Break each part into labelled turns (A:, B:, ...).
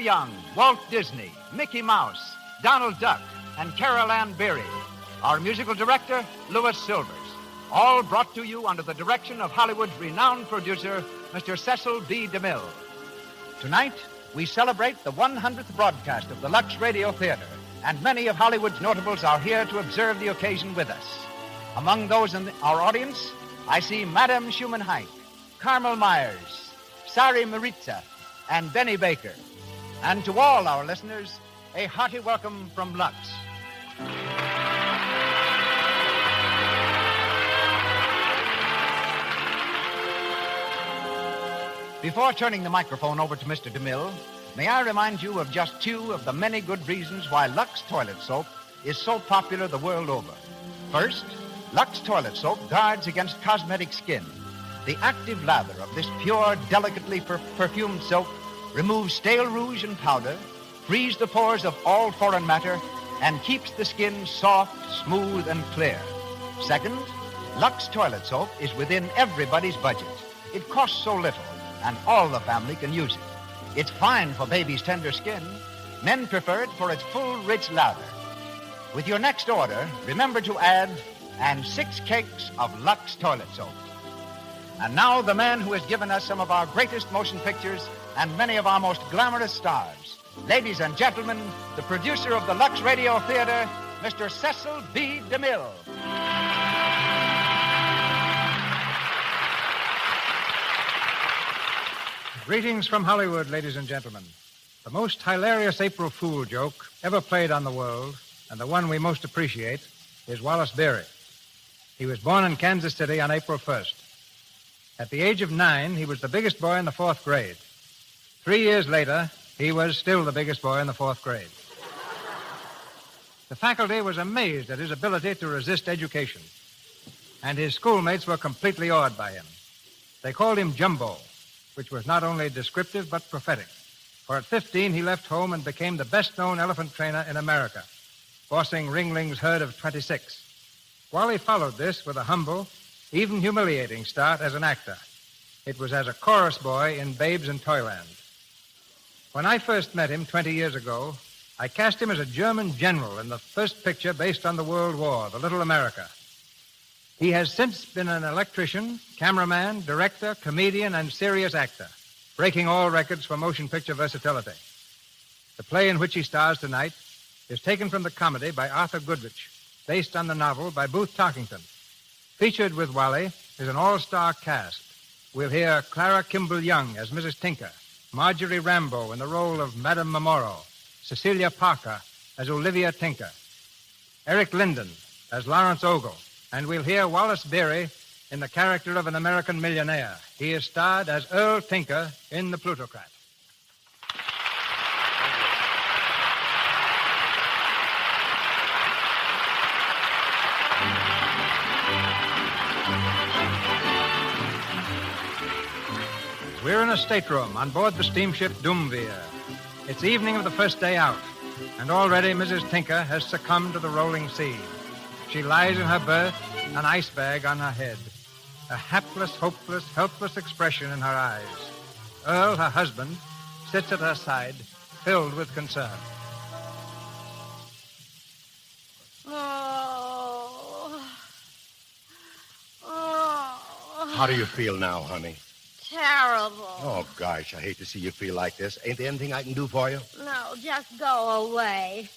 A: Young, Walt Disney, Mickey Mouse, Donald Duck, and Carol Ann Beery. Our musical director, Louis Silvers. All brought to you under the direction of Hollywood's renowned producer, Mr. Cecil B. DeMille. Tonight, we celebrate the 100th broadcast of the Lux Radio Theater, and many of Hollywood's notables are here to observe the occasion with us. Among those in our audience, I see Madame Schumann-Heink, Carmel Myers, Sari Maritza, and Benny Baker. And to all our listeners, a hearty welcome from Lux. Before turning the microphone over to Mr. DeMille, may I remind you of just two of the many good reasons why Lux toilet soap is so popular the world over. First, Lux toilet soap guards against cosmetic skin. The active lather of this pure, delicately perfumed soap removes stale rouge and powder, frees the pores of all foreign matter, and keeps the skin soft, smooth, and clear. Second, Lux toilet soap is within everybody's budget. It costs so little, and all the family can use it. It's fine for baby's tender skin. Men prefer it for its full, rich lather. With your next order, remember to add 6 cakes of Lux toilet soap. And now the man who has given us some of our greatest motion pictures and many of our most glamorous stars. Ladies and gentlemen, the producer of the Lux Radio Theater, Mr. Cecil B. DeMille.
B: Greetings from Hollywood, ladies and gentlemen. The most hilarious April Fool joke ever played on the world, and the one we most appreciate, is Wallace Beery. He was born in Kansas City on April 1st. At the age of 9, he was the biggest boy in the 4th grade. 3 years later, he was still the biggest boy in the 4th grade. The faculty was amazed at his ability to resist education, and his schoolmates were completely awed by him. They called him Jumbo, which was not only descriptive but prophetic. For at 15, he left home and became the best-known elephant trainer in America, bossing Ringling's herd of 26. Wally followed this with a humble, even humiliating start as an actor. It was as a chorus boy in Babes in Toyland. When I first met him 20 years ago, I cast him as a German general in the first picture based on the World War, The Little America. He has since been an electrician, cameraman, director, comedian, and serious actor, breaking all records for motion picture versatility. The play in which he stars tonight is taken from the comedy by Arthur Goodrich, based on the novel by Booth Tarkington. Featured with Wally is an all-star cast. We'll hear Clara Kimball Young as Mrs. Tinker, Marjorie Rambeau in the role of Madame Memoro, Cecilia Parker as Olivia Tinker, Eric Linden as Lawrence Ogle, and we'll hear Wallace Beery in the character of an American millionaire. He is starred as Earl Tinker in The Plutocrat. We're in a stateroom on board the steamship Doomveer. It's evening of the first day out, and already Mrs. Tinker has succumbed to the rolling sea. She lies in her berth, an ice bag on her head, a hapless, hopeless, helpless expression in her eyes. Earl, her husband, sits at her side, filled with concern.
C: How do you feel now, honey?
D: Terrible.
C: Oh, gosh, I hate to see you feel like this. Ain't there anything I can do for you?
D: No, just go away.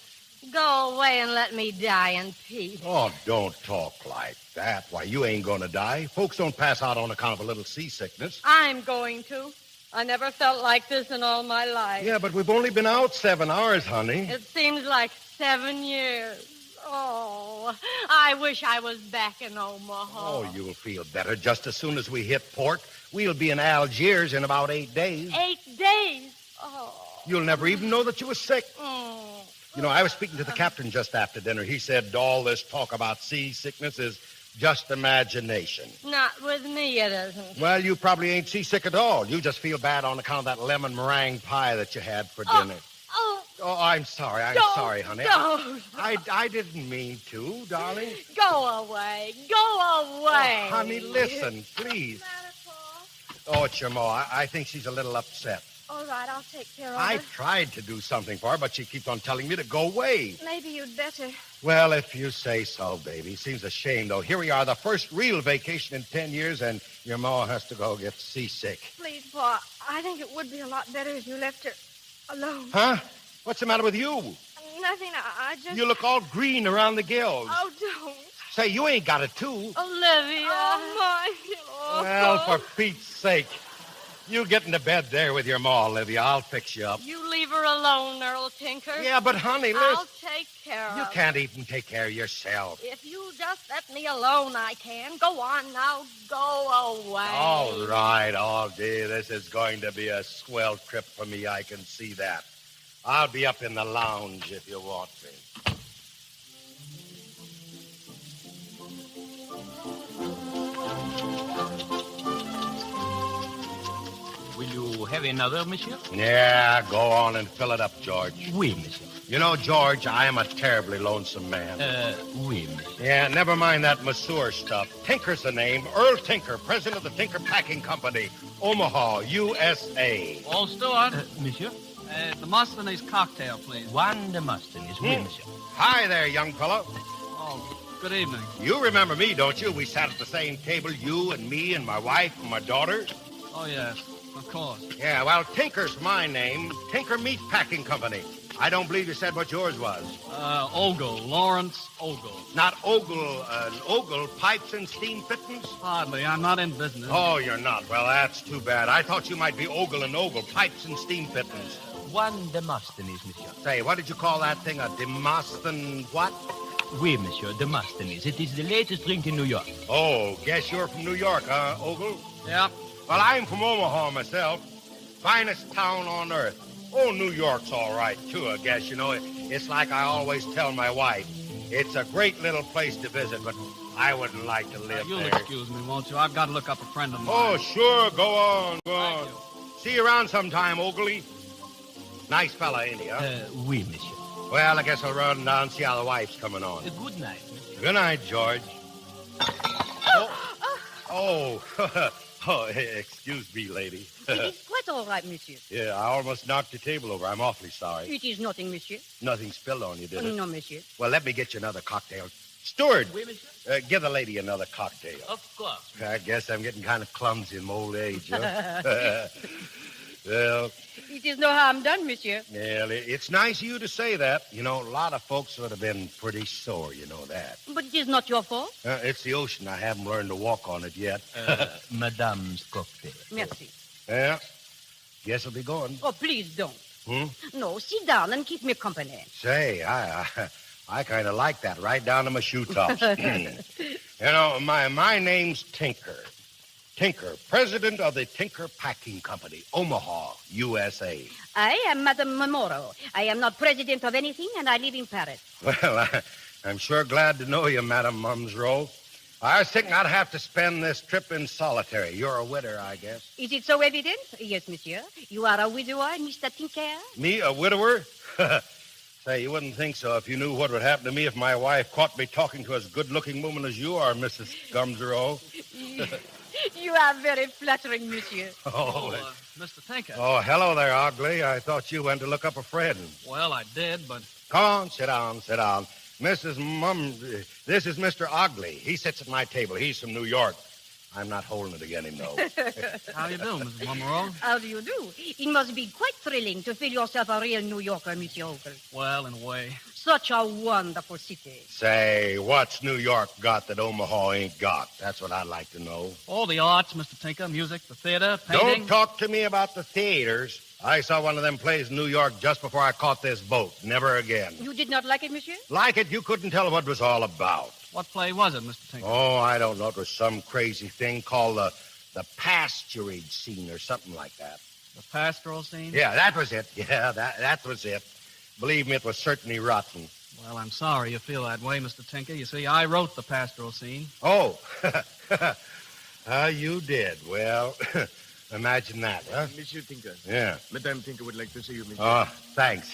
D: Go away and let me die in peace.
C: Oh, don't talk like that. Why, you ain't gonna die. Folks don't pass out on account of a little seasickness.
D: I'm going to. I never felt like this in all my life.
C: Yeah, but we've only been out 7 hours, honey.
D: It seems like 7 years. Oh, I wish I was back in Omaha.
C: Oh, you'll feel better just as soon as we hit port. We'll be in Algiers in about 8 days.
D: 8 days? Oh.
C: You'll never even know that you were sick.
D: Mm.
C: You know, I was speaking to the captain just after dinner. He said all this talk about seasickness is just imagination.
D: Not with me, it isn't.
C: Well, you probably ain't seasick at all. You just feel bad on account of that lemon meringue pie that you had for dinner. Oh, I'm sorry. I'm sorry, honey.
D: Don't.
C: I didn't mean to, darling.
D: Go away. Go away.
C: Oh, honey, listen, please.
D: What's the matter, Paul?
C: Oh, it's your ma. I think she's a little upset.
D: All right, I'll take care of her.
C: I tried to do something for her, but she keeps on telling me to go away.
D: Maybe you'd better.
C: Well, if you say so, baby. Seems a shame, though. Here we are, the first real vacation in 10 years, and your ma has to go get seasick.
D: Please, Pa, I think it would be a lot better if you left her alone.
C: Huh? What's the matter with you?
D: Nothing, I just...
C: You look all green around the gills.
D: Oh, don't.
C: Say, you ain't got it, too.
D: Olivia. Oh, my. Oh.
C: Well, for Pete's sake. You get into bed there with your ma, Olivia. I'll fix you up.
D: You leave her alone, Earl Tinker.
C: Yeah, but, honey, listen.
D: I'll take care of her.
C: You can't even take care of yourself.
D: If you just let me alone, I can. Go on now. Go away.
C: All right, all day. This is going to be a swell trip for me. I can see that. I'll be up in the lounge if you want me.
E: Will you have another, monsieur?
C: Yeah, go on and fill it up, George.
E: Oui, monsieur.
C: You know, George, I am a terribly lonesome man.
E: Oui, monsieur.
C: Yeah, never mind that masseur stuff. Tinker's the name. Earl Tinker, president of the Tinker Packing Company, Omaha, USA.
F: All steward.
E: Monsieur?
F: Demosthenes cocktail, please.
E: One Demosthenes, oui, monsieur.
C: Hi there, young fellow.
F: Oh, good evening.
C: You remember me, don't you? We sat at the same table, you and me and my wife and my daughter.
F: Oh, yes, of course.
C: Yeah, well, Tinker's my name. Tinker Meat Packing Company. I don't believe you said what yours was.
F: Ogle, Lawrence Ogle.
C: Not Ogle, Ogle Pipes and Steam Fittings?
F: Hardly, I'm not in business.
C: Oh, you're not. Well, that's too bad. I thought you might be Ogle and Ogle Pipes and Steam Fittings.
E: One Demosthenes, monsieur.
C: Say, what did you call that thing? A Demosthenes what?
E: Oui, monsieur, Demosthenes. It is the latest drink in New York.
C: Oh, guess you're from New York, huh, Ogle?
F: Yeah.
C: Well, I'm from Omaha myself. Finest town on earth. Oh, New York's all right, too, I guess. You know, it's like I always tell my wife. It's a great little place to visit, but I wouldn't like to live
F: You'll
C: there.
F: excuse me, won't you? I've got to look up a friend of mine.
C: Oh, sure. Go on.
F: Thank you.
C: See you around sometime, Oakley. Nice fella, ain't he, huh?
E: Oui, monsieur.
C: Well, I guess I'll run down and see how the wife's coming on.
E: Good night, monsieur.
C: Good night, George. Oh, excuse me, lady.
G: It is quite all right, monsieur.
C: Yeah, I almost knocked your table over. I'm awfully sorry.
G: It is nothing, monsieur.
C: Nothing spilled on you, did it?
G: No, monsieur.
C: Well, let me get you another cocktail. Steward,
E: Oui, monsieur.
C: give the lady another cocktail.
E: Of course.
C: I guess I'm getting kind of clumsy in my old age, huh? Well,
G: It is no harm done, monsieur.
C: yeah, it's nice of you to say that. You know, a lot of folks would have been pretty sore, you know that.
G: But it is not your fault.
C: It's the ocean. I haven't learned to walk on it yet.
E: Madame's cocktail.
G: Merci.
C: Yeah, guess I'll be going.
G: Oh, please don't.
C: Hmm?
G: No, sit down and keep me company.
C: Say, I kind of like that, right down to my shoe tops. You know, my name's Tinker. Tinker, president of the Tinker Packing Company, Omaha, USA.
G: I am Madame Memoro. I am not president of anything, and I live in Paris.
C: Well, I'm sure glad to know you, Madame Mumsrow. I was thinking I'd have to spend this trip in solitary. You're a widower, I guess.
G: Is it so evident? Yes, monsieur. You are a widower, Mr. Tinker?
C: Me, a widower? Say, you wouldn't think so if you knew what would happen to me if my wife caught me talking to as good-looking woman as you are, Mrs. Gumsrow.
G: You are very flattering, monsieur.
F: Mr. Tinker.
C: Oh, hello there, Ogley. I thought you went to look up a friend.
F: Well, I did, but...
C: Come on, sit down. Mrs. This is Mr. Ogley. He sits at my table. He's from New York. I'm not holding it again, him, though.
F: How do you do, Mrs. Mummerall?
G: How do you do? It must be quite thrilling to feel yourself a real New Yorker, Monsieur Ogle.
F: Well, in a way.
G: Such a wonderful city.
C: Say, what's New York got that Omaha ain't got? That's what I'd like to know.
F: All the arts, Mr. Tinker, music, the theater, painting.
C: Don't talk to me about the theaters. I saw one of them plays in New York just before I caught this boat. Never again.
G: You did not like it, monsieur?
C: Like it, you couldn't tell what it was all about.
F: What play was it, Mr. Tinker?
C: Oh, I don't know. It was some crazy thing called the pasturage scene or something like that.
F: The pastoral scene?
C: Yeah, that was it. Yeah, that was it. Believe me, it was certainly rotten.
F: Well, I'm sorry you feel that way, Mr. Tinker. You see, I wrote the pastoral scene.
C: Oh, you did. Well, imagine that, huh?
H: Monsieur Tinker.
C: Yeah.
H: Madame Tinker would like to see you, monsieur.
C: Oh, thanks.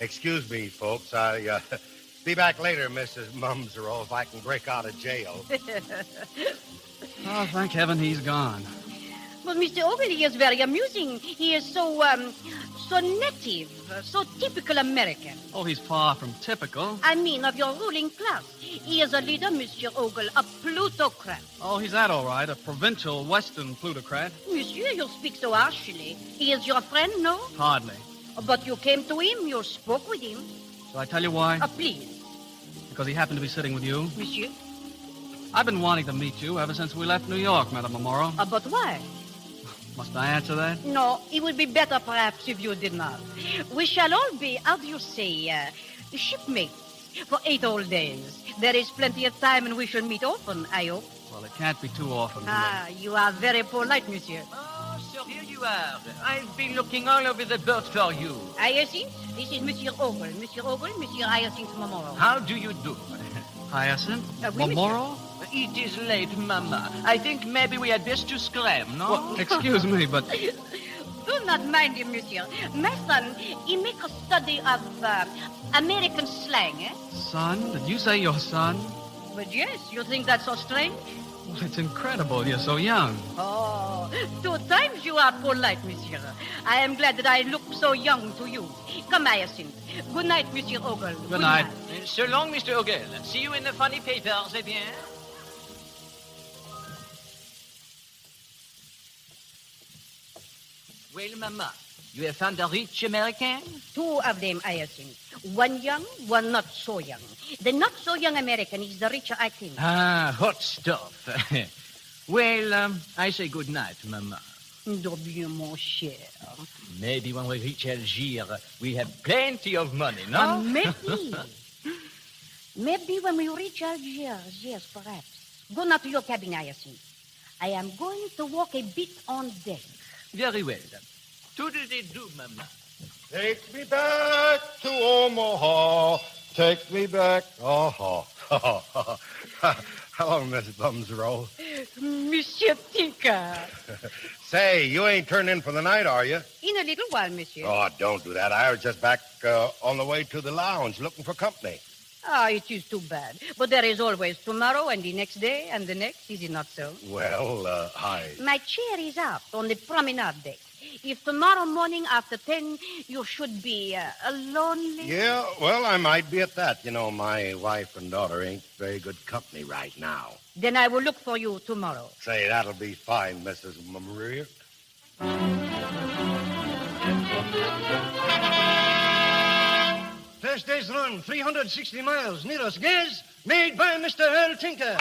C: Excuse me, folks. I be back later, Mrs. Mumsrow, if I can break out of jail.
F: Oh, thank heaven he's gone.
G: But Mr. Ogle, he is very amusing. He is so native, so typical American.
F: Oh, he's far from typical.
G: I mean, of your ruling class. He is a leader, Monsieur Ogle, a plutocrat.
F: Oh, he's that all right, a provincial western plutocrat.
G: Monsieur, you speak so harshly. He is your friend, no?
F: Hardly.
G: But you came to him, you spoke with him.
F: Shall I tell you why?
G: Please.
F: Because he happened to be sitting with you.
G: Monsieur?
F: I've been wanting to meet you ever since we left New York, Madame Amaro.
G: But why?
F: Must I answer that?
G: No, it would be better perhaps if you did not. We shall all be, how do you say, shipmates for 8 whole days. There is plenty of time and we shall meet often, I hope.
F: Well, it can't be too often.
G: You are very polite, monsieur.
E: Oh, so here you are. I've been looking all over the boat for you.
G: Hyacinth, this is Monsieur Ogle. Monsieur Ogle, Monsieur Hyacinth Momoro.
E: How do you do?
F: Hyacinth?
G: Oui,
F: Momoro?
E: It is late, Mama. I think maybe we had best to scram, no?
F: Well, excuse me, but...
G: Do not mind him, monsieur. My son, he makes a study of American slang, eh?
F: Son? Did you say your son?
G: But yes, you think that's so strange?
F: Well, it's incredible. You're so young.
G: Oh, 2 times you are polite, monsieur. I am glad that I look so young to you. Come, Hyacinth. Good night, Monsieur Ogle.
F: Good night.
E: So long, Mr. Ogle. See you in the funny papers, eh bien? Well, Mama, you have found a rich American?
G: 2 of them, Hyacinth. One young, one not so young. The not so young American is the richer, I think.
E: Ah, hot stuff. Well, I say good night, Mama.
G: Do bien, mon cher.
E: Maybe when we reach Algiers, we have plenty of money, no?
G: Maybe. Maybe when we reach Algiers, yes, perhaps. Go now to your cabin, Hyacinth. I am going to walk a bit on deck.
E: Very well. Toodle-dee-doo, Mama.
C: Take me back to Omaha. Take me back. Oh, hello, Miss Bumsrow.
G: Monsieur Tinker.
C: Say, you ain't turned in for the night, are you?
G: In a little while, monsieur.
C: Oh, don't do that. I was just back on the way to the lounge looking for company.
G: It is too bad. But there is always tomorrow and the next day and the next, is it not so?
C: Well,
G: My chair is out on the promenade deck. If tomorrow morning after 10 you should be lonely...
C: Yeah, well, I might be at that. You know, my wife and daughter ain't very good company right now.
G: Then I will look for you tomorrow.
C: Say, that'll be fine, Mrs. Maria.
B: First day's run, 360 miles. Nearest guess, made by Mr. Earl Tinker.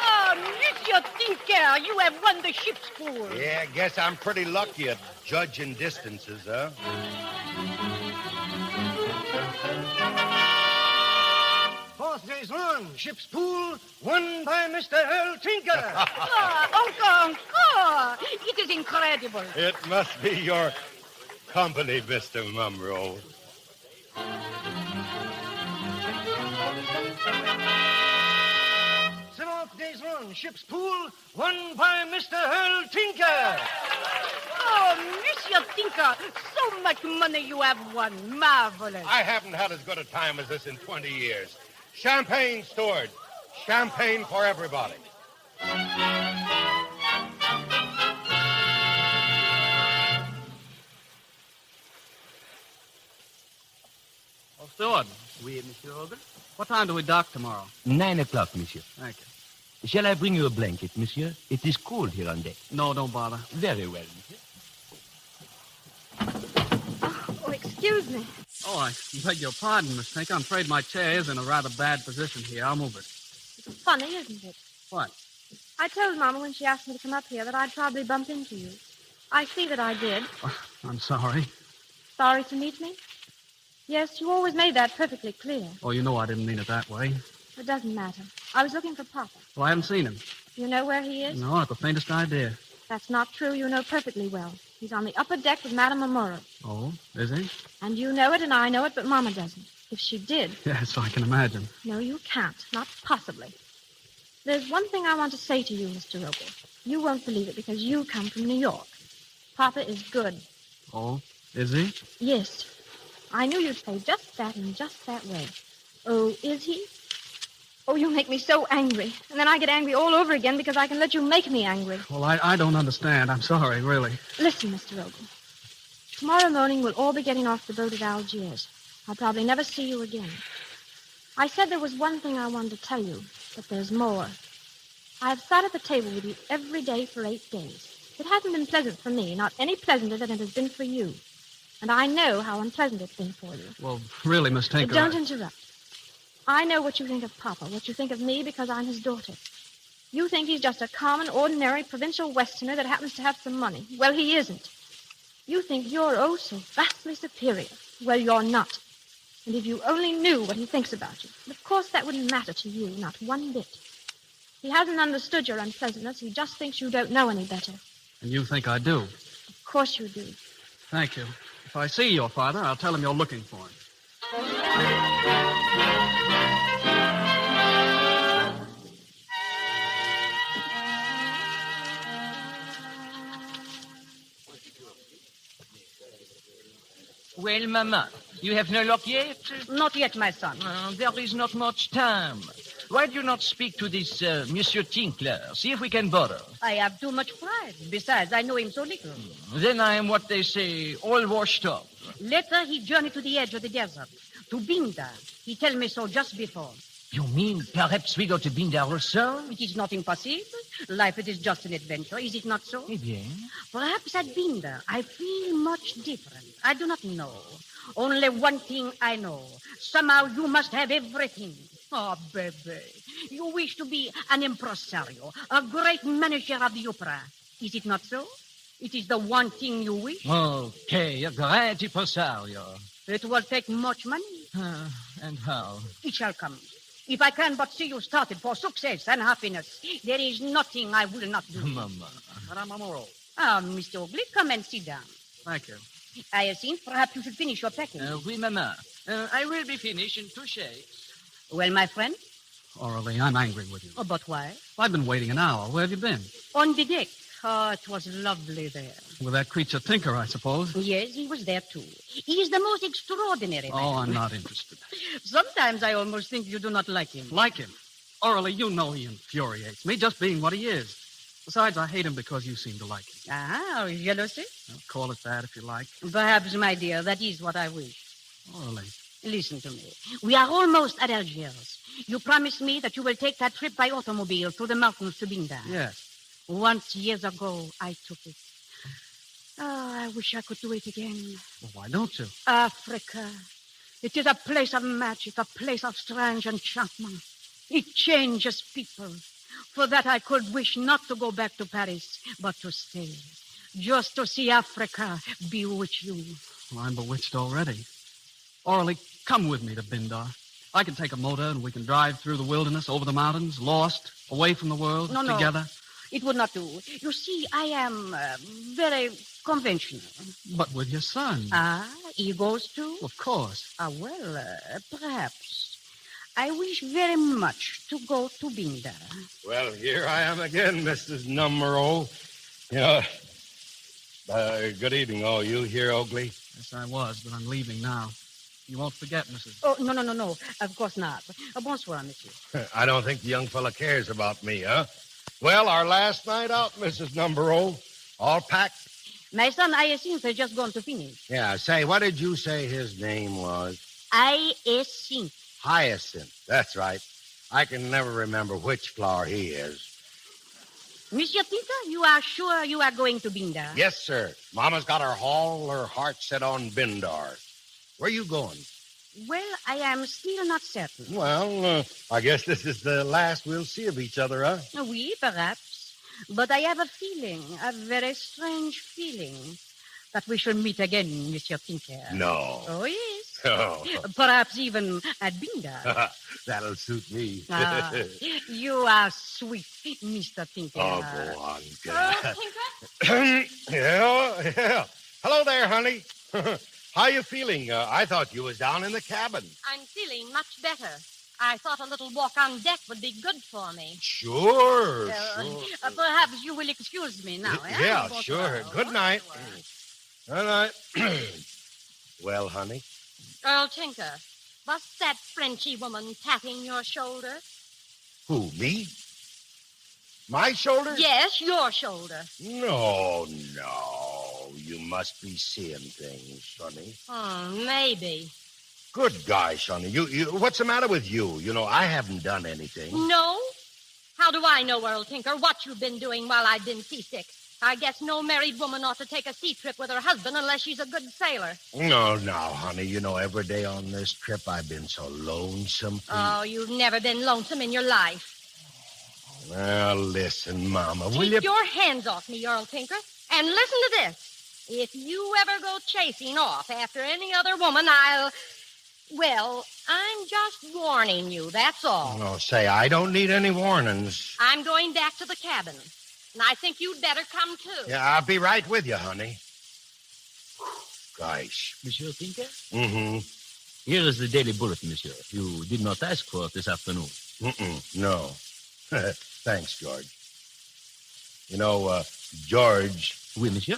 G: Oh, Monsieur Tinker, you have won the ship's pool.
C: Yeah, guess I'm pretty lucky at judging distances, huh?
B: Fourth day's run, ship's pool, won by Mr. Earl Tinker.
G: Encore. It is incredible.
C: It must be your company, Mr. Mumro.
B: Seventh day's run, ship's pool, won by Mr. Earl Tinker.
G: Oh, Monsieur Tinker, so much money you have won. Marvelous.
C: I haven't had as good a time as this in 20 years. Champagne, steward. Champagne for everybody.
F: Oh, Steward,
E: Oui, Monsieur Ogle?
F: what time do we dock tomorrow?
E: 9 o'clock, Monsieur.
F: Thank you.
E: Shall I bring you a blanket, Monsieur? It is cold here on deck.
F: No, don't bother.
E: Very well, Monsieur.
D: Oh, excuse me.
F: Oh, I beg your pardon, Miss Tinker. I'm afraid my chair is in a rather bad position here. I'll move it.
D: It's funny, isn't it?
F: What?
D: I told Mama when she asked me to come up here that I'd probably bump into you. I see that I did.
F: I'm sorry.
D: Sorry to meet me? Yes, you always made that perfectly clear.
F: Oh, you know I didn't mean it that way.
D: It doesn't matter. I was looking for Papa.
F: Well, I haven't seen him.
D: You know where he is?
F: No, not the faintest idea.
D: That's not true. You know perfectly well. He's on the upper deck with Madame Amora.
F: Oh, is he?
D: And you know it and I know it, but Mama doesn't. If she did...
F: Yes, I can imagine.
D: No, you can't. Not possibly. There's one thing I want to say to you, Mr. Ogle. You won't believe it because you come from New York. Papa is good.
F: Oh, is he?
D: Yes. I knew you'd say just that in just that way. Oh, is he? Oh, you make me so angry. And then I get angry all over again because I can let you make me angry.
F: Well, I don't understand. I'm sorry, really.
D: Listen, Mr. Ogle. Tomorrow morning, we'll all be getting off the boat at Algiers. I'll probably never see you again. I said there was one thing I wanted to tell you, but there's more. I have sat at the table with you every day for 8 days. It hasn't been pleasant for me, not any pleasanter than it has been for you. And I know how unpleasant it's been for you.
F: Well, really, Miss Tinker...
D: Don't interrupt. I know what you think of Papa, what you think of me because I'm his daughter. You think he's just a common, ordinary, provincial Westerner that happens to have some money. Well, he isn't. You think you're oh so vastly superior. Well, you're not. And if you only knew what he thinks about you, of course that wouldn't matter to you, not one bit. He hasn't understood your unpleasantness. He just thinks you don't know any better.
F: And you think I do?
D: Of course you do.
F: Thank you. If I see your father, I'll tell him you're looking for him.
E: Well, Mama, you have no luck yet?
G: Not yet, my son.
E: There is not much time. Why do you not speak to this Monsieur Tinkler? See if we can borrow.
G: I have too much pride. Besides, I know him so little.
E: Then I am what they say, all washed up.
G: Later, he journeyed to the edge of the desert, to Binda. He told me so just before.
E: You mean perhaps we go to Binda also?
G: It is not impossible. Life, it is just an adventure, is it not so?
E: Eh bien.
G: Perhaps at Binda, I feel much different. I do not know. Only one thing I know. Somehow you must have everything. Oh, baby, you wish to be an impresario, a great manager of the opera. Is it not so? It is the one thing you wish.
E: Okay, a great impresario.
G: It will take much money.
E: And how?
G: It shall come. If I can but see you started for success and happiness, there is nothing I will not do.
E: Mama.
F: Madame Amaro.
G: Mr. Oakley, come and sit down.
F: Thank you.
G: I think perhaps you should finish your packing.
E: Oui, Mama. I will be finished in 2 shakes.
G: Well, my friend?
F: Orally, I'm angry with you.
G: Oh, but why?
F: I've been waiting an hour. Where have you been?
G: On the deck. Oh, it was lovely there.
F: With that creature Tinker, I suppose.
G: Yes, he was there, too. He is the most extraordinary man.
F: Oh, I'm not interested.
G: Sometimes I almost think you do not like him.
F: Like him? Orally, you know he infuriates me, just being what he is. Besides, I hate him because you seem to like him.
G: Jealousy?
F: Well, call it that if you like.
G: Perhaps, my dear, that is what I wish.
F: Orally.
G: Listen to me. We are almost at Algiers. You promised me that you will take that trip by automobile through the mountains to Binda.
F: Yes.
G: Once, years ago, I took it. Oh, I wish I could do it again.
F: Well, why don't you?
G: Africa. It is a place of magic, a place of strange enchantment. It changes people. For that, I could wish not to go back to Paris, but to stay. Just to see Africa bewitch you.
F: Well, I'm bewitched already. Orally, come with me to Bindar. I can take a motor and we can drive through the wilderness, over the mountains, lost, away from the world, together.
G: No. It would not do. You see, I am very conventional.
F: But with your son.
G: He goes too?
F: Of course.
G: Perhaps. I wish very much to go to Binda.
C: Well, here I am again, Mrs. Numero. Good evening, all you here, Oakley.
F: Yes, I was, but I'm leaving now. You won't forget, Mrs.
G: Oh, no. Of course not. Bonsoir, monsieur.
C: I don't think the young fella cares about me, huh? Well, our last night out, Mrs. Numero. All packed?
G: My son, Hyacinth, has just gone to finish.
C: Yeah, say, what did you say his name was?
G: Hyacinth.
C: Hyacinth. That's right. I can never remember which flower he is.
G: Monsieur Tinker, you are sure you are going to Binda?
C: Yes, sir. Mama's got her heart set on Bindar. Where are you going?
G: Well, I am still not certain.
C: Well, I guess this is the last we'll see of each other, huh?
G: Oui, perhaps. But I have a feeling, a very strange feeling, that we shall meet again, Monsieur Tinker.
C: No.
G: Oh, yes.
C: Oh.
G: Perhaps even at Binda.
C: That'll suit me.
G: You are sweet, Mr. Tinker.
C: Oh, go on,
D: Tinker?
C: Yeah. Hello there, honey. How you feeling? I thought you was down in the cabin.
D: I'm feeling much better. I thought a little walk on deck would be good for me.
C: Sure.
G: Perhaps you will excuse me now.
C: Yeah, sure. Good night. Good night. Well, honey?
D: Earl Tinker, was that Frenchy woman patting your shoulder?
C: Who, me? My shoulder?
G: Yes, your shoulder.
C: No. You must be seeing things, Sonny.
G: Maybe.
C: Good guy, Sonny. You, what's the matter with you? You know, I haven't done anything.
G: No? How do I know, Earl Tinker, what you've been doing while I've been seasick? I guess no married woman ought to take a sea trip with her husband unless she's a good sailor.
C: No, honey. You know, every day on this trip I've been so lonesome.
G: Oh, you've never been lonesome in your life.
C: Well, listen, Mama, will you...
G: Keep your hands off me, Earl Tinker. And listen to this. If you ever go chasing off after any other woman, Well, I'm just warning you, that's all.
C: No, say, I don't need any warnings.
G: I'm going back to the cabin. And I think you'd better come, too.
C: Yeah, I'll be right with you, honey. Gosh.
H: Monsieur Tinker?
C: Mm-hmm.
H: Here is the Daily Bulletin, monsieur. You did not ask for it this afternoon.
C: No. Thanks, George. You know, George...
H: Oui, monsieur?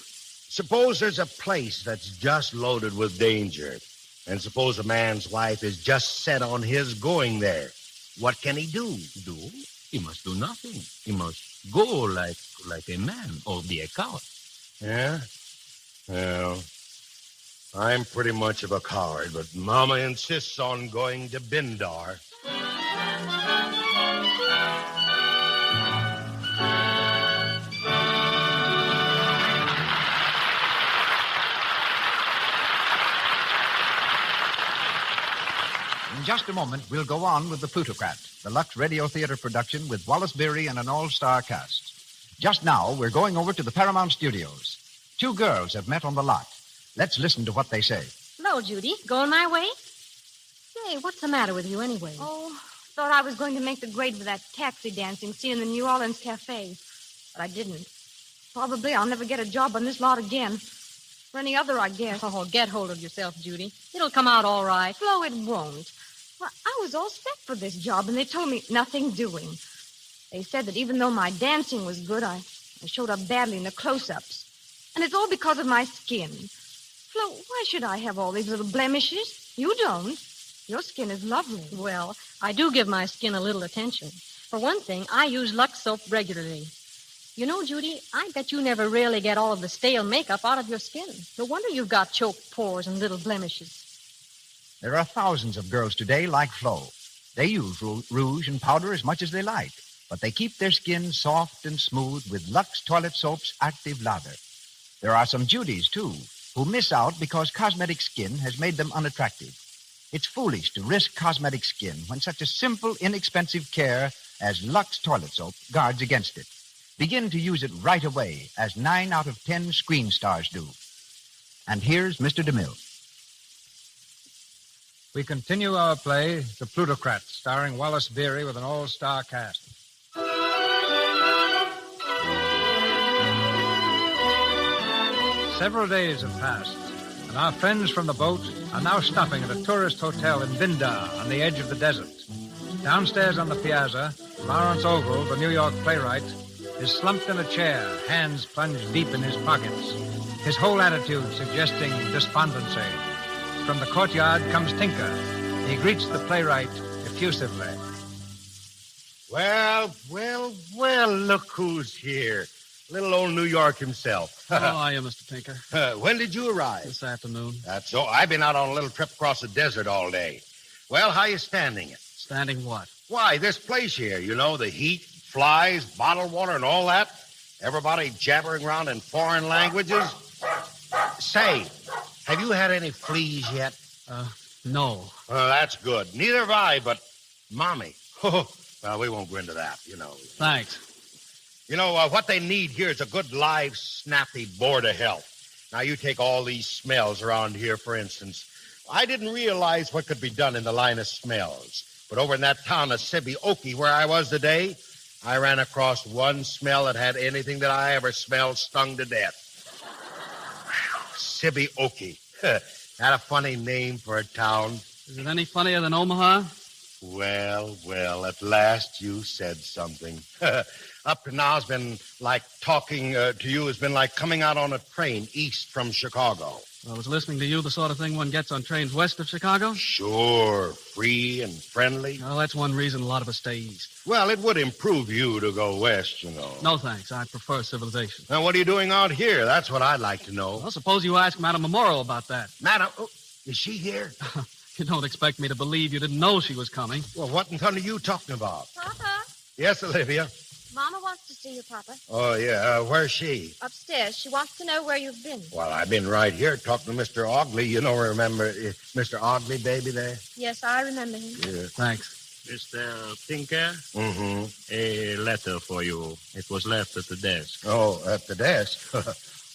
C: Suppose there's a place that's just loaded with danger, and suppose a man's wife is just set on his going there. What can he do?
H: Do? He must do nothing. He must go like a man or be a coward.
C: Yeah? Well, I'm pretty much of a coward, but Mama insists on going to Bindar.
A: In just a moment, we'll go on with The Plutocrat, the Lux Radio Theater production with Wallace Beery and an all-star cast. Just now, we're going over to the Paramount Studios. Two girls have met on the lot. Let's listen to what they say.
D: Hello, Judy. Going my way?
G: Say, what's the matter with you anyway?
D: Oh, thought I was going to make the grade for that taxi dancing scene in the New Orleans Cafe. But I didn't. Probably I'll never get a job on this lot again. Or any other, I guess.
G: Oh, get hold of yourself, Judy. It'll come out all right.
D: Flo, it won't. Well, I was all set for this job, and they told me nothing doing. They said that even though my dancing was good, I showed up badly in the close-ups. And it's all because of my skin. Flo, why should I have all these little blemishes? You don't. Your skin is lovely.
G: Well, I do give my skin a little attention. For one thing, I use Lux soap regularly. You know, Judy, I bet you never really get all of the stale makeup out of your skin. No wonder you've got choked pores and little blemishes.
A: There are thousands of girls today like Flo. They use rouge and powder as much as they like, but they keep their skin soft and smooth with Lux Toilet Soap's active lather. There are some Judys, too, who miss out because cosmetic skin has made them unattractive. It's foolish to risk cosmetic skin when such a simple, inexpensive care as Lux Toilet Soap guards against it. Begin to use it right away, as 9 out of 10 screen stars do. And here's Mr. DeMille.
B: We continue our play, The Plutocrat, starring Wallace Beery with an all-star cast. Several days have passed, and our friends from the boat are now stopping at a tourist hotel in Bindar on the edge of the desert. Downstairs on the piazza, Lawrence Ogle, the New York playwright, is slumped in a chair, hands plunged deep in his pockets, his whole attitude suggesting despondency. From the courtyard comes Tinker. He greets the playwright effusively.
C: Well, look who's here. Little old New York himself.
F: How are you, Mr. Tinker?
C: When did you arrive?
F: This afternoon.
C: That's so. I've been out on a little trip across the desert all day. Well, how you standing it?
F: Standing what?
C: Why, this place here, you know, the heat, flies, bottled water, and all that. Everybody jabbering around in foreign languages. Say, have you had any fleas yet?
F: No.
C: That's good. Neither have I, but Mommy. Well, we won't go into that, you know.
F: Thanks.
C: You know, what they need here is a good, live, snappy board of health. Now, you take all these smells around here, for instance. I didn't realize what could be done in the line of smells. But over in that town of Sibioki, where I was today, I ran across one smell that had anything that I ever smelled stung to death. Sibioki. That a funny name for a town?
F: Is it any funnier than Omaha?
C: Well, at last you said something. Up to now has been like talking to you has been like coming out on a train east from Chicago.
F: Well, was listening to you the sort of thing one gets on trains west of Chicago?
C: Sure, free and friendly.
F: Well, that's one reason a lot of us stay east.
C: Well, it would improve you to go west, you know.
F: No, thanks. I prefer civilization.
C: Now, what are you doing out here? That's what I'd like to know.
F: Well, suppose you ask Madame Memorial about that.
C: Madam, is she here?
F: You don't expect me to believe you didn't know she was coming.
C: Well, what in thunder are you talking about?
D: Papa,
C: Yes, Olivia.
D: Mama wants to see you, Papa.
C: Oh, yeah. Where's she?
D: Upstairs. She wants to know where you've been.
C: Well, I've been right here talking to Mr. Ogley. You know, remember Mr. Ogley, baby, there?
D: Yes, I remember him.
C: Yeah.
F: Thanks.
H: Mr. Tinker,
C: Mm-hmm.
H: a letter for you. It was left at the desk.
C: Oh, at the desk.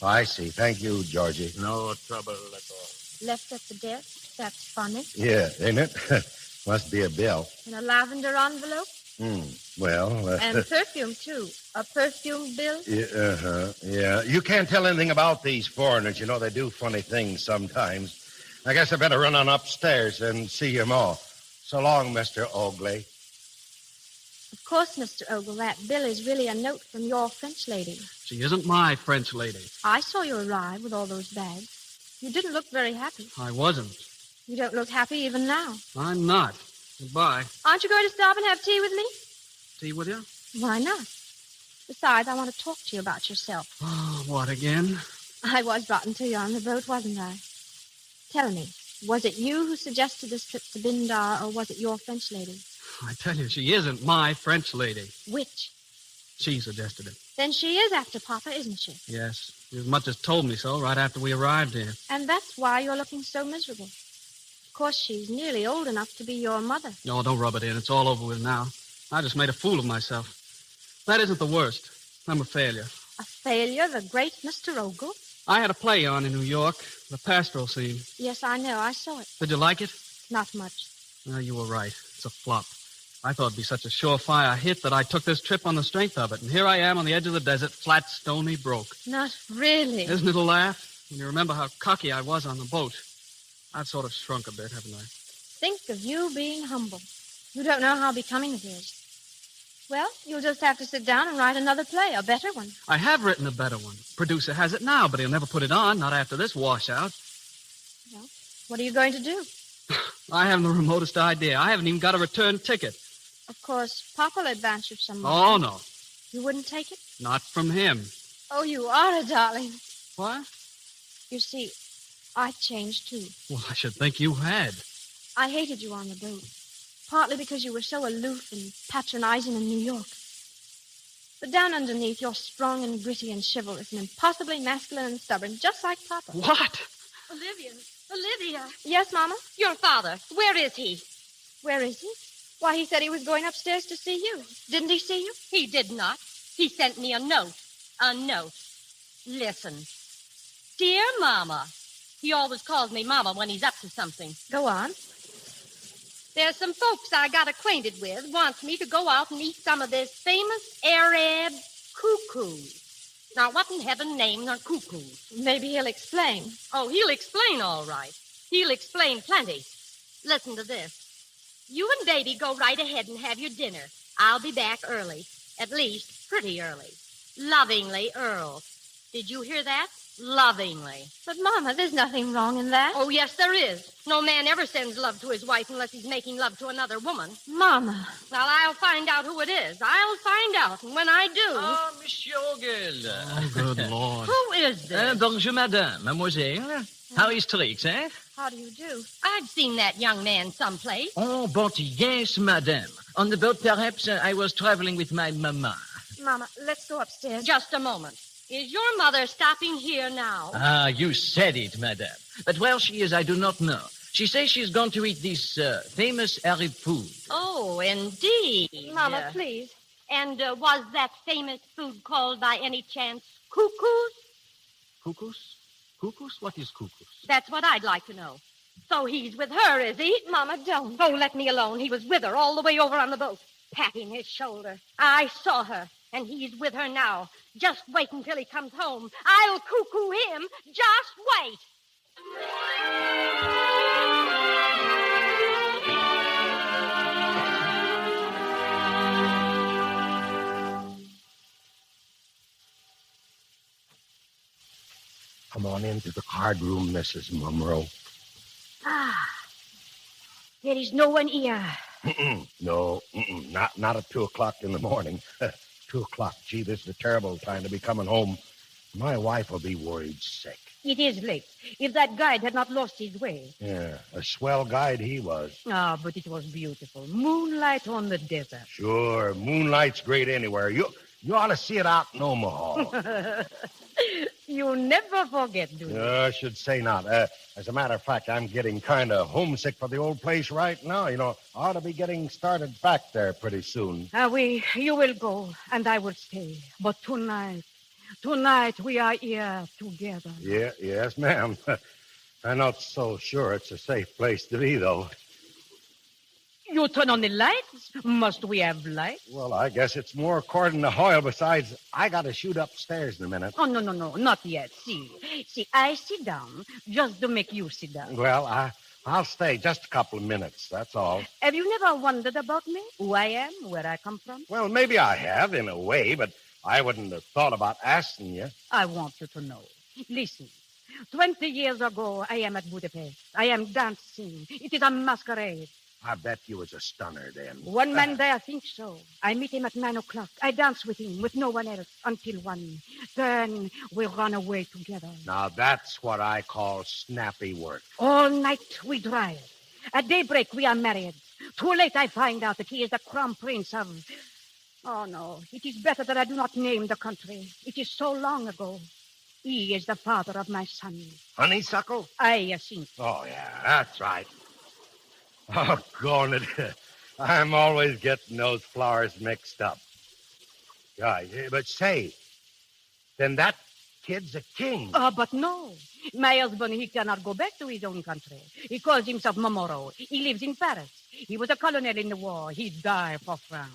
C: I see. Thank you, Georgie.
H: No trouble at all.
D: Left at the desk. That's funny.
C: Yeah, ain't it? Must be a bill.
D: In a lavender envelope.
C: Well,
D: And perfume, too. A perfume bill.
C: yeah, yeah. You can't tell anything about these foreigners. You know, they do funny things sometimes. I guess I better run on upstairs and see him off. So long, Mr. Ogley.
D: Of course, Mr. Ogle, that bill is really a note from your French lady.
F: She isn't my French lady.
D: I saw you arrive with all those bags. You didn't look very happy.
F: I wasn't.
D: You don't look happy even now.
F: I'm not. Goodbye.
D: Aren't you going to stop and have tea with me?
F: Tea with you?
D: Why not? Besides, I want to talk to you about yourself.
F: Oh, what again?
D: I was rotten to you on the boat, wasn't I? Tell me, was it you who suggested this trip to Bindar, or was it your French lady?
F: I tell you, she isn't my French lady.
D: Which?
F: She suggested it.
D: Then she is after Papa, isn't she?
F: Yes. She as much as told me so right after we arrived here.
D: And that's why you're looking so miserable. Of course, she's nearly old enough to be your mother.
F: No, don't rub it in. It's all over with now. I just made a fool of myself. That isn't the worst. I'm a failure.
D: A failure, the great Mr. Ogle?
F: I had a play on in New York, the pastoral scene.
D: Yes, I know. I saw it.
F: Did you like it?
D: Not much.
F: No, you were right. It's a flop. I thought it'd be such a surefire hit that I took this trip on the strength of it. And here I am on the edge of the desert, flat, stony, broke.
D: Not really.
F: Isn't it a laugh? When you remember how cocky I was on the boat. I've sort of shrunk a bit, haven't I?
D: Think of you being humble. You don't know how becoming it is. Well, you'll just have to sit down and write another play, a better one.
F: I have written a better one. Producer has it now, but he'll never put it on, not after this washout.
D: Well, what are you going to do?
F: I haven't the remotest idea. I haven't even got a return ticket.
D: Of course, Papa will advance you some money.
F: Oh, no.
D: You wouldn't take it?
F: Not from him.
D: Oh, you are a darling.
F: What?
D: You see, I changed, too.
F: Well, I should think you had.
D: I hated you on the boat, partly because you were so aloof and patronizing in New York. But down underneath, you're strong and gritty and chivalrous and impossibly masculine and stubborn, just like Papa.
F: What?
G: Olivia.
D: Yes, Mama?
G: Your father. Where is he?
D: Where is he? Why, he said he was going upstairs to see you. Didn't he see you?
G: He did not. He sent me a note. A note. Listen. Dear Mama. He always calls me Mama when he's up to something.
D: Go on.
G: There's some folks I got acquainted with wants me to go out and eat some of this famous Arab cuckoo. Now, what in heaven's name are cuckoos?
D: Maybe he'll explain.
G: Oh, he'll explain all right. He'll explain plenty. Listen to this. You and Baby go right ahead and have your dinner. I'll be back early. At least, pretty early. Lovingly, Earl. Did you hear that? Lovingly.
D: But, Mama, there's nothing wrong in that.
G: Oh, yes, there is. No man ever sends love to his wife unless he's making love to another woman.
D: Mama.
G: Well, I'll find out who it is. I'll find out. And when I do...
E: Ah, Monsieur Ogle.
F: Oh, good Lord.
G: Who is this?
E: Bonjour, madame. Mademoiselle. How is tricks, eh?
D: How do you do?
G: I've seen that young man someplace.
E: Oh, but yes, madame. On the boat, perhaps, I was traveling with my mamma.
D: Mama, let's go upstairs.
G: Just a moment. Is your mother stopping here now?
E: Ah, you said it, madame. But where she is, I do not know. She says she's going to eat this famous Arab food.
G: Oh, indeed.
D: Mama, please.
G: And was that famous food called by any chance cuckoos?
F: Cuckoos? Cuckoos? What is cuckoos?
G: That's what I'd like to know. So he's with her, is he?
D: Mama, don't.
G: Oh, let me alone. He was with her all the way over on the boat, patting his shoulder. I saw her, and he's with her now. Just wait until he comes home. I'll cuckoo him. Just wait.
C: I'm on into the card room, Mrs. Munro.
G: There is no one here.
C: No, not at 2 o'clock in the morning. 2 o'clock. Gee, this is a terrible time to be coming home. My wife will be worried sick.
G: It is late. If that guide had not lost his way.
C: Yeah, a swell guide he was.
G: But it was beautiful. Moonlight on the desert.
C: Sure, moonlight's great anywhere. You ought to see it out in Omaha.
G: You never forget, do you?
C: I should say not. As a matter of fact, I'm getting kind of homesick for the old place right now. I ought to be getting started back there pretty soon.
G: You will go, and I will stay. But tonight we are here together.
C: Yes, ma'am. I'm not so sure it's a safe place to be, though.
G: You turn on the lights? Must we have lights?
C: Well, I guess it's more according to Hoyle. Besides, I got to shoot upstairs in a minute.
G: Oh, no, not yet. See, I sit down just to make you sit down.
C: Well, I'll stay just a couple of minutes, that's all.
G: Have you never wondered about me? Who I am, where I come from?
C: Well, maybe I have, in a way, but I wouldn't have thought about asking you.
G: I want you to know. Listen, 20 years ago, I am at Budapest. I am dancing. It is a masquerade.
C: I bet you was a stunner then.
G: One man there thinks so. I meet him at 9 o'clock. I dance with him, with no one else, until 1. Then we run away together.
C: Now, that's what I call snappy work.
G: All night we drive. At daybreak, we are married. Too late, I find out that he is the crown prince of... Oh, no. It is better that I do not name the country. It is so long ago. He is the father of my son.
C: Honeysuckle?
G: I think.
C: Oh, yeah, that's right. Oh, darn it. I'm always getting those flowers mixed up. Yeah, but say, then that kid's a king.
G: But no. My husband, he cannot go back to his own country. He calls himself Momoro. He lives in Paris. He was a colonel in the war. He died for France.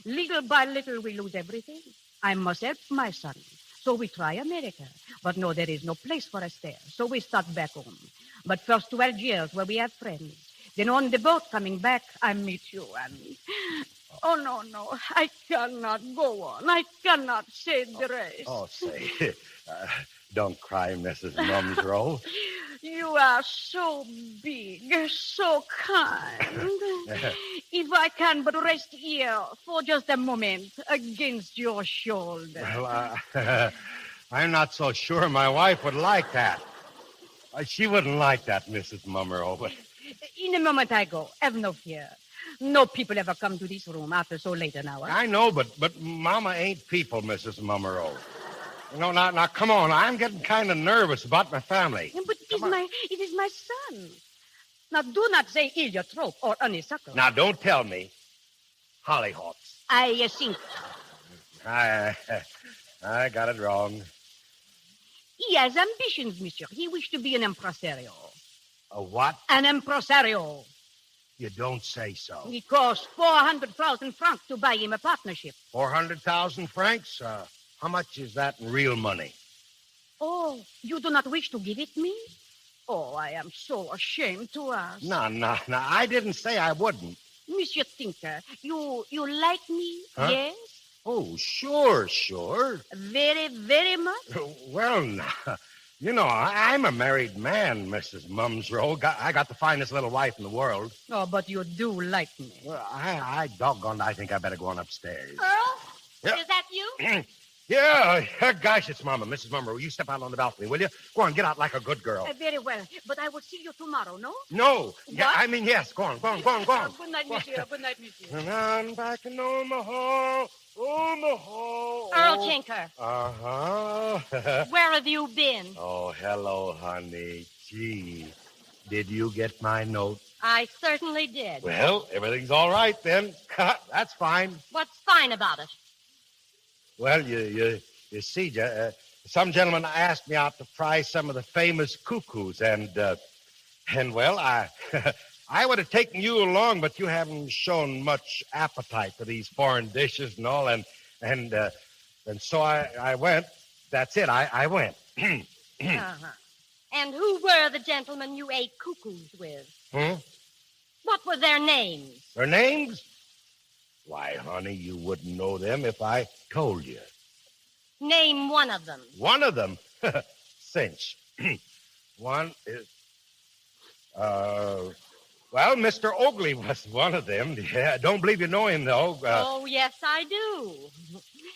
G: Little by little, we lose everything. I must help my son. So we try America. But no, there is no place for us there. So we start back home. But first to Algiers, where we have friends. Then on the boat coming back, I meet you, and... Oh, no, I cannot go on. I cannot say the rest.
C: Say, don't cry, Mrs. Mumsrow.
G: You are so big, so kind. If I can but rest here for just a moment against your shoulder.
C: Well, I'm not so sure my wife would like that. She wouldn't like that, Mrs. Mumsrow, but...
G: In a moment I go. Have no fear. No people ever come to this room after so late an hour.
C: I know, but Mama ain't people, Mrs. Mumsrow. Now, come on. I'm getting kind of nervous about my family.
G: But it is my son. Now, do not say heliotrope or honeysuckle.
C: Now, don't tell me. Hollyhocks.
G: I think.
C: I got it wrong.
G: He has ambitions, monsieur. He wished to be an impresario.
C: A what?
G: An impresario.
C: You don't say so.
G: It costs 400,000 francs to buy him a partnership.
C: 400,000 francs? How much is that in real money?
G: Oh, you do not wish to give it me? Oh, I am so ashamed to ask.
C: No, I didn't say I wouldn't.
G: Monsieur Tinker, you like me,
C: huh?
G: Yes?
C: Oh, sure.
G: Very, very much?
C: Well, now, I'm a married man, Mrs. Mumsrow. I got the finest little wife in the world.
G: Oh, but you do like me.
C: Well, I doggone, I think I better go on upstairs.
D: Earl?
C: Yeah.
D: Is that you?
C: Yeah, gosh, it's Mama. Mrs. Mumsrow, will you step out on the balcony, will you? Go on, get out like a good girl.
G: Very well, but I will see you tomorrow, no?
C: No. Yeah,
G: What?
C: I mean, yes. Go on.
G: Good night, monsieur. Good night, monsieur.
C: And I'm back in Omaha.
D: Earl Tinker,
C: Uh-huh.
D: where have you been?
C: Oh, hello, honey. Gee, did you get my note?
D: I certainly did.
C: Well, everything's all right then. That's fine.
D: What's fine about it?
C: Well, you see, some gentleman asked me out to fry some of the famous cuckoos, and well, I would have taken you along, but you haven't shown much appetite for these foreign dishes and all, and so I went. That's it. I went.
D: Uh-huh. And who were the gentlemen you ate cuckoos with? What were their names?
C: Their names? Why, honey, you wouldn't know them if I told you.
D: Name one of them.
C: One of them? Cinch. One is, well, Mr. Oakley was one of them. Yeah, I don't believe you know him, though.
G: Oh, yes, I do.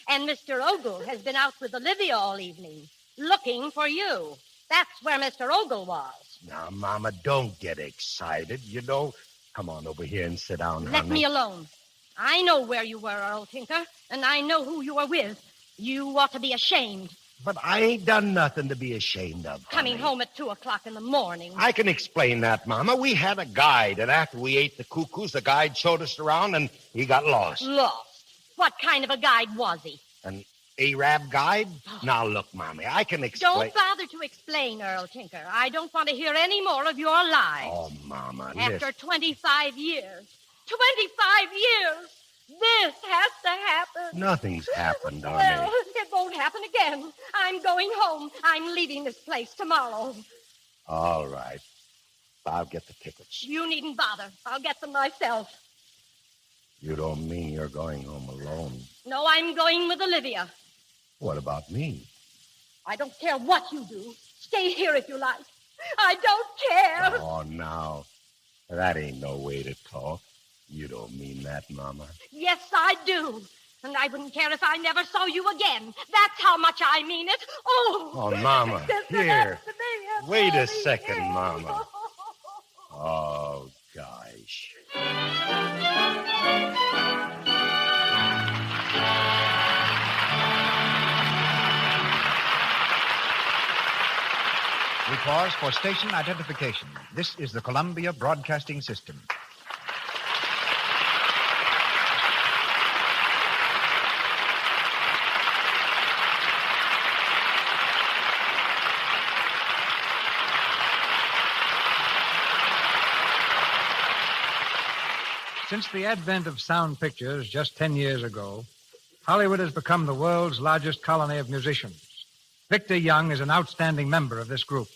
G: And Mr. Ogle has been out with Olivia all evening, looking for you. That's where Mr. Ogle was.
C: Now, Mama, don't get excited. You know, come on over here and sit down,
G: Let
C: honey.
G: me alone. I know where you were, Earl Tinker, and I know who you were with. You ought to be ashamed.
C: But I ain't done nothing to be ashamed of, honey.
G: Coming home at 2 o'clock in the morning.
C: I can explain that, Mama. We had a guide, and after we ate the cuckoos, the guide showed us around, and he got lost.
G: Lost? What kind of a guide was he?
C: An Arab guide? Now, look, Mommy, I can explain...
G: Don't bother to explain, Earl Tinker. I don't want to hear any more of your lies.
C: Oh, Mama,
G: After
C: listen.
G: 25 years. 25 years! This has to happen.
C: Nothing's happened, honey.
G: Well, it won't happen again. I'm going home. I'm leaving this place tomorrow.
C: All right. I'll get the tickets.
G: You needn't bother. I'll get them myself.
C: You don't mean you're going home alone?
G: No, I'm going with Olivia.
C: What about me?
G: I don't care what you do. Stay here if you like. I don't care.
C: Oh, now. That ain't no way to talk. You don't mean that, Mama.
G: Yes, I do. And I wouldn't care if I never saw you again. That's how much I mean it.
C: Oh, Mama,
G: This
C: here.
G: has to be
C: Wait a
G: very
C: second,
G: good.
C: Mama. Oh, gosh.
A: We pause for station identification. This is the Columbia Broadcasting System.
B: Since the advent of sound pictures just 10 years ago, Hollywood has become the world's largest colony of musicians. Victor Young is an outstanding member of this group.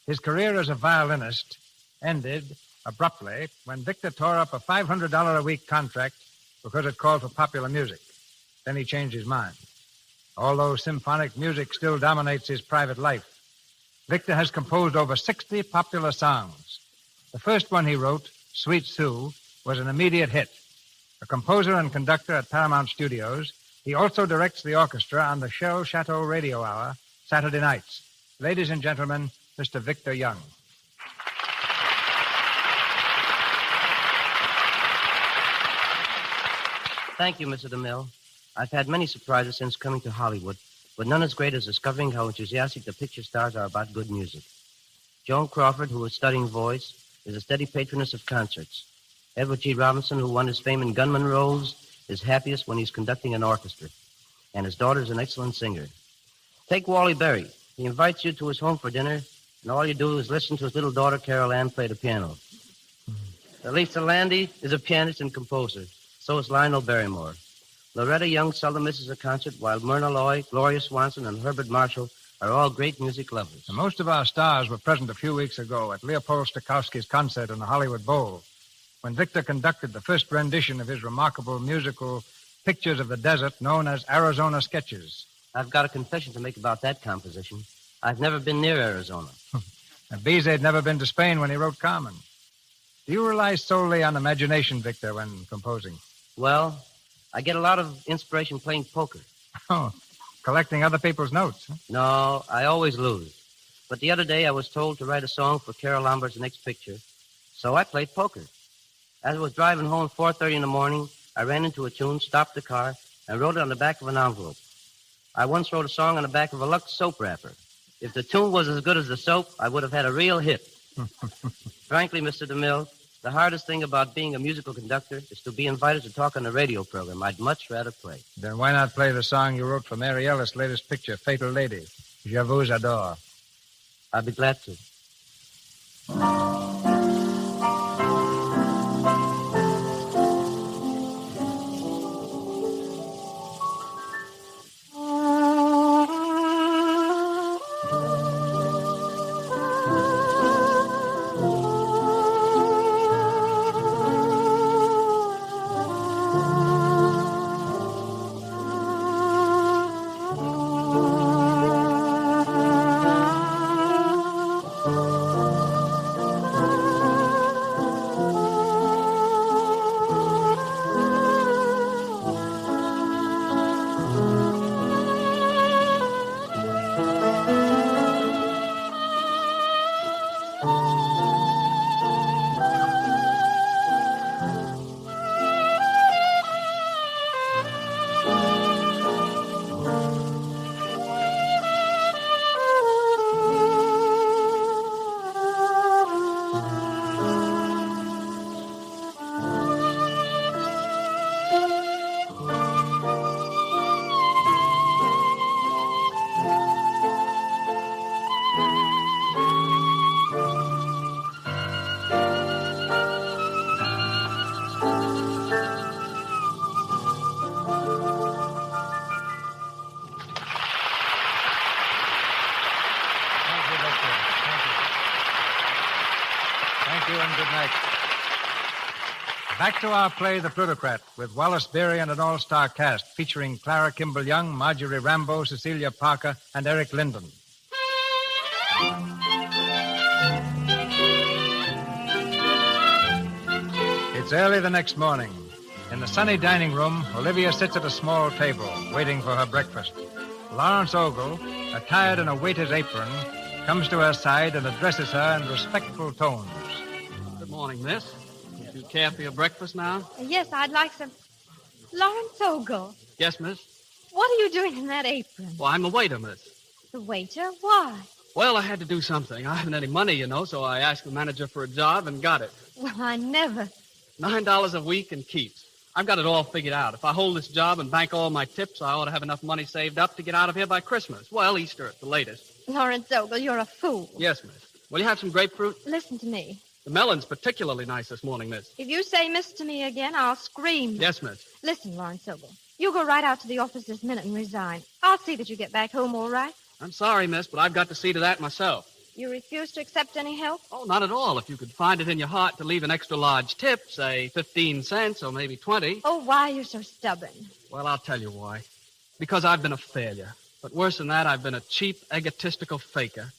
B: His career as a violinist ended abruptly when Victor tore up a $500 a week contract because it called for popular music. Then he changed his mind. Although symphonic music still dominates his private life, Victor has composed over 60 popular songs. The first one he wrote, Sweet Sue, was an immediate hit. A composer and conductor at Paramount Studios, he also directs the orchestra on the Shell Chateau Radio Hour Saturday nights. Ladies and gentlemen, Mr. Victor Young.
I: Thank you, Mr. DeMille. I've had many surprises since coming to Hollywood, but none as great as discovering how enthusiastic the picture stars are about good music. Joan Crawford, who is studying voice, is a steady patroness of concerts. Edward G. Robinson, who won his fame in gunman roles, is happiest when he's conducting an orchestra. And his daughter is an excellent singer. Take Wally Berry. He invites you to his home for dinner, and all you do is listen to his little daughter, Carol Ann, play the piano. Lisa Landy is a pianist and composer. So is Lionel Barrymore. Loretta Young seldom misses a concert, while Myrna Loy, Gloria Swanson, and Herbert Marshall are all great music lovers.
B: And most of our stars were present a few weeks ago at Leopold Stokowski's concert in the Hollywood Bowl, when Victor conducted the first rendition of his remarkable musical Pictures of the Desert known as Arizona Sketches.
I: I've got a confession to make about that composition. I've never been near Arizona.
B: And Bizet had never been to Spain when he wrote Carmen. Do you rely solely on imagination, Victor, when composing?
I: Well, I get a lot of inspiration playing poker.
B: Oh, collecting other people's notes, huh?
I: No, I always lose. But the other day I was told to write a song for Carol Lombart's next picture, so I played poker. As I was driving home at 4:30 in the morning, I ran into a tune, stopped the car, and wrote it on the back of an envelope. I once wrote a song on the back of a Lux soap wrapper. If the tune was as good as the soap, I would have had a real hit. Frankly, Mr. DeMille, the hardest thing about being a musical conductor is to be invited to talk on a radio program. I'd much rather play.
B: Then why not play the song you wrote for Mary Ellis' latest picture, Fatal Lady, Je vous adore?
I: I'd be glad to.
B: Back to our play, The Plutocrat, with Wallace Beery and an all-star cast featuring Clara Kimball Young, Marjorie Rambeau, Cecilia Parker, and Eric Linden. It's early the next morning. In the sunny dining room, Olivia sits at a small table, waiting for her breakfast. Lawrence Ogle, attired in a waiter's apron, comes to her side and addresses her in respectful tones.
F: Good morning, miss. Would you care for your breakfast now?
D: Yes, I'd like some. Lawrence Ogle,
F: Yes, miss.
D: what are you doing in that apron?
F: Well, I'm the waiter, miss.
D: The waiter? Why?
F: Well, I had to do something. I haven't any money, you know, so I asked the manager for a job and got it.
D: Well, I never.
F: $9 a week and keeps. I've got it all figured out. If I hold this job and bank all my tips, I ought to have enough money saved up to get out of here by Christmas. Well, Easter at the latest.
D: Lawrence Ogle, you're a fool.
F: Yes, miss. Will you have some grapefruit?
D: Listen to me.
F: The melon's particularly nice this morning, miss.
D: If you say miss to me again, I'll scream.
F: Yes, miss.
D: Listen, Lawrence Ogle, you go right out to the office this minute and resign. I'll see that you get back home all right.
F: I'm sorry, miss, but I've got to see to that myself.
D: You refuse to accept any help?
F: Oh, not at all. If you could find it in your heart to leave an extra large tip, say 15 cents or maybe 20.
D: Oh, why are you so stubborn?
F: Well, I'll tell you why. Because I've been a failure. But worse than that, I've been a cheap, egotistical faker.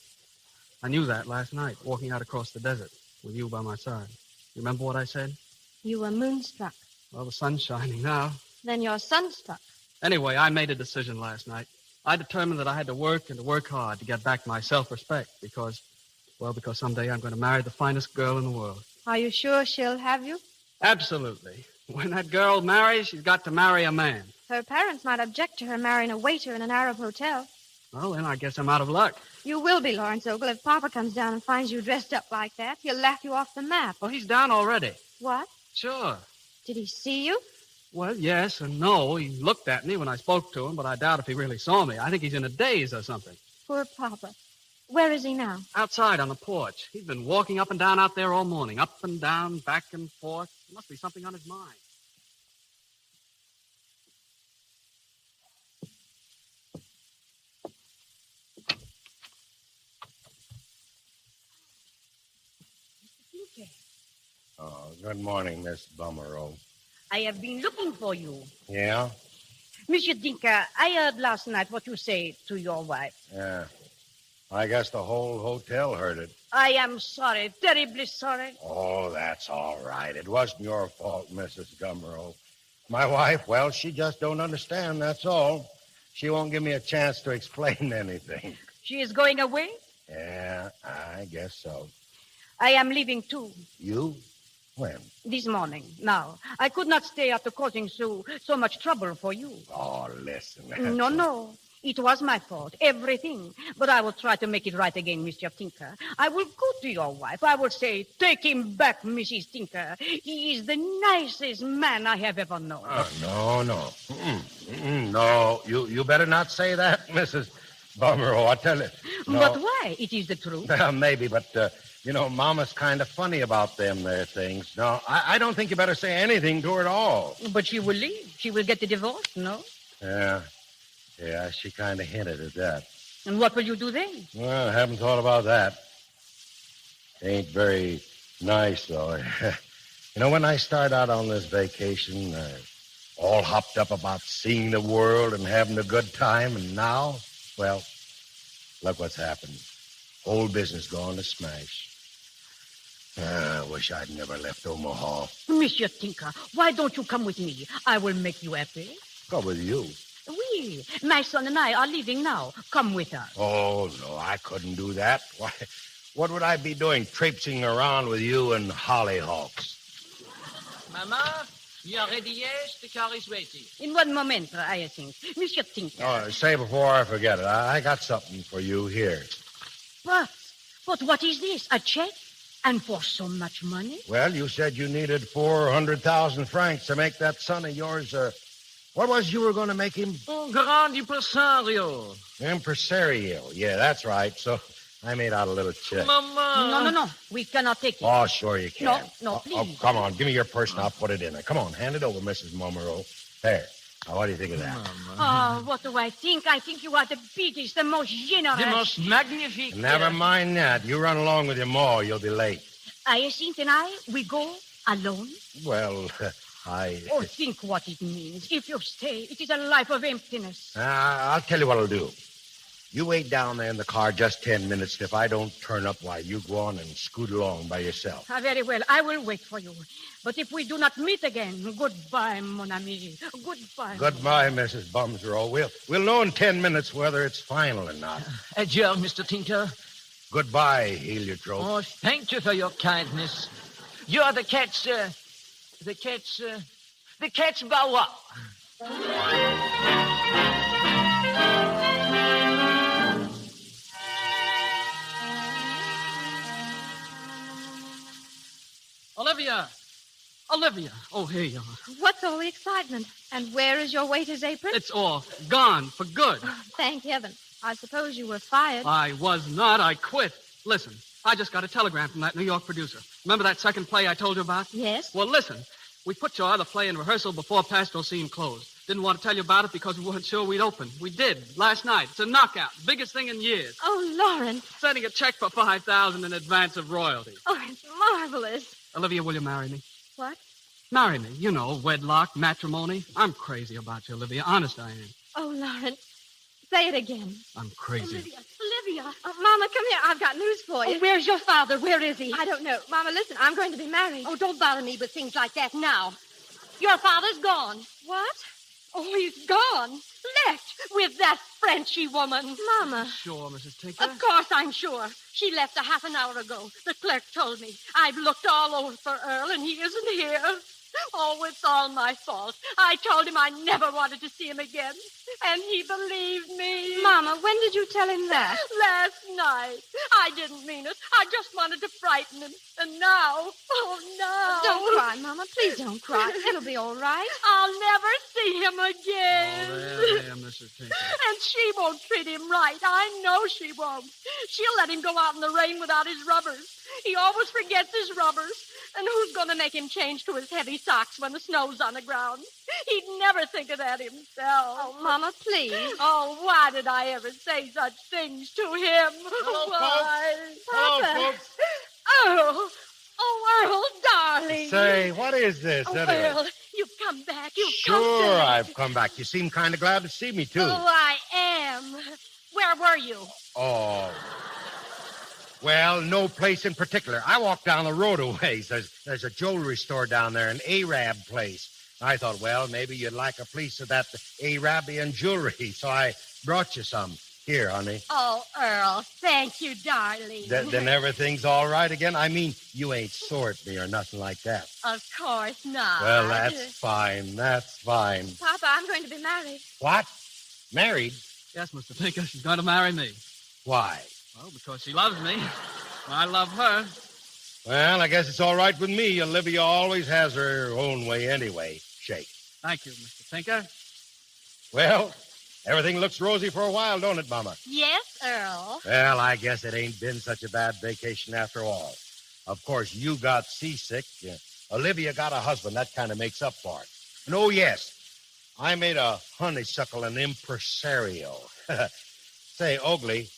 F: I knew that last night, walking out across the desert with you by my side. You remember what I said?
D: You were moonstruck.
F: Well, the sun's shining now.
D: Then you're sunstruck.
F: Anyway, I made a decision last night. I determined that I had to work and to work hard to get back my self-respect because someday I'm going to marry the finest girl in the world.
D: Are you sure she'll have you?
F: Absolutely. When that girl marries, she's got to marry a man.
D: Her parents might object to her marrying a waiter in an Arab hotel.
F: Well, then I guess I'm out of luck.
D: You will be, Lawrence Ogle. If Papa comes down and finds you dressed up like that, he'll laugh you off the map.
F: Well, he's down already.
D: What?
F: Sure.
D: Did he see you?
F: Well, yes and no. He looked at me when I spoke to him, but I doubt if he really saw me. I think he's in a daze or something.
D: Poor Papa. Where is he now?
F: Outside on the porch. He's been walking up and down out there all morning. Up and down, back and forth. There must be something on his mind.
C: Oh, good morning, Miss Bummerow.
G: I have been looking for you.
C: Yeah?
G: Monsieur Dinka, I heard last night what you said to your wife.
C: Yeah. I guess the whole hotel heard it.
G: I am sorry, terribly sorry.
C: Oh, that's all right. It wasn't your fault, Mrs. Gummerow. My wife, well, she just don't understand, that's all. She won't give me a chance to explain anything.
G: She is going away?
C: Yeah, I guess so.
G: I am leaving, too.
C: You? When?
G: This morning. Now, I could not stay after causing so much trouble for you.
C: Oh, listen.
G: No. It was my fault, everything. But I will try to make it right again, Mr. Tinker. I will go to your wife. I will say, take him back, Mrs. Tinker. He is the nicest man I have ever known.
C: No. No, you better not say that, Mrs. Bummerow, I tell you. No.
G: But why? It is the truth.
C: Well, maybe, but, Mama's kind of funny about them there things. No, I don't think you better say anything to her at all.
G: But she will leave. She will get the divorce, no?
C: Yeah, she kind of hinted at that.
G: And what will you do then?
C: Well, I haven't thought about that. Ain't very nice, though. When I start out on this vacation, all hopped up about seeing the world and having a good time, and now, well, look what's happened. Whole business gone to smash. I wish I'd never left Omaha.
G: Monsieur Tinker, why don't you come with me? I will make you happy.
C: Come with you.
G: Oui, my son and I are leaving now. Come with us.
C: Oh, no, I couldn't do that. Why, what would I be doing traipsing around with you and hollyhawks?
E: Mama, you are ready, yes? The car is waiting.
G: In 1 moment, I think. Monsieur Tinker.
C: Oh, say before I forget it, I got something for you here.
G: But what is this? A check? And for so much money?
C: Well, you said you needed 400,000 francs to make that son of yours, what was you were going to make him?
E: Oh, grand impresario.
C: Impresario. Yeah, that's right. So I made out a little check.
E: Mama.
G: No. We cannot take it.
C: Oh, sure you can.
G: No, please.
C: Oh, come on. Give me your purse and I'll put it in there. Come on. Hand it over, Mrs. Momero. There. Now, what do you think of that?
G: Oh, what do I think? I think you are the biggest, the most generous.
E: The most magnifique.
C: Never mind that. You run along with your ma. You'll be late.
G: Hyacinth and I, we go Alone?
C: Well,
G: Oh, think what it means. If you stay, it is a life of emptiness.
C: I'll tell you what I'll do. You wait down there in the car just 10 minutes, and if I don't turn up, why, you go on and scoot along by yourself.
G: Very well. I will wait for you. But if we do not meet again, goodbye, mon ami. Goodbye.
C: Goodbye, Mrs. Bumsrow. We'll know in 10 minutes whether it's final or not.
E: Adieu, Mr. Tinker.
C: Goodbye, Heliotrope.
E: Oh, thank you for your kindness. You are the cat's bow wow.
F: Olivia. Oh, here you are.
D: What's all the excitement? And where is your waiter's apron?
F: It's off. Gone. For good.
D: Thank heaven. I suppose you were fired.
F: I was not. I quit. Listen, I just got a telegram from that New York producer. Remember that second play I told you about?
D: Yes.
F: Well, listen. We put your other play in rehearsal before Pastoral Scene closed. Didn't want to tell you about it because we weren't sure we'd open. We did, last night. It's a knockout. Biggest thing in years.
D: Oh, Lawrence.
F: Sending a check for $5,000 in advance of royalties.
D: Oh, it's marvelous.
F: Olivia, will you marry me?
D: What?
F: Marry me. You know, wedlock, matrimony. I'm crazy about you, Olivia. Honest I am.
D: Oh, Lawrence. Say it again.
F: I'm crazy.
G: Olivia.
D: Mama, come here. I've got news for you.
G: Oh, where's your father? Where is he?
D: I don't know. Mama, listen. I'm going to be married.
G: Oh, don't bother me with things like that now. Your father's gone.
D: What?
G: Oh, he's gone. Left with that Frenchy woman.
D: Mama.
F: Sure, Mrs. Tinker.
G: Of course, I'm sure. She left a half an hour ago. The clerk told me. I've looked all over for Earl, and he isn't here. Oh, it's all my fault. I told him I never wanted to see him again, and he believed me.
D: Mama, when did you tell him that?
G: Last night. I didn't mean it. I just wanted to frighten him. And now, oh, no.
D: Don't cry, Mama. Please don't cry. It'll be all right.
G: I'll never see him again.
F: Oh, there, Mrs. Tinker.
G: And she won't treat him right. I know she won't. She'll let him go out in the rain without his rubbers. He always forgets his rubbers. And who's going to make him change to his heavy socks when the snow's on the ground? He'd never think of that himself.
D: Oh, Mama, please.
G: Oh, why did I ever say such things to him?
C: Hello,
G: why?
C: folks. Hello, folks.
G: Oh, Earl, darling.
C: Say, what is this,
G: Oh,
C: anyway?
G: Earl, you've come back. You've come
C: Sure,
G: back.
C: I've come back. You seem kind of glad to see me, too.
G: Oh, I am. Where were you?
C: Oh. Well, no place in particular. I walked down the road a ways. There's a jewelry store down there, an Arab place. I thought, well, maybe you'd like a piece of that Arabian jewelry, so I brought you some. Here, honey.
G: Oh, Earl, thank you, darling.
C: Then everything's all right again? I mean, you ain't sore at me or nothing like that.
G: Of course not.
C: Well, that's fine. That's fine.
D: Papa, I'm going to be married.
C: What? Married?
F: Yes, Mr. Tinker, she's going to marry me.
C: Why?
F: Well, because she loves me. I love her.
C: Well, I guess it's all right with me. Olivia always has her own way anyway. Shake.
F: Thank you, Mr. Tinker.
C: Well, everything looks rosy for a while, don't it, Mama?
G: Yes, Earl.
C: Well, I guess it ain't been such a bad vacation after all. Of course, you got seasick. Olivia got a husband. That kind of makes up for it. And oh, yes, I made a honeysuckle an impresario. Say, Oakley,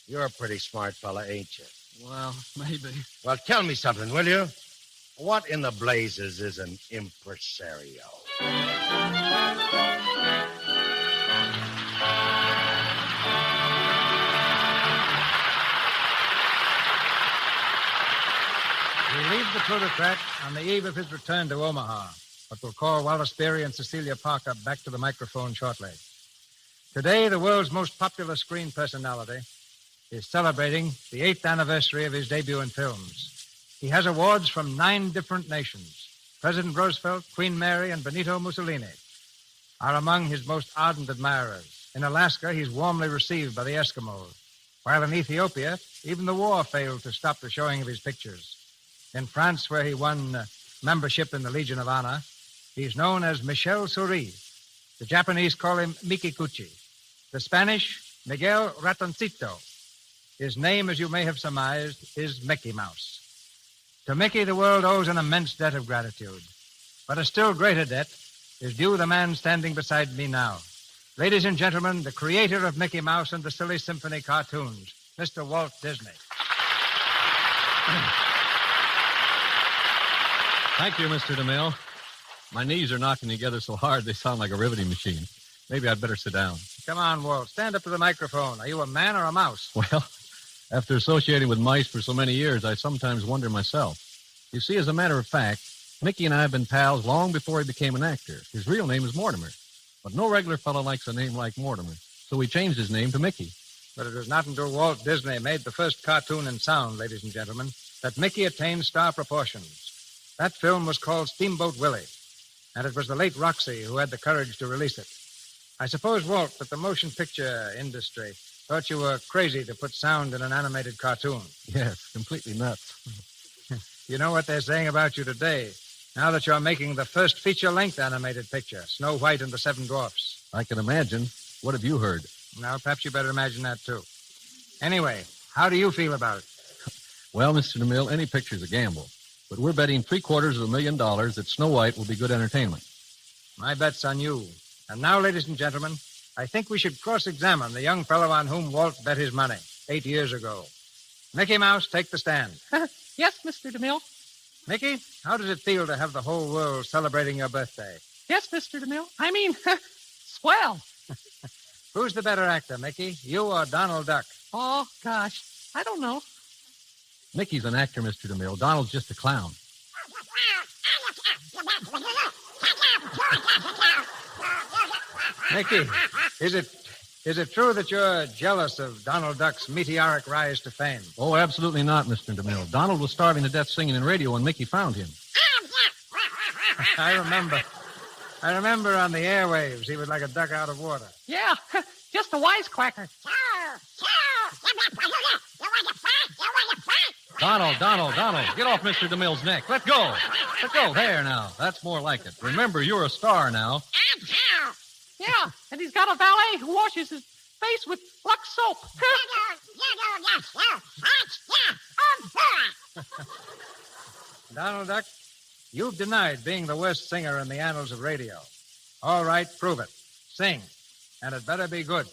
C: you're a pretty smart fella, ain't you?
F: Well, maybe.
C: Well, tell me something, will you? What in the blazes is an impresario?
B: We leave the plutocrat on the eve of his return to Omaha, but we'll call Wallace Beery and Cecilia Parker back to the microphone shortly. Today, the world's most popular screen personality is celebrating the 8th anniversary of his debut in films. He has awards from 9 different nations. President Roosevelt, Queen Mary, and Benito Mussolini are among his most ardent admirers. In Alaska, he's warmly received by the Eskimos, while in Ethiopia, even the war failed to stop the showing of his pictures. In France, where he won membership in the Legion of Honor, he's known as Michel Souris. The Japanese call him Mikikuchi. The Spanish, Miguel Ratoncito. His name, as you may have surmised, is Mickey Mouse. To Mickey, the world owes an immense debt of gratitude. But a still greater debt is due the man standing beside me now. Ladies and gentlemen, the creator of Mickey Mouse and the Silly Symphony cartoons, Mr. Walt Disney.
J: Thank you, Mr. DeMille. My knees are knocking together so hard they sound like a riveting machine. Maybe I'd better sit down.
B: Come on, Walt. Stand up to the microphone. Are you a man or a mouse?
J: Well, after associating with mice for so many years, I sometimes wonder myself. You see, as a matter of fact, Mickey and I have been pals long before he became an actor. His real name is Mortimer. But no regular fellow likes a name like Mortimer, so he changed his name to Mickey.
B: But it was not until Walt Disney made the first cartoon in sound, ladies and gentlemen, that Mickey attained star proportions. That film was called Steamboat Willie, and it was the late Roxy who had the courage to release it. I suppose, Walt, that the motion picture industry thought you were crazy to put sound in an animated cartoon.
J: Yes, completely nuts.
B: You know what they're saying about you today, now that you're making the first feature-length animated picture, Snow White and the Seven Dwarfs.
J: I can imagine. What have you heard?
B: Now, perhaps you better imagine that, too. Anyway, how do you feel about it?
J: Well, Mr. DeMille, any picture's a gamble. But we're betting $750,000 that Snow White will be good entertainment.
B: My bet's on you. And now, ladies and gentlemen, I think we should cross-examine the young fellow on whom Walt bet his money 8 years ago. Mickey Mouse, take the stand.
K: Yes, Mr. DeMille.
B: Mickey, how does it feel to have the whole world celebrating your birthday?
K: Yes, Mr. DeMille. I mean, swell.
B: Who's the better actor, Mickey? You or Donald Duck?
K: Oh, gosh. I don't know.
J: Mickey's an actor, Mr. DeMille. Donald's just a clown.
B: Mickey, is it true that you're jealous of Donald Duck's meteoric rise to fame?
J: Oh, absolutely not, Mr. DeMille. Donald was starving to death singing in radio when Mickey found him.
B: I remember on the airwaves, he was like a duck out of water.
K: Yeah, just a wisecracker.
J: Donald, get off Mr. DeMille's neck. Let go. There now. That's more like it. Remember, you're a star now.
K: Yeah, and he's got a valet who washes his face with Lux soap.
B: Donald Duck, you've denied being the worst singer in the annals of radio. All right, prove it. Sing. And it better be good.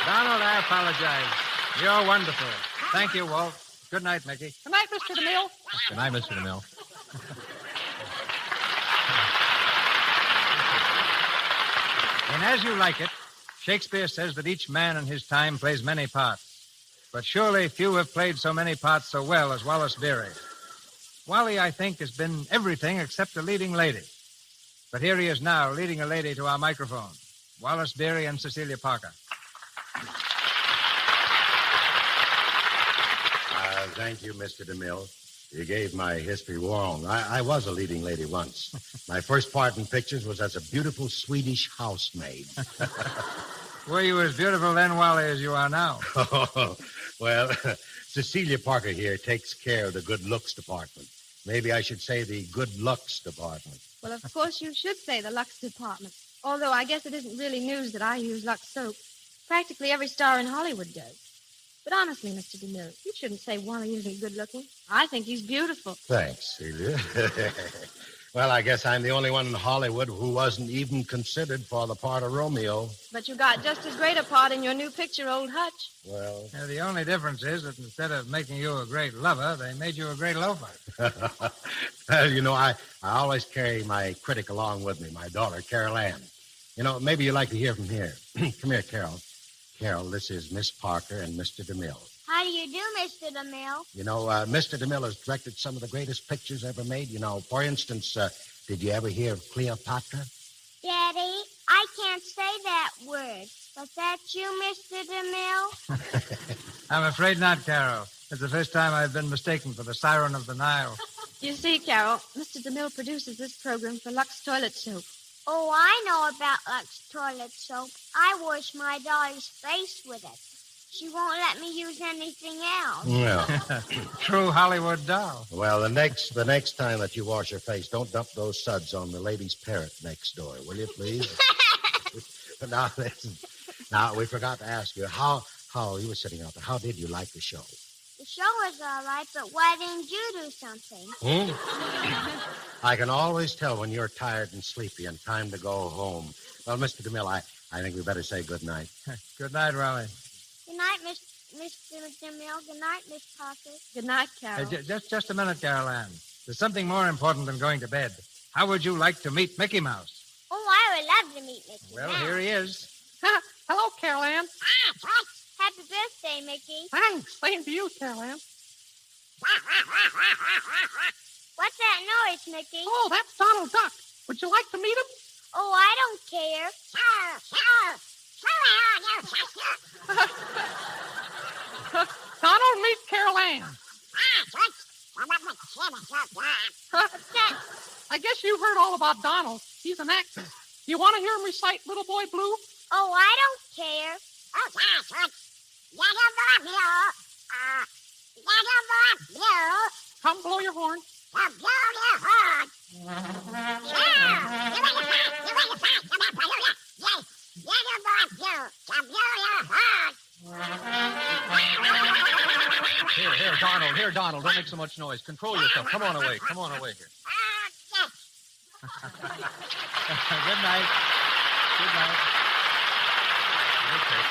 B: Donald, I apologize. You're wonderful. Thank you, Walt. Good night, Mickey.
K: Good night, Mr. DeMille.
J: Good night, Mr. DeMille.
B: In As You Like It, Shakespeare says that each man in his time plays many parts. But surely few have played so many parts so well as Wallace Beery. Wally, I think, has been everything except a leading lady. But here he is now, leading a lady to our microphone. Wallace Beery and Cecilia Parker.
C: Thank you, Mr. DeMille. You gave my history wrong. I was a leading lady once. My first part in pictures was as a beautiful Swedish housemaid.
B: Were you as beautiful then, Wally, as you are now?
C: Well, Cecilia Parker here takes care of the good looks department. Maybe I should say the good looks department.
D: Well, of course you should say the Lux department. Although I guess it isn't really news that I use Lux soap. Practically every star in Hollywood does. But honestly, Mr. DeMille, you shouldn't say Wally isn't good-looking. I think he's beautiful.
C: Thanks, Celia. Well, I guess I'm the only one in Hollywood who wasn't even considered for the part of Romeo.
D: But you got just as great a part in your new picture, Old Hutch.
C: Well...
B: The only difference is that instead of making you a great lover, they made you a great loafer.
C: Well, you know, I always carry my critic along with me, my daughter, Carol Ann. You know, maybe you'd like to hear from here. Come here, Carol. Carol, this is Miss Parker and Mr. DeMille.
L: How do you do, Mr. DeMille?
C: You know, Mr. DeMille has directed some of the greatest pictures ever made. You know, for instance, did you ever hear of Cleopatra?
L: Daddy, I can't say that word. Was that you, Mr. DeMille?
B: I'm afraid not, Carol. It's the first time I've been mistaken for the Siren of the Nile.
D: You see, Carol, Mr. DeMille produces this program for Lux Toilet Soap.
L: Oh, I know about Lux toilet soap. I wash my daughter's face with it. She won't let me use anything else.
C: Well,
B: true Hollywood doll.
C: Well, the next time that you wash your face, don't dump those suds on the lady's parrot next door, will you, please? But now, listen. Now, we forgot to ask you, how Powell, you were sitting out there. How did you like the show?
L: The show was all right, but why didn't you do something?
C: I can always tell when you're tired and sleepy and time to go home. Well, Mr. DeMille, I think we better say good night.
B: Good night, Raleigh.
L: Good night, Mr. DeMille. Good night, Miss Pocket.
D: Good night, Carol.
B: Hey, just a minute, Carol Ann. There's something more important than going to bed. How would you like to meet Mickey Mouse?
L: Oh, I would love to meet Mickey
B: Well,
L: Mouse.
B: here he is.
K: Hello, Carol Ann.
L: Happy birthday, Mickey.
K: Thanks. Same to you, Carol Ann.
L: What's that noise, Mickey?
K: Oh, that's Donald Duck. Would you like to meet him?
L: Oh, I don't care.
K: Donald, meet Carol Ann. I guess you've heard all about Donald. He's an actor. You want to hear him recite Little Boy Blue?
L: Oh, I don't care.
K: Come blow your horn.
J: Here, Donald. Don't make so much noise. Control yourself. Come on away here.
B: Good night. Good night.
J: Okay.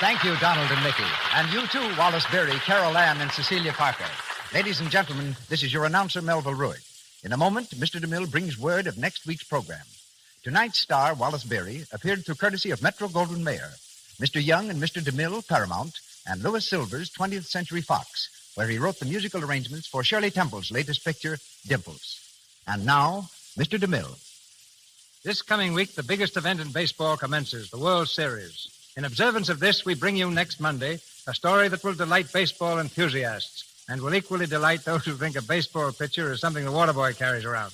A: Thank you, Donald and Mickey. And you too, Wallace Beery, Carol Ann, and Cecilia Parker. Ladies and gentlemen, this is your announcer, Melville Ruick. In a moment, Mr. DeMille brings word of next week's program. Tonight's star, Wallace Beery, appeared through courtesy of Metro-Goldwyn-Mayer, Mr. Young and Mr. DeMille, Paramount, and Louis Silvers, 20th Century Fox, where he wrote the musical arrangements for Shirley Temple's latest picture, Dimples. And now, Mr. DeMille.
B: This coming week, the biggest event in baseball commences, the World Series. In observance of this, we bring you next Monday a story that will delight baseball enthusiasts and will equally delight those who think a baseball pitcher is something the water boy carries around.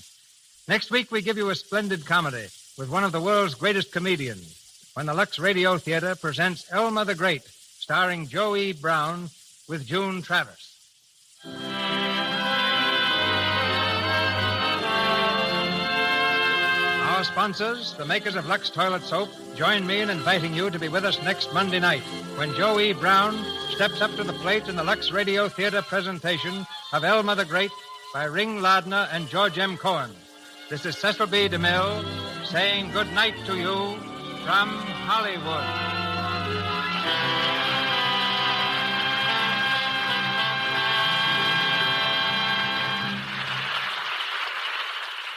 B: Next week, we give you a splendid comedy with one of the world's greatest comedians when the Lux Radio Theater presents Elma the Great, starring Joe E. Brown with June Travis. Our sponsors, the makers of Lux Toilet Soap, join me in inviting you to be with us next Monday night when Joe E. Brown steps up to the plate in the Lux Radio Theater presentation of Elma the Great by Ring Lardner and George M. Cohen. This is Cecil B. DeMille saying good night to you from Hollywood.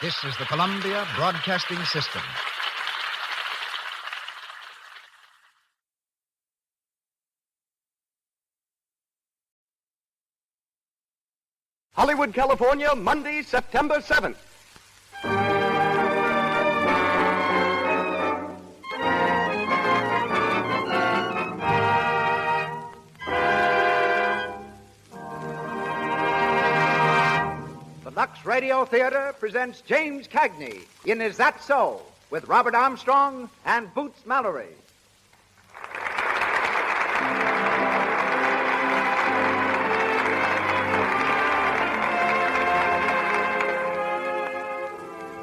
A: This is the Columbia Broadcasting System.
M: Hollywood, California, Monday, September 7th. The Lux Radio Theater presents James Cagney in Is That So? With Robert Armstrong and Boots Mallory.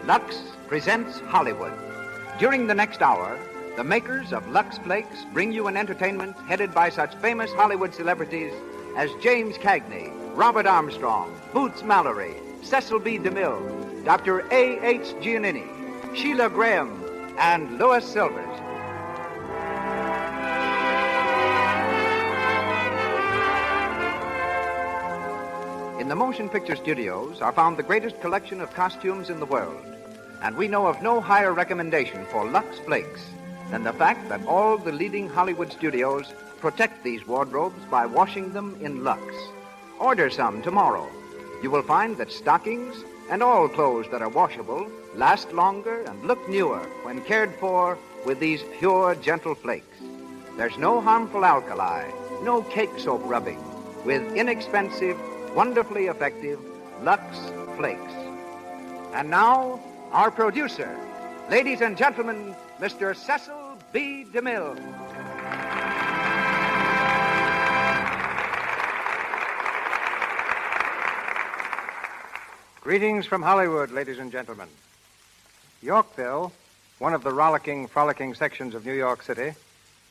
M: Lux presents Hollywood. During the next hour, the makers of Lux Flakes bring you an entertainment headed by such famous Hollywood celebrities as James Cagney, Robert Armstrong, Boots Mallory, Cecil B. DeMille, Dr. A.H. Giannini, Sheila Graham, and Louis Silvers. In the motion picture studios are found the greatest collection of costumes in the world, and we know of no higher recommendation for Lux Flakes than the fact that all the leading Hollywood studios protect these wardrobes by washing them in Lux. Order some tomorrow. You will find that stockings and all clothes that are washable last longer and look newer when cared for with these pure, gentle flakes. There's no harmful alkali, no cake soap rubbing, with inexpensive, wonderfully effective Lux Flakes. And now, our producer, ladies and gentlemen, Mr. Cecil B. DeMille.
B: Greetings from Hollywood, ladies and gentlemen. Yorkville, one of the rollicking, frolicking sections of New York City,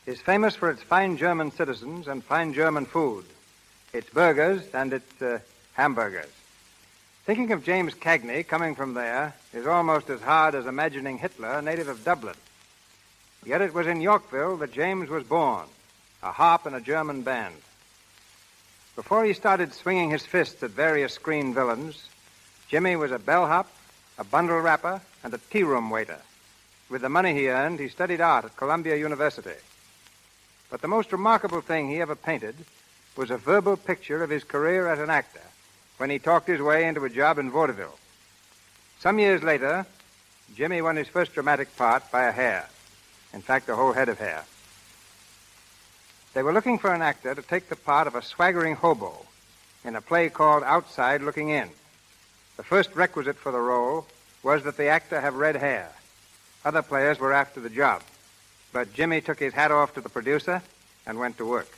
B: is famous for its fine German citizens and fine German food, its burgers and its hamburgers. Thinking of James Cagney coming from there is almost as hard as imagining Hitler a native of Dublin. Yet it was in Yorkville that James was born, a harp in a German band. Before he started swinging his fists at various screen villains, Jimmy was a bellhop, a bundle wrapper, and a tea-room waiter. With the money he earned, he studied art at Columbia University. But the most remarkable thing he ever painted was a verbal picture of his career as an actor when he talked his way into a job in vaudeville. Some years later, Jimmy won his first dramatic part by a hair. In fact, a whole head of hair. They were looking for an actor to take the part of a swaggering hobo in a play called Outside Looking In. The first requisite for the role was that the actor have red hair. Other players were after the job, but Jimmy took his hat off to the producer and went to work.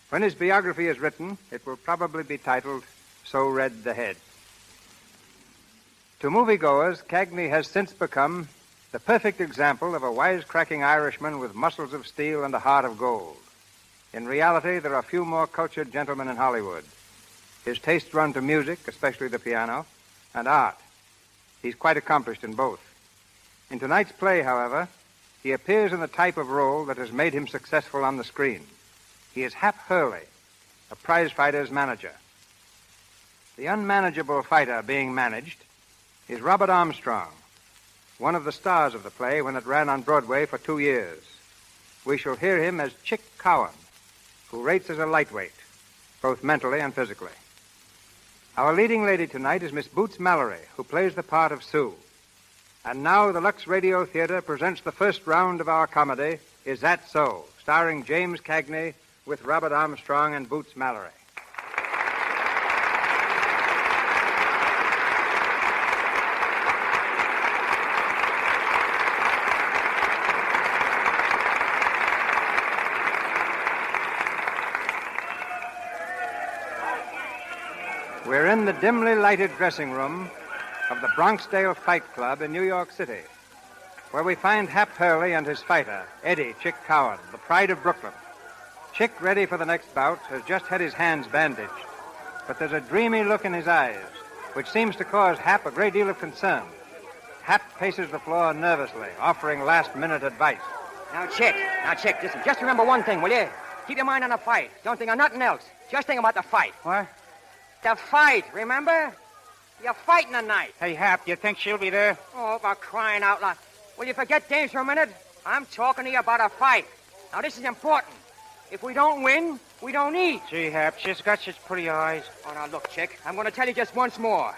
B: When his biography is written, it will probably be titled So Red the Head. To moviegoers, Cagney has since become the perfect example of a wisecracking Irishman with muscles of steel and a heart of gold. In reality, there are few more cultured gentlemen in Hollywood. His tastes run to music, especially the piano, and art. He's quite accomplished in both. In tonight's play, however, he appears in the type of role that has made him successful on the screen. He is Hap Hurley, a prizefighter's manager. The unmanageable fighter being managed is Robert Armstrong, one of the stars of the play when it ran on Broadway for 2 years. We shall hear him as Chick Cowan, who rates as a lightweight, both mentally and physically. Our leading lady tonight is Miss Boots Mallory, who plays the part of Sue. And now the Lux Radio Theater presents the first round of our comedy, Is That So?, starring James Cagney with Robert Armstrong and Boots Mallory. We're in the dimly lighted dressing room of the Bronxdale Fight Club in New York City, where we find Hap Hurley and his fighter, Eddie Chick Cowan, the pride of Brooklyn. Chick, ready for the next bout, has just had his hands bandaged, but there's a dreamy look in his eyes, which seems to cause Hap a great deal of concern. Hap paces the floor nervously, offering last-minute advice.
N: Now, Chick, listen, just remember one thing, will you? Keep your mind on the fight. Don't think of nothing else. Just think about the fight.
O: What?
N: The fight, remember? You're fighting tonight.
O: Hey, Hap, you think she'll be there?
N: Oh, for crying out loud. Will you forget games for a minute? I'm talking to you about a fight. Now, this is important. If we don't win, we don't eat.
O: Gee, Hap, she's got such pretty eyes.
N: Oh, now, look, Chick, I'm going to tell you just once more.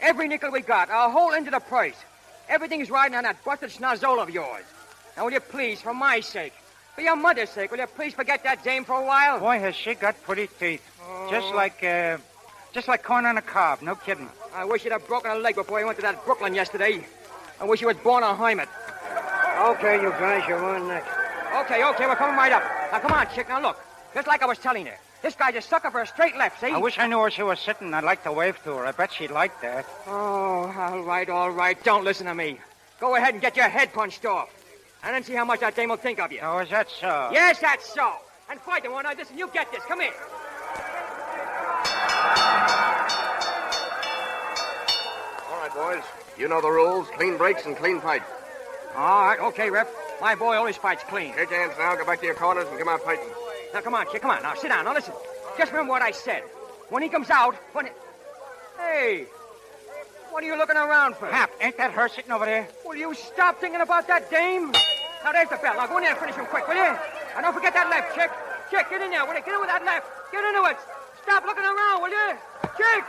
N: Every nickel we got, our whole end of the price, everything's riding on that busted schnozzle of yours. Now, will you please, for my sake, for your mother's sake, will you please forget that dame for a while?
O: Boy, has she got pretty teeth. Oh. Just like corn on a cob, no kidding.
N: I wish you'd have broken a leg before you went to that Brooklyn yesterday. I wish you was born a hermit.
O: Okay, you guys, you're on next.
N: Okay, we're coming right up. Now, come on, Chick, now look. Just like I was telling you, this guy's a sucker for a straight left, see?
O: I wish I knew where she was sitting. I'd like to wave to her. I bet she'd like that.
N: Oh, all right. Don't listen to me. Go ahead and get your head punched off. And then see how much that dame will think of you.
O: Oh, is that so?
N: Yes, that's so. And fight the one. Now, listen, you get this. Come here.
P: All right, boys. You know the rules. Clean breaks and clean fights.
N: All right, okay, Rep. My boy always fights clean.
P: Take your hands now. Go back to your corners and come out fighting.
N: Now, come on, Chick. Come on. Now, sit down. Now, listen. Just remember what I said. When he comes out, Hey, what are you looking around for?
O: Hap, ain't that her sitting over there?
N: Will you stop thinking about that dame? Now, there's the bell. Now, go in there and finish him quick, will you? And don't forget that left, Chick. Chick, get in there. Will you? Get in with that left. Get into it. Stop looking around, will you? Chick!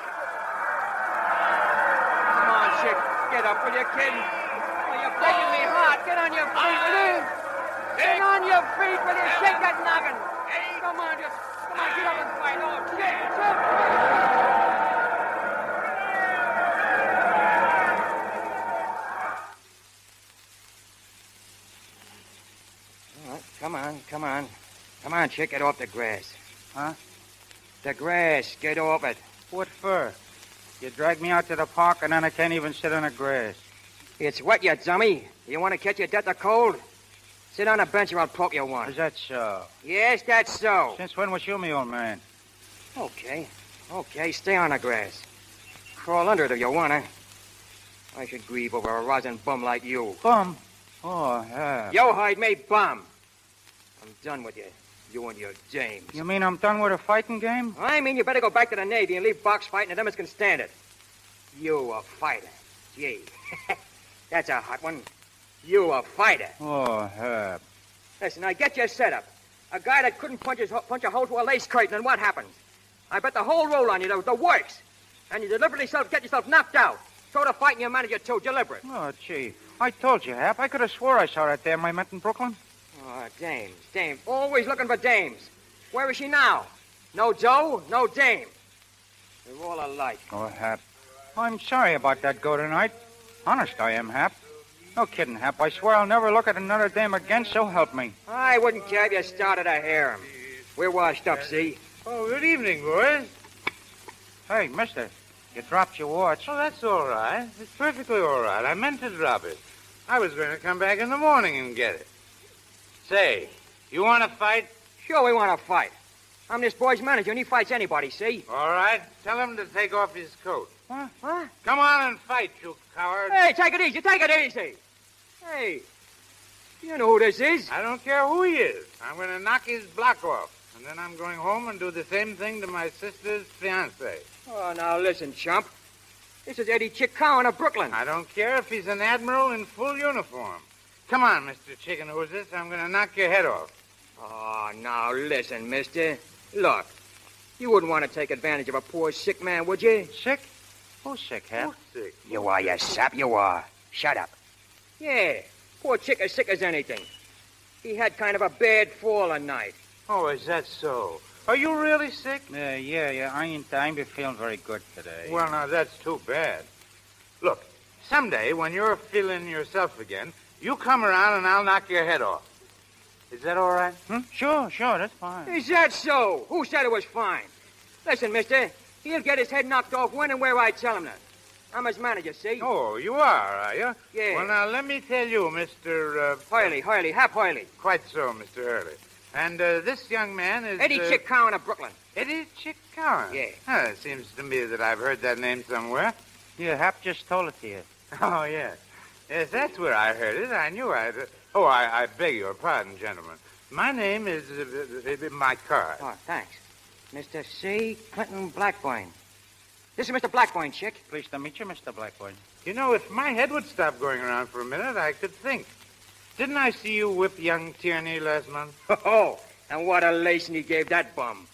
N: Come on, Chick. Get up, will you, kid? Oh, you're breaking me heart. Get on your feet, will you? Get on your feet, will you? Shake that noggin. Come on, get up and fight. Oh, Chick. All right, come on. Come on, Chick, get off the grass.
O: Huh?
N: The grass, get off it.
O: What for? You drag me out to the park and then I can't even sit on the grass.
N: It's wet, you dummy. You want to catch your death of cold? Sit on a bench or I'll poke you one.
O: Is that so?
N: Yes, that's so.
O: Since when was you me, old man?
N: Okay. Okay, stay on the grass. Crawl under it if you want to. I should grieve over a rosin bum like you.
O: Bum? Oh, yeah.
N: Yo hide me bum. I'm done with you. You and your dames.
O: You mean I'm done with a fighting game?
N: I mean you better go back to the Navy and leave box fighting and them as can stand it. You a fighter. Gee. That's a hot one. You a fighter.
O: Oh, Herb.
N: Listen, I get your setup. A guy that couldn't punch a hole through a lace curtain, and what happens? I bet the whole roll on you, the works. And you deliberately get yourself knocked out. Throw the fight in your manager, too, deliberate.
O: Oh, gee. I told you, Hap. I could have swore I saw that dame I met in Brooklyn.
N: Oh, dames. Always looking for dames. Where is she now? No Joe, no dame. They're all alike.
O: Oh, Hap. I'm sorry about that go tonight. Honest, I am, Hap. No kidding, Hap. I swear I'll never look at another dame again, so help me.
N: I wouldn't care if you started to harem. We're washed up, see?
Q: Oh, good evening, boys.
O: Hey, mister, you dropped your watch.
Q: Oh, that's all right. It's perfectly all right. I meant to drop it. I was going to come back in the morning and get it. Say, you want to fight?
N: Sure, we want to fight. I'm this boy's manager, and he fights anybody, see?
Q: All right. Tell him to take off his coat.
N: What?
Q: Come on and fight, you coward.
N: Hey, take it easy. Hey, you know who this is?
Q: I don't care who he is. I'm going to knock his block off. And then I'm going home and do the same thing to my sister's fiancé.
N: Oh, now listen, chump. This is Eddie Chick Cowan of Brooklyn.
Q: I don't care if he's an admiral in full uniform. Come on, Mr. Chicken Oozes. I'm going to knock your head off.
N: Oh, now listen, mister. Look, you wouldn't want to take advantage of a poor sick man, would you?
O: Sick? Who's sick, Hap?
Q: Who's sick?
N: You are, you sap, you are. Shut up. Yeah, poor Chick as sick as anything. He had kind of a bad fall a night.
Q: Oh, is that so? Are you really sick?
O: Yeah. I ain't been feeling very good today.
Q: Well, now, that's too bad. Look, someday when you're feeling yourself again, you come around and I'll knock your head off. Is that all right?
O: Sure, that's fine.
N: Is that so? Who said it was fine? Listen, mister, he'll get his head knocked off when and where I tell him that. I'm his manager, see?
Q: Oh, you are you?
N: Yeah.
Q: Well, now, let me tell you, Mr.
N: Hurley, Hap Hurley.
Q: Quite so, Mr. Hurley. And this young man is...
N: Eddie Chick Cowan of Brooklyn.
Q: Eddie Chick Cowan?
N: Yeah.
Q: It seems to me that I've heard that name somewhere.
O: Yeah, Hap just told it to you.
Q: Oh, yes. Yes, that's where I heard it. I knew I'd... I beg your pardon, gentlemen. My name is... my card.
N: Oh, thanks. Mr. C. Clinton Blackburn. This is Mr. Blackburn, Chick.
O: Pleased to meet you, Mr. Blackburn.
Q: You know, if my head would stop going around for a minute, I could think. Didn't I see you whip young Tierney last month?
N: Oh, and what a lacing he gave that bum.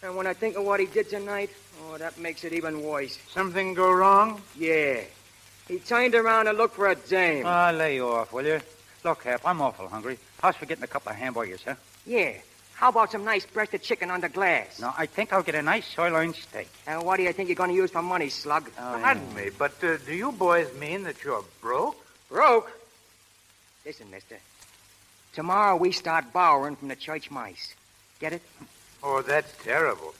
N: And when I think of what he did tonight, that makes it even worse.
Q: Something go wrong?
N: Yeah. He turned around to look for a dame.
O: Lay you off, will you? Look, Hap, I'm awful hungry. How's for getting a couple of hamburgers, huh?
N: Yeah. How about some nice breasted chicken on the glass?
O: No, I think I'll get a nice sirloin steak.
N: And what do you think you're going to use for money, slug?
Q: Pardon me, but do you boys mean that you're broke?
N: Broke? Listen, mister. Tomorrow we start borrowing from the church mice. Get it?
Q: Oh, that's terrible.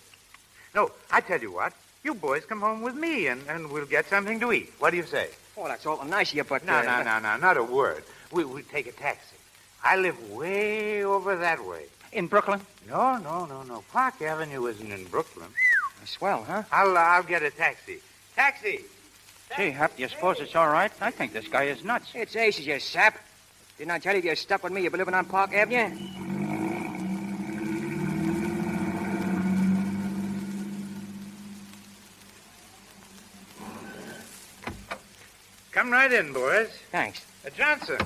Q: No, I tell you what. You boys come home with me, and we'll get something to eat. What do you say?
N: Oh, that's awful nice of you, but...
Q: No, not a word. We take a taxi. I live way over that way.
O: In Brooklyn?
Q: No. Park Avenue isn't in Brooklyn.
N: Swell, huh?
Q: I'll get a taxi. Taxi!
O: Gee, Hap, do you suppose it's all right? I think this guy is nuts.
N: It's aces, you sap. Didn't I tell you if you stuck with me, you'd be living on Park Avenue?
Q: Come right in, boys.
N: Thanks.
Q: Johnson!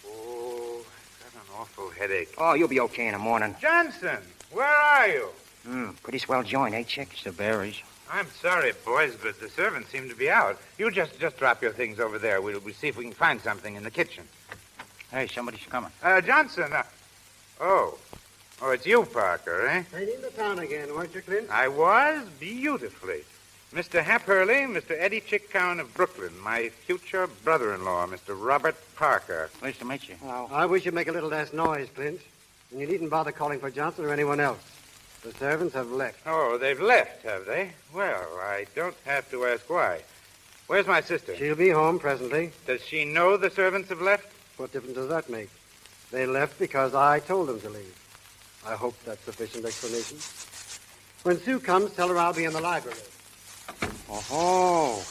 Q: Oh, I've got an awful headache.
N: Oh, you'll be okay in the morning.
Q: Johnson, where are you?
N: Pretty swell joint, eh, Chick?
O: It's the berries.
Q: I'm sorry, boys, but the servants seem to be out. You just drop your things over there. We'll see if we can find something in the kitchen.
O: Hey, somebody's coming.
Q: Johnson. Oh, it's you, Parker, eh?
R: Right into town again, weren't you, Clint?
Q: I was, beautifully. Mr. Hap Hurley, Mr. Eddie Chick Cowan of Brooklyn, my future brother-in-law, Mr. Robert Parker.
O: Pleased to meet you.
R: Well, I wish you'd make a little less noise, Clint. And you needn't bother calling for Johnson or anyone else. The servants have left.
Q: Oh, they've left, have they? Well, I don't have to ask why. Where's my sister?
R: She'll be home presently.
Q: Does she know the servants have left?
R: What difference does that make? They left because I told them to leave. I hope that's sufficient explanation. When Sue comes, tell her I'll be in the library.
N: Oh.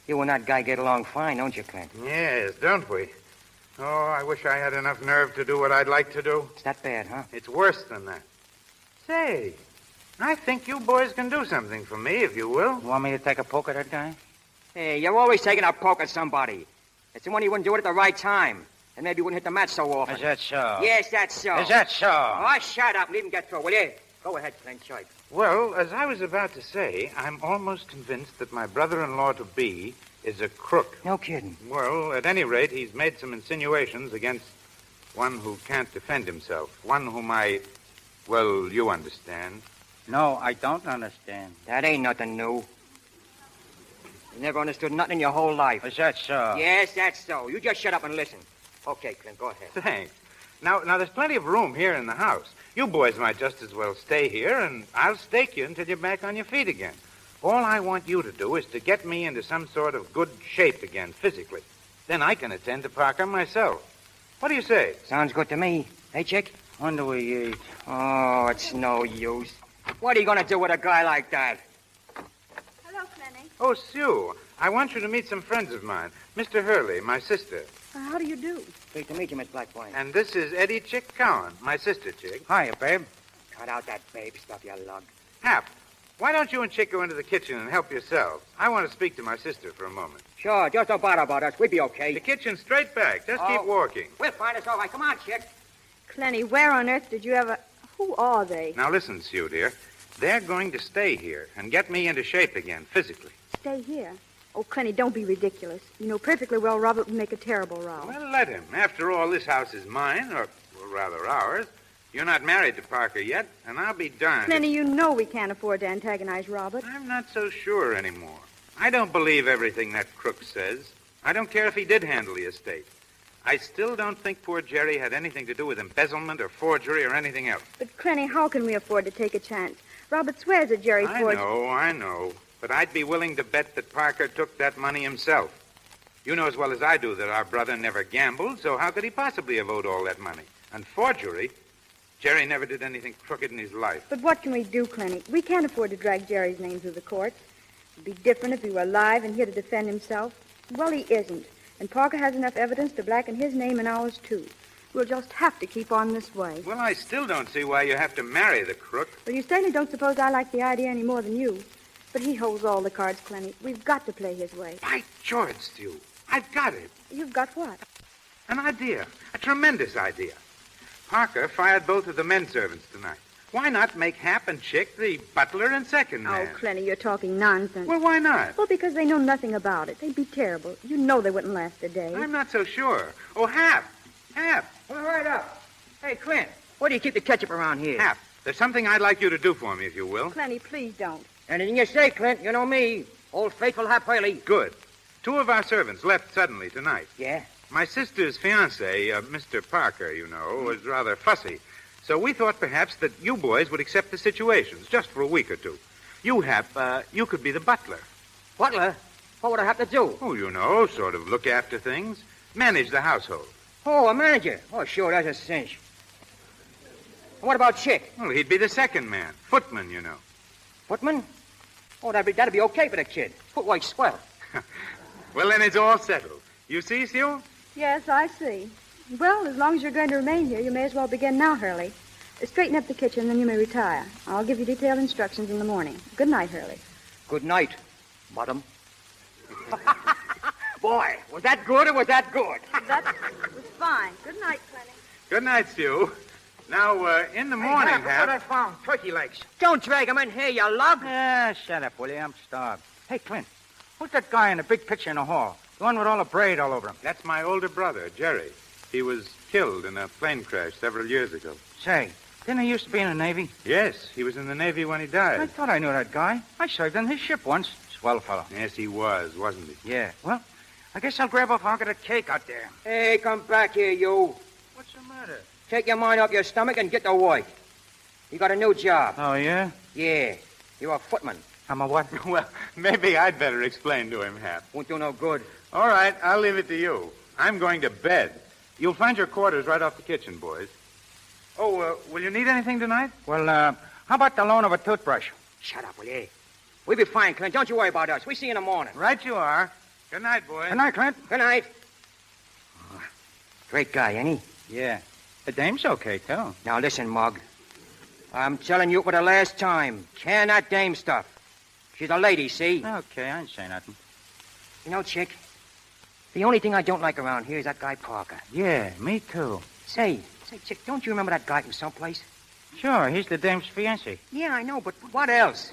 N: You and that guy get along fine, don't you, Clint?
Q: Yes, don't we? Oh, I wish I had enough nerve to do what I'd like to do.
N: It's that bad, huh?
Q: It's worse than that. Say, I think you boys can do something for me, if you will.
N: You want me to take a poke at that guy? Hey, you're always taking a poke at somebody. It's the one you wouldn't do it at the right time. And maybe you wouldn't hit the match so often.
Q: Is that so?
N: Yes, that's so.
Q: Is that so?
N: Oh, shut up and leave him get through, will you? Go ahead, Clint, choice.
Q: Well, as I was about to say, I'm almost convinced that my brother-in-law-to-be is a crook.
N: No kidding.
Q: Well, at any rate, he's made some insinuations against one who can't defend himself. One whom well, you understand.
O: No, I don't understand.
N: That ain't nothing new. You never understood nothing in your whole life.
O: Is that so?
N: Yes, that's so. You just shut up and listen. Okay, Clint, go ahead.
Q: Thanks. Now, there's plenty of room here in the house. You boys might just as well stay here, and I'll stake you until you're back on your feet again. All I want you to do is to get me into some sort of good shape again, physically. Then I can attend to Parker myself. What do you say?
N: Sounds good to me. Hey, Chick?
O: When do we eat?
N: Oh, it's no use. What are you going to do with a guy like that?
L: Hello, Clenny.
Q: Oh, Sue, I want you to meet some friends of mine. Mr. Hurley, my sister.
G: How do you do?
N: Pleased to meet you, Miss Blackpoint.
Q: And this is Eddie Chick Cowan, my sister, Chick.
O: Hiya, babe.
N: Cut out that babe stuff, you lug.
Q: Hap, why don't you and Chick go into the kitchen and help yourselves? I want to speak to my sister for a moment.
N: Sure, just don't bother about us. We'll be okay.
Q: The kitchen's straight back. Just keep walking.
N: We'll find us all right. Come on, Chick.
D: Clenny, where on earth did you ever... Who are they?
Q: Now listen, Sue, dear. They're going to stay here and get me into shape again, physically.
D: Stay here. Oh, Clenny, don't be ridiculous. You know perfectly well Robert would make a terrible row.
Q: Well, let him. After all, this house is mine, or rather ours. You're not married to Parker yet, and I'll be darned.
D: Clenny, you know we can't afford to antagonize Robert.
Q: I'm not so sure anymore. I don't believe everything that crook says. I don't care if he did handle the estate. I still don't think poor Jerry had anything to do with embezzlement or forgery or anything else.
D: But, Clenny, how can we afford to take a chance? Robert swears that Jerry forged...
Q: I know. But I'd be willing to bet that Parker took that money himself. You know as well as I do that our brother never gambled, so how could he possibly have owed all that money? And forgery? Jerry never did anything crooked in his life.
D: But what can we do, Clenny? We can't afford to drag Jerry's name through the courts. It'd be different if he were alive and here to defend himself. Well, he isn't. And Parker has enough evidence to blacken his name and ours, too. We'll just have to keep on this way.
Q: Well, I still don't see why you have to marry the crook.
D: Well, you certainly don't suppose I like the idea any more than you. But he holds all the cards, Clenny. We've got to play his way.
Q: By George, Stu, I've got it.
D: You've got what?
Q: An idea. A tremendous idea. Parker fired both of the men servants tonight. Why not make Hap and Chick the butler and second man?
D: Oh, Clenny, you're talking nonsense.
Q: Well, why not?
D: Well, because they know nothing about it. They'd be terrible. You know they wouldn't last a day.
Q: I'm not so sure. Oh, Hap!
N: Well, right up. Hey, Clint, why do you keep the ketchup around here?
Q: Hap, there's something I'd like you to do for me, if you will.
D: Clenny, please don't.
N: Anything you say, Clint. You know me. Old faithful Hap Hurley.
Q: Good. 2 of our servants left suddenly tonight.
N: Yeah?
Q: My sister's fiancé, Mr. Parker, you know, was rather fussy. So we thought perhaps that you boys would accept the situations, just for a week or two. You, Hap, you could be the butler.
N: Butler? What would I have to do?
Q: Oh, you know, sort of look after things. Manage the household.
N: Oh, a manager. Oh, sure, that's a cinch. And what about Chick?
Q: Well, he'd be the second man. Footman, you know.
N: Footman? Oh, that'd be okay for the kid. Footwork's swell.
Q: Well, then it's all settled. You see, Sue?
D: Yes, I see. Well, as long as you're going to remain here, you may as well begin now, Hurley. Straighten up the kitchen, then you may retire. I'll give you detailed instructions in the morning. Good night, Hurley.
N: Good night, madam. Boy, was that good or was that good?
D: That was fine. Good night, Clenny.
Q: Good night, Sue. Now, in the morning,
O: Hap,
Q: Hap...
O: what I found? Turkey legs.
N: Don't drag him in here, you lug.
O: Shut up, will you? I'm starved. Hey, Clint, who's that guy in the big picture in the hall? The one with all the braid all over him.
Q: That's my older brother, Jerry. He was killed in a plane crash several years ago.
O: Say, didn't he used to be in the Navy?
Q: Yes, he was in the Navy when he died.
O: I thought I knew that guy. I served on his ship once. Swell fellow.
Q: Yes, he was, wasn't he?
O: Yeah. Well, I guess I'll grab a hunk of the cake out there.
N: Hey, come back here, you.
O: What's the matter?
N: Take your mind off your stomach and get to work. You got a new job.
O: Oh, yeah?
N: Yeah. You're a footman.
O: I'm a what?
Q: Well, maybe I'd better explain to him, Hap.
N: Won't do no good.
Q: All right, I'll leave it to you. I'm going to bed. You'll find your quarters right off the kitchen, boys. Oh, will you need anything tonight?
O: Well, how about the loan of a toothbrush?
N: Shut up, will you? We'll be fine, Clint. Don't you worry about us. We see you in the morning.
Q: Right you are. Good night, boys.
O: Good night, Clint.
N: Good night. Oh, great guy, ain't he?
O: Yeah. The dame's okay, too.
N: Now, listen, Mug. I'm telling you for the last time. Can that dame stuff. She's a lady, see?
O: Okay, I ain't say nothing.
N: You know, Chick, the only thing I don't like around here is that guy Parker.
O: Yeah, me too.
N: Say, Chick, don't you remember that guy from someplace?
O: Sure, he's the dame's fiancé.
N: Yeah, I know, but what else?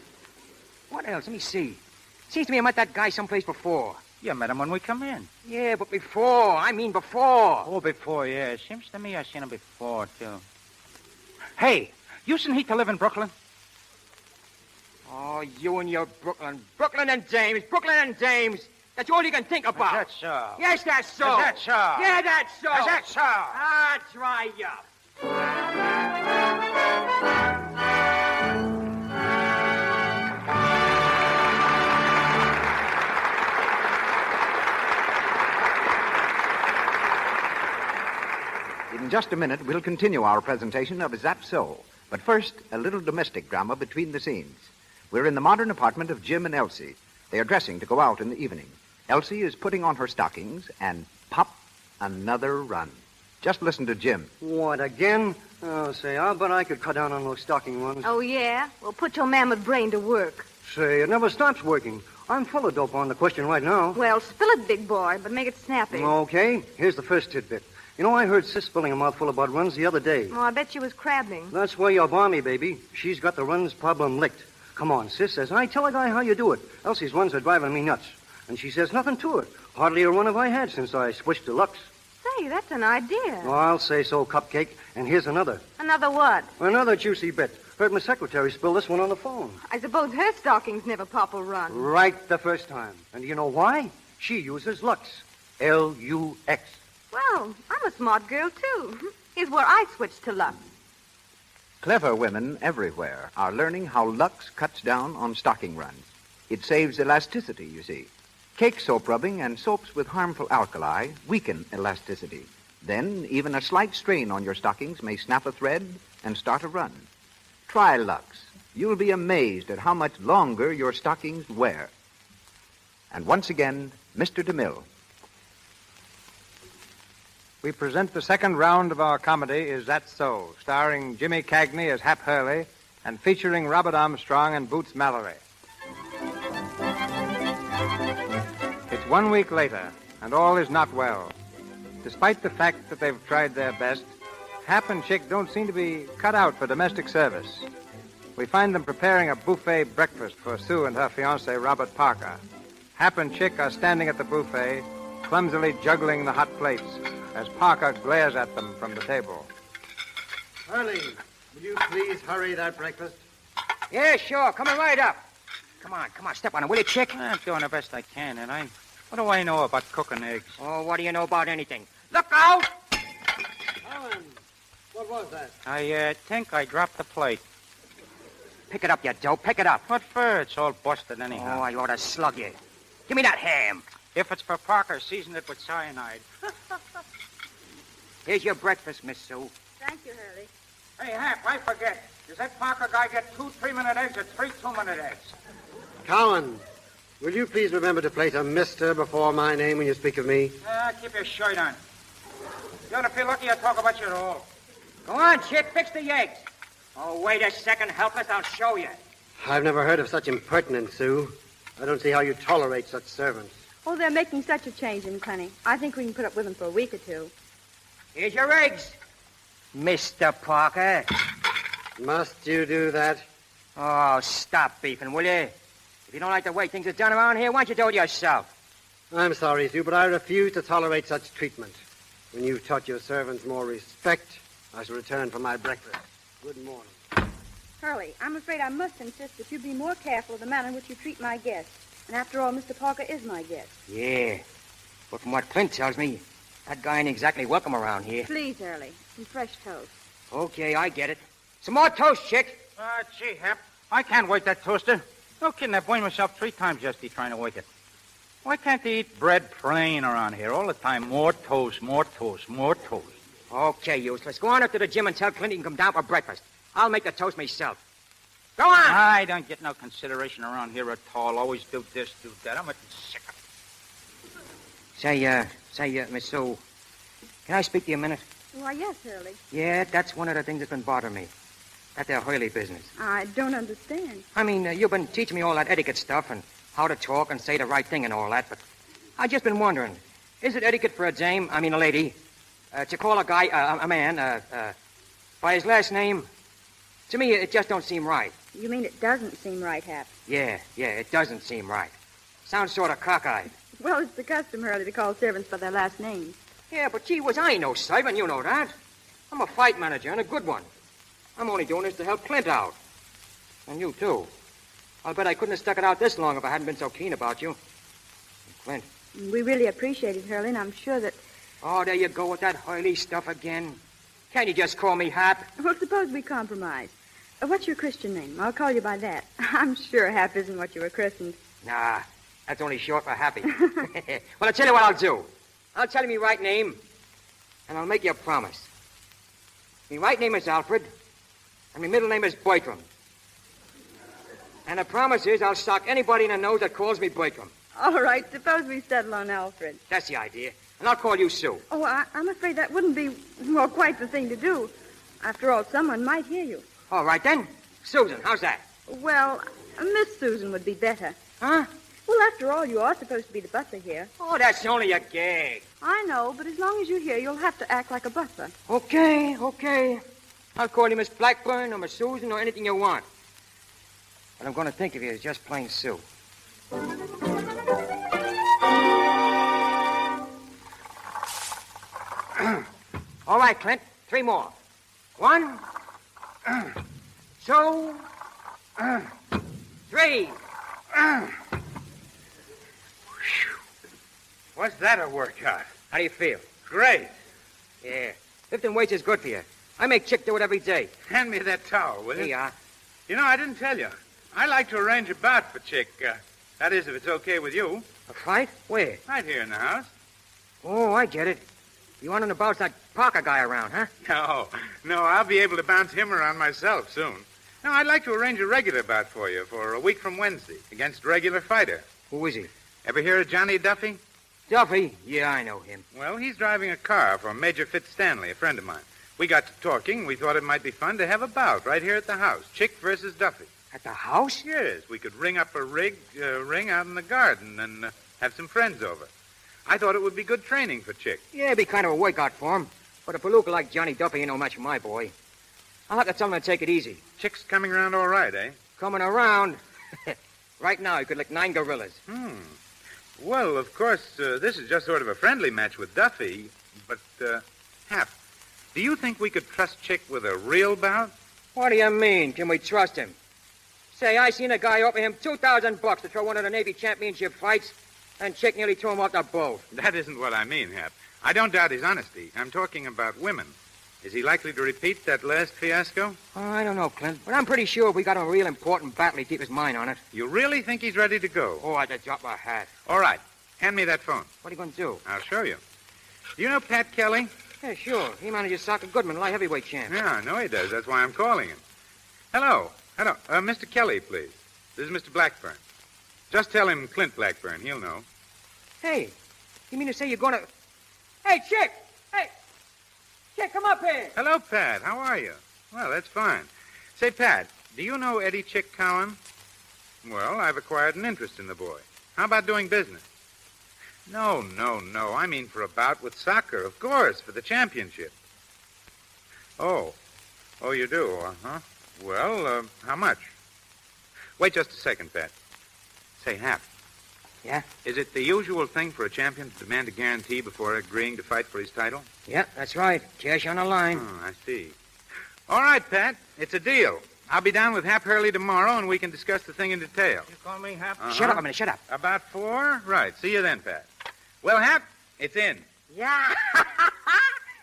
N: What else? Let me see. Seems to me I met that guy someplace before.
O: You met him when we come in.
N: Yeah, but before. I mean before.
O: Oh, before, yeah. Seems to me I seen him before, too. Hey, you seen he to live in Brooklyn?
N: Oh, you and your Brooklyn. Brooklyn and James. Brooklyn and James. That's all you can think about.
O: Is that so?
N: Yes, that's so.
O: Is that so?
N: Yeah, that's so.
O: Is that so?
N: Ah, try up.
M: In just a minute, we'll continue our presentation of Is That So? But first, a little domestic drama between the scenes. We're in the modern apartment of Jim and Elsie. They are dressing to go out in the evening. Elsie is putting on her stockings and pop, another run. Just listen to Jim.
R: What, again? Oh, say, I'll bet I could cut down on those stocking runs.
S: Oh, yeah? Well, put your mammoth brain to work.
R: Say, it never stops working. I'm full of dope on the question right now.
S: Well, spill it, big boy, but make it snappy.
R: Okay, here's the first tidbit. You know, I heard Sis spilling a mouthful about runs the other day.
S: Oh, I bet she was crabbing.
R: That's why you're balmy, baby. She's got the runs problem licked. Come on, Sis says, I tell a guy how you do it. Elsie's runs are driving me nuts. And she says nothing to it. Hardly a run have I had since I switched to Lux.
S: Say, that's an idea.
R: Well, I'll say so, Cupcake. And here's another.
S: Another what?
R: Another juicy bit. Heard my secretary spill this one on the phone.
S: I suppose her stockings never pop a run.
R: Right the first time. And you know why? She uses Lux. Lux.
S: Well, I'm a smart girl, too. Here's where I switched to Lux.
M: Clever women everywhere are learning how Lux cuts down on stocking runs. It saves elasticity, you see. Cake soap rubbing and soaps with harmful alkali weaken elasticity. Then, even a slight strain on your stockings may snap a thread and start a run. Try Lux. You'll be amazed at how much longer your stockings wear. And once again, Mr. DeMille.
B: We present the second round of our comedy, Is That So?, starring Jimmy Cagney as Hap Hurley and featuring Robert Armstrong and Boots Mallory. It's 1 week later, and all is not well. Despite the fact that they've tried their best, Hap and Chick don't seem to be cut out for domestic service. We find them preparing a buffet breakfast for Sue and her fiancé, Robert Parker. Hap and Chick are standing at the buffet, clumsily juggling the hot plates, as Parker glares at them from the table.
R: Hurley, will you please hurry that breakfast?
N: Yeah, sure. Coming right up. Come on, step on it, will you, Chick?
O: I'm doing the best I can, and what do I know about cooking eggs?
N: Oh, what do you know about anything? Look out!
R: Alan, what was that?
O: I think I dropped the plate.
N: Pick it up, you dope. Pick it up.
O: What for? It's all busted anyhow.
N: Oh, I ought to slug you. Give me that ham.
O: If it's for Parker, season it with cyanide.
N: Here's your breakfast, Miss Sue.
S: Thank you, Hurley.
Q: Hey, Hap, I forget. Does that Parker guy get 2 3-minute eggs or 3 2-minute eggs?
R: Cowan, will you please remember to place a Mr. before my name when you speak of me?
Q: Keep your shirt on. You ought to feel lucky I talk about you at all.
N: Go on, Chick. Fix the eggs. Oh, wait a second, helpless. I'll show you.
R: I've never heard of such impertinence, Sue. I don't see how you tolerate such servants.
S: Oh, they're making such a change in Clenny. I think we can put up with them for a week or two.
N: Here's your eggs, Mr. Parker.
R: Must you do that?
N: Oh, stop beefing, will you? If you don't like the way things are done around here, why don't you do it yourself?
R: I'm sorry, Sue, but I refuse to tolerate such treatment. When you've taught your servants more respect, I shall return for my breakfast. Good morning.
S: Hurley, I'm afraid I must insist that you be more careful of the manner in which you treat my guests. And after all, Mr. Parker is my guest.
N: Yeah, but from what Clint tells me, that guy ain't exactly welcome around here.
S: Please, Hurley, some fresh toast.
N: Okay, I get it. Some more toast, Chick.
O: Gee, Hap, I can't wake that toaster. No kidding, I burned myself 3 times yesterday trying to wake it. Why can't they eat bread plain around here all the time? More toast, more toast, more toast.
N: Okay, useless. Go on up to the gym and tell Clint he can come down for breakfast. I'll make the toast myself. Go on!
O: I don't get no consideration around here at all. Always do this, do that. I'm getting sick of it.
N: Say, Miss Sue, can I speak to you a minute?
S: Why, yes, Hurley.
N: Yeah, that's one of the things that's been bothering me. That there Hurley business.
S: I don't understand.
N: I mean, you've been teaching me all that etiquette stuff and how to talk and say the right thing and all that, but I've just been wondering, is it etiquette for a lady, to call a guy, a man, by his last name? To me, it just don't seem right.
S: You mean it doesn't seem right, Hap?
N: Yeah, it doesn't seem right. Sounds sort of cockeyed.
S: Well, it's the custom, Hurley, to call servants by their last names.
N: Yeah, but gee whiz, I ain't no servant, you know that. I'm a fight manager, and a good one. I'm only doing this to help Clint out. And you, too. I'll bet I couldn't have stuck it out this long if I hadn't been so keen about you. And Clint.
S: We really appreciate it, Hurley, and I'm sure that...
N: Oh, there you go with that Hurley stuff again. Can't you just call me Hap?
S: Well, suppose we compromise. What's your Christian name? I'll call you by that. I'm sure Hap isn't what you were christened.
N: Nah, that's only short for happy. Well, I'll tell you what I'll do. I'll tell you my right name, and I'll make you a promise. My right name is Alfred, and my middle name is Bertram. And the promise is I'll sock anybody in the nose that calls me Bertram.
S: All right, suppose we settle on Alfred.
N: That's the idea. And I'll call you Sue.
S: Oh, I'm afraid that wouldn't be, well, quite the thing to do. After all, someone might hear you.
N: All right, then. Susan, how's that?
S: Well, Miss Susan would be better.
N: Huh?
S: Well, after all, you are supposed to be the butler here.
N: Oh, that's only a gag.
S: I know, but as long as you're here, you'll have to act like a butler.
N: Okay. I'll call you Miss Blackburn or Miss Susan or anything you want. But I'm going to think of you as just plain Sue. All right, Clint. 3 more. 1, 2, 3.
Q: What's that a workout?
N: How do you feel?
Q: Great.
N: Yeah. Lifting weights is good for you. I make Chick do it every day.
Q: Hand me that towel, will you?
N: Here you are.
Q: You know, I didn't tell you. I like to arrange a bout for Chick. That is, if it's okay with you.
N: A fight? Where?
Q: Right here in the house.
N: Oh, I get it. You want him to bounce that Parker guy around, huh?
Q: No, I'll be able to bounce him around myself soon. No, I'd like to arrange a regular bout for you for a week from Wednesday against a regular fighter.
N: Who is he?
Q: Ever hear of Johnny Duffy?
N: Duffy? Yeah, I know him.
Q: Well, he's driving a car for Major Fitzstanley, a friend of mine. We got to talking. We thought it might be fun to have a bout right here at the house. Chick versus Duffy.
N: At the house?
Q: Yes. We could ring up a ring out in the garden and have some friends over. I thought it would be good training for Chick.
N: Yeah, it'd be kind of a workout for him. But a palooka like Johnny Duffy ain't no match for my boy. I'll have to tell him to take it easy.
Q: Chick's coming around all right, eh?
N: Coming around? Right now, he could lick 9 gorillas.
Q: Well, of course, this is just sort of a friendly match with Duffy. But, Hap, do you think we could trust Chick with a real bout?
N: What do you mean? Can we trust him? Say, I seen a guy offer him $2,000 to throw one of the Navy championship fights, and Chick nearly threw him off the boat.
Q: That isn't what I mean, Hap. I don't doubt his honesty. I'm talking about women. Is he likely to repeat that last fiasco?
N: Oh, I don't know, Clint. But I'm pretty sure if we got him a real important battle, he'd keep his mind on it.
Q: You really think he's ready to go?
N: Oh, I'd drop my hat.
Q: All right. Hand me that phone.
N: What are you going to do?
Q: I'll show you. Do you know Pat Kelly?
N: Yeah, sure. He manages Soccer Goodman, light heavyweight champ.
Q: Yeah, I know he does. That's why I'm calling him. Hello. Mr. Kelly, please. This is Mr. Blackburn. Just tell him Clint Blackburn. He'll know.
N: Hey, you mean to say you're going to... Hey, Chick! Hey! Chick, come up here!
Q: Hello, Pat. How are you? Well, that's fine. Say, Pat, do you know Eddie Chick Cowan? Well, I've acquired an interest in the boy. How about doing business? No. I mean for a bout with soccer, of course, for the championship. Oh, you do, huh? Well, how much? Wait just a second, Pat. Say, Hap.
N: Yeah?
Q: Is it the usual thing for a champion to demand a guarantee before agreeing to fight for his title?
N: Yeah, that's right. Cash on the line.
Q: Oh, I see. All right, Pat. It's a deal. I'll be down with Hap Hurley tomorrow, and we can discuss the thing in detail.
O: You call me Hap?
N: Shut up a minute, shut up.
Q: About 4? Right. See you then, Pat. Well, Hap, it's in.
N: Yeah.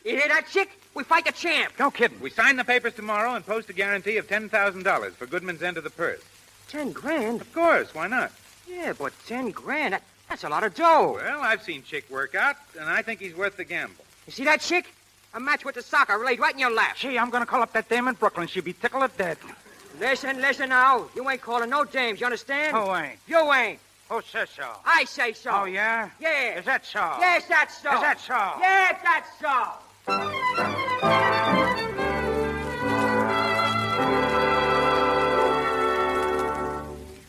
N: You hear that, Chick? We fight the champ.
Q: No kidding. We sign the papers tomorrow and post a guarantee of $10,000 for Goodman's end of the purse.
N: 10 grand?
Q: Of course. Why not?
N: Yeah, but 10 grand... That's a lot of dough.
Q: Well, I've seen Chick work out, and I think he's worth the gamble.
N: You see that, Chick? A match with the soccer laid right in your lap.
O: Gee, I'm going to call up that dame in Brooklyn. She'll be tickled to death.
N: Listen now. You ain't calling no dames, you understand?
O: Who ain't?
N: You ain't.
O: Who says so?
N: I say so.
O: Oh, yeah?
N: Yeah.
O: Is that so?
N: Yes, that's so.
O: Is that so?
N: Yes, that's so.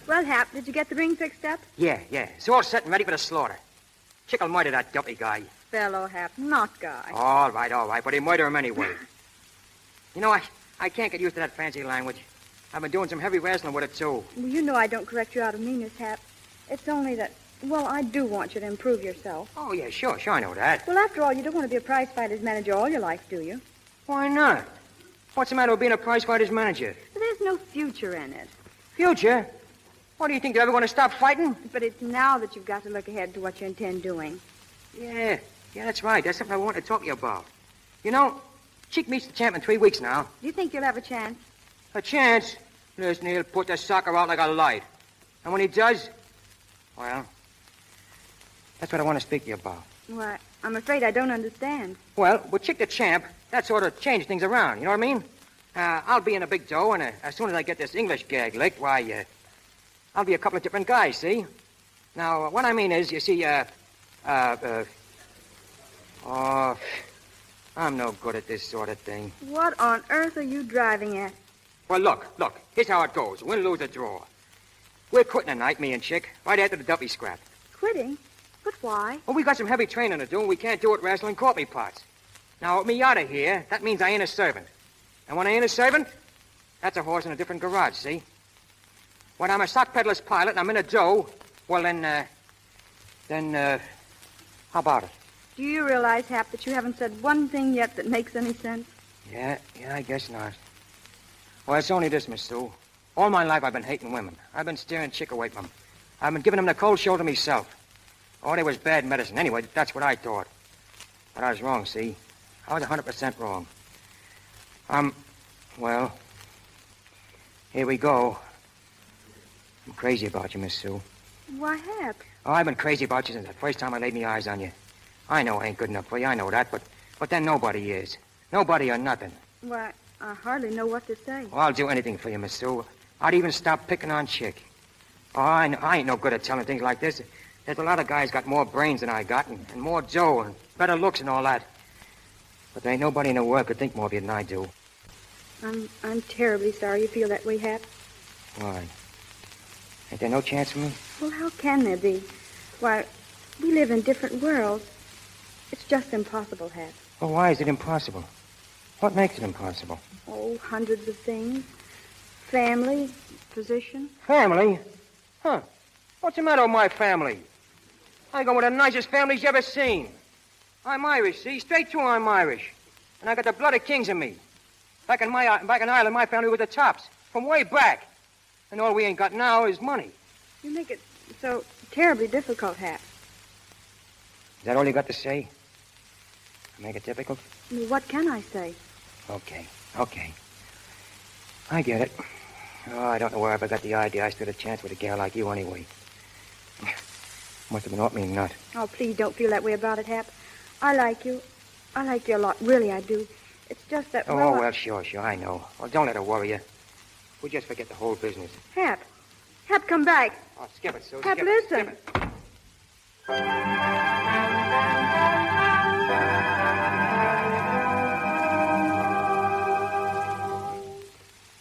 S: Well, Hap, did you get the ring fixed up?
N: Yeah. It's all set and ready for the slaughter. Chick'll murder that dumpy guy.
S: Fellow Hap, not guy.
N: All right, but he'll murder him anyway. You know, I can't get used to that fancy language. I've been doing some heavy wrestling with it, too.
S: Well, you know I don't correct you out of meanness, Hap. It's only that, well, I do want you to improve yourself.
N: Oh, yeah, sure, I know that.
S: Well, after all, you don't want to be a prize fighter's manager all your life, do you?
N: Why not? What's the matter with being a prize fighter's manager?
S: There's no future in it.
N: Future? What do you think, they're ever going to stop fighting?
S: But it's now that you've got to look ahead to what you intend doing.
N: Yeah, that's right. That's something I want to talk to you about. You know, Chick meets the champ in 3 weeks now.
S: Do you think you'll have a chance?
N: A chance? Listen, he'll put the soccer out like a light. And when he does, well, that's what I want to speak to you about.
S: Why, I'm afraid I don't understand.
N: Well, with Chick the champ, that sort of changed things around, you know what I mean? I'll be in a big dough, and as soon as I get this English gag licked, why, I'll be a couple of different guys, see? Now, what I mean is, you see, I'm no good at this sort of thing.
S: What on earth are you driving at?
N: Well, look, here's how it goes. Win, lose, or draw. We're quitting tonight, me and Chick, right after the dumpy scrap.
S: Quitting? But why?
N: Well, we got some heavy training to do, and we can't do it wrestling coffee pots. Now, with me out of here, that means I ain't a servant. And when I ain't a servant, that's a horse in a different garage, see? When I'm a sock peddler's pilot and I'm in a dough, well, then, how about it?
S: Do you realize, Hap, that you haven't said one thing yet that makes any sense?
N: Yeah, I guess not. Well, it's only this, Miss Sue. All my life I've been hating women. I've been steering Chick away from them. I've been giving them the cold shoulder myself. Oh, they was bad medicine. Anyway, that's what I thought. But I was wrong, see? I was 100% wrong. Well, here we go. I'm crazy about you, Miss Sue.
S: Why, Hap?
N: Oh, I've been crazy about you since the first time I laid my eyes on you. I know I ain't good enough for you, I know that, but then nobody is. Nobody or nothing.
S: Why, I hardly know what to say.
N: Well, I'll do anything for you, Miss Sue. I'd even stop picking on Chick. Oh, I ain't no good at telling things like this. There's a lot of guys got more brains than I got, and more dough, and better looks and all that. But there ain't nobody in the world could think more of you than I do.
S: I'm terribly sorry you feel that way, Hap.
N: Why? Ain't there no chance for me?
S: Well, how can there be? Why, we live in different worlds. It's just impossible, Hap.
N: Well, why is it impossible? What makes it impossible?
S: Oh, hundreds of things. Family, position.
N: Family? Huh. What's the matter with my family? I go with the nicest families you ever seen. I'm Irish, see? Straight through I'm Irish. And I got the blood of kings in me. Back in Ireland, my family was the tops. From way back. And all we ain't got now is money.
S: You make it so terribly difficult, Hap.
N: Is that all you got to say? Make it difficult?
S: Well, what can I say?
N: Okay. I get it. Oh, I don't know where I ever got the idea I stood a chance with a gal like you anyway. Must have been off me nut.
S: Oh, please don't feel that way about it, Hap. I like you. I like you a lot. Really, I do. It's just that,
N: well, sure, I know. Well, don't let her worry you. We'll just forget the whole business.
S: Hap, come back.
N: Oh, skip it, Sue.
S: Hap,
N: skip
S: listen.
N: It, skip it.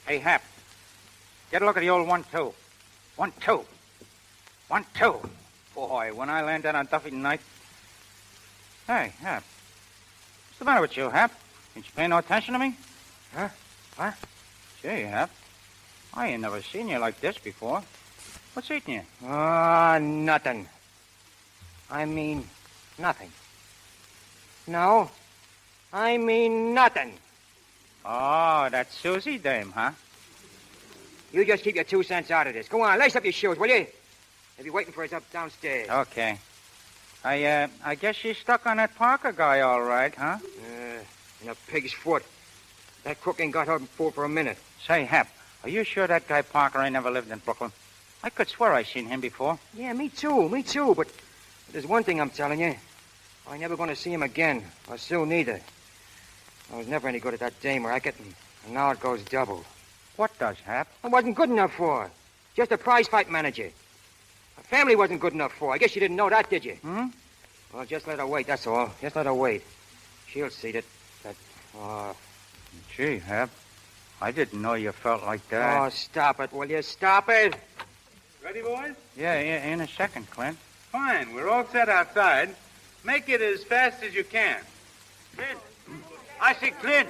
O: Hey, Hap, get a look at the old 1-2. 1-2. 1-2. Boy, when I land down on Duffy tonight. Hey, Hap. What's the matter with you, Hap? Ain't you paying no attention to me?
N: Huh? What?
O: Gee, Hap. I ain't never seen you like this before. What's eating you?
N: Nothing. I mean, nothing. No, I mean nothing.
O: Oh, that Susie dame, huh?
N: You just keep your 2 cents out of this. Go on, lace up your shoes, will you? They'll be waiting for us up downstairs.
O: Okay. I guess she's stuck on that Parker guy all right, huh?
N: In a pig's foot. That crook ain't got her fool for a minute.
O: Say, Hap, are you sure that guy Parker ain't never lived in Brooklyn? I could swear I seen him before.
N: Yeah, me too. But There's one thing I'm telling you. I ain't never going to see him again, or Sue neither. I was never any good at that dame racket, and now it goes double.
O: What does, Hap?
N: I wasn't good enough for her. Just a prize fight manager. Her family wasn't good enough for her. I guess you didn't know that, did you?
O: Hmm?
N: Well, just let her wait, that's all. Just let her wait. She'll see that...
O: Gee, Hap, I didn't know you felt like that.
N: Oh, stop it, will you? Stop it!
Q: Ready, boys?
O: Yeah, in a second, Clint.
Q: Fine. We're all set outside. Make it as fast as you can.
O: Clint! I see Clint!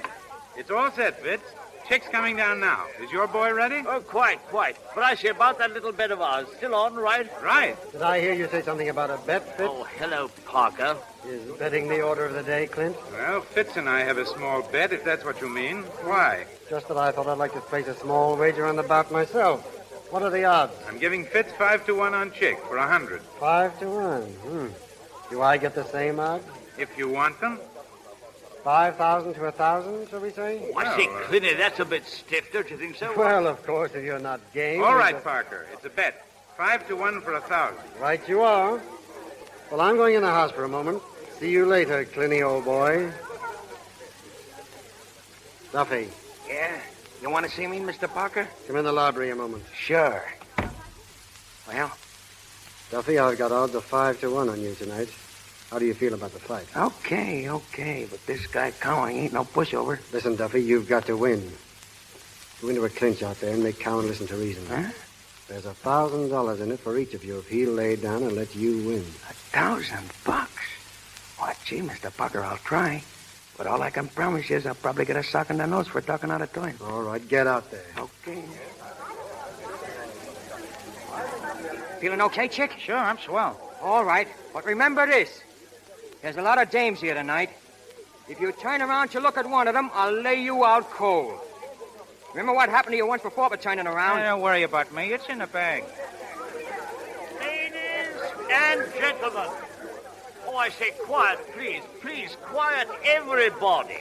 Q: It's all set, Fitz. Chick's coming down now. Is your boy ready?
T: Oh, quite. But I see about that little bet of ours. Still on, right?
Q: Right.
R: Did I hear you say something about a bet, Fitz?
T: Oh, hello, Parker.
R: Is betting the order of the day, Clint?
Q: Well, Fitz and I have a small bet, if that's what you mean. Why?
R: Just that I thought I'd like to place a small wager on the bout myself. What are the odds?
Q: I'm giving Fitz 5-1 on Chick for 100.
R: 5-1. Do I get the same odds?
Q: If you want them.
R: 5,000 to 1,000, shall we say?
T: Oh, I see, Clinty, that's a bit stiff, don't you think so?
R: Well, of course, if you're not game.
Q: All right, Parker. It's a bet. 5-1 for 1,000.
R: Right you are. Well, I'm going in the house for a moment. See you later, Clinty, old boy. Duffy.
N: Yeah? You want to see me, Mr. Parker?
R: Come in the library a moment.
N: Sure. Well?
R: Duffy, I've got odds of 5-1 on you tonight. How do you feel about the fight?
N: Okay. But this guy Cowling ain't no pushover.
R: Listen, Duffy, you've got to win. Go into a clinch out there and make Cowan listen to reason.
N: Huh?
R: There's $1,000 in it for each of you if he'll lay down and let you win.
N: $1,000? Why, gee, Mr. Parker, I'll try. But all I can promise you is I'll probably get a sock in the nose for talking out of turn.
R: All right, get out there.
N: Okay. Feeling okay, Chick?
O: Sure, I'm swell.
N: All right, but remember this. There's a lot of dames here tonight. If you turn around to look at one of them, I'll lay you out cold. Remember what happened to you once before for turning around?
O: Don't worry about me. It's in the bag.
T: Ladies and gentlemen. Oh, I say quiet, please. Please, quiet, everybody.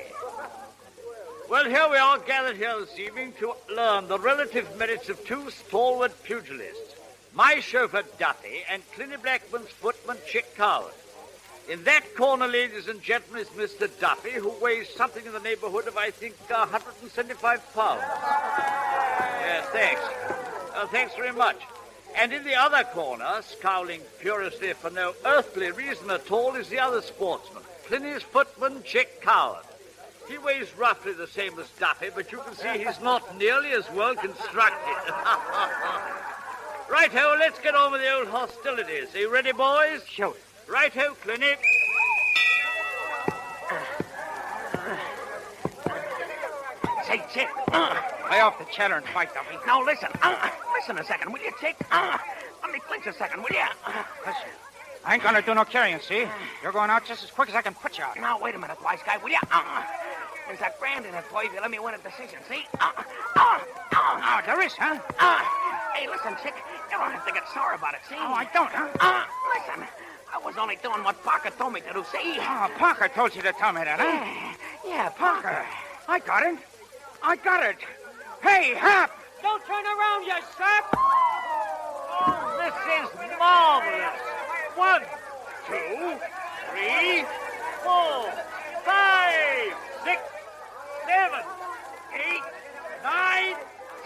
T: Well, here we are gathered here this evening to learn the relative merits of two stalwart pugilists. My chauffeur, Duffy, and Clinty Blackman's footman, Chick Coward. In that corner, ladies and gentlemen, is Mr. Duffy, who weighs something in the neighborhood of, I think, 175 pounds. Yes, thanks. Thanks very much. And in the other corner, scowling furiously for no earthly reason at all, is the other sportsman, Clinty's footman, Chick Coward. He weighs roughly the same as Duffy, but you can see he's not nearly as well constructed. Right-ho, let's get on with the old hostilities. Are you ready, boys?
N: Shoot.
T: Right-ho, Clinty.
O: Say, Chick. Lay off the chatter and fight, Duffy.
U: Now, listen. Listen a second, will you, Chick? Let me clinch a second, will you?
O: Listen. I ain't gonna do no carrying, see? You're going out just as quick as I can put you out.
U: Now, wait a minute, wise guy, will you? There's that brand in it, boy, if you let me win a decision, see? Oh,
O: there is, huh?
U: Hey, listen, Chick, you don't have to get sore about it, see?
O: Oh, I don't, huh?
U: Listen, I was only doing what Parker told me to do, see?
O: Oh, Parker told you to tell me that, huh?
U: Yeah, Parker.
O: I got it. Hey, Hap!
N: Don't turn around, you sap!
T: Oh, this is marvelous. 1, 2, 3, 4, 5, 6, 7, 8, 9,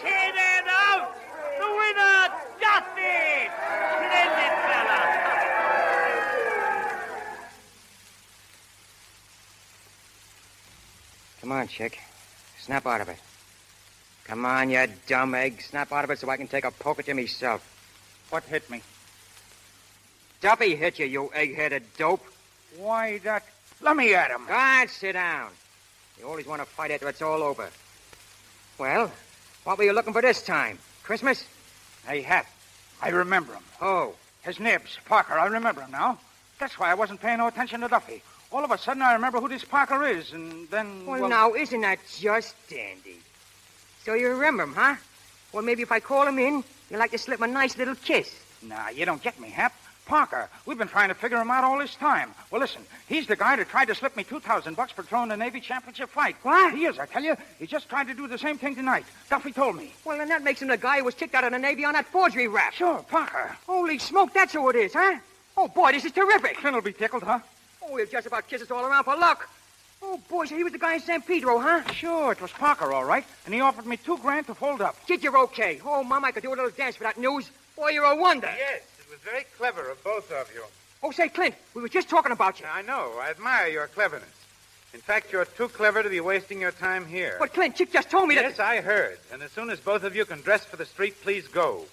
T: 10, and out! The winner, Duffy! Splendid fella!
N: Come on, Chick. Snap out of it. Come on, you dumb egg. Snap out of it so I can take a poke at you myself.
O: What hit me?
N: Duffy hit you, you egg-headed dope.
O: Why, that... Let me at him.
N: Go on, sit down. You always want to fight after it's all over. Well, what were you looking for this time? Christmas?
O: Hey, Hap, I remember him.
N: Oh.
O: His nibs, Parker, I remember him now. That's why I wasn't paying no attention to Duffy. All of a sudden, I remember who this Parker is, and then...
N: Well, now, isn't that just dandy? So you remember him, huh? Well, maybe if I call him in, you'd like to slip him a nice little kiss.
O: Nah, you don't get me, Hap. Parker, we've been trying to figure him out all this time. Well, listen, he's the guy that tried to slip me $2,000 for throwing the Navy championship fight.
N: What?
O: He is, I tell you. He just tried to do the same thing tonight. Duffy told me.
N: Well, then that makes him the guy who was kicked out of the Navy on that forgery rap.
O: Sure, Parker.
N: Holy smoke, that's who it is, huh? Oh, boy, this is terrific.
O: Clint will be tickled, huh?
N: Oh, we'll just about kiss us all around for luck. Oh, boy, so he was the guy in San Pedro, huh?
O: Sure, it was Parker, all right. And he offered me $2,000 to hold up.
N: Kid, you're okay. Oh, Mom, I could do a little dance for that news. Boy, you're a wonder.
Q: Yes, it was very clever of both of you.
N: Oh, say, Clint, we were just talking about you.
Q: I know. I admire your cleverness. In fact, you're too clever to be wasting your time here.
N: But, Clint, Chick just told me that...
Q: Yes, I heard. And as soon as both of you can dress for the street, please go.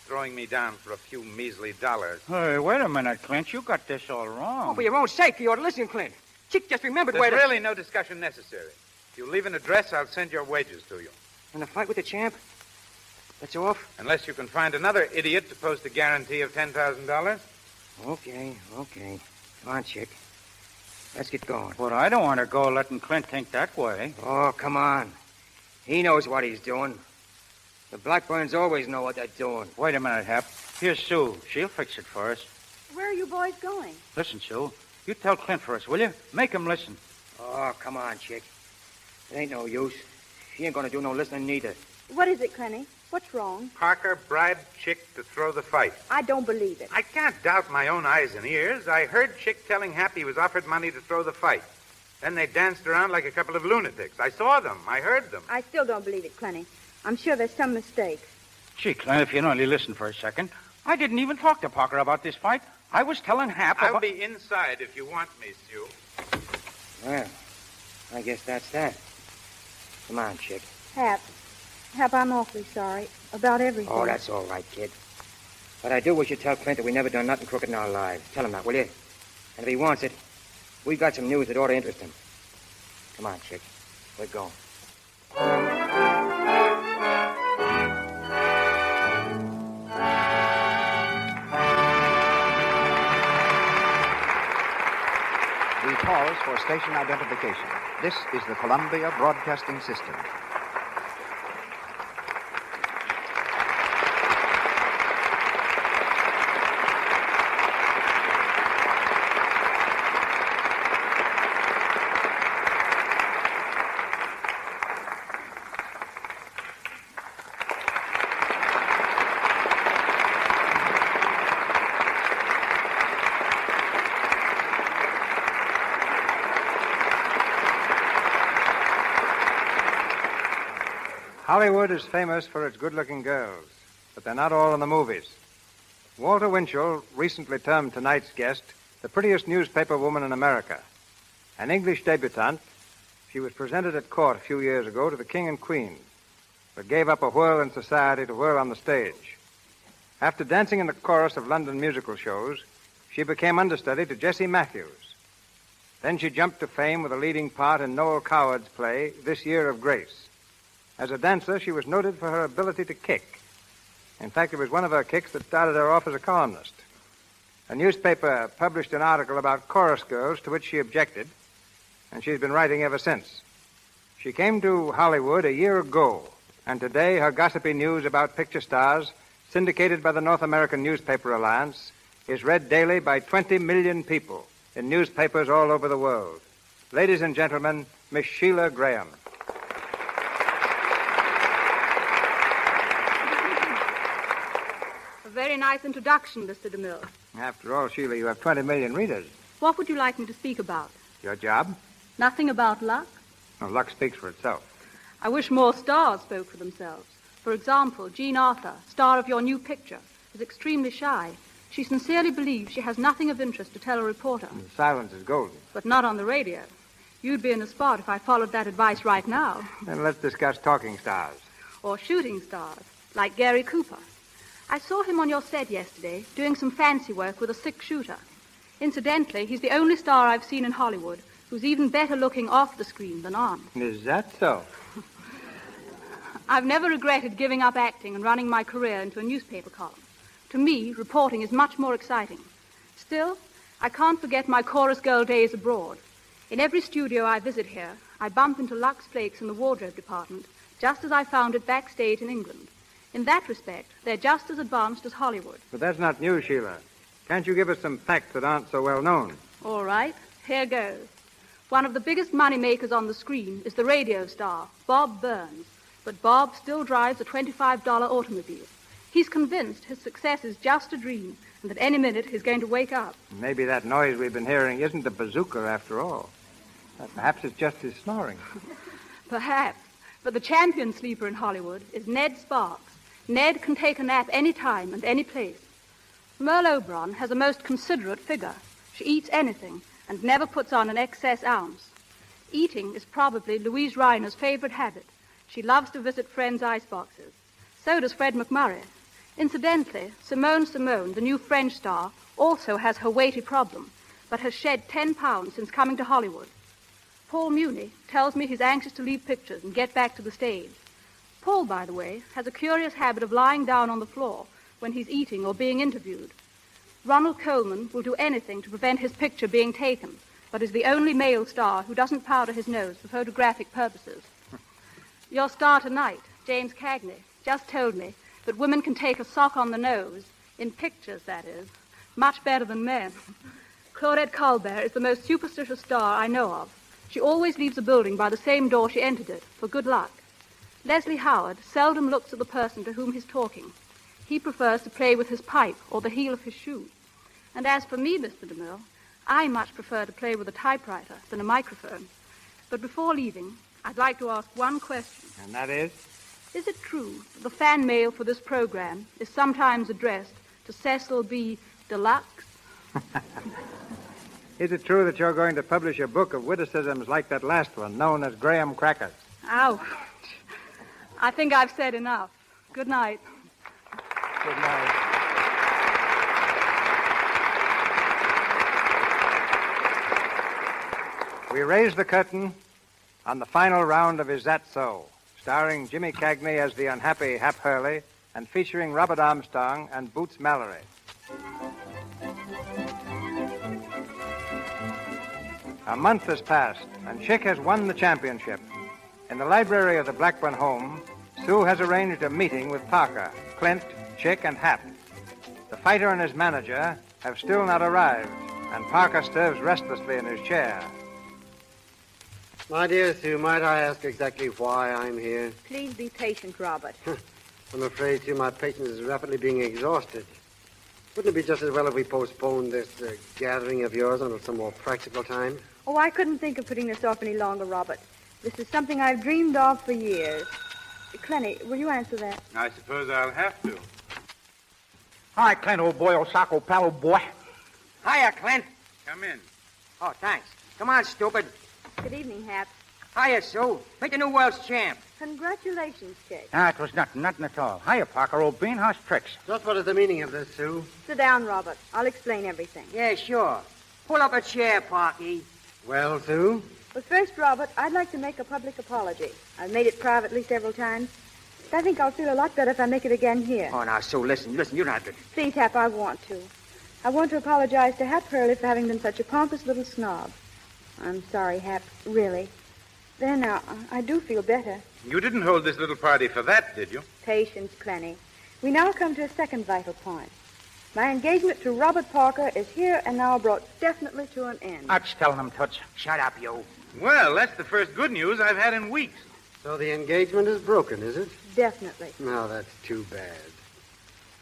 Q: Throwing me down for a few measly dollars.
O: Hey, wait a minute, Clint. You got this all wrong.
N: Oh, for your own sake, you ought to listen, Clint. Chick just remembered
Q: There's
N: where to...
Q: really no discussion necessary. If you leave an address, I'll send your wages to you.
N: And the fight with the champ? That's off?
Q: Unless you can find another idiot to post a guarantee of $10,000.
N: Okay. Come on, Chick. Let's get going.
O: But I don't want to go letting Clint think that way.
N: Oh, come on. He knows what he's doing. The Blackburns always know what they're doing.
O: Wait a minute, Hap. Here's Sue. She'll fix it for us.
S: Where are you boys going?
O: Listen, Sue. You tell Clint for us, will you? Make him listen.
N: Oh, come on, Chick. It ain't no use. He ain't gonna do no listening neither.
S: What is it, Clenny? What's wrong?
Q: Parker bribed Chick to throw the fight.
S: I don't believe it.
Q: I can't doubt my own eyes and ears. I heard Chick telling Hap he was offered money to throw the fight. Then they danced around like a couple of lunatics. I saw them. I heard them.
S: I still don't believe it, Clenny. I'm sure there's some mistake.
O: Gee, Clint, if you'd only listen for a second. I didn't even talk to Parker about this fight. I was telling Hap
Q: I'll
O: about...
Q: be inside if you want me, Sue.
N: Well, I guess that's that. Come on, Chick.
S: Hap, I'm awfully sorry about everything.
N: Oh, that's all right, kid. But I do wish you'd tell Clint that we never done nothing crooked in our lives. Tell him that, will you? And if he wants it, we got some news that ought to interest him. Come on, Chick. We're going.
M: We pause for station identification. This is the Columbia Broadcasting System.
B: Hollywood is famous for its good-looking girls, but they're not all in the movies. Walter Winchell recently termed tonight's guest the prettiest newspaper woman in America. An English debutante, she was presented at court a few years ago to the King and Queen, but gave up a whirl in society to whirl on the stage. After dancing in the chorus of London musical shows, she became understudy to Jessie Matthews. Then she jumped to fame with a leading part in Noel Coward's play, This Year of Grace. As a dancer, she was noted for her ability to kick. In fact, it was one of her kicks that started her off as a columnist. A newspaper published an article about chorus girls to which she objected, and she's been writing ever since. She came to Hollywood a year ago, and today her gossipy news about picture stars, syndicated by the North American Newspaper Alliance, is read daily by 20 million people in newspapers all over the world. Ladies and gentlemen, Miss Sheila Graham.
S: Very nice introduction, Mr. DeMille.
B: After all, Sheila, you have 20 million readers.
S: What would you like me to speak about?
B: Your job?
S: Nothing about luck?
B: No, luck speaks for itself.
S: I wish more stars spoke for themselves. For example, Jean Arthur, star of your new picture, is extremely shy. She sincerely believes she has nothing of interest to tell a reporter.
B: And silence is golden.
S: But not on the radio. You'd be in a spot if I followed that advice right now.
B: Then let's discuss talking stars.
S: Or shooting stars, like Gary Cooper. I saw him on your set yesterday, doing some fancy work with a six-shooter. Incidentally, he's the only star I've seen in Hollywood who's even better looking off the screen than on.
B: Is that so?
S: I've never regretted giving up acting and running my career into a newspaper column. To me, reporting is much more exciting. Still, I can't forget my chorus girl days abroad. In every studio I visit here, I bump into Lux Flakes in the wardrobe department, just as I found it backstage in England. In that respect, they're just as advanced as Hollywood.
B: But that's not new, Sheila. Can't you give us some facts that aren't so well known?
S: All right, here goes. One of the biggest money makers on the screen is the radio star, Bob Burns. But Bob still drives a $25 automobile. He's convinced his success is just a dream and that any minute he's going to wake up.
B: Maybe that noise we've been hearing isn't a bazooka after all. Perhaps it's just his snoring.
S: Perhaps. But the champion sleeper in Hollywood is Ned Sparks. Ned can take a nap any time and any place. Merle Oberon has a most considerate figure. She eats anything and never puts on an excess ounce. Eating is probably Louise Reiner's favorite habit. She loves to visit friends' iceboxes. So does Fred McMurray. Incidentally, Simone, the new French star, also has her weighty problem, but has shed 10 pounds since coming to Hollywood. Paul Muni tells me he's anxious to leave pictures and get back to the stage. Paul, by the way, has a curious habit of lying down on the floor when he's eating or being interviewed. Ronald Colman will do anything to prevent his picture being taken, but is the only male star who doesn't powder his nose for photographic purposes. Your star tonight, James Cagney, just told me that women can take a sock on the nose, in pictures, that is, much better than men. Claudette Colbert is the most superstitious star I know of. She always leaves a building by the same door she entered it, for good luck. Leslie Howard seldom looks at the person to whom he's talking. He prefers to play with his pipe or the heel of his shoe. And as for me, Mr. DeMille, I much prefer to play with a typewriter than a microphone. But before leaving, I'd like to ask one question.
B: And that is?
S: Is it true that the fan mail for this program is sometimes addressed to Cecil B. Deluxe?
B: Is it true that you're going to publish a book of witticisms like that last one, known as Graham Crackers?
S: Ouch. I think I've said enough. Good night.
B: Good night. We raise the curtain on the final round of Is That So, starring Jimmy Cagney as the unhappy Hap Hurley and featuring Robert Armstrong and Boots Mallory. A month has passed, and Chick has won the championship. In the library of the Blackburn home, Sue has arranged a meeting with Parker, Clint, Chick, and Hap. The fighter and his manager have still not arrived, and Parker stirs restlessly in his chair.
R: My dear Sue, might I ask exactly why I'm here?
H: Please be patient, Robert.
R: I'm afraid, Sue, my patience is rapidly being exhausted. Wouldn't it be just as well if we postponed this gathering of yours until some more practical time?
H: Oh, I couldn't think of putting this off any longer, Robert. This is something I've dreamed of for years. Clenny, will you answer that?
Q: I suppose I'll have to.
O: Hi, Clint, old boy, old sock, old pal, old boy.
N: Hiya, Clint.
Q: Come in.
N: Oh, thanks. Come on, stupid.
H: Good evening, Hap.
N: Hiya, Sue. Make the new world's champ.
H: Congratulations, Chick.
O: It was nothing at all. Hiya, Parker, old bean. How's tricks?
R: Just what is the meaning of this, Sue?
H: Sit down, Robert. I'll explain everything.
N: Yeah, sure. Pull up a chair, Parky.
R: Well, Sue?
H: But first, Robert, I'd like to make a public apology. I've made it privately several times. But I think I'll feel a lot better if I make it again here.
N: Oh, now, Sue, listen, you don't have to.
H: Please, Hap, I want to. I want to apologize to Hap Hurley for having been such a pompous little snob. I'm sorry, Hap, really. There now, I do feel better.
Q: You didn't hold this little party for that, did you?
H: Patience, Clenny. We now come to a second vital point. My engagement to Robert Parker is here and now brought definitely to an end.
O: That's telling him, Toots.
N: Shut up, you.
Q: Well, that's the first good news I've had in weeks.
R: So the engagement is broken, is it?
H: Definitely.
R: No, that's too bad.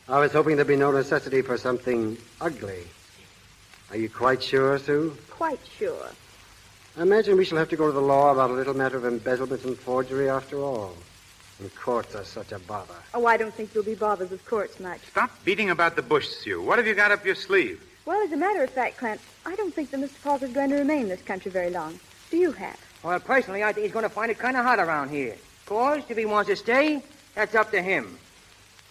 R: I was hoping there'd be no necessity for something ugly. Are you quite sure, Sue?
H: Quite sure.
R: I imagine we shall have to go to the law about a little matter of embezzlement and forgery after all. And courts are such a bother.
H: Oh, I don't think you'll be bothered with courts much.
Q: Stop beating about the bush, Sue. What have you got up your sleeve?
H: Well, as a matter of fact, Clint, I don't think that Mr. Parker's going to remain in this country very long. Do you, Hap?
N: Well, personally, I think he's going to find it kind of hot around here. Of course, if he wants to stay, that's up to him.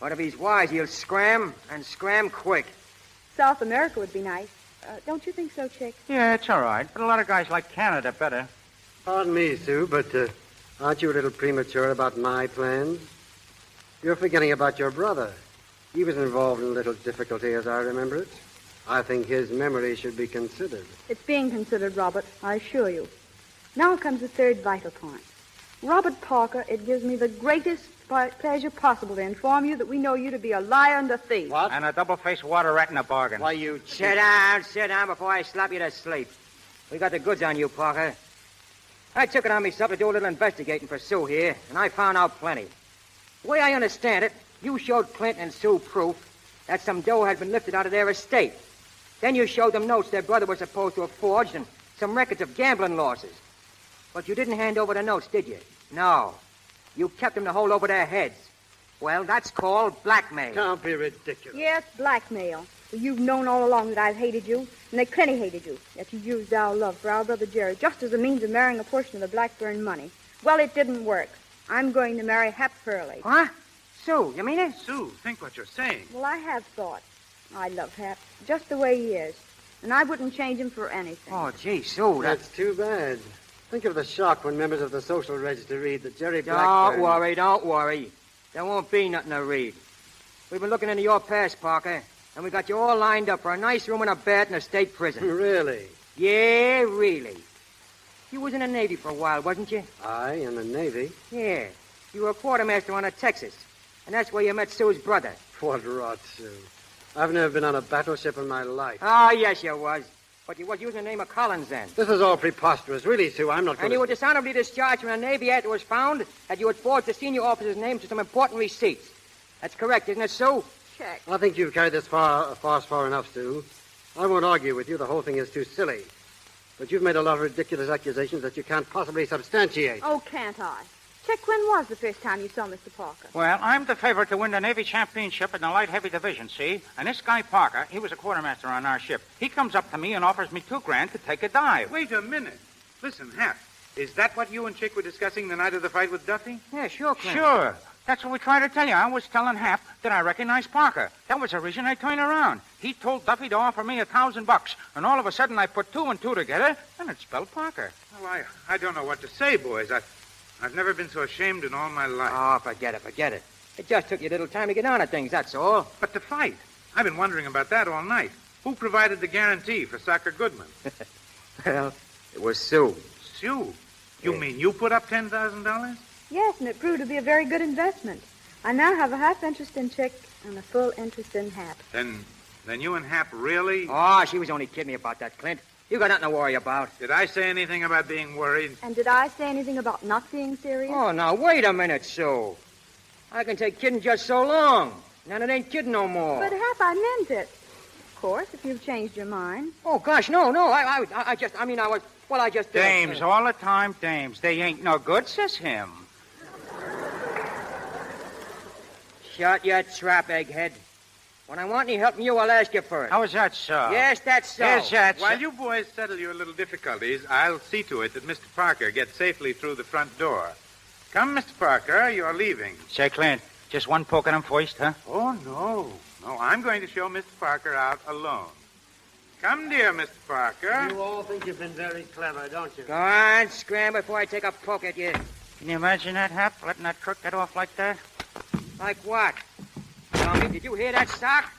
N: But if he's wise, he'll scram, and scram quick.
H: South America would be nice. Don't you think so, Chick?
O: Yeah, it's all right. But a lot of guys like Canada better.
R: Pardon me, Sue, but aren't you a little premature about my plans? You're forgetting about your brother. He was involved in a little difficulty, as I remember it. I think his memory should be considered.
H: It's being considered, Robert, I assure you. Now comes the third vital point. Robert Parker, it gives me the greatest pleasure possible to inform you that we know you to be a liar and a thief.
O: What? And a double-faced water rat in a bargain.
R: Why, you...
N: Sit down before I slap you to sleep. We got the goods on you, Parker. I took it on myself to do a little investigating for Sue here, and I found out plenty. The way I understand it, You showed Clint and Sue proof that some dough had been lifted out of their estate. Then you showed them notes their brother was supposed to have forged and some records of gambling losses. But you didn't hand over the notes, did you? No. You kept them to hold over their heads. Well, that's called blackmail.
R: Don't be ridiculous.
H: Yes, blackmail. Well, you've known all along that I've hated you, and that Clenny hated you. Yet you used our love for our brother Jerry just as a means of marrying a portion of the Blackburn money. Well, it didn't work. I'm going to marry Hap Hurley.
N: Huh? Sue, you mean it?
Q: Sue, think what you're saying.
H: Well, I have thought. I love Hap, just the way he is. And I wouldn't change him for anything.
N: Oh, gee, Sue,
R: That's too bad. Think of the shock when members of the social register read that Jerry Blackburn...
N: Don't worry. There won't be nothing to read. We've been looking into your past, Parker, and we got you all lined up for a nice room and a bath in a state prison.
R: Really?
N: Yeah, really. You was in the Navy for a while, wasn't you?
R: I in the Navy?
N: Yeah. You were a quartermaster on the Texas, and that's where you met Sue's brother.
R: What rot, Sue. I've never been on a battleship in my life.
N: Oh, yes, you was. But you was using the name of Collins then.
R: This is all preposterous. Really, Sue, I'm not going
N: And you were dishonorably discharged from the Navy after it was found that you had forged the senior officer's name to some important receipts. That's correct, isn't it, Sue?
H: Check.
R: I think you've carried this far enough, Sue. I won't argue with you. The whole thing is too silly. But you've made a lot of ridiculous accusations that you can't possibly substantiate.
H: Oh, can't I? Check, when was the first time you saw Mr. Parker?
O: Well, I'm the favorite to win the Navy championship in the light heavy division, see? And this guy Parker, he was a quartermaster on our ship. He comes up to me and offers me $2,000 to take a dive.
Q: Wait a minute. Listen, Hap, is that what you and Chick were discussing the night of the fight with Duffy?
N: Yeah, sure, Clint.
O: Sure. That's what we tried to tell you. I was telling Hap that I recognized Parker. That was the reason I turned around. He told Duffy to offer me $1,000, and all of a sudden I put two and two together, and it spelled Parker.
Q: Well, I don't know what to say, boys. I've never been so ashamed in all my life.
N: Oh, forget it. It just took you a little time to get on to things, that's all.
Q: But the fight, I've been wondering about that all night. Who provided the guarantee for Soccer Goodman?
N: Well, it was Sue.
Q: Sue? You mean you put up $10,000?
H: Yes, and it proved to be a very good investment. I now have a half interest in Chick and a full interest in Hap.
Q: Then you and Hap really...
N: Oh, she was only kidding me about that, Clint. You got nothing to worry about.
Q: Did I say anything about being worried?
H: And did I say anything about not being serious?
N: Oh, now, wait a minute, Sue. I can take kidding just so long. Now it ain't kidding no more.
H: But Hap, I meant it. Of course, if you've changed your mind.
N: Oh, gosh, no. I just did.
O: Dames, all the time, dames. They ain't no good, says him.
N: Shut your trap, egghead. When I want any help from you, I'll ask you first.
O: How is that so?
N: Yes, that's so.
O: Yes, that's so.
Q: While you boys settle your little difficulties, I'll see to it that Mr. Parker gets safely through the front door. Come, Mr. Parker, you're leaving.
O: Say, Clint, just one poke at him first, huh?
Q: Oh, no. No, I'm going to show Mr. Parker out alone. Come, dear Mr. Parker.
R: You all think you've been very clever, don't you?
N: Go on, scram before I take a poke at you.
O: Can you imagine that, Hap, letting that crook get off like that?
N: Like what? Tommy, did you hear that, Sock?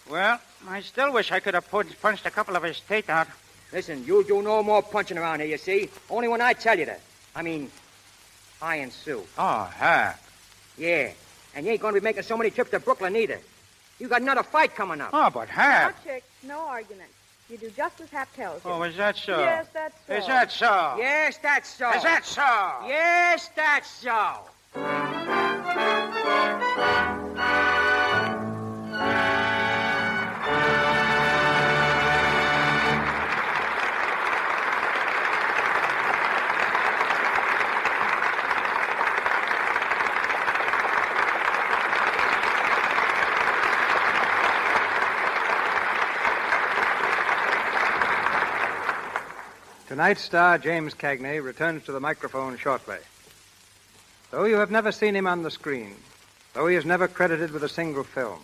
O: Well, I still wish I could have punched a couple of his teeth out.
N: Listen, you'll do no more punching around here, you see? Only when I tell you to. I mean, I and Sue.
O: Oh, Hap.
N: Yeah, and you ain't going to be making so many trips to Brooklyn either. You got another fight coming up.
O: Oh, but Hap.
H: No, Chick, no argument. You do just as Hap tells you.
O: Oh, is that so?
H: Yes, that's so.
O: Is that so?
N: Yes, that's so.
O: Is that so?
N: Yes, that's so.
B: Tonight's star, James Cagney, returns to the microphone shortly. Though you have never seen him on the screen, though he is never credited with a single film,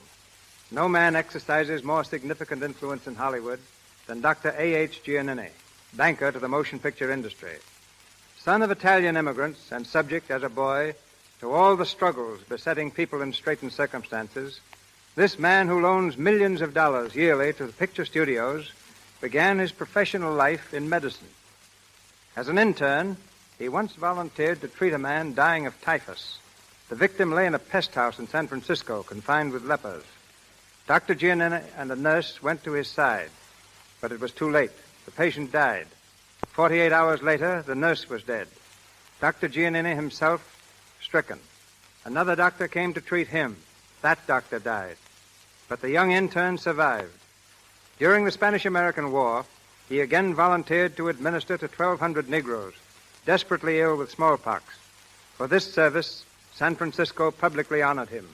B: no man exercises more significant influence in Hollywood than Dr. A.H. Giannini, banker to the motion picture industry. Son of Italian immigrants and subject as a boy to all the struggles besetting people in straitened circumstances, this man who loans millions of dollars yearly to the picture studios began his professional life in medicine. As an intern, he once volunteered to treat a man dying of typhus. The victim lay in a pest house in San Francisco, confined with lepers. Dr. Giannini and a nurse went to his side, but it was too late. The patient died. 48 hours later, the nurse was dead. Dr. Giannini himself stricken. Another doctor came to treat him. That doctor died. But the young intern survived. During the Spanish-American War, he again volunteered to administer to 1,200 Negroes, desperately ill with smallpox. For this service, San Francisco publicly honored him.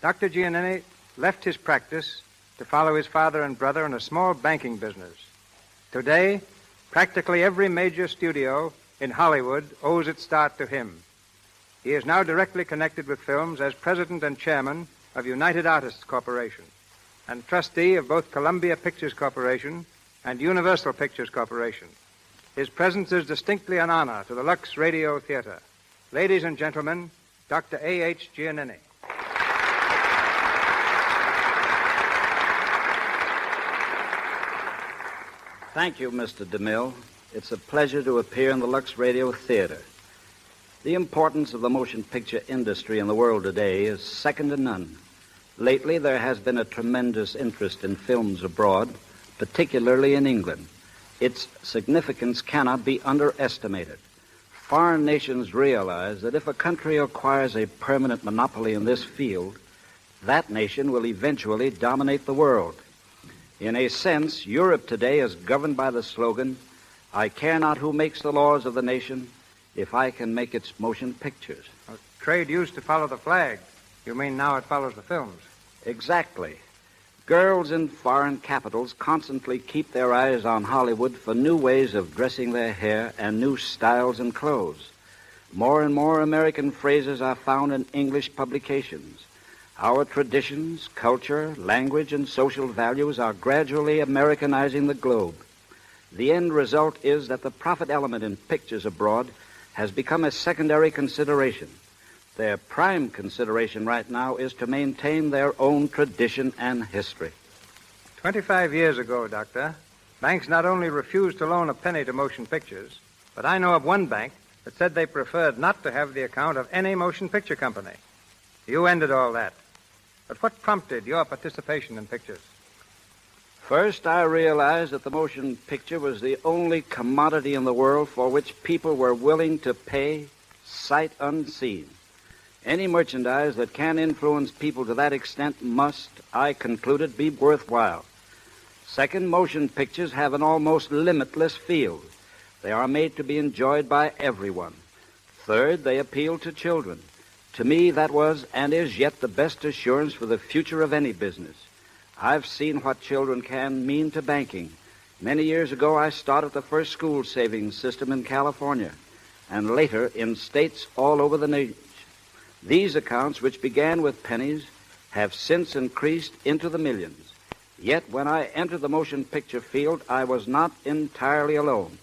B: Dr. Giannini left his practice to follow his father and brother in a small banking business. Today, practically every major studio in Hollywood owes its start to him. He is now directly connected with films as president and chairman of United Artists Corporation and trustee of both Columbia Pictures Corporation and Universal Pictures Corporation. His presence is distinctly an honor to the Lux Radio Theater. Ladies and gentlemen, Dr. A.H. Giannini.
I: Thank you, Mr. DeMille. It's a pleasure to appear in the Lux Radio Theater. The importance of the motion picture industry in the world today is second to none. Lately, there has been a tremendous interest in films abroad, particularly in England. Its significance cannot be underestimated. Foreign nations realize that if a country acquires a permanent monopoly in this field, that nation will eventually dominate the world. In a sense, Europe today is governed by the slogan, "I care not who makes the laws of the nation, if I can make its motion pictures."
B: Trade used to follow the flag. You mean now it follows the films?
I: Exactly. Girls in foreign capitals constantly keep their eyes on Hollywood for new ways of dressing their hair and new styles and clothes. More and more American phrases are found in English publications. Our traditions, culture, language, and social values are gradually Americanizing the globe. The end result is that the profit element in pictures abroad has become a secondary consideration. Their prime consideration right now is to maintain their own tradition and history.
B: 25 years ago, Doctor, banks not only refused to loan a penny to motion pictures, but I know of one bank that said they preferred not to have the account of any motion picture company. You ended all that. But what prompted your participation in pictures?
I: First, I realized that the motion picture was the only commodity in the world for which people were willing to pay sight unseen. Any merchandise that can influence people to that extent must, I concluded, be worthwhile. Second, motion pictures have an almost limitless field. They are made to be enjoyed by everyone. Third, they appeal to children. To me, that was and is yet the best assurance for the future of any business. I've seen what children can mean to banking. Many years ago, I started the first school savings system in California, and later in states all over the nation. These accounts, which began with pennies, have since increased into the millions. Yet when I entered the motion picture field, I was not entirely alone.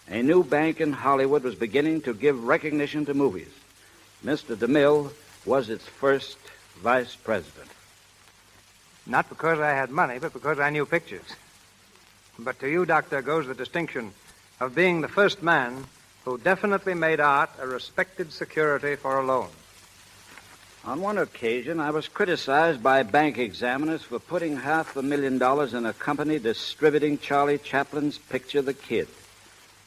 I: A new bank in Hollywood was beginning to give recognition to movies. Mr. DeMille was its first vice president.
B: Not because I had money, but because I knew pictures. But to you, Doctor, goes the distinction of being the first man who definitely made art a respected security for a loan.
I: On one occasion, I was criticized by bank examiners for putting $500,000 in a company distributing Charlie Chaplin's picture, The Kid,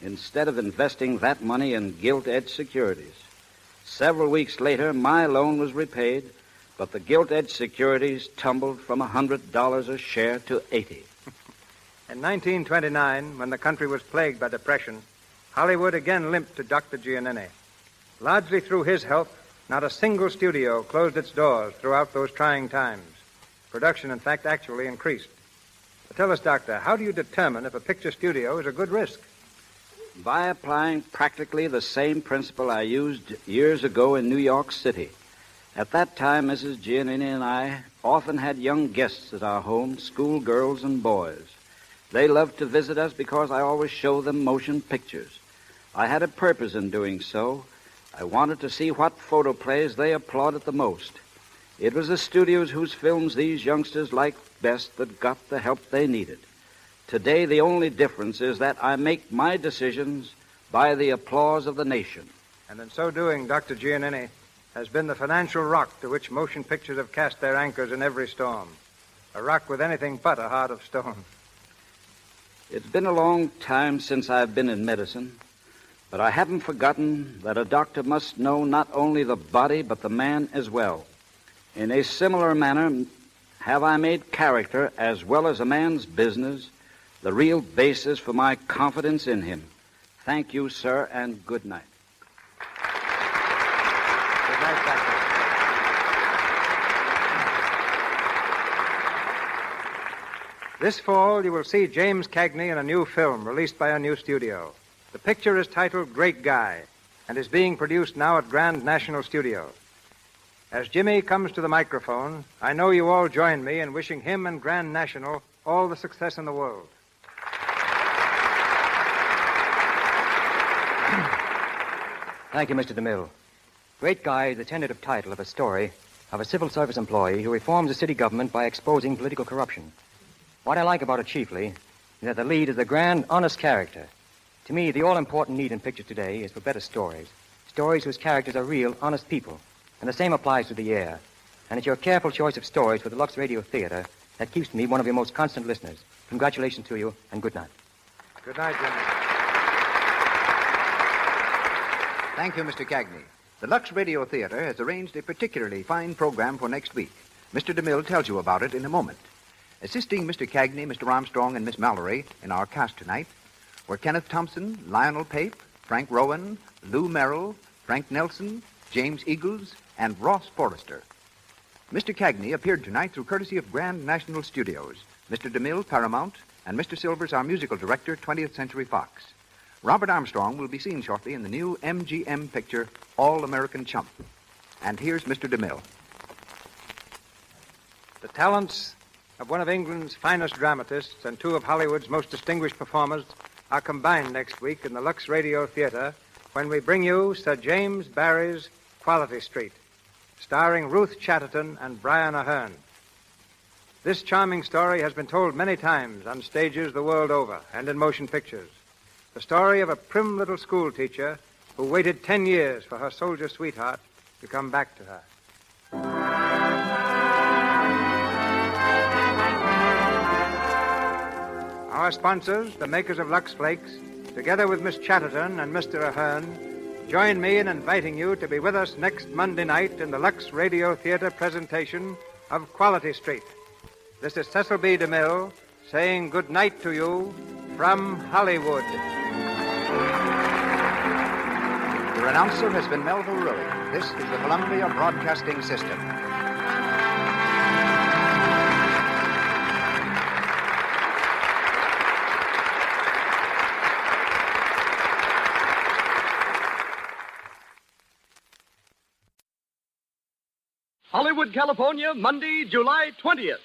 I: instead of investing that money in gilt-edged securities. Several weeks later, my loan was repaid, but the gilt-edged securities tumbled from $100 a share to $80.
B: In 1929, when the country was plagued by depression, Hollywood again limped to Dr. Giannini. Largely through his help, not a single studio closed its doors throughout those trying times. Production, in fact, actually increased. But tell us, Doctor, how do you determine if a picture studio is a good risk?
I: By applying practically the same principle I used years ago in New York City. At that time, Mrs. Giannini and I often had young guests at our home, schoolgirls and boys. They loved to visit us because I always showed them motion pictures. I had a purpose in doing so. I wanted to see what photoplays they applauded the most. It was the studios whose films these youngsters liked best that got the help they needed. Today, the only difference is that I make my decisions by the applause of the nation.
B: And in so doing, Dr. Giannini has been the financial rock to which motion pictures have cast their anchors in every storm. A rock with anything but a heart of stone.
I: It's been a long time since I've been in medicine. But I haven't forgotten that a doctor must know not only the body, but the man as well. In a similar manner, have I made character, as well as a man's business, the real basis for my confidence in him. Thank you, sir, and good night.
R: Good night, Doctor. This fall, you will see James Cagney in a new film released by a new studio. The picture is titled Great Guy and is being produced now at Grand National Studio. As Jimmy comes to the microphone, I know you all join me in wishing him and Grand National all the success in the world.
N: Thank you, Mr. DeMille. Great Guy is the tentative title of a story of a civil service employee who reforms the city government by exposing political corruption. What I like about it chiefly is that the lead is a grand, honest character. To me, the all-important need in pictures today is for better stories. Stories whose characters are real, honest people. And the same applies to the air. And it's your careful choice of stories for the Lux Radio Theater that keeps me one of your most constant listeners. Congratulations to you, and good night.
R: Good night, Jimmy.
M: Thank you, Mr. Cagney. The Lux Radio Theater has arranged a particularly fine program for next week. Mr. DeMille tells you about it in a moment. Assisting Mr. Cagney, Mr. Armstrong, and Miss Mallory in our cast tonight were Kenneth Thompson, Lionel Pape, Frank Rowan, Lou Merrill, Frank Nelson, James Eagles, and Ross Forrester. Mr. Cagney appeared tonight through courtesy of Grand National Studios, Mr. DeMille, Paramount, and Mr. Silvers, our musical director, 20th Century Fox. Robert Armstrong will be seen shortly in the new MGM picture, All-American Chump. And here's Mr. DeMille.
R: The talents of one of England's finest dramatists and two of Hollywood's most distinguished performers are combined next week in the Lux Radio Theater when we bring you Sir James Barrie's Quality Street, starring Ruth Chatterton and Brian Aherne. This charming story has been told many times on stages the world over and in motion pictures. The story of a prim little school teacher who waited 10 years for her soldier sweetheart to come back to her. Our sponsors, the makers of Lux Flakes, together with Miss Chatterton and Mr. Aherne, join me in inviting you to be with us next Monday night in the Lux Radio Theater presentation of Quality Street. This is Cecil B. DeMille saying good night to you from Hollywood.
M: Your announcer has been Melville Ruick. This is the Columbia Broadcasting System.
E: Hollywood, California, Monday, July 20th.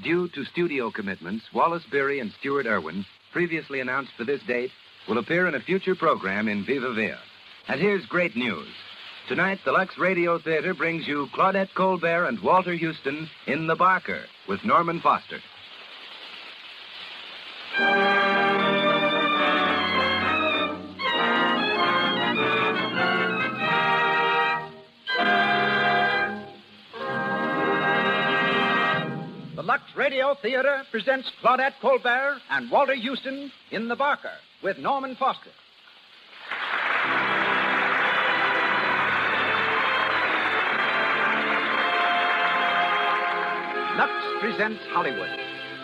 V: Due to studio commitments, Wallace Beery and Stuart Irwin, previously announced for this date, will appear in a future program in Viva Villa. And here's great news. Tonight, the Lux Radio Theater brings you Claudette Colbert and Walter Houston in The Barker with Norman Foster.
E: The Lux Radio Theater presents Claudette Colbert and Walter Houston in The Barker with Norman Foster. Lux presents Hollywood.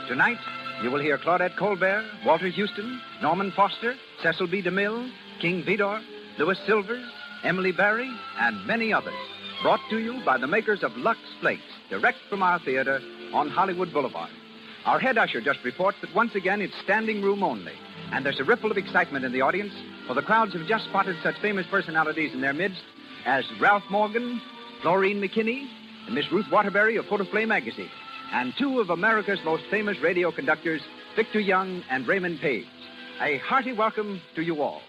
E: Tonight, you will hear Claudette Colbert, Walter Houston, Norman Foster, Cecil B. DeMille, King Vidor, Louis Silvers, Emily Barry, and many others. Brought to you by the makers of Lux Flakes, direct from our theater on Hollywood Boulevard. Our head usher just reports that once again it's standing room only. And there's a ripple of excitement in the audience, for the crowds have just spotted such famous personalities in their midst as Ralph Morgan, Florine McKinney, and Miss Ruth Waterbury of Photoplay magazine, and two of America's most famous radio conductors, Victor Young and Raymond Page. A hearty welcome to you all.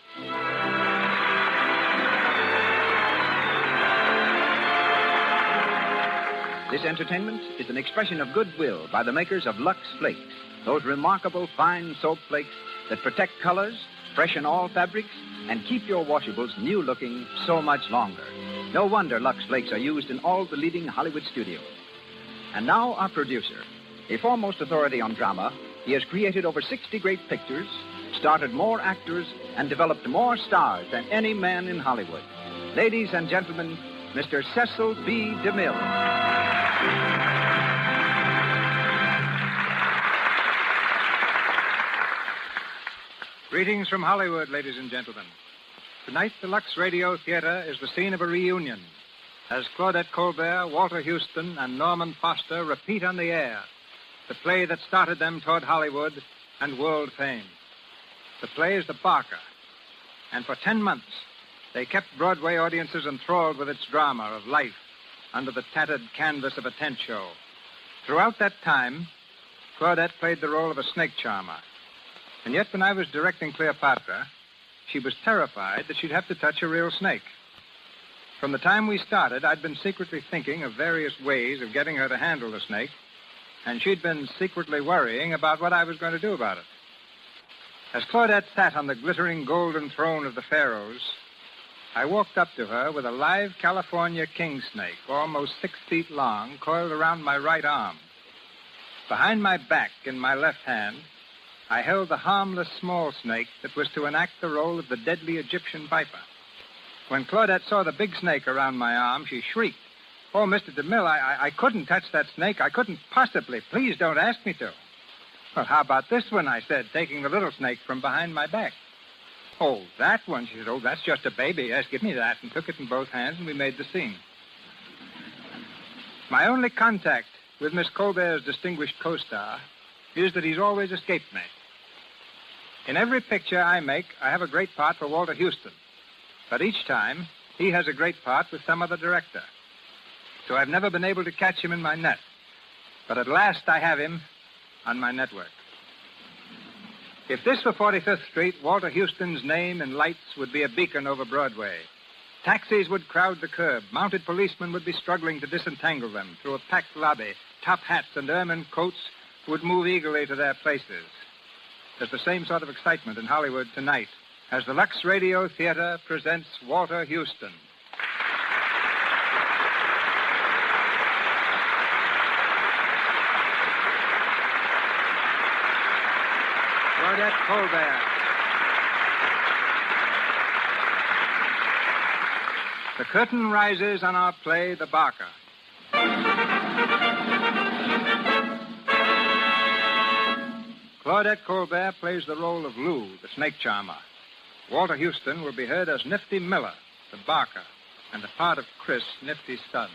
E: This entertainment is an expression of goodwill by the makers of Lux Flakes, those remarkable fine soap flakes that protect colors, freshen all fabrics, and keep your washables new-looking so much longer. No wonder Lux Flakes are used in all the leading Hollywood studios. And now our producer. A foremost authority on drama, he has created over 60 great pictures, started more actors, and developed more stars than any man in Hollywood. Ladies and gentlemen, Mr. Cecil B. DeMille.
B: Greetings from Hollywood, ladies and gentlemen. Tonight, the Lux Radio Theater is the scene of a reunion as Claudette Colbert, Walter Houston, and Norman Foster repeat on the air the play that started them toward Hollywood and world fame. The play is The Barker, and for 10 months, they kept Broadway audiences enthralled with its drama of life under the tattered canvas of a tent show. Throughout that time, Claudette played the role of a snake charmer. And yet, when I was directing Cleopatra, she was terrified that she'd have to touch a real snake. From the time we started, I'd been secretly thinking of various ways of getting her to handle the snake, and she'd been secretly worrying about what I was going to do about it. As Claudette sat on the glittering golden throne of the pharaohs, I walked up to her with a live California king snake, almost 6 feet long, coiled around my right arm. Behind my back, in my left hand, I held the harmless small snake that was to enact the role of the deadly Egyptian viper. When Claudette saw the big snake around my arm, she shrieked, "Oh, Mr. DeMille, I couldn't touch that snake. I couldn't possibly. Please don't ask me to." "Well, how about this one?" I said, taking the little snake from behind my back. "Oh, that one?" She said. "Oh, that's just a baby. Yes, give me that," and took it in both hands, and we made the scene. My only contact with Miss Colbert's distinguished co-star is that he's always escaped me. In every picture I make, I have a great part for Walter Houston. But each time, he has a great part with some other director. So I've never been able to catch him in my net. But at last I have him on my network. If this were 45th Street, Walter Houston's name in lights would be a beacon over Broadway. Taxis would crowd the curb. Mounted policemen would be struggling to disentangle them. Through a packed lobby, top hats and ermine coats would move eagerly to their places. There's the same sort of excitement in Hollywood tonight as the Lux Radio Theater presents Walter Houston. Claudette Colbert. The curtain rises on our play, The Barker. Claudette Colbert plays the role of Lou, the snake charmer. Walter Houston will be heard as Nifty Miller, the barker, and the part of Chris, Nifty's son,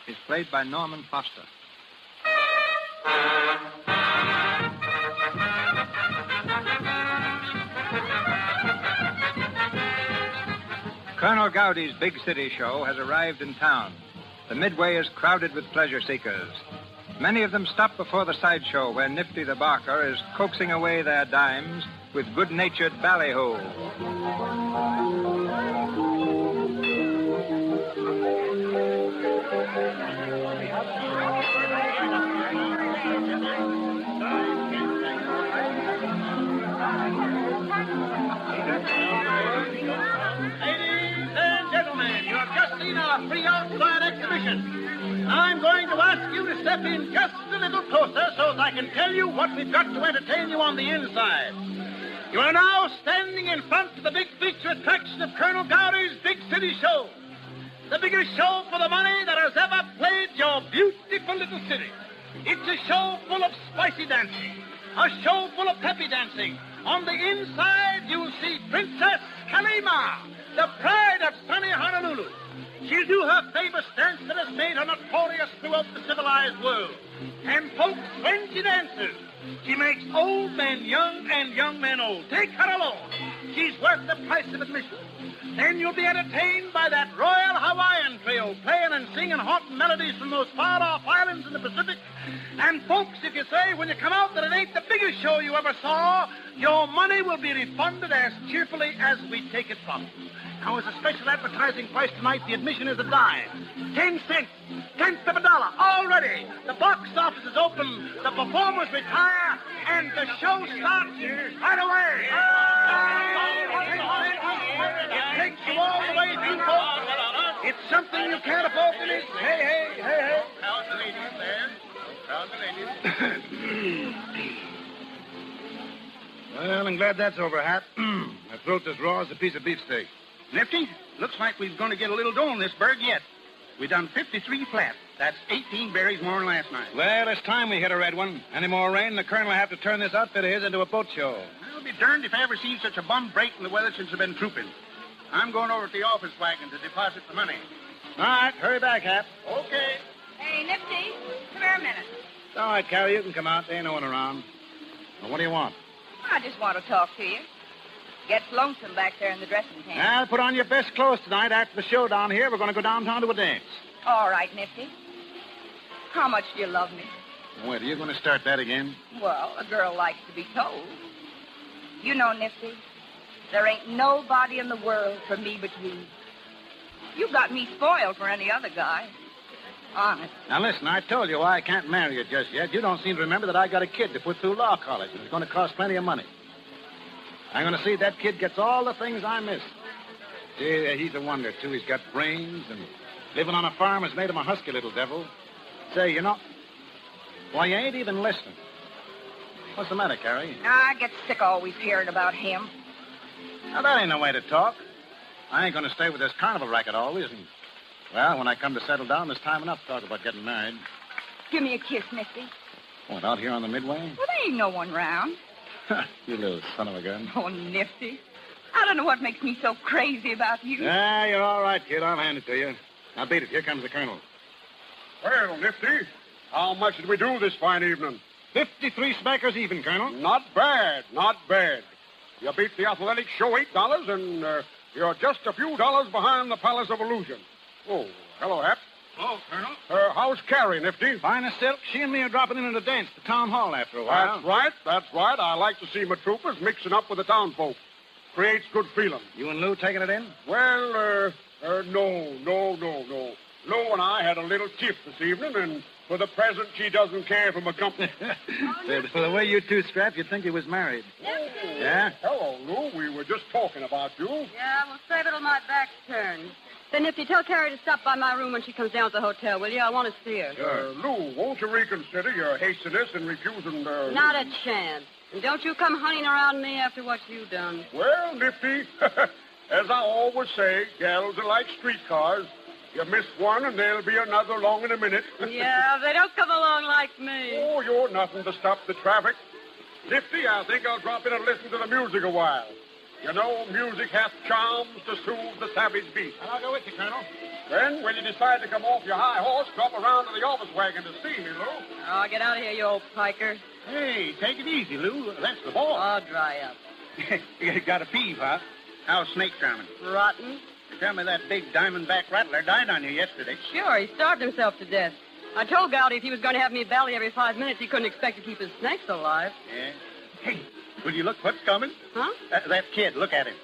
B: is played by Norman Foster. Colonel Gowdy's big city show has arrived in town. The Midway is crowded with pleasure seekers. Many of them stop before the sideshow where Nifty the barker is coaxing away their dimes with good-natured ballyhoo.
C: Ladies and gentlemen, you have just seen our free outside exhibition. I'm going to ask you to step in just a little closer so that I can tell you what we've got to entertain you on the inside. You are now standing in front of the big feature attraction of Colonel Gowdy's Big City Show. The biggest show for the money that has ever played your beautiful little city. It's a show full of spicy dancing, a show full of peppy dancing. On the inside, you'll see Princess Kalima, the pride of sunny Honolulu. She'll do her famous dance that has made her notorious throughout the civilized world. And folks, when she dances, she makes old men young and young men old. Take her alone. She's worth the price of admission. Then you'll be entertained by that Royal Hawaiian Trio, playing and singing haunting melodies from those far-off islands in the Pacific. And folks, if you say when you come out that it ain't the biggest show you ever saw, your money will be refunded as cheerfully as we take it from you. Now, as a special advertising price tonight, the admission is a dime. 10 cents, tenth of a dollar, already. The box office is open, the performers retire, and the show starts right away. It takes you all the way through, folks. It's something you can't afford to miss. Hey, hey, hey, hey. How's the ladies there? How's the ladies?
Q: Well, I'm glad that's over, Hap. My throat's as raw as a piece of beefsteak.
C: Nifty, looks like we're going to get a little dough on this bird yet. We done 53 flat. That's 18 berries more than last night.
Q: Well, it's time we hit a red one. Any more rain, the colonel will have to turn this outfit of his into a boat show.
C: I'll be darned if I ever seen such a bum break in the weather since I've been trooping. I'm going over to the office wagon to deposit the money.
Q: All right, hurry back, Hap.
C: Okay.
F: Hey, Nifty, come here a minute.
Q: All right, Carrie, you can come out. There ain't no one around. Well, what do you want?
F: I just want to talk to you. Gets lonesome back there in the dressing tent.
Q: Well, put on your best clothes tonight. After the show down here, we're going to go downtown to a dance.
F: All right, Nifty. How much do you love me?
Q: Wait, are you going to start that again?
F: Well, a girl likes to be told. You know, Nifty, there ain't nobody in the world for me but you. You got me spoiled for any other guy. Honest.
Q: Now, listen, I told you why I can't marry you just yet. You don't seem to remember that I got a kid to put through law college, and it's going to cost plenty of money. I'm going to see that kid gets all the things I miss. Gee, he's a wonder, too. He's got brains, and living on a farm has made him a husky little devil. Say, you know, why, you ain't even listening. What's the matter, Carrie?
F: I get sick always hearing about him.
Q: Now, that ain't no way to talk. I ain't going to stay with this carnival racket always, and, well, when I come to settle down, there's time enough to talk about getting married.
F: Give me a kiss, Nifty.
Q: What, out here on the Midway?
F: Well, there ain't no one round.
Q: You little son of a gun.
F: Oh, Nifty. I don't know what makes me so crazy about you.
Q: Yeah, you're all right, kid. I'll hand it to you. Now, beat it. Here comes the colonel.
K: Well, Nifty, how much did we do this fine evening?
Q: 53 smackers even, Colonel.
K: Not bad, not bad. You beat the athletic show $8, and you're just a few dollars behind the Palace of Illusion. Oh, hello, Hap.
C: Hello, Colonel.
K: How's Carrie, Nifty?
Q: Fine as silk. She and me are dropping in at a dance at the town hall after a while.
K: That's right. I like to see my troopers mixing up with the town folk. Creates good feeling.
Q: You and Lou taking it in?
K: Well, no. Lou and I had a little tiff this evening, and for the present, she doesn't care for my company.
Q: For the way you two strapped, you'd think he was married. Yeah?
K: Hello, Lou. We were just talking about you.
W: Yeah, we'll save it till my back's turned. Then, Nifty, tell Carrie to stop by my room when she comes down to the hotel, will you? I want to see her.
K: Lou, won't you reconsider your hastiness in refusing...
W: Not a chance. And don't you come hunting around me after what you've done.
K: Well, Nifty, as I always say, gals are like streetcars. You miss one, and there'll be another along in a minute.
W: Yeah, they don't come along like me.
K: Oh, you're nothing to stop the traffic. Nifty, I think I'll drop in and listen to the music a while. You know, music hath charms to soothe the savage beast.
Q: And I'll go with you, Colonel.
K: Then, when you decide to come off your high horse, drop around to the office wagon to see me, Lou.
W: Oh, get out of here, you old piker.
C: Hey, take it easy, Lou. That's the ball.
W: Oh, dry up.
C: You got a peeve, huh? How's Snake charming?
W: Rotten.
C: Tell me that big diamondback rattler died on you yesterday.
W: Sure, he starved himself to death. I told Gowdy if he was going to have me belly every 5 minutes, he couldn't expect to keep his snakes alive.
C: Yeah. Hey, will you look what's coming?
W: Huh?
C: That kid, look at him.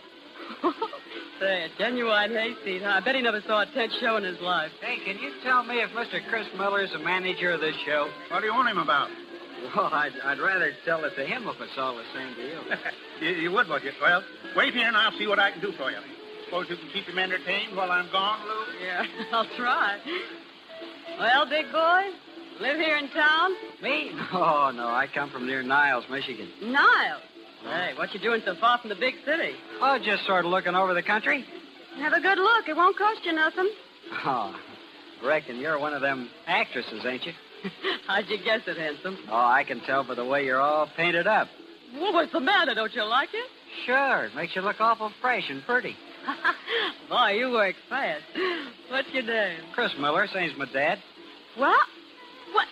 W: Say, a genuine hayseed, huh? I bet he never saw a tent show in his life.
E: Hey, can you tell me if Mr. Chris Miller is the manager of this show?
C: What do you want him about?
E: Well, I'd rather tell it to him if it's all the same to you.
C: You would, would you? Well, wait here and I'll see what I can do for you. Suppose you can keep him entertained while I'm gone, Lou?
W: Yeah, I'll try. Well, big boy, live here in town?
E: Me? Oh, no, I come from near Niles, Michigan.
W: Niles? Hey, what you doing so far from the big city?
E: Oh, just sort of looking over the country.
W: Have a good look. It won't cost you nothing.
E: Oh, reckon you're one of them actresses, ain't you?
W: How'd you guess it, handsome?
E: Oh, I can tell by the way you're all painted up.
W: Well, what's the matter? Don't you like it?
E: Sure, it makes you look awful fresh and pretty.
W: Boy, you work fast. What's your name?
E: Chris Miller, same's my dad.
W: What? What?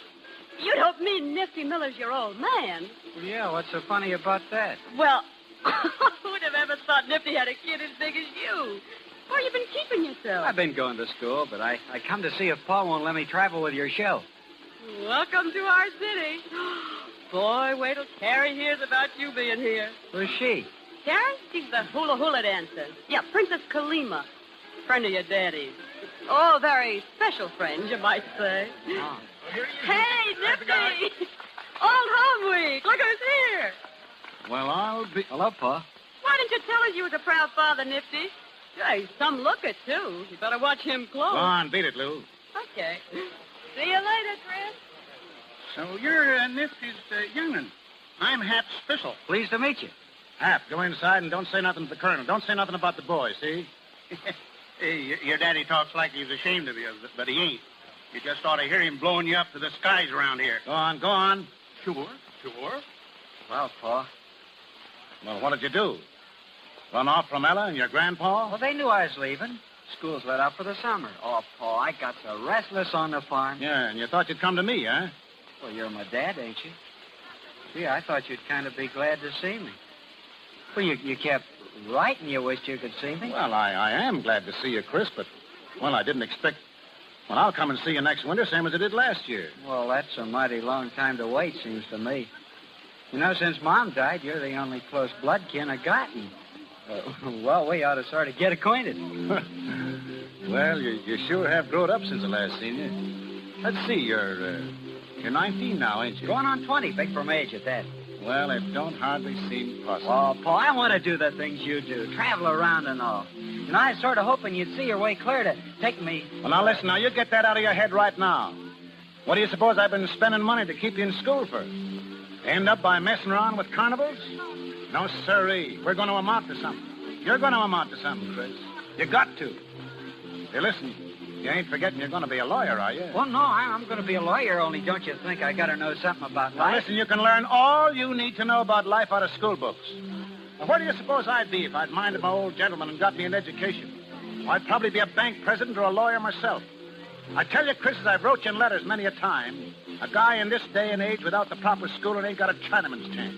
W: You don't mean Nifty Miller's your old man?
E: Well, yeah, what's so funny about that?
W: Well, who'd have ever thought Nifty had a kid as big as you? Where you been keeping yourself?
E: I've been going to school, but I come to see if Paul won't let me travel with your show.
W: Welcome to our city. Boy, wait till Carrie hears about you being here.
E: Who's she?
W: Carrie? She's the hula-hula dancer. Yeah, Princess Kalima. Friend of your daddy's. Oh, very special friend, you might say.
E: Oh.
W: Hey, Nifty! Old Home Week! Look who's here!
Q: Well, I'll be...
E: Hello, Pa.
W: Why didn't you tell us you was a proud father, Nifty? Yeah, he's some looker, too. You better watch him close.
Q: Go on, beat it, Lou.
W: Okay. See you later, Chris.
C: So you're Nifty's young'un. I'm Hap Spissel.
E: Pleased to meet you.
C: Hap, go inside and don't say nothing to the colonel. Don't say nothing about the boy, see?
A: Hey, your daddy talks like he's ashamed of you, but he ain't. You just ought to hear him blowing you up to the skies around here.
C: Go on, go on.
A: Sure.
E: Well, Pa.
C: Well, what did you do? Run off from Ella and your grandpa?
E: Well, they knew I was leaving. School's let out for the summer. Oh, Pa, I got so restless on the farm.
C: Yeah, and you thought you'd come to me, huh?
E: Well, you're my dad, ain't you? Gee, I thought you'd kind of be glad to see me. Well, you kept writing you wished you could see me.
C: Well, I am glad to see you, Chris, but, well, I didn't expect... Well, I'll come and see you next winter, same as I did last year.
E: Well, that's a mighty long time to wait, seems to me. You know, since Mom died, you're the only close blood kin I gotten. Well, we ought to sort of get acquainted.
C: Well, you sure have grown up since I last seen you. Let's see, you're 19 now, ain't you?
E: Going on 20, big for my age at that.
C: Well, it don't hardly seem possible.
E: Oh, Pa, I want to do the things you do, travel around and all. And I was sort of hoping you'd see your way clear to take me...
C: Well, now, listen, you get that out of your head right now. What do you suppose I've been spending money to keep you in school for? End up by messing around with carnivals? No, sirree. We're going to amount to something. You're going to amount to something, Chris. You got to. Hey, listen, you ain't forgetting you're going to be a lawyer, are you?
E: Well, no, I'm going to be a lawyer, only don't you think I got to know something about
C: Now,
E: life?
C: listen, you can learn all you need to know about life out of school books. Now, where do you suppose I'd be if I'd minded my old gentleman and got me an education? Well, I'd probably be a bank president or a lawyer myself. I tell you, Chris, as I've wrote you in letters many a time, a guy in this day and age without the proper schooling ain't got a Chinaman's chance.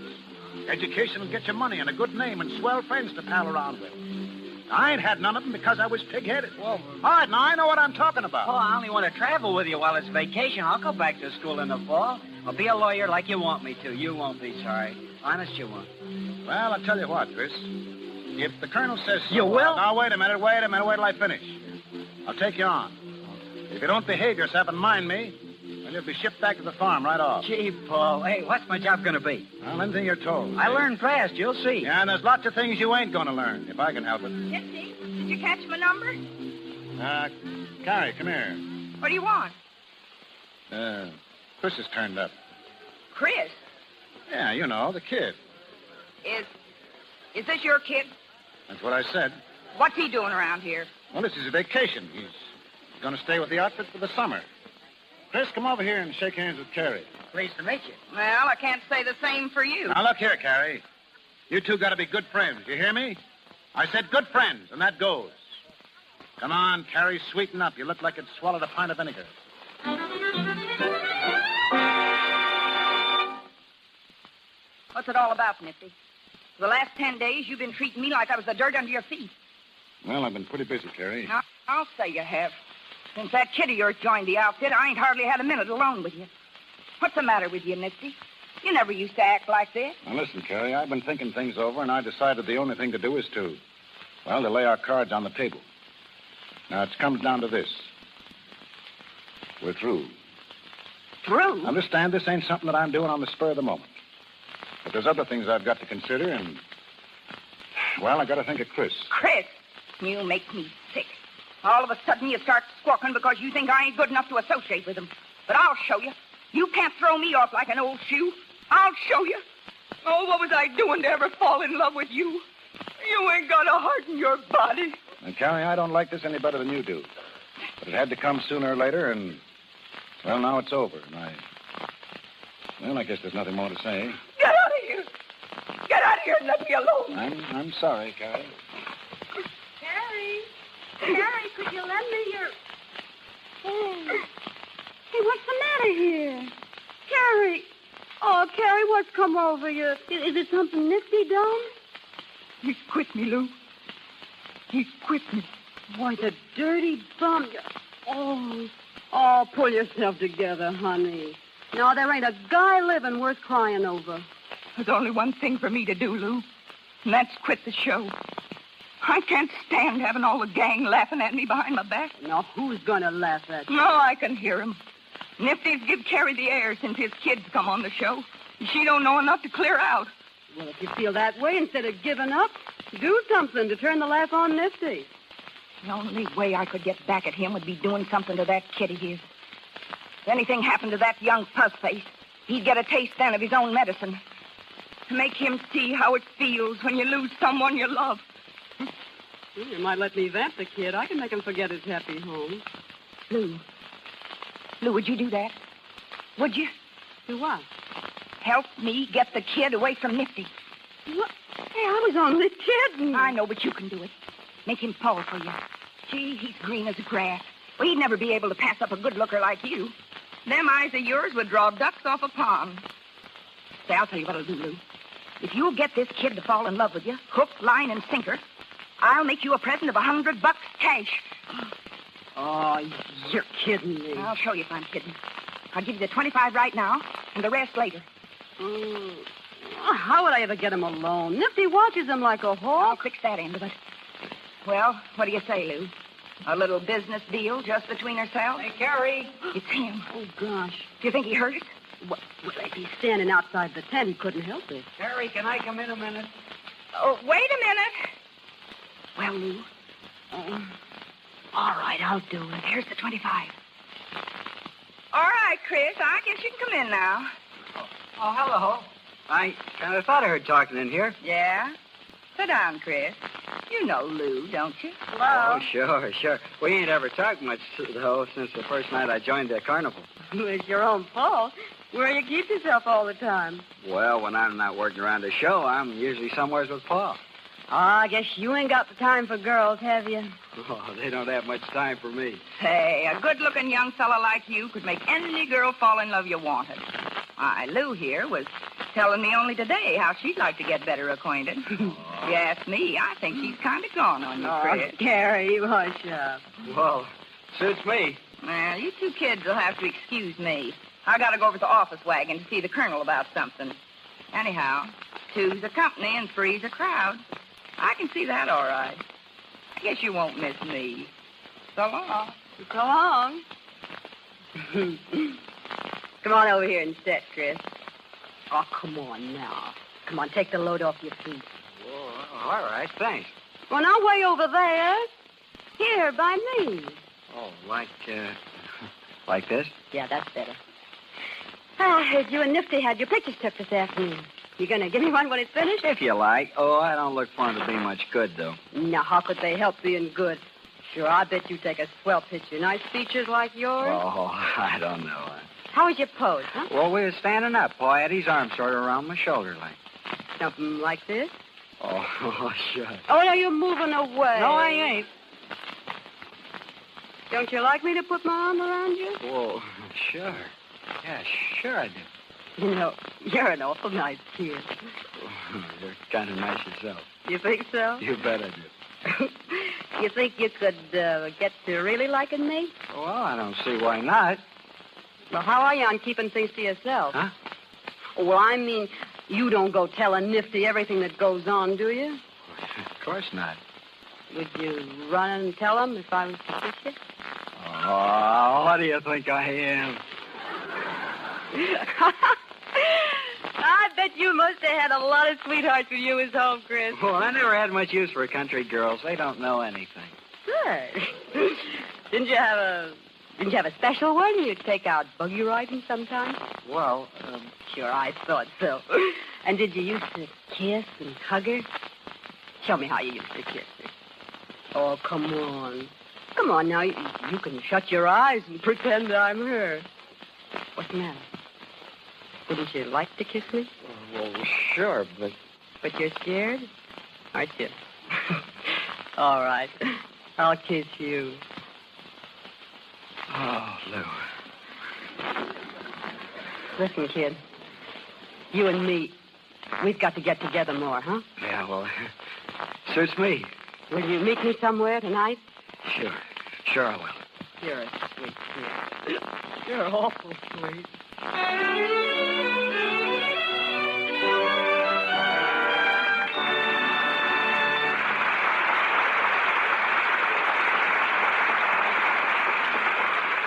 C: Education will get you money and a good name and swell friends to pal around with. I ain't had none of them because I was pig-headed. Well, all right, now I know what I'm talking about.
E: Oh, I only want to travel with you while it's vacation. I'll go back to school in the fall. I'll be a lawyer like you want me to. You won't be sorry. Honest, you won't.
C: Well, I'll tell you what, Chris. If the colonel says so...
E: You will?
C: Now, wait a minute, wait till I finish. I'll take you on. If you don't behave yourself and mind me, then you'll be shipped back to the farm right off.
E: Gee, Paul, hey, what's my job going to be?
C: Well, anything you're told.
E: I learn fast, you'll see.
C: Yeah, and there's lots of things you ain't going to learn, if I can help it.
F: Nifty, did you catch my number?
C: Carrie, come here.
F: What do you want?
C: Chris has turned up.
F: Chris?
C: Yeah, you know, the kid.
F: Is this your kid?
C: That's what I said.
F: What's he doing around here?
C: Well, this is a vacation. He's going to stay with the outfit for the summer. Chris, come over here and shake hands with Carrie.
E: Pleased to meet you.
F: Well, I can't say the same for you.
C: Now, look here, Carrie. You two got to be good friends. You hear me? I said good friends, and that goes. Come on, Carrie, sweeten up. You look like you'd swallowed a pint of vinegar.
F: What's it all about, Nifty? For the last 10 days, you've been treating me like I was the dirt under your feet.
C: Well, I've been pretty busy, Carrie.
F: Now, I'll say you have. Since that kid of yours joined the outfit, I ain't hardly had a minute alone with you. What's the matter with you, Nifty? You never used to act like this.
C: Now, listen, Carrie, I've been thinking things over, and I decided the only thing to do is to lay our cards on the table. Now, it comes down to this. We're through.
F: Through?
C: Understand, this ain't something that I'm doing on the spur of the moment. But there's other things I've got to consider, and, well, I got to think of Chris.
F: Chris? You make me sick. All of a sudden, you start squawking because you think I ain't good enough to associate with him. But I'll show you. You can't throw me off like an old shoe. I'll show you. Oh, what was I doing to ever fall in love with you? You ain't got a heart in your body.
C: And, Carrie, I don't like this any better than you do. But it had to come sooner or later, and, well, now it's over. And I guess there's nothing more to say.
F: Get out of here. Get out of here and let me alone.
C: I'm sorry, Carrie.
L: Carrie, could you lend me your... Hey, what's the matter here? Carrie. Oh, Carrie, what's come over you? Is it something Nifty done?
F: He quit me, Lou. He quit me.
W: Why, the dirty bum. Oh, pull yourself together, honey. No, there ain't a guy living worth crying over.
F: There's only one thing for me to do, Lou, and that's quit the show. I can't stand having all the gang laughing at me behind my back.
W: Now, who's going to laugh at you?
F: No, I can hear him. Nifty's give Carrie the air since his kids come on the show. She don't know enough to clear out.
W: Well, if you feel that way, instead of giving up, do something to turn the laugh on Nifty.
F: The only way I could get back at him would be doing something to that kid of his. If anything happened to that young puzzface, he'd get a taste then of his own medicine. To make him see how it feels when you lose someone you love.
W: Well, you might let me vamp the kid. I can make him forget his happy home.
F: Lou, would you do that? Would you?
W: Do what?
F: Help me get the kid away from Nifty.
W: What? Hey, I was only kidding.
F: I know, but you can do it. Make him fall for you. Gee, he's green as grass. Well, he'd never be able to pass up a good looker like you. Them eyes of yours would draw ducks off a pond. Say, I'll tell you what I'll do, Lou. If you'll get this kid to fall in love with you, hook, line, and sinker, I'll make you a present of $100 cash.
W: Oh, you're kidding me.
F: I'll show you if I'm kidding. I'll give you the 25 right now, and the rest later.
W: How would I ever get him alone? Nifty watches him like a hawk.
F: I'll fix that end of it. Well, what do you say, Lou? A little business deal just between ourselves?
U: Hey, Carrie.
F: It's him.
W: Oh, gosh.
F: Do you think he hurt us?
W: Well, if he's standing outside the tent, he couldn't help it.
U: Carrie, can I come in a minute?
F: Oh, wait a minute. Well, Lou. All right, I'll do it. Here's the 25. All right, Chris, I guess you can come in now.
E: Oh, hello. I kind of thought I heard talking in here.
F: Yeah? Sit down, Chris. You know Lou, don't you? Hello.
E: Oh, sure. We ain't ever talked much, though, since the first night I joined the carnival.
W: It's your own fault. Where you keep yourself all the time?
E: Well, when I'm not working around the show, I'm usually somewheres with Pa.
W: Oh, I guess you ain't got the time for girls, have you?
E: Oh, they don't have much time for me.
F: Say, a good-looking young fella like you could make any girl fall in love you wanted. Why, Lou here was telling me only today how she'd like to get better acquainted. You ask me, I think she's kind of gone on you, Chris.
W: Gary, hush up.
E: Well, suits me.
F: Well, you two kids will have to excuse me. I got to go over to the office wagon to see the colonel about something. Anyhow, two's a company and three's a crowd. I can see that all right. I guess you won't miss me. So long.
W: So long. Come on over here and sit, Chris. Oh, come on now. Come on, take the load off your feet.
E: Oh, all right, thanks.
W: Well, now, way over there. Here, by me.
E: Oh, like this?
W: Yeah, that's better. I heard you and Nifty had your pictures took this afternoon. You gonna give me one when it's finished?
E: If you like. Oh, I don't look for 'em to be much good, though.
W: Now, how could they help being good? Sure, I bet you take a swell picture. Nice features like yours.
E: Oh, I don't know.
W: How was your pose, huh?
E: Well, we were standing up. Pa had his arm sort of around my shoulder like.
W: Something like this?
E: Oh, sure.
W: Oh, now you're moving away.
E: No, I ain't.
W: Don't you like me to put my arm around you?
E: Well, sure. Yeah, sure I do.
W: You know, you're an awful nice kid.
E: You're kind of nice yourself.
W: You think so?
E: You bet I do.
W: You think you could get to really liking me?
E: Well, I don't see why not.
W: Well, how are you on keeping things to yourself?
E: Huh?
W: Well, I mean, you don't go telling Nifty everything that goes on, do you?
E: Of course not.
W: Would you run and tell him if I was to kiss you?
E: Oh, what do you think I am?
W: I bet you must have had a lot of sweethearts when you was home, Chris.
E: Well, I never had much use for country girls. They don't know anything.
W: Good. Didn't you have a special one you'd take out buggy riding sometime?
E: Well,
W: Sure, I thought so. And did you used to kiss and hug her? Show me how you used to kiss her. Oh, come on. Come on now. You can shut your eyes and pretend I'm her. What's the matter? Wouldn't you like to kiss me?
E: well, sure, but...
W: But you're scared? Aren't you? All right. I'll kiss you.
E: Oh, Lou.
W: Listen, kid. You and me, we've got to get together more, huh?
E: Yeah, well, suits me.
W: Will you meet me somewhere tonight?
E: Sure. Sure I will.
W: You're a sweet kid. You're awful sweet.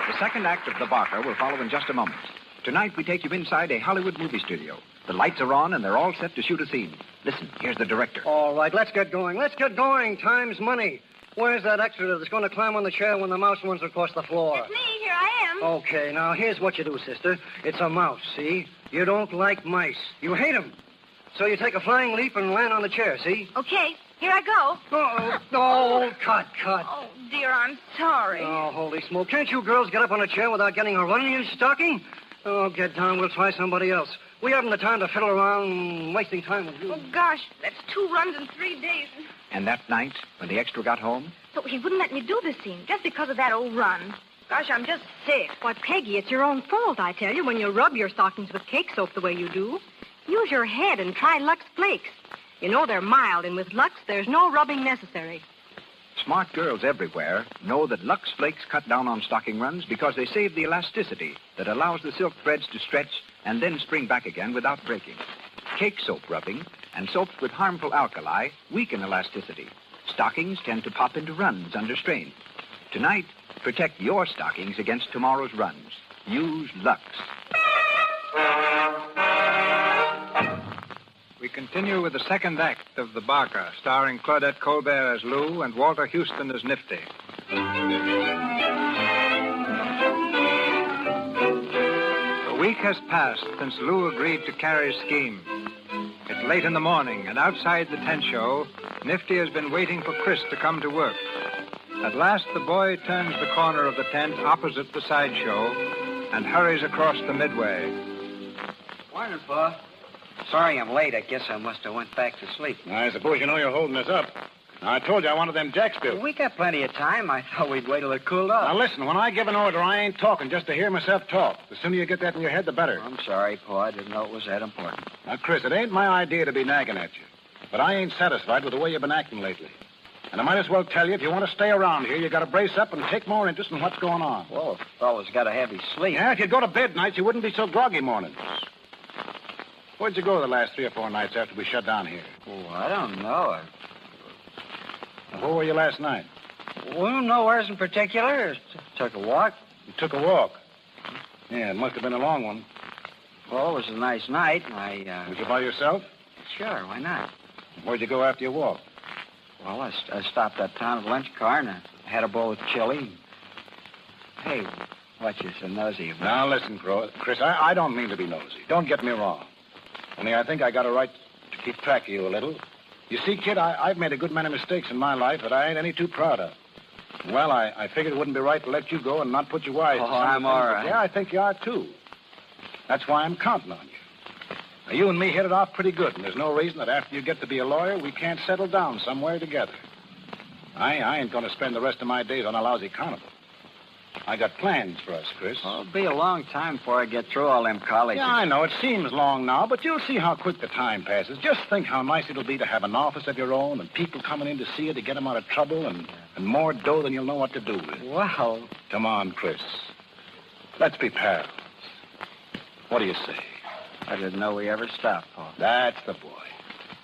M: The second act of The Barker will follow in just a moment. Tonight, we take you inside a Hollywood movie studio. The lights are on, and they're all set to shoot a scene. Listen, here's the director.
R: All right, let's get going. Let's get going. Time's money. Where's that extra that's going to climb on the chair when the mouse runs across the floor?
L: It's me. Here I am.
R: Okay, now here's what you do, sister. It's a mouse, see? You don't like mice. You hate them. So you take a flying leap and land on the chair, see?
F: Okay, here I go.
R: Oh, cut.
F: Oh, dear, I'm sorry.
R: Oh, holy smoke. Can't you girls get up on a chair without getting a run in your stocking? Oh, get down. We'll try somebody else. We haven't the time to fiddle around wasting time with you.
F: Oh, gosh, that's 2 runs in 3 days.
E: And that night, when the extra got home?
F: So he wouldn't let me do the scene just because of that old run. Gosh, I'm just sick.
H: Why, Peggy, it's your own fault, I tell you, when you rub your stockings with cake soap the way you do. Use your head and try Lux Flakes. You know they're mild, and with Lux, there's no rubbing necessary.
E: Smart girls everywhere know that Lux Flakes cut down on stocking runs because they save the elasticity that allows the silk threads to stretch and then spring back again without breaking. Cake soap rubbing and soaps with harmful alkali weaken elasticity. Stockings tend to pop into runs under strain. Tonight, protect your stockings against tomorrow's runs. Use Lux.
B: We continue with the second act of The Barker, starring Claudette Colbert as Lou and Walter Houston as Nifty. A week has passed since Lou agreed to Carrie's scheme. It's late in the morning, and outside the tent show, Nifty has been waiting for Chris to come to work. At last, the boy turns the corner of the tent opposite the sideshow and hurries across the midway.
E: Morning, Pa. Sorry I'm late. I guess I must have went back to sleep.
A: I suppose you know you're holding us up. I told you I wanted them jacks built.
E: We got plenty of time. I thought we'd wait till it cooled off.
A: Now, listen, when I give an order, I ain't talking just to hear myself talk. The sooner you get that in your head, the better.
E: I'm sorry, Pa. I didn't know it was that important.
A: Now, Chris, it ain't my idea to be nagging at you. But I ain't satisfied with the way you've been acting lately. And I might as well tell you, if you want to stay around here, you got to brace up and take more interest in what's going on.
E: Well, a fellow's got to have his sleep.
A: Yeah, if you'd go to bed nights, you wouldn't be so groggy mornings. Where'd you go the last 3 or 4 nights after we shut down here?
E: Oh, I don't know.
A: Where were you last night?
E: Well, nowhere in particular. Took a walk.
A: You took a walk? Yeah, it must have been a long one.
E: Well, it was a nice night, and
A: Was you by yourself?
E: Sure, why not?
A: Where'd you go after your walk?
E: Well, I stopped at town at lunch car, and I had a bowl of chili. Hey, what you so nosy about?
A: Now, listen, Chris, I don't mean to be nosy. Don't get me wrong. Only I think I got a right to keep track of you a little. You see, kid, I've made a good many mistakes in my life that I ain't any too proud of. Well, I figured it wouldn't be right to let you go and not put you wise.
E: Oh, I'm all right.
A: Yeah, I think you are, too. That's why I'm counting on you. Now, you and me hit it off pretty good, and there's no reason that after you get to be a lawyer, we can't settle down somewhere together. I ain't going to spend the rest of my days on a lousy carnival. I got plans for us, Chris.
E: Well, it'll be a long time before I get through all them colleges.
A: Yeah, I know. It seems long now, but you'll see how quick the time passes. Just think how nice it'll be to have an office of your own and people coming in to see you to get them out of trouble and more dough than you'll know what to do with.
E: Wow.
A: Come on, Chris. Let's be pals. What do you say?
E: I didn't know we ever stopped, Paul.
A: That's the boy.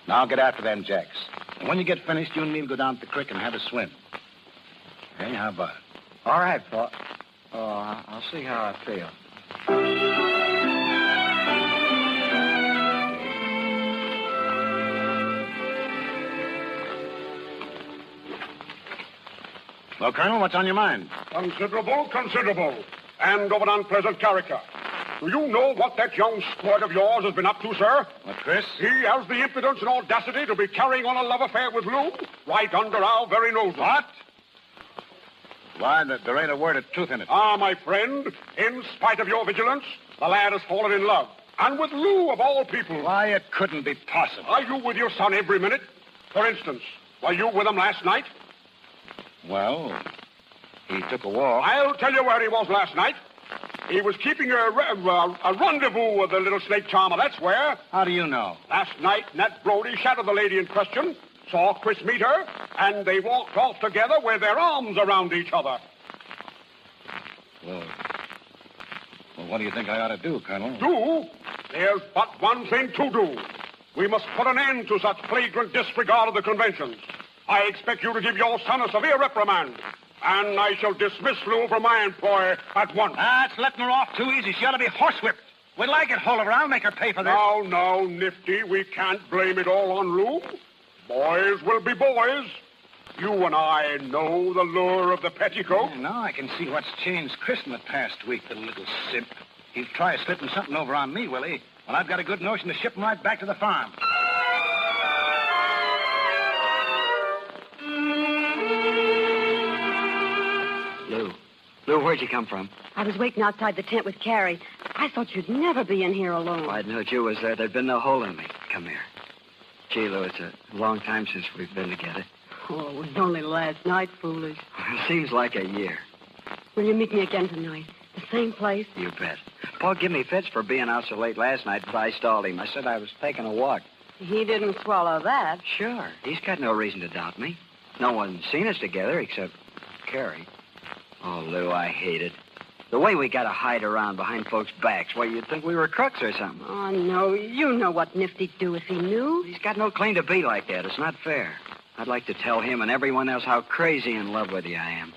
A: Now get after them jacks. And when you get finished, you and me will go down to the creek and have a swim. Hey, how about it?
E: All right, Paul. Oh, I'll see how I feel.
A: Well, Colonel, what's on your mind?
K: Considerable, and of an unpleasant character. Do you know what that young squirt of yours has been up to, sir?
A: What, Chris?
K: He has the impudence and audacity to be carrying on a love affair with Lou right under our very noses.
A: What? Why, there ain't a word of truth in it.
K: Ah, my friend, in spite of your vigilance, the lad has fallen in love. And with Lou, of all people.
A: Why, it couldn't be possible.
K: Are you with your son every minute? For instance, were you with him last night?
A: Well, he took a walk.
K: I'll tell you where he was last night. He was keeping a rendezvous with the little snake charmer, that's where.
A: How do you know?
K: Last night, Nat Brody shadowed the lady in question, saw Chris meet her, and they walked off together with their arms around each other.
A: Well, what do you think I ought to do, Colonel?
K: Do? There's but one thing to do. We must put an end to such flagrant disregard of the conventions. I expect you to give your son a severe reprimand. And I shall dismiss Lou from my employ at once.
A: That's letting her off too easy. She ought to be horsewhipped. Wait till I get hold of her. I'll make her pay for this.
K: Now, Nifty, we can't blame it all on Lou. Boys will be boys. You and I know the lure of the petticoat.
A: Yeah, now I can see what's changed Chris in the past week, the little simp. He'll try slipping something over on me, will he? Well, I've got a good notion to ship him right back to the farm.
I: Lou, where'd you come from?
W: I was waiting outside the tent with Carrie. I thought you'd never be in here alone.
I: If I'd known you was there, there'd been no hole in me. Come here. Gee, Lou, it's a long time since we've been together.
W: Oh, it was only last night, foolish.
I: It seems like a year.
W: Will you meet me again tonight? The same place?
I: You bet. Paul gave me fits for being out so late last night, but I stalled him. I said I was taking a walk.
W: He didn't swallow that.
I: Sure. He's got no reason to doubt me. No one's seen us together except Carrie. Oh, Lou, I hate it. The way we got to hide around behind folks' backs. Why, you'd think we were crooks or something.
W: Oh, no. You know what Nifty'd do if he knew.
I: He's got no claim to be like that. It's not fair. I'd like to tell him and everyone else how crazy in love with you I am.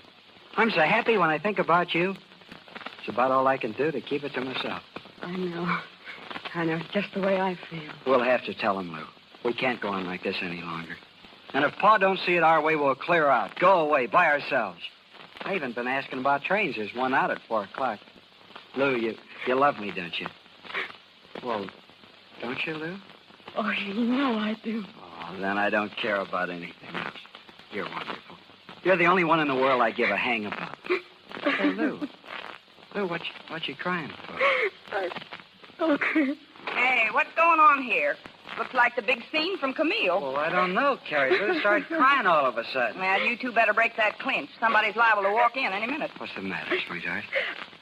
I: I'm so happy when I think about you. It's about all I can do to keep it to myself.
W: I know. I know. It's just the way I feel.
I: We'll have to tell him, Lou. We can't go on like this any longer. And if Pa don't see it our way, we'll clear out. Go away by ourselves. I even been asking about trains. There's one out at 4 o'clock. Lou, you love me, don't you? Well, don't you, Lou?
W: Oh, you know I do.
I: Oh, then I don't care about anything else. You're wonderful. You're the only one in the world I give a hang about. Hey, Lou. Lou, what you crying for?
W: Oh, Chris.
F: Hey, what's going on here? Looks like the big scene from Camille.
I: Well, I don't know, Carrie. Lou started crying all of a sudden.
F: Well, you two better break that clinch. Somebody's liable to walk in any minute.
I: What's the matter, sweetheart?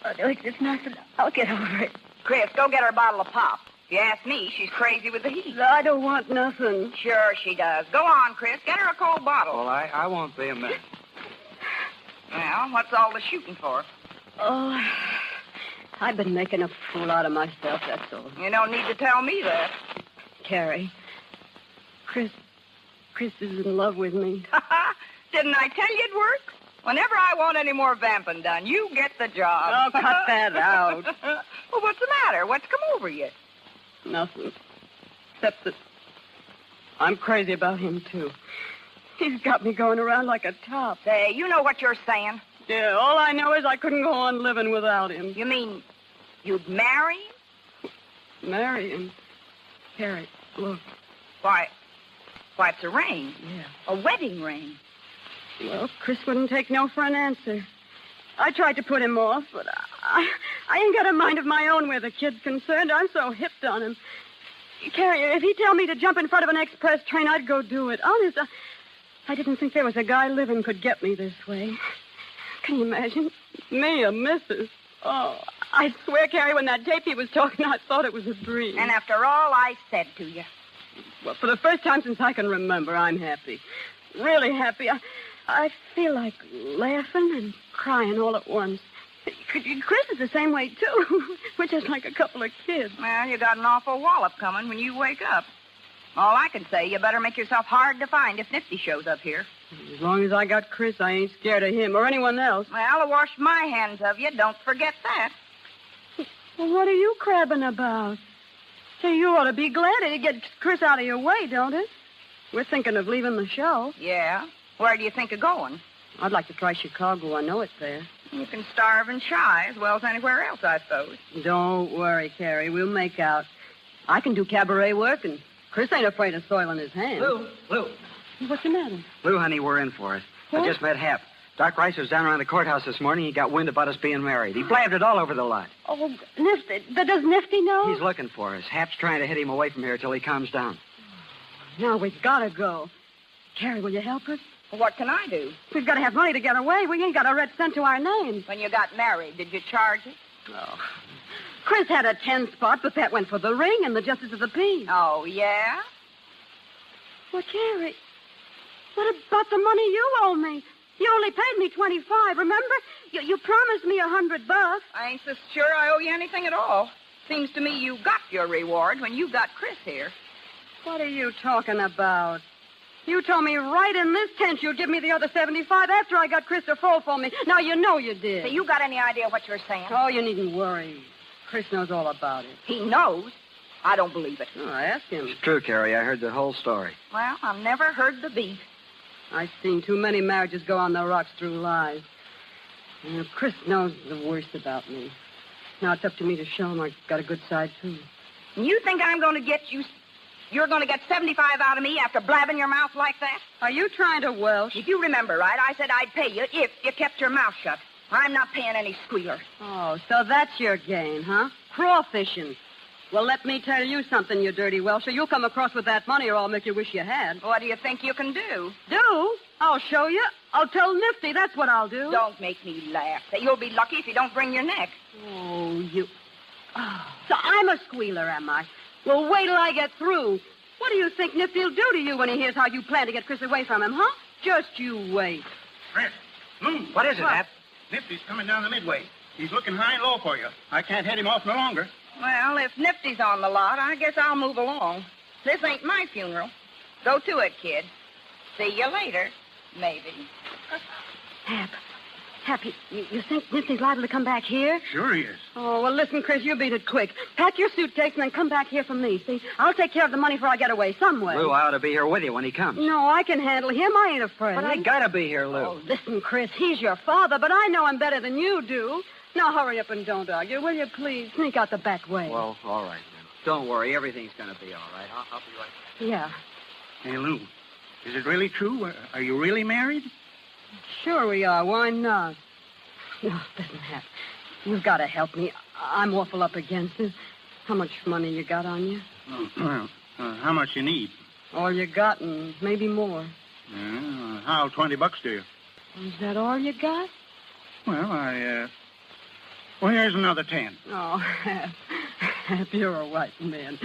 W: Oh, it's just nothing. I'll get over it.
F: Chris, go get her a bottle of pop. If you ask me, she's crazy with the heat.
W: No, I don't want nothing.
F: Sure she does. Go on, Chris. Get her a cold bottle.
I: Well, I won't be a minute.
F: Well, what's all the shooting for?
W: Oh, I've been making a fool out of myself, that's all.
F: You don't need to tell me that.
W: Carrie, Chris is in love with me.
F: Didn't I tell you it'd work? Whenever I want any more vamping done, you get the job.
W: Oh, cut that out.
F: Well, what's the matter? What's come over you?
W: Nothing. Except that I'm crazy about him, too. He's got me going around like a top.
F: Say, you know what you're saying?
W: Yeah, all I know is I couldn't go on living without him.
F: You mean you'd marry him?
W: Marry him? Carrie, look.
F: Why, it's a ring.
W: Yeah.
F: A wedding ring.
W: Well, Chris wouldn't take no for an answer. I tried to put him off, but I ain't got a mind of my own where the kid's concerned. I'm so hipped on him. Carrie, if he'd tell me to jump in front of an express train, I'd go do it. Honest, I didn't think there was a guy living could get me this way. Can you imagine? Me, a missus. Oh, I swear, Carrie, when that tape he was talking, I thought it was a dream.
F: And after all I said to you.
W: Well, for the first time since I can remember, I'm happy. Really happy. I feel like laughing and crying all at once. Chris is the same way, too. We're just like a couple of kids.
F: Well, you got an awful wallop coming when you wake up. All I can say, you better make yourself hard to find if Nifty shows up here.
W: As long as I got Chris, I ain't scared of him or anyone else.
F: Well, I'll wash my hands of you. Don't forget that.
W: Well, what are you crabbing about? Say, you ought to be glad it gets Chris out of your way, don't it? We're thinking of leaving the show.
F: Yeah? Where do you think of going?
W: I'd like to try Chicago. I know it's there.
F: You can starve and shy as well as anywhere else, I suppose.
W: Don't worry, Carrie. We'll make out. I can do cabaret work, and Chris ain't afraid of soiling his hands.
I: Lou.
W: What's the matter?
I: Lou, honey, we're in for it.
W: What?
I: I just met Hap. Doc Rice was down around the courthouse this morning. He got wind about us being married. He blabbed it all over the lot.
W: Oh, Nifty. Does Nifty know?
I: He's looking for us. Hap's trying to hit him away from here till he calms down.
W: Now we've got to go. Carrie, will you help us?
F: What can I do?
W: We've got to have money to get away. We ain't got a red cent to our names.
F: When you got married, did you charge it?
W: Oh. Chris had a 10 spot, but that went for the ring and the justice of the peace.
F: Oh, yeah?
W: Well, Carrie, what about the money you owe me? You only paid me $25, remember? You promised me $100.
F: I ain't so sure I owe you anything at all. Seems to me you got your reward when you got Chris here.
W: What are you talking about? You told me right in this tent you'd give me the other $75 after I got Chris to fall for me. Now, you know you did.
F: So you got any idea what you're saying?
W: Oh, you needn't worry. Chris knows all about it.
F: He knows? I don't believe it.
W: Oh, I asked him.
I: It's true, Carrie. I heard the whole story.
F: Well, I've never heard the beat.
W: I've seen too many marriages go on the rocks through lies. And Chris knows the worst about me. Now it's up to me to show him I've got a good side, too.
F: And you think I'm going to get you... You're going to get $75 out of me after blabbing your mouth like that?
W: Are you trying to welsh?
F: If you remember right, I said I'd pay you if you kept your mouth shut. I'm not paying any squealer.
W: Oh, so that's your game, huh? Crawfishing. Well, let me tell you something, you dirty Welsher. You'll come across with that money or I'll make you wish you had.
F: What do you think you can do?
W: Do? I'll show you. I'll tell Nifty. That's what I'll do.
F: Don't make me laugh. You'll be lucky if you don't bring your neck.
W: Oh, you... Oh, so I'm a squealer, am I? Well, wait till I get through. What do you think Nifty'll do to you when he hears how you plan to get Chris away from him, huh? Just you wait.
C: Chris.
E: What is it, Hap?
C: Nifty's coming down the midway. He's looking high and low for you. I can't head him off no longer.
F: Well, if Nifty's on the lot, I guess I'll move along. This ain't my funeral. Go to it, kid. See you later, maybe.
W: Hap, you think Nifty's liable to come back here?
C: Sure he is.
W: Oh, well, listen, Chris, you beat it quick. Pack your suitcase and then come back here for me, see? I'll take care of the money before I get away some way.
E: Lou, I ought to be here with you when he comes.
W: No, I can handle him. I ain't afraid.
E: But I gotta be here, Lou.
W: Oh, listen, Chris, he's your father, but I know him better than you do. Now hurry up and don't argue, will you, please? Sneak out the back way.
E: Well, all right, then. Don't worry. Everything's gonna be all right. I'll be right back.
W: Yeah.
C: Hey, Lou, is it really true? Are you really married?
W: Sure we are. Why not? No, listen, Hap. You've got to help me. I'm awful up against it. How much money you got on you?
C: Well, how much you need?
W: All you got and maybe more.
C: How'll $20 do you?
W: Is that all you got?
C: Well, well, here's another 10.
W: Oh, Hap, you're a white man.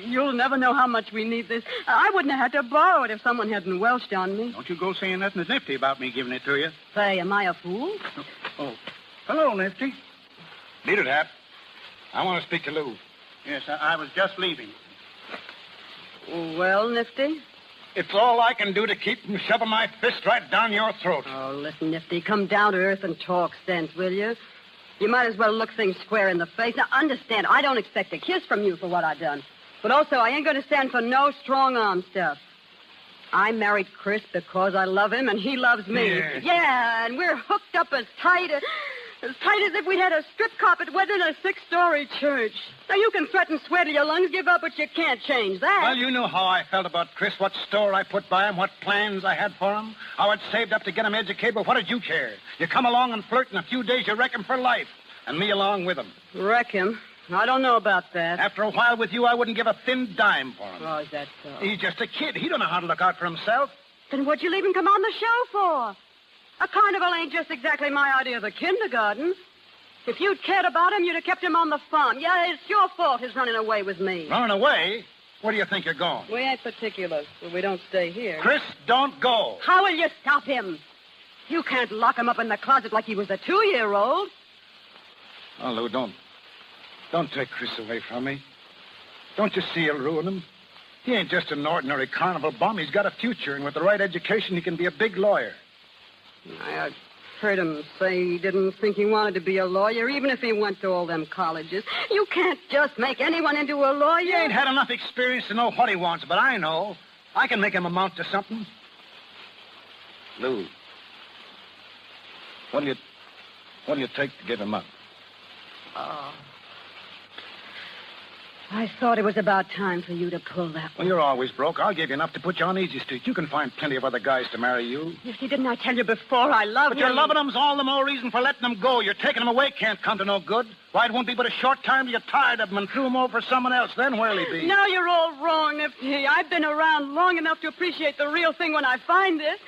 W: You'll never know how much we need this. I wouldn't have had to borrow it if someone hadn't welched on me.
C: Don't you go saying nothing to Nifty about me giving it to you.
W: Say, am I a fool?
C: Oh. Hello, Nifty.
A: Beat it, Hap. I want to speak to Lou.
C: Yes, I was just leaving.
W: Well, Nifty?
A: It's all I can do to keep from shoving my fist right down your throat.
W: Oh, listen, Nifty, come down to earth and talk sense, will you? You might as well look things square in the face. Now, understand, I don't expect a kiss from you for what I've done. But also, I ain't going to stand for no strong-arm stuff. I married Chris because I love him and he loves me.
C: Yes.
W: Yeah, and we're hooked up as tight as if we'd had a strip carpet wedding in a 6-story church. Now, you can threaten, swear till your lungs give up, but you can't change that.
A: Well, you know how I felt about Chris, what store I put by him, what plans I had for him, how I'd saved up to get him educated, but what did you care? You come along and flirt, in a few days you wreck him for life, and me along with him.
W: Wreck him? I don't know about that.
A: After a while with you, I wouldn't give a thin dime for him.
W: Oh, is that so?
A: He's just a kid. He don't know how to look out for himself.
W: Then what'd you leave him come on the show for? A carnival ain't just exactly my idea of a kindergarten. If you'd cared about him, you'd have kept him on the farm. Yeah, it's your fault his running away with me.
A: Running away? Where do you think you're going?
W: We ain't particular, but we don't stay here.
A: Chris, don't go.
W: How will you stop him? You can't lock him up in the closet like he was a 2-year-old.
A: Oh, Lou, don't take Chris away from me. Don't you see you'll ruin him? He ain't just an ordinary carnival bum. He's got a future, and with the right education, he can be a big lawyer.
W: I heard him say he didn't think he wanted to be a lawyer, even if he went to all them colleges. You can't just make anyone into a lawyer.
A: He ain't had enough experience to know what he wants, but I know. I can make him amount to something. Lou, what do you take to give him up?
W: Oh. I thought it was about time for you to pull that
A: Well,
W: one.
A: you're always broke. I'll give you enough to put you on easy street. You can find plenty of other guys to marry you.
W: Nifty, didn't I tell you before I love
A: But
W: him?
A: you're loving them's all the more reason for letting them go. You're taking them away can't come to no good. Why, it won't be but a short time till you're tired of them and threw them over for someone else. Then where'll he be?
W: No, you're all wrong, Nifty. I've been around long enough to appreciate the real thing when I find it.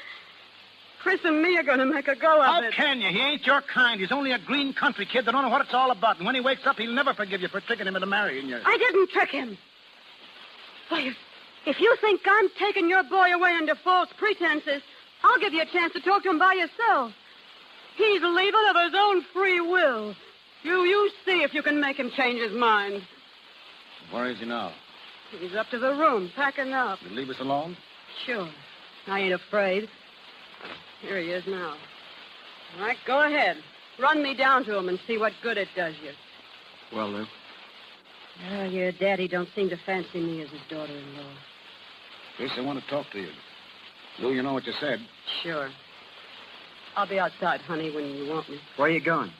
W: Chris and me are going to make a go of
A: How
W: it.
A: can you? He ain't your kind. He's only a green country kid that don't know what it's all about. And when he wakes up, he'll never forgive you for tricking him into marrying you.
W: I didn't trick him. Why, if you think I'm taking your boy away under false pretenses, I'll give you a chance to talk to him by yourself. He's leaving of his own free will. You see if you can make him change his mind.
A: Where is he now?
W: He's up to the room, packing up.
A: You leave us alone?
W: Sure. I ain't afraid. Here he is now. All right, go ahead. Run me down to him and see what good it does you.
E: Well, Lou.
W: Oh, your daddy don't seem to fancy me as his daughter-in-law.
A: Chris, I want to talk to you. Lou, you know what you said.
W: Sure. I'll be outside, honey, when you want me.
E: Where you going?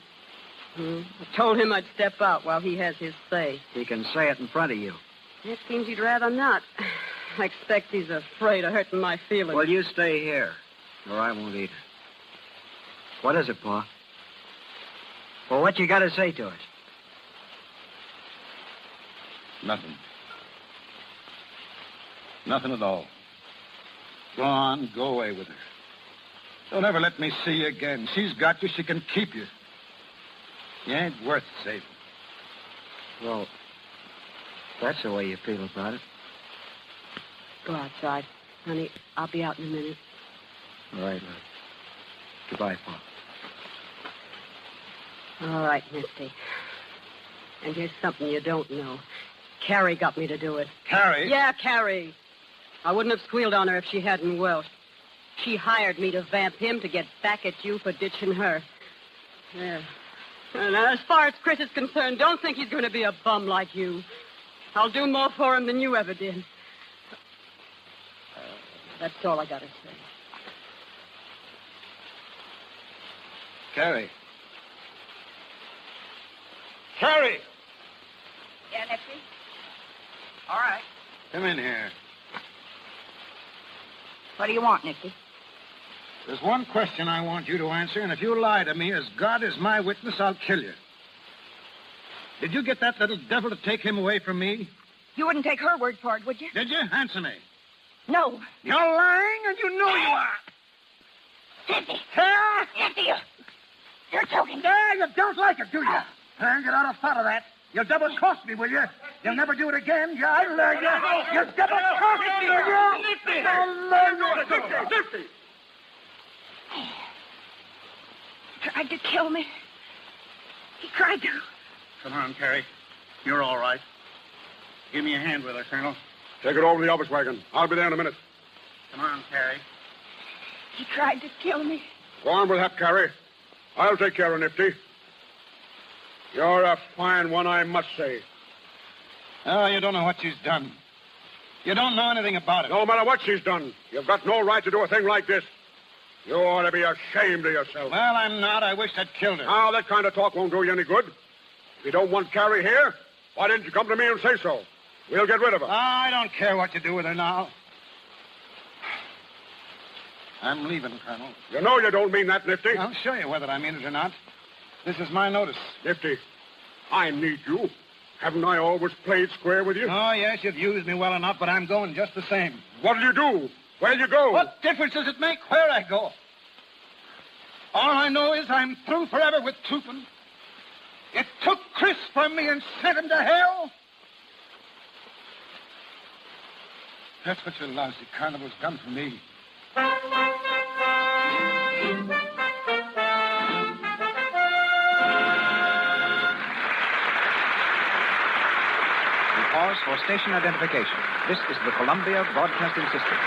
W: I told him I'd step out while he has his say.
E: He can say it in front of you.
W: It seems he'd rather not. I expect he's afraid of hurting my feelings.
E: Well, you stay here, or I won't either. What is it, Pa?
W: Well, what you got to say to us?
A: Nothing. Nothing at all. Go on, go away with her. Don't ever let me see you again. She's got you, she can keep you. You ain't worth saving.
W: Well, that's the way you feel about it. Go outside. Honey, I'll be out in a minute.
A: All right, love. Goodbye, Paul.
W: All right, Misty. And here's something you don't know. Carrie got me to do it.
A: Carrie?
W: Yeah, Carrie. I wouldn't have squealed on her if she hadn't Welsh. She hired me to vamp him to get back at you for ditching her. Yeah. And as far as Chris is concerned, don't think he's going to be a bum like you. I'll do more for him than you ever did. That's all I got to say.
A: Carrie. Carrie!
F: Yeah, Nifty? All right.
A: Come in here.
F: What do you want, Nifty?
A: There's one question I want you to answer, and if you lie to me, as God is my witness, I'll kill you. Did you get that little devil to take him away from me?
F: You wouldn't take her word for it, would you?
A: Did you? Answer me.
F: No.
A: You're lying, and you know you are.
F: Nifty!
A: Huh?
F: Nifty, you're joking.
A: Yeah, you don't like it, do you? Get out of thought of that. You'll double-cross me, will you? You'll never do it again. Yeah, I learned you. You'll double-cross me, will you?
K: Nifty!
A: I'll learn you.
K: Nifty!
F: He tried to kill me. He tried to.
A: Come on, Carrie. You're all right. Give me a hand with her, Colonel.
K: Take it over to the office wagon. I'll be there in a minute.
A: Come on, Carrie.
F: He tried to kill me.
K: Go on with that, Carrie. I'll take care of Nifty. You're a fine one, I must say.
A: Oh, you don't know what she's done. You don't know anything about it.
K: No matter what she's done, you've got no right to do a thing like this. You ought to be ashamed of yourself.
A: Well, I'm not. I wish I'd killed her.
K: Now, that kind of talk won't do you any good. If you don't want Carrie here, why didn't you come to me and say so? We'll get rid of her.
A: I don't care what you do with her now. I'm leaving, Colonel.
K: You know you don't mean that, Nifty.
A: I'll show you whether I mean it or not. This is my notice.
K: Nifty, I need you. Haven't I always played square with you?
A: Oh, yes, you've used me well enough, but I'm going just the same.
K: What'll you do? Where'll you go?
A: What difference does it make where I go? All I know is I'm through forever with Tupin. It took Chris from me and sent him to hell. That's what your lousy carnival's done for me.
E: We pause for station identification. This is the Columbia Broadcasting System.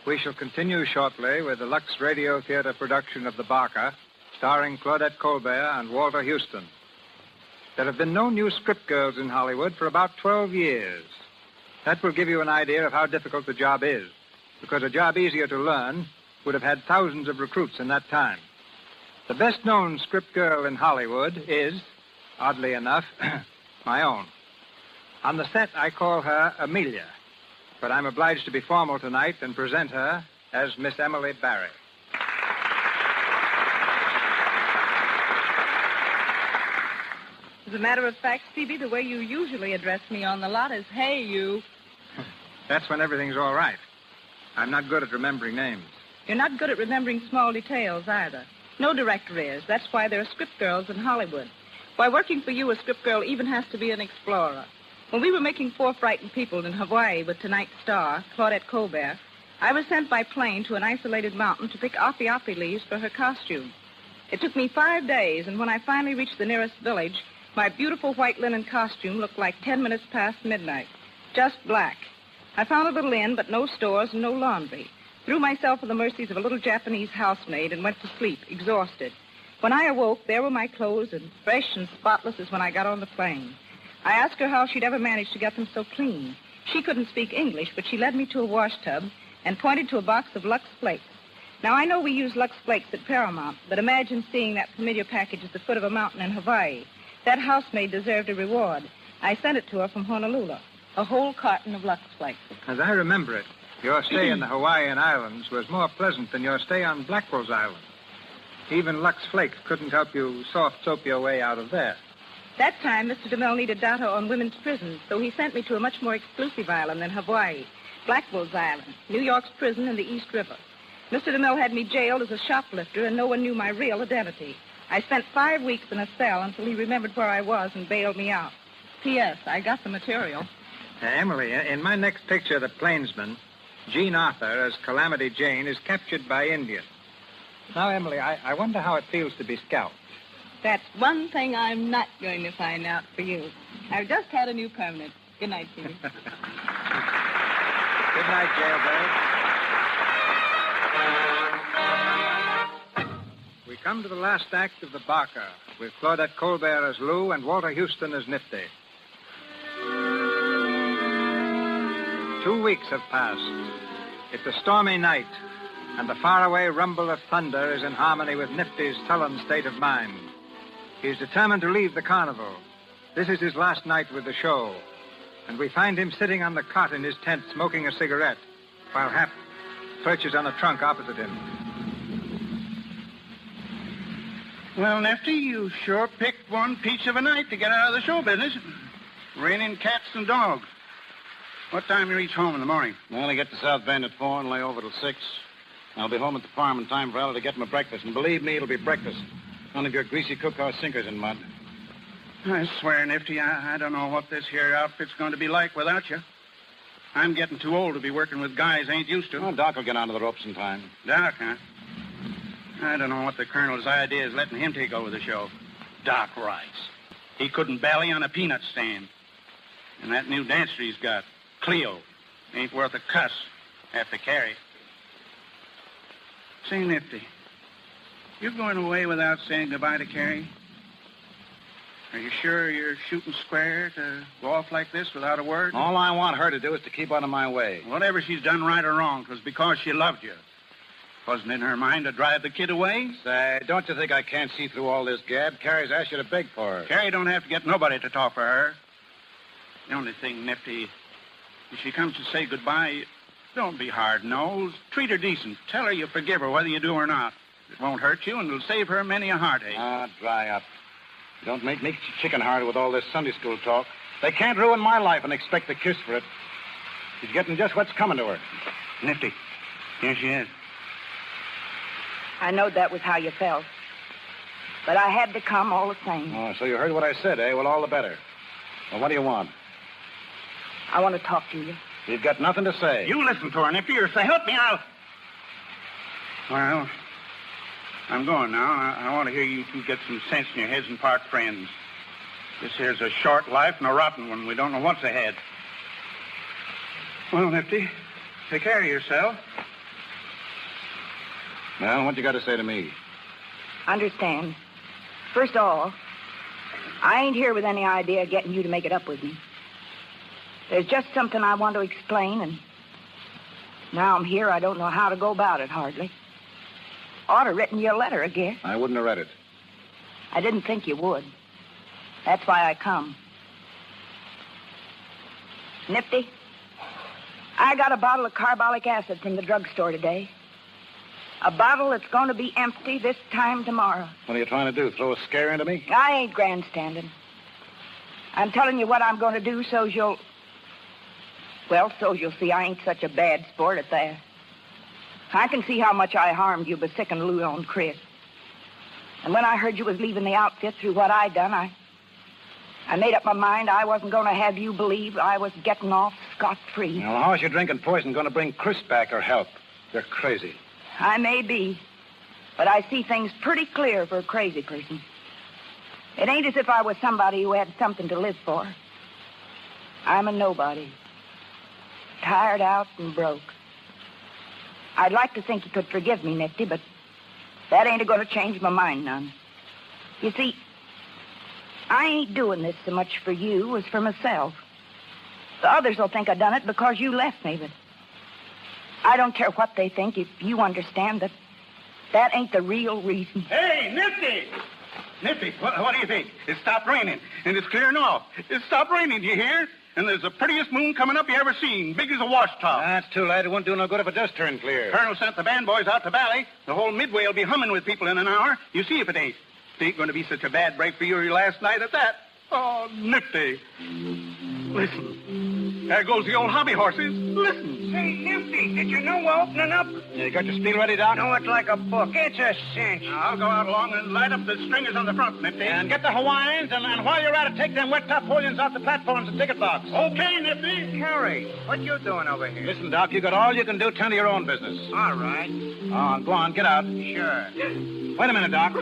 B: We shall continue shortly with the Lux Radio Theater production of The Barker, starring Claudette Colbert and Walter Houston. There have been no new script girls in Hollywood for about 12 years. That will give you an idea of how difficult the job is, because a job easier to learn would have had thousands of recruits in that time. The best-known script girl in Hollywood is, oddly enough, my own. On the set, I call her Amelia, but I'm obliged to be formal tonight and present her as Miss Emily Barry.
G: As a matter of fact, Phoebe, the way you usually address me on the lot is, hey, you.
B: That's when everything's all right. I'm not good at remembering names.
G: You're not good at remembering small details either. No director is. That's why there are script girls in Hollywood. Why, working for you, a script girl even has to be an explorer. When we were making Four Frightened People in Hawaii with tonight's star, Claudette Colbert, I was sent by plane to an isolated mountain to pick api-api leaves for her costume. It took me 5 days, and when I finally reached the nearest village, my beautiful white linen costume looked like 10 minutes past midnight. Just black. I found a little inn, but no stores and no laundry. Threw myself at the mercies of a little Japanese housemaid and went to sleep, exhausted. When I awoke, there were my clothes, and fresh and spotless as when I got on the plane. I asked her how she'd ever managed to get them so clean. She couldn't speak English, but she led me to a wash tub and pointed to a box of Lux Flakes. Now, I know we use Lux Flakes at Paramount, but imagine seeing that familiar package at the foot of a mountain in Hawaii. That housemaid deserved a reward. I sent it to her from Honolulu. A whole carton of Lux Flakes.
B: As I remember it, your stay in the Hawaiian Islands was more pleasant than your stay on Blackwell's Island. Even Lux Flakes couldn't help you soft soap your way out of there.
G: That time, Mr. DeMille needed data on women's prisons, so he sent me to a much more exclusive island than Hawaii. Blackwell's Island, New York's prison in the East River. Mr. DeMille had me jailed as a shoplifter, and no one knew my real identity. I spent 5 weeks in a cell until he remembered where I was and bailed me out. P.S. I got the material.
B: Emily, in my next picture, The Plainsman, Jean Arthur, as Calamity Jane, is captured by Indians. Now, Emily, I wonder how it feels to be scalped.
G: That's one thing I'm not going to find out for you. I've just had a new permanent. Good night, Jimmy.
B: Good night, Jailbird. We come to the last act of The Barker, with Claudette Colbert as Lou and Walter Houston as Nifty. 2 weeks have passed. It's a stormy night, and the faraway rumble of thunder is in harmony with Nifty's sullen state of mind. He's determined to leave the carnival. This is his last night with the show, and we find him sitting on the cot in his tent smoking a cigarette, while Hap perches on a trunk opposite him.
C: Well, Nifty, you sure picked one peach of a night to get out of the show business. Raining cats and dogs. What time you reach home in the morning?
A: Well, I get to South Bend at 4 and lay over till 6. I'll be home at the farm in time for Ella to get my breakfast. And believe me, it'll be breakfast. None of your greasy cookhouse sinkers in mud.
C: I swear, Nifty, I don't know what this here outfit's going to be like without you. I'm getting too old to be working with guys I ain't used to.
A: Well, Doc will get onto the ropes in time.
C: Doc, huh? I don't know what the Colonel's idea is letting him take over the show. Doc Rice. He couldn't bally on a peanut stand. And that new dancer he's got, Cleo, ain't worth a cuss after Carrie. Say, Nifty, you going away without saying goodbye to Carrie? Are you sure you're shooting square to go off like this without a word?
A: All I want her to do is to keep out of my way.
C: Whatever she's done right or wrong, 'twas because she loved you. Wasn't in her mind to drive the kid away?
A: Say, don't you think I can't see through all this gab? Carrie's asked you to beg for her.
C: Carrie don't have to get nobody to talk for her. The only thing, Nifty, if she comes to say goodbye, don't be hard-nosed. Treat her decent. Tell her you forgive her whether you do or not. It won't hurt you, and it'll save her many a heartache.
A: Ah, dry up. Don't make me chicken-hearted with all this Sunday school talk. They can't ruin my life and expect a kiss for it. She's getting just what's coming to her.
C: Nifty, here she is.
F: I know that was how you felt. But I had to come all the same.
A: Oh, so you heard what I said, eh? Well, all the better. Well, what do you want?
F: I want to talk to you.
A: You've got nothing to say.
C: You listen to her, Nifty, or say, help me out. Well, I'm going now. I want to hear you two get some sense in your heads and part friends. This here's a short life and a rotten one. We don't know what's ahead. Well, Nifty, take care of yourself.
A: Well, what you got to say to me?
F: Understand. First of all, I ain't here with any idea of getting you to make it up with me. There's just something I want to explain, and now I'm here, I don't know how to go about it, hardly. Ought to written you a letter, I guess.
A: I wouldn't have read it.
F: I didn't think you would. That's why I come. Nifty, I got a bottle of carbolic acid from the drugstore today. A bottle that's going to be empty this time tomorrow.
A: What are you trying to do, throw a scare into me?
F: I ain't grandstanding. I'm telling you what I'm going to do so's you'll see I ain't such a bad sport at that. I can see how much I harmed you by sicking Lou on Chris. And when I heard you was leaving the outfit through what I done, I made up my mind I wasn't going to have you believe I was getting off scot-free.
A: Well, how's your drinking poison going to bring Chris back or help? You're crazy.
F: I may be, but I see things pretty clear for a crazy person. It ain't as if I was somebody who had something to live for. I'm a nobody. Tired out and broke. I'd like to think you could forgive me, Nifty, but that ain't going to change my mind none. You see, I ain't doing this so much for you as for myself. The others will think I done it because you left me, but I don't care what they think if you understand that that ain't the real reason.
C: Hey, Nifty! Nifty, what do you think? It stopped raining, and it's clearing off. It stopped raining, do you hear? And there's the prettiest moon coming up you ever seen, big as a washtub.
A: That's too late. It won't do no good if it does turn clear.
C: Colonel sent the band boys out to Bally. The whole Midway will be humming with people in an hour. You see if it ain't. It ain't going to be such a bad break for you last night at that. Oh, Nifty. Listen. There goes the old hobby horses. Listen.
U: Say, Nifty, did you know we're opening up?
A: You got your spiel ready, Doc?
U: Know it like a book. It's a cinch.
C: Now, I'll go out along and light up the stringers on the front, Nifty.
A: And get the Hawaiians, and while you're at it, take them wet top folions off the platforms and ticket box.
C: Okay, Nifty.
U: Carrie, what you doing over here?
A: Listen, Doc, you got all you can do. Tend to your own business.
U: All right.
A: Oh, go on, get out.
U: Sure.
A: Wait a minute, Doc.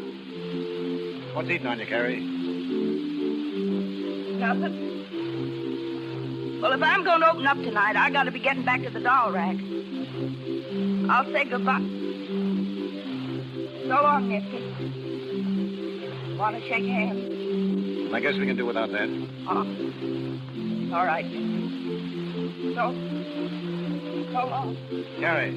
A: What's eating on you, Carrie?
F: Nothing. Well, if I'm going to open up tonight, I got to be getting back to the doll rack. I'll say goodbye. So long, Nifty. Want to shake hands?
A: I guess we can do without that.
F: Oh. All right. So long.
A: Carrie,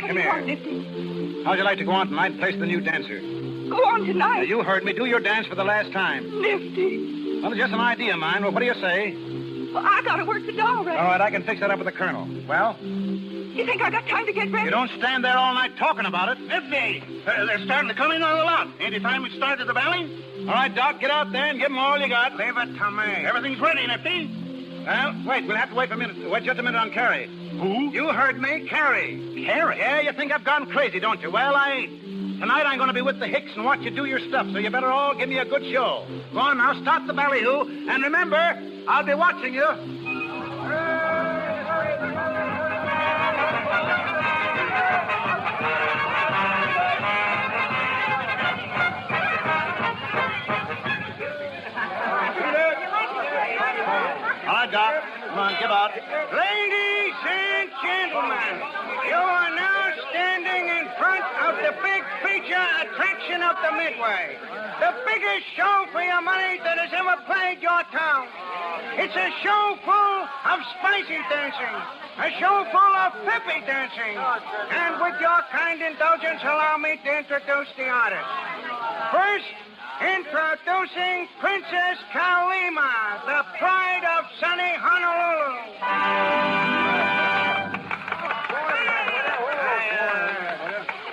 A: come here.
F: On, Nifty.
A: How'd you like to go on tonight and place the new dancer?
F: Go on tonight.
A: Now, you heard me. Do your dance for the last time.
F: Nifty.
A: Well, it's just an idea of mine. Well, what do you say?
F: Well, I got to work the doll rack.
A: All right, I can fix that up with the colonel. Well?
F: You think I got time to get ready?
A: You don't stand there all night talking about it.
C: Nifty. They're starting to come in on the lot. Ain't it time we started the Bally?
A: All right, Doc, get out there and give them all you got.
U: Leave it to me.
C: Everything's ready, Nifty.
A: Well, wait. We'll have to wait for a minute. Wait just a minute on Carrie.
C: Who?
A: You heard me. Carrie.
C: Carrie?
A: Yeah, you think I've gone crazy, don't you? Well, I ain't. Tonight I'm going to be with the Hicks and watch you do your stuff, so you better all give me a good show. Go on now, start the ballyhoo, and remember, I'll be watching you. All right, Doc. Come on, give out.
U: Ladies and gentlemen, you are now standing in front of the big feature attraction of the Midway. The biggest show for your money that has ever plagued your town. It's a show full of spicy dancing, a show full of peppy dancing. And with your kind indulgence, allow me to introduce the artist. First, introducing Princess Kalima, the pride of sunny Honolulu.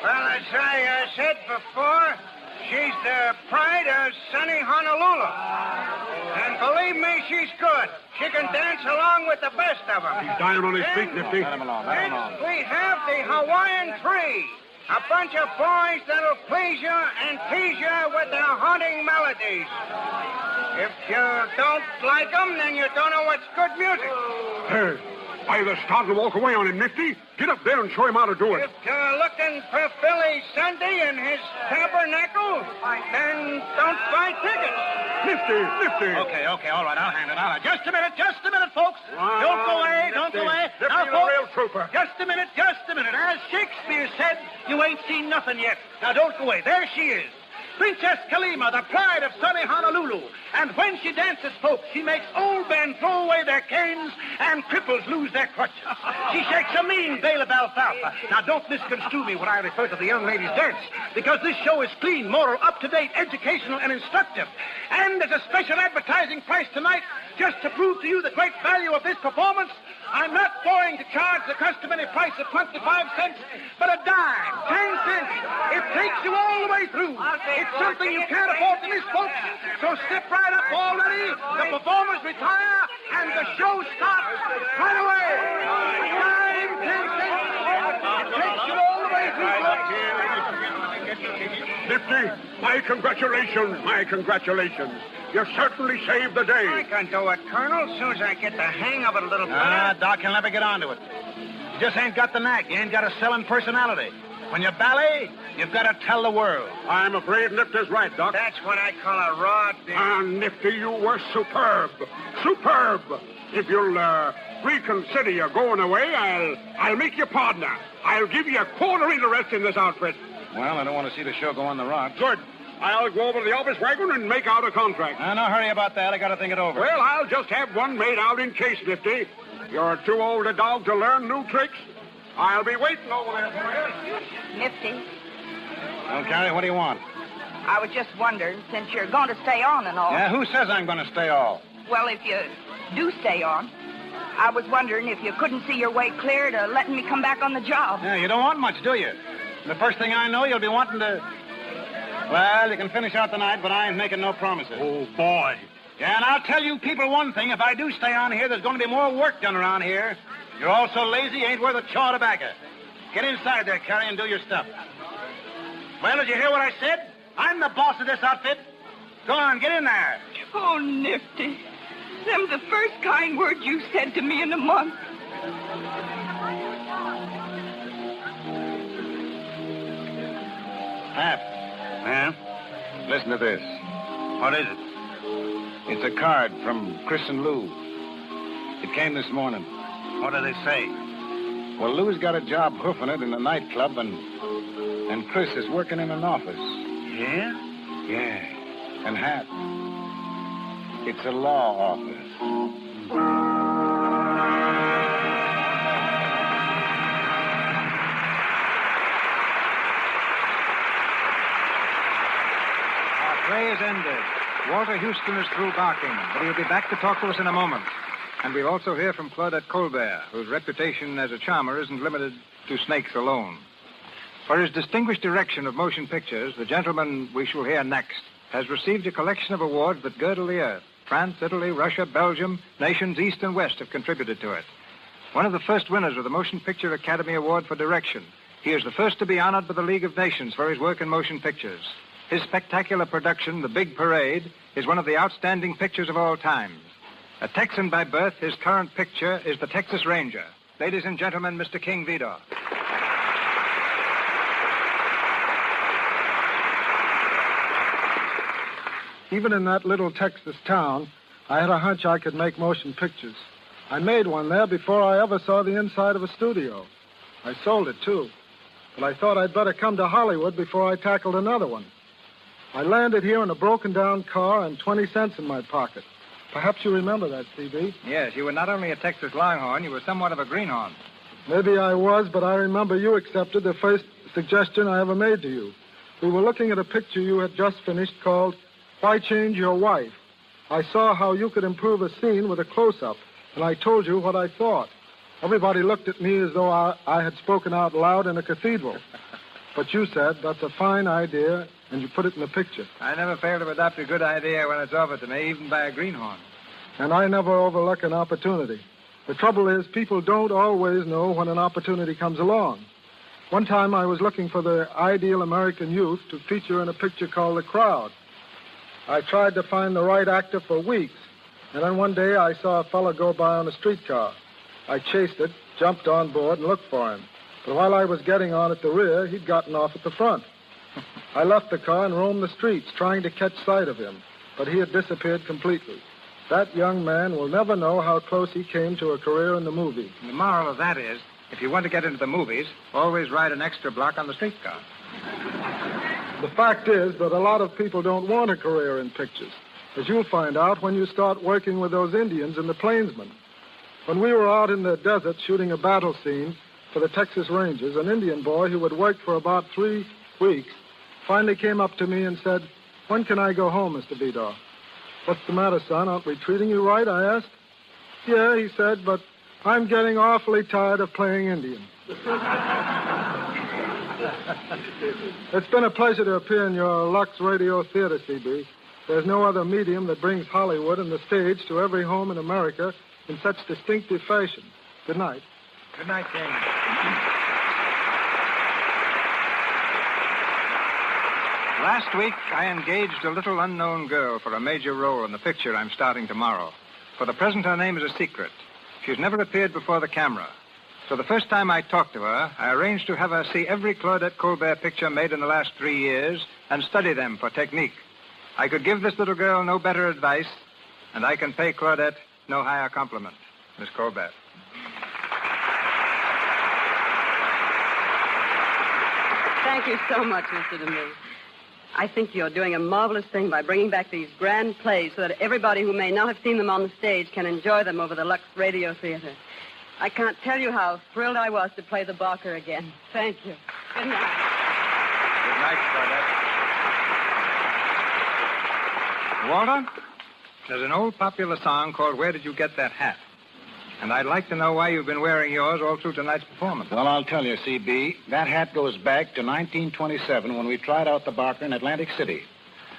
U: Well, as I said before, she's the pride of sunny Honolulu. And believe me, she's good. She can dance along with the best of them.
K: He's dying on his feet, Nifty.
A: Let him alone, let him alone.
U: Next, we have the Hawaiian Three. A bunch of boys that'll please you and tease you with their haunting melodies. If you don't like them, then you don't know what's good music.
K: Hey, either start to walk away on him, Nifty. Get up there and show him how to do it.
U: If you're looking for Billy Sunday and his tabernacle, then don't buy tickets.
K: Nifty.
A: Okay, all right, I'll handle it. Just a minute, folks. Don't go away, don't go away.
K: Nifty,
A: Now,
K: you're
A: folks,
K: a real trooper.
A: Just a minute. As Shakespeare said, you ain't seen nothing yet. Now, don't go away. There she is. Princess Kalima, the pride of sunny Honolulu. And when she dances, folks, she makes old men throw away their canes and cripples lose their crutches. She shakes a mean bale of alfalfa. Now, don't misconstrue me when I refer to the young lady's dance, because this show is clean, moral, up-to-date, educational, and instructive. And there's a special advertising price tonight, just to prove to you the great value of this performance. I'm not going to charge the customary price of 25 cents, but a dime, 10 cents. It takes you all the way through. It's something you can't afford to miss, folks. So step right up already. The performers retire, and the show starts right away. Dime, 10 cents. It takes you all the way through, folks.
K: Nifty, my congratulations. You certainly saved the day.
U: I can do it, Colonel, as soon as I get the hang of it a little better.
A: Doc, you'll never get onto it. You just ain't got the knack. You ain't got a selling personality. When you ballet, you've got to tell the world.
K: I'm afraid Nifty's right, Doc.
U: That's what I call a raw deal.
K: Ah, Nifty, you were superb. If you'll reconsider your going away, I'll make you partner. I'll give you a quarter interest in this outfit.
A: Well, I don't want to see the show go on the rocks.
K: Good. I'll go over to the office wagon and make out a contract.
A: No hurry about that. I got to think it over.
K: Well, I'll just have one made out in case, Nifty. You're too old a dog to learn new tricks. I'll be waiting over there for you.
F: Nifty,
A: Well, Carrie, what do you want?
F: I was just wondering, since you're going to stay on and all.
A: Yeah, who says I'm going to stay all?
F: Well, if you do stay on, I was wondering if you couldn't see your way clear to letting me come back on the job.
A: Yeah, you don't want much, do you? The first thing I know, you'll be wanting to... Well, you can finish out the night, but I ain't making no promises.
T: Oh, boy.
A: Yeah, and I'll tell you people one thing. If I do stay on here, there's going to be more work done around here. You're all so lazy, you ain't worth a chaw of tobacco. Get inside there, Carrie, and do your stuff. Well, did you hear what I said? I'm the boss of this outfit. Go on, get in there.
F: Oh, Nifty. Them's the first kind words you said to me in a month.
A: Hap.
K: Yeah?
A: Listen to this.
K: What is it?
A: It's a card from Chris and Lou. It came this morning.
K: What do they say?
A: Well, Lou's got a job hoofing it in a nightclub, and Chris is working in an office.
K: Yeah?
A: Yeah. And Hap, it's a law office.
B: Our play is ended. Walter Houston is through barking, but he'll be back to talk to us in a moment. And we'll also hear from Claudette Colbert, whose reputation as a charmer isn't limited to snakes alone. For his distinguished direction of motion pictures, the gentleman we shall hear next has received a collection of awards that girdle the earth. France, Italy, Russia, Belgium, nations east and west have contributed to it. One of the first winners of the Motion Picture Academy Award for Direction. He is the first to be honored by the League of Nations for his work in motion pictures. His spectacular production, The Big Parade, is one of the outstanding pictures of all times. A Texan by birth, his current picture is The Texas Ranger. Ladies and gentlemen, Mr. King Vidor.
D: Even in that little Texas town, I had a hunch I could make motion pictures. I made one there before I ever saw the inside of a studio. I sold it, too. But I thought I'd better come to Hollywood before I tackled another one. I landed here in a broken-down car and 20 cents in my pocket. Perhaps you remember that, C.B.
B: Yes, you were not only a Texas Longhorn, you were somewhat of a greenhorn.
D: Maybe I was, but I remember you accepted the first suggestion I ever made to you. We were looking at a picture you had just finished called Why Change Your Wife? I saw how you could improve a scene with a close-up, and I told you what I thought. Everybody looked at me as though I had spoken out loud in a cathedral. But you said, that's a fine idea, and you put it in the picture.
B: I never fail to adopt a good idea when it's offered to me, even by a greenhorn.
D: And I never overlook an opportunity. The trouble is, people don't always know when an opportunity comes along. One time I was looking for the ideal American youth to feature in a picture called The Crowd. I tried to find the right actor for weeks, and then one day I saw a fellow go by on a streetcar. I chased it, jumped on board, and looked for him. But while I was getting on at the rear, he'd gotten off at the front. I left the car and roamed the streets, trying to catch sight of him, but he had disappeared completely. That young man will never know how close he came to a career in the movies.
B: And the moral of that is, if you want to get into the movies, always ride an extra block on the streetcar.
D: The fact is that a lot of people don't want a career in pictures, as you'll find out when you start working with those Indians and the plainsmen. When we were out in the desert shooting a battle scene for the Texas Rangers, an Indian boy who had worked for about 3 weeks finally came up to me and said, "When can I go home, Mr. Vidor?" "What's the matter, son? Aren't we treating you right?" I asked. "Yeah," he said, "but I'm getting awfully tired of playing Indian." It's been a pleasure to appear in your Lux Radio Theater, C.B. There's no other medium that brings Hollywood and the stage to every home in America in such distinctive fashion. Good night.
B: Good night, King. Last week, I engaged a little unknown girl for a major role in the picture I'm starting tomorrow. For the present, her name is a secret. She's never appeared before the camera. So the first time I talked to her, I arranged to have her see every Claudette Colbert picture made in the last 3 years and study them for technique. I could give this little girl no better advice, and I can pay Claudette no higher compliment. Miss Colbert.
W: Thank you so much, Mr. DeMille. I think you're doing a marvelous thing by bringing back these grand plays so that everybody who may not have seen them on the stage can enjoy them over the Lux Radio Theater. I can't tell you how thrilled I was to play the Barker again. Thank you. Good night.
B: Good night, Claudette. Walter, there's an old popular song called Where Did You Get That Hat? And I'd like to know why you've been wearing yours all through tonight's performance.
A: Well, I'll tell you, C.B. That hat goes back to 1927 when we tried out the Barker in Atlantic City.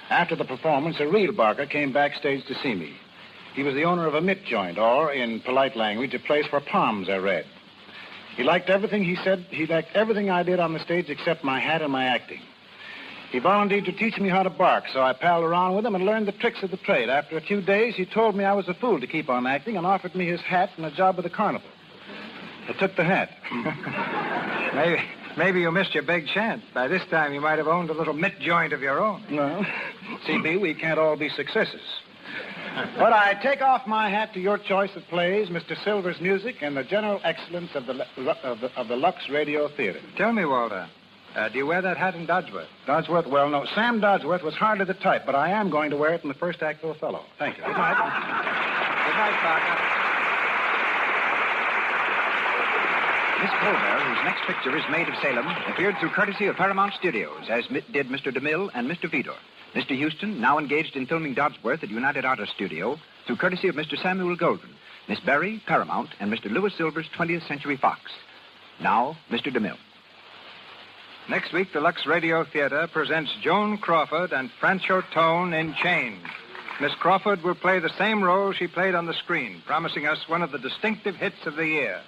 A: After the performance, a real Barker came backstage to see me. He was the owner of a mitt joint, or, in polite language, a place for palms, I read. He liked everything he said. He liked everything I did on the stage except my hat and my acting. He volunteered to teach me how to bark, so I palled around with him and learned the tricks of the trade. After a few days, he told me I was a fool to keep on acting and offered me his hat and a job with the carnival. I took the hat.
B: Maybe you missed your big chance. By this time, you might have owned a little mitt joint of your own.
A: Well, C.B., we can't all be successes. But I take off my hat to your choice of plays, Mr. Silver's music, and the general excellence of the Lux Radio Theater.
B: Tell me, Walter, do you wear that hat in Dodsworth?
A: Dodsworth? Well, no. Sam Dodsworth was hardly the type, but I am going to wear it in the first act of Othello. Thank you. Good night.
B: Good night, Parker.
E: Miss Colbert, whose next picture is Maid of Salem, appeared through courtesy of Paramount Studios, as did Mr. DeMille and Mr. Vidor. Mr. Houston, now engaged in filming Dodsworth at United Artists Studio, through courtesy of Mr. Samuel Goldwyn. Miss Berry, Paramount, and Mr. Lewis Silver's 20th Century Fox. Now, Mr. DeMille.
B: Next week, the Lux Radio Theater presents Joan Crawford and Francho Tone in Chains. Miss Crawford will play the same role she played on the screen, promising us one of the distinctive hits of the year.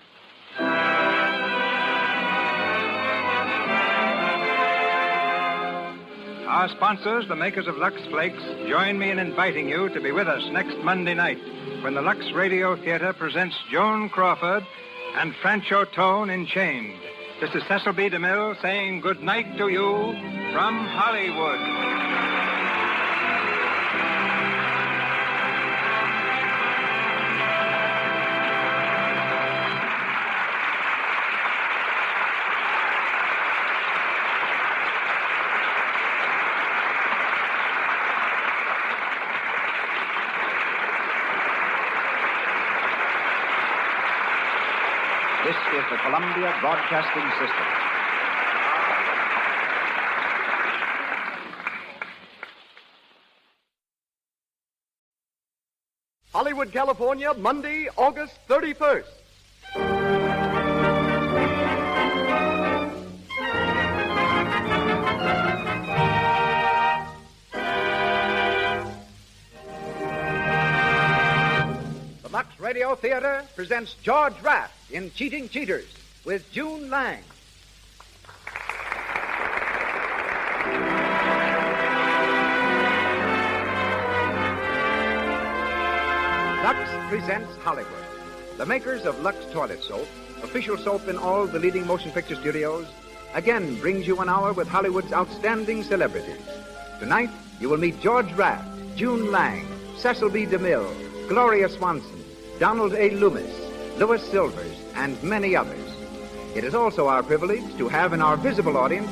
B: Our sponsors, the makers of Lux Flakes, join me in inviting you to be with us next Monday night when the Lux Radio Theater presents Joan Crawford and Francho Tone in Chains. This is Cecil B. DeMille saying good night to you from Hollywood.
E: This is the Columbia Broadcasting System.
J: Hollywood, California, Monday, August 31st.
E: The Lux Radio Theater presents George Raft in Cheating Cheaters with June Lang. Lux presents Hollywood. The makers of Lux Toilet Soap, official soap in all the leading motion picture studios, again brings you an hour with Hollywood's outstanding celebrities. Tonight, you will meet George Raft, June Lang, Cecil B. DeMille, Gloria Swanson, Donald A. Loomis, Louis Silvers, and many others. It is also our privilege to have in our visible audience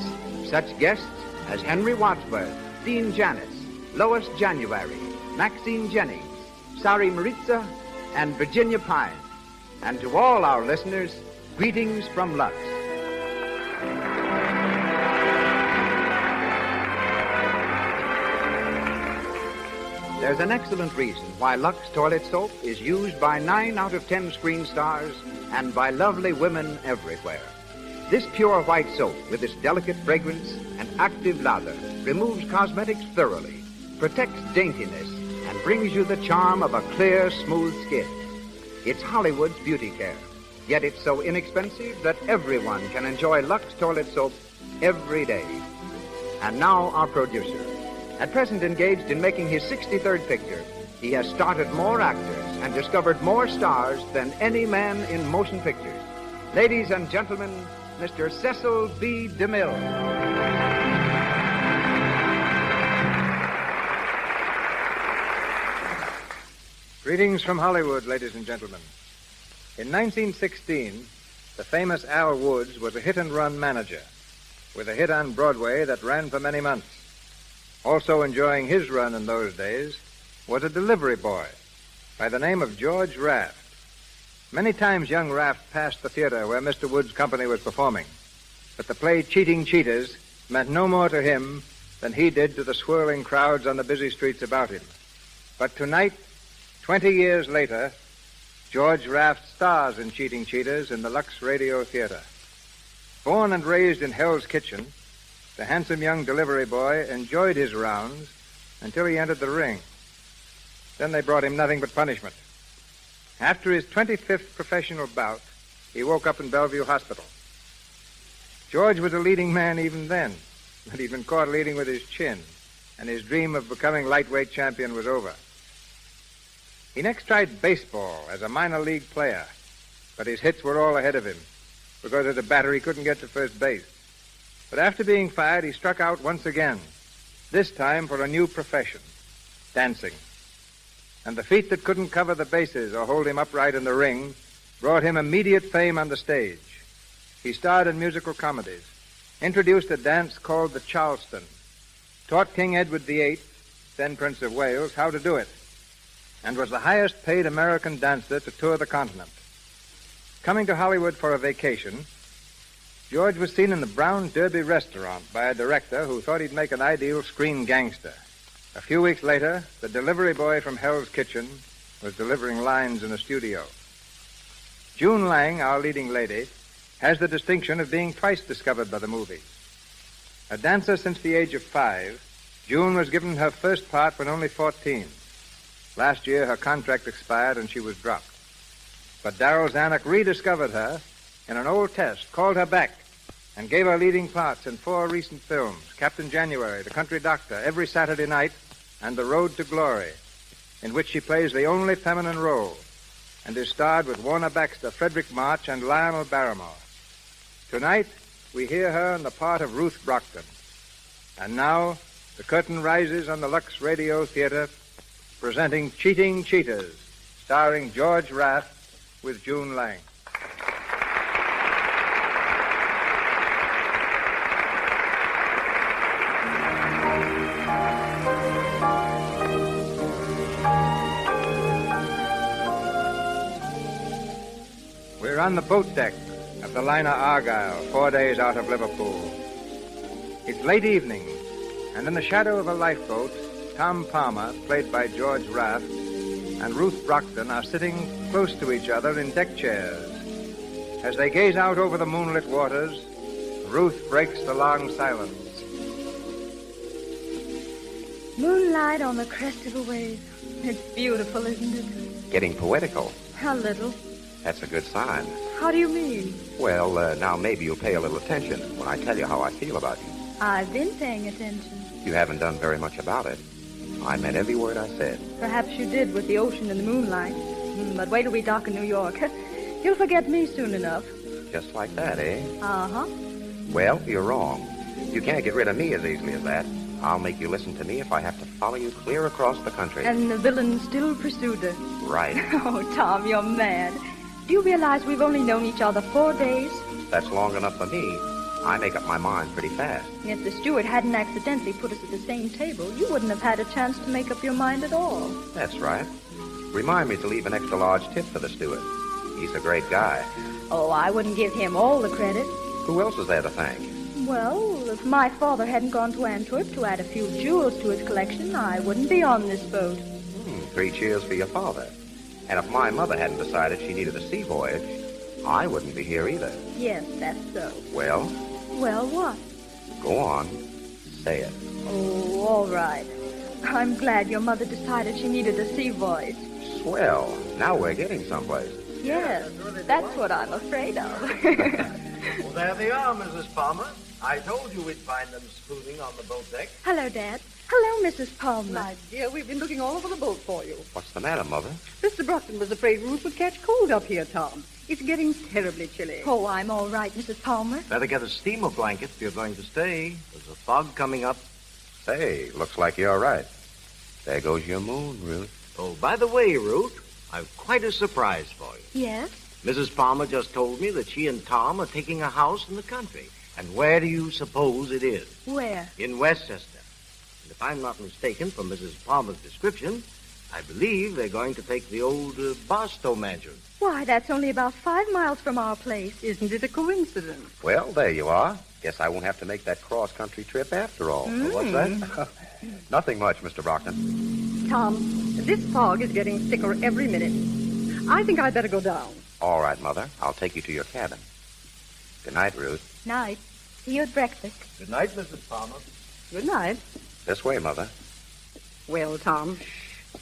E: such guests as Henry Wadsworth, Dean Janis, Lois January, Maxine Jennings, Sari Maritza, and Virginia Pine. And to all our listeners, greetings from Lux. There's an excellent reason why Lux Toilet Soap is used by 9 out of 10 screen stars and by lovely women everywhere. This pure white soap, with its delicate fragrance and active lather, removes cosmetics thoroughly, protects daintiness, and brings you the charm of a clear, smooth skin. It's Hollywood's beauty care, yet it's so inexpensive that everyone can enjoy Lux Toilet Soap every day. And now our producer. At present engaged in making his 63rd picture, he has started more actors and discovered more stars than any man in motion pictures. Ladies and gentlemen, Mr. Cecil B. DeMille.
B: Greetings from Hollywood, ladies and gentlemen. In 1916, the famous Al Woods was a hit-and-run manager with a hit on Broadway that ran for many months. Also enjoying his run in those days was a delivery boy by the name of George Raft. Many times young Raft passed the theater where Mr. Wood's company was performing, but the play Cheating Cheaters meant no more to him than he did to the swirling crowds on the busy streets about him. But tonight, 20 years later, George Raft stars in Cheating Cheaters in the Lux Radio Theater. Born and raised in Hell's Kitchen, the handsome young delivery boy enjoyed his rounds until he entered the ring. Then they brought him nothing but punishment. After his 25th professional bout, he woke up in Bellevue Hospital. George was a leading man even then, but he'd been caught leading with his chin, and his dream of becoming lightweight champion was over. He next tried baseball as a minor league player, but his hits were all ahead of him. Because as a batter, he couldn't get to first base. But after being fired, he struck out once again, this time for a new profession, dancing. And the feat that couldn't cover the bases or hold him upright in the ring brought him immediate fame on the stage. He starred in musical comedies, introduced a dance called the Charleston, taught King Edward VIII, then Prince of Wales, how to do it, and was the highest paid American dancer to tour the continent. Coming to Hollywood for a vacation, George was seen in the Brown Derby restaurant by a director who thought he'd make an ideal screen gangster. A few weeks later, the delivery boy from Hell's Kitchen was delivering lines in a studio. June Lang, our leading lady, has the distinction of being twice discovered by the movies. A dancer since the age of 5, June was given her first part when only 14. Last year, her contract expired and she was dropped. But Darryl Zanuck rediscovered her in an old test, called her back, and gave her leading parts in 4 recent films, Captain January, The Country Doctor, Every Saturday Night, and The Road to Glory, in which she plays the only feminine role, and is starred with Warner Baxter, Frederick March, and Lionel Barrymore. Tonight, we hear her in the part of Ruth Brockton. And now, the curtain rises on the Lux Radio Theater, presenting Cheating Cheaters, starring George Raft with June Lang. We're on the boat deck of the liner Argyle, 4 days out of Liverpool. It's late evening, and in the shadow of a lifeboat, Tom Palmer, played by George Raft, and Ruth Brockton are sitting close to each other in deck chairs. As they gaze out over the moonlit waters, Ruth breaks the long silence.
H: Moonlight on the crest of a wave. It's beautiful, isn't it?
O: Getting poetical.
H: A little.
O: That's a good sign.
H: How do you mean?
O: Well, now maybe you'll pay a little attention when I tell you how I feel about you.
H: I've been paying attention.
O: You haven't done very much about it. I meant every word I said.
H: Perhaps you did with the ocean and the moonlight. But wait till we dock in New York. You'll forget me soon enough.
O: Just like that, eh?
H: Uh-huh.
O: Well, you're wrong. You can't get rid of me as easily as that. I'll make you listen to me if I have to follow you clear across the country.
H: And the villain still pursued her.
O: Right.
H: Oh, Tom, you're mad. Do you realize we've only known each other 4 days?
O: That's long enough for me. I make up my mind pretty fast.
H: If the steward hadn't accidentally put us at the same table, you wouldn't have had a chance to make up your mind at all.
O: That's right. Remind me to leave an extra large tip for the steward. He's a great guy.
H: Oh, I wouldn't give him all the credit.
O: Who else is there to thank?
H: Well, if my father hadn't gone to Antwerp to add a few jewels to his collection, I wouldn't be on this boat.
O: 3 cheers for your father. And if my mother hadn't decided she needed a sea voyage, I wouldn't be here either.
H: Yes, that's so.
O: Well?
H: Well, what?
O: Go on. Say it.
H: Oh, all right. I'm glad your mother decided she needed a sea voyage.
O: Swell. Now we're getting someplace.
H: Yes, that's what I'm afraid of.
P: Well, there they are, Mrs. Palmer. I told you we'd find them spooning on the boat deck.
H: Hello, Dad. Hello, Mrs. Palmer.
S: My dear, we've been looking all over the boat for you.
O: What's the matter, Mother?
S: Mr. Brockton was afraid Ruth would catch cold up here, Tom. It's getting terribly chilly.
H: Oh, I'm all right, Mrs. Palmer.
P: Better get a steamer blanket if you're going to stay. There's a fog coming up.
O: Say, looks like you're right. There goes your moon, Ruth.
P: Oh, by the way, Ruth, I've quite a surprise for you.
H: Yes?
P: Mrs. Palmer just told me that she and Tom are taking a house in the country. And where do you suppose it is?
H: Where?
P: In Westchester. And if I'm not mistaken from Mrs. Palmer's description, I believe they're going to take the old Barstow mansion.
S: Why, that's only about 5 miles from our place. Isn't it a coincidence?
O: Well, there you are. Guess I won't have to make that cross-country trip after all. What's that? Nothing much, Mr. Brockton.
S: Tom, this fog is getting thicker every minute. I think I'd better go down.
O: All right, Mother. I'll take you to your cabin. Good night, Ruth.
H: Night. See you at breakfast.
P: Good night, Mrs. Palmer.
S: Good night.
O: This way, Mother.
S: Well, Tom,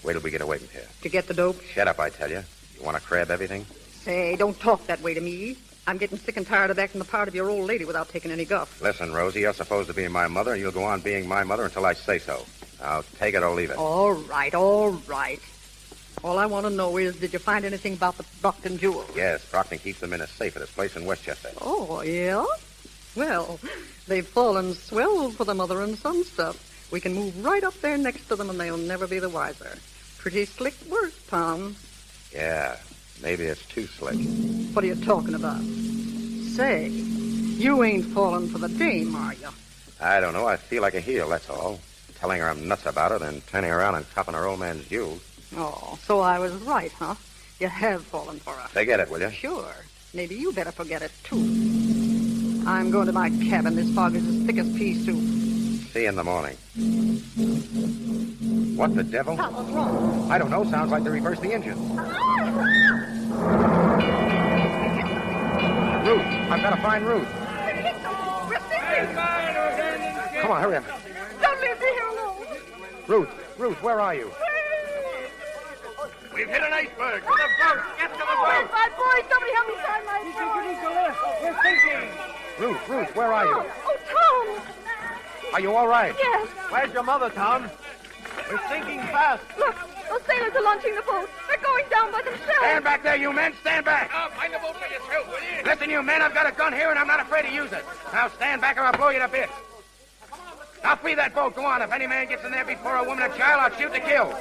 O: Wait till we get away from here.
S: to get the dope?
O: Shut up, I tell you. You want to crab everything?
S: Say, don't talk that way to me. I'm getting sick and tired of acting the part of your old lady without taking any guff.
O: Listen, Rosie, you're supposed to be my mother, and you'll go on being my mother until I say so. Now, take it or leave it.
S: All right, all right. All I want to know is, did you find anything about the Brockton jewels?
O: Yes, Brockton keeps them in a safe at his place in Westchester.
S: Oh, yeah? Well, they've fallen swell for the mother and son stuff. We can move right up there next to them, and they'll never be the wiser. Pretty slick work, Tom.
O: Yeah, maybe it's too slick.
S: What are you talking about? Say, you ain't fallen for the dame, are you?
O: I don't know. I feel like a heel, that's all. Telling her I'm nuts about her, then turning around and copping her old man's jewels.
S: Oh, so I was right, huh? You have fallen for her.
O: Forget it, will you?
S: Sure. Maybe you better forget it, too. I'm going to my cabin. This fog is as thick as pea soup.
O: See you in the morning. What the devil?
S: Tom, what's wrong?
O: I don't know. Sounds like they reversed the engine. Ruth, I've got to find Ruth.
S: We're sinking.
O: Come on, hurry up.
S: Don't leave me here alone.
O: Ruth, where are you?
K: We've hit an iceberg. To the boat. Get to the boat.
S: My boy, somebody help me find my boy.
K: We're sinking.
O: Ruth, where are you?
S: Oh, Tom.
O: Are you all right?
S: Yes.
K: Where's your mother, Tom? We're sinking fast.
S: Look, those sailors are launching the boat. They're going down by themselves.
O: Stand back there, you men. Stand back.
K: Find the boat for yourself, will you?
O: Listen, you men, I've got a gun here, and I'm not afraid to use it. Now stand back or I'll blow you to bits. Now free that boat. Go on. If any man gets in there before a woman or child, I'll shoot to kill.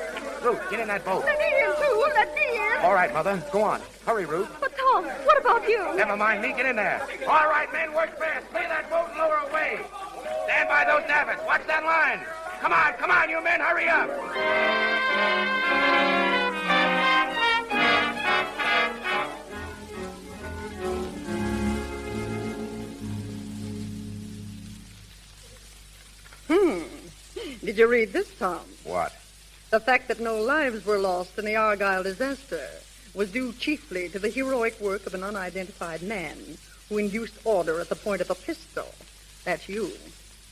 O: Ruth, get in that boat.
S: Let me in, too. Let me in.
O: All right, Mother. Go on. Hurry, Ruth.
S: But, Tom, what about you?
O: Never mind me. Get in there. All right, men, work fast. Free that boat and lower away. Stand by those davits. Watch that line. Come on, you men. Hurry up.
S: Did you read this, Tom?
O: What?
S: The fact that no lives were lost in the Argyle disaster was due chiefly to the heroic work of an unidentified man who induced order at the point of a pistol. That's you.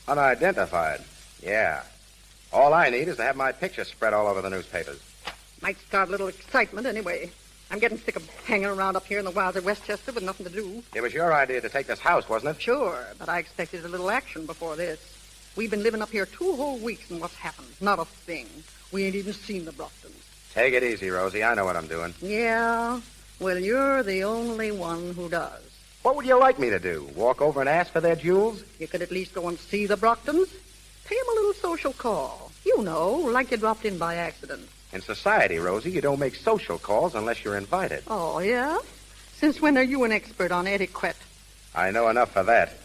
O: Unidentified. Yeah. All I need is to have my picture spread all over the newspapers.
S: Might start a little excitement anyway. I'm getting sick of hanging around up here in the wilds of Westchester with nothing to do.
O: It was your idea to take this house, wasn't it?
S: Sure, but I expected a little action before this. We've been living up here 2 whole weeks, and what's happened? Not a thing. We ain't even seen the Brochtons.
O: Take it easy, Rosie. I know what I'm doing.
S: Yeah? Well, you're the only one who does.
O: What would you like me to do? Walk over and ask for their jewels?
S: You could at least go and see the Brochtons. Pay them a little social call. You know, like you dropped in by accident.
O: In society, Rosie, you don't make social calls unless you're invited.
S: Oh, yeah? Since when are you an expert on etiquette?
O: I know enough for that.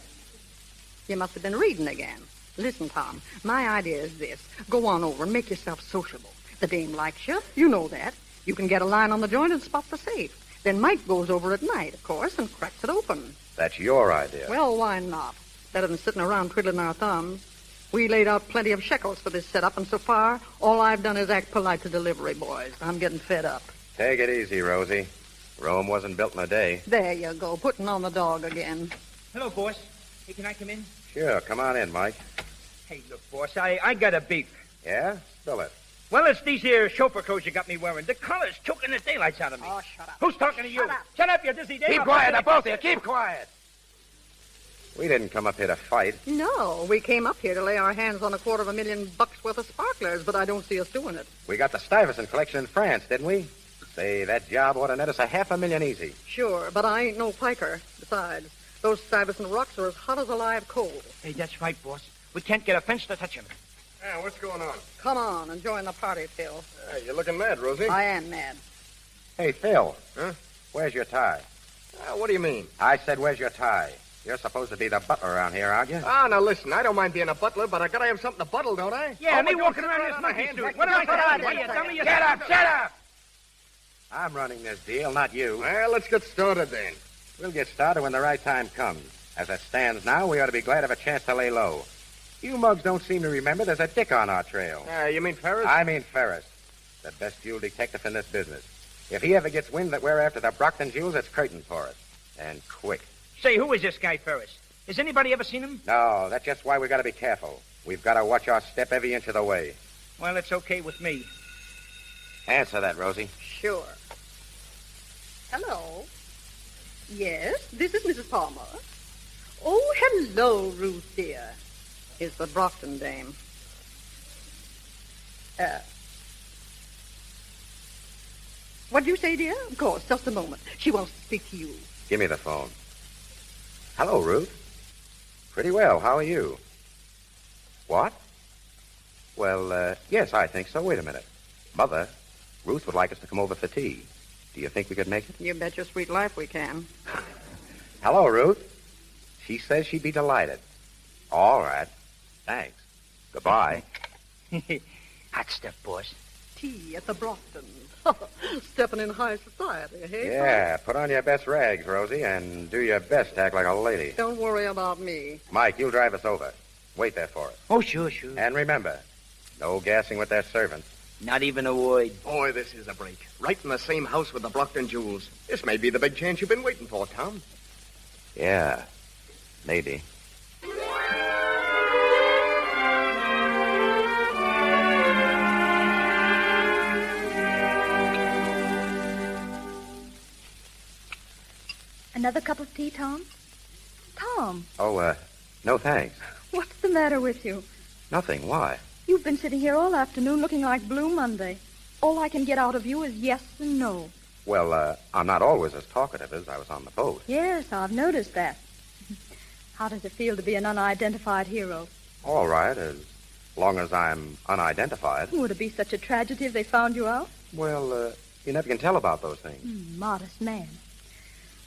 S: You must have been reading again. Listen, Tom, my idea is this. Go on over and make yourself sociable. The dame likes you. You know that. You can get a line on the joint and spot the safe. Then Mike goes over at night, of course, and cracks it open.
O: That's your idea.
S: Well, why not? Better than sitting around twiddling our thumbs. We laid out plenty of shekels for this setup, and so far, all I've done is act polite to delivery boys. I'm getting fed up.
O: Take it easy, Rosie. Rome wasn't built in a day.
S: There you go, putting on the dog again.
N: Hello, boss. Hey, can I come in?
O: Sure, come on in, Mike.
N: Hey, look, boss, I got a beef.
O: Yeah? Spill it.
N: Well, it's these here chauffeur clothes you got me wearing. The collar's choking the daylights out of me.
S: Oh, shut up.
N: Who's talking to you? Shut up, you dizzy dame.
O: Keep quiet, now, both of you. Keep quiet. We didn't come up here to fight.
S: No, we came up here to lay our hands on $250,000 worth of sparklers, but I don't see us doing it.
O: We got the Stuyvesant collection in France, didn't we? Say, that job ought to net us $500,000 easy.
S: Sure, but I ain't no piker. Besides, those Stuyvesant rocks are as hot as a live coal.
N: Hey, that's right, boss. We can't get a fence to touch him.
K: Yeah, what's going on?
S: Come on and join the party, Phil.
K: You're looking mad, Rosie.
S: I am mad.
O: Hey, Phil.
K: Huh?
O: Where's your tie?
K: What do you mean?
O: I said, where's your tie?
M: You're supposed to be the butler around here, aren't you?
J: Ah, now listen, I don't mind being a butler, but I gotta have something to buttle, don't I?
O: Yeah, me
J: we're
O: walking
J: gonna
O: around
J: sit
O: this
J: on a
O: monkey
J: hand
O: suit.
J: back
O: What else
J: and
O: I
J: back.
O: got? You dummy, you
J: Shut up, shut up!
M: I'm running this deal, not you.
J: Well, let's get started then.
M: We'll get started when the right time comes. As it stands now, we ought to be glad of a chance to lay low. You mugs don't seem to remember there's a dick on our trail.
J: You mean Ferris?
M: I mean Ferris, the best jewel detective in this business. If he ever gets wind that we're after the Brockton jewels, it's curtain for us. And quick.
N: Say, who is this guy, Ferris? Has anybody ever seen him?
M: No, that's just why we got to be careful. We've got to watch our step every inch of the way.
N: Well, it's okay with me.
M: Answer that, Rosie.
S: Sure. Hello. Yes, this is Mrs. Palmer. Oh, hello, Ruth, dear. Is the Brockton dame. What do you say, dear? Of course, just a moment. She wants to speak to you.
M: Give me the phone. Hello, Ruth. Pretty well. How are you? What? Well, yes, I think so. Wait a minute. Mother, Ruth would like us to come over for tea. Do you think we could make it?
S: You bet your sweet life we can.
M: Hello, Ruth. She says she'd be delighted. All right. Thanks. Goodbye.
N: Hot stuff, boss.
S: Tea at the Brockton. Stepping in high society, hey?
M: Yeah, put on your best rags, Rosie, and do your best to act like a lady.
S: Don't worry about me.
M: Mike, you'll drive us over. Wait there for us.
N: Oh, sure.
M: And remember, no gassing with their servants.
N: Not even a word.
J: Boy, this is a break. Right in the same house with the Brockton jewels. This may be the big chance you've been waiting for, Tom.
M: Yeah, maybe.
H: Another cup of tea, Tom? Tom,
M: Oh, no thanks.
H: what's the matter with you?
M: Nothing. Why?
H: You've been sitting here all afternoon looking like Blue Monday. All I can get out of you is yes and no.
M: Well, I'm not always as talkative as I was on the boat.
H: Yes, I've noticed that. How does it feel to be an unidentified hero?
M: All right, as long as I'm unidentified.
H: Would it be such a tragedy if they found you out?
M: Well, you never can tell about those things.
H: Modest man.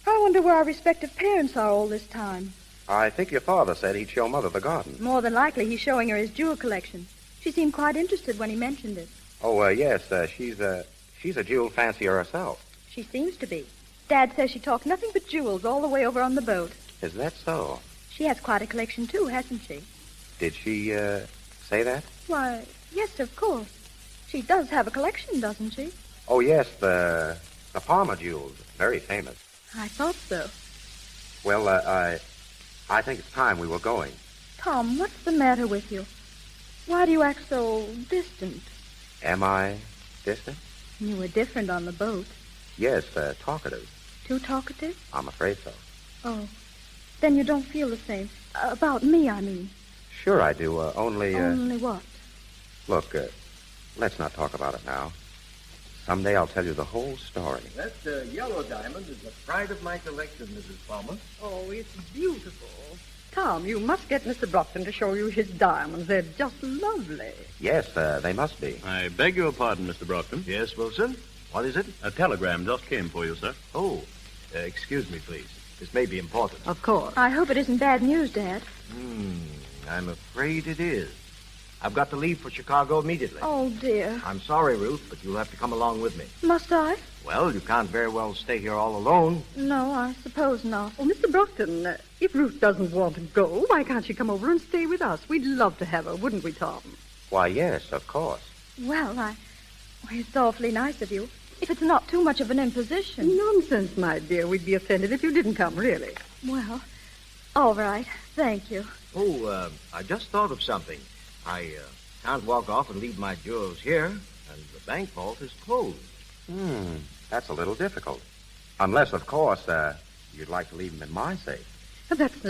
H: I wonder where our respective parents are all this time.
M: I think your father said he'd show Mother the garden.
H: More than likely, he's showing her his jewel collection. She seemed quite interested when he mentioned it.
M: Oh, yes, she's a jewel fancier herself.
H: She seems to be. Dad says she talks nothing but jewels all the way over on the boat.
M: Is that so?
H: She has quite a collection, too, hasn't she?
M: Did she, say that?
H: Why, yes, of course. She does have a collection, doesn't she?
M: Oh, yes, the Palmer jewels. Very famous.
H: I thought so.
M: Well, I think it's time we were going.
H: Tom, what's the matter with you? Why do you act so distant?
M: Am I distant?
H: You were different on the boat.
M: Yes, talkative.
H: Too talkative?
M: I'm afraid so.
H: Oh. Then you don't feel the same. About me, I mean.
M: Sure I do, only...
H: Only what?
M: Look, let's not talk about it now. Someday I'll tell you the whole story.
P: That yellow diamond is the pride of my collection, Mrs. Palmer.
S: Oh, it's beautiful. Tom, you must get Mr. Brockton to show you his diamonds. They're just lovely.
M: Yes, they must be.
Q: I beg your pardon, Mr. Brockton.
P: Yes, Wilson? What is it?
Q: A telegram just came for you, sir.
P: Oh, excuse me, please. This may be important.
S: Of course.
H: I hope it isn't bad news, Dad.
P: I'm afraid it is. I've got to leave for Chicago immediately.
H: Oh, dear.
P: I'm sorry, Ruth, but you'll have to come along with me.
H: Must I?
P: Well, you can't very well stay here all alone.
H: No, I suppose not.
S: Oh, Mr. Brockton, if Ruth doesn't want to go, why can't she come over and stay with us? We'd love to have her, wouldn't we, Tom?
M: Why, yes, of course.
H: Well, it's awfully nice of you. If it's not too much of an imposition.
S: Nonsense, my dear. We'd be offended if you didn't come, really.
H: Well, all right. Thank you.
P: Oh, I just thought of something. I can't walk off and leave my jewels here, and the bank vault is closed.
M: That's a little difficult. Unless, of course, you'd like to leave them in my safe.
S: That's,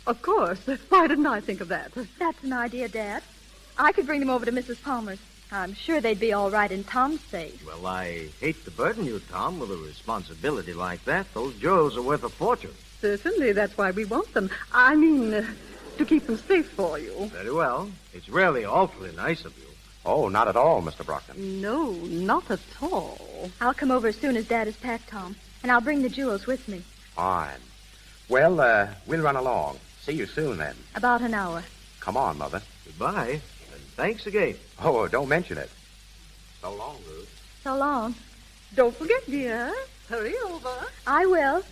S: of course. Why didn't I think of that?
H: That's an idea, Dad. I could bring them over to Mrs. Palmer's. I'm sure they'd be all right in Tom's safe.
P: Well, I hate to burden you, Tom, with a responsibility like that. Those jewels are worth a fortune.
S: Certainly, that's why we want them. I mean, to keep them safe for you.
P: Very well. It's really awfully nice of you.
M: Oh, not at all, Mr. Brockton.
S: No, not at all.
H: I'll come over as soon as Dad is packed, Tom, and I'll bring the jewels with me.
M: Fine. Well, we'll run along. See you soon, then.
H: About an hour.
M: Come on, Mother.
P: Goodbye, and thanks again.
M: Oh, don't mention it.
P: So long, Ruth.
H: So long.
S: Don't forget, dear. Hurry over.
H: I will.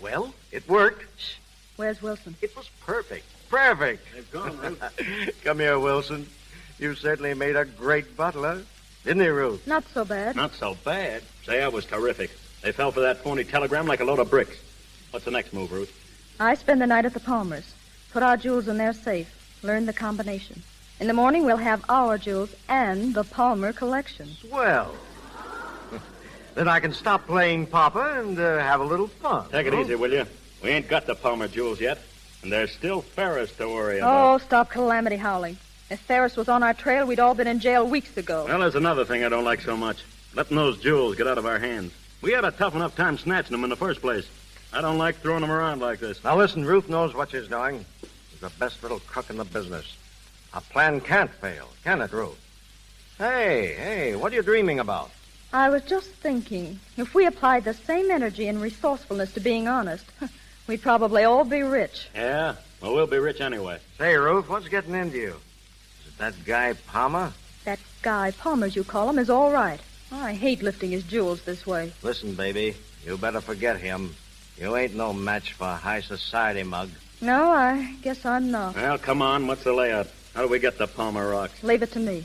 P: Well, it worked.
H: Where's Wilson?
P: It was perfect. Perfect.
T: They've gone, Ruth.
P: Come here, Wilson. You certainly made a great butler. Didn't he, Ruth?
H: Not so bad.
Q: Not so bad. Say, I was terrific. They fell for that phony telegram like a load of bricks. What's the next move, Ruth?
H: I spend the night at the Palmers. Put our jewels in their safe. Learn the combination. In the morning, we'll have our jewels and the Palmer collection.
P: Swell. Then I can stop playing Papa and have a little fun.
Q: Take it easy, will you? We ain't got the Palmer jewels yet, and there's still Ferris to worry about.
H: Oh, stop calamity howling. If Ferris was on our trail, we'd all been in jail weeks ago.
Q: Well, there's another thing I don't like so much. Letting those jewels get out of our hands. We had a tough enough time snatching them in the first place. I don't like throwing them around like this.
P: Now, listen, Ruth knows what she's doing. She's the best little crook in the business. Our plan can't fail, can it, Ruth? Hey, what are you dreaming about?
H: I was just thinking, if we applied the same energy and resourcefulness to being honest, we'd probably all be rich.
Q: Yeah? Well, we'll be rich anyway.
P: Say, Ruth, what's getting into you? Is it that guy Palmer?
H: That guy, Palmer, as you call him, is all right. I hate lifting his jewels this way.
P: Listen, baby, you better forget him. You ain't no match for a high society mug.
H: No, I guess I'm not.
Q: Well, come on, what's the layout? How do we get the Palmer rocks?
H: Leave it to me.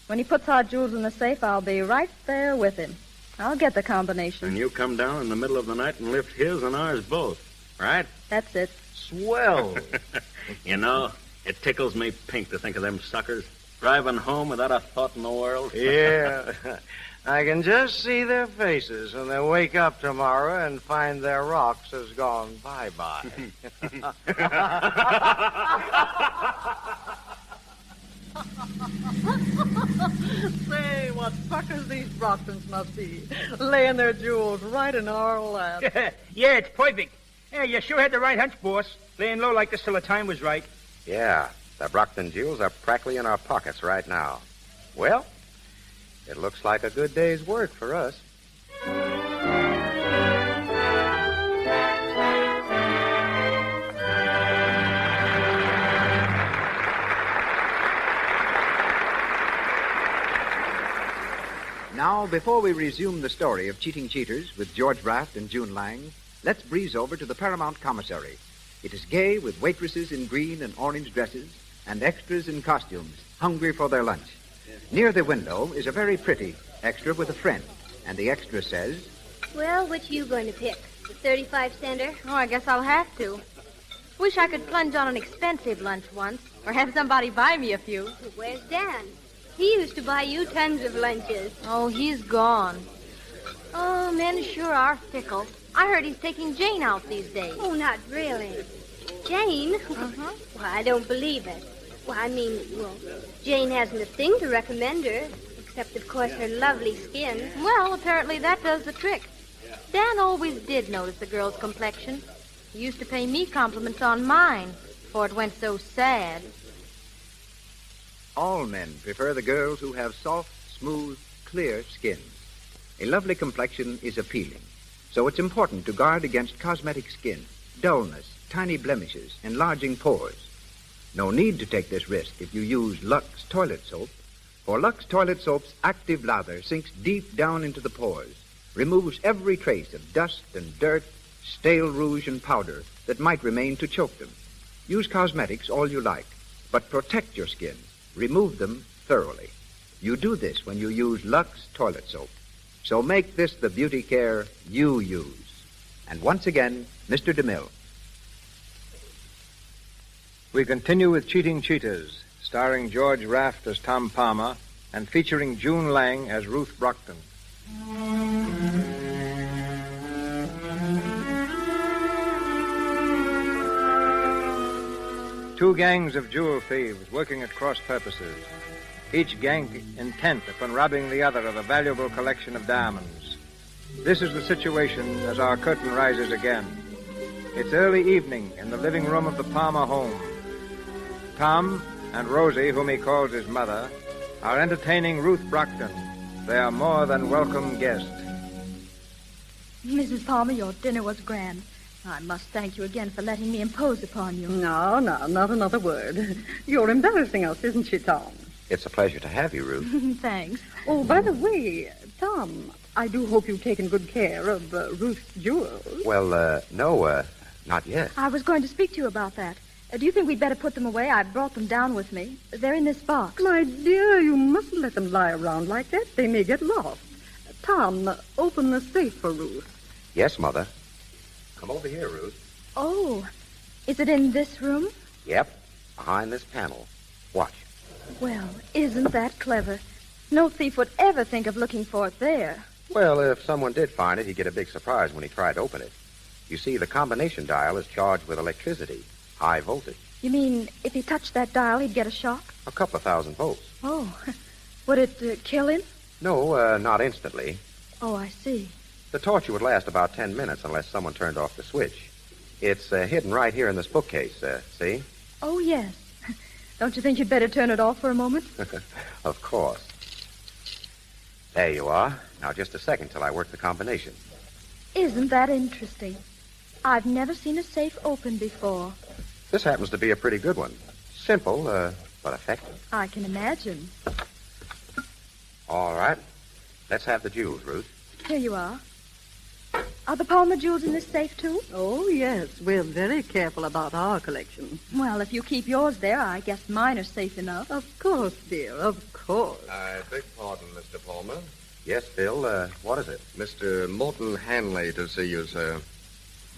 H: When he puts our jewels in the safe, I'll be right there with him. I'll get the combination.
Q: And you come down in the middle of the night and lift his and ours both, right?
H: That's it.
P: Swell.
Q: You know, it tickles me pink to think of them suckers driving home without a thought in the world.
P: Yeah. I can just see their faces when they wake up tomorrow and find their rocks has gone bye-bye.
S: Say, what suckers these Brocktons must be. Laying their jewels right in our lap.
N: Yeah, it's perfect. Yeah, you sure had the right hunch, boss. Laying low like this till the time was right.
M: Yeah, the Brockton jewels are practically in our pockets right now. Well, it looks like a good day's work for us.
E: Now, before we resume the story of Cheating Cheaters with George Raft and June Lang, let's breeze over to the Paramount Commissary. It is gay with waitresses in green and orange dresses and extras in costumes, hungry for their lunch. Near the window is a very pretty extra with a friend, and the extra says,
L: Well, which you going to pick? The 35-center?
H: Oh, I guess I'll have to. Wish I could plunge on an expensive lunch once, or have somebody buy me a few.
L: Where's Dan? He used to buy you tons of lunches.
H: Oh, he's gone. Oh, men sure are fickle. I heard he's taking Jane out these days.
L: Oh, not really. Jane?
H: Uh-huh.
L: Well, I don't believe it. Jane hasn't a thing to recommend her, except, of course, her lovely skin.
H: Well, apparently that does the trick. Dan always did notice the girl's complexion. He used to pay me compliments on mine, before it went so sad.
E: all men prefer the girls who have soft, smooth, clear skins. A lovely complexion is appealing, so it's important to guard against cosmetic skin, dullness, tiny blemishes, enlarging pores. No need to take this risk if you use Lux toilet soap, for Lux toilet soap's active lather sinks deep down into the pores, removes every trace of dust and dirt, stale rouge and powder that might remain to choke them. Use cosmetics all you like, but protect your skin. Remove them thoroughly. You do this when you use Lux toilet soap. So make this the beauty care you use. And once again, Mr. DeMille.
B: We continue with Cheating Cheaters, starring George Raft as Tom Palmer and featuring June Lang as Ruth Brockton. Two gangs of jewel thieves working at cross purposes, each gang intent upon robbing the other of a valuable collection of diamonds. This is the situation as our curtain rises again. It's early evening in the living room of the Palmer home. Tom and Rosie, whom he calls his mother, are entertaining Ruth Brockton. They are more than welcome guests.
H: Mrs. Palmer, your dinner was grand. I must thank you again for letting me impose upon you.
S: No, not another word. You're embarrassing us, isn't she, Tom?
M: It's a pleasure to have you, Ruth.
H: Thanks.
S: Oh, by the way, Tom, I do hope you've taken good care of Ruth's jewels.
M: Well, no, not yet.
H: I was going to speak to you about that. Do you think we'd better put them away? I brought them down with me. They're in this box.
S: My dear, you mustn't let them lie around like that. They may get lost. Tom, open the safe for Ruth.
M: Yes, Mother. Come over here, Ruth.
H: Oh, is it in this room?
M: Yep, behind this panel. Watch.
H: Well, isn't that clever? No thief would ever think of looking for it there.
M: Well, if someone did find it, he'd get a big surprise when he tried to open it. You see, the combination dial is charged with electricity, high voltage.
H: You mean if he touched that dial, he'd get a shock?
M: A couple of thousand volts.
H: Oh, would it kill him?
M: No, not instantly.
H: Oh, I see.
M: The torture would last about 10 minutes unless someone turned off the switch. It's hidden right here in this bookcase, see?
H: Oh, yes. Don't you think you'd better turn it off for a moment?
M: Of course. There you are. Now, just a second till I work the combination.
H: Isn't that interesting? I've never seen a safe open before.
M: This happens to be a pretty good one. Simple, but effective.
H: I can imagine.
M: All right. Let's have the jewels, Ruth.
H: Here you are. Are the Palmer jewels in this safe, too?
S: Oh, yes. We're very careful about our collection.
H: Well, if you keep yours there, I guess mine are safe enough.
S: Of course, dear, of course.
J: I beg pardon, Mr. Palmer.
M: Yes, Phil, what is it?
J: Mr. Morton Hanley to see you, sir.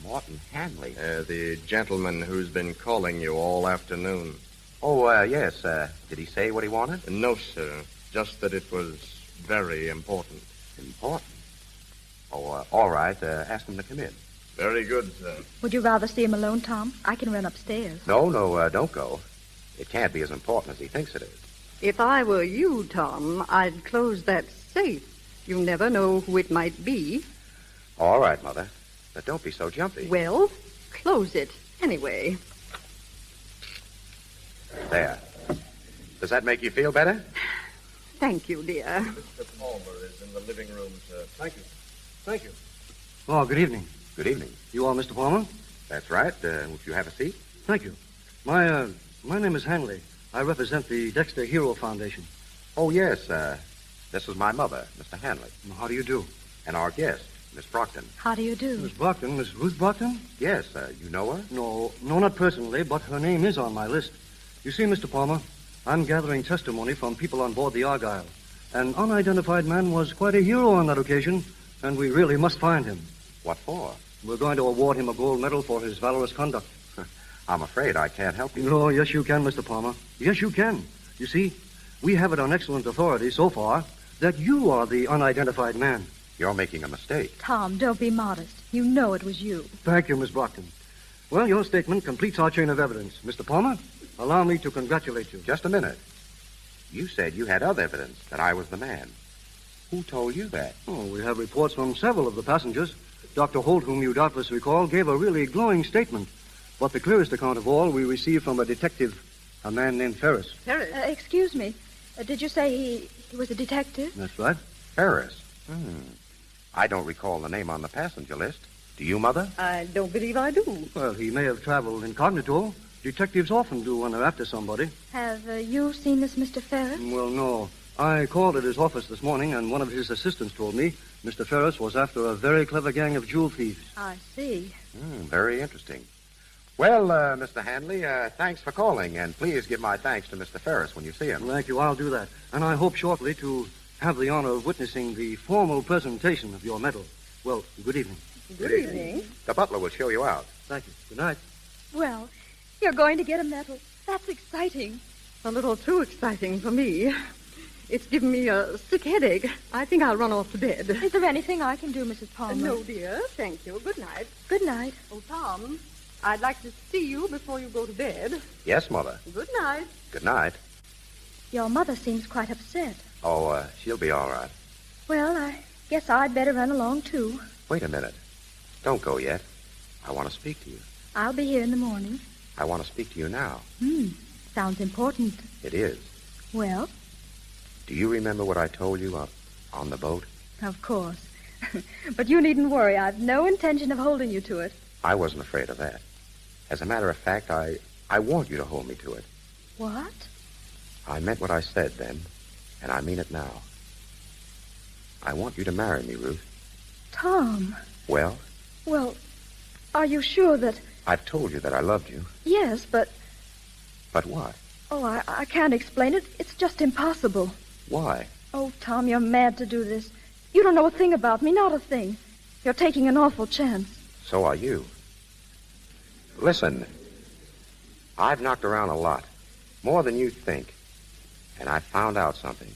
M: Morton Hanley?
J: The gentleman who's been calling you all afternoon.
M: Oh, yes. Did he say what he wanted?
J: No, sir. Just that it was very important.
M: Important? Oh, all right. Ask him to come in.
J: Very good, sir.
H: Would you rather see him alone, Tom? I can run upstairs.
M: No, don't go. It can't be as important as he thinks it is.
S: If I were you, Tom, I'd close that safe. You never know who it might be.
M: All right, Mother. But don't be so jumpy.
S: Well, close it anyway.
M: There. Does that make you feel better?
S: Thank you, dear.
J: Mr. Palmer is in the living room, sir.
I: Thank you. Thank you. Oh, good evening.
M: Good evening.
I: You are Mr. Palmer?
M: That's right. Would you have a seat?
I: Thank you. My name is Hanley. I represent the Dexter Hero Foundation.
M: Oh, yes. This is my mother, Mr. Hanley.
I: How do you do?
M: And our guest, Miss Brockton.
H: How do you do?
I: Miss Brockton? Miss Ruth Brockton?
M: Yes. You know her?
I: No, not personally, but her name is on my list. You see, Mr. Palmer, I'm gathering testimony from people on board the Argyle. An unidentified man was quite a hero on that occasion, and we really must find him.
M: What for?
I: We're going to award him a gold medal for his valorous conduct.
M: I'm afraid I can't help you.
I: No, yes, you can, Mr. Palmer. Yes, you can. You see, we have it on excellent authority so far that you are the unidentified man.
M: You're making a mistake.
H: Tom, don't be modest. You know it was you.
I: Thank you, Miss Brockton. Well, your statement completes our chain of evidence. Mr. Palmer, allow me to congratulate you.
M: Just a minute. You said you had other evidence that I was the man. Who told you that?
I: Oh, we have reports from several of the passengers. Dr. Holt, whom you doubtless recall, gave a really glowing statement. But the clearest account of all we received from a detective, a man named Ferris.
H: Ferris? Excuse me. Did you say he was a detective?
I: That's right.
M: Ferris? I don't recall the name on the passenger list. Do you, Mother?
S: I don't believe I do.
I: Well, he may have traveled incognito. Detectives often do when they're after somebody.
H: Have you seen this Mr. Ferris?
I: Well, no. I called at his office this morning, and one of his assistants told me Mr. Ferris was after a very clever gang of jewel thieves.
H: I see.
M: Very interesting. Well, Mr. Hanley, thanks for calling, and please give my thanks to Mr. Ferris when you see him.
I: Thank you. I'll do that. And I hope shortly to have the honor of witnessing the formal presentation of your medal. Well, good evening.
S: Good evening.
M: The butler will show you out.
I: Thank you. Good night.
H: Well, you're going to get a medal. That's exciting.
S: A little too exciting for me. It's given me a sick headache. I think I'll run off to bed.
H: Is there anything I can do, Mrs. Palmer?
S: No, dear. Thank you. Good night.
H: Good night.
S: Oh, Tom, I'd like to see you before you go to bed.
M: Yes, Mother.
S: Good night.
M: Good night.
H: Your mother seems quite upset.
M: Oh, she'll be all right.
H: Well, I guess I'd better run along, too.
M: Wait a minute. Don't go yet. I want to speak to you.
H: I'll be here in the morning.
M: I want to speak to you now.
H: Sounds important.
M: It is.
H: Well?
M: Do you remember what I told you on the boat?
H: Of course. But you needn't worry. I've no intention of holding you to it.
M: I wasn't afraid of that. As a matter of fact, I want you to hold me to it.
H: What?
M: I meant what I said then, and I mean it now. I want you to marry me, Ruth.
H: Tom.
M: Well?
H: Well, are you sure that...
M: I've told you that I loved you.
H: Yes, but...
M: But what?
H: Oh, I can't explain it. It's just impossible.
M: Why?
H: Oh, Tom, you're mad to do this. You don't know a thing about me, not a thing. You're taking an awful chance.
M: So are you. Listen, I've knocked around a lot, more than you think, and I've found out something.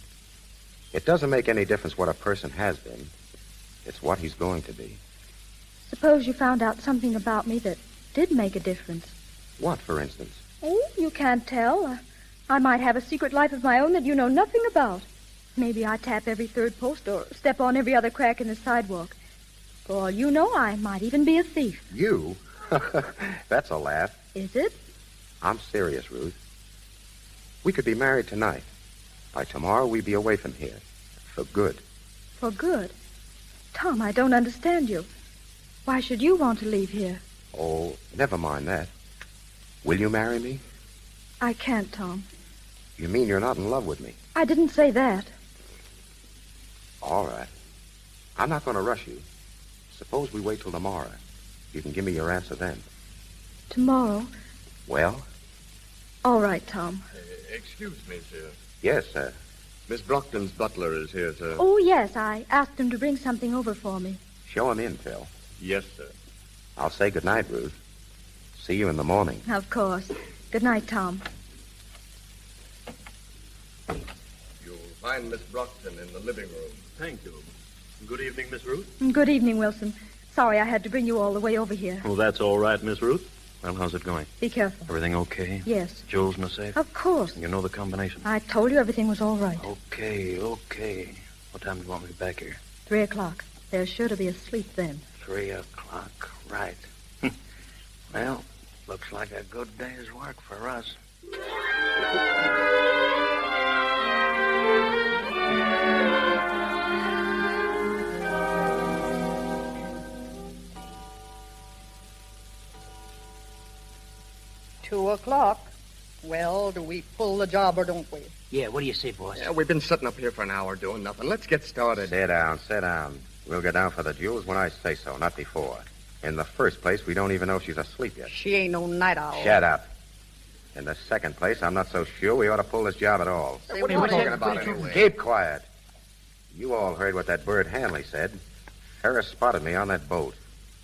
M: It doesn't make any difference what a person has been. It's what he's going to be.
H: Suppose you found out something about me that did make a difference.
M: What, for instance?
H: Oh, you can't tell. I might have a secret life of my own that you know nothing about. Maybe I tap every third post or step on every other crack in the sidewalk. For all you know, I might even be a thief.
M: You? That's a laugh.
H: Is it?
M: I'm serious, Ruth. We could be married tonight. By tomorrow, we'd be away from here. For good.
H: For good? Tom, I don't understand you. Why should you want to leave here?
M: Oh, never mind that. Will you marry me?
H: I can't, Tom.
M: You mean you're not in love with me?
H: I didn't say that.
M: All right. I'm not going to rush you. Suppose we wait till tomorrow. You can give me your answer then.
H: Tomorrow?
M: Well?
H: All right, Tom.
J: Excuse me, sir.
M: Yes, sir.
J: Miss Brockton's butler is here, sir.
H: Oh, yes. I asked him to bring something over for me.
M: Show him in, Phil.
J: Yes, sir.
M: I'll say good night, Ruth. See you in the morning.
H: Of course. Good night, Tom.
J: You'll find Miss Brockton in the living room.
Q: Thank you. Good evening, Miss Ruth.
H: Good evening, Wilson. Sorry I had to bring you all the way over here.
Q: Oh, that's all right, Miss Ruth. Well, how's it going?
H: Be careful.
Q: Everything okay?
H: Yes.
Q: Jewels in the safe?
H: Of course.
Q: You know the combination?
H: I told you everything was all right.
Q: Okay. What time do you want me back here?
H: 3 o'clock. They're sure to be asleep then.
Q: 3 o'clock, right. Well, looks like a good day's work for us.
S: 2 o'clock. Well, do we pull the job or don't we?
O: Yeah, what do you say, boss?
J: Yeah, we've been sitting up here for an hour doing nothing. Let's get started.
M: Sit down. We'll get down for the jewels when I say so, not before. In the first place, we don't even know if she's asleep yet.
S: She ain't no night owl.
M: Shut up. In the second place, I'm not so sure we ought to pull this job at all.
S: Say, what are you talking about
J: anyway?
M: Keep quiet. You all heard what that bird Hanley said. Ferris spotted me on that boat.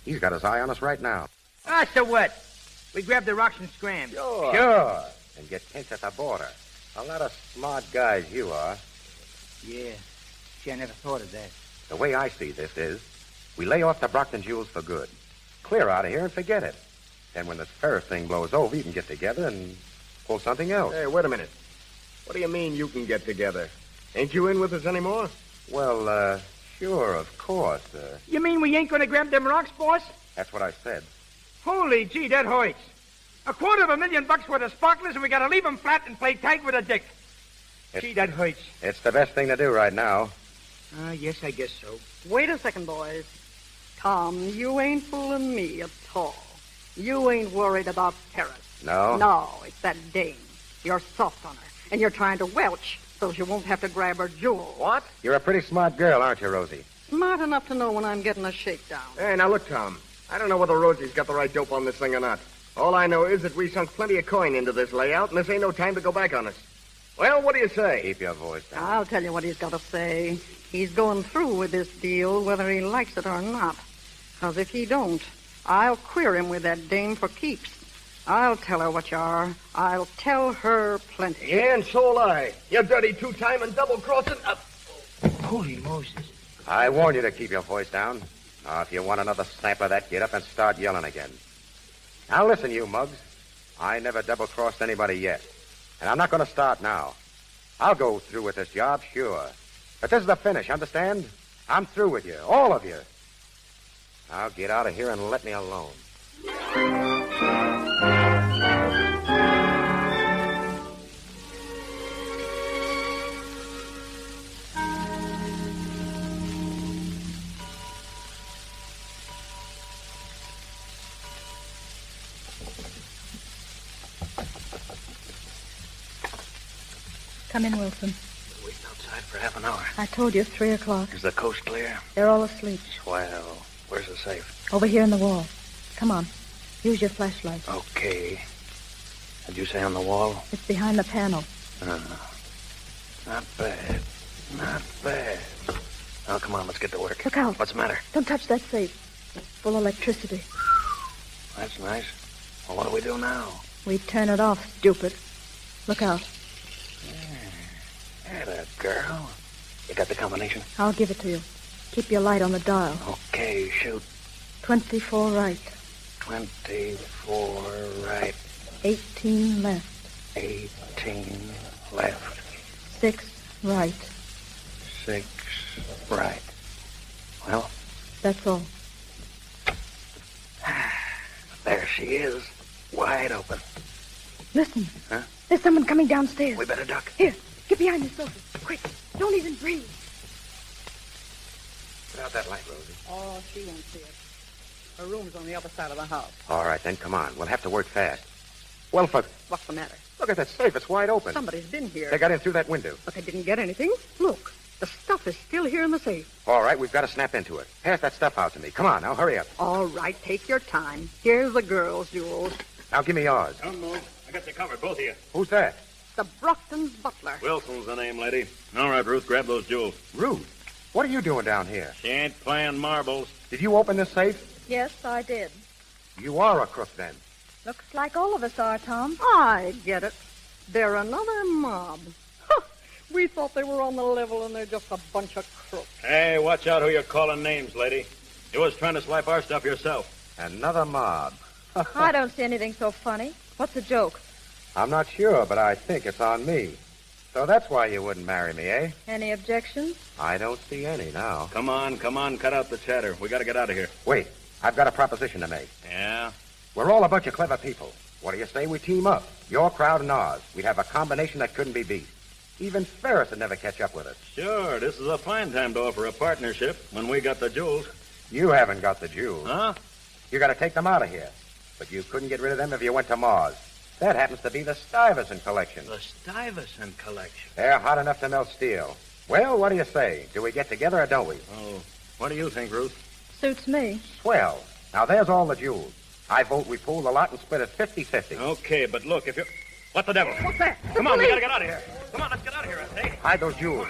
M: He's got his eye on us right now.
N: Ah, so what? We grabbed the rocks and scrammed.
M: Sure. And get pinched at the border. A lot of smart guys you are.
N: Yeah. Gee, I never thought of that.
M: The way I see this is, we lay off the Brockton jewels for good. Clear out of here and forget it. Then when this Ferris thing blows over, you can get together and pull something else.
J: Hey, wait a minute. What do you mean you can get together? Ain't you in with us anymore?
M: Well, sure, of course.
N: You mean we ain't gonna grab them rocks, boss?
M: That's what I said.
N: Holy gee, that hurts. $250,000 worth of sparklers, and we gotta leave them flat and play tag with a dick. Gee, that hurts.
M: It's the best thing to do right now.
N: Yes, I guess so.
S: Wait a second, boys. Tom, you ain't fooling me at all. You ain't worried about Paris.
M: No?
S: No, it's that dame. You're soft on her, and you're trying to welch so she won't have to grab her jewel.
M: What? You're a pretty smart girl, aren't you, Rosie?
S: Smart enough to know when I'm getting a shakedown.
J: Hey, now look, Tom. I don't know whether Rosie's got the right dope on this thing or not. All I know is that we sunk plenty of coin into this layout, and this ain't no time to go back on us. Well, what do you say?
M: Keep your voice down.
S: I'll tell you what he's got to say. He's going through with this deal whether he likes it or not. Because if he don't, I'll queer him with that dame for keeps. I'll tell her what you are. I'll tell her plenty.
J: Yeah, and so'll I. You dirty two-time and double-crossing up.
N: Holy Moses.
M: I warn you to keep your voice down. Now, if you want another sample of that, get up and start yelling again. Now, listen, you mugs. I never double-crossed anybody yet. And I'm not going to start now. I'll go through with this job, sure. But this is the finish, understand? I'm through with you, all of you. Now, get out of here and let me alone.
G: Come in, Wilson.
Q: Waiting outside for half an hour.
G: I told you, 3 o'clock.
Q: Is the coast clear?
G: They're all asleep.
Q: Swell. Where's the safe?
G: Over here in the wall. Come on. Use your flashlight.
Q: Okay. Did you say on the wall?
G: It's behind the panel.
Q: Not bad. Not bad. Now, come on, let's get to work.
G: Look out.
Q: What's the matter?
G: Don't touch that safe. It's full of electricity.
Q: That's nice. Well, what do we do now?
G: We turn it off, stupid. Look out.
Q: Atta girl. You got the combination?
G: I'll give it to you. Keep your light on the dial.
Q: Okay, shoot.
G: 24 right.
Q: 24 right.
G: 18 left.
Q: 18 left.
G: 6 right.
Q: 6 right. Well?
G: That's all.
Q: There she is. Wide open.
G: Listen.
Q: Huh?
G: There's someone coming downstairs.
Q: We better duck.
G: Here, get behind the sofa. Quick. Don't even breathe.
M: Put out that light, Rosie.
S: Oh, she won't see it. Her room's on the other side of the house.
M: All right, then, come on. We'll have to work fast. Well,
S: What's the matter?
M: look at that safe. It's wide open.
S: Somebody's been here.
M: They got in through that window.
S: But they didn't get anything. Look, the stuff is still here in the safe.
M: All right, we've got to snap into it. Pass that stuff out to me. Come on, now, hurry up.
S: All right, take your time. Here's the girls' jewels.
M: Now, give me yours.
Q: Don't move. I got you covered, both of you.
M: Who's that?
S: The Brockton's butler.
Q: Wilson's the name, lady. All right, Ruth, grab those jewels.
M: Ruth, what are you doing down here?
Q: She ain't playing marbles.
M: Did you open this safe?
G: Yes, I did.
M: You are a crook, then.
G: Looks like all of us are, Tom.
S: I get it. They're another mob. We thought they were on the level, and they're just a bunch of crooks.
Q: Hey, watch out who you're calling names, lady. You was trying to swipe our stuff yourself.
M: Another mob.
G: I don't see anything so funny. What's the joke?
M: I'm not sure, but I think it's on me. So that's why you wouldn't marry me, eh?
G: Any objections?
M: I don't see any now.
Q: Come on, cut out the chatter. We got to get out of here.
M: Wait, I've got a proposition to make.
Q: Yeah?
M: We're all a bunch of clever people. What do you say we team up? Your crowd and ours. We'd have a combination that couldn't be beat. Even Ferris would never catch up with us.
Q: Sure, this is a fine time to offer a partnership when we got the jewels.
M: You haven't got the jewels.
Q: Huh?
M: You got to take them out of here. But you couldn't get rid of them if you went to Mars. That happens to be the Stuyvesant collection.
Q: The Stuyvesant collection?
M: They're hot enough to melt steel. Well, what do you say? Do we get together or don't we?
Q: Oh, what do you think, Ruth?
G: Suits me.
M: Swell. Now, there's all the jewels. I vote we pool the lot and split it 50-50.
Q: Okay, but look, if you... What the devil?
S: What's that?
Q: Come on, we got to get out of here. Come on, let's get out of here, I say.
M: Hide those jewels.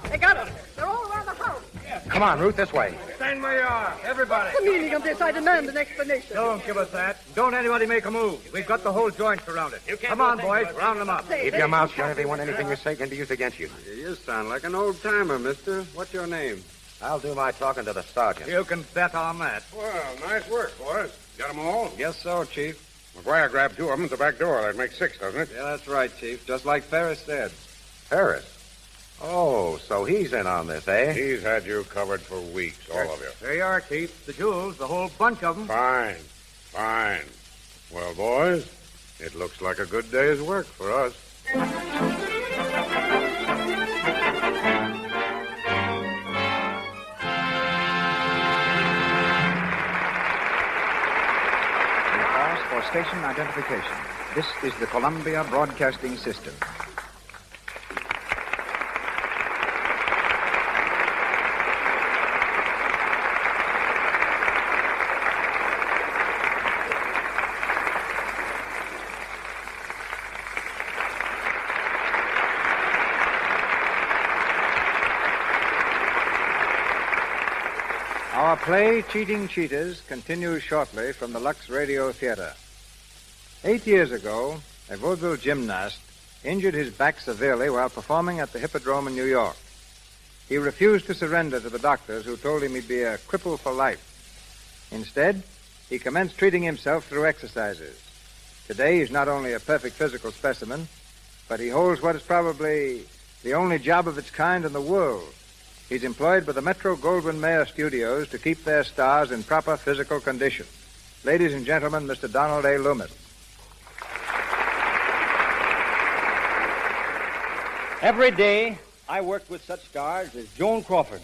S: They got us. They're all around the house.
M: Come on, Ruth, this way.
N: Stand where you are, everybody.
S: What's the meaning of this? I demand an explanation.
N: Don't give us that. Don't anybody make a move. We've got the whole joint surrounded. Come on, boys. Round them up.
M: Keep your mouth shut if they want anything you say can be used against you.
R: You sound like an old-timer, mister. What's your name?
M: I'll do my talking to the sergeant.
N: You can bet on that.
K: Well, nice work, boys. Got them all?
R: Yes, so, Chief.
K: McGuire grabbed 2 of them at the back door. That makes 6, doesn't it?
R: Yeah, that's right, Chief. Just like Ferris said.
M: Ferris? Oh, so he's in on this, eh?
K: He's had you covered for weeks, all of you.
N: There you are, Chief. The jewels, the whole bunch of them.
K: Fine. Well, boys, it looks like a good day's work for us.
E: For station identification. This is the Columbia Broadcasting System.
B: Our play, Cheating Cheaters, continues shortly from the Lux Radio Theater. 8 years ago, a vaudeville gymnast injured his back severely while performing at the Hippodrome in New York. He refused to surrender to the doctors, who told him he'd be a cripple for life. Instead, he commenced treating himself through exercises. Today, he's not only a perfect physical specimen, but he holds what is probably the only job of its kind in the world. He's employed by the Metro-Goldwyn-Mayer Studios to keep their stars in proper physical condition. Ladies and gentlemen, Mr. Donald A. Loomis.
V: Every day, I worked with such stars as Joan Crawford,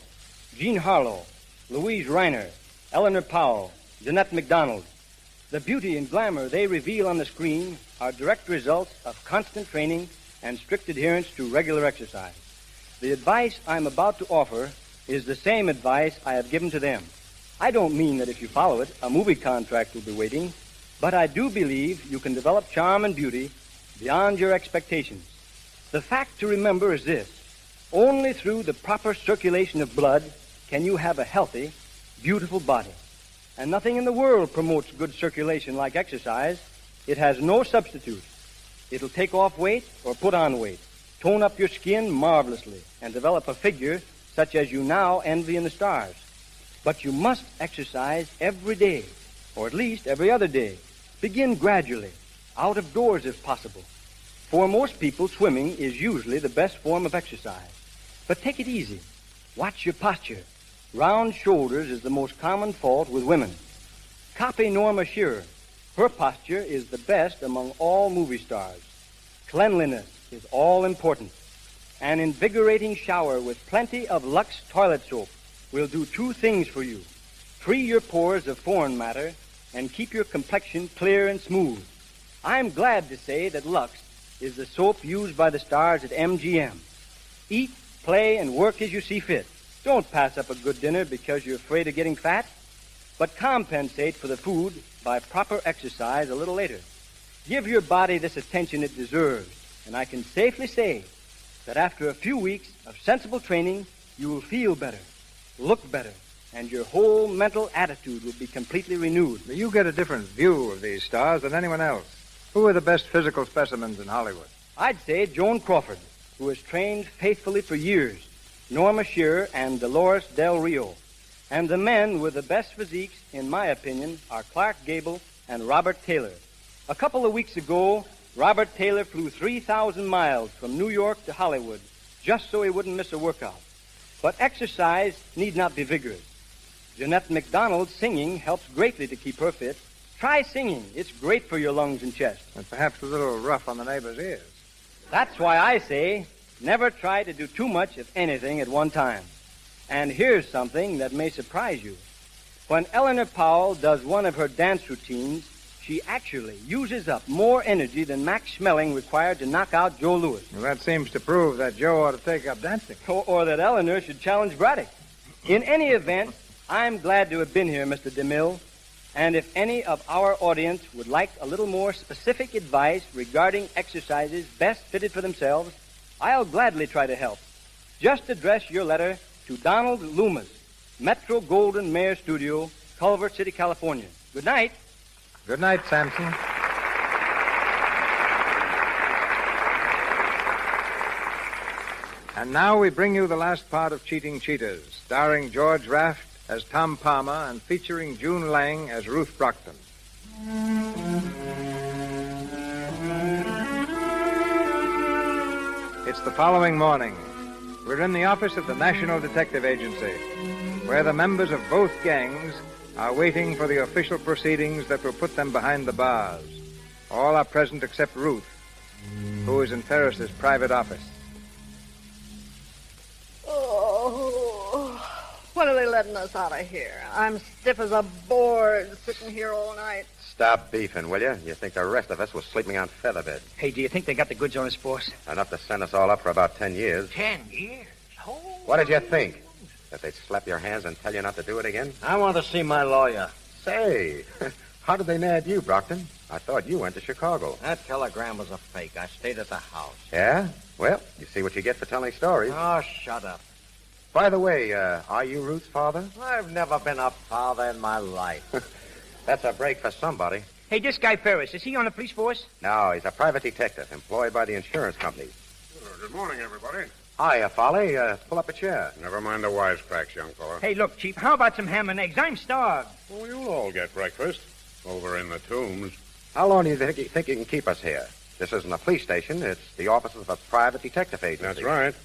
V: Jean Harlow, Louise Reiner, Eleanor Powell, Jeanette MacDonald. The beauty and glamour they reveal on the screen are direct results of constant training and strict adherence to regular exercise. The advice I'm about to offer is the same advice I have given to them. I don't mean that if you follow it, a movie contract will be waiting, but I do believe you can develop charm and beauty beyond your expectations. The fact to remember is this: only through the proper circulation of blood can you have a healthy, beautiful body. And nothing in the world promotes good circulation like exercise. It has no substitute. It'll take off weight or put on weight, tone up your skin marvelously, and develop a figure such as you now envy in the stars. But you must exercise every day, or at least every other day. Begin gradually, out of doors if possible. For most people, swimming is usually the best form of exercise. But take it easy. Watch your posture. Round shoulders is the most common fault with women. Copy Norma Shearer. Her posture is the best among all movie stars. Cleanliness is all important. An invigorating shower with plenty of Lux toilet soap will do two things for you: free your pores of foreign matter and keep your complexion clear and smooth. I'm glad to say that Lux is the soap used by the stars at MGM. Eat, play, and work as you see fit. Don't pass up a good dinner because you're afraid of getting fat, but compensate for the food by proper exercise a little later. Give your body this attention it deserves, and I can safely say that after a few weeks of sensible training, you will feel better, look better, and your whole mental attitude will be completely renewed.
B: But you get a different view of these stars than anyone else. Who are the best physical specimens in Hollywood?
V: I'd say Joan Crawford, who has trained faithfully for years, Norma Shearer, and Dolores Del Rio. And the men with the best physiques, in my opinion, are Clark Gable and Robert Taylor. A couple of weeks ago, Robert Taylor flew 3,000 miles from New York to Hollywood just so he wouldn't miss a workout. But exercise need not be vigorous. Jeanette MacDonald's singing helps greatly to keep her fit. Try singing. It's great for your lungs and chest.
B: And perhaps a little rough on the neighbors' ears.
V: That's why I say never try to do too much of anything at one time. And here's something that may surprise you. When Eleanor Powell does one of her dance routines, she actually uses up more energy than Max Schmeling required to knock out Joe Louis.
B: Well, that seems to prove that Joe ought to take up dancing.
V: Or that Eleanor should challenge Braddock. In any event, I'm glad to have been here, Mr. DeMille. And if any of our audience would like a little more specific advice regarding exercises best fitted for themselves, I'll gladly try to help. Just address your letter to Donald Loomis, Metro Golden Mayer Studio, Culver City, California. Good night.
B: Good night, Samson. And now we bring you the last part of Cheating Cheaters, starring George Raft as Tom Palmer and featuring June Lang as Ruth Brockton. It's the following morning. We're in the office of the National Detective Agency, where the members of both gangs are waiting for the official proceedings that will put them behind the bars. All are present except Ruth, who is in Ferris's private office.
S: Oh, when are they letting us out of here? I'm stiff as a board sitting here all night.
M: Stop beefing, will you? You think the rest of us was sleeping on featherbed.
N: Hey, do you think they got the goods on us, boss?
M: Enough to send us all up for about 10 years.
N: 10 years? Oh.
M: What did you think? That they'd slap your hands and tell you not to do it again?
P: I want to see my lawyer.
M: Say, how did they nab you, Brockton? I thought you went to Chicago.
P: That telegram was a fake. I stayed at the house.
M: Yeah? Well, you see what you get for telling stories.
P: Oh, shut up.
M: By the way, are you Ruth's father?
P: I've never been a father in my life.
M: That's a break for somebody.
N: Hey, this guy Ferris, is he on the police force?
M: No, he's a private detective employed by the insurance company.
K: Good morning, everybody.
M: Hiya, Folly. Pull up a chair.
K: Never mind the wisecracks, young fella.
N: Hey, look, Chief, how about some ham and eggs? I'm starved.
K: Well, you'll all get breakfast over in the tombs.
M: How long do you think you can keep us here? This isn't a police station. It's the office of a private detective agency.
K: That's right.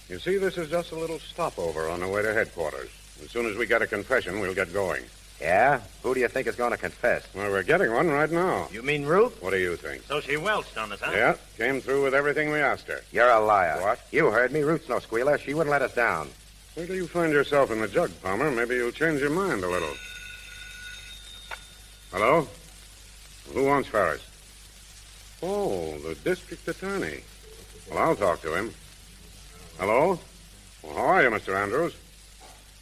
K: You see, this is just a little stopover on the way to headquarters. As soon as we get a confession, we'll get going.
M: Yeah? Who do you think is going to confess?
K: Well, we're getting one right now.
P: You mean Ruth?
K: What do you think?
Q: So she welched on us, huh?
K: Yeah, came through with everything we asked her.
M: You're a liar.
K: What?
M: You heard me. Ruth's no squealer. She wouldn't let us down.
K: Wait till you find yourself in the jug, Palmer. Maybe you'll change your mind a little. Hello? Who wants Ferris? Oh, the district attorney. Well, I'll talk to him. Hello? Well, how are you, Mr. Andrews?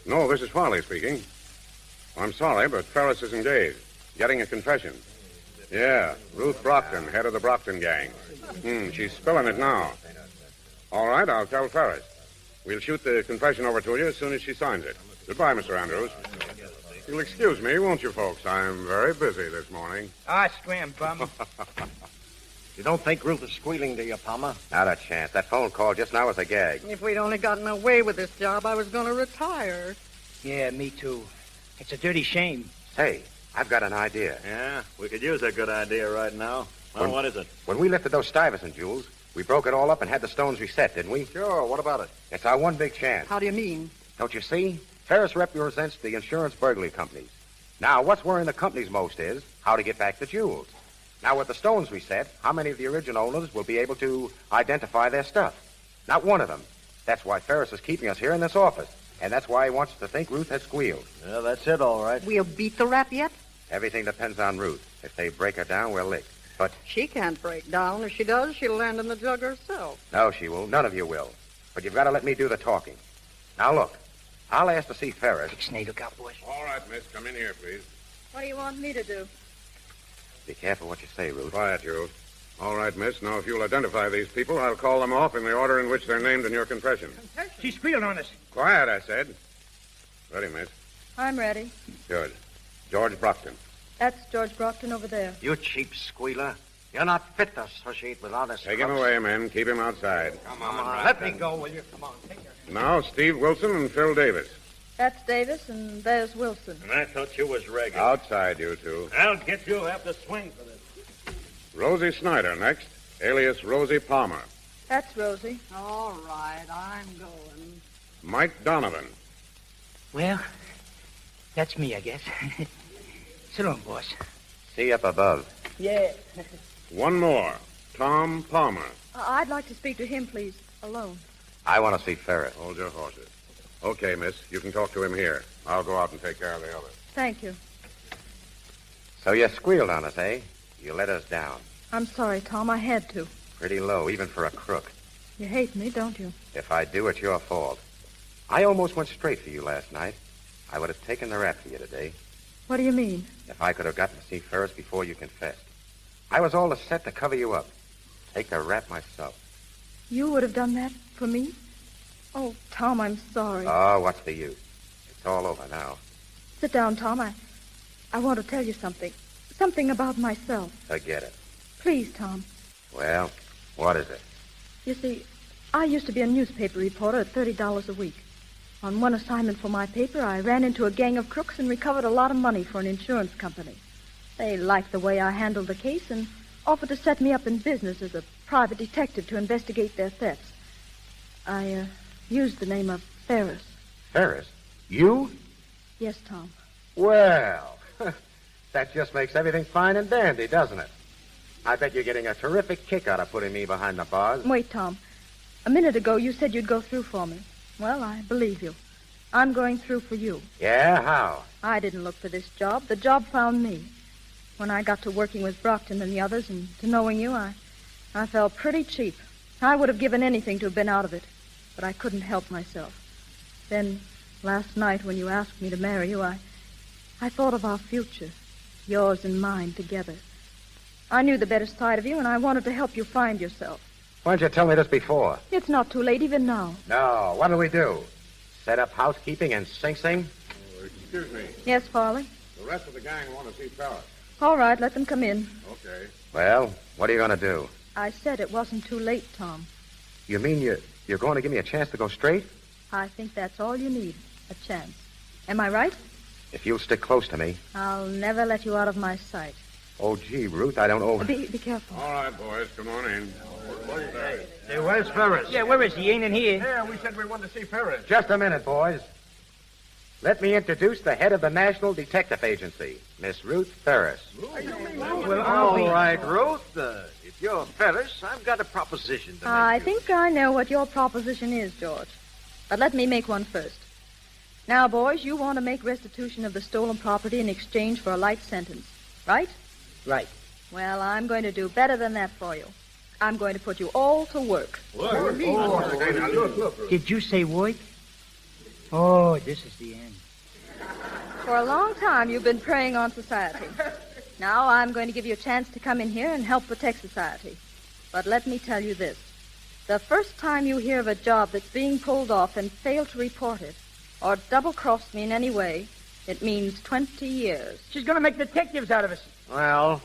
K: No, this is Farley speaking. I'm sorry, but Ferris is engaged. Getting a confession. Yeah, Ruth Brockton, head of the Brockton gang. She's spilling it now. All right, I'll tell Ferris. We'll shoot the confession over to you as soon as she signs it. Goodbye, Mr. Andrews. You'll excuse me, won't you, folks? I'm very busy this morning.
N: Scram, bum.
P: You don't think Ruth is squealing to you, Palmer?
M: Not a chance. That phone call just now was a gag.
S: If we'd only gotten away with this job, I was going to retire.
N: Yeah, me too. It's a dirty shame.
M: Hey, I've got an idea.
Q: Yeah, we could use a good idea right now. Well, what is it?
M: When we lifted those Stuyvesant jewels, we broke it all up and had the stones reset, didn't we?
P: Sure, what about it?
M: It's our one big chance.
S: How do you mean?
M: Don't you see? Ferris represents the insurance burglary companies. Now, what's worrying the companies most is how to get back the jewels. Now, with the stones reset, how many of the original owners will be able to identify their stuff? Not one of them. That's why Ferris is keeping us here in this office. And that's why he wants us to think Ruth has squealed.
P: Yeah, that's it, all right.
S: We'll beat the rap yet?
M: Everything depends on Ruth. If they break her down, we're licked. But...
S: She can't break down. If she does, she'll land in the jug herself.
M: No, she won't. None of you will. But you've got to let me do the talking. Now, look. I'll ask to see Ferris.
N: Snake, look out, boys.
K: All right, miss. Come in here, please.
G: What do you want me to do?
M: Be careful what you say, Ruth.
K: Quiet, you. All right, miss. Now, if you'll identify these people, I'll call them off in the order in which they're named in your confession.
N: She squealed on us.
K: Quiet, I said. Ready, miss?
G: I'm ready.
K: Good. George Brockton.
G: That's George Brockton over there.
P: You cheap squealer. You're not fit to associate with honest
K: Take him
P: crooks.
K: away, men. Keep him outside.
P: Come on, let me go, will you? Come on, take your...
K: Now, Steve Wilson and Phil Davis.
G: That's Davis, and there's Wilson.
Q: And I thought you was Reagan.
K: Outside, you two.
Q: I'll get you after swing for this.
K: Rosie Snyder next, alias Rosie Palmer.
G: That's Rosie.
S: All right, I'm going.
K: Mike Donovan.
N: Well, that's me, I guess. So long, boss.
M: See up above.
N: Yeah.
K: One more, Tom Palmer.
G: I'd like to speak to him, please, alone.
M: I want to see Ferris.
K: Hold your horses. Okay, miss. You can talk to him here. I'll go out and take care of the others.
G: Thank you.
M: So you squealed on us, eh? You let us down.
G: I'm sorry, Tom. I had to.
M: Pretty low, even for a crook.
G: You hate me, don't you?
M: If I do, it's your fault. I almost went straight for you last night. I would have taken the rap for you today.
G: What do you mean?
M: If I could have gotten to see Ferris before you confessed. I was all set to cover you up. Take the rap myself.
G: You would have done that for me? Oh, Tom, I'm sorry.
M: Oh, what's the use? It's all over now.
G: Sit down, Tom. I want to tell you something. Something about myself.
M: Forget it.
G: Please, Tom.
M: Well, what is it?
G: You see, I used to be a newspaper reporter at $30 a week. On one assignment for my paper, I ran into a gang of crooks and recovered a lot of money for an insurance company. They liked the way I handled the case and offered to set me up in business as a private detective to investigate their thefts. I used the name of Ferris.
M: Ferris? You?
G: Yes, Tom.
M: Well, that just makes everything fine and dandy, doesn't it? I bet you're getting a terrific kick out of putting me behind the bars.
G: Wait, Tom. A minute ago, you said you'd go through for me. Well, I believe you. I'm going through for you.
M: Yeah, how?
G: I didn't look for this job. The job found me. When I got to working with Brockton and the others and to knowing you, I felt pretty cheap. I would have given anything to have been out of it, but I couldn't help myself. Then, last night when you asked me to marry you, I thought of our future, yours and mine together. I knew the better side of you, and I wanted to help you find yourself.
M: Why didn't you tell me this before?
G: It's not too late even now.
M: No, what'll we do? Set up housekeeping and Sing Sing?
K: Excuse me.
G: Yes, Farley?
K: The rest of the gang want to see Ferris.
G: All right, let them come in.
K: Okay.
M: Well, what are you going to do?
G: I said it wasn't too late, Tom.
M: You mean you're going to give me a chance to go straight?
G: I think that's all you need, a chance. Am I right?
M: If you'll stick close to me.
G: I'll never let you out of my sight.
M: Oh, gee, Ruth, I don't know.
G: Be careful.
K: All right, boys, come on in.
P: Hey, where's Ferris?
N: Yeah, where is he? He ain't in here.
J: Yeah, we said we wanted to see Ferris.
M: Just a minute, boys. Let me introduce the head of the National Detective Agency, Miss Ruth Ferris.
P: Well, all right, Ruth. If you're Ferris, I've got a proposition to make.
G: I think I know what your proposition is, George. But let me make one first. Now, boys, you want to make restitution of the stolen property in exchange for a light sentence, right?
N: Right.
G: Well, I'm going to do better than that for you. I'm going to put you all to work.
C: Did you say work? Oh, this is the end.
G: For a long time, you've been preying on society. Now I'm going to give you a chance to come in here and help protect society. But let me tell you this. The first time you hear of a job that's being pulled off and fail to report it, or double-cross me in any way, it means 20 years.
C: She's going to make detectives out of us.
P: Well,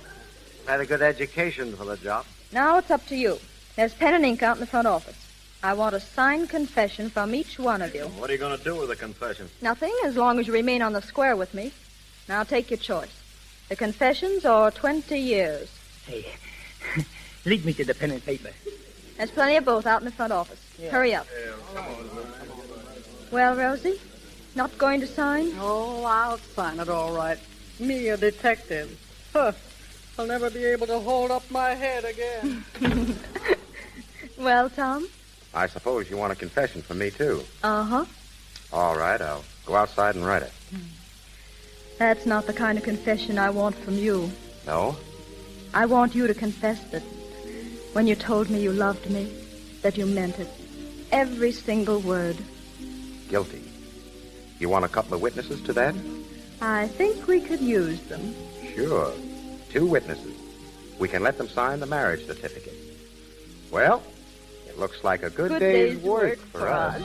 P: had a good education for the job.
G: Now it's up to you. There's pen and ink out in the front office. I want a signed confession from each one of you.
Q: What are you going to do with the confession?
G: Nothing, as long as you remain on the square with me. Now take your choice. The confessions or 20 years.
C: Hey, lead me to the pen and paper.
G: There's plenty of both out in the front office.
C: Yeah.
G: Hurry up. Well, Rosie, not going to sign?
S: Oh, I'll sign it all right. Me, a detective. Huh. I'll never be able to hold up my head again.
G: Well, Tom?
M: I suppose you want a confession from me, too.
G: Uh-huh.
M: All right, I'll go outside and write it.
G: That's not the kind of confession I want from you.
M: No?
G: I want you to confess that when you told me you loved me, that you meant it. Every single word.
M: Guilty. You want a couple of witnesses to that?
G: I think we could use them.
M: Sure. 2 witnesses. We can let them sign the marriage certificate. Well, it looks like a good day's work for us.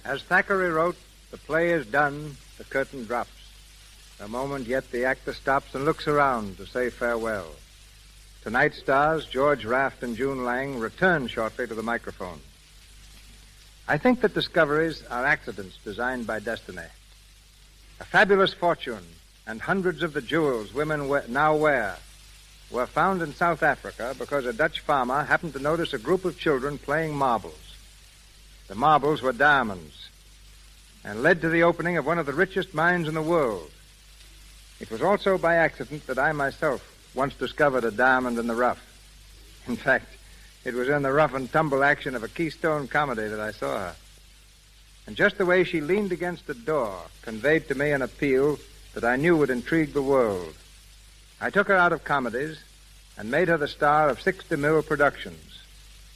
B: As Thackeray wrote, the play is done, the curtain drops. A moment yet the actor stops and looks around to say farewell. Tonight's stars, George Raft and June Lang, return shortly to the microphone. I think that discoveries are accidents designed by destiny. A fabulous fortune and hundreds of the jewels women now wear were found in South Africa because a Dutch farmer happened to notice a group of children playing marbles. The marbles were diamonds and led to the opening of one of the richest mines in the world. It was also by accident that I myself once discovered a diamond in the rough. In fact, it was in the rough and tumble action of a Keystone comedy that I saw her. And just the way she leaned against the door conveyed to me an appeal that I knew would intrigue the world. I took her out of comedies and made her the star of 6 DeMille productions.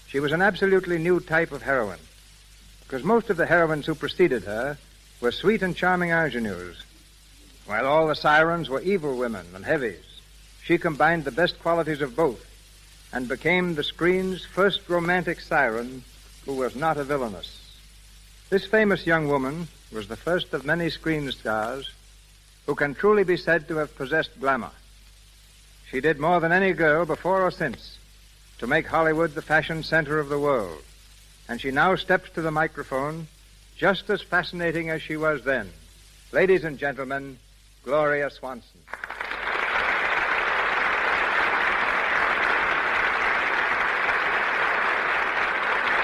B: She was an absolutely new type of heroine, because most of the heroines who preceded her were sweet and charming ingenues, while all the sirens were evil women and heavies. She combined the best qualities of both and became the screen's first romantic siren who was not a villainess. This famous young woman was the first of many screen stars who can truly be said to have possessed glamour. She did more than any girl before or since to make Hollywood the fashion center of the world. And she now steps to the microphone just as fascinating as she was then. Ladies and gentlemen, Gloria Swanson.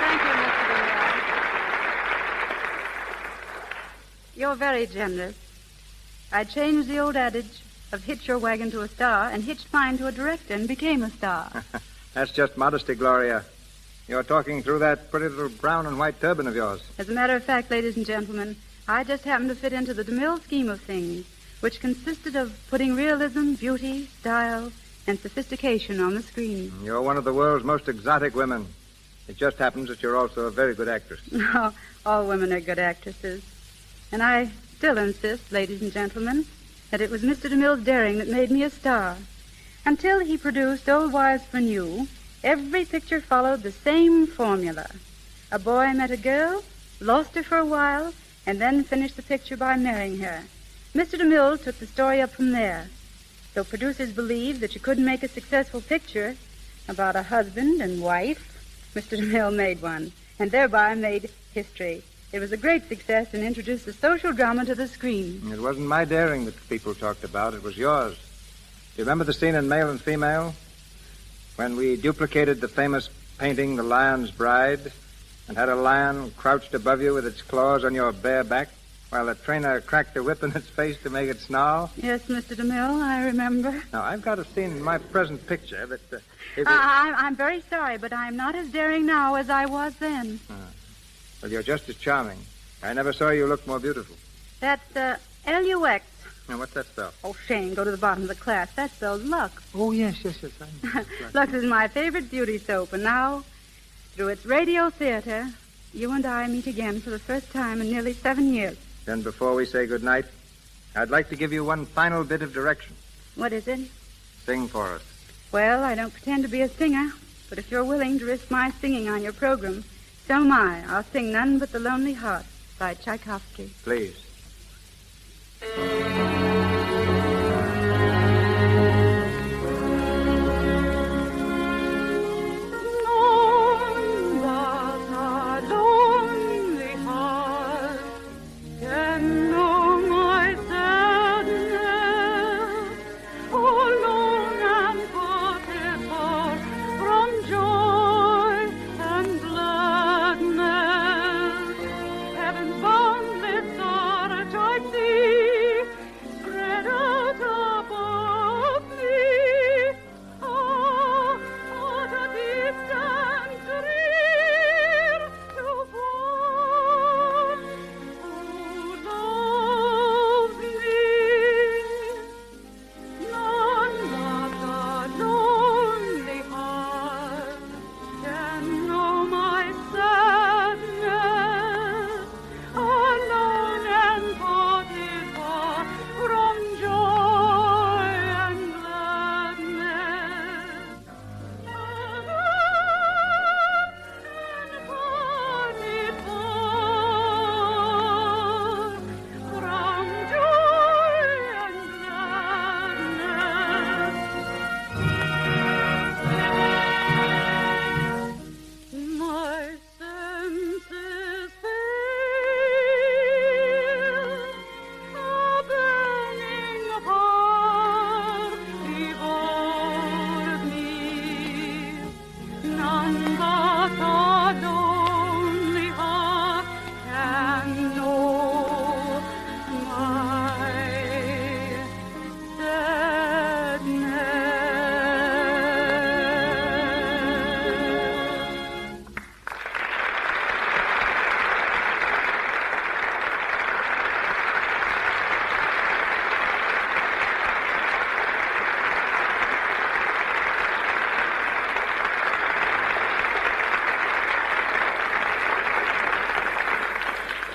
F: Thank you, Mr. DeMille. You're very generous. I changed the old adage of hitch your wagon to a star and hitched mine to a director and became a star.
B: That's just modesty, Gloria. You're talking through that pretty little brown and white turban of yours.
F: As a matter of fact, ladies and gentlemen, I just happened to fit into the DeMille scheme of things, which consisted of putting realism, beauty, style, and sophistication on the screen.
B: You're one of the world's most exotic women. It just happens that you're also a very good actress.
F: No, all women are good actresses. And I still insist, ladies and gentlemen, that it was Mr. DeMille's daring that made me a star. Until he produced Old Wives for New, every picture followed the same formula. A boy met a girl, lost her for a while, and then finished the picture by marrying her. Mr. DeMille took the story up from there. Though producers believed that you couldn't make a successful picture about a husband and wife, Mr. DeMille made one, and thereby made history. It was a great success and introduced the social drama to the screen.
B: It wasn't my daring that people talked about. It was yours. Do you remember the scene in Male and Female? When we duplicated the famous painting, The Lion's Bride, and had a lion crouched above you with its claws on your bare back while the trainer cracked a whip in its face to make it snarl?
F: Yes, Mr. DeMille, I remember.
B: Now, I've got a scene in my present picture that...
F: I'm very sorry, but I'm not as daring now as I was then.
B: Well, you're just as charming. I never saw you look more beautiful.
F: That's L-U-X.
B: Now, what's that spell?
F: Oh, Shane, go to the bottom of the class. That spells Lux.
B: Oh, yes. I know.
F: Lux is my favorite beauty soap, and now, through its radio theater, you and I meet again for the first time in nearly 7 years.
B: Then before we say goodnight, I'd like to give you one final bit of direction.
F: What is it?
B: Sing for us.
F: Well, I don't pretend to be a singer, but if you're willing to risk my singing on your program, so am I. I'll sing None But the Lonely Heart by Tchaikovsky.
B: Please.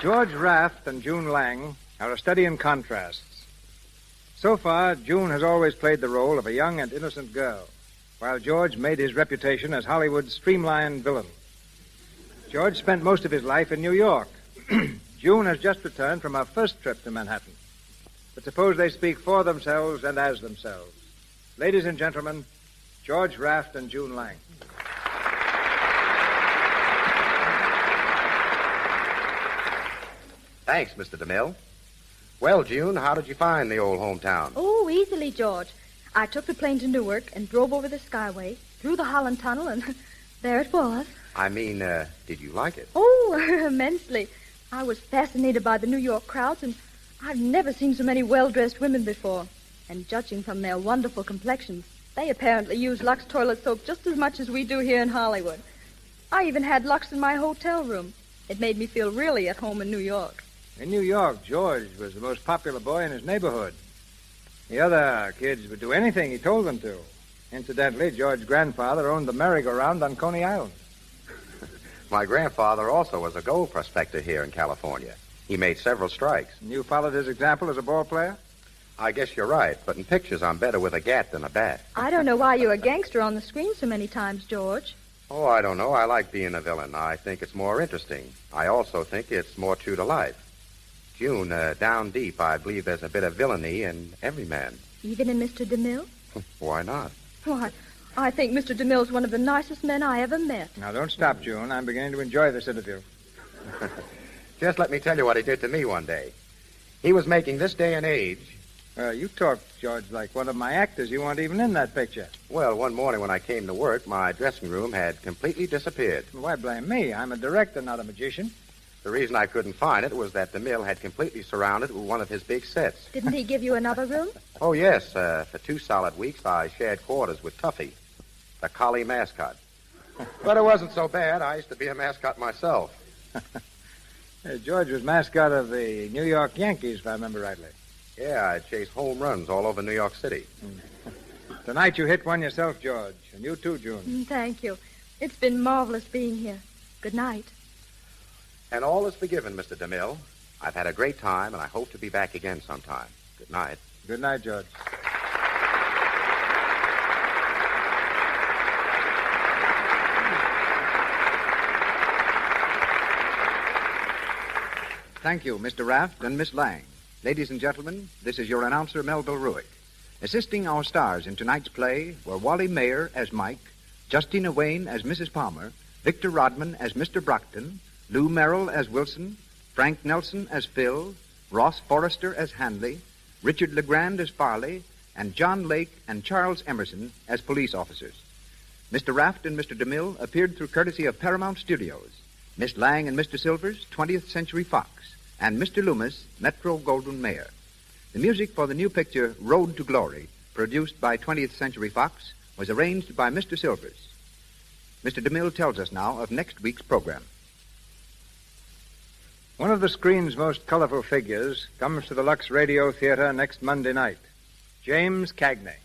B: George Raft and June Lang are a study in contrasts. So far, June has always played the role of a young and innocent girl, while George made his reputation as Hollywood's streamlined villain. George spent most of his life in New York. June has just returned from her first trip to Manhattan. But suppose they speak for themselves and as themselves. Ladies and gentlemen, George Raft and June Lang.
M: Thanks, Mr. DeMille. Well, June, how did you find the old hometown?
G: Oh, easily, George. I took the plane to Newark and drove over the Skyway, through the Holland Tunnel, and there it was.
M: I mean, did you like it?
G: Oh, immensely. I was fascinated by the New York crowds, and I've never seen so many well-dressed women before. And judging from their wonderful complexions, they apparently use Lux toilet soap just as much as we do here in Hollywood. I even had Lux in my hotel room. It made me feel really at home in New York.
B: In New York, George was the most popular boy in his neighborhood. The other kids would do anything he told them to. Incidentally, George's grandfather owned the merry-go-round on Coney Island.
M: My grandfather also was a gold prospector here in California. He made several strikes.
B: And you followed his example as a ball player?
M: I guess you're right, but in pictures I'm better with a gat than a bat.
G: I don't know why you're a gangster on the screen so many times, George.
M: Oh, I don't know. I like being a villain. I think it's more interesting. I also think it's more true to life. June, down deep, I believe there's a bit of villainy in every man.
G: Even in Mr. DeMille?
M: Why not?
G: Why, I think Mr. DeMille's one of the nicest men I ever met.
B: Now, don't stop, June. I'm beginning to enjoy this interview.
M: Just let me tell you what he did to me one day. He was making this day and age.
B: Well, you talk, George, like one of my actors. You weren't even in that picture.
M: Well, one morning when I came to work, my dressing room had completely disappeared.
B: Why blame me? I'm a director, not a magician.
M: The reason I couldn't find it was that DeMille had completely surrounded it with one of his big sets.
G: Didn't he give you another room?
M: Oh, yes. For 2 solid weeks, I shared quarters with Tuffy, the collie mascot. But it wasn't so bad. I used to be a mascot myself.
B: George was mascot of the New York Yankees, if I remember rightly.
M: Yeah, I chased home runs all over New York City.
B: Tonight you hit one yourself, George. And you too, June.
G: Thank you. It's been marvelous being here. Good night.
M: And all is forgiven, Mr. DeMille. I've had a great time, and I hope to be back again sometime. Good night.
B: Good night, George.
E: Thank you, Mr. Raft and Miss Lang. Ladies and gentlemen, this is your announcer, Melville Ruick. Assisting our stars in tonight's play were Wally Mayer as Mike, Justina Wayne as Mrs. Palmer, Victor Rodman as Mr. Brockton, Lou Merrill as Wilson, Frank Nelson as Phil, Ross Forrester as Hanley, Richard LeGrand as Farley, and John Lake and Charles Emerson as police officers. Mr. Raft and Mr. DeMille appeared through courtesy of Paramount Studios, Miss Lang and Mr. Silvers, 20th Century Fox, and Mr. Loomis, Metro-Goldwyn-Mayer. The music for the new picture, Road to Glory, produced by 20th Century Fox, was arranged by Mr. Silvers. Mr. DeMille tells us now of next week's program.
B: One of the screen's most colorful figures comes to the Lux Radio Theater next Monday night, James Cagney.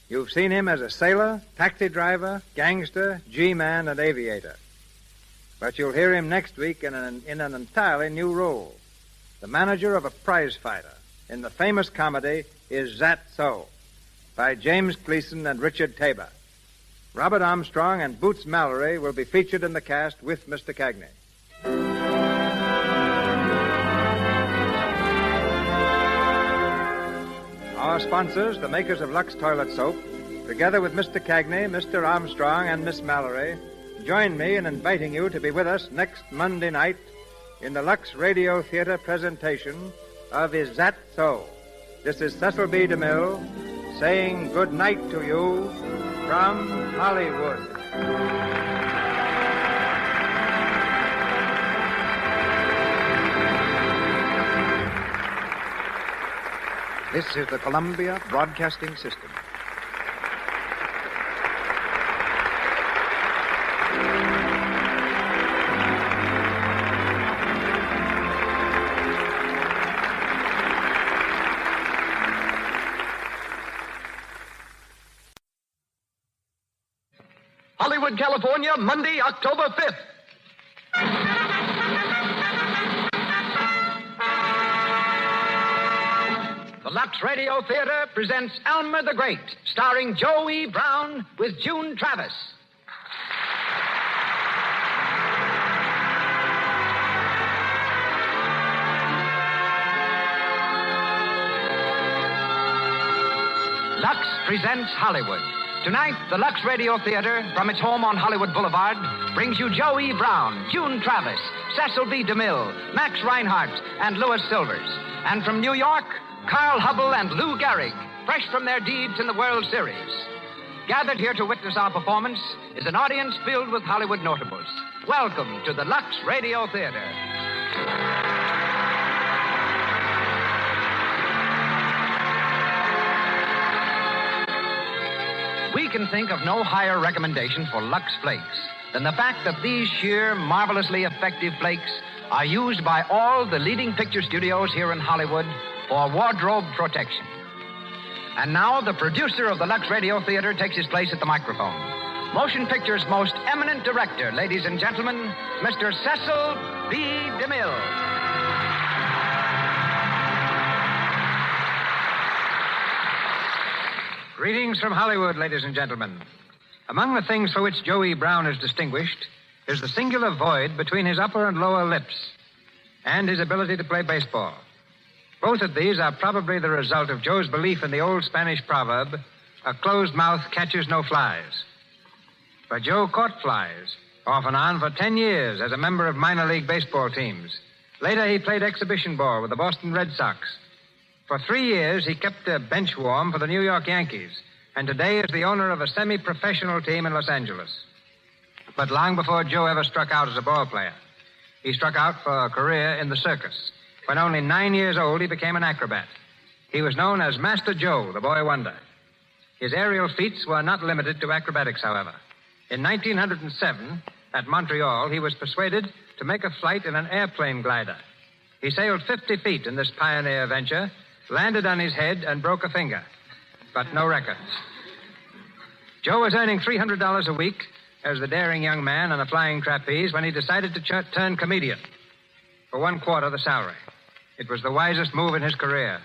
B: You've seen him as a sailor, taxi driver, gangster, G-man, and aviator. But you'll hear him next week in an entirely new role, the manager of a prize fighter in the famous comedy Is That So? By James Gleason and Richard Tabor. Robert Armstrong and Boots Mallory will be featured in the cast with Mr. Cagney. Our sponsors, the makers of Lux Toilet Soap, together with Mr. Cagney, Mr. Armstrong, and Miss Mallory, join me in inviting you to be with us next Monday night in the Lux Radio Theater presentation of Is That So? This is Cecil B. DeMille saying good night to you from Hollywood.
E: This is the Columbia Broadcasting System.
D: Hollywood, California, Monday, October 5th. The Lux Radio Theater presents Elmer the Great, starring Joe E. Brown with June Travis. Lux presents Hollywood. Tonight, the Lux Radio Theater, from its home on Hollywood Boulevard, brings you Joe E. Brown, June Travis, Cecil B. DeMille, Max Reinhardt, and Louis Silvers. And from New York, Carl Hubble and Lou Gehrig, fresh from their deeds in the World Series. Gathered here to witness our performance is an audience filled with Hollywood notables. Welcome to the Lux Radio Theater. We can think of no higher recommendation for Lux Flakes than the fact that these sheer, marvelously effective flakes are used by all the leading picture studios here in Hollywood for wardrobe protection. And now the producer of the Lux Radio Theater takes his place at the microphone. Motion Picture's most eminent director, ladies and gentlemen, Mr. Cecil B. DeMille.
B: Greetings from Hollywood, ladies and gentlemen. Among the things for which Joe E. Brown is distinguished is the singular void between his upper and lower lips and his ability to play baseball. Both of these are probably the result of Joe's belief in the old Spanish proverb, a closed mouth catches no flies. For Joe caught flies, off and on for 10 years as a member of minor league baseball teams. Later, he played exhibition ball with the Boston Red Sox. For 3 years, he kept a bench warm for the New York Yankees, and today is the owner of a semi-professional team in Los Angeles. But long before Joe ever struck out as a ball player, he struck out for a career in the circus. When only 9 years old, he became an acrobat. He was known as Master Joe, the boy wonder. His aerial feats were not limited to acrobatics, however. In 1907, at Montreal, he was persuaded to make a flight in an airplane glider. He sailed 50 feet in this pioneer venture, landed on his head, and broke a finger. But no records. Joe was earning $300 a week as the daring young man on the flying trapeze when he decided to turn comedian. For 1/4 the salary. It was the wisest move in his career.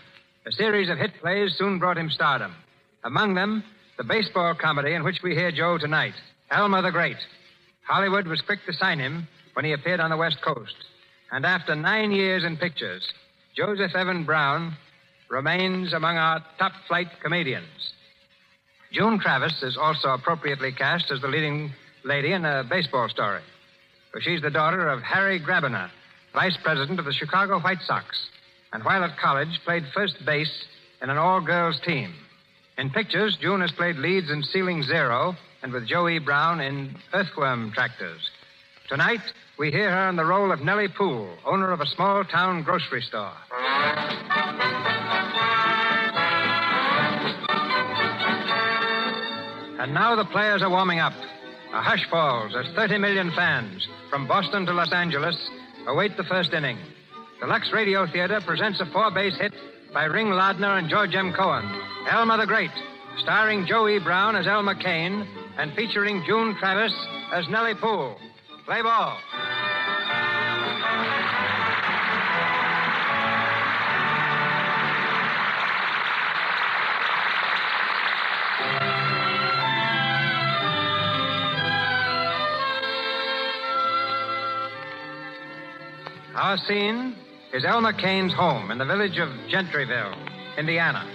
B: A series of hit plays soon brought him stardom. Among them, the baseball comedy in which we hear Joe tonight, Elmer the Great. Hollywood was quick to sign him when he appeared on the West Coast. And after 9 years in pictures, Joseph Evan Brown remains among our top-flight comedians. June Travis is also appropriately cast as the leading lady in a baseball story. For she's the daughter of Harry Grabiner, vice president of the Chicago White Sox, and while at college, played first base in an all-girls team. In pictures, June has played leads in Ceiling Zero and with Joe E. Brown in Earthworm Tractors. Tonight, we hear her in the role of Nellie Poole, owner of a small-town grocery store. And now the players are warming up. A hush falls as 30 million fans from Boston to Los Angeles await the first inning. The Lux Radio Theater presents a 4-base hit by Ring Lardner and George M. Cohen, Elmer the Great, starring Joe E. Brown as Elmer Kane and featuring June Travis as Nellie Poole. Play ball. Our scene is Elmer Kane's home in the village of Gentryville, Indiana.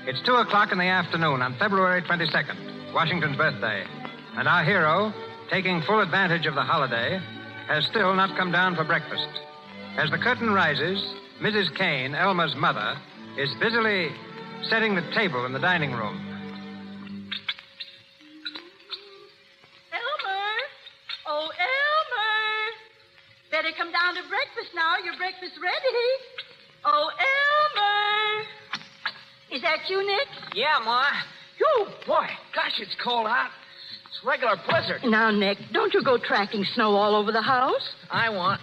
B: It's 2 o'clock in the afternoon on February 22nd, Washington's birthday. And our hero, taking full advantage of the holiday, has still not come down for breakfast. As the curtain rises, Mrs. Kane, Elmer's mother, is busily setting the table in the dining room.
A: Elmer! Oh, Elmer! Better come down to breakfast now. Your breakfast's ready. Oh, Elmer! Is that you, Nick?
U: Yeah, Ma. Whew, boy, gosh, it's cold out. It's a regular blizzard.
A: Now, Nick, don't you go tracking snow all over the house.
U: I won't.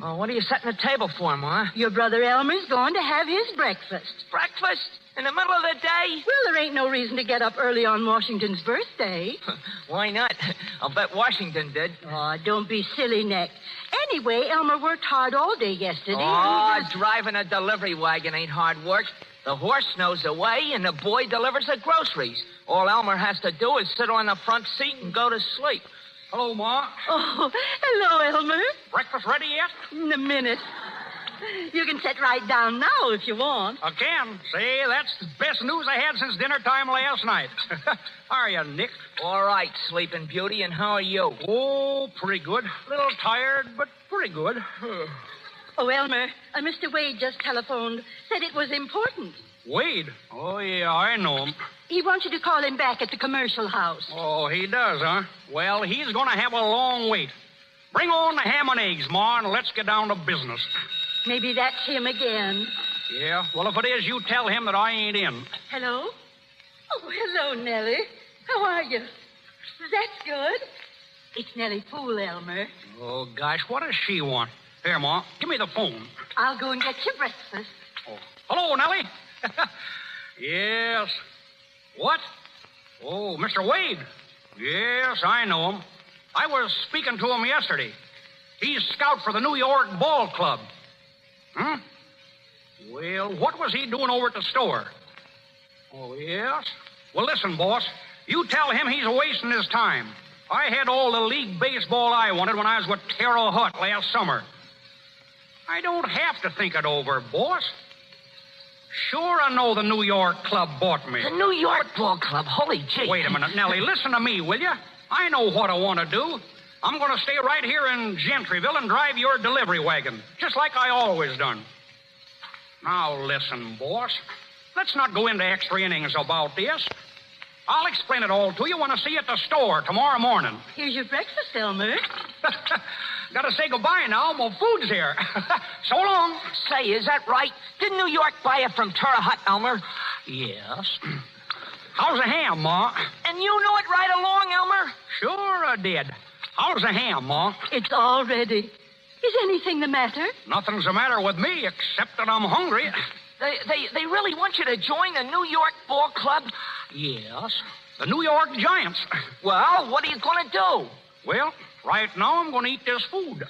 U: Oh, what are you setting the table for, Ma?
A: Your brother Elmer's going to have his breakfast.
U: Breakfast? In the middle of the day?
A: Well, there ain't no reason to get up early on Washington's birthday.
U: Why not? I'll bet Washington did.
A: Oh, don't be silly, Nick. Anyway, Elmer worked hard all day yesterday.
U: Oh, driving a delivery wagon ain't hard work. The horse knows the way, and the boy delivers the groceries. All Elmer has to do is sit on the front seat and go to sleep.
W: Hello, Ma.
A: Oh, hello, Elmer.
W: Breakfast ready yet?
A: In a minute. You can sit right down now if you want.
W: Again? Say, that's the best news I had since dinner time last night. How are you, Nick?
U: All right, Sleeping Beauty, and how are you?
W: Oh, pretty good. A little tired, but pretty good.
A: Oh, Elmer, Mr. Wade just telephoned. Said it was important.
W: Wade? Oh, yeah, I know him.
A: He wants you to call him back at the commercial house.
W: Oh, he does, huh? Well, he's going to have a long wait. Bring on the ham and eggs, Ma, and let's get down to business.
A: Maybe that's him again.
W: Yeah? Well, if it is, you tell him that I ain't in.
A: Hello? Oh, hello, Nellie. How are you? That's good. It's Nellie Poole, Elmer.
W: Oh, gosh, what does she want? Here, Ma, give me the phone.
A: I'll go and get you breakfast.
W: Oh. Hello, Nellie. Yes. What? Oh, Mr. Wade. Yes, I know him. I was speaking to him yesterday. He's scout for the New York Ball Club. Hmm? Well, what was he doing over at the store? Oh, yes? Well, listen, boss. You tell him he's wasting his time. I had all the league baseball I wanted when I was with Terrell Hutt last summer. I don't have to think it over, boss. Sure, I know the New York club bought me.
U: The New York Ball Club? Holy gee.
W: Wait a minute, Nellie. Listen to me, will you? I know what I want to do. I'm going to stay right here in Gentryville and drive your delivery wagon, just like I always done. Now, listen, boss. Let's not go into extra innings about this. I'll explain it all to you when I see you at the store tomorrow morning.
A: Here's your breakfast, Elmer.
W: Gotta say goodbye now. My food's here. So long.
U: Say, is that right? Did New York buy it from Terre Haute, Elmer?
W: Yes. How's the ham, Ma?
U: And you knew it right along, Elmer?
W: Sure I did. How's the ham, Ma?
A: It's all ready. Is anything the matter?
W: Nothing's the matter with me except that I'm hungry.
U: They really want you to join the New York Ball Club?
W: Yes. The New York Giants.
U: Well, what are you going to do?
W: Well, right now I'm going to eat this food.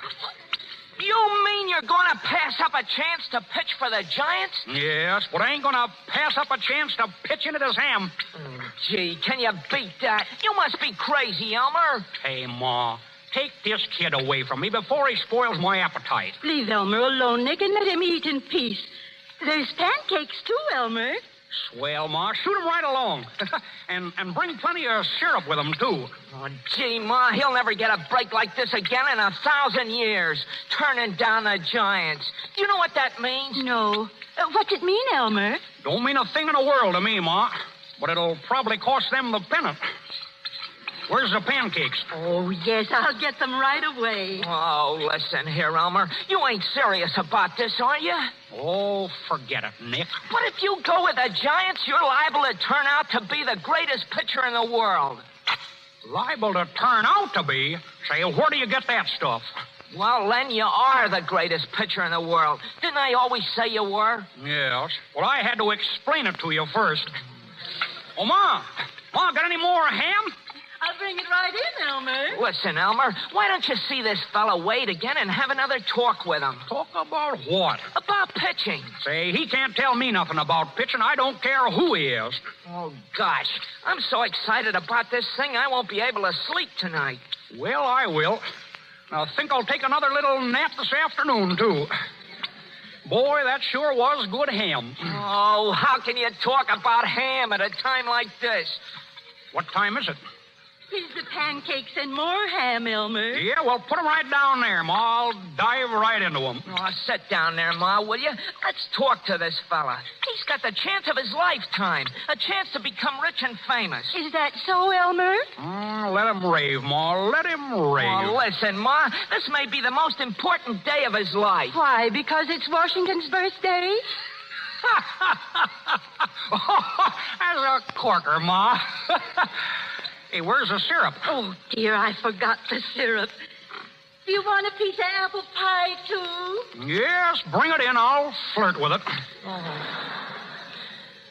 U: You mean you're going to pass up a chance to pitch for the Giants?
W: Yes, but I ain't going to pass up a chance to pitch into this ham.
U: Gee, can you beat that? You must be crazy, Elmer.
W: Hey, Ma, take this kid away from me before he spoils my appetite.
A: Leave Elmer alone, Nick, and let him eat in peace. There's pancakes, too, Elmer.
W: Swell, Ma. Shoot him right along. and bring plenty of syrup with him, too.
U: Oh, gee, Ma, he'll never get a break like this again in 1,000 years. Turning down the Giants. Do you know what that means?
A: No. What's it mean, Elmer?
W: Don't mean a thing in the world to me, Ma. But it'll probably cost them the pennant. Where's the pancakes?
A: Oh, yes, I'll get them right away.
U: Oh, listen here, Elmer. You ain't serious about this, are you?
W: Oh, forget it, Nick.
U: But if you go with the Giants, you're liable to turn out to be the greatest pitcher in the world.
W: Liable to turn out to be? Say, where do you get that stuff?
U: Well, Len, you are the greatest pitcher in the world. Didn't I always say you were?
W: Yes. Well, I had to explain it to you first. Oh, Ma, got any more ham?
A: I'll bring it right in, Elmer.
U: Listen, Elmer, why don't you see this fella Wade again and have another talk with him?
W: Talk about what?
U: About pitching.
W: Say, he can't tell me nothing about pitching. I don't care who he is.
U: Oh, gosh. I'm so excited about this thing, I won't be able to sleep tonight.
W: Well, I will. I think I'll take another little nap this afternoon, too. Boy, that sure was good ham.
U: Oh, how can you talk about ham at a time like this?
W: What time is it?
A: Here's the pancakes and more ham, Elmer.
W: Yeah, well, put them right down there, Ma. I'll dive right into them.
U: Oh, sit down there, Ma, will you? Let's talk to this fella. He's got the chance of his lifetime. A chance to become rich and famous.
A: Is that so, Elmer?
W: Let him rave, Ma. Let him rave.
U: Oh, listen, Ma. This may be the most important day of his life.
A: Why? Because it's Washington's birthday?
W: As a corker, Ma. Hey, where's the syrup?
A: Oh, dear, I forgot the syrup. Do you want a piece of apple pie, too?
W: Yes, bring it in. I'll flirt with it.
U: Oh.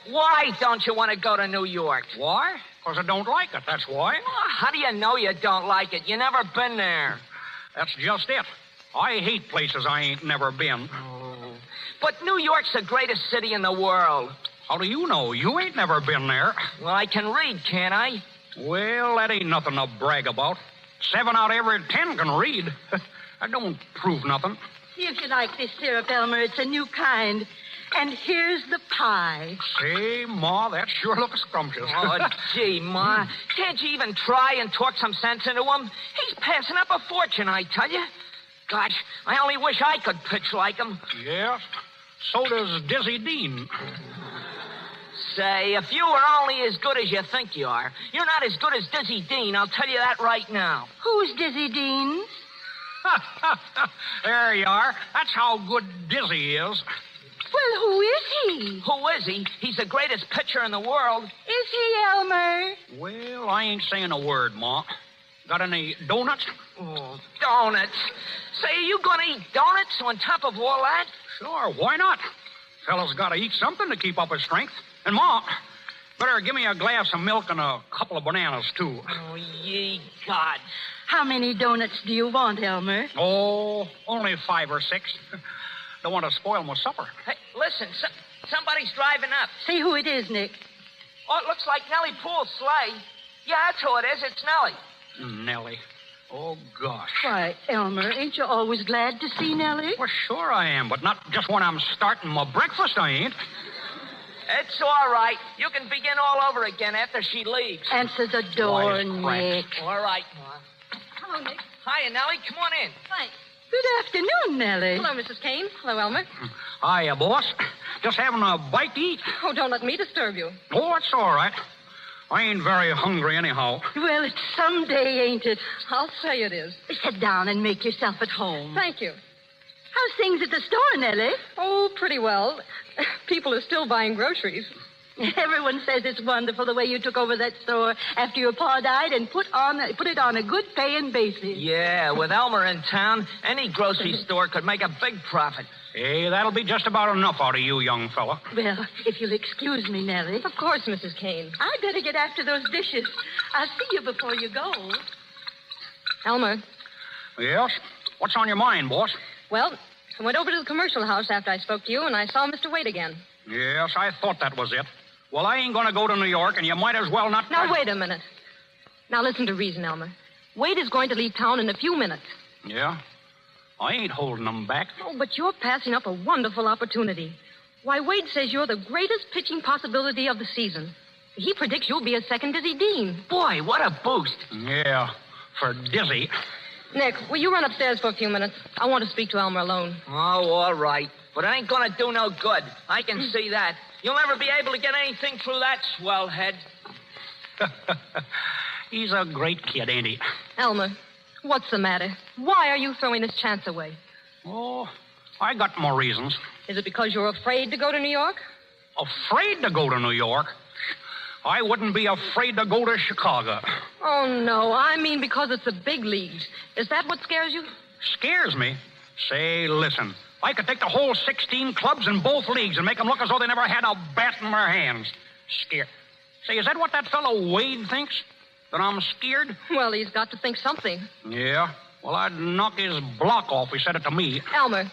U: Why don't you want to go to New York?
W: Why? Because I don't like it, that's why.
U: Oh, how do you know you don't like it? You never been there.
W: That's just it. I hate places I ain't never been.
U: Oh. But New York's the greatest city in the world.
W: How do you know? You ain't never been there.
U: Well, I can read, can't I?
W: Well, that ain't nothing to brag about. 7 out of every 10 can read. I don't prove nothing.
A: See if you like this syrup, Elmer. It's a new kind. And here's the pie.
W: Say, Ma, that sure looks scrumptious.
U: Oh, gee, Ma. Can't you even try and talk some sense into him? He's passing up a fortune, I tell you. Gosh, I only wish I could pitch like him.
W: Yes. So does Dizzy Dean.
U: Say, if you were only as good as you think you are, you're not as good as Dizzy Dean, I'll tell you that right now.
A: Who's Dizzy Dean?
W: There you are. That's how good Dizzy is.
A: Well, who is he?
U: Who is he? He's the greatest pitcher in the world.
A: Is he, Elmer?
W: Well, I ain't saying a word, Ma. Got any donuts?
U: Oh, donuts. Say, are you going to eat donuts on top of all that?
W: Sure, why not? Fella's got to eat something to keep up his strength. And, Ma, better give me a glass of milk and a couple of bananas, too.
U: Oh, ye God.
A: How many donuts do you want, Elmer?
W: Oh, only 5 or 6. Don't want to spoil my supper.
U: Hey, listen, somebody's driving up.
A: See who it is, Nick.
U: Oh, it looks like Nellie Poole's sleigh. Yeah, that's who it is. It's Nellie.
W: Nellie. Oh, gosh.
A: Why, Elmer, ain't you always glad to see Nellie?
W: Well, sure I am, but not just when I'm starting my breakfast, I ain't.
U: It's all right. You can begin all over again after she leaves.
A: Answer the door, Nick.
U: All right, Ma.
A: Hello, Nick.
U: Hiya, Nellie. Come on in.
A: Thanks. Good afternoon, Nellie.
G: Hello, Mrs. Kane. Hello, Elmer.
W: Hiya, boss. Just having a bite to eat.
G: Oh, don't let me disturb you.
W: Oh, that's all right. I ain't very hungry anyhow.
A: Well, it's some day, ain't it?
G: I'll say it is.
A: Sit down and make yourself at home.
G: Thank you.
A: How's things at the store, Nellie?
G: Oh, pretty well. People are still buying groceries.
A: Everyone says it's wonderful the way you took over that store after your pa died and put it on a good paying basis.
U: Yeah, with Elmer in town, any grocery store could make a big profit.
W: Hey, that'll be just about enough out of you, young fella.
A: Well, if you'll excuse me, Nellie.
G: Of course, Mrs. Kane.
A: I'd better get after those dishes. I'll see you before you go.
G: Elmer.
W: Yes? What's on your mind, boss?
G: Well, I went over to the commercial house after I spoke to you, and I saw Mr. Wade again.
W: Yes, I thought that was it. Well, I ain't going to go to New York, and you might as well not...
G: Now, wait a minute. Now, listen to reason, Elmer. Wade is going to leave town in a few minutes.
W: Yeah? I ain't holding them back.
G: Oh, but you're passing up a wonderful opportunity. Why, Wade says you're the greatest pitching possibility of the season. He predicts you'll be a second Dizzy Dean.
U: Boy, what a boost.
W: Yeah, for Dizzy.
G: Nick, will you run upstairs for a few minutes? I want to speak to Elmer alone.
U: Oh, all right. But it ain't going to do no good. I can see that. You'll never be able to get anything through that swell head.
W: He's a great kid, ain't he?
G: Elmer, what's the matter? Why are you throwing this chance away?
W: Oh, I got more reasons.
G: Is it because you're afraid to go to New York?
W: Afraid to go to New York? I wouldn't be afraid to go to Chicago.
G: Oh, no. I mean because it's the big leagues. Is that what scares you?
W: Scares me? Say, listen. I could take the whole 16 clubs in both leagues and make them look as though they never had a bat in their hands. Scared. Say, is that what that fellow Wade thinks? That I'm scared?
G: Well, he's got to think something.
W: Yeah? Well, I'd knock his block off if he said it to me.
G: Elmer,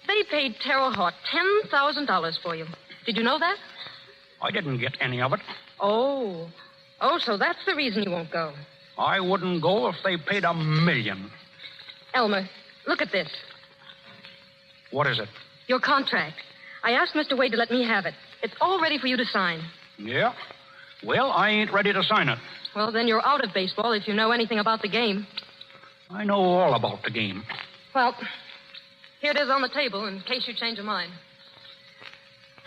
G: they paid Terrell Hart $10,000 for you. Did you know that?
W: I didn't get any of it.
G: Oh. Oh, so that's the reason you won't go.
W: I wouldn't go if they paid $1 million.
G: Elmer, look at this.
W: What is it?
G: Your contract. I asked Mr. Wade to let me have it. It's all ready for you to sign.
W: Yeah? Well, I ain't ready to sign it.
G: Well, then you're out of baseball if you know anything about the game.
W: I know all about the game.
G: Well, here it is on the table in case you change your mind.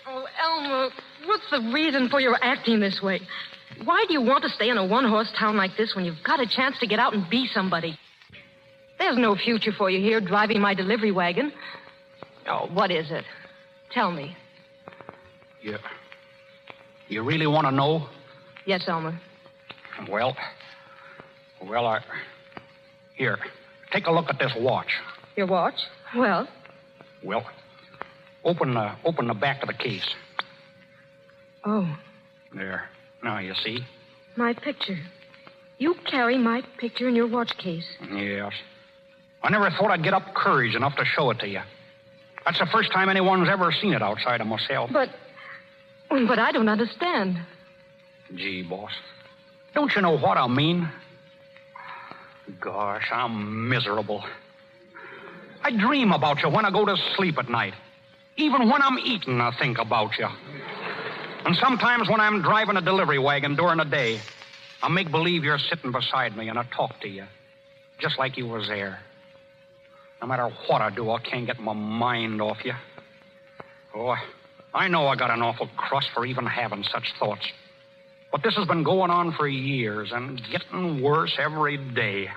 G: Oh, Elmer, what's the reason for your acting this way? Why do you want to stay in a one-horse town like this when you've got a chance to get out and be somebody? There's no future for you here driving my delivery wagon. Oh, what is it? Tell me.
W: You really want to know?
G: Yes, Elmer.
W: Well, Here, take a look at this watch.
G: Your watch? Well?
W: Well, open the back of the case.
G: Oh.
W: There. Now you see.
G: My picture. You carry my picture in your watch case.
W: Yes. I never thought I'd get up courage enough to show it to you. That's the first time anyone's ever seen it outside of myself.
G: But I don't understand.
W: Gee, boss. Don't you know what I mean? Gosh, I'm miserable. I dream about you when I go to sleep at night. Even when I'm eating, I think about you. And sometimes when I'm driving a delivery wagon during the day, I make believe you're sitting beside me and I talk to you. Just like you was there. No matter what I do, I can't get my mind off you. Oh, I know I got an awful crust for even having such thoughts. But this has been going on for years and getting worse every day.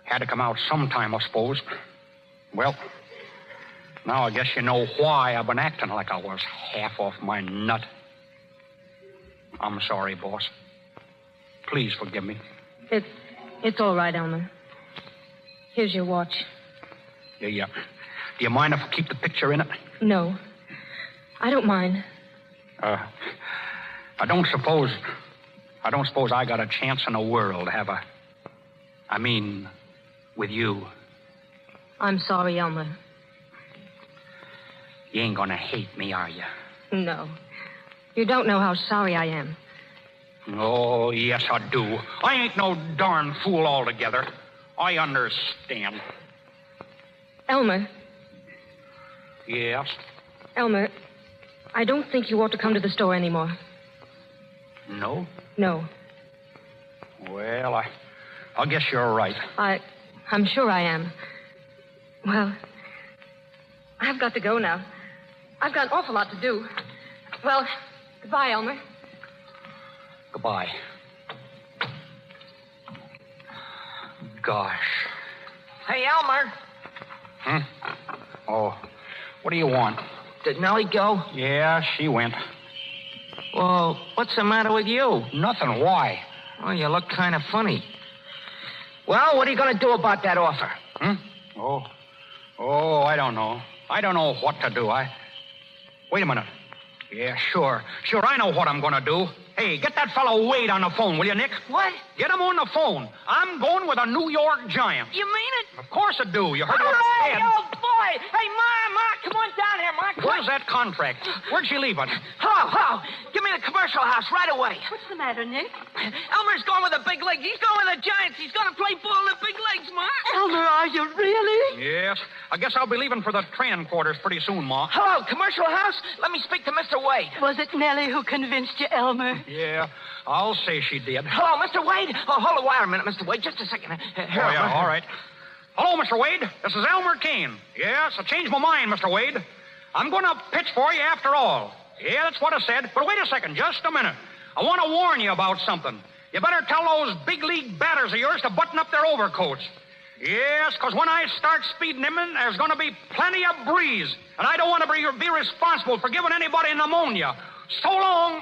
W: Had to come out sometime, I suppose. Well, now I guess you know why I've been acting like I was half off my nut. I'm sorry, boss. Please forgive me.
G: It's all right, Elmer. Here's your watch.
W: Yeah. Do you mind if I keep the picture in it?
G: No. I don't mind.
W: I don't suppose I got a chance in the world, have I? I mean, with you.
G: I'm sorry, Elmer.
W: You ain't gonna hate me, are you?
G: No. You don't know how sorry I am.
W: Oh, yes, I do. I ain't no darn fool altogether. I understand.
G: Elmer.
W: Yes?
G: Elmer, I don't think you ought to come to the store anymore.
W: No?
G: No.
W: Well, I guess you're right.
G: I'm sure I am. Well, I've got to go now. I've got an awful lot to do. Well, goodbye, Elmer.
W: Goodbye. Gosh.
U: Hey, Elmer.
W: Oh, what do you want?
U: Did Nellie go?
W: Yeah, she went.
U: Well, what's the matter with you?
W: Nothing. Why?
U: Oh, you look kind of funny. Well, what are you going to do about that offer?
W: Oh, I don't know. I don't know what to do. Wait a minute. Yeah, sure. Sure, I know what I'm going to do. Hey, get that fellow Wade on the phone, will you, Nick?
U: What?
W: Get him on the phone. I'm going with a New York Giant.
U: You mean it?
W: Of course I do. You heard what
U: Hooray!
W: I said.
U: Oh, boy! Hey, Ma, come on down here, Ma.
W: Where's that contract? Where'd she leave it?
U: Hello. Give me the commercial house right away.
F: What's the matter, Nick?
U: Elmer's going with the big leagues. He's going with the Giants. He's going to play ball in the big leagues, Ma.
F: Elmer, are you really?
W: Yes. I guess I'll be leaving for the training quarters pretty soon, Ma.
U: Hello, commercial house. Let me speak to Mr. Wade.
F: Was it Nellie who convinced you, Elmer?
W: Yeah, I'll say she did.
U: Hello, Mr. Wade. Oh, hold the wire a minute, Mr. Wade. Just a second. Here,
W: yeah, all right. Hello, Mr. Wade. This is Elmer Kane. Yes, I changed my mind, Mr. Wade. I'm going to pitch for you after all. Yeah, that's what I said. But wait a second, just a minute. I want to warn you about something. You better tell those big league batters of yours to button up their overcoats. Yes, because when I start speeding them in, there's going to be plenty of breeze. And I don't want to be responsible for giving anybody pneumonia. So long.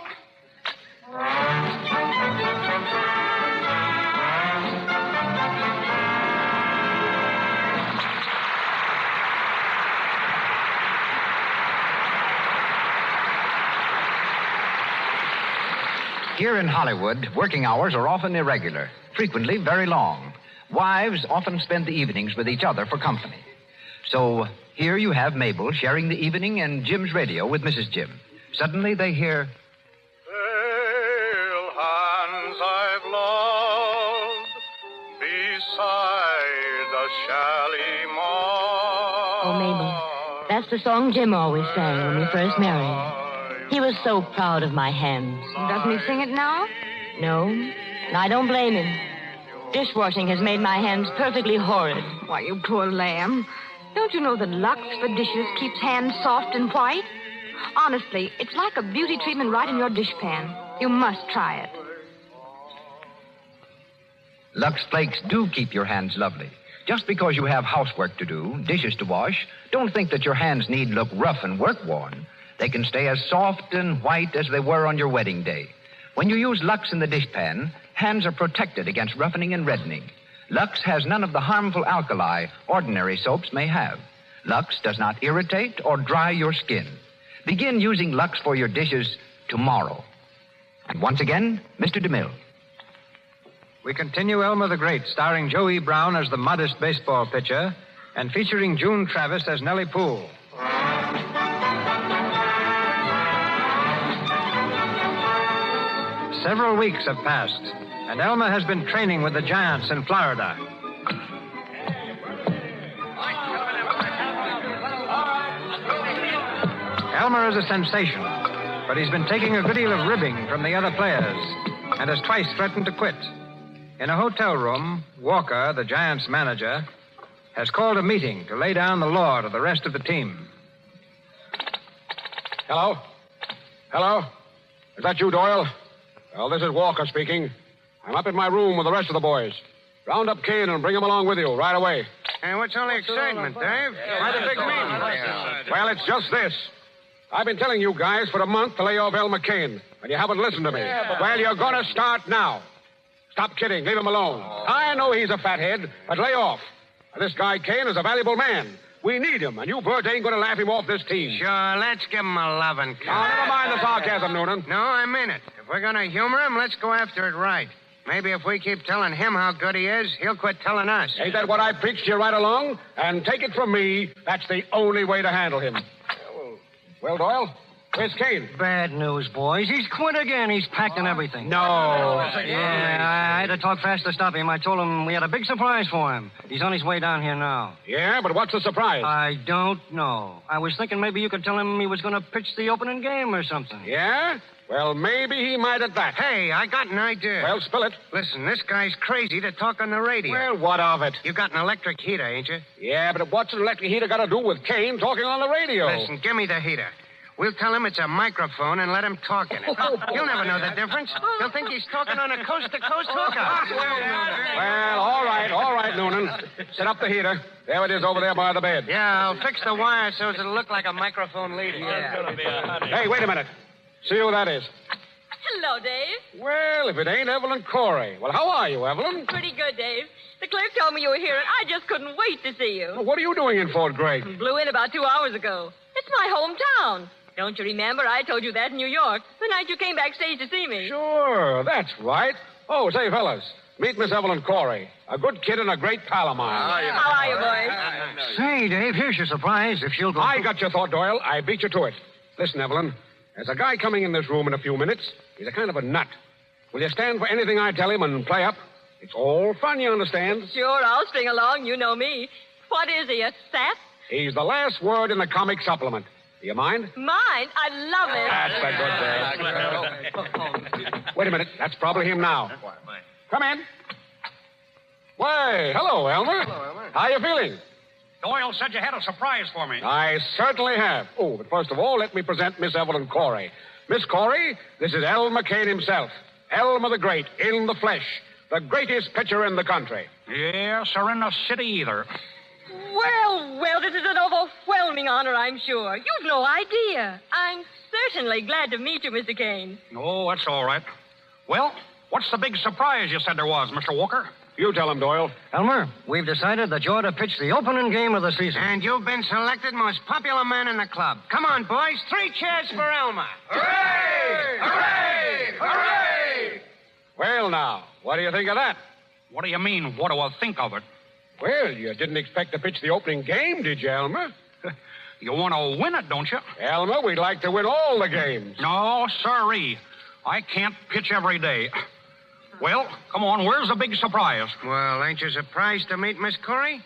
D: Here in Hollywood, working hours are often irregular, frequently very long. Wives often spend the evenings with each other for company. So here you have Mabel sharing the evening and Jim's radio with Mrs. Jim. Suddenly they hear...
I: Pale hands I've loved beside the Shalimar.
L: Oh, Mabel, that's the song Jim always sang when we first married. He was so proud of my hands.
G: Doesn't he sing it now?
L: No, and I don't blame him. Dishwashing has made my hands perfectly horrid.
G: Why, you poor lamb. Don't you know that Lux for dishes keeps hands soft and white? Honestly, it's like a beauty treatment right in your dishpan. You must try it.
D: Lux Flakes do keep your hands lovely. Just because you have housework to do, dishes to wash, don't think that your hands need look rough and work-worn. They can stay as soft and white as they were on your wedding day. When you use Lux in the dishpan, hands are protected against roughening and reddening. Lux has none of the harmful alkali ordinary soaps may have. Lux does not irritate or dry your skin. Begin using Lux for your dishes tomorrow. And once again, Mr. DeMille.
B: We continue Elmer the Great, starring Joey Brown as the modest baseball pitcher and featuring June Travis as Nellie Poole. Several weeks have passed, and Elmer has been training with the Giants in Florida. Elmer is a sensation, but he's been taking a good deal of ribbing from the other players and has twice threatened to quit. In a hotel room, Walker, the Giants' manager, has called a meeting to lay down the law to the rest of the team.
K: Hello? Hello? Is that you, Doyle? Well, this is Walker speaking. I'm up in my room with the rest of the boys. Round up Kane and bring him along with you right away.
O: Hey, what's all the excitement, Dave? Why the big meeting?
K: Well, it's just this. I've been telling you guys for a month to lay off Elmer Kane, and you haven't listened to me. Well, you're going to start now. Stop kidding. Leave him alone. I know he's a fathead, but lay off. This guy Kane is a valuable man. We need him, and you Bert ain't going to laugh him off this team.
O: Sure, let's give him a loving cut.
K: Oh, never mind the sarcasm, Noonan.
O: No, I mean it. If we're going to humor him, let's go after it right. Maybe if we keep telling him how good he is, he'll quit telling us.
K: Ain't that what I preached to you right along? And take it from me, that's the only way to handle him. Well, Doyle, where's Kane?
V: Bad news, boys. He's quit again. He's packed and everything.
K: No.
V: Yeah, I had to talk fast to stop him. I told him we had a big surprise for him. He's on his way down here now.
K: Yeah, but what's the surprise?
V: I don't know. I was thinking maybe you could tell him he was going to pitch the opening game or something.
K: Yeah? Well, maybe he might at that.
O: Hey, I got an idea.
K: Well, spill it.
O: Listen, this guy's crazy to talk on the radio.
K: Well, what of it?
O: You got an electric heater, ain't you?
K: Yeah, but what's an electric heater got to do with Kane talking on the radio?
O: Listen, give me the heater. We'll tell him it's a microphone and let him talk in it. He'll never know the difference. He'll think he's talking on a coast-to-coast hookup.
K: Well, all right, Noonan. Set up the heater. There it is over there by the bed.
O: Yeah, I'll fix the wire so it'll look like a microphone leader.
K: Hey, wait a minute. See who that is.
A: Hello, Dave.
K: Well, if it ain't Evelyn Corey. Well, how are you, Evelyn?
A: Pretty good, Dave. The clerk told me you were here, and I just couldn't wait to see you.
K: Well, what are you doing in Fort Gregg?
A: Blew in about 2 hours ago. It's my hometown. Don't you remember? I told you that in New York, the night you came backstage to see me.
K: Sure, that's right. Oh, say, fellas, meet Miss Evelyn Corey. A good kid and a great pal of mine.
A: How are you, boys?
P: Say, Dave, here's your surprise. If she'll go...
K: I got your thought, Doyle. I beat you to it. Listen, Evelyn, there's a guy coming in this room in a few minutes. He's a kind of a nut. Will you stand for anything I tell him and play up? It's all fun, you understand?
A: Sure, I'll string along. You know me. What is he, a sap?
K: He's the last word in the comic supplement. Do you mind?
A: Mine? I love it.
K: That's a good girl. Wait a minute. That's probably him now. Come in. Why, hello, Elmer.
O: Hello, Elmer.
K: How you feeling?
W: Doyle said you had a surprise for me.
K: I certainly have. Oh, but first of all, let me present Miss Evelyn Corey. Miss Corey, this is Elmer Kane himself. Elmer the Great, in the flesh. The greatest pitcher in the country.
W: Yes, or in the city either.
A: Well, this is an overwhelming honor, I'm sure. You've no idea. I'm certainly glad to meet you, Mr. Kane.
W: Oh, that's all right. Well, what's the big surprise you said there was, Mr. Walker?
K: You tell him, Doyle.
P: Elmer, we've decided that you ought to pitch the opening game of the season.
O: And you've been selected most popular man in the club. Come on, boys. 3 cheers for Elmer.
I: Hooray! Hooray! Hooray!
K: Well, now, what do you think of that?
W: What do you mean, what do I think of it?
K: Well, you didn't expect to pitch the opening game, did you, Elmer?
W: You want to win it, don't you?
K: Elmer, we'd like to win all the games.
W: No, sirree. I can't pitch every day. Well, come on, where's the big surprise?
O: Well, ain't you surprised to meet Miss Corey?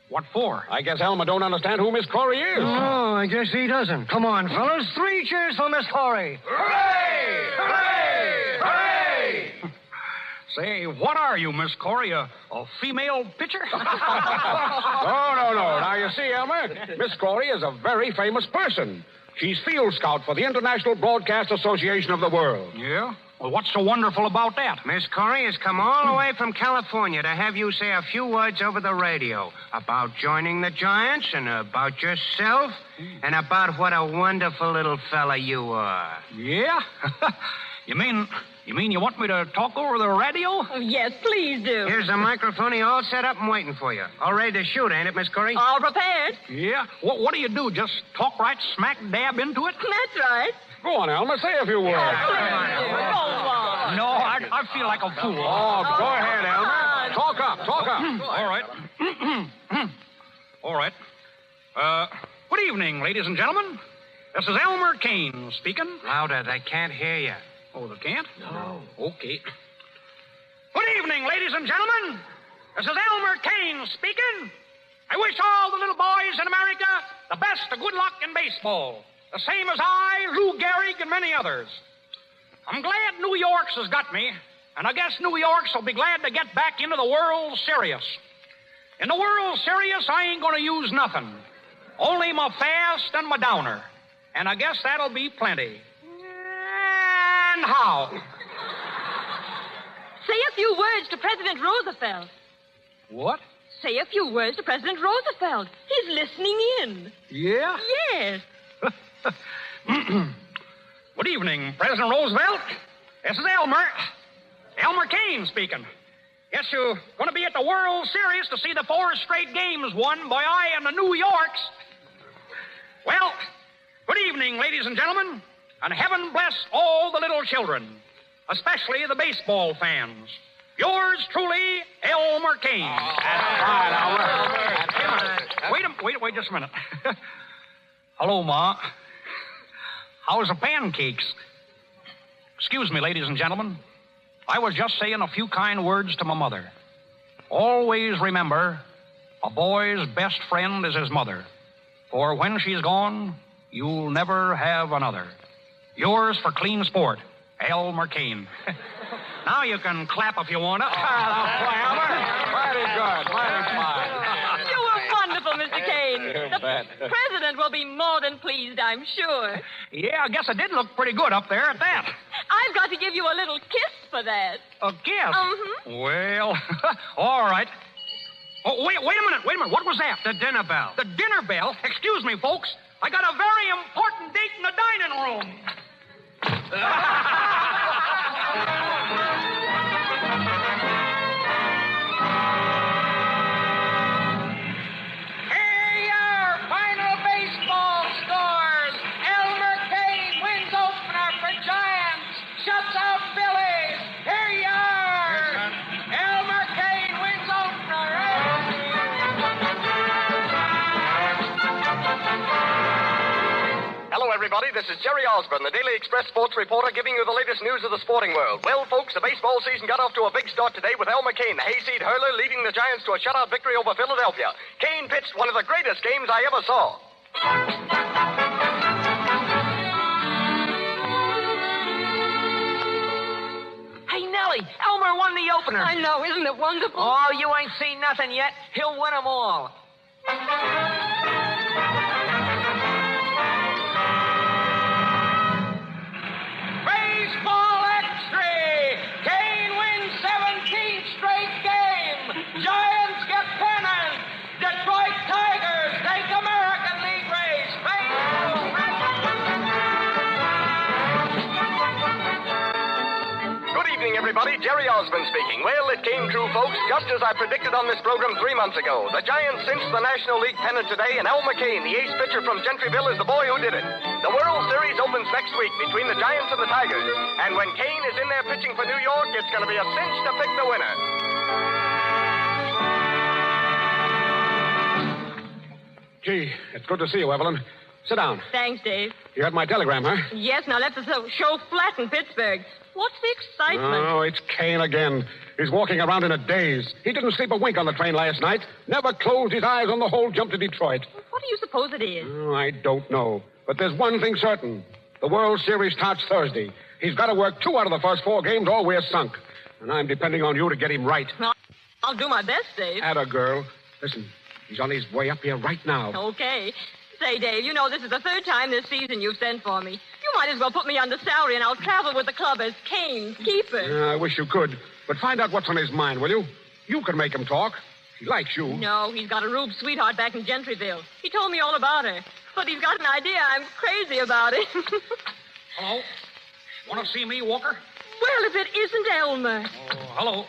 W: What for?
K: I guess Elmer don't understand who Miss Corey is.
P: Oh, I guess he doesn't. Come on, fellas. 3 cheers for Miss Corey.
I: Hooray! Hooray! Hooray!
W: Say, what are you, Miss Corey, a female pitcher?
K: No. Now, you see, Elmer, Miss Corey is a very famous person. She's field scout for the International Broadcast Association of the World.
W: Yeah? Well, what's so wonderful about that?
O: Miss Corey has come all the way from California to have you say a few words over the radio about joining the Giants and about yourself and about what a wonderful little fella you are.
W: Yeah? You mean you want me to talk over the radio?
A: Oh, yes, please do.
O: Here's the microphone all set up and waiting for you. All ready to shoot, ain't it, Miss Corey?
A: All prepared.
W: Yeah? What do you do, just talk right smack dab into it?
A: That's right.
K: Go on, Elmer, say a few words.
W: No, I feel like a fool.
K: Oh, go ahead, Elmer. Talk up.
W: All right. All right. Good evening, ladies and gentlemen. This is Elmer Kane speaking.
O: Louder, they can't hear you.
W: Oh, they can't? No. Okay. Good evening, ladies and gentlemen. This is Elmer Kane speaking. I wish all the little boys in America the best of good luck in baseball. The same as I, Lou Gehrig, and many others. I'm glad New York's has got me, and I guess New York's will be glad to get back into the World Series. In the World Series, I ain't going to use nothing. Only my fast and my downer. And I guess that'll be plenty. And how?
A: Say a few words to President Roosevelt.
W: What?
A: Say a few words to President Roosevelt. He's listening in.
W: Yeah?
A: Yes.
W: Good evening, President Roosevelt. This is Elmer Kane speaking. Guess you're going to be at the World Series to see the 4 straight games won by I and the New Yorks. Well, good evening, ladies and gentlemen, and heaven bless all the little children, especially the baseball fans. Yours truly, Elmer Kane. Wait just a minute. Hello, Ma. How's the pancakes? Excuse me, ladies and gentlemen. I was just saying a few kind words to my mother. Always remember, a boy's best friend is his mother. For when she's gone, you'll never have another. Yours for clean sport, Elmer Kane. Now you can clap if you want to.
K: Very good. Very fine.
A: You were wonderful, Mr. Kane.
K: You bet.
A: The president will be more than pleased, I'm sure.
W: Yeah, I guess it did look pretty good up there at that.
A: I've got to give you a little kiss for that.
W: A kiss?
A: Mm-hmm.
W: Well, all right. Oh, wait a minute. What was that?
O: The dinner bell.
W: The dinner bell? Excuse me, folks. I got a very important date in the dining room.
I: Here your final baseball scores. Elmer Kane wins opener for Giants. Shuts out Phillies. Here you are. Elmer Kane wins opener.
J: Hello, everybody. This is Jerry Osborne, the Daily Express sports reporter, giving you the latest news of the sporting world. Well, folks, the baseball season got off to a big start today with Elmer Kane, the hayseed hurler, leading the Giants to a shutout victory over Philadelphia. Kane pitched one of the greatest games I ever saw.
U: Hey, Nellie, Elmer won the opener.
A: I know, isn't it wonderful?
U: Oh, you ain't seen nothing yet. He'll win them all.
I: Baseball extra. Kane wins 17th straight game. Giants get pennant. Detroit Tigers take American League race.
J: Good evening, everybody. Jerry Osborne speaking. Well, it came true, folks, just as I predicted on this program 3 months ago. The Giants cinched the National League pennant today, and Elmer Kane, the ace pitcher from Gentryville, is the boy who did it. The World Series opens next week between the Giants and the Tigers. And when Kane is in there pitching for New York, it's going to be a cinch to pick the winner.
K: Gee, it's good to see you, Evelyn. Sit down.
A: Thanks, Dave.
K: You had my telegram, huh?
A: Yes, now let the show flat in Pittsburgh. What's the excitement?
K: Oh, it's Kane again. He's walking around in a daze. He didn't sleep a wink on the train last night. Never closed his eyes on the whole jump to Detroit.
A: What do you suppose it is?
K: Oh, I don't know. But there's one thing certain. The World Series starts Thursday. He's got to work 2 out of the first 4 games or we're sunk. And I'm depending on you to get him right.
A: Well, I'll do my best, Dave.
K: Atta girl. Listen, he's on his way up here right now.
A: Okay. Say, Dave, you know this is the 3rd time this season you've sent for me. You might as well put me under salary and I'll travel with the club as Kane's keeper.
K: I wish you could. But find out what's on his mind, will you? You can make him talk. He likes you.
A: No, he's got a rube sweetheart back in Gentryville. He told me all about her. But he's got an idea I'm crazy about it.
W: Hello? Want to see me, Walker?
A: Well, if it isn't Elmer.
W: Oh, hello.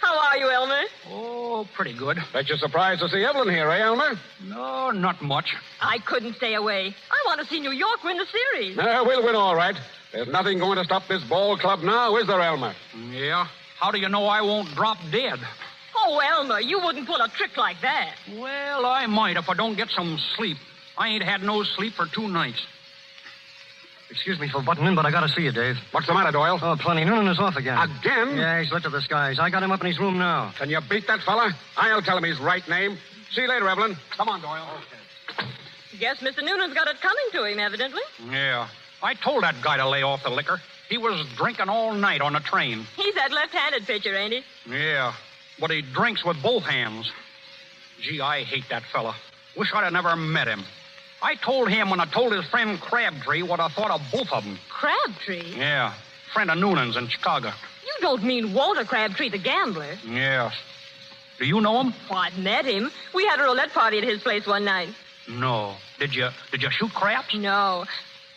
A: How are you, Elmer?
W: Oh, pretty good.
K: Bet you're surprised to see Evelyn here, eh, Elmer?
W: No, not much.
A: I couldn't stay away. I want to see New York win the series.
K: We'll win all right. There's nothing going to stop this ball club now, is there, Elmer?
W: Yeah. How do you know I won't drop dead?
A: Oh, Elmer, you wouldn't pull a trick like that.
W: Well, I might if I don't get some sleep. I ain't had no sleep for 2 nights.
V: Excuse me for butting in, but I got to see you, Dave.
K: What's the matter, Doyle?
V: Oh, plenty. Noonan is off again.
K: Again?
V: Yeah, he's lit to the skies. I got him up in his room now.
K: Can you beat that fella? I'll tell him his right name. See you later, Evelyn. Come on, Doyle.
W: Okay.
A: Guess Mr. Noonan's got it coming to him, evidently.
W: Yeah. I told that guy to lay off the liquor. He was drinking all night on the train.
A: He's that left-handed pitcher, ain't he?
W: Yeah. But he drinks with both hands. Gee, I hate that fella. Wish I'd have never met him. I told him when I told his friend Crabtree what I thought of both of them.
A: Crabtree?
W: Yeah. Friend of Noonan's in Chicago.
A: You don't mean Walter Crabtree, the gambler?
W: Yes. Do you know him?
A: Oh, I've met him. We had a roulette party at his place one night.
W: No. Did you shoot craps?
A: No.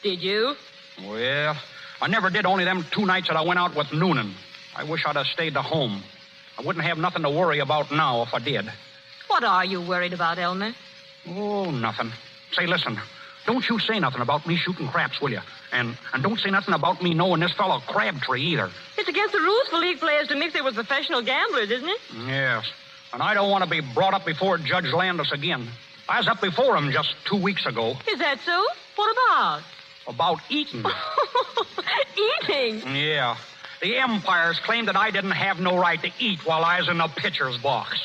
A: Did you?
W: Well, I never did, only them 2 nights that I went out with Noonan. I wish I'd have stayed at home. I wouldn't have nothing to worry about now if I did.
A: What are you worried about, Elmer?
W: Oh, nothing. Say, listen, don't you say nothing about me shooting craps, will you? And don't say nothing about me knowing this fellow Crabtree either.
A: It's against the rules for league players to mix it with professional gamblers, isn't it?
W: Yes. And I don't want to be brought up before Judge Landis again. I was up before him just 2 weeks ago.
A: Is that so? What about?
W: About eating.
A: Eating?
W: Yeah. The umpires claimed that I didn't have no right to eat while I was in the pitcher's box.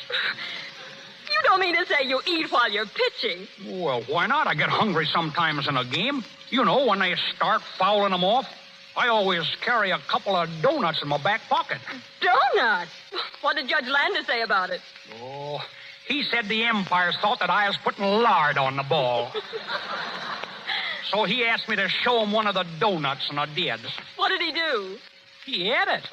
A: You don't mean to say you eat while you're pitching?
W: Well, why not? I get hungry sometimes in a game. You know, when they start fouling them off. I always carry a couple of donuts in my back pocket.
A: Donuts? What did Judge Landis say about it?
W: Oh, he said the umpires thought that I was putting lard on the ball. So he asked me to show him one of the donuts, and I did.
A: What did he do?
W: He ate it.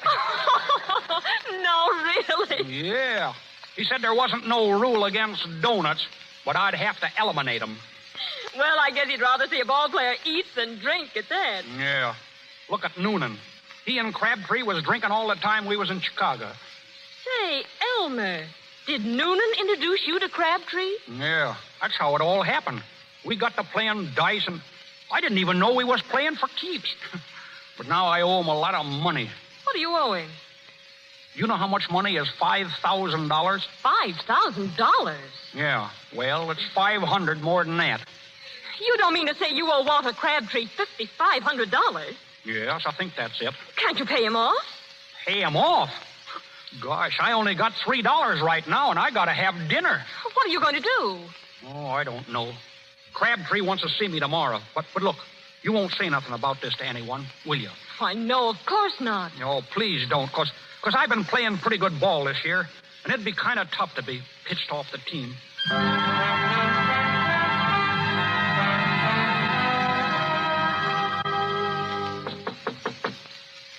A: No, really?
W: Yeah. He said there wasn't no rule against donuts, but I'd have to eliminate them.
A: Well, I guess he'd rather see a ball player eat than drink at that.
W: Yeah. Look at Noonan. He and Crabtree was drinking all the time we was in Chicago.
A: Say, Elmer, did Noonan introduce you to Crabtree?
W: Yeah, that's how it all happened. We got to playing dice, and I didn't even know we was playing for keeps. But now I owe him a lot of money.
A: What do you owe him?
W: You know how much money is $5,000?
A: $5,000?
W: Yeah, well, it's 500 more than that.
A: You don't mean to say you owe Walter Crabtree $5,500?
W: Yes, I think that's it.
A: Can't you pay him off?
W: Pay him off? Gosh, I only got $3 right now, and I got to have dinner.
A: What are you going to do?
W: Oh, I don't know. Crabtree wants to see me tomorrow. But look, you won't say nothing about this to anyone, will you?
A: Why, no, of course not.
W: No, please don't, because I've been playing pretty good ball this year, and it'd be kind of tough to be pitched off the team.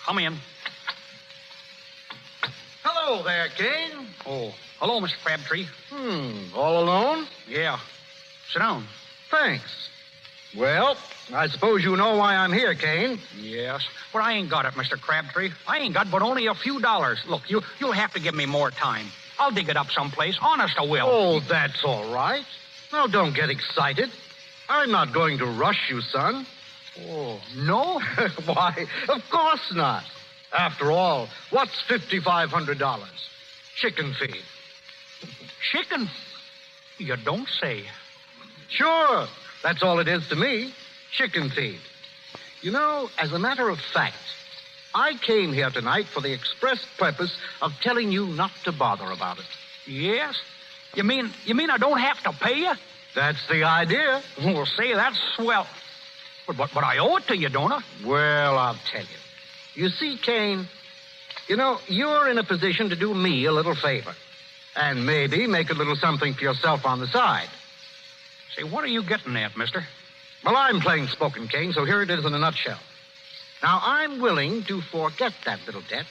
W: Come in.
P: Hello there, Kane.
W: Oh, hello, Mr. Crabtree.
P: All alone?
W: Yeah. Sit down.
P: Thanks. Well, I suppose you know why I'm here, Kane.
W: Yes. But I ain't got it, Mr. Crabtree. I ain't got but only a few dollars. Look, you'll have to give me more time. I'll dig it up someplace. Honest, I will.
P: Oh, that's all right. Now, don't get excited. I'm not going to rush you, son.
W: Oh, no?
P: Why, of course not. After all, what's $5,500? Chicken feed.
W: Chicken? You don't say.
P: Sure. That's all it is to me. Chicken feed. You know, as a matter of fact, I came here tonight for the express purpose of telling you not to bother about it.
W: Yes? You mean I don't have to pay you?
P: That's the idea.
W: Well, say, that's swell. But I owe it to you, don't I?
P: Well, I'll tell you. You see, Kane, you know, you're in a position to do me a little favor. And maybe make a little something for yourself on the side.
W: Say, what are you getting at, mister?
P: Well, I'm plain spoken, Kane, so here it is in a nutshell. Now, I'm willing to forget that little debt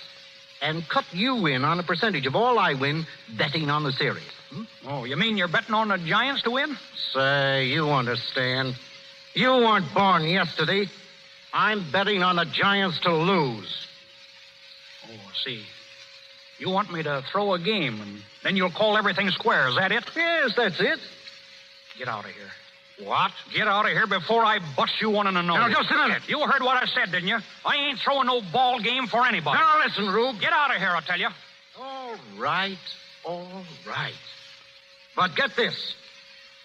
P: and cut you in on a percentage of all I win betting on the series.
W: Oh, you mean you're betting on the Giants to win?
P: Say, you understand. You weren't born yesterday. I'm betting on the Giants to lose.
W: Oh, see. You want me to throw a game, and then you'll call everything square. Is that it?
P: Yes, that's it.
W: Get out of here. What? Get out of here before I bust you one in the nose.
P: Now, just a minute.
W: You heard what I said, didn't you? I ain't throwing no ball game for anybody.
P: Now, listen, Rube.
W: Get out of here, I tell you.
P: All right. But get this.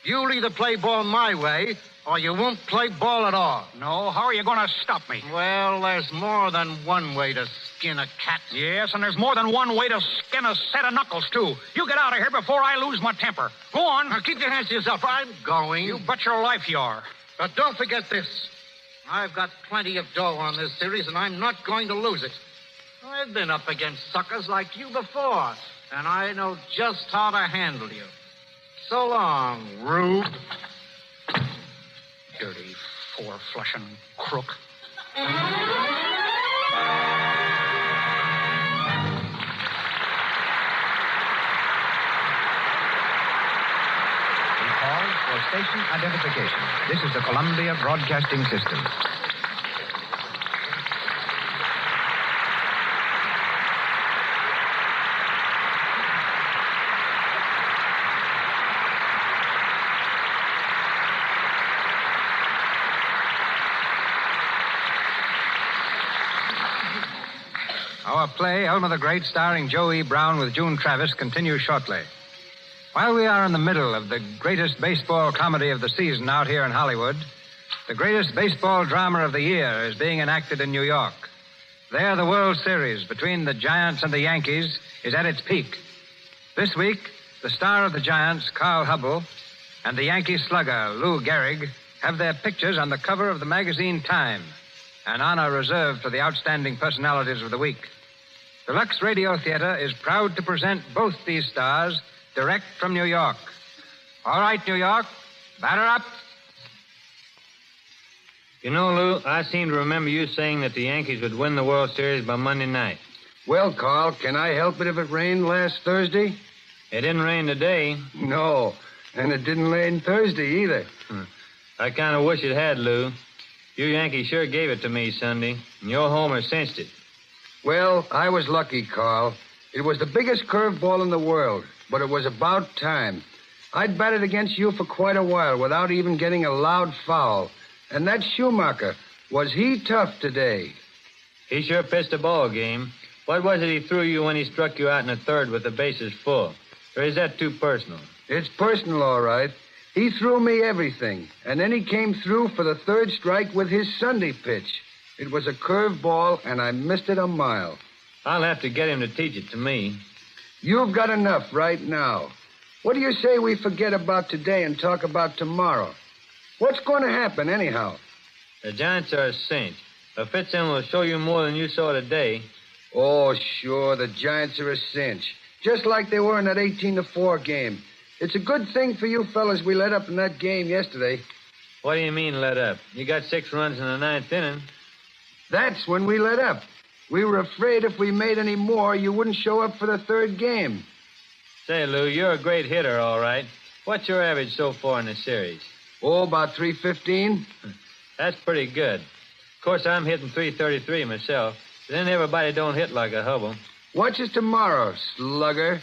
P: You'll either play ball my way, or you won't play ball at all.
W: No, how are you going to stop me?
P: Well, there's more than one way to skin a cat.
W: Yes, and there's more than one way to skin a set of knuckles, too. You get out of here before I lose my temper. Go on.
P: Now, keep your hands to yourself. I'm going.
W: You bet your life you are.
P: But don't forget this. I've got plenty of dough on this series, and I'm not going to lose it. I've been up against suckers like you before, and I know just how to handle you. So long, Rube.
W: Dirty, four-flushing crook.
D: Pause for station identification. This is the Columbia Broadcasting System.
B: Our play, Elmer the Great, starring Joe E. Brown with June Travis, continues shortly. While we are in the middle of the greatest baseball comedy of the season out here in Hollywood, the greatest baseball drama of the year is being enacted in New York. There, the World Series between the Giants and the Yankees is at its peak. This week, the star of the Giants, Carl Hubble, and the Yankee slugger, Lou Gehrig, have their pictures on the cover of the magazine Time. an honor reserved for the outstanding personalities of the week. The Lux Radio Theater is proud to present both these stars direct from New York. All right, New York, batter up.
H: You know, Lou, I seem to remember you saying that the Yankees would win the World Series by Monday night.
R: Well, Carl, can I help it if it rained last Thursday?
H: It didn't rain today.
R: No, and it didn't rain Thursday either.
H: I kind of wish it had, Lou. You Yankees sure gave it to me Sunday, and your homer cinched it.
R: Well, I was lucky, Carl. It was the biggest curveball in the world, but it was about time. I'd batted against you for quite a while without even getting a loud foul. And that Schumacher, was he tough today?
H: He sure pitched a ball game. What was it he threw you when he struck you out in the third with the bases full? Or is that too personal?
R: It's personal, all right. He threw me everything, and then he came through for the third strike with his Sunday pitch. It was a curved ball, and I missed it a mile.
H: I'll have to get him to teach it to me.
R: You've got enough right now. What do you say we forget about today and talk about tomorrow? What's going to happen, anyhow?
H: The Giants are a cinch. A Fitzsimmons will show you more than you saw today.
R: Oh, sure, the Giants are a cinch. Just like they were in that 18-4 game. It's a good thing for you fellas we let up in that game yesterday.
H: What do you mean, let up? You got 6 runs in the 9th inning.
R: That's when we let up. We were afraid if we made any more, you wouldn't show up for the third game.
H: Say, Lou, you're a great hitter, all right. What's your average so far in the series?
R: Oh, about 315.
H: That's pretty good. Of course, I'm hitting 333 myself. But then everybody don't hit like a hubble.
R: Watch us tomorrow, slugger.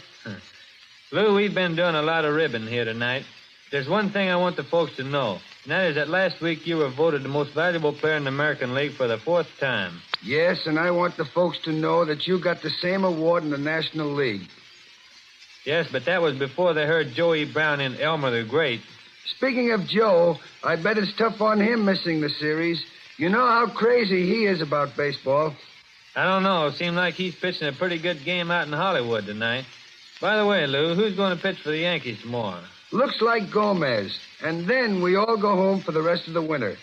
H: Lou, we've been doing a lot of ribbon here tonight. There's one thing I want the folks to know, and that is that last week you were voted the most valuable player in the American League for the 4th time.
R: Yes, and I want the folks to know that you got the same award in the National League.
H: Yes, but that was before they heard Joey Brown in Elmer the Great.
R: Speaking of Joe, I bet it's tough on him missing the series. You know how crazy he is about baseball.
H: I don't know. It seemed like he's pitching a pretty good game out in Hollywood tonight. By the way, Lou, who's going to pitch for the Yankees tomorrow?
R: Looks like Gomez. And then we all go home for the rest of the winter.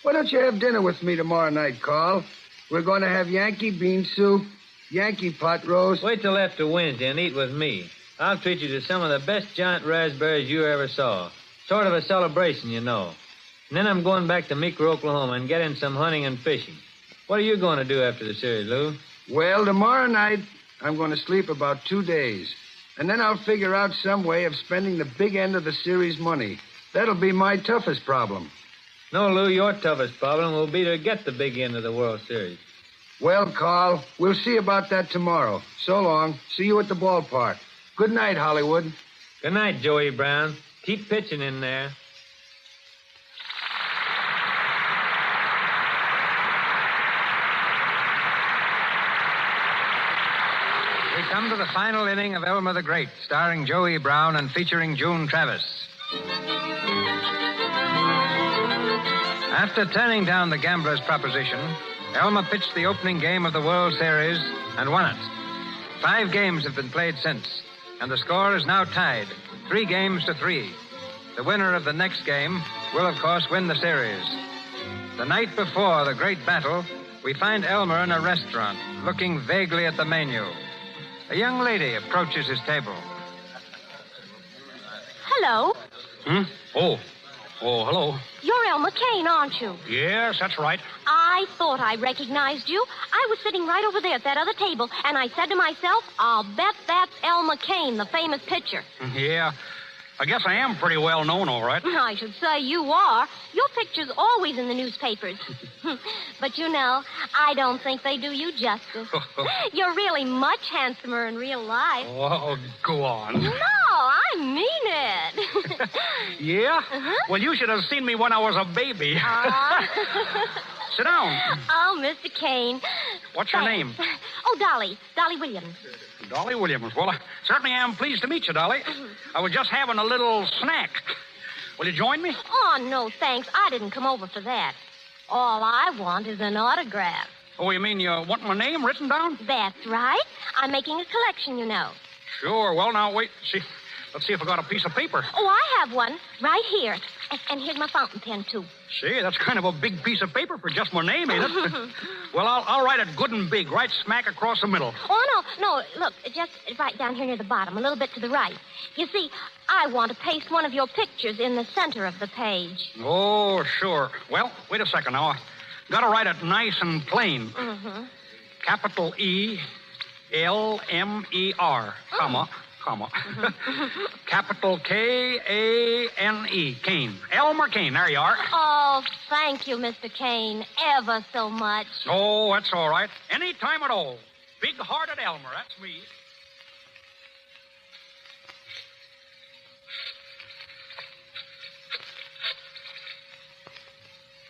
R: Why don't you have dinner with me tomorrow night, Carl? We're going to have Yankee bean soup, Yankee pot roast.
H: Wait till after Wednesday and eat with me. I'll treat you to some of the best giant raspberries you ever saw. Sort of a celebration, you know. And then I'm going back to Meeker, Oklahoma, and get in some hunting and fishing. What are you going to do after the series, Lou?
R: Well, tomorrow night, I'm going to sleep about 2 days. And then I'll figure out some way of spending the big end of the series money. That'll be my toughest problem.
H: No, Lou, your toughest problem will be to get the big end of the World Series.
R: Well, Carl, we'll see about that tomorrow. So long. See you at the ballpark. Good night, Hollywood.
H: Good night, Joey Brown. Keep pitching in there.
B: We come to the final inning of Elmer the Great, starring Joey Brown and featuring June Travis. After turning down the gambler's proposition, Elmer pitched the opening game of the World Series and won it. 5 games have been played since, and the score is now tied, 3-3. The winner of the next game will, of course, win the series. The night before the great battle, we find Elmer in a restaurant, looking vaguely at the menu. A young lady approaches his table.
T: Hello.
W: Oh, hello.
T: You're Elmer Kane, aren't you?
W: Yes, that's right.
T: I thought I recognized you. I was sitting right over there at that other table, and I said to myself, I'll bet that's Elmer Kane, the famous pitcher.
W: Yeah, I guess I am pretty well known, all right.
T: I should say you are. Your picture's always in the newspapers. But, you know, I don't think they do you justice. You're really much handsomer in real life.
W: Oh, go on.
T: No, I mean it.
W: Yeah?
T: Uh-huh.
W: Well, you should have seen me when I was a baby. Sit down.
T: Oh, Mr. Kane.
W: What's your name?
T: Oh, Dolly. Dolly Williams.
W: Dolly Williams. Well, I certainly am pleased to meet you, Dolly. I was just having a little snack. Will you join me?
T: Oh, no, thanks. I didn't come over for that. All I want is an autograph.
W: Oh, you mean you want my name written down?
T: That's right. I'm making a collection, you know.
W: Sure. Well, now, wait. Let's see if I got a piece of paper.
T: Oh, I have one right here. And here's my fountain pen, too.
W: See, that's kind of a big piece of paper for just my name, ain't it? Well, I'll write it good and big, right smack across the middle.
T: Oh, no. Look, just right down here near the bottom, a little bit to the right. You see, I want to paste one of your pictures in the center of the page.
W: Oh, sure. Well, wait a second now. Gotta write it nice and plain.
T: Mm-hmm.
W: Capital E, L-M-E-R, comma. Capital K-A-N-E, Kane. Elmer Kane, there you are.
T: Oh, thank you, Mr. Kane, ever so much.
W: Oh, that's all right. Any time at all. Big-hearted Elmer, that's me.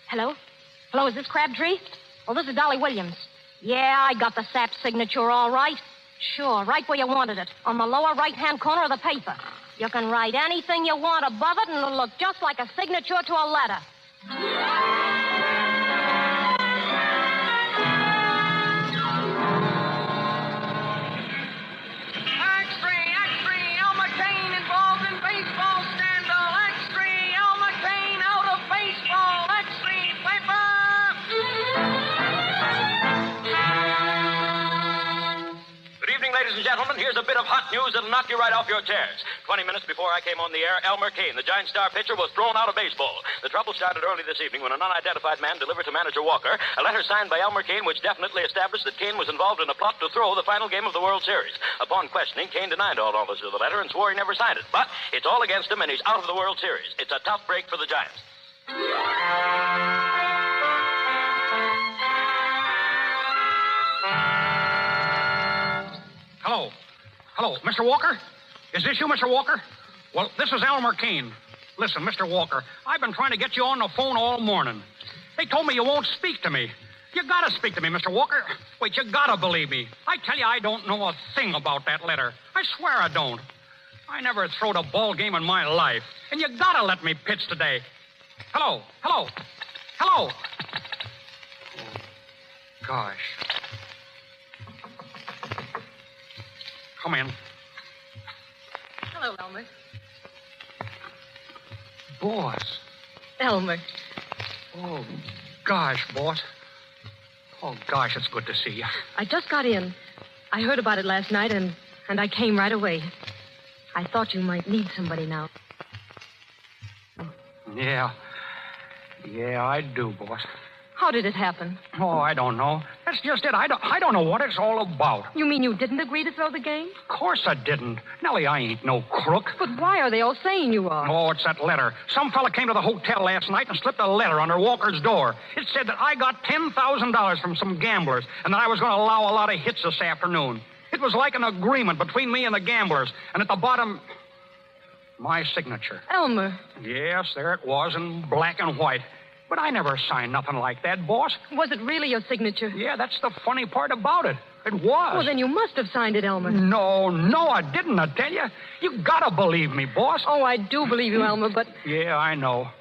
T: Hello? Hello, is this Crabtree? Oh, this is Dolly Williams. Yeah, I got the sap signature all right. Sure, right where you wanted it, on the lower right-hand corner of the paper. You can write anything you want above it, and it'll look just like a signature to a letter.
I: X3, Elmer Kane involved in baseball scandal. X3, Elmer Kane out of baseball. X3, paper!
C: Good evening, ladies and gentlemen. Here's a bit of hot news that'll knock you right off your chairs. 20 minutes before I came on the air, Elmer Kane, the Giant star pitcher, was thrown out of baseball. The trouble started early this evening when an unidentified man delivered to manager Walker a letter signed by Elmer Kane which definitely established that Kane was involved in a plot to throw the final game of the World Series. Upon questioning, Kane denied all knowledge of the letter and swore he never signed it. But it's all against him, and he's out of the World Series. It's a tough break for the Giants.
W: Hello, Mr. Walker? Is this you, Mr. Walker? Well, this is Elmer Kane. Listen, Mr. Walker, I've been trying to get you on the phone all morning. They told me you won't speak to me. You gotta speak to me, Mr. Walker. Wait, you gotta believe me. I tell you, I don't know a thing about that letter. I swear I don't. I never throwed a ball game in my life. And you gotta let me pitch today. Hello. Oh, gosh. Come in.
G: Hello, Elmer.
W: Boss.
G: Elmer.
W: Oh, gosh, boss. Oh, gosh, it's good to see you.
G: I just got in. I heard about it last night, and I came right away. I thought you might need somebody now.
W: Yeah, I do, boss.
G: How did it happen?
W: Oh, I don't know. That's just it. I don't know what it's all about.
G: You mean you didn't agree to throw the game?
W: Of course I didn't. Nellie, I ain't no crook.
G: But why are they all saying you are?
W: Oh, it's that letter. Some fella came to the hotel last night and slipped a letter under Walker's door. It said that I got $10,000 from some gamblers and that I was going to allow a lot of hits this afternoon. It was like an agreement between me and the gamblers. And at the bottom, my signature.
G: Elmer.
W: Yes, there it was in black and white. But I never signed nothing like that, boss.
G: Was it really your signature?
W: Yeah, that's the funny part about it. It was.
G: Well, then you must have signed it, Elmer.
W: No, I didn't, I tell you. You gotta believe me, boss.
G: Oh, I do believe you, Elmer, but...
W: Yeah, I know.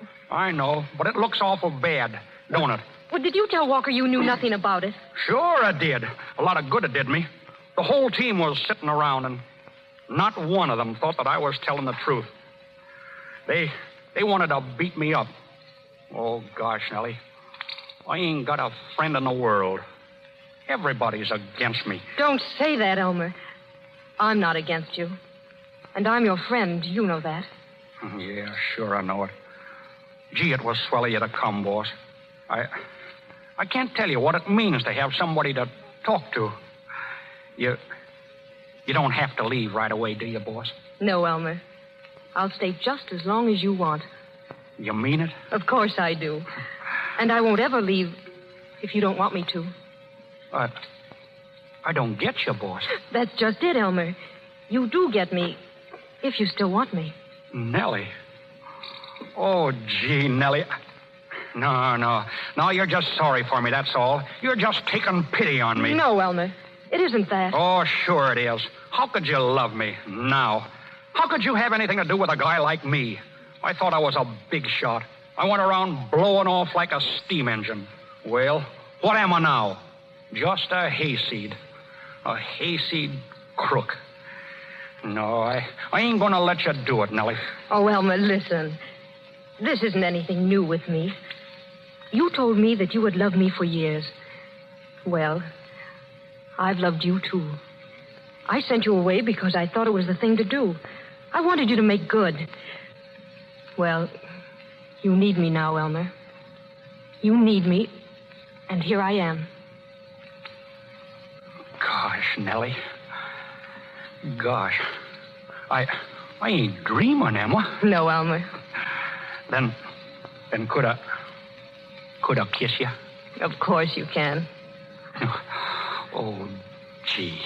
W: But it looks awful bad, don't it?
G: Well, did you tell Walker you knew nothing about it?
W: Sure I did. A lot of good it did me. The whole team was sitting around, and not one of them thought that I was telling the truth. They wanted to beat me up. Oh, gosh, Nellie. I ain't got a friend in the world. Everybody's against me.
G: Don't say that, Elmer. I'm not against you. And I'm your friend. You know that.
W: Yeah, sure, I know it. Gee, it was swell of you to come, boss. I can't tell you what it means to have somebody to talk to. You don't have to leave right away, do you, boss?
G: No, Elmer. I'll stay just as long as you want.
W: You mean it?
G: Of course I do. And I won't ever leave if you don't want me to.
W: I don't get you, boss.
G: That's just it, Elmer. You do get me, if you still want me.
W: Nellie. Oh, gee, Nellie. No, you're just sorry for me, that's all. You're just taking pity on me.
G: No, Elmer. It isn't that.
W: Oh, sure it is. How could you love me now? How could you have anything to do with a guy like me? I thought I was a big shot. I went around blowing off like a steam engine. Well, what am I now? Just a hayseed. A hayseed crook. No, I ain't going to let you do it, Nellie.
T: Oh, Elmer, listen. This isn't anything new with me. You told me that you had loved me for years. Well, I've loved you, too. I sent you away because I thought it was the thing to do. I wanted you to make good. Well, you need me now, Elmer. You need me, and here I am.
W: Gosh, Nellie. Gosh. I ain't dreaming, Emma.
T: No, Elmer.
W: Then could I kiss you?
T: Of course you can.
W: Oh, gee.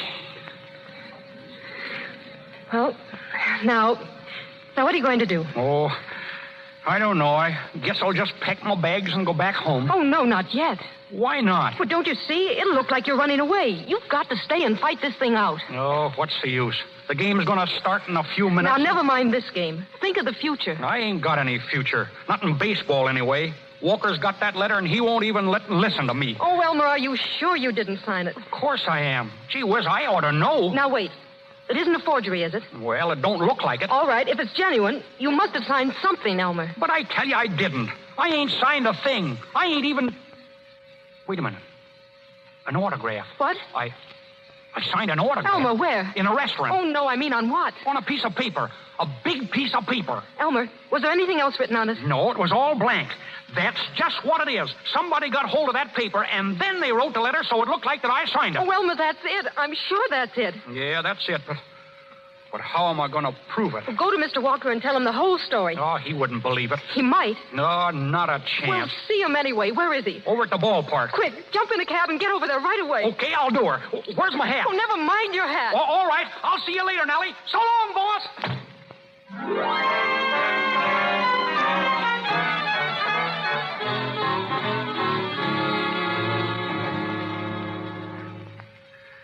T: Well, now what are you going to do?
W: Oh, I don't know. I guess I'll just pack my bags and go back home.
T: Oh, no, not yet.
W: Why not?
T: But don't you see? It'll look like you're running away. You've got to stay and fight this thing out.
W: Oh, what's the use? The game's going to start in a few minutes.
T: Now, never mind this game. Think of the future.
W: I ain't got any future. Not in baseball, anyway. Walker's got that letter, and he won't even listen to me.
T: Oh, Elmer, are you sure you didn't sign it?
W: Of course I am. Gee whiz, I ought to know.
T: Now, wait. It isn't a forgery, is it?
W: Well, it don't look like it.
T: All right, if it's genuine, you must have signed something, Elmer.
W: But I tell you, I didn't. I ain't signed a thing. I ain't even... Wait a minute. An autograph.
T: What?
W: I signed an autograph.
T: Elmer, where?
W: In a restaurant.
T: Oh, no, I mean on what?
W: On a piece of paper. A big piece of paper.
T: Elmer, was there anything else written on it?
W: No, it was all blank. That's just what it is. Somebody got hold of that paper, and then they wrote the letter so it looked like that I signed it.
T: Oh, Elmer, that's it. I'm sure that's it.
W: Yeah, that's it. But how am I going to prove it?
T: Well, go to Mr. Walker and tell him the whole story.
W: Oh, he wouldn't believe it.
T: He might.
W: No, not a chance.
T: Well, see him anyway. Where is he?
W: Over at the ballpark.
T: Quick, jump in the cab and get over there right away.
W: Okay, I'll do her. Where's my hat?
T: Oh, never mind your hat.
W: Oh, all right. I'll see you later, Nellie. So long, boss.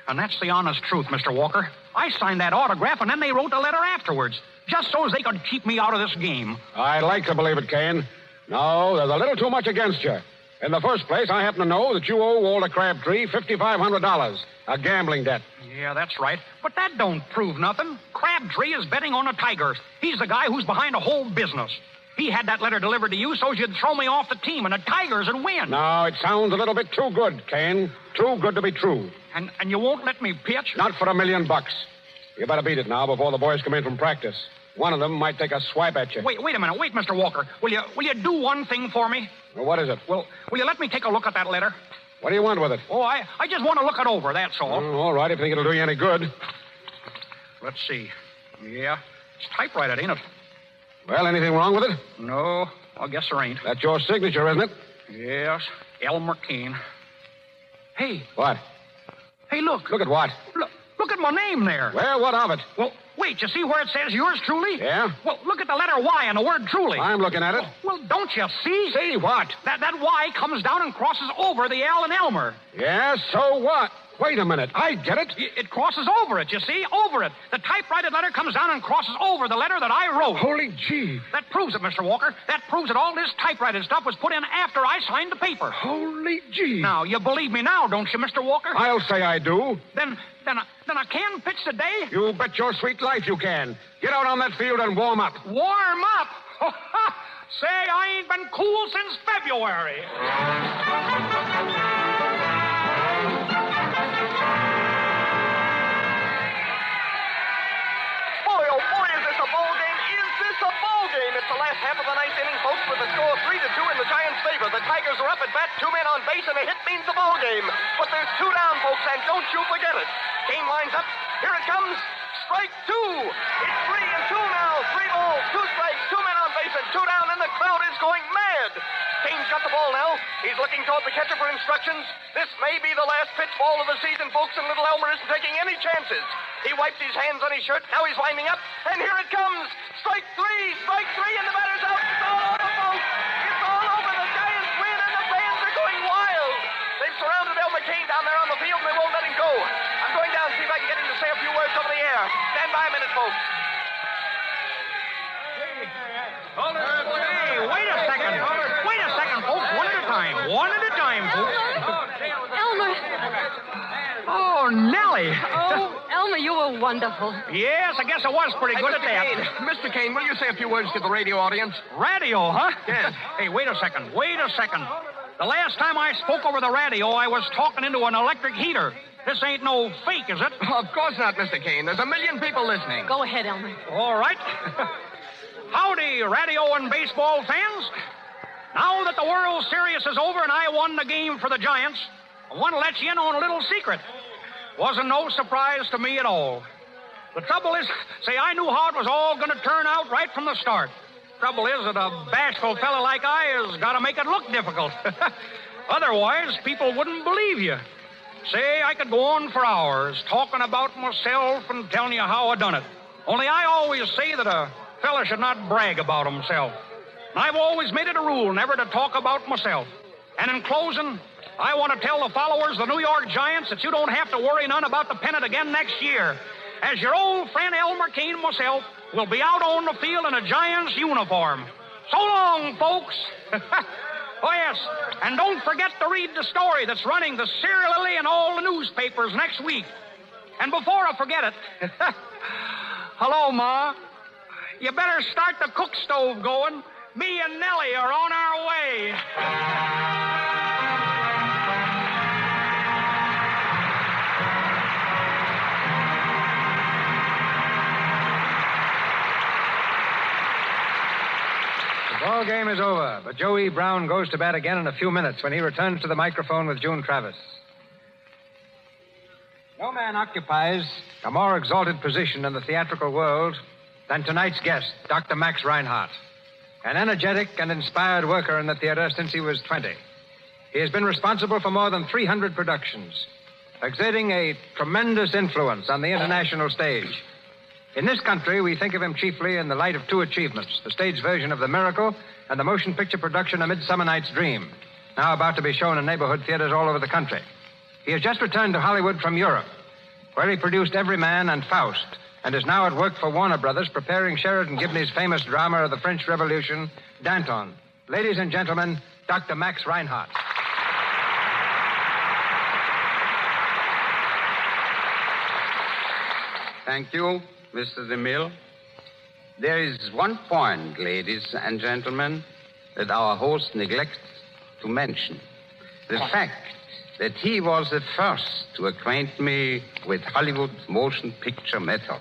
W: And that's the honest truth, Mr. Walker. I signed that autograph, and then they wrote the letter afterwards, just so as they could keep me out of this game.
K: I'd like to believe it, Kane. No, there's a little too much against you. In the first place, I happen to know that you owe Walter Crabtree $5,500, a gambling debt.
W: Yeah, that's right. But that don't prove nothing. Crabtree is betting on the Tigers. He's the guy who's behind the whole business. He had that letter delivered to you so you'd throw me off the team and the Tigers would win.
K: No, it sounds a little bit too good, Kane. Too good to be true.
W: And you won't let me pitch?
K: Not for $1 million. You better beat it now before the boys come in from practice. One of them might take a swipe at you.
W: Wait a minute. Wait, Mr. Walker. Will you do one thing for me?
K: Well, what is it?
W: Will you let me take a look at that letter?
K: What do you want with it?
W: Oh, I just want to look it over, that's all.
K: All right, if you think it'll do you any good.
W: Let's see. Yeah, it's typewriter, ain't it?
K: Well, anything wrong with it?
W: No, I guess there ain't.
K: That's your signature, isn't it?
W: Yes, Elmer Kane. Hey.
K: What?
W: Hey, look.
K: Look at what?
W: Look at my name there.
K: Well, what of it?
W: Well, wait, you see where it says yours truly?
K: Yeah?
W: Well, look at the letter Y and the word truly.
K: I'm looking at it.
W: Well, don't you see?
K: See what?
W: That Y comes down and crosses over the L in Elmer.
K: Yeah, so what? Wait a minute. I get it.
W: It crosses over it, you see? Over it. The typewriter letter comes down and crosses over the letter that I wrote.
K: Holy gee.
W: That proves it, Mr. Walker. That proves that all this typewriter stuff was put in after I signed the paper.
K: Holy gee.
W: Now, you believe me now, don't you, Mr. Walker?
K: I'll say I do.
W: Then I can pitch today?
K: You bet your sweet life you can. Get out on that field and warm up.
W: Warm up? Say, I ain't been cool since February.
J: Boy, oh boy, is this a ball game? Is this a ball game? It's the last half of the ninth inning, folks, with the score 3-2 in the Giants' favor. The Tigers are up at bat, 2 men on base, and a hit means the ball game. But there's 2 down, folks, and don't you forget it. Game lines up. Here it comes. Strike 2. It's 3-2 now. 3 balls, 2 strikes, 2 men on base, and 2 down, and the crowd is going mad. Kane's got the ball now. He's looking toward the catcher for instructions. This may be the last pitch ball of the season, folks, and little Elmer isn't taking any chances. He wipes his hands on his shirt. Now he's winding up, and here it comes. Strike 3, and the batter's out. It's all over, folks. It's all over. The Giants win, and the fans are going wild. They've surrounded Elmer Kane down there on the field, and they won't let him go. I'm going down to see if I can get him to say a few words over the air. Stand by a minute, folks.
W: Hey, wait a second. Wait a second, folks. One at a time. One at a time, folks.
T: Elmer.
W: Oh, Nellie.
T: Oh, Elmer, you were wonderful.
W: Yes, I guess I was pretty good at that.
J: Mr. Kane, will you say a few words to the radio audience?
W: Radio, huh?
J: Yes.
W: Hey, wait a second. The last time I spoke over the radio, I was talking into an electric heater. This ain't no fake, is it?
J: Of course not, Mr. Kane. There's a million people listening.
T: Go ahead, Elmer.
W: All right. Howdy, radio and baseball fans. Now that the World Series is over and I won the game for the Giants, I want to let you in on a little secret. Wasn't no surprise to me at all. The trouble is, I knew how it was all going to turn out right from the start. Trouble is that a bashful fella like I has got to make it look difficult. Otherwise, people wouldn't believe you. I could go on for hours talking about myself and telling you how I done it. Only I always say that a fella should not brag about himself. And I've always made it a rule never to talk about myself. And in closing, I want to tell the followers of the New York Giants that you don't have to worry none about the pennant again next year, as your old friend Elmer Kane and myself will be out on the field in a Giants uniform. So long, folks. Oh, yes, and don't forget to read the story that's running the serially in all the newspapers next week. And before I forget it, hello, Ma. You better start the cook stove going. Me and Nellie are on our way.
B: The ball game is over, but Joey Brown goes to bat again in a few minutes when he returns to the microphone with June Travis. No man occupies a more exalted position in the theatrical world than tonight's guest, Dr. Max Reinhardt. An energetic and inspired worker in the theater since he was 20. He has been responsible for more than 300 productions, exerting a tremendous influence on the international stage. In this country, we think of him chiefly in the light of two achievements, the stage version of The Miracle and the motion picture production A Midsummer Night's Dream, now about to be shown in neighborhood theaters all over the country. He has just returned to Hollywood from Europe, where he produced Everyman and Faust, and is now at work for Warner Brothers preparing Sheridan Gibney's famous drama of the French Revolution, Danton. Ladies and gentlemen, Dr. Max Reinhardt.
N: Thank you, Mr. DeMille. There is one point, ladies and gentlemen, that our host neglects to mention. The fact that he was the first to acquaint me with Hollywood's motion picture methods.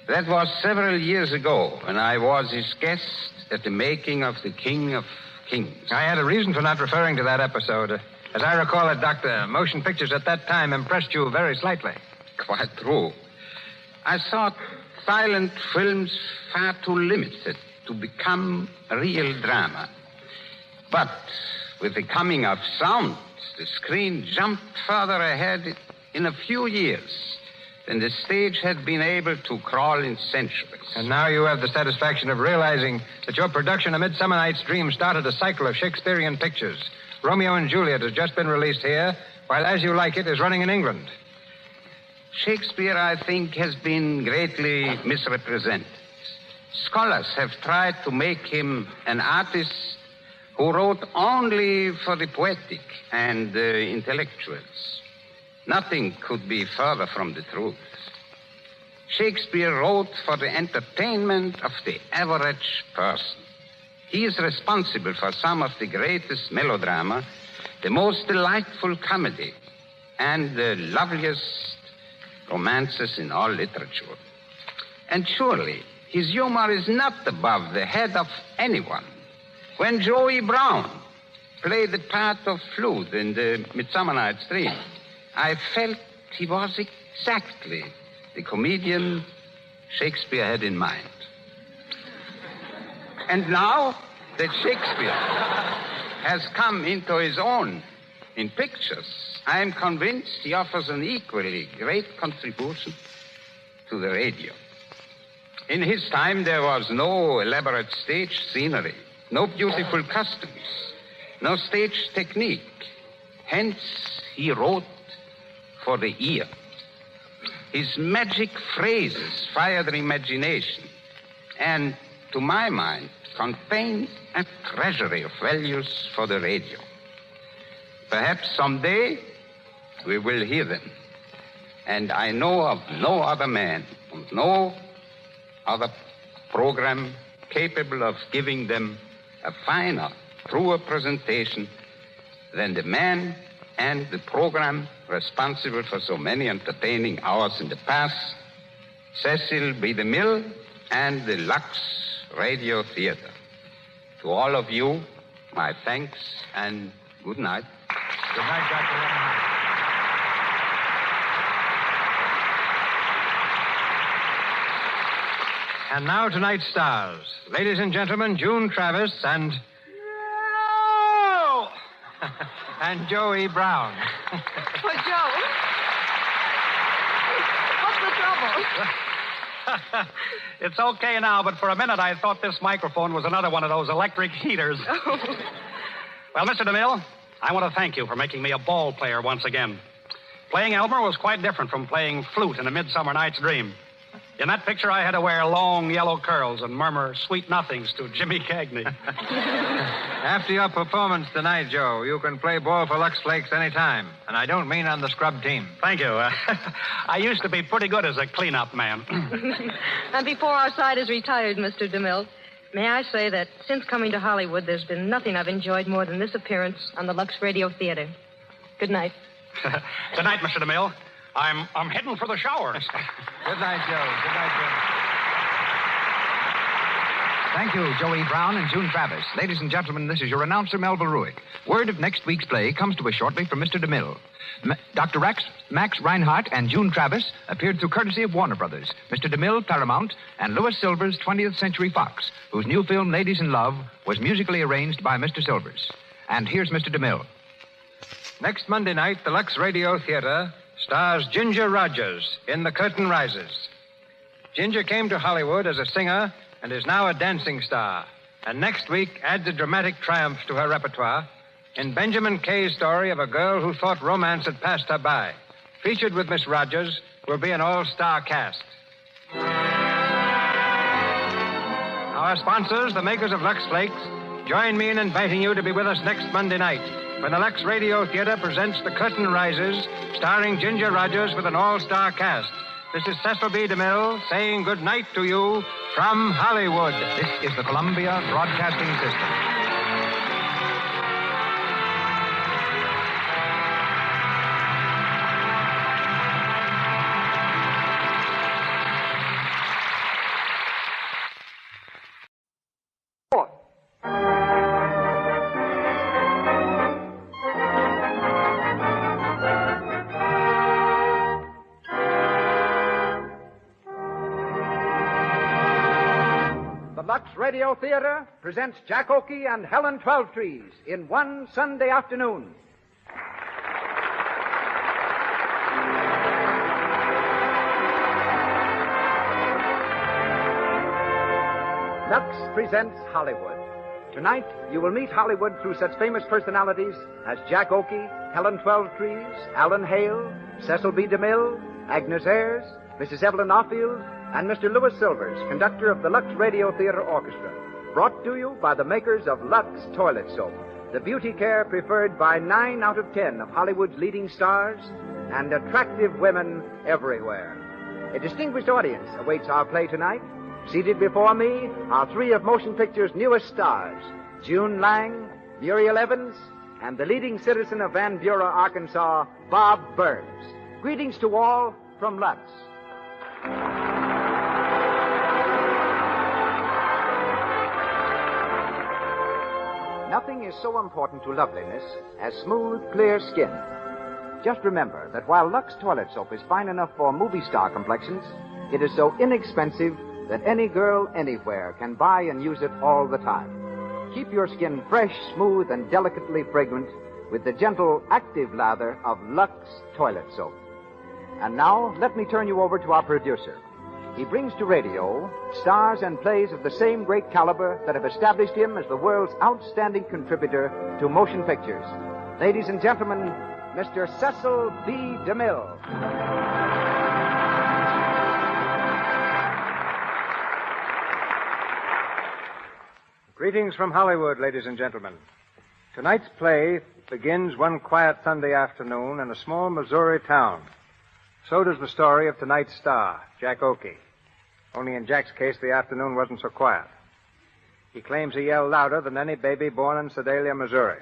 N: That was several years ago when I was his guest at the making of The King of Kings.
B: I had a reason for not referring to that episode. As I recall it, Doctor, motion pictures at that time impressed you very slightly.
N: Quite true. I thought silent films far too limited to become a real drama. But with the coming of sound, the screen jumped further ahead in a few years than the stage had been able to crawl in centuries.
B: And now you have the satisfaction of realizing that your production, A Midsummer Night's Dream, started a cycle of Shakespearean pictures. Romeo and Juliet has just been released here, while As You Like It is running in England.
N: Shakespeare, I think, has been greatly misrepresented. Scholars have tried to make him an artist who wrote only for the poetic and intellectuals. Nothing could be further from the truth. Shakespeare wrote for the entertainment of the average person. He is responsible for some of the greatest melodrama, the most delightful comedy, and the loveliest romances in all literature. And surely, his humor is not above the head of anyone. When Joey Brown played the part of Flute in The Midsummer Night's Dream, I felt he was exactly the comedian Shakespeare had in mind. And now that Shakespeare has come into his own in pictures, I am convinced he offers an equally great contribution to the radio. In his time, there was no elaborate stage scenery, no beautiful costumes, no stage technique. Hence, he wrote for the ear. His magic phrases fired the imagination and, to my mind, contain a treasury of values for the radio. Perhaps someday we will hear them. And I know of no other man and no other program capable of giving them a finer, truer presentation than the man and the program responsible for so many entertaining hours in the past, Cecil B. DeMille and the Lux Radio Theater. To all of you, my thanks and good night.
B: Good night, Dr. Reinhardt. And now tonight's stars. Ladies and gentlemen, June Travis and...
A: No!
B: and Joey Brown.
G: Oh, Joe. What's the trouble?
W: It's okay now, but for a minute I thought this microphone was another one of those electric heaters.
G: Oh.
W: Well, Mr. DeMille, I want to thank you for making me a ball player once again. Playing Elmer was quite different from playing flute in A Midsummer Night's Dream. In that picture, I had to wear long yellow curls and murmur sweet nothings to Jimmy Cagney.
B: After your performance tonight, Joe, you can play ball for Lux Flakes anytime. And I don't mean on the scrub team.
W: Thank you. I used to be pretty good as a cleanup man.
G: And before our side is retired, Mr. DeMille, may I say that since coming to Hollywood, there's been nothing I've enjoyed more than this appearance on the Lux Radio Theater. Good night.
W: Good night, Mr. DeMille. I'm heading for the showers.
B: Good night, Joe. Good night, Joe.
D: Thank you, Joey Brown and June Travis. Ladies and gentlemen, this is your announcer, Melville Ruick. Word of next week's play comes to us shortly from Mr. DeMille. Dr. Max Reinhardt and June Travis appeared through courtesy of Warner Brothers, Mr. DeMille, Paramount, and Louis Silvers, 20th Century Fox, whose new film, Ladies in Love, was musically arranged by Mr. Silvers. And here's Mr. DeMille.
B: Next Monday night, the Lux Radio Theater stars Ginger Rogers in The Curtain Rises. Ginger came to Hollywood as a singer and is now a dancing star. And next week adds a dramatic triumph to her repertoire in Benjamin Kay's story of a girl who thought romance had passed her by. Featured with Miss Rogers will be an all-star cast. Our sponsors, the makers of Lux Flakes, join me in inviting you to be with us next Monday night when the Lux Radio Theater presents The Curtain Rises, starring Ginger Rogers with an all-star cast. This is Cecil B. DeMille saying good night to you from Hollywood.
D: This is the Columbia Broadcasting System.
E: Lux Radio Theater presents Jack Oakey and Helen Twelvetrees in one Sunday afternoon. Lux presents Hollywood. Tonight, you will meet Hollywood through such famous personalities as Jack Oakey, Helen Twelvetrees, Alan Hale, Cecil B. DeMille, Agnes Ayres, Mrs. Evelyn Offield, and Mr. Louis Silvers, conductor of the Lux Radio Theater Orchestra. Brought to you by the makers of Lux Toilet Soap, the beauty care preferred by 9 out of 10 of Hollywood's leading stars and attractive women everywhere. A distinguished audience awaits our play tonight. Seated before me are 3 of motion picture's newest stars, June Lang, Muriel Evans, and the leading citizen of Van Buren, Arkansas, Bob Burns. Greetings to all from Lux. Nothing is so important to loveliness as smooth, clear skin. Just remember that while Lux Toilet Soap is fine enough for movie star complexions, it is so inexpensive that any girl anywhere can buy and use it all the time. Keep your skin fresh, smooth, and delicately fragrant with the gentle, active lather of Lux Toilet Soap. And now, let me turn you over to our producer. He brings to radio stars and plays of the same great caliber that have established him as the world's outstanding contributor to motion pictures. Ladies and gentlemen, Mr. Cecil B. DeMille.
B: Greetings from Hollywood, ladies and gentlemen. Tonight's play begins one quiet Sunday afternoon in a small Missouri town. So does the story of tonight's star, Jack Oakey. Only in Jack's case, the afternoon wasn't so quiet. He claims he yelled louder than any baby born in Sedalia, Missouri.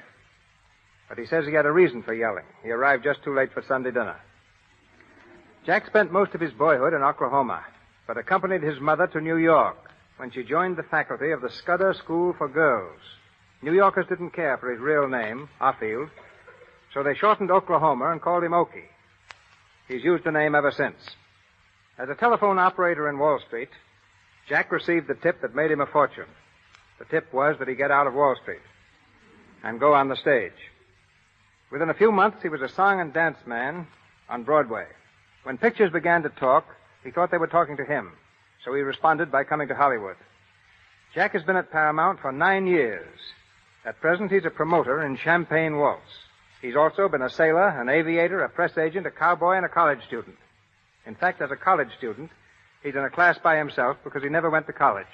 B: But he says he had a reason for yelling. He arrived just too late for Sunday dinner. Jack spent most of his boyhood in Oklahoma, but accompanied his mother to New York when she joined the faculty of the Scudder School for Girls. New Yorkers didn't care for his real name, Offield, so they shortened Oklahoma and called him Oakey. He's used the name ever since. As a telephone operator in Wall Street, Jack received the tip that made him a fortune. The tip was that he get out of Wall Street and go on the stage. Within a few months, he was a song and dance man on Broadway. When pictures began to talk, he thought they were talking to him, so he responded by coming to Hollywood. Jack has been at Paramount for 9 years. At present, he's a promoter in Champagne Waltz. He's also been a sailor, an aviator, a press agent, a cowboy, and a college student. In fact, as a college student, he's in a class by himself because he never went to college.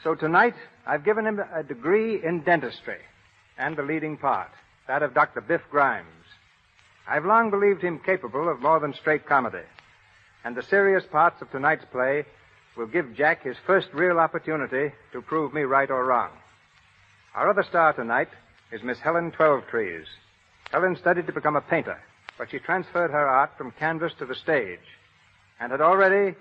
B: So tonight, I've given him a degree in dentistry and the leading part, that of Dr. Biff Grimes. I've long believed him capable of more than straight comedy, and the serious parts of tonight's play will give Jack his first real opportunity to prove me right or wrong. Our other star tonight is Miss Helen Twelvetrees. Helen studied to become a painter, but she transferred her art from canvas to the stage and had already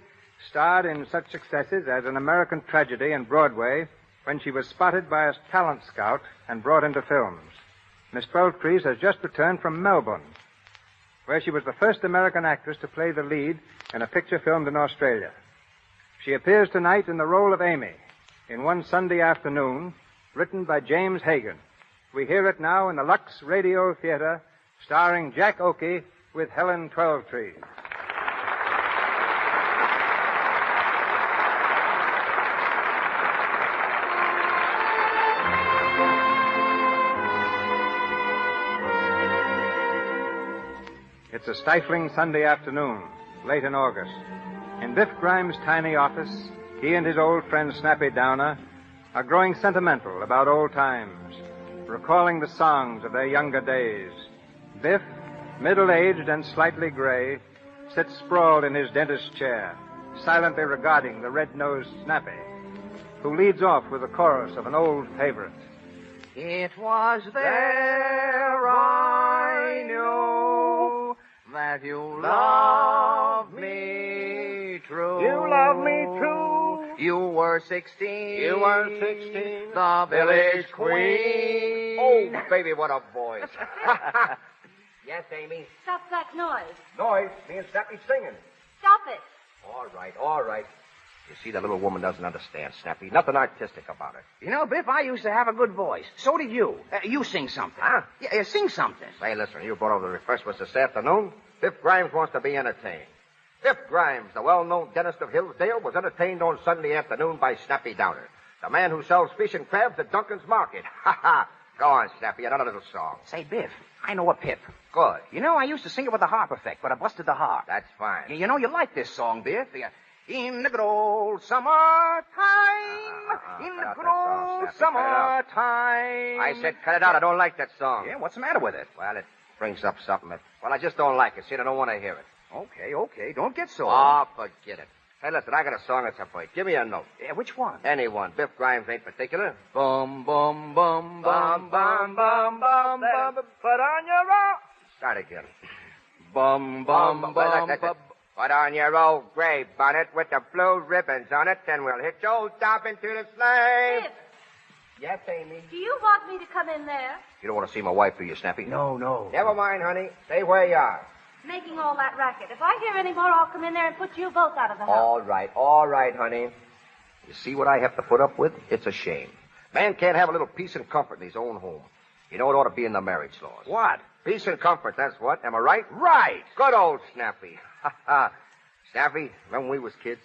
B: starred in such successes as An American Tragedy and Broadway when she was spotted by a talent scout and brought into films. Miss Twelvetrees has just returned from Melbourne, where she was the first American actress to play the lead in a picture filmed in Australia. She appears tonight in the role of Amy in One Sunday Afternoon, written by James Hagan. We hear it now in the Lux Radio Theater, starring Jack Oakey with Helen Twelvetrees. It's a stifling Sunday afternoon, late in August. In Biff Grimes' tiny office, he and his old friend Snappy Downer are growing sentimental about old times, recalling the songs of their younger days. Biff, middle-aged and slightly gray, sits sprawled in his dentist's chair, silently regarding the red-nosed Snappy, who leads off with a chorus of an old favorite.
O: It was there I knew that you loved me true.
I: You love me true.
O: You were 16.
I: You were 16.
O: The village queen.
I: Oh, baby, what a voice.
O: Yes, Amy?
T: Stop that noise.
I: Noise. Me and Snappy singing.
T: Stop it.
I: All right. You see, the little woman doesn't understand, Snappy. Nothing artistic about it.
O: You know, Biff, I used to have a good voice. So did you. You sing something.
I: Huh?
O: Yeah, sing something.
I: Say, listen, you brought over the refreshments this afternoon. Biff Grimes wants to be entertained. Biff Grimes, the well-known dentist of Hillsdale, was entertained on Sunday afternoon by Snappy Downer, the man who sells fish and crabs at Duncan's Market. Ha ha! Go on, Snappy, another little song.
O: Say, Biff, I know a pip.
I: Good.
O: You know, I used to sing it with a harp effect, but I busted the harp.
I: That's fine.
O: You know, you like this song, Biff. In the good old summertime. In the good old summertime.
I: I said cut it out. I don't like that song.
O: Yeah, what's the matter with it?
I: Well, it brings up something that... Well, I just don't like it. See, I don't want to hear it.
O: Okay. Don't get so...
I: Oh, forget it. Hey, listen, I got a song that's for you. Give me a note.
O: Yeah, which one?
I: Any one. Biff Grimes ain't particular.
O: Bum, bum, bum, bum, bum, bum, bum, bum. Put on your roll.
I: Start again.
O: Bum, bum, bum, bum.
I: Put on your old gray bonnet with the blue ribbons on it, then we'll hit your top into the sleigh.
T: Biff,
I: Yes, Amy?
T: do you want me to come in there?
I: You don't want to see my wife, do you, Snappy?
O: No.
I: Never mind, honey. Stay where you are.
T: Making all that racket. If I hear any more, I'll come in there and put you both out of the house.
I: All right, honey. You see what I have to put up with? It's a shame. Man can't have a little peace and comfort in his own home. You know, it ought to be in the marriage laws.
O: What?
I: Peace and comfort, that's what. Am I right?
O: Right.
I: Good old Snappy. Snappy, remember when we was kids?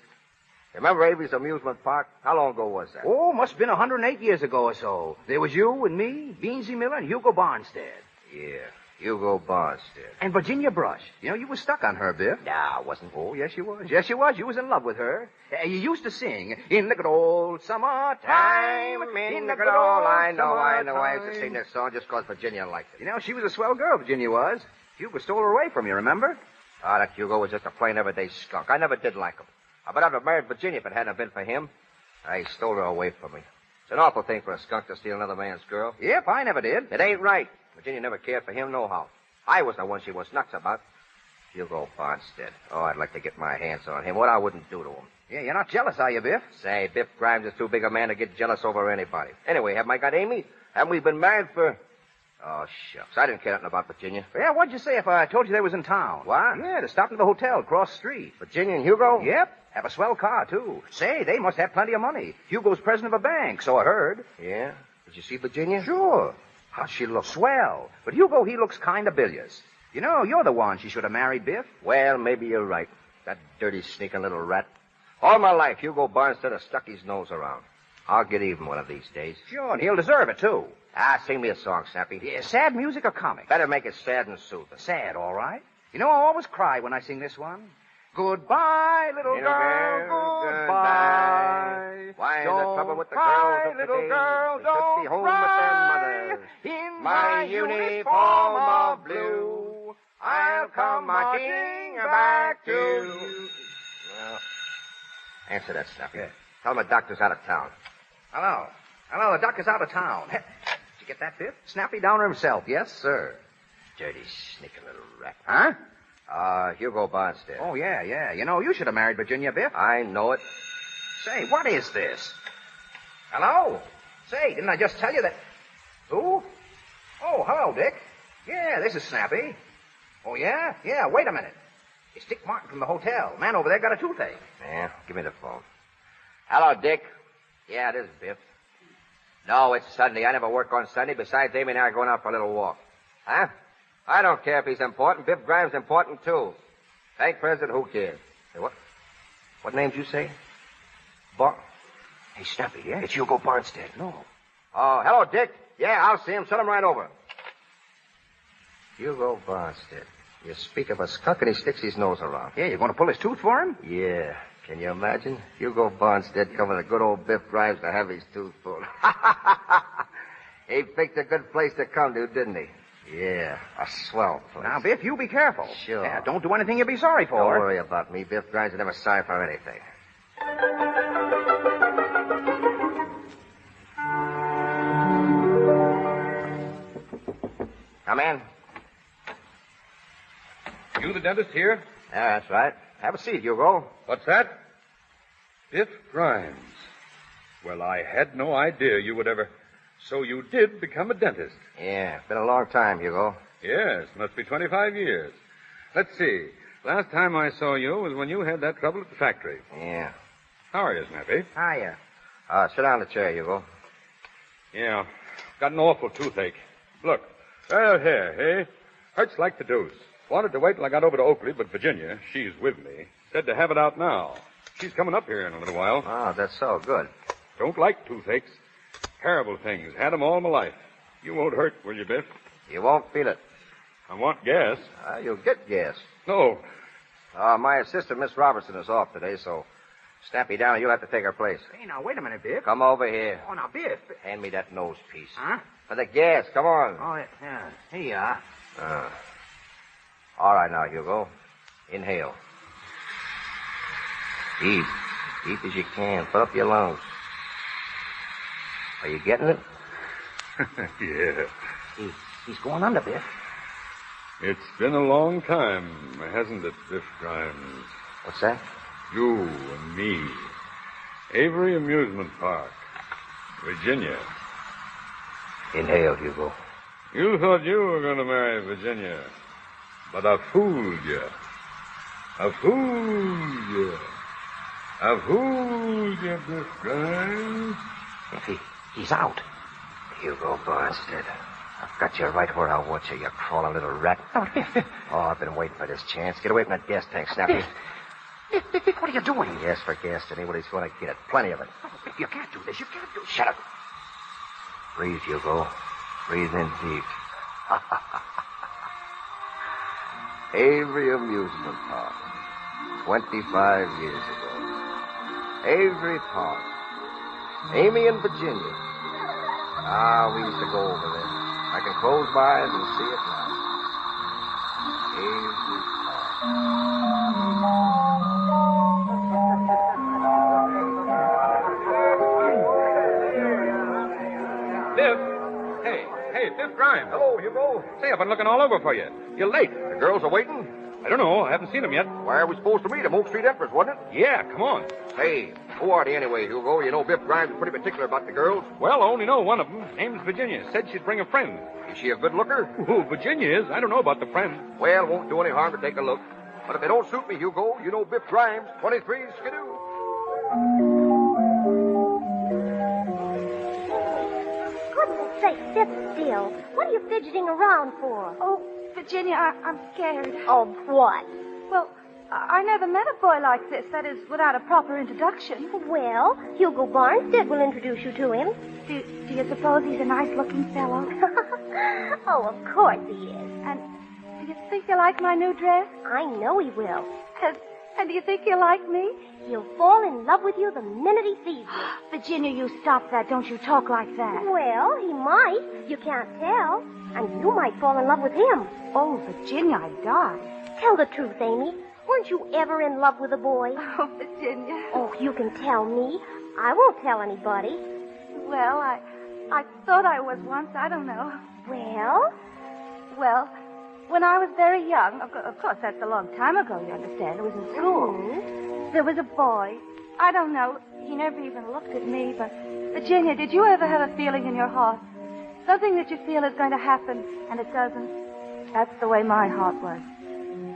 I: Remember Avery's amusement park? How long ago was that?
O: Oh, must have been 108 years ago or so. There was you and me, Beansy Miller, and Hugo Barnstead.
I: Yeah, Hugo Barnstead.
O: And Virginia Brush. You know, you were stuck on her, Biff.
I: Nah, I wasn't.
O: Oh, yes, you was. Yes, you was. You was in love with her. You used to sing, in the good old summertime.
I: In the good old... I know. I used to sing this song just because Virginia liked it.
O: You know, she was a swell girl, Virginia was.
M: Hugo stole her away from you, remember?
Q: Ah, that Hugo was just a plain everyday skunk. I never did like him. I bet I'd have married Virginia if it hadn't been for him. He stole her away from me. It's an awful thing for a skunk to steal another man's girl.
M: Yep, I never did.
Q: It ain't right. Virginia never cared for him nohow. I was the one she was nuts about. Hugo Bonstead. Oh, I'd like to get my hands on him. What I wouldn't do to him.
M: Yeah, you're not jealous, are you, Biff?
Q: Say, Biff Grimes is too big a man to get jealous over anybody. Anyway, haven't I got Amy? Haven't we been married for... Oh, shucks. I didn't care nothing about Virginia.
M: Yeah, what'd you say if I told you they was in town?
Q: What?
M: Yeah, they stopped at the hotel across the street.
Q: Virginia and Hugo?
M: Yep. Have a swell car, too. Say, they must have plenty of money. Hugo's president of a bank, so I heard.
Q: Yeah? Did you see Virginia?
M: Sure.
Q: How'd she look?
M: Swell. But Hugo, he looks kind of bilious. You know, you're the one she should have married, Biff.
Q: Well, maybe you're right. That dirty, sneaking little rat. All my life, Hugo Bonstead has stuck his nose around. I'll get even one of these days.
M: Sure, and he'll deserve it, too.
Q: Sing me a song, Snappy.
M: Yeah, sad music or comic?
Q: Better make it sad and soothing.
M: Sad, all right. You know, I always cry when I sing this one. Goodbye, little girl, goodbye.
Q: Why is there trouble with the
M: cry,
Q: girls of
M: little
Q: today?
M: girl,
Q: They
M: don't
Q: should be home
M: cry.
Q: with their mothers.
M: In
Q: my uniform of blue, I'll come marching back to you. Well, answer that, Snappy.
M: Yeah.
Q: Tell him the doctor's out of town.
M: Hello. Hello, the doctor's out of town. Did you get that, Biff? Snappy Downer himself. Yes, sir.
Q: Dirty, sneaking little rat.
M: Huh?
Q: Hugo Bonstead.
M: Oh, yeah. You know, you should have married Virginia, Biff.
Q: I know it.
M: Say, what is this? Hello? Say, didn't I just tell you that... Who? Oh, hello, Dick. Yeah, this is Snappy. Oh, yeah? Yeah, wait a minute. It's Dick Martin from the hotel. Man over there got a toothache.
Q: Yeah, give me the phone. Hello, Dick. Yeah, it is Biff. No, it's Sunday. I never work on Sunday. Besides, Amy and I are going out for a little walk. Huh? I don't care if he's important. Biff Grimes important, too. Bank president, who cares? Hey, what? What names you say? Hey, Snappy, yeah? It's Hugo Bonstead.
M: No.
Q: Oh, hello, Dick. Yeah, I'll see him. Send him right over. Hugo Bonstead. You speak of a skunk and he sticks his nose around.
M: Yeah, you going to pull his tooth for him?
Q: Yeah. Can you imagine? Hugo Bonstead coming to good old Biff Grimes to have his tooth pulled. He picked a good place to come to, didn't he? Yeah, a swell place.
M: Now, Biff, you be careful.
Q: Sure.
M: Yeah, don't do anything you'll be sorry for.
Q: Don't worry about me. Biff Grimes is never sorry for anything. Come in.
R: You the dentist here?
Q: Yeah, that's right. Have a seat, Hugo.
R: What's that? Biff Grimes. Well, I had no idea you would ever... So you did become a dentist?
Q: Yeah, been a long time, Hugo.
R: Yes, must be 25 years. Let's see. Last time I saw you was when you had that trouble at the factory.
Q: Yeah.
R: How are you, Snappy?
M: Hiya.
Q: Sit down in the chair, Hugo.
R: Yeah, got an awful toothache. Look, right here, hey? Hurts like the deuce. Wanted to wait till I got over to Oakley, but Virginia, she's with me, said to have it out now. She's coming up here in a little while.
Q: Oh, that's so good.
R: Don't like toothaches. Terrible things. Had 'em all my life. You won't hurt, will you, Biff?
Q: You won't feel it.
R: I want gas.
Q: You'll get gas.
R: No.
Q: My assistant, Miss Robertson, is off today, so Snappy down, you'll have to take her place.
M: Hey, now, wait a minute, Biff.
Q: Come over here.
M: Oh, now, Biff.
Q: Hand me that nose piece.
M: Huh?
Q: For the gas, come on.
M: Oh, yeah. Here you are.
Q: All right now, Hugo. Inhale. Deep. Deep as you can. Put up your lungs. Are you getting it?
R: Yeah.
M: He's going under, Biff.
R: It's been a long time, hasn't it, Biff Grimes?
Q: What's that?
R: You and me. Avery Amusement Park. Virginia.
Q: Inhale, Hugo.
R: You thought you were going to marry Virginia. But I fooled you. I fooled you. I fooled you, Biff Grimes.
Q: He's out. Hugo Bonstead. I've got you right where I want you, you crawling little rat.
M: Oh, Biff.
Q: Oh, I've been waiting for this chance. Get away from that gas tank, Snappy.
M: Biff, what are you doing?
Q: He asked for gas, and anybody's going to get it. Plenty of it.
M: Oh, Biff, you can't do this. You can't do this.
Q: Shut up. Breathe, Hugo. Breathe in deep. Avery Amusement Park. 25 years ago. Avery Park. Amy and Virginia. We used to go over there. I can close my eyes and see it now.
F: Biff? Hey, Biff Grimes.
J: Hello, Hugo.
F: Say, I've been looking all over for you. You're late.
J: The girls are waiting?
F: I don't know. I haven't seen them yet.
J: Where are we supposed to meet them? Oak Street Empress, wasn't it?
F: Yeah, come on.
J: Hey, who are they anyway, Hugo? You know Biff Grimes is pretty particular about the girls.
F: Well, I only know one of them. Name's Virginia. Said she'd bring a friend.
J: Is she a good looker?
F: Ooh, Virginia is. I don't know about the friend.
J: Well, won't do any harm to take a look. But if they don't suit me, Hugo, you know Biff Grimes, 23 Skidoo.
L: Goodness sake, sit still. What are you fidgeting around for?
G: Oh, Virginia, I'm scared.
L: Of what?
G: Well, I never met a boy like this. That is, without a proper introduction.
L: Well, Hugo Barnstead will introduce you to him.
G: Do you suppose he's a nice-looking fellow?
L: Oh, of course he is.
G: And do you think he'll like my new dress?
L: I know he will.
G: And do you think he'll like me?
L: He'll fall in love with you the minute he sees you.
G: Virginia, you stop that. Don't you talk like that.
L: Well, he might. You can't tell. And you might fall in love with him.
G: Oh, Virginia, I'd die.
L: Tell the truth, Amy. Weren't you ever in love with a boy?
G: Oh, Virginia.
L: Oh, you can tell me. I won't tell anybody.
G: Well, I thought I was once. I don't know.
L: Well,
G: when I was very young, of course, that's a long time ago, you understand. It was in school.
L: Mm-hmm.
G: There was a boy. I don't know. He never even looked at me, but... Virginia, did you ever have a feeling in your heart? Something that you feel is going to happen, and it doesn't? That's the way my heart was.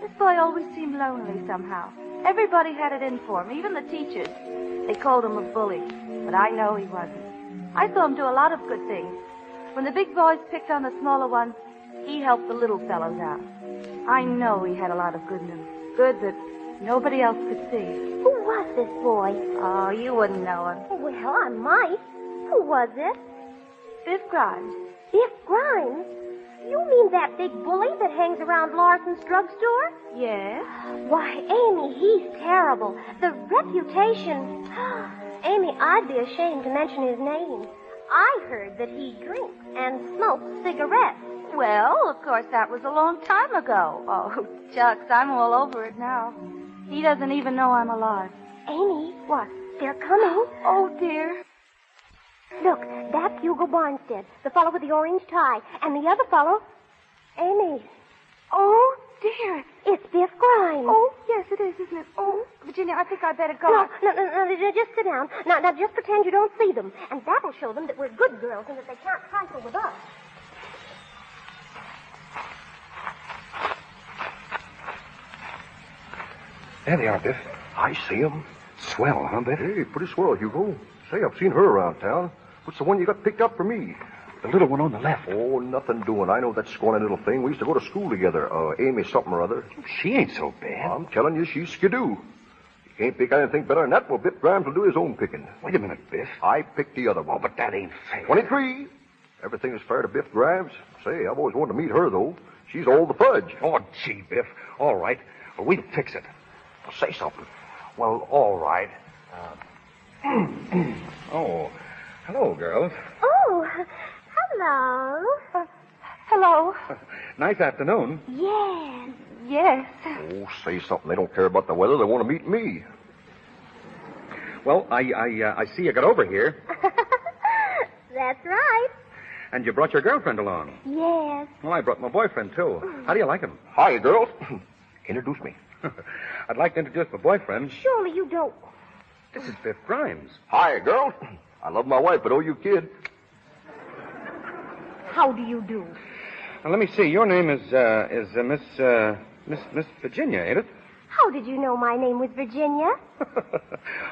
G: This boy always seemed lonely somehow. Everybody had it in for him, even the teachers. They called him a bully, but I know he wasn't. I saw him do a lot of good things. When the big boys picked on the smaller ones, he helped the little fellows out. I know he had a lot of good in him. Good that nobody else could see.
L: Who was this boy?
G: Oh, you wouldn't know him.
L: Well, I might. Who was it?
G: Biff Grimes.
L: Biff Grimes? You mean that big bully that hangs around Larson's drugstore?
G: Yes.
L: Why, Amy, he's terrible. The reputation... Amy, I'd be ashamed to mention his name. I heard that he drinks and smokes cigarettes.
G: Well, of course, that was a long time ago. Oh, shucks, I'm all over it now. He doesn't even know I'm alive.
L: Amy.
G: What?
L: They're coming.
G: Oh, dear.
L: Look, that's Hugo Barnstead, the fellow with the orange tie. And the other fellow... Amy.
G: Oh, dear.
L: It's Biff Grimes.
G: Oh, yes, it is, isn't it? Oh, Virginia, I think I'd better go.
L: No, just sit down. Now, just pretend you don't see them. And that'll show them that we're good girls and that they can't trifle with us.
J: There they are, Biff. I see them. Swell, huh, Biff? Hey, pretty swell, Hugo. Say, I've seen her around town. What's the one you got picked up for me? The little one on the left. Oh, nothing doing. I know that scrawny little thing. We used to go to school together. Amy something or other.
F: She ain't so bad.
J: I'm telling you, she's skidoo. You can't pick anything better than that. Well, Biff Grimes will do his own picking.
F: Wait a minute, Biff.
J: I picked the other one.
F: Oh, but that ain't fair.
J: 23. Everything is fair to Biff Grimes. Say, I've always wanted to meet her, though. She's all the fudge.
F: Oh, gee, Biff. All right. Well, we'll fix it.
J: Well, say something.
F: Well, all right. Oh, hello, girls.
L: Oh, hello.
G: Hello.
F: Nice afternoon.
L: Yes.
G: Yes.
J: Oh, say something. They don't care about the weather. They want to meet me.
F: Well, I see you got over here.
L: That's right.
F: And you brought your girlfriend along.
L: Yes.
F: Well, I brought my boyfriend, too. How do you like him?
J: Hi, girls. Introduce me.
F: I'd like to introduce my boyfriend.
L: Surely you don't.
F: This is Biff Grimes.
J: Hi, girls. I love my wife, but oh, you kid.
L: How do you do?
F: Now, let me see. Your name is Miss Virginia, ain't it?
L: How did you know my name was Virginia?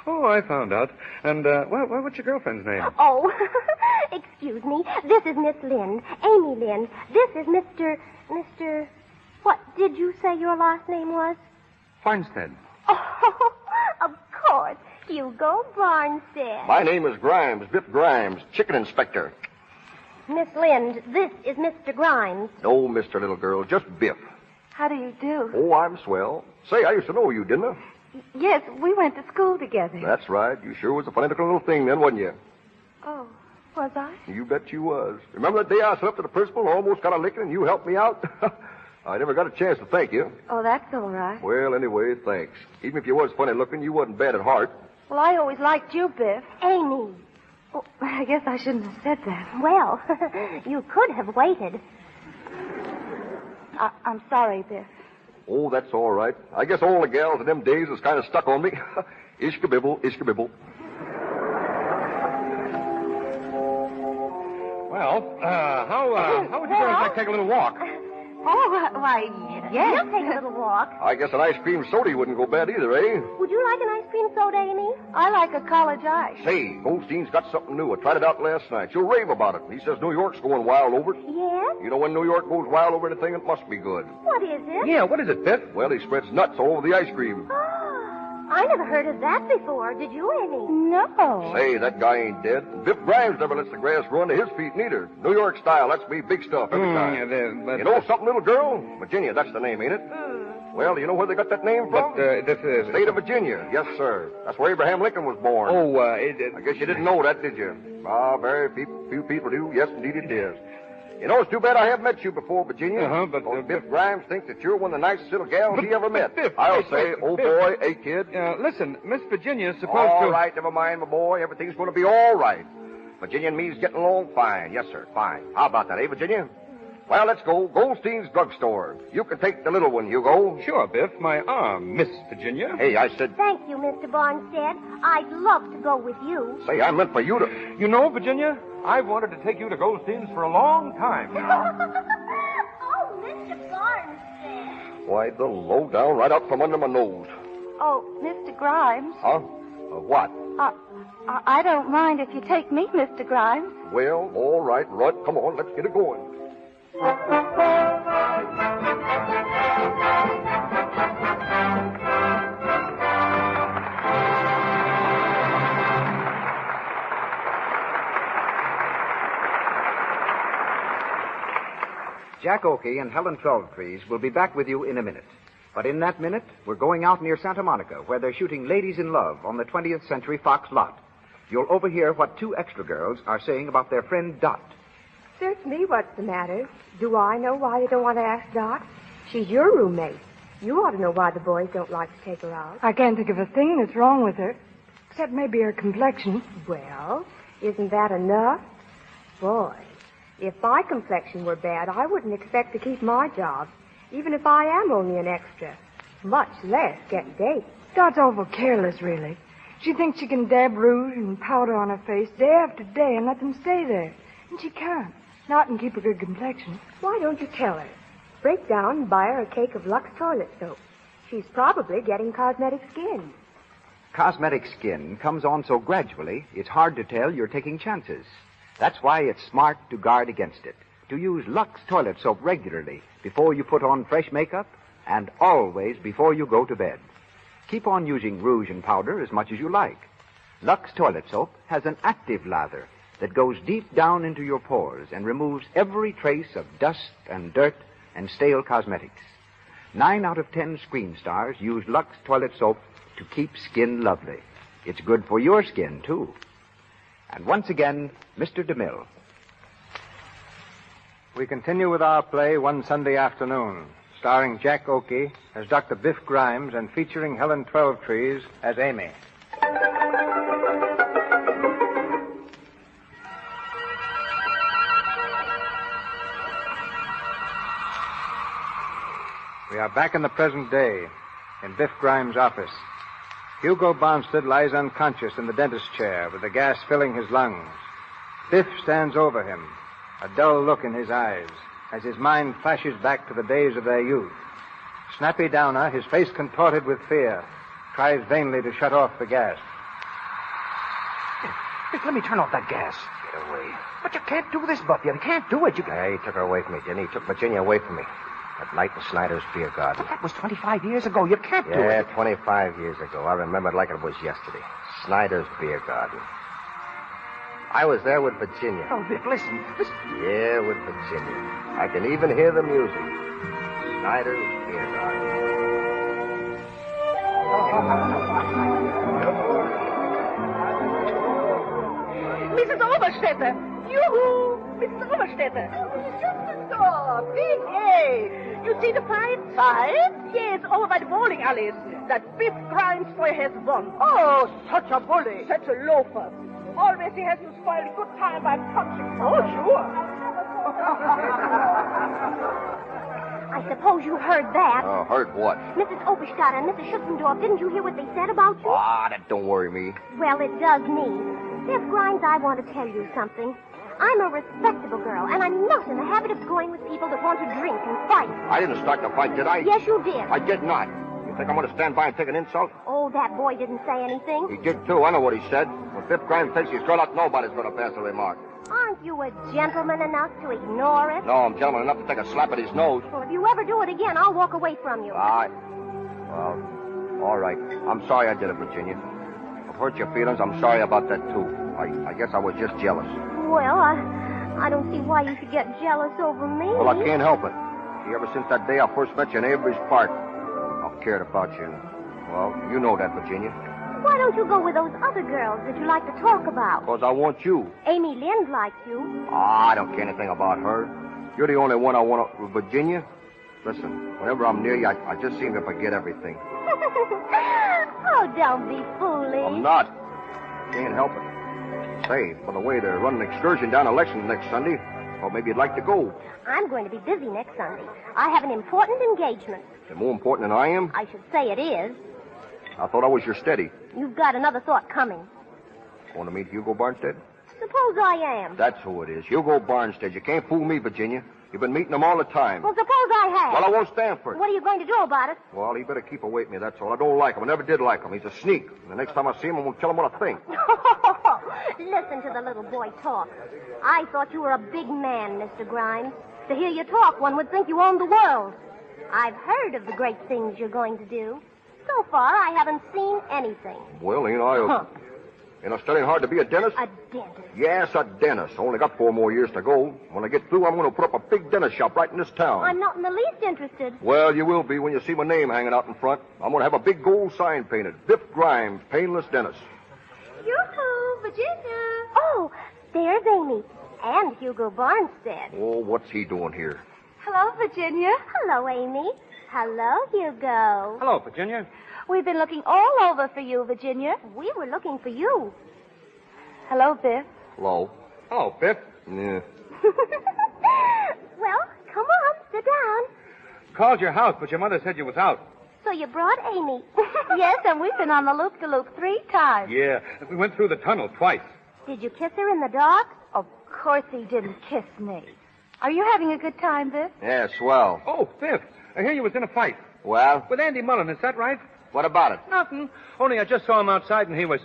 F: Oh, I found out. And, what's your girlfriend's name?
L: Oh, excuse me. This is Miss Lind, Amy Lind. This is Mr. What did you say your last name was?
F: Farnstead.
L: Oh, of course. Hugo Barnstead.
J: My name is Grimes, Biff Grimes, chicken inspector.
L: Miss Lind, this is Mr. Grimes.
J: No, Mr. Little Girl, just Biff.
G: How do you do?
J: Oh, I'm swell. Say, I used to know you, didn't I?
G: Yes, we went to school together.
J: That's right. You sure was a funny looking little thing then, wasn't you?
G: Oh, was I?
J: You bet you was. Remember that day I stood up to the principal and almost got a licking and you helped me out?
S: I never got a chance to thank you.
L: Oh, that's all right.
S: Well, anyway, thanks. Even if you was funny looking, you wasn't bad at heart.
L: Well, I always liked you, Biff. Amy. Oh, I guess I shouldn't have said that. Well, you could have waited. I'm sorry, Biff.
S: Oh, that's all right. I guess all the gals in them days was kind of stuck on me. Ishka-bibble, ishka-bibble.
F: Well, how would you girls like to take a little walk?
L: Oh, why, yes. We'll take a little walk.
S: I guess an ice cream soda wouldn't go bad either, eh?
L: Would you like an ice cream soda, Amy? I like a college ice.
S: Say, Goldstein's got something new. I tried it out last night. She'll rave about it. He says New York's going wild over it.
L: Yes?
S: You know when New York goes wild over anything, it must be good.
L: What is it?
S: Yeah, what is it, Biff? Well, he spreads nuts all over the ice cream.
L: I never heard of that before. Did you, Amy? No.
S: Say, that guy ain't dead. Biff Grimes never lets the grass grow under his feet, neither. New York style, that's me big stuff every time.
F: Yeah,
S: you know something, little girl? Virginia, that's the name, ain't it? Well, you know where they got that name from?
F: This is...
S: State of Virginia. Yes, sir. That's where Abraham Lincoln was born. I guess you didn't know that, did you? very few people do. Yes, indeed it is. You know, it's too bad I haven't met you before, Virginia.
F: But
S: Biff Grimes thinks that you're one of the nicest little gals he ever met. I'll say, old boy, hey, kid.
F: Listen, Miss Virginia's supposed to...
S: All right, never mind, my boy. Everything's going to be all right. Virginia and me's getting along fine. Yes, sir, fine. How about that, eh, Virginia? Well, let's go. Goldstein's drugstore. You can take the little one, Hugo.
F: Sure, Biff. My arm, Miss Virginia.
S: Hey, I said...
L: Thank you, Mr. Barnstead. I'd love to go with you.
S: Say, I meant for you to...
F: You know, Virginia, I've wanted to take you to Goldstein's for a long time now.
L: Oh, Mr. Barnstead.
S: Why, the lowdown right out from under my nose.
L: Oh, Mr. Grimes.
S: Huh? What?
L: I don't mind if you take me, Mr. Grimes.
S: Well, all right, Rudd. Come on, let's get it going.
E: Jack Oakey and Helen Twelvetrees will be back with you in a minute. But in that minute, we're going out near Santa Monica, where they're shooting Ladies in Love on the 20th Century Fox lot. You'll overhear what two extra girls are saying about their friend Dot.
U: Search me, what's the matter? Do I know why they don't want to ask Dot? She's your roommate. You ought to know why the boys don't like to take her out.
V: I can't think of a thing that's wrong with her, except maybe her complexion.
U: Well, isn't that enough? Boy, if my complexion were bad, I wouldn't expect to keep my job, even if I am only an extra, much less get dates.
V: Dot's awful careless, really. She thinks she can dab rouge and powder on her face day after day and let them stay there. And she can't. Not and keep a good complexion.
U: Why don't you tell her? Break down and buy her a cake of Lux toilet soap. She's probably getting cosmetic skin.
E: Cosmetic skin comes on so gradually, it's hard to tell you're taking chances. That's why it's smart to guard against it. To use Lux toilet soap regularly before you put on fresh makeup and always before you go to bed. Keep on using rouge and powder as much as you like. Lux toilet soap has an active lather that goes deep down into your pores and removes every trace of dust and dirt and stale cosmetics. 9 out of 10 screen stars use Lux toilet soap to keep skin lovely. It's good for your skin, too. And once again, Mr. DeMille.
B: We continue with our play One Sunday Afternoon, starring Jack Oakey as Dr. Biff Grimes and featuring Helen Twelvetrees as Amy. We are back in the present day, in Biff Grimes' office. Hugo Bonstead lies unconscious in the dentist's chair with the gas filling his lungs. Biff stands over him, a dull look in his eyes, as his mind flashes back to the days of their youth. Snappy Downer, his face contorted with fear, tries vainly to shut off the gas.
M: Biff, let me turn off that gas. Get away. But you can't do this, Buff. You can't do it.
Q: Yeah, he took her away from me, didn't he? He took Virginia away from me. That night in Snyder's beer garden.
M: But that was 25 years ago. You can't do it.
Q: Yeah, 25 years ago. I remember it like it was yesterday. Snyder's beer garden. I was there with Virginia.
M: Oh, Biff, listen.
Q: Yeah, with Virginia. I can even hear the music. Snyder's beer garden.
A: Mrs. Oberstetter! Yoo-hoo! Mrs. Oberstetter!
C: Sure, big A. You see the fine sign? Yes, over by the bowling alleys. That Biff Grindstoy has won. Oh, such a bully. Such a loafer. Always he has to spoil a good time by punching. Oh, sure.
L: I suppose you heard that.
S: Heard what?
L: Mrs. Oberstadt and Mrs. Schutzendorf, didn't you hear what they said about you?
S: That don't worry me.
L: Well, it does me. Biff Grimes, I want to tell you something. I'm a respectable girl, and I'm not in the habit of going with people that want to drink and fight.
S: I didn't start the fight, did I?
L: Yes, you did.
S: I did not. You think I'm going to stand by and take an insult?
L: Oh, that boy didn't say anything.
S: He did, too. I know what he said. When Biff Grimes takes his girl out, nobody's going to pass a remark.
L: Aren't you a gentleman enough to ignore it?
S: No, I'm gentleman enough to take a slap at his nose.
L: Well, if you ever do it again, I'll walk away from you.
S: Well, all right. I'm sorry I did it, Virginia. I've hurt your feelings. I'm sorry about that, too. I guess I was just jealous.
L: Well, I don't see why you should get jealous over me.
S: Well, I can't help it. See, ever since that day I first met you in Avery's Park, I've cared about you. Well, you know that, Virginia.
L: Why don't you go with those other girls that you like to talk about?
S: Because I want you.
L: Amy Lind likes you.
S: I don't care anything about her. You're the only one I want to... Virginia, listen, whenever I'm near you, I just seem to forget everything.
L: Oh, don't be foolish.
S: I'm not. Can't help it. Say, by the way, they're running an excursion down Elections next Sunday. Well, maybe you'd like to go.
L: I'm going to be busy next Sunday. I have an important engagement.
S: Is it more important than I am?
L: I should say it is.
S: I thought I was your steady.
L: You've got another thought coming.
S: Want to meet Hugo Barnstead?
L: Suppose I am.
S: That's who it is. Hugo Barnstead. You can't fool me, Virginia. You've been meeting him all the time.
L: Well, suppose I have.
S: Well, I won't stand for it.
L: What are you going to do about it?
S: Well, he better keep away from me, that's all. I don't like him. I never did like him. He's a sneak. And the next time I see him, I'm going to tell him what I think.
L: Listen to the little boy talk. I thought you were a big man, Mr. Grimes. To hear you talk, one would think you owned the world. I've heard of the great things you're going to do. So far, I haven't seen anything.
S: Well, ain't I... Ain't I studying hard to be a dentist?
L: A dentist?
S: Yes, a dentist. Only got 4 more years to go. When I get through, I'm going to put up a big dentist shop right in this town.
L: I'm not in the least interested.
S: Well, you will be when you see my name hanging out in front. I'm going to have a big gold sign painted. Biff Grimes, painless dentist.
L: Yoo-hoo, Virginia. Oh, there's Amy. And Hugo Barnstead.
S: Oh, what's he doing here?
L: Hello, Virginia. Hello, Amy. Hello, Hugo.
F: Hello, Virginia.
L: We've been looking all over for you, Virginia. We were looking for you. Hello, Biff.
S: Hello.
F: Hello, Biff.
S: Yeah.
L: Well, come on, sit down.
F: Called your house, but your mother said you was out.
L: So you brought Amy. Yes, and we've been on the loop-de-loop 3 times.
F: Yeah, we went through the tunnel twice.
L: Did you kiss her in the dark?
U: Of course he didn't kiss me. Are you having a good time, Biff?
S: Yeah, swell.
F: Oh, Biff, I hear you was in a fight.
S: Well?
F: With Andy Mullen, is that right?
S: What about it?
F: Nothing. Only I just saw him outside and he was...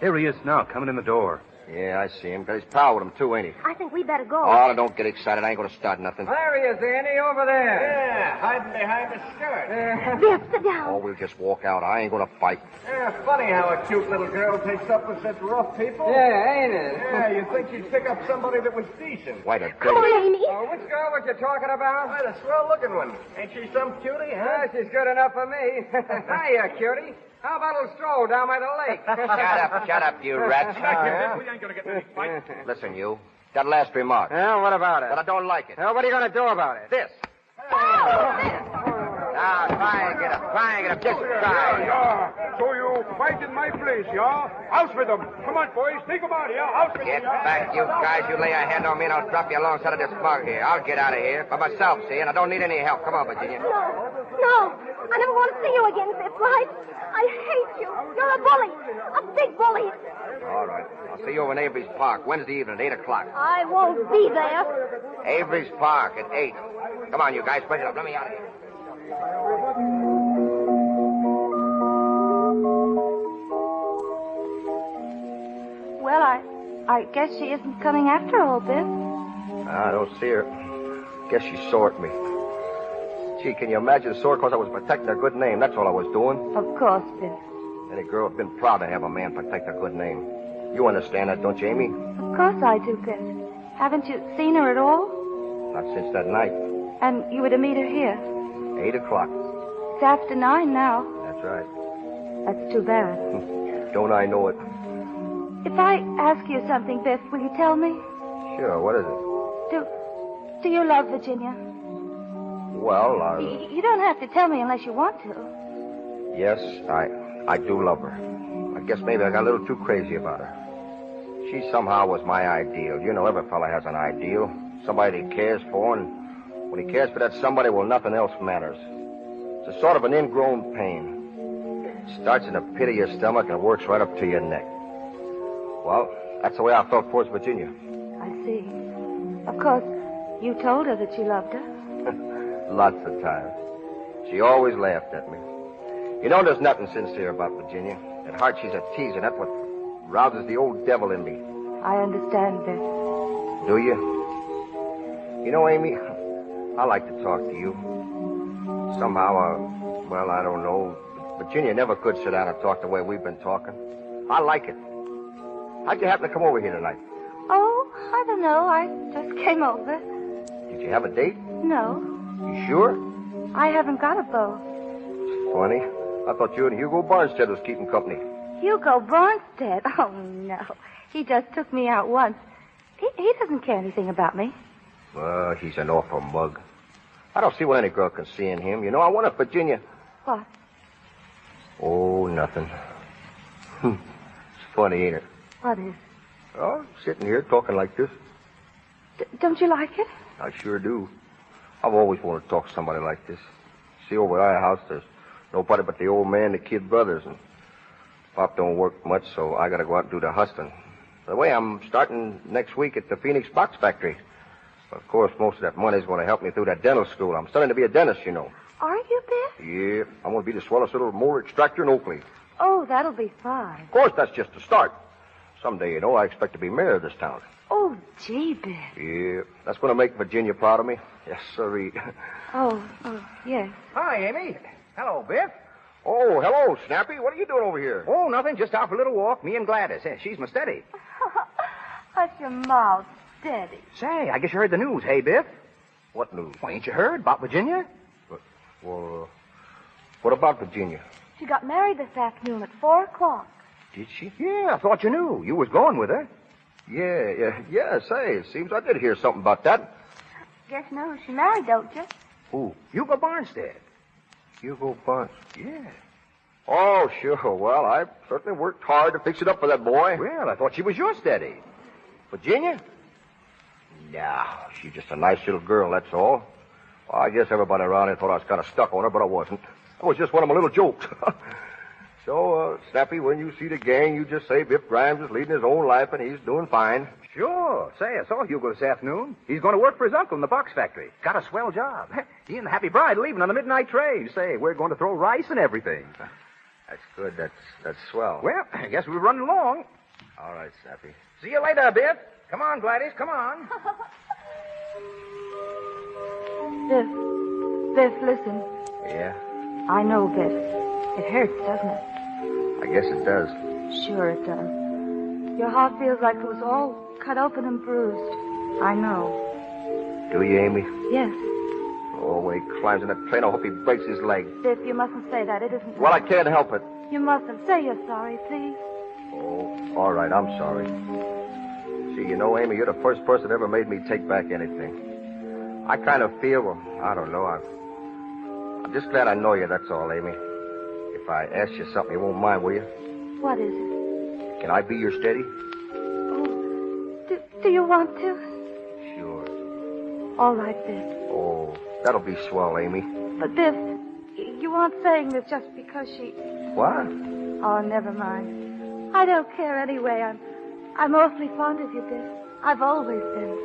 F: Here he is now, coming in the door.
S: Yeah, I see him. Got his pal with him, too, ain't he?
L: I think we better go.
S: Oh, don't get excited. I ain't going to start nothing.
M: There he is, Andy, over there. Yeah, hiding behind the skirt.
L: Biff, sit down.
S: Oh, we'll just walk out. I ain't going to fight.
M: Yeah, funny how a cute little girl takes up with such rough people. Yeah, ain't it? Yeah, you'd think she'd pick up somebody that was decent.
S: Why the
L: Come on, Amy.
M: Which girl was you talking about? Why, the swell-looking one. Ain't she some cutie, huh? She's good enough for me. Hiya, cutie. How about a little stroll down by the lake?
S: Shut up, you rats.
K: We ain't going to get in any fight.
S: Listen, you. That last remark.
M: Well, what about it?
S: But I don't like it.
M: Well, what are you going to do about it?
S: This. Now, try and get up. Just try.
K: Yeah. So you fight in my place, yeah? House with them. Come on, boys. Think about it, yeah? House with
Q: Get
K: them, yeah?
Q: back, you guys. You lay a hand on me and I'll drop you alongside of this mug here. I'll get out of here by myself, see? And I don't need any help. Come on, Virginia.
L: No. I never want to see you again, Biff, right? I hate you. You're a bully. A big bully.
Q: All right. I'll see you over in Avery's Park Wednesday evening at 8 o'clock.
L: I won't be there.
Q: Avery's Park at 8. Come on, you guys. Spread it up. Let me out of here.
U: Well, I guess she isn't coming after all, Biff.
S: I don't see her. Guess she saw at me. Gee, can you imagine sore because I was protecting her good name? That's all I was doing.
U: Of course, Biff.
S: Any girl would have been proud to have a man protect her good name. You understand that, don't you, Amy?
U: Of course I do, Biff. Haven't you seen her at all?
S: Not since that night.
U: And you were to meet her here?
S: 8 o'clock.
U: It's after 9 now.
S: That's right.
U: That's too bad.
S: Don't I know it?
U: If I ask you something, Biff, will you tell me?
S: Sure, what is it?
U: Do you love Virginia?
S: Well,
U: You don't have to tell me unless you want to.
S: yes, I do love her. I guess maybe I got a little too crazy about her. She somehow was my ideal. You know, every fella has an ideal. Somebody he cares for, and when he cares for that somebody, well, nothing else matters. It's a sort of an ingrown pain. It starts in the pit of your stomach and works right up to your neck. Well, that's the way I felt towards Virginia.
U: I see. Of course, you told her that you loved her.
S: Lots of times. She always laughed at me. You know, there's nothing sincere about Virginia. At heart, she's a teaser. That's what rouses the old devil in me.
U: I understand, Biff.
S: Do you? You know, Amy, I like to talk to you. Somehow, well, I don't know. Virginia never could sit down and talk the way we've been talking. I like it. How'd you happen to come over here tonight?
U: Oh, I don't know. I just came over.
S: Did you have a date?
U: No,
S: You sure?
U: I haven't got a beau.
S: Funny. I thought you and Hugo Barnstead was keeping company.
U: Hugo Barnstead? Oh, no. He just took me out once. He doesn't care anything about me.
S: Well, he's an awful mug. I don't see what any girl can see in him. You know, I wonder if Virginia...
U: What?
S: Oh, nothing. It's funny, ain't it?
U: What is?
S: Oh, sitting here talking like this.
U: Don't you like it?
S: I sure do. I've always wanted to talk to somebody like this. See, over at our house, there's nobody but the old man and the kid brothers, and Pop don't work much, so I gotta go out and do the hustling. By the way, I'm starting next week at the Phoenix Box Factory. Of course, most of that money's going to help me through that dental school. I'm studying to be a dentist, you know.
U: Are you, Biff?
S: Yeah, I'm going to be the swellest little molar extractor in Oakley.
U: Oh, that'll be fine.
S: Of course, that's just the start. Someday, you know, I expect to be mayor of this town.
U: Oh, gee, Biff.
S: Yeah, that's going to make Virginia proud of me. Yes, sirree.
U: Oh, yes.
M: Hi, Amy. Hello, Biff.
S: Oh, hello, Snappy. What are you doing over here?
M: Oh, nothing. Just out for a little walk. Me and Gladys. She's my steady.
U: Hush your mouth, steady.
M: Say, I guess you heard the news, hey, Biff?
S: What news?
M: Well, ain't you heard about Virginia?
S: Well, what about Virginia?
U: She got married this afternoon at 4 o'clock.
S: Did she?
M: Yeah, I thought you knew. You was going with her.
S: Yeah, say, it seems I did hear something about that.
U: Guess you know who she married, don't you?
S: Who?
M: Hugo Barnstead.
S: Hugo Barnes?
M: Yeah.
S: Oh, sure. Well, I certainly worked hard to fix it up for that boy.
M: Well, I thought she was your steady.
S: Virginia? No, she's just a nice little girl, that's all. Well, I guess everybody around here thought I was kind of stuck on her, but I wasn't. That was just one of my little jokes. So, Snappy, when you see the gang, you just say Biff Grimes is leading his own life and he's doing fine.
M: Sure. Say, I saw Hugo this afternoon. He's going to work for his uncle in the box factory. Got a swell job. He and the happy bride leaving on the midnight train. Say, we're going to throw rice and everything.
S: That's good. That's swell.
M: Well, I guess we're running along.
S: All right, Snappy.
M: See you later, Biff. Come on, Gladys, come on.
U: Biff, listen.
S: Yeah?
U: I know, Biff. It hurts, doesn't it?
S: I guess it does.
U: Sure it does. Your heart feels like it was all cut open and bruised. I know.
S: Do you, Amy?
U: Yes.
S: Oh, when he climbs in that train, I hope he breaks his leg.
U: Biff, you mustn't say that. It isn't...
S: Well, I can't help it.
U: You mustn't. Say you're sorry, please.
S: Oh, all right, I'm sorry. See, you know, Amy, you're the first person that ever made me take back anything. I kind of feel, well, I don't know, I'm just glad I know you, that's all, Amy. If I ask you something, you won't mind, will you?
U: What is it?
S: Can I be your steady?
U: Oh, do you want to?
S: Sure.
U: All right, Biff.
S: Oh, that'll be swell, Amy.
U: But, Biff, you aren't saying this just because she...
S: What?
U: Oh, never mind. I don't care anyway. I'm awfully fond of you, Biff. I've always been.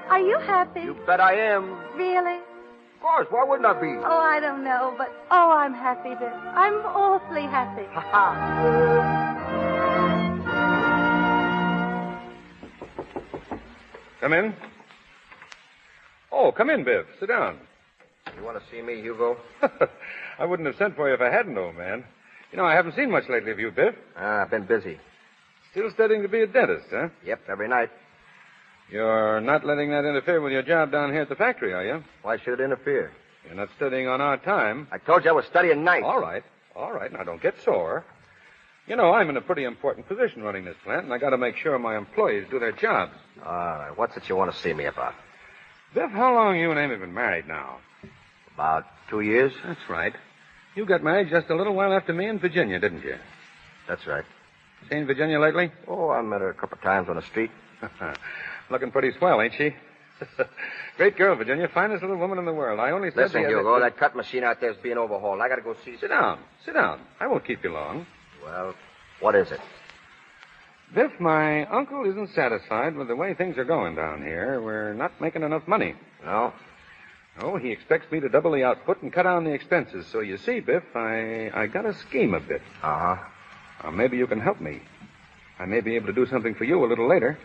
U: Are you happy?
S: You bet I am.
U: Really?
S: Of course. Why wouldn't I be?
U: Oh, I don't know, but I'm happy, Biff. I'm awfully happy.
F: Come in. Oh, come in, Biff. Sit down.
S: You want to see me, Hugo?
F: I wouldn't have sent for you if I hadn't, old man. You know, I haven't seen much lately of you, Biff.
S: I've been busy.
F: Still studying to be a dentist, huh?
S: Yep, every night.
F: You're not letting that interfere with your job down here at the factory, are you?
S: Why should it interfere?
F: You're not studying on our time.
S: I told you I was studying nights.
F: All right. Now, don't get sore. You know, I'm in a pretty important position running this plant, and I got to make sure my employees do their jobs.
S: All right. What's it you want to see me about?
F: Biff, how long you and Amy been married now?
S: About 2 years.
F: That's right. You got married just a little while after me in Virginia, didn't you?
S: That's right.
F: Seen Virginia lately?
S: Oh, I met her a couple of times on the street.
F: Looking pretty swell, ain't she? Great girl, Virginia. Finest little woman in the world. I only said...
S: Listen, Hugo, that cut machine out there is being overhauled. I got to go see...
F: Sit down. I won't keep you long.
S: Well, what is it?
F: Biff, my uncle isn't satisfied with the way things are going down here. We're not making enough money.
S: No?
F: Oh, he expects me to double the output and cut down the expenses. So you see, Biff, I got a scheme a bit.
S: Uh-huh.
F: Maybe you can help me. I may be able to do something for you a little later.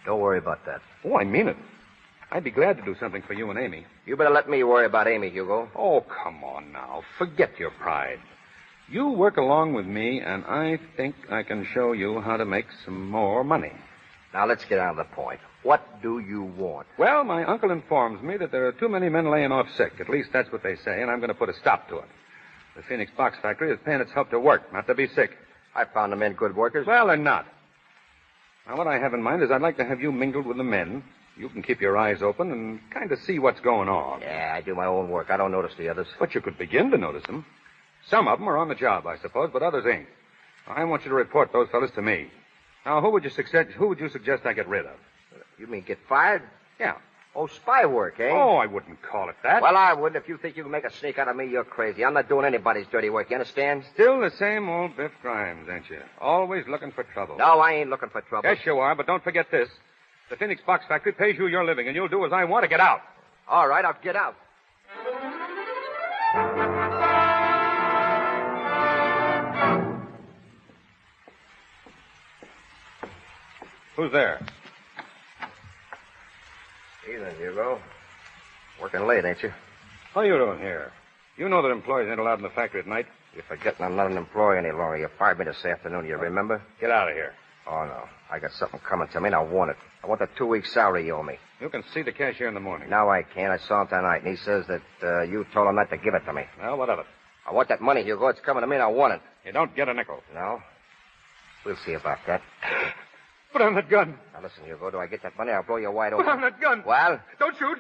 S: Don't worry about that.
F: Oh, I mean it. I'd be glad to do something for you and Amy.
S: You better let me worry about Amy, Hugo.
F: Oh, come on now. Forget your pride. You work along with me, and I think I can show you how to make some more money.
S: Now, let's get on to the point. What do you want?
F: Well, my uncle informs me that there are too many men laying off sick. At least that's what they say, and I'm going to put a stop to it. The Phoenix Box Factory is paying its help to work, not to be sick.
S: I found the men good workers.
F: Well, they're not. Now, what I have in mind is I'd like to have you mingled with the men. You can keep your eyes open and kind of see what's going on.
S: Yeah, I do my own work. I don't notice the others.
F: But you could begin to notice them. Some of them are on the job, I suppose, but others ain't. I want you to report those fellas to me. Now, who would you suggest I get rid of?
S: You mean get fired?
F: Yeah.
S: Oh, spy work, eh?
F: Oh, I wouldn't call it that.
S: Well, I would. If you think you can make a sneak out of me, you're crazy. I'm not doing anybody's dirty work, you understand?
F: Still the same old Biff Grimes, ain't you? Always looking for trouble.
S: No, I ain't looking for trouble.
F: Yes, you are, but don't forget this. The Phoenix Box Factory pays you your living, and you'll do as I want to get out.
S: All right, I'll get out.
F: Who's there?
S: Evening, Hugo. Working late, ain't you?
F: What are you doing here? You know that employees ain't allowed in the factory at night.
S: You're forgetting I'm not an employee any longer. You fired me this afternoon, you remember?
F: Get out of here.
S: Oh, no. I got something coming to me, and I want it. I want the 2-week salary you owe me.
F: You can see the cashier in the morning.
S: No, I can't. I saw him tonight, and he says that you told him not to give it to me.
F: Well, what of it?
S: I want that money, Hugo. It's coming to me, and I want it.
F: You don't get a nickel.
S: No? We'll see about that.
F: Put on that gun.
S: Now, listen, Hugo. Do I get that money, I'll blow you wide open.
F: Put on that gun.
S: Well?
F: Don't shoot.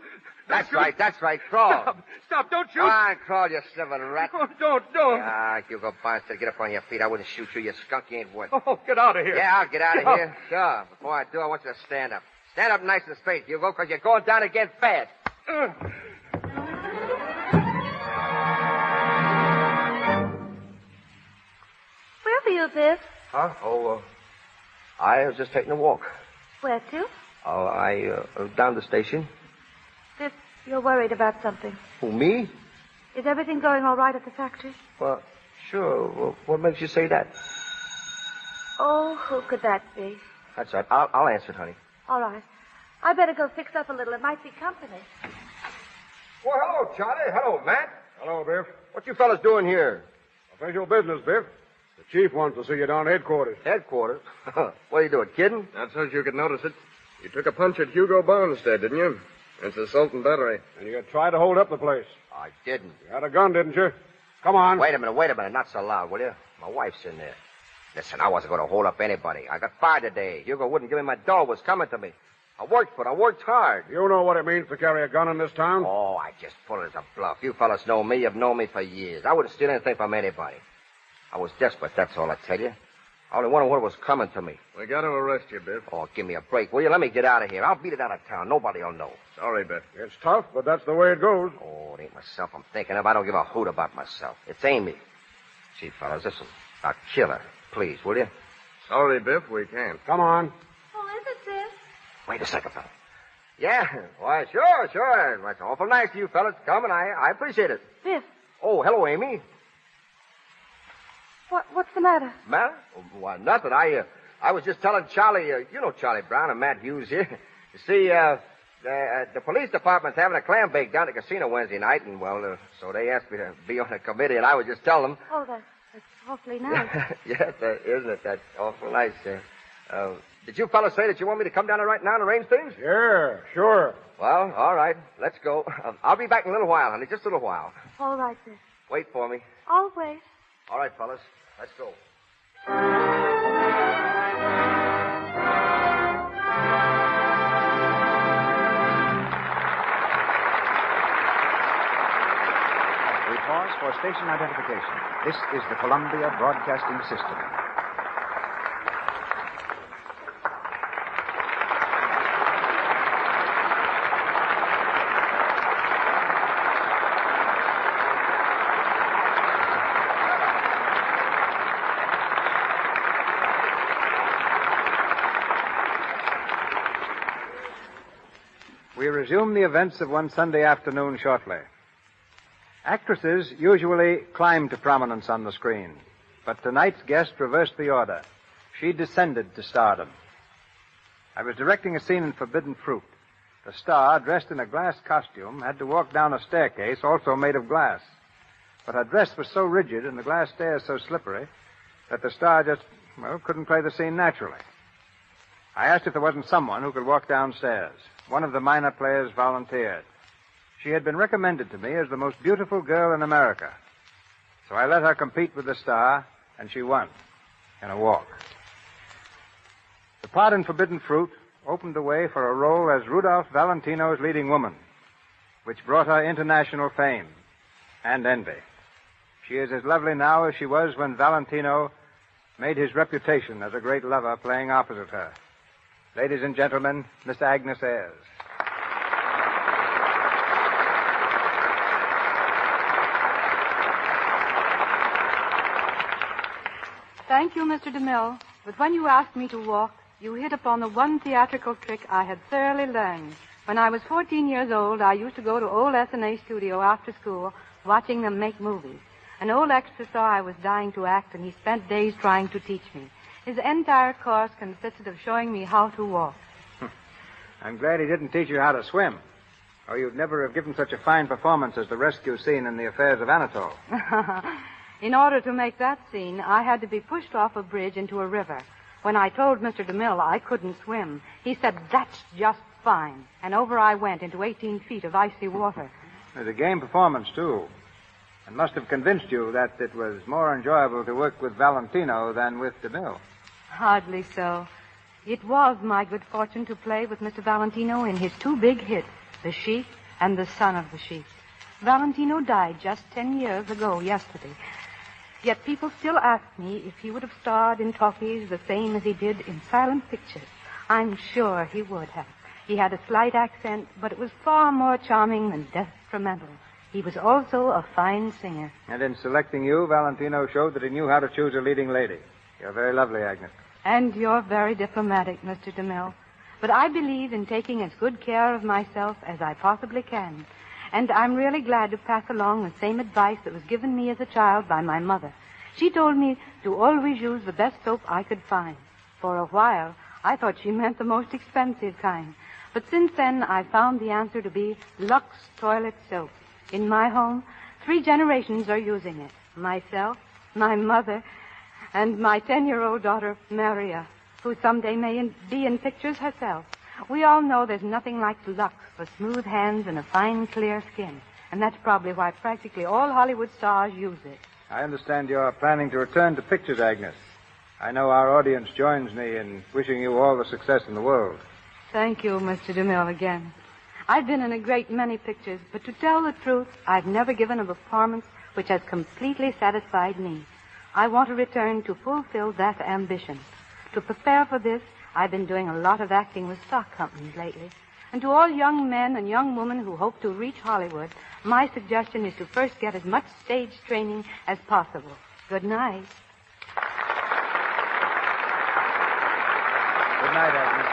S: That's right. Crawl.
F: Stop. Don't shoot.
S: Come on, crawl, you sniveling rat.
F: Oh, don't.
S: Ah, Hugo Barnes said get up on your feet. I wouldn't shoot you, you skunk. You ain't worth it.
F: Oh, get out of here.
S: Yeah, I'll get out of here. Sure. Before I do, I want you to stand up. Stand up nice and straight, Hugo, because you're going down again fast.
U: Where were you, Biff?
S: Huh? Oh, I was just taking a walk.
U: Where to?
S: Oh, I down the station.
U: Biff, you're worried about something.
S: Who, me?
U: Is everything going all right at the factory?
S: Well, sure. Well, what makes you say that?
U: Oh, who could that be?
S: That's right. I'll answer it, honey.
U: All right. I better go fix up a little. It might be company.
S: Well, hello, Charlie. Hello, Matt.
K: Hello, Biff.
S: What you fellas doing here?
K: Official business, Biff. The chief wants to see you down at headquarters.
S: Headquarters? What are you doing, kidding?
F: Not so you could notice it. You took a punch at Hugo Bonstead, didn't you? It's assault and battery.
K: And you tried to hold up the place.
S: I didn't.
K: You had a gun, didn't you? Come on.
S: Wait a minute. Not so loud, will you? My wife's in there. Listen, I wasn't going to hold up anybody. I got fired today. Hugo wouldn't give me my dough. It was coming to me. I worked for it. I worked hard.
K: You know what it means to carry a gun in this town?
S: Oh, I just put it as a bluff. You fellas know me. You've known me for years. I wouldn't steal anything from anybody. I was desperate, that's all I tell you. I only wondered what was coming to me.
F: We got to arrest you, Biff.
S: Oh, give me a break, will you? Let me get out of here. I'll beat it out of town. Nobody will know.
F: Sorry, Biff.
K: It's tough, but that's the way it goes.
S: Oh, it ain't myself I'm thinking of. I don't give a hoot about myself. It's Amy. Gee, fellas, listen. I'll kill her. Please, will you?
F: Sorry, Biff, we can't.
K: Come on.
U: Who is it, Biff?
S: Wait a second, fella. Yeah, why, sure. That's awful nice of you fellas to come, and I appreciate it.
U: Biff.
S: Oh, hello, Amy.
U: What's the matter?
S: Matter? Why, nothing. I was just telling Charlie, you know Charlie Brown and Matt Hughes here. You see, the police department's having a clam bake down at the casino Wednesday night, and, well, so they asked me to be on the committee, and I was just telling them.
U: Oh, that's awfully nice.
S: Yes, isn't it? That's awful nice. Did you fellas say that you want me to come down there right now and arrange things?
K: Yeah, sure.
S: Well, all right. Let's go. I'll be back in a little while, honey. Just a little while.
U: All right, sir.
S: Wait for me.
U: I'll wait.
S: All right, fellas. Let's go.
E: We pause for station identification. This is the Columbia Broadcasting System.
B: We resume the events of one Sunday afternoon shortly. Actresses usually climb to prominence on the screen, but tonight's guest reversed the order. She descended to stardom. I was directing a scene in Forbidden Fruit. The star, dressed in a glass costume, had to walk down a staircase also made of glass. But her dress was so rigid and the glass stairs so slippery that the star just, couldn't play the scene naturally. I asked if there wasn't someone who could walk downstairs. One of the minor players volunteered. She had been recommended to me as the most beautiful girl in America. So I let her compete with the star, and she won in a walk. The part in Forbidden Fruit opened the way for a role as Rudolph Valentino's leading woman, which brought her international fame and envy. She is as lovely now as she was when Valentino made his reputation as a great lover playing opposite her. Ladies and gentlemen, Miss Agnes Ayres.
U: Thank you, Mr. DeMille. But when you asked me to walk, you hit upon the one theatrical trick I had thoroughly learned. When I was 14 years old, I used to go to old S&A studio after school, watching them make movies. An old extra saw I was dying to act, and he spent days trying to teach me. His entire course consisted of showing me how to walk.
B: I'm glad he didn't teach you how to swim, or you'd never have given such a fine performance as the rescue scene in The Affairs of Anatole.
U: In order to make that scene, I had to be pushed off a bridge into a river. When I told Mr. DeMille I couldn't swim, he said, "That's just fine." And over I went into 18 feet of icy water.
B: It was a game performance, too. And must have convinced you that it was more enjoyable to work with Valentino than with DeMille.
U: Hardly so. It was my good fortune to play with Mr. Valentino in his two big hits, The Sheep and The Son of the Sheep. Valentino died just 10 years ago yesterday. Yet people still ask me if he would have starred in talkies the same as he did in silent pictures. I'm sure he would have. He had a slight accent, but it was far more charming than detrimental. He was also a fine singer.
B: And in selecting you, Valentino showed that he knew how to choose a leading lady. You're very lovely, Agnes.
U: And you're very diplomatic, Mr. DeMille. But I believe in taking as good care of myself as I possibly can. And I'm really glad to pass along the same advice that was given me as a child by my mother. She told me to always use the best soap I could find. For a while, I thought she meant the most expensive kind. But since then, I found the answer to be Lux toilet soap. In my home, 3 generations are using it. Myself, my mother, and my 10-year-old daughter, Maria, who someday may be in pictures herself. We all know there's nothing like Lux for smooth hands and a fine, clear skin. And that's probably why practically all Hollywood stars use it.
B: I understand you're planning to return to pictures, Agnes. I know our audience joins me in wishing you all the success in the world.
U: Thank you, Mr. DeMille, again. I've been in a great many pictures, but to tell the truth, I've never given a performance which has completely satisfied me. I want to return to fulfill that ambition. To prepare for this, I've been doing a lot of acting with stock companies lately. And to all young men and young women who hope to reach Hollywood, my suggestion is to first get as much stage training as possible. Good night.
B: Good night, Agnes.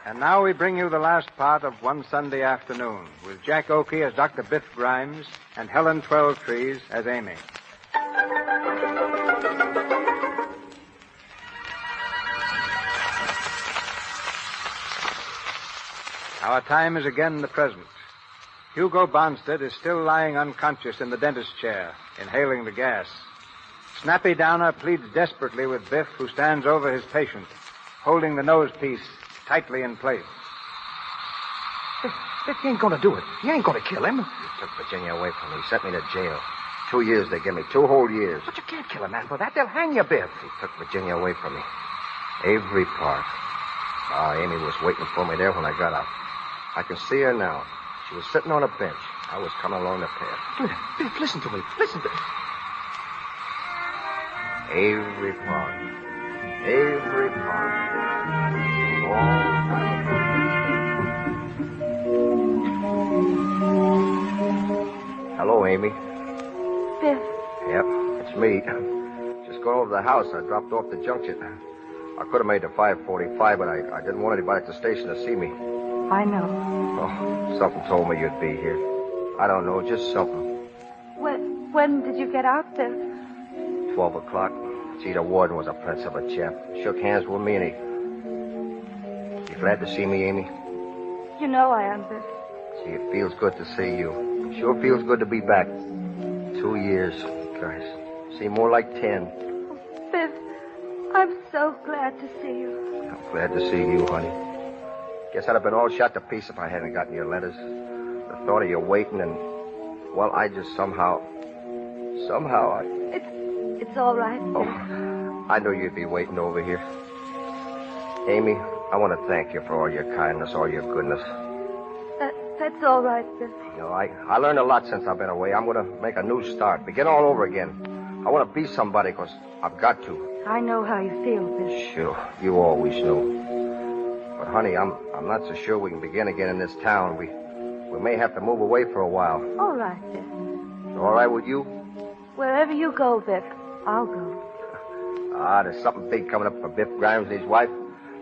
B: And now we bring you the last part of One Sunday Afternoon, with Jack Oakey as Dr. Biff Grimes and Helen Twelvetrees as Amy. Our time is again the present. Hugo Bonstead is still lying unconscious in the dentist's chair, inhaling the gas. Snappy Downer pleads desperately with Biff, who stands over his patient, holding the nose piece tightly in place.
M: Biff, you ain't gonna do it. You ain't gonna kill him. He took Virginia away from me. He sent me to jail. 2 years they give me. 2 whole years. But you can't kill a man for that. They'll hang you, Biff. He took Virginia away from me. Avery Park. Amy was waiting for me there when I got out. I can see her now. She was sitting on a bench. I was coming along the path. Biff, listen to me. Listen to me. Avery Park. Avery Park. Long time ago. Hello, Amy.
U: Biff.
S: Yep, it's me. Just going over to the house. I dropped off the junction. I could have made the 5:45, but I didn't want anybody at the station to see me.
U: I know.
S: Oh, something told me you'd be here. I don't know, just something.
U: When did you get out, Biff?
S: 12 o'clock. Gee, the warden was a prince of a chap. Shook hands with me, and You glad to see me, Amy?
U: You know I am, Biff.
S: Gee, it feels good to see you. Sure feels good to be back. 2 years. Gosh, seem more like 10.
U: Biff, I'm so glad to see you.
S: I'm glad to see you, honey. Guess I'd have been all shot to pieces if I hadn't gotten your letters. The thought of you waiting and... Well, I just somehow...
U: It's all right, Biff.
S: Oh, I knew you'd be waiting over here. Amy, I want to thank you for all your kindness, all your goodness.
U: That's all right, Biff.
S: You know, I learned a lot since I've been away. I'm going to make a new start, begin all over again. I want to be somebody because I've got to.
U: I know how you feel, Biff.
S: Sure, you always knew. But, honey, I'm not so sure we can begin again in this town. We may have to move away for a while.
U: All right, Biff.
S: All right with you?
U: Wherever you go, Biff, I'll go.
S: There's something big coming up for Biff Grimes and his wife.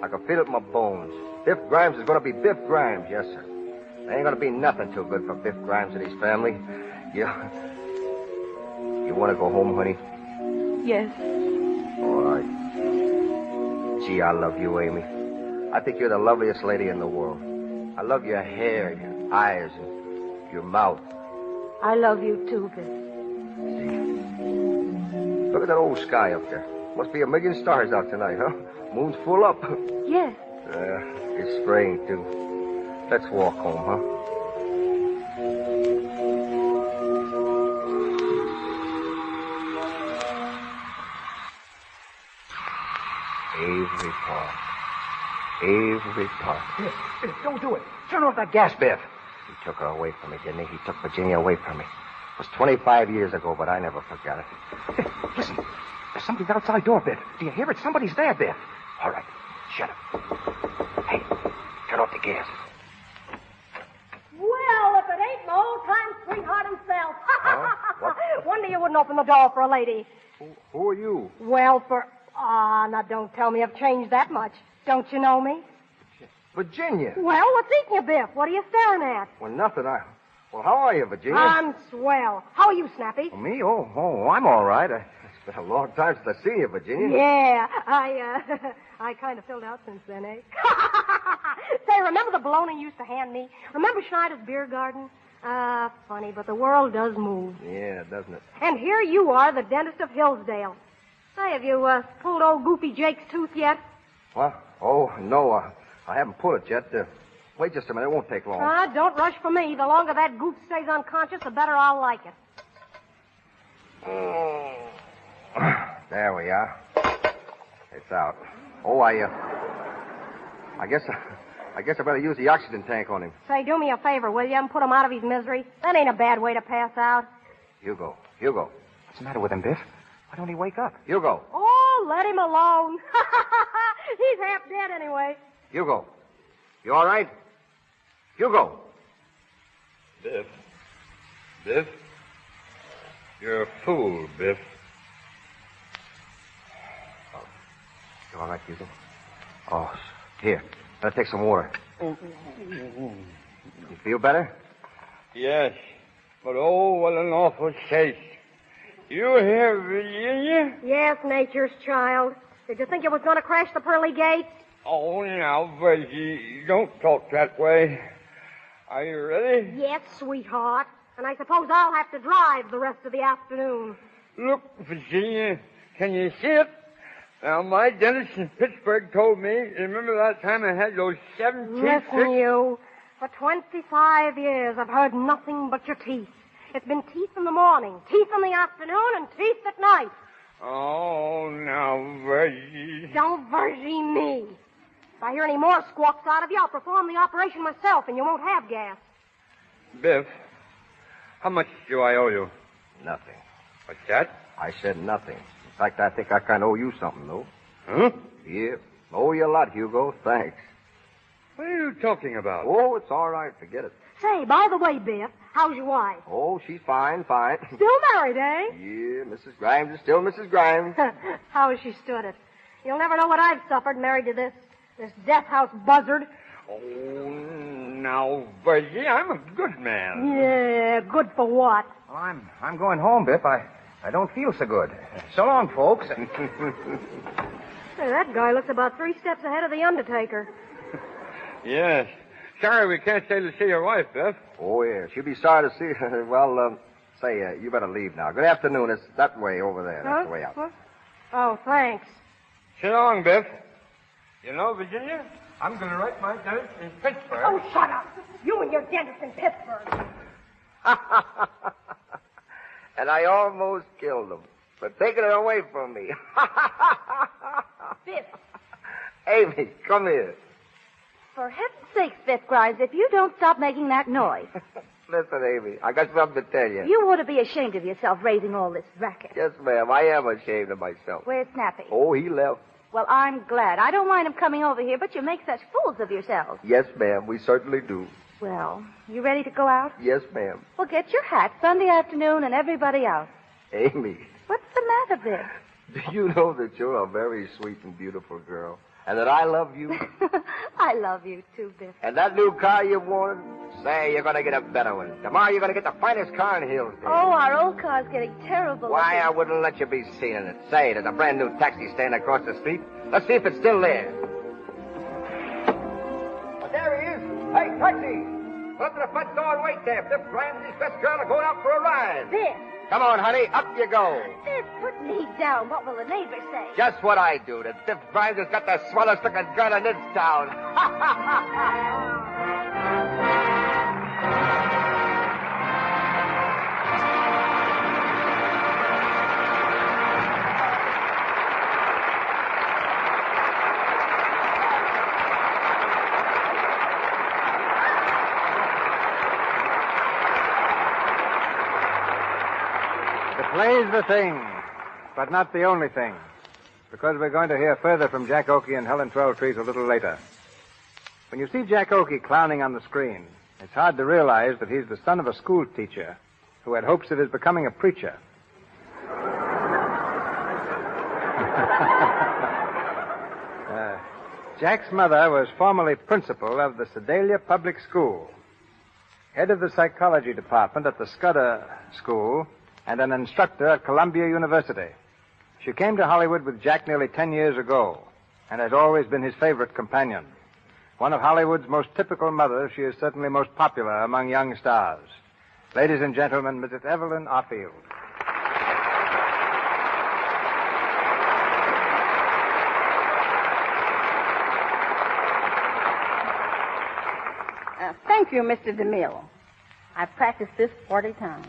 S: I can feel it in my bones. Biff Grimes is going to be Biff Grimes, yes, sir. There ain't going to be nothing too good for Biff Grimes and his family. You want to go home, honey?
U: Yes.
S: All right. Gee, I love you, Amy. I think you're the loveliest lady in the world. I love your hair, your eyes, and your mouth.
U: I love you too, Biff.
S: Look at that old sky up there. Must be a million stars out tonight, huh? Moon's full up.
U: Yes.
S: It's spraying, too. Let's walk home, huh? Avery Park. Avery Park.
M: Biff, don't do it. Turn off that gas, Biff.
S: He took her away from me, didn't he? He took Virginia away from me. It was 25 years ago, but I never forgot it.
M: Biff, listen. There's somebody outside door, Biff. Do you hear it? Somebody's there, Biff. All right. Shut up. Hey, turn off the gas.
L: Well, if it ain't my old-time sweetheart himself.
S: What?
L: Wonder you wouldn't open the door for a lady.
S: Who are you?
L: Well, now don't tell me I've changed that much. Don't you know me?
S: Virginia.
L: Well, what's eating you, Biff? What are you staring at?
S: Well, nothing. Well, how are you, Virginia?
L: I'm swell. How are you, Snappy?
S: Me? Oh, I'm all right. It's been a long time since I've seen you, Virginia.
L: Yeah, I kind of filled out since then, eh? Say, remember the bologna you used to hand me? Remember Schneider's beer garden? Funny, but the world does move.
S: Yeah, doesn't it?
L: And here you are, the dentist of Hillsdale. Say, have you pulled old Goofy Jake's tooth yet?
S: What? Oh, no, I haven't pulled it yet. Wait just a minute. It won't take long.
L: Don't rush for me. The longer that goof stays unconscious, the better I'll like it.
S: There we are. It's out. Oh, I guess I better use the oxygen tank on him.
L: Say, do me a favor, will you, and put him out of his misery? That ain't a bad way to pass out.
S: Hugo.
M: What's the matter with him, Biff? Why don't he wake up?
S: Hugo.
L: Oh, let him alone. He's half dead anyway.
S: Hugo. You all right? Hugo.
F: Biff? You're a fool, Biff.
S: You all right, Hugo? Oh, here. I'll take some water. You feel better?
H: Yes, but oh, what an awful chase. You here, Virginia?
L: Yes, nature's child. Did you think you was going to crash the pearly gates?
H: Oh, now, Virgie, don't talk that way. Are you ready?
L: Yes, sweetheart. And I suppose I'll have to drive the rest of the afternoon.
H: Look, Virginia, can you see it? Now, my dentist in Pittsburgh told me, remember that time I had those 7 teeth
L: Listen,
H: fixed?
L: you. For 25 years, I've heard nothing but your teeth. It's been teeth in the morning, teeth in the afternoon, and teeth at night.
H: Oh, now, Virgie.
L: Don't Virgie me. If I hear any more squawks out of you, I'll perform the operation myself, and you won't have gas.
H: Biff, how much do I owe you?
S: Nothing.
H: What's that?
S: I said nothing. In fact, I think I kind of owe you something, though.
H: Huh?
S: Yeah. Owe you a lot, Hugo. Thanks.
H: What are you talking about?
S: Oh, it's all right. Forget it.
L: Say, by the way, Biff, how's your wife?
S: Oh, she's fine, fine.
L: Still married, eh?
S: Yeah, Mrs. Grimes is still Mrs. Grimes.
L: How has she stood it? You'll never know what I've suffered married to this death house buzzard.
H: Oh, now, Virgie, I'm a good man.
L: Yeah, good for what?
M: Well, I'm going home, Biff. I don't feel so good. So long, folks.
L: Say, that guy looks about 3 steps ahead of the Undertaker.
H: Yes. Sorry we can't stay to see your wife, Biff.
S: Oh, yeah. She'll be sorry to see her. Well, you better leave now. Good afternoon. It's that way over there. That's the way out.
L: Huh? Oh, thanks.
H: So long, Biff. You know, Virginia, I'm going to write my dentist in Pittsburgh.
L: Oh, shut up. You and your dentist in Pittsburgh.
S: And I almost killed him for taking it away from me.
G: Biff.
S: Amy, come here.
G: For heaven's sakes, Biff Grimes, if you don't stop making that noise.
S: Listen, Amy, I got something to tell you.
G: You ought to be ashamed of yourself raising all this racket.
S: Yes, ma'am, I am ashamed of myself.
G: Where's Snappy?
S: Oh, he left.
G: Well, I'm glad. I don't mind him coming over here, but you make such fools of yourselves.
S: Yes, ma'am, we certainly do.
G: Well, you ready to go out?
S: Yes, ma'am.
G: Well, get your hat, Sunday afternoon, and everybody out.
S: Amy,
G: What's the matter, Biff?
S: do you know that you're a very sweet and beautiful girl? And that I love you?
G: I love you, too, Biff.
S: And that new car you wanted? Say, you're going to get a better one. Tomorrow you're going to get the finest car in Hillsdale.
G: Oh, our old car's getting terrible.
S: Why, I wouldn't let you be seen in it. Say, there's a brand new taxi stand across the street. Let's see if it's still there. But there he is. Hey, taxi! Go up to the front door and wait there. Biff Grimes and his best girl are going out for a ride.
G: Biff.
S: Come on, honey. Up you go.
G: Biff, put me down. What will the neighbors say?
S: Just what I do. That Biff Grimes has got the swellest looking girl in this town.
B: The play's the thing, but not the only thing, because we're going to hear further from Jack Oakey and Helen Twelvetrees a little later. When you see Jack Oakey clowning on the screen, it's hard to realize that he's the son of a school teacher who had hopes of his becoming a preacher. Jack's mother was formerly principal of the Sedalia Public School, head of the psychology department at the Scudder School, and an instructor at Columbia University. She came to Hollywood with Jack nearly 10 years ago and has always been his favorite companion. One of Hollywood's most typical mothers, she is certainly most popular among young stars. Ladies and gentlemen, Mrs. Evelyn Arfield.
A: Thank you, Mr. DeMille. I've practiced this 40 times.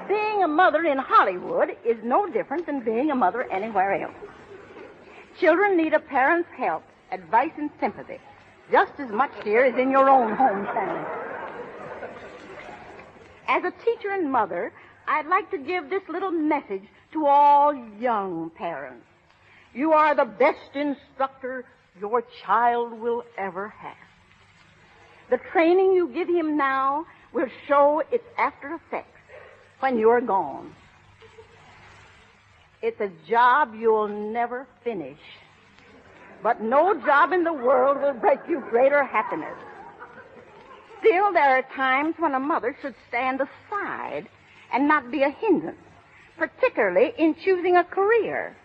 A: Being a mother in Hollywood is no different than being a mother anywhere else. Children need a parent's help, advice, and sympathy, just as much here as in your own home family. As a teacher and mother, I'd like to give this little message to all young parents. You are the best instructor your child will ever have. The training you give him now will show its after effects when you're gone. It's a job you'll never finish. But no job in the world will bring you greater happiness. Still, there are times when a mother should stand aside and not be a hindrance, particularly in choosing a career.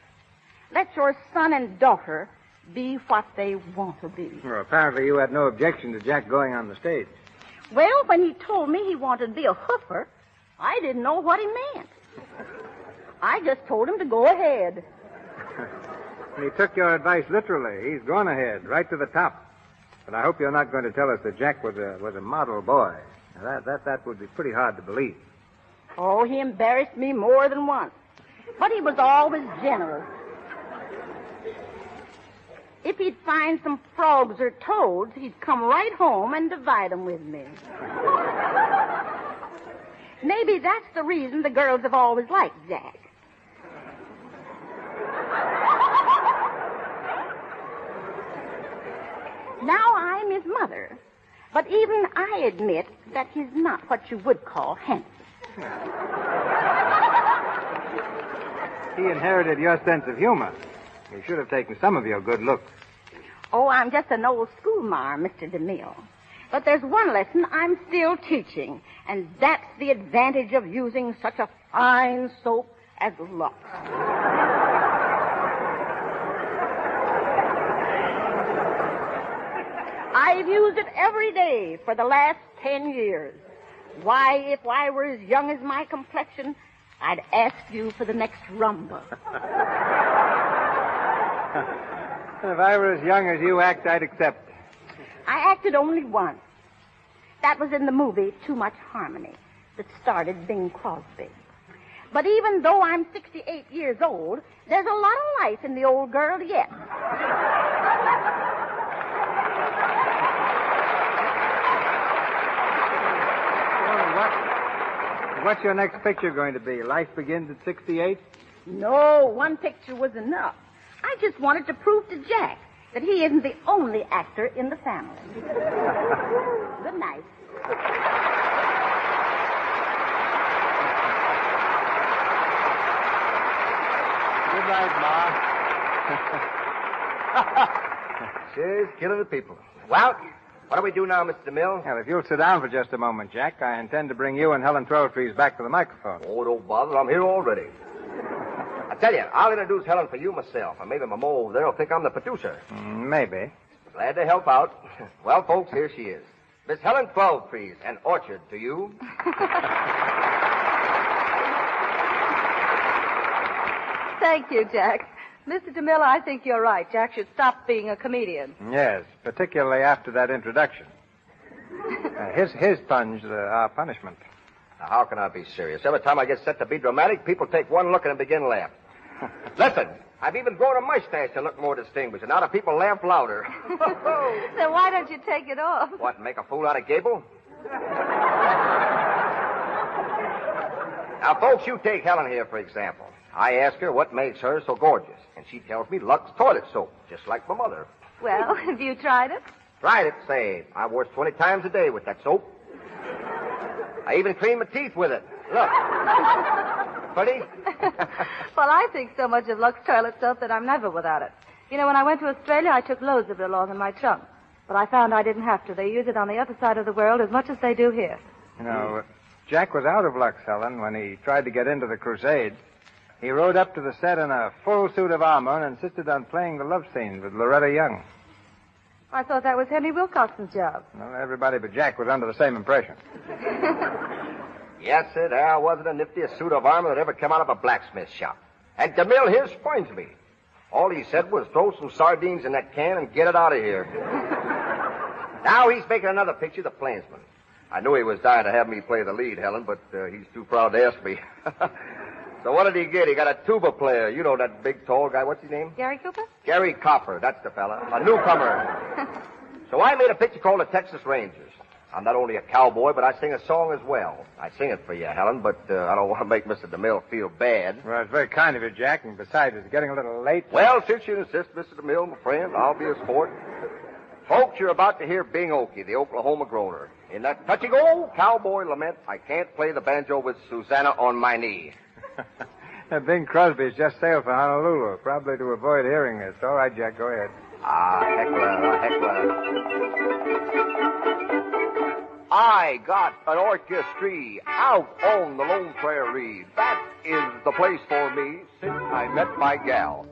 A: Let your son and daughter be what they want to be.
B: Well, apparently you had no objection to Jack going on the stage.
A: Well, when he told me he wanted to be a hoofer, I didn't know what he meant. I just told him to go ahead.
B: And he took your advice literally. He's gone ahead, right to the top. But I hope you're not going to tell us that Jack was a model boy. Now, that would be pretty hard to believe.
A: Oh, he embarrassed me more than once. But he was always generous. If he'd find some frogs or toads, he'd come right home and divide them with me. Maybe that's the reason the girls have always liked Jack. Now I'm his mother, but even I admit that he's not what you would call handsome.
B: He inherited your sense of humor. He should have taken some of your good looks.
A: Oh, I'm just an old schoolmarm, Mr. DeMille. But there's one lesson I'm still teaching, and that's the advantage of using such a fine soap as Lux. I've used it every day for the last 10 years. Why, if I were as young as my complexion, I'd ask you for the next rumba.
B: If I were as young as you act, I'd accept.
A: I acted only once. That was in the movie Too Much Harmony that starred Bing Crosby. But even though I'm 68 years old, there's a lot of life in the old girl yet.
B: What's your next picture going to be? Life Begins at 68?
A: No, one picture was enough. I just wanted to prove to Jack that he isn't the only actor in the family. Good night.
B: Good night, Ma.
S: She's killing the people. Well, what do we do now, Mr. DeMille?
B: Well, if you'll sit down for just a moment, Jack, I intend to bring you and Helen Twelvetrees back to the microphone.
S: Oh, don't bother. I'm here already. I tell you, I'll introduce Helen for you myself, and maybe my mo over there will think I'm the producer.
B: Maybe.
S: Glad to help out. Well, folks, here she is. Miss Helen Twelvetrees, an orchard to you.
G: Thank you, Jack. Mr. DeMille, I think you're right. Jack should stop being a comedian.
B: Yes, particularly after that introduction. His plunge, our punishment.
S: Now, how can I be serious? Every time I get set to be dramatic, people take one look and begin laughing. Listen, I've even grown a mustache to look more distinguished, and now the people laugh louder.
G: Then why don't you take it off?
S: What, make a fool out of Gable? Now, folks, you take Helen here, for example. I ask her what makes her so gorgeous, and she tells me Lux toilet soap, just like my mother.
G: Well, have you tried it?
S: Tried it, say. I wash 20 times a day with that soap. I even clean my teeth with it. Look. Pretty?
G: Well, I think so much of Lux toilet soap that I'm never without it. You know, when I went to Australia, I took loads of it along in my trunk. But I found I didn't have to. They use it on the other side of the world as much as they do here.
B: You know, Jack was out of Lux, Helen, when he tried to get into the Crusade. He rode up to the set in a full suit of armor and insisted on playing the love scene with Loretta Young.
G: I thought that was Henry Wilcoxon's job.
B: Well, everybody but Jack was under the same impression.
S: Yes, sir, there wasn't a niftiest suit of armor that ever came out of a blacksmith shop. And DeMille here spoils me. All he said was throw some sardines in that can and get it out of here. Now he's making another picture, The Plainsman. I knew he was dying to have me play the lead, Helen, but he's too proud to ask me. So what did he get? He got a tuba player. You know that big, tall guy. What's his name?
G: Gary Cooper?
S: Gary Copper. That's the fella. A newcomer. So I made a picture called The Texas Rangers. I'm not only a cowboy, but I sing a song as well. I sing it for you, Helen, but I don't want to make Mr. DeMille feel bad.
B: Well, it's very kind of you, Jack, and besides, it's getting a little late.
S: Well, since you insist, Mr. DeMille, my friend, I'll be a sport. Folks, you're about to hear Bing Okie, the Oklahoma groaner. In that touching old cowboy lament, I can't play the banjo with Susanna on my knee.
B: Bing Crosby's just sailed for Honolulu, probably to avoid hearing this. All right, Jack, go ahead.
S: Heckler. I got an orchestra out on the Lone Prairie. That is the place for me since I met my gal.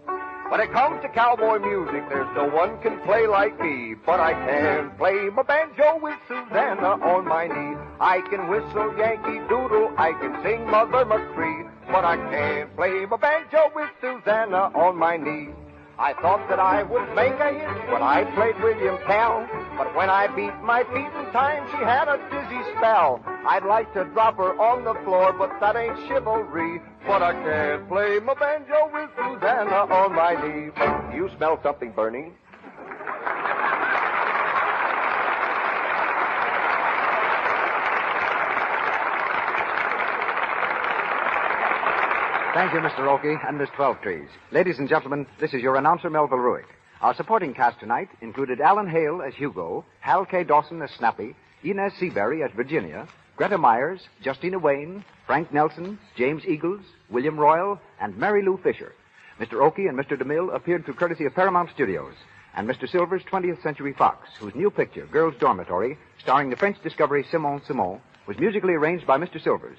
S: When it comes to cowboy music, there's no one can play like me. But I can play my banjo with Susanna on my knee. I can whistle Yankee Doodle, I can sing Mother McCree. But I can't play my banjo with Susanna on my knee. I thought that I would make a hit when I played William Tell. But when I beat my feet in time, she had a dizzy spell. I'd like to drop her on the floor, but that ain't chivalry. But I can't play my banjo with Susanna on my knee. Do you smell something burning?
E: Thank you, Mr. Oakey and Miss Twelvetrees. Ladies and gentlemen, this is your announcer, Melville Ruick. Our supporting cast tonight included Alan Hale as Hugo, Hal K. Dawson as Snappy, Inez Seabury as Virginia, Greta Myers, Justina Wayne, Frank Nelson, James Eagles, William Royal, and Mary Lou Fisher. Mr. Oakey and Mr. DeMille appeared through courtesy of Paramount Studios, and Mr. Silver's 20th Century Fox, whose new picture, Girls' Dormitory, starring the French discovery Simone Simon, was musically arranged by Mr. Silvers.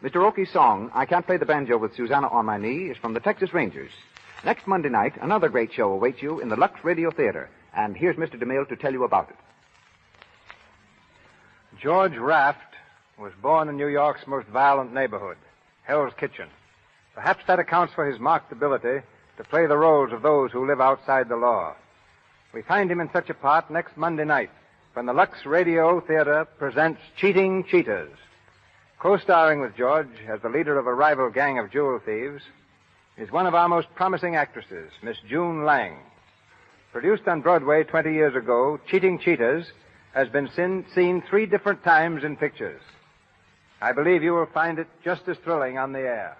E: Mr. Oakey's song, I Can't Play the Banjo with Susanna on My Knee, is from the Texas Rangers. Next Monday night, another great show awaits you in the Lux Radio Theater, and here's Mr. DeMille to tell you about it.
B: George Raft was born in New York's most violent neighborhood, Hell's Kitchen. Perhaps that accounts for his marked ability to play the roles of those who live outside the law. We find him in such a part next Monday night when the Lux Radio Theater presents Cheating Cheaters. Co-starring with George as the leader of a rival gang of jewel thieves is one of our most promising actresses, Miss June Lang. Produced on Broadway 20 years ago, Cheating Cheaters has been seen 3 different times in pictures. I believe you will find it just as thrilling on the air.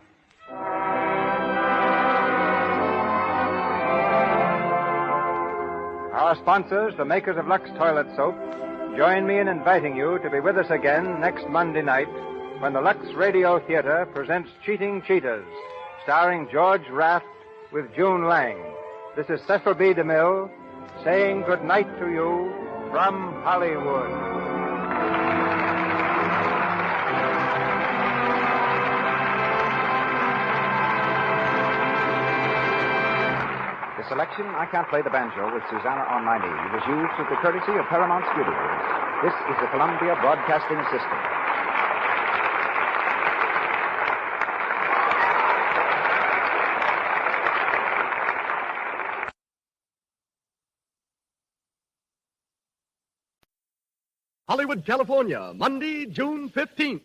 B: Our sponsors, the makers of Lux Toilet Soap, join me in inviting you to be with us again next Monday night when the Lux Radio Theater presents Cheating Cheaters, starring George Raft with June Lang. This is Cecil B. DeMille saying good night to you from Hollywood.
E: The selection, I Can't Play the Banjo with Susanna on My Knee, was used through the courtesy of Paramount Studios. This is the Columbia Broadcasting System.
N: Hollywood, California, Monday, June 15th.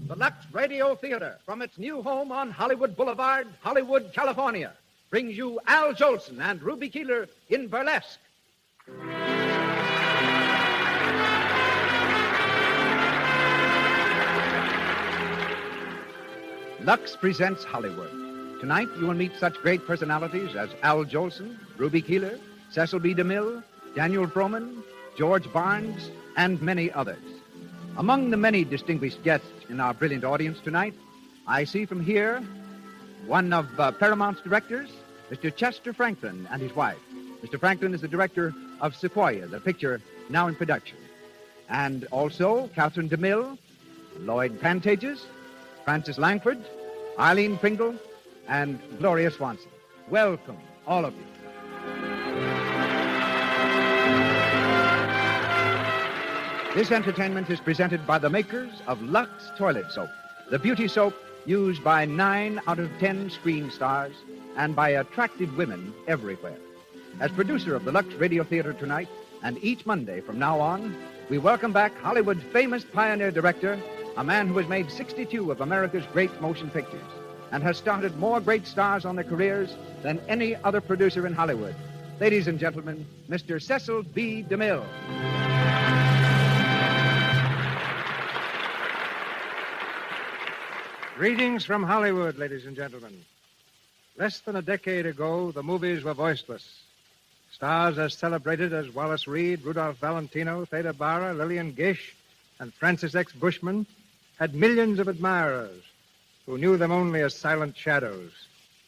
N: The Lux Radio Theater, from its new home on Hollywood Boulevard, Hollywood, California, brings you Al Jolson and Ruby Keeler in Burlesque. Lux presents Hollywood. Tonight, you will meet such great personalities as Al Jolson, Ruby Keeler, Cecil B. DeMille, Daniel Frohman, George Barnes, and many others. Among the many distinguished guests in our brilliant audience tonight, I see from here one of Paramount's directors, Mr. Chester Franklin, and his wife. Mr. Franklin is the director of Sequoia, the picture now in production. And also Catherine DeMille, Lloyd Pantages, Francis Langford, Eileen Pringle, and Gloria Swanson. Welcome, all of you. This entertainment is presented by the makers of Lux Toilet Soap, the beauty soap used by 9 out of 10 screen stars and by attractive women everywhere. As producer of the Lux Radio Theater tonight, and each Monday from now on, we welcome back Hollywood's famous pioneer director, a man who has made 62 of America's great motion pictures and has started more great stars on their careers than any other producer in Hollywood. Ladies and gentlemen, Mr. Cecil B. DeMille.
B: Greetings from Hollywood, ladies and gentlemen. Less than a decade ago, the movies were voiceless. Stars as celebrated as Wallace Reed, Rudolph Valentino, Theda Bara, Lillian Gish, and Francis X. Bushman had millions of admirers who knew them only as silent shadows.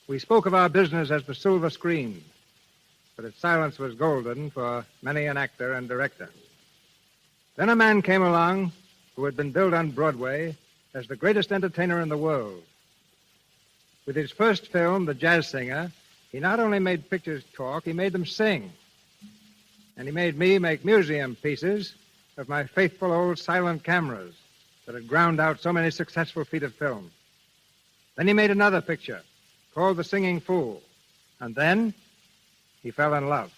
B: We spoke of our business as the silver screen. but its silence was golden for many an actor and director. Then a man came along who had been billed on Broadway as the greatest entertainer in the world. With his first film, The Jazz Singer, he not only made pictures talk, he made them sing. And he made me make museum pieces of my faithful old silent cameras that had ground out so many successful feet of film. Then he made another picture called The Singing Fool. And then he fell in love.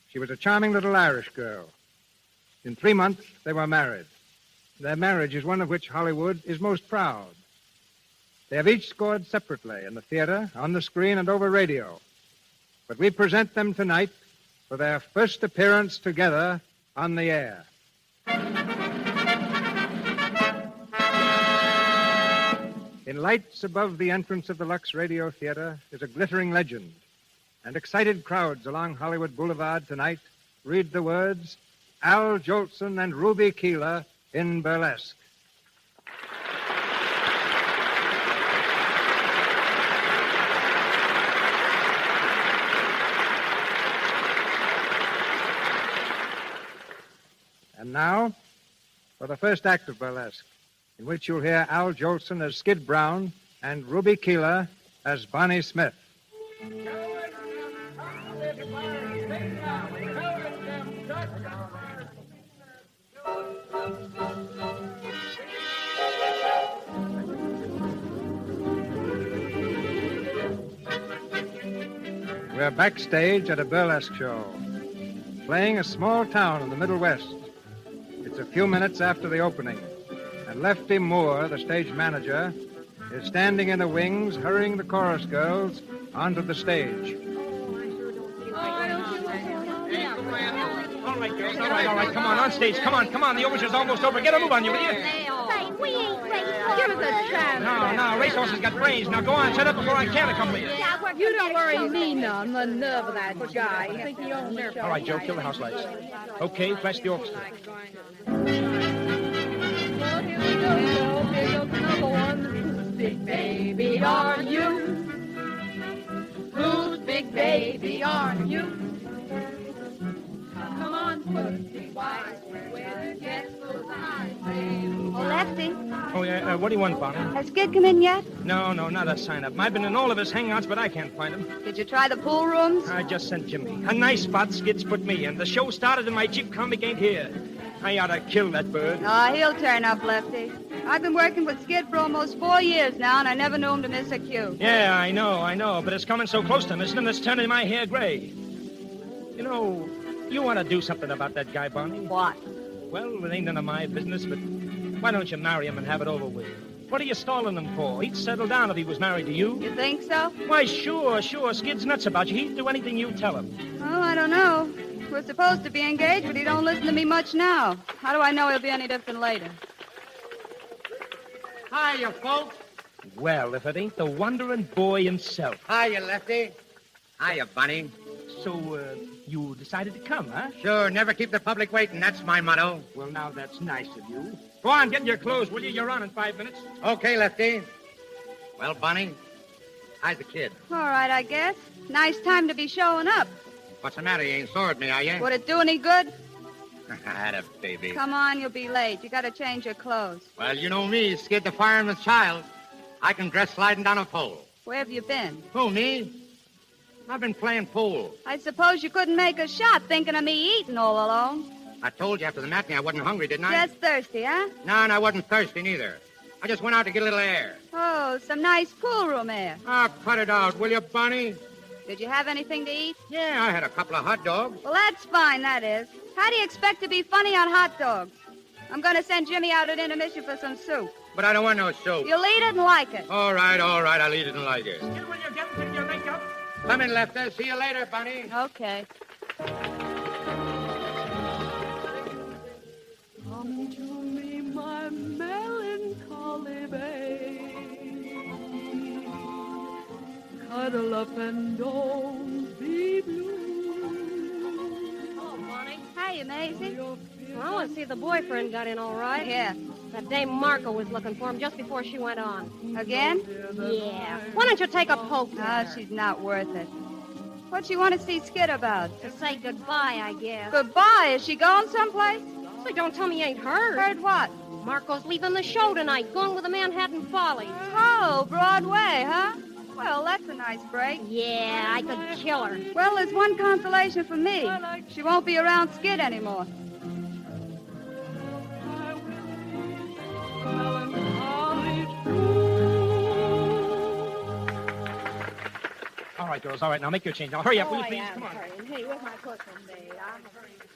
B: She was a charming little Irish girl. In 3 months, they were married. Their marriage is one of which Hollywood is most proud. They have each scored separately in the theater, on the screen, and over radio. But we present them tonight for their first appearance together on the air. In lights above the entrance of the Lux Radio Theater is a glittering legend, and excited crowds along Hollywood Boulevard tonight read the words, Al Jolson and Ruby Keeler in burlesque. And now, for the first act of burlesque, in which you'll hear Al Jolson as Skid Brown and Ruby Keeler as Bonnie Smith. We're backstage at a burlesque show, playing a small town in the Middle West. It's a few minutes after the opening, and Lefty Moore, the stage manager, is standing in the wings, hurrying the chorus girls onto the stage.
D: All right, girls. All right. Come on stage. Come on. The overture's almost over. Get a move on you, will you?
L: Say, we ain't racehorses.
D: Give us a chance. No. Racehorses got brains. Now go on. Shut up before I can't accompany you.
P: You don't worry me none. The nerve of that guy. You think he owns the show.
D: All right, Joe. Kill the house lights. Okay, flash the orchestra.
P: Well, here we go. Here goes another one. Whose big baby are you? Whose big baby are you? Come on, pussy, why? Where the gets those eyes?
T: Oh, Lefty,
D: Oh, yeah. What do you want, Bonnie?
T: has Skid come in yet?
D: No, not a sign-up. I've been in all of his hangouts, but I can't find him.
T: Did you try the pool rooms?
D: I just sent Jimmy. A nice spot Skid's put me in. The show started and my cheap comic ain't here. I ought to kill that bird.
T: Oh, he'll turn up, Lefty. I've been working with Skid for almost 4 years now, and I never knew him to miss a cue.
D: Yeah, I know. But it's coming so close to missing him, it's turning my hair gray. You know, you want to do something about that guy, Bonnie?
T: What?
D: Well, it ain't none of my business, but why don't you marry him and have it over with? What are you stalling him for? He'd settle down if he was married to you.
T: You think so?
D: Why, sure. Skid's nuts about you. He'd do anything you tell him.
T: Oh, I don't know. We're supposed to be engaged, but he don't listen to me much now. How do I know he'll be any different later?
W: Hiya, folks.
D: Well, if it ain't the wandering boy himself.
W: Hiya, Lefty. Hiya, Bunny.
D: So, you decided to come, huh?
W: Sure, never keep the public waiting. That's my motto.
D: Well, now, that's nice of you. Go on, get in your clothes, will you? You're on in 5 minutes.
W: Okay, Lefty. Well, Bunny, how's the kid?
T: All right, I guess. Nice time to be showing up.
W: What's the matter? You ain't sore at me, are you?
T: Would it do any good?
W: Atta baby.
T: Come on, you'll be late. You gotta change your clothes.
W: Well, you know me, Skid the fireman's child. I can dress sliding down a pole.
T: Where have you been?
W: Who, me? I've been playing pool.
T: I suppose you couldn't make a shot thinking of me eating all alone.
W: I told you after the matinee I wasn't hungry, didn't I?
T: Just thirsty, huh?
W: No, and I wasn't thirsty neither. I just went out to get a little air.
T: Oh, some nice pool room air.
W: Oh, cut it out, will you, Bunny?
T: Did you have anything to eat?
W: Yeah, I had a couple of hot dogs.
T: Well, that's fine, that is. How do you expect to be funny on hot dogs? I'm going to send Jimmy out at Intermission for some soup.
W: But I don't want no soup.
T: You'll eat it and like it.
W: All right, I'll eat it and like it.
D: Skid, will you get into your makeup?
W: Come in, Lefty. See you later, Bunny.
T: Okay.
P: Come to me, my melancholy babe. Cuddle up and don't be blue.
X: Oh, Bonnie.
T: Hiya, Maisie.
X: Well, I want to see if the boyfriend got in all right.
T: Yeah.
X: That dame Marco was looking for him just before she went on.
T: Again?
X: Yeah. Why don't you take a poke?
T: Oh, she's not worth it.
I: What'd she want to see Skid about?
X: To say goodbye, I guess.
I: Goodbye? Is she going someplace?
X: Say, don't tell me you ain't heard.
I: Heard what?
X: Marco's leaving the show tonight, going with the Manhattan Follies.
I: Oh, Broadway, huh? Well, that's a nice break.
X: Yeah, I could kill her.
I: Well, there's one consolation for me. She won't be around Skid anymore.
D: All right, girls, all right. Now make your change. Now hurry up, will you please? Come on.
V: Hey, where's my cushion, babe? I'm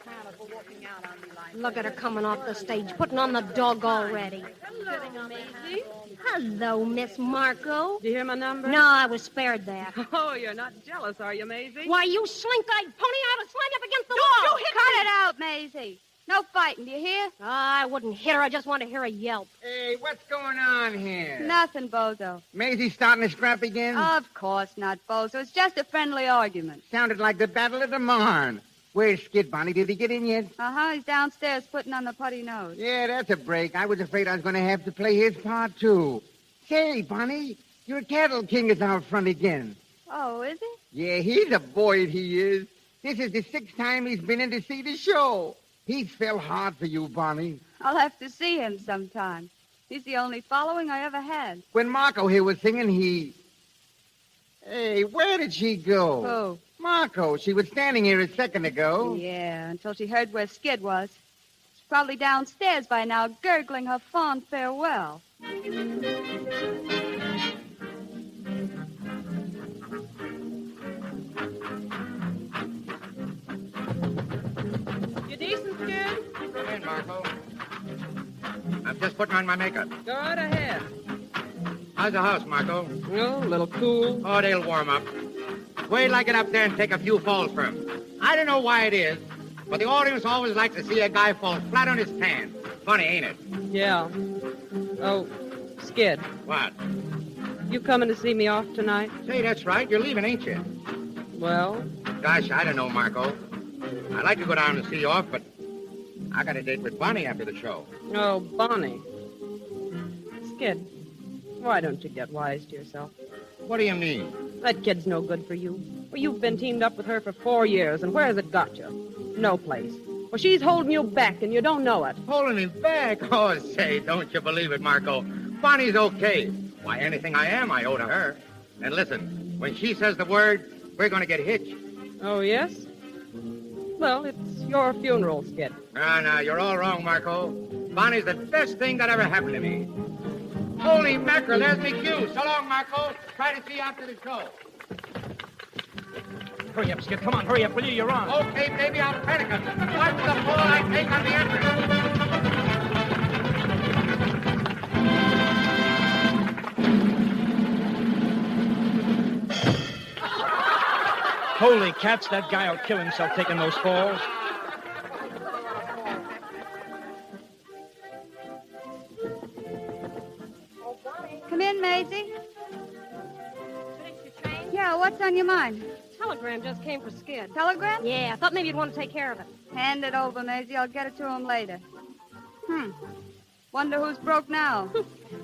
V: tired of walking out on me like
X: Look at her coming off the stage, putting on the dog already.
V: Hello, Maisie.
X: Hello, Miss Marco.
V: Did you hear my number?
X: No, I was spared that.
V: Oh, you're not jealous, are you, Maisie?
X: Why, you slink-eyed pony, I ought to slam you up against the
I: Don't
X: wall.
I: you cut it out, Maisie. No fighting, do you hear?
X: I wouldn't hit her. I just want to hear a yelp.
W: Hey, what's going on here?
I: Nothing, Bozo.
W: Maisie starting to scrap again?
I: Of course not, Bozo. It's just a friendly argument.
W: Sounded like the Battle of the Marne. Where's Skid, Bonnie? Did he get in yet?
I: Uh-huh. He's downstairs putting on the putty nose.
W: Yeah, that's a break. I was afraid I was going to have to play his part, too. Say, Bonnie, your cattle king is out front again.
I: Oh, is he?
W: Yeah, he's a boy, he is. This is the 6th time he's been in to see the show. He's fell hard for you, Bonnie.
I: I'll have to see him sometime. He's the only following I ever had.
W: When Marco here was singing, he... Hey, where did she go?
I: Who?
W: Marco. She was standing here a second ago.
I: Yeah, until she heard where Skid was. She's probably downstairs by now, gurgling her fond farewell.
V: You decent, Skid?
W: Come in, Marco. I'm just putting on my makeup.
V: Go right ahead.
W: How's the house, Marco?
V: Oh, a little cool.
W: Oh, they'll warm up. Wait till I get up there and take a few falls for him. I don't know why it is, but the audience always like to see a guy fall flat on his pan. Funny, ain't it?
V: Yeah. Oh, Skid.
W: What?
V: You coming to see me off tonight?
W: Say, that's right. You're leaving, ain't you?
V: Well?
W: Gosh, I don't know, Marco. I'd like to go down and see you off, but I got a date with Bonnie after the show.
V: Oh, Bonnie. Skid, why don't you get wise to yourself?
W: What do you mean?
V: That kid's no good for you. Well, you've been teamed up with her for 4 years, and where has it got you? No place. Well, she's holding you back, and you don't know it.
W: Holding me back? Oh, say, don't you believe it, Marco. Bonnie's okay. Why, anything I am, I owe to her. And listen, when she says the word, we're going to get hitched.
V: Oh, yes? Well, it's your funeral, Skid.
W: No, you're all wrong, Marco. Bonnie's the best thing that ever happened to me. Holy mackerel, there's me cue. So long, Marco. Try to see you after the show.
D: Hurry up, Skid. Come on, hurry up, will you? You're on.
W: Okay, baby, I'll panic him. Watch the fall I take on the entrance.
D: Holy cats, that guy'll kill himself taking those falls.
I: Come in, Maisie. Yeah, what's on your mind?
X: Telegram just came for Skid.
I: Telegram?
X: Yeah, I thought maybe you'd want to take care of it.
I: Hand it over, Maisie. I'll get it to him later. Wonder who's broke now.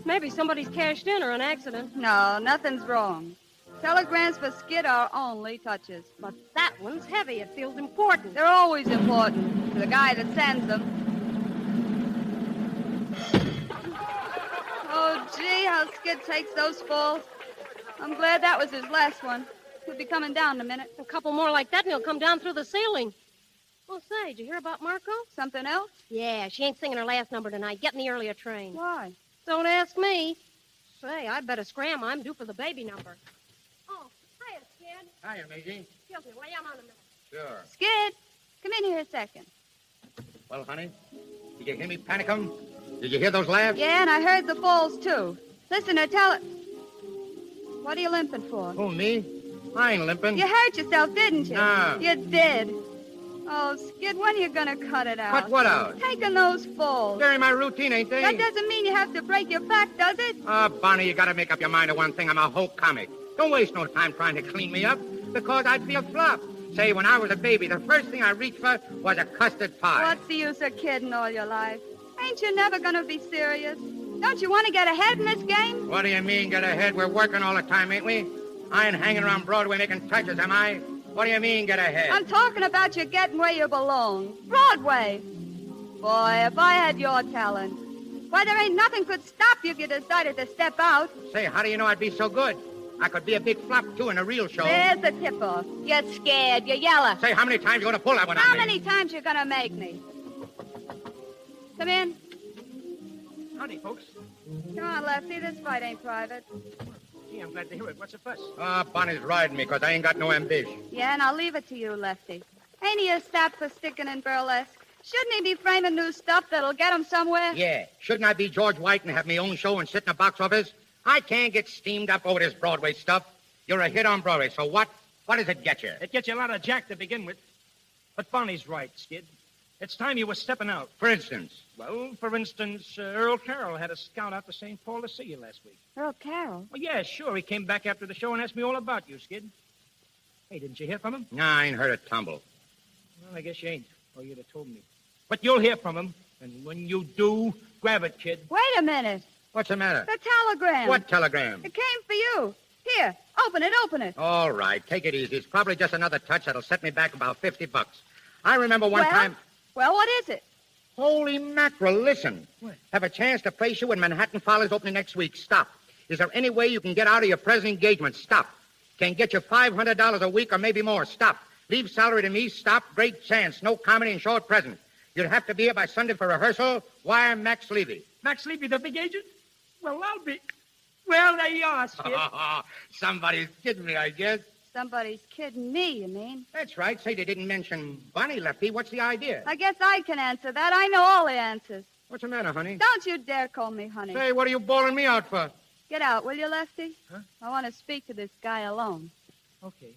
X: Maybe somebody's cashed in or an accident.
I: No, nothing's wrong. Telegrams for Skid are only touches.
X: But that one's heavy. It feels important.
I: They're always important to the guy that sends them. Oh, gee, how Skid takes those falls. I'm glad that was his last one. He'll be coming down in a minute.
X: A couple more like that and he'll come down through the ceiling. Well, say, did you hear about Marco?
I: Something else?
X: Yeah, she ain't singing her last number tonight. Getting the earlier train.
I: Why?
X: Don't ask me. Say, I'd better scram. I'm due for the baby number. Oh, hiya, Skid.
W: Hiya, Maisie.
X: Excuse me, lay down on a minute.
W: Sure.
I: Skid, come in here a second.
W: Well, honey, did you hear me panic him? Did you hear those laughs?
I: Yeah, and I heard the falls, too. Listen, tell it. What are you limping for?
W: Oh, me? I ain't limping.
I: You hurt yourself, didn't you?
W: No.
I: You did. Oh, Skid, when are you going to cut it out?
W: Cut what out?
I: Taking those falls.
W: They're in my routine, ain't they?
I: That doesn't mean you have to break your back, does it?
W: Bonnie, you gotta make up your mind to one thing. I'm a whole comic. Don't waste no time trying to clean me up, because I'd be a flop. Say, when I was a baby, the first thing I reached for was a custard pie.
I: What's the use of kidding all your life? Ain't you never going to be serious? Don't you want to get ahead in this game?
W: What do you mean, get ahead? We're working all the time, ain't we? I ain't hanging around Broadway making touches, am I? What do you mean, get ahead?
I: I'm talking about you getting where you belong. Broadway. Boy, if I had your talent. Why, there ain't nothing could stop you if you decided to step out.
W: Say, how do you know I'd be so good? I could be a big flop, too, in a real show.
I: There's the tip-off. You're scared. You're yellow.
W: Say, how many times you going to pull that one on
I: How
W: me?
I: many times you gonna make me? Come in.
D: Howdy, folks.
I: Come on, Lefty. This fight ain't private.
D: Gee, I'm glad to hear it. What's the fuss?
W: Bonnie's riding me because I ain't got no ambition.
I: Yeah, and I'll leave it to you, Lefty. Ain't he a sap for sticking in burlesque? Shouldn't he be framing new stuff that'll get him somewhere?
W: Yeah. Shouldn't I be George White and have my own show and sit in a box office? I can't get steamed up over this Broadway stuff. You're a hit on Broadway, so what? What does it get you?
D: It gets you a lot of jack to begin with. But Bonnie's right, Skid. It's time you were stepping out.
W: For instance?
D: Well, for instance, Earl Carroll had a scout out to St. Paul to see you last week.
I: Earl Carroll?
D: Well, yeah, sure. He came back after the show and asked me all about you, Skid. Hey, didn't you hear from him?
W: No, I ain't heard a tumble.
D: Well, I guess you ain't, or you'd have told me. But you'll hear from him, and when you do, grab it, kid.
I: Wait a minute.
W: What's the matter?
I: The telegram.
W: What telegram?
I: It came for you. Here, open it, open it.
W: All right, take it easy. It's probably just another touch that'll set me back about $50. I remember one time...
I: Well, what is it?
W: Holy mackerel, listen. What? Have a chance to place you when Manhattan Follies opening next week. Stop. Is there any way you can get out of your present engagement? Stop. Can get you $500 a week or maybe more. Stop. Leave salary to me. Stop. Great chance. No comedy and short present. You'd have to be here by Sunday for rehearsal. Wire Max Levy.
D: Max Levy, the big agent? Well, I'll be... Well, there you are, Skid.
W: Somebody's kidding me, I guess.
I: Somebody's kidding me, you mean?
W: That's right. Say they didn't mention Bonnie, Lefty. What's the idea?
I: I guess I can answer that. I know all the answers.
W: What's the matter, honey?
I: Don't you dare call me honey.
W: Say, what are you bawling me out for?
I: Get out, will you, Lefty?
D: Huh?
I: I want to speak to this guy alone.
D: Okay.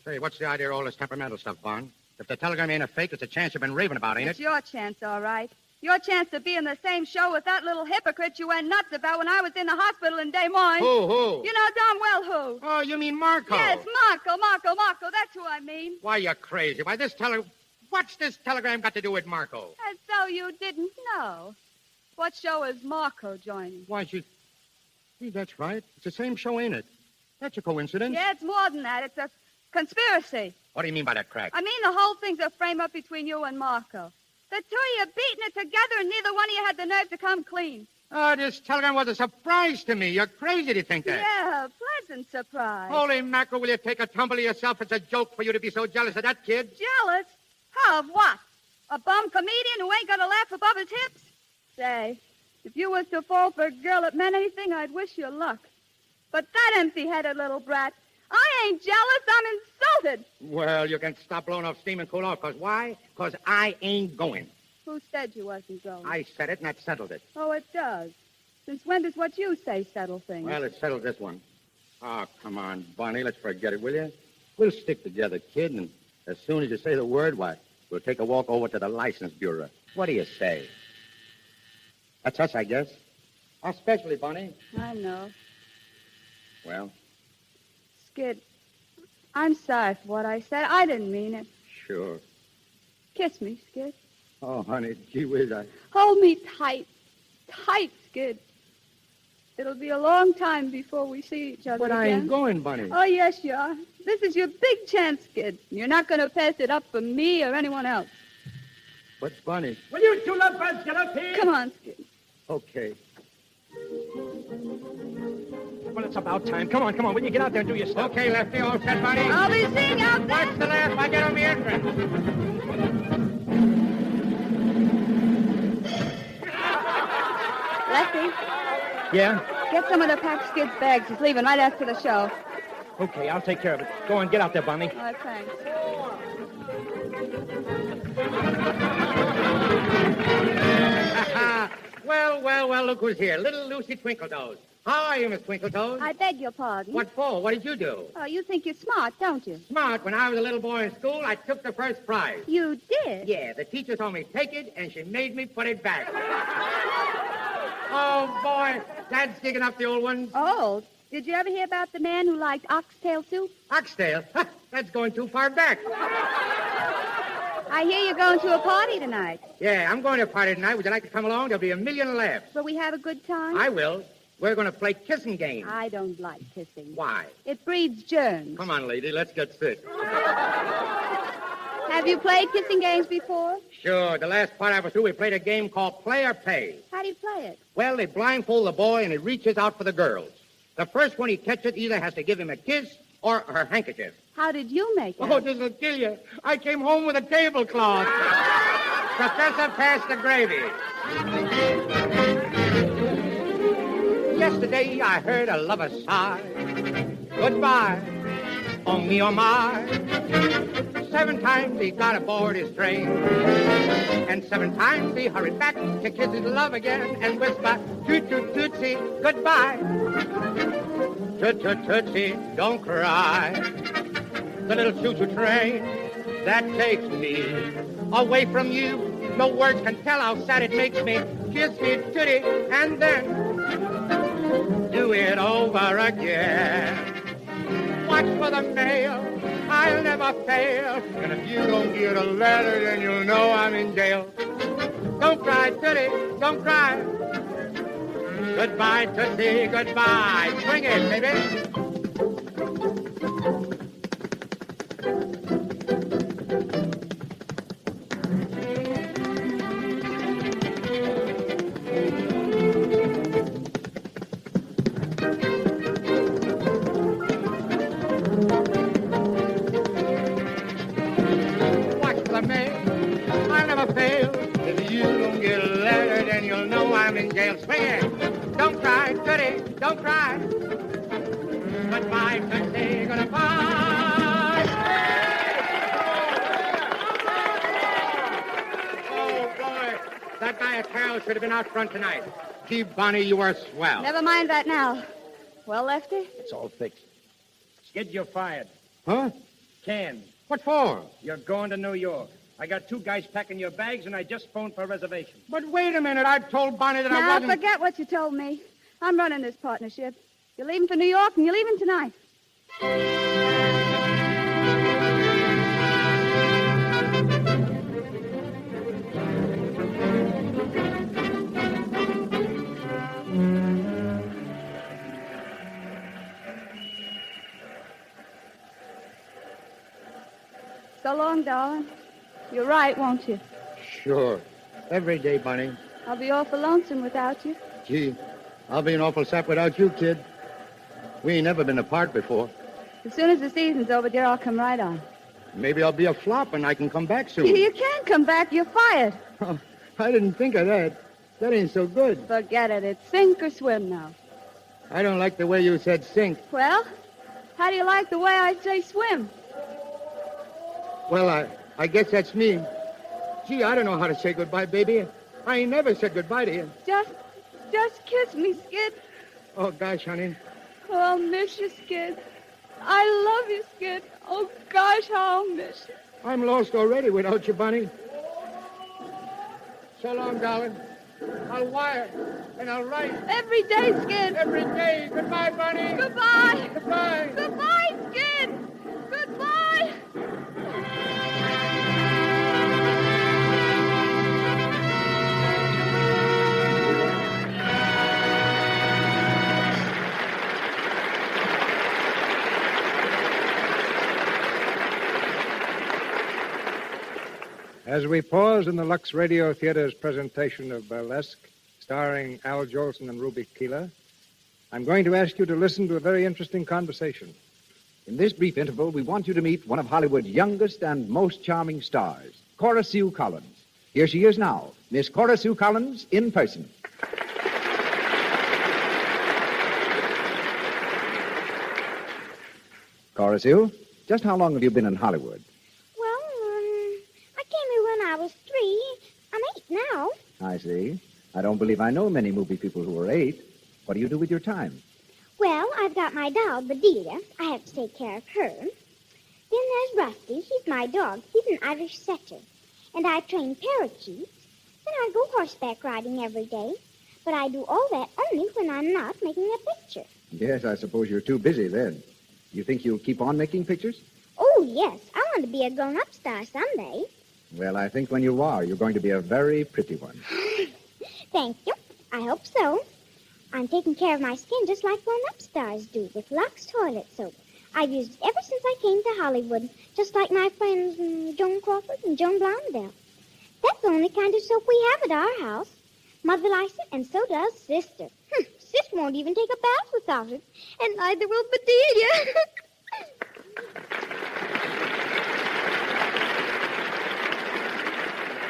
W: Say, what's the idea of all this temperamental stuff, Vaughn? If the telegram ain't a fake, it's a chance you've been raving about, ain't
I: It's
W: it?
I: your chance, all right. Your chance to be in the same show with that little hypocrite you went nuts about when I was in the hospital in Des Moines.
W: Who?
I: You know darn well who.
W: Oh, you mean Marco?
I: Yes, Marco. That's who I mean.
W: Why, you're crazy. Why, what's this telegram got to do with Marco?
I: As though you didn't know. What show is Marco joining?
W: Why, Hey, that's right. It's the same show, ain't it? That's a coincidence.
I: Yeah, it's more than that. It's a conspiracy.
W: What do you mean by that crack?
I: I mean the whole thing's a frame-up between you and Marco. The two of you beating it together, and neither one of you had the nerve to come clean.
W: Oh, this telegram was a surprise to me. You're crazy to think that.
I: Yeah, pleasant surprise.
W: Holy mackerel, will you take a tumble of yourself? It's a joke for you to be so jealous of that kid.
I: Jealous? Of what? A bum comedian who ain't gonna laugh above his hips? Say, if you was to fall for a girl that meant anything, I'd wish you luck. But that empty-headed little brat, I ain't jealous, I'm insulted.
W: Well, you can stop blowing off steam and cool off. Because why? Because I ain't going.
I: Who said you wasn't going?
W: I said it, and that settled it.
I: Oh, it does. Since when does what you say settle things?
W: Well, it settled this one. Oh, come on, Bonnie, let's forget it, will you? We'll stick together, kid, and as soon as you say the word, why, we'll take a walk over to the License Bureau. What do you say? That's us, I guess. Especially, Bonnie.
I: I know.
W: Well?
I: Skid, I'm sorry for what I said. I didn't mean it.
W: Sure.
I: Kiss me, Skid.
W: Oh, honey, gee whiz,
I: Hold me tight. Tight, Skid. It'll be a long time before we see each other
W: But
I: again.
W: I ain't going, Bonnie.
I: Oh, yes, you are. This is your big chance, Skid. You're not going to pass it up for me or anyone else.
W: But, Bonnie...
D: Will you two lovebirds get up here?
I: Come on, Skid.
W: Okay.
D: Well, it's about time. Come on. Will you get out there and do your stuff?
W: Okay, Lefty, all set, Bonnie?
I: I'll be seeing you out there.
W: Watch the laugh I get on the entrance.
I: Lefty,
D: Yeah?
I: get some of the packed Skid's bags. He's leaving right after the show.
D: Okay, I'll take care of it. Go on, get out there, Bonnie.
I: All right, thanks.
W: Well, look who's here. Little Lucy Twinkletoes. How are you, Miss Twinkletoes?
I: I beg your pardon.
W: What for? What did you do?
I: Oh, you think you're smart, don't you?
W: Smart. When I was a little boy in school, I took the first prize.
I: You did?
W: Yeah, the teacher told me take it, and she made me put it back. Oh, boy. Dad's digging up the old ones.
I: Oh, did you ever hear about the man who liked oxtail soup?
W: Oxtail? That's going too far back.
I: I hear you're going to a party tonight.
W: Yeah, I'm going to a party tonight. Would you like to come along? There'll be a million laughs.
I: Will we have a good time?
W: I will. We're going to play kissing game.
I: I don't like kissing.
W: Why?
I: It breeds germs.
W: Come on, lady, let's get fit.
I: Have you played kissing games before?
W: Sure. The last part I was through, we played a game called Play or Pay.
I: How do you play it?
W: Well, they blindfold the boy, and he reaches out for the girls. The first one he catches either has to give him a kiss or her handkerchief.
I: How did you make it?
W: Oh, this'll kill you. I came home with a tablecloth. Professor, pass the gravy. Yesterday I heard a lover sigh. Goodbye, oh me, oh my. 7 times he got aboard his train. And 7 times he hurried back to kiss his love again and whisper, toot-toot-tootsie, goodbye. Toot-toot-tootsie, don't cry. The little choo-choo train that takes me away from you. No words can tell how sad it makes me. Kiss me, tootie, and then do it over again. Watch for the mail, I'll never fail. And if you don't get a letter, then you'll know I'm in jail. Don't cry, Tootie, don't cry. Goodbye, Tootsie, goodbye. Swing it, baby. Swing it. Don't cry, Tootie, don't cry. Goodbye, Tootsie, goodbye. Oh, boy. That guy at Carol should have been out front tonight. Gee, Bonnie, you are swell.
I: Never mind that now. Well, Lefty?
D: It's all fixed. Skid, you're fired.
W: Huh?
D: Can.
W: What for?
D: You're going to New York. I got 2 guys packing your bags, and I just phoned for a reservation.
W: But wait a minute. I told Bonnie that I
I: Now,
W: wasn't...
I: forget what you told me. I'm running this partnership. You're leaving for New York, and you're leaving tonight. So long, darling. You're right, won't you?
W: Sure. Every day, Bonnie.
I: I'll be awful lonesome without you.
W: Gee, I'll be an awful sap without you, kid. We ain't never been apart before.
I: As soon as the season's over, dear, I'll come right on.
W: Maybe I'll be a flop and I can come back soon.
I: You can't come back. You're fired.
W: Oh, I didn't think of that. That ain't so good.
I: Forget it. It's sink or swim now.
W: I don't like the way you said sink.
I: Well, how do you like the way I say swim?
W: Well, I guess that's me. Gee, I don't know how to say goodbye, baby. I ain't never said goodbye to you.
I: Just kiss me, Skid.
W: Oh, gosh, honey.
I: Oh, I'll miss you, Skid. I love you, Skid. Oh, gosh, how I'll miss you.
W: I'm lost already without you, Bonnie. So long, darling. I'll wire and I'll write.
I: Every day, Skid.
W: Every day. Goodbye, Bonnie.
I: Goodbye.
W: Goodbye.
I: Goodbye, Skid. Goodbye.
B: As we pause in the Lux Radio Theater's presentation of Burlesque, starring Al Jolson and Ruby Keeler, I'm going to ask you to listen to a very interesting conversation.
N: In this brief interval, we want you to meet one of Hollywood's youngest and most charming stars, Cora Sue Collins. Here she is now, Miss Cora Sue Collins in person. Cora Sue, just how long have you been in Hollywood?
L: I came here when I was 3. I'm 8 now.
N: I see. I don't believe I know many movie people who are 8. What do you do with your time?
L: Well, I've got my doll, Bedelia. I have to take care of her. Then there's Rusty. He's my dog. He's an Irish setter. And I train parakeets. Then I go horseback riding every day. But I do all that only when I'm not making a picture.
N: Yes, I suppose you're too busy then. You think you'll keep on making pictures?
L: Oh, yes. I want to be a grown-up star someday.
N: Well, I think when you are, you're going to be a very pretty one.
L: Thank you. I hope so.
C: I'm taking care of my skin just like grown-up stars do with Lux toilet soap. I've used it ever since I came to Hollywood, just like my friends Joan Crawford and Joan Blondell. That's the only kind of soap we have at our house. Mother likes it, and so does Sister. Sis won't even take a bath without it, and neither will Bedelia.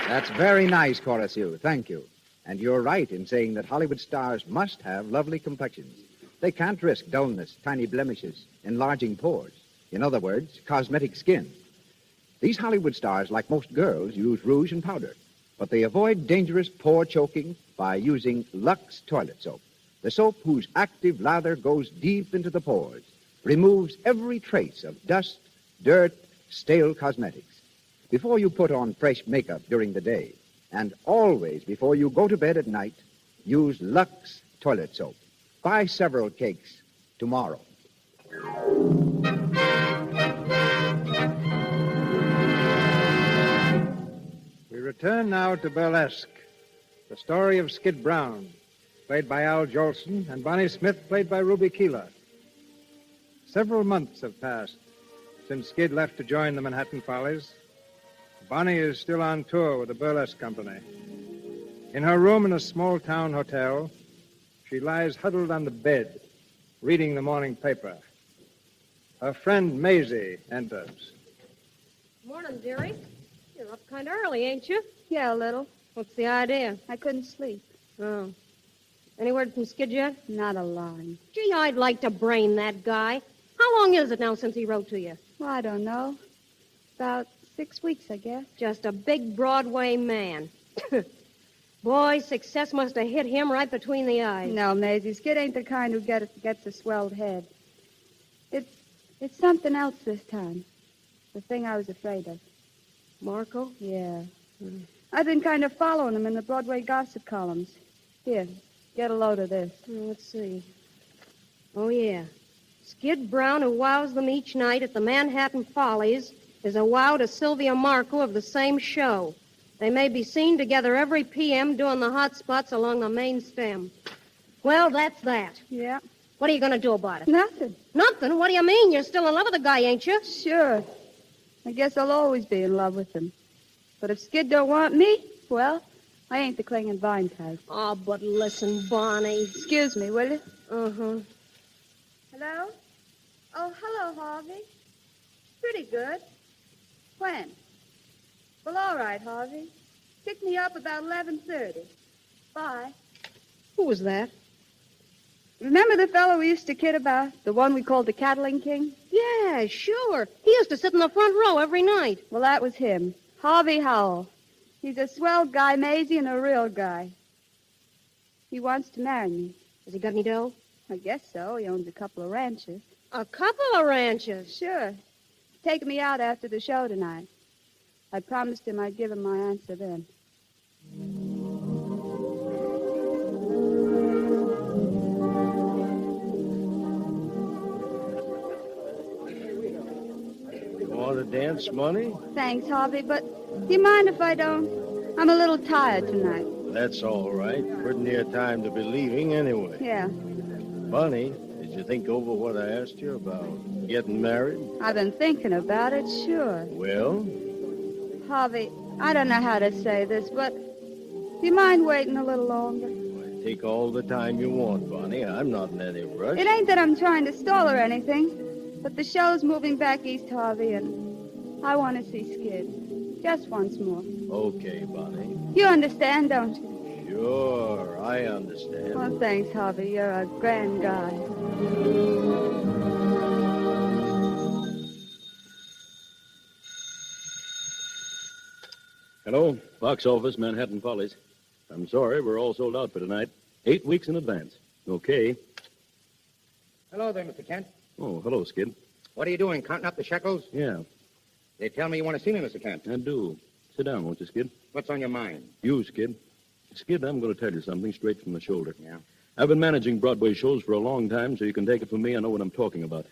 N: That's very nice, Cora Sue. Thank you. And you're right in saying that Hollywood stars must have lovely complexions. They can't risk dullness, tiny blemishes, enlarging pores. In other words, cosmetic skin. These Hollywood stars, like most girls, use rouge and powder. But they avoid dangerous pore choking by using Lux toilet soap. The soap whose active lather goes deep into the pores, removes every trace of dust, dirt, stale cosmetics. Before you put on fresh makeup during the day, and always before you go to bed at night, use Lux toilet soap. Buy several cakes tomorrow.
B: We return now to Burlesque, the story of Skid Brown, played by Al Jolson, and Bonnie Smith, played by Ruby Keeler. Several months have passed since Skid left to join the Manhattan Follies. Bonnie is still on tour with the Burlesque Company. In her room in a small-town hotel, she lies huddled on the bed, reading the morning paper. Her friend Maisie enters.
X: Morning, dearie. You're up kind of early, ain't you?
G: Yeah, a little.
X: What's the idea?
G: I couldn't sleep.
X: Oh. Any word from Skid yet?
G: Not a line.
X: Gee, I'd like to brain that guy. How long is it now since he wrote to you?
G: Well, I don't know. About 6 weeks, I guess.
X: Just a big Broadway man. Boy, success must have hit him right between the eyes.
G: No, Maisie, Skid ain't the kind who gets a swelled head. It's something else this time. The thing I was afraid of.
X: Marco?
G: Yeah. I've been kind of following him in the Broadway gossip columns. Here, get a load of this.
X: Let's see. Oh, yeah. Skid Brown, who wows them each night at the Manhattan Follies, is a wow to Sylvia Marco of the same show. They may be seen together every p.m. doing the hot spots along the main stem. Well, that's that.
G: Yeah.
X: What are you going to do about it?
G: Nothing.
X: Nothing? What do you mean? You're still in love with the guy, ain't you?
G: Sure. I guess I'll always be in love with him. But if Skid don't want me, well, I ain't the clinging vine type.
X: Oh, but listen, Bonnie.
G: Excuse me, will you?
X: Uh-huh.
G: Hello? Oh, hello, Harvey. Pretty good. When? Well, all right, Harvey. Pick me up about 11:30. Bye.
X: Who was that?
G: Remember the fellow we used to kid about? The one we called the Cattling King?
X: Yeah, sure. He used to sit in the front row every night.
G: Well, that was him. Harvey Howell. He's a swell guy, Maisie, and a real guy. He wants to marry me.
X: Has he got any dough?
G: I guess so. He owns a couple of ranches.
X: A couple of ranches?
G: Sure. He's taking me out after the show tonight. I promised him I'd give him my answer then.
J: Want to dance, Money?
G: Thanks, Harvey, but do you mind if I don't? I'm a little tired tonight.
J: That's all right. Pretty near time to be leaving anyway.
G: Yeah.
J: Bunny, did you think over what I asked you about getting married?
G: I've been thinking about it, sure.
J: Well?
G: Harvey, I don't know how to say this, but do you mind waiting a little longer?
J: Take all the time you want, Bonnie. I'm not in any rush.
G: It ain't that I'm trying to stall or anything, but the show's moving back east, Harvey, and I want to see Skid. Just once more.
J: Okay, Bonnie.
G: You understand, don't you?
J: Sure, I understand.
G: Well, thanks, Harvey. You're a grand guy.
O: Hello, box office, Manhattan Follies. I'm sorry, we're all sold out for tonight. 8 weeks in advance. Okay.
W: Hello there, Mr. Kent.
O: Oh, hello, Skid.
W: What are you doing, counting up the shekels?
O: Yeah,
W: They tell me you want to see me, Mr. Kent.
O: I do. Sit down, won't you, Skid?
W: What's on your mind?
O: You, Skid. Skid, I'm going to tell you something straight from the shoulder.
W: Yeah?
O: I've been managing Broadway shows for a long time, so you can take it from me. I know what I'm talking about.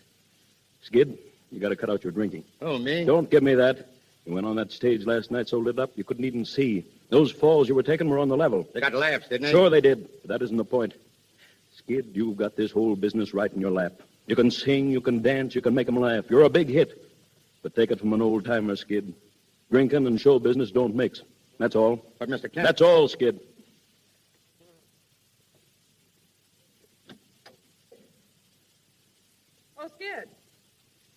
O: Skid, you got to cut out your drinking.
W: Oh, me?
O: Don't give me that. You went on that stage last night so lit up you couldn't even see. Those falls you were taking were on the level.
W: They got laughs, didn't they?
O: Sure they did, but that isn't the point. Skid, you've got this whole business right in your lap. You can sing, you can dance, you can make 'em laugh. You're a big hit. But take it from an old-timer, Skid. Drinking and show business don't mix. That's all.
W: But, Mr. Kent...
O: That's all, Skid.
K: Oh, Skid.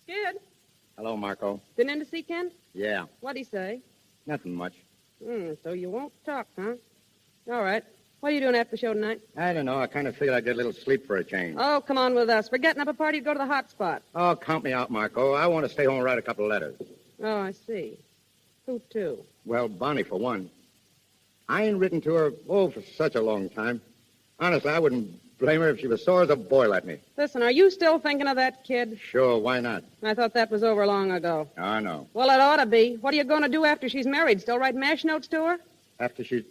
K: Skid.
W: Hello, Marco.
K: Been in to see Kent?
W: Yeah,
K: What'd he say?
W: nothing much.
K: So you won't talk, huh? All right. What are you doing after the show tonight?
W: I don't know. I kind of figured I'd get a little sleep for a change.
K: Oh, come on with us. We're getting up a party to go to the hot spot.
W: Oh, count me out, Marco. I want to stay home and write a couple of letters.
K: Oh, I see. Who to?
W: Well, Bonnie, for one. I ain't written to her, for such a long time. Honestly, I wouldn't blame her if she was sore as a boil at me.
K: Listen, are you still thinking of that kid?
W: Sure, why not?
K: I thought that was over long ago.
W: I know.
K: Well, it ought to be. What are you going to do after she's married? Still write mash notes to her?
W: After she...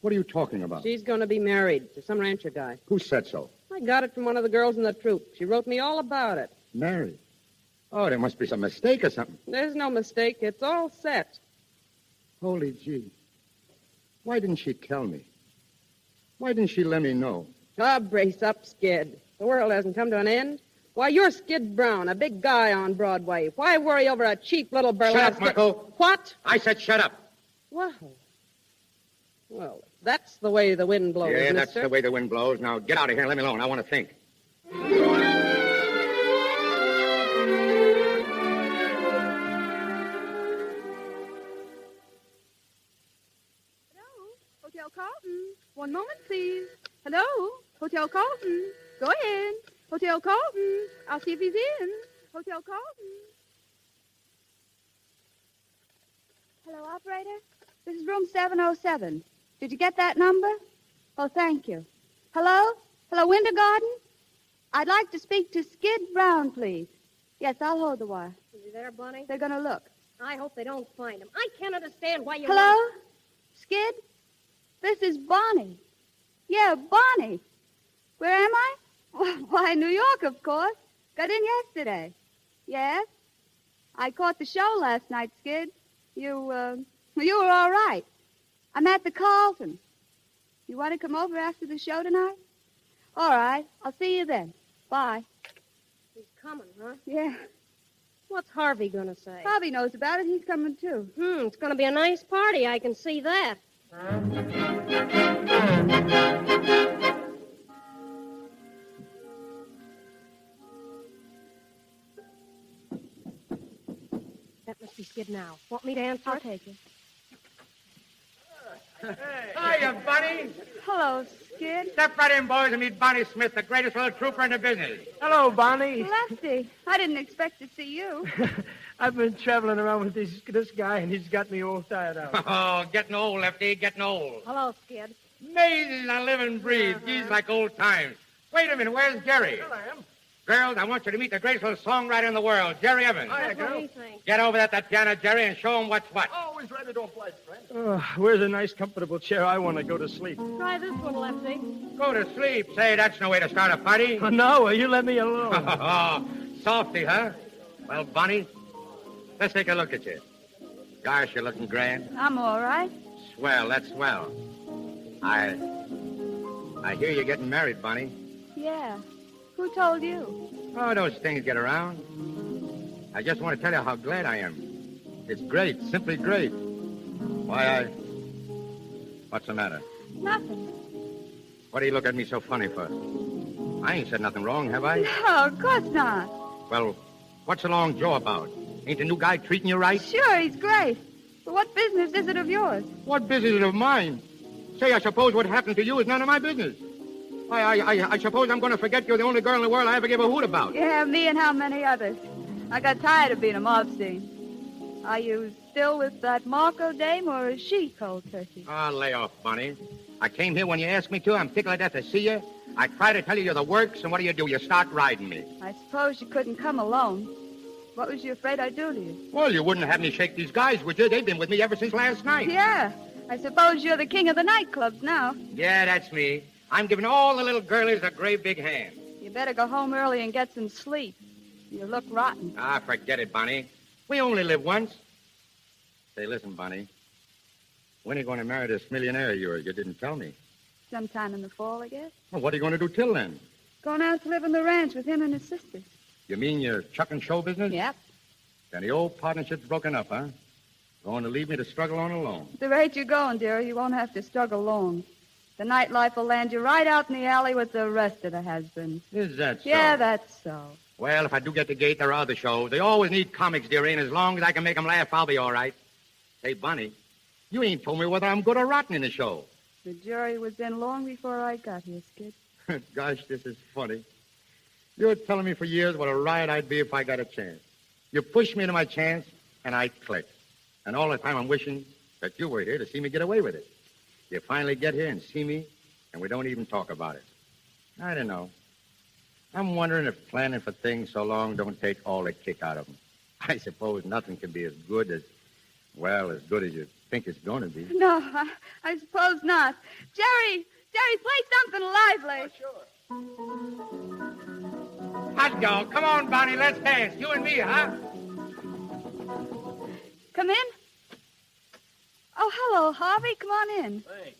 W: What are you talking about?
K: She's going to be married to some rancher guy.
W: Who said so?
K: I got it from one of the girls in the troupe. She wrote me all about it.
W: Married? Oh, there must be some mistake or something.
K: There's no mistake. It's all set.
W: Holy gee. Why didn't she tell me? Why didn't she let me know?
K: Ah, brace up, Skid. The world hasn't come to an end. Why, you're Skid Brown, a big guy on Broadway. Why worry over a cheap little burlesque...
W: Shut up, Marco.
K: What?
W: I said shut up.
K: Well, that's the way the wind blows,
W: Yeah, that's
K: mister.
W: the way the wind blows. Now, get out of here and let me alone. I want to think.
I: Hotel Carlton. One moment, please. Hello? Hotel Carlton. Go ahead. Hotel Carlton. I'll see if he's in. Hotel Carlton. Hello, operator? This is room 707. Did you get that number? Oh, thank you. Hello? Hello, Winter Garden? I'd like to speak to Skid Brown, please. Yes, I'll hold the wire.
X: Is he there, Bunny?
I: They're going to look.
X: I hope they don't find him. I can't understand why you...
I: Hello? Skid? This is Bonnie. Yeah, Bonnie. Where am I? Why, New York, of course. Got in yesterday. Yes? I caught the show last night, Skid. You were all right. I'm at the Carlton. You want to come over after the show tonight? All right. I'll see you then. Bye.
X: He's coming, huh?
I: Yeah.
X: What's Harvey gonna say?
I: Harvey knows about it. He's coming, too.
X: It's gonna be a nice party. I can see that. That must be Skid now. Want me to answer
I: I'll
X: it?
I: take it.
W: Hiya, Bonnie.
I: Hello, Skid.
W: Step right in, boys, and meet Bonnie Smith, the greatest little trooper in the business.
D: Hello, Bonnie.
I: Lefty, I didn't expect to see you.
D: I've been traveling around with this guy, and he's got me all tired out.
W: Oh, getting old, Lefty, getting old.
X: Hello, Skid.
W: Amazing I live and breathe. Geez, like old times. Wait a minute, where's Jerry?
D: Here I am.
W: Girls, I want you to meet the greatest little songwriter in the world, Jerry Evans.
X: That's what he thinks.
W: Get over at that piano, Jerry, and show him what's what.
D: Always ready to oblige, friend. Oh, where's a nice, comfortable chair? I want to go to sleep.
X: Try this one, Lefty.
W: Go to sleep. Say, that's no way to start a party.
D: Oh, no, you let me alone.
W: Oh, softy, huh? Well, Bonnie, let's take a look at you. Gosh, you're looking grand.
I: I'm all right.
W: Swell, that's swell. I hear you're getting married, Bonnie.
I: Yeah. Who told you?
W: Oh, those things get around. I just want to tell you how glad I am. It's great, simply great. Why, What's the matter?
I: Nothing.
W: What do you look at me so funny for? I ain't said nothing wrong, have I?
I: No, of course not.
W: Well, what's the long jaw about? Ain't the new guy treating you right?
I: Sure, he's great. But what business is it of yours?
W: What business is it of mine? Say, I suppose what happened to you is none of my business. I suppose I'm going to forget you're the only girl in the world I ever gave a hoot about.
I: Yeah, me and how many others. I got tired of being a mob scene. Are you still with that Marco dame, or is she cold turkey?
W: Oh, lay off, Bonnie. I came here when you asked me to. I'm tickled to death to see you. I try to tell you you're the works, and what do? You start riding me.
I: I suppose you couldn't come alone. What was you afraid I'd do to you?
W: Well, you wouldn't have me shake these guys, would you? They've been with me ever since last night.
I: Yeah. I suppose you're the king of the nightclubs now.
W: Yeah, that's me. I'm giving all the little girlies a great big hand.
I: You better go home early and get some sleep. You look rotten.
W: Ah, forget it, Bonnie. We only live once. Say, listen, Bonnie. When are you going to marry this millionaire of yours? You didn't tell me.
I: Sometime in the fall, I guess.
W: Well, what are you going to do till then?
I: Going out to live on the ranch with him and his sisters.
W: You mean your chuck and show business?
I: Yep.
W: And the old partnership's broken up, huh? Going to leave me to struggle on alone.
I: At the rate you're going, dearie, you won't have to struggle long. The nightlife will land you right out in the alley with the rest of the has-beens.
W: Is that so?
I: Yeah, that's so.
W: Well, if I do get the gate, there are other shows. They always need comics, dearie, and as long as I can make 'em laugh, I'll be all right. Say, Bunny, you ain't told me whether I'm good or rotten in the show.
I: The jury was in long before I got here, Skid.
W: Gosh, this is funny. You're telling me for years what a riot I'd be if I got a chance. You pushed me into my chance, and I clicked. And all the time I'm wishing that you were here to see me get away with it. You finally get here and see me, and we don't even talk about it. I don't know. I'm wondering if planning for things so long don't take all the kick out of them. I suppose nothing can be as good as you think it's going to be.
I: No, I suppose not. Jerry, play something lively.
W: Hot dog, come on, Bonnie, let's dance. You and me, huh?
I: Come in. Oh, hello, Harvey. Come on in.
J: Thanks.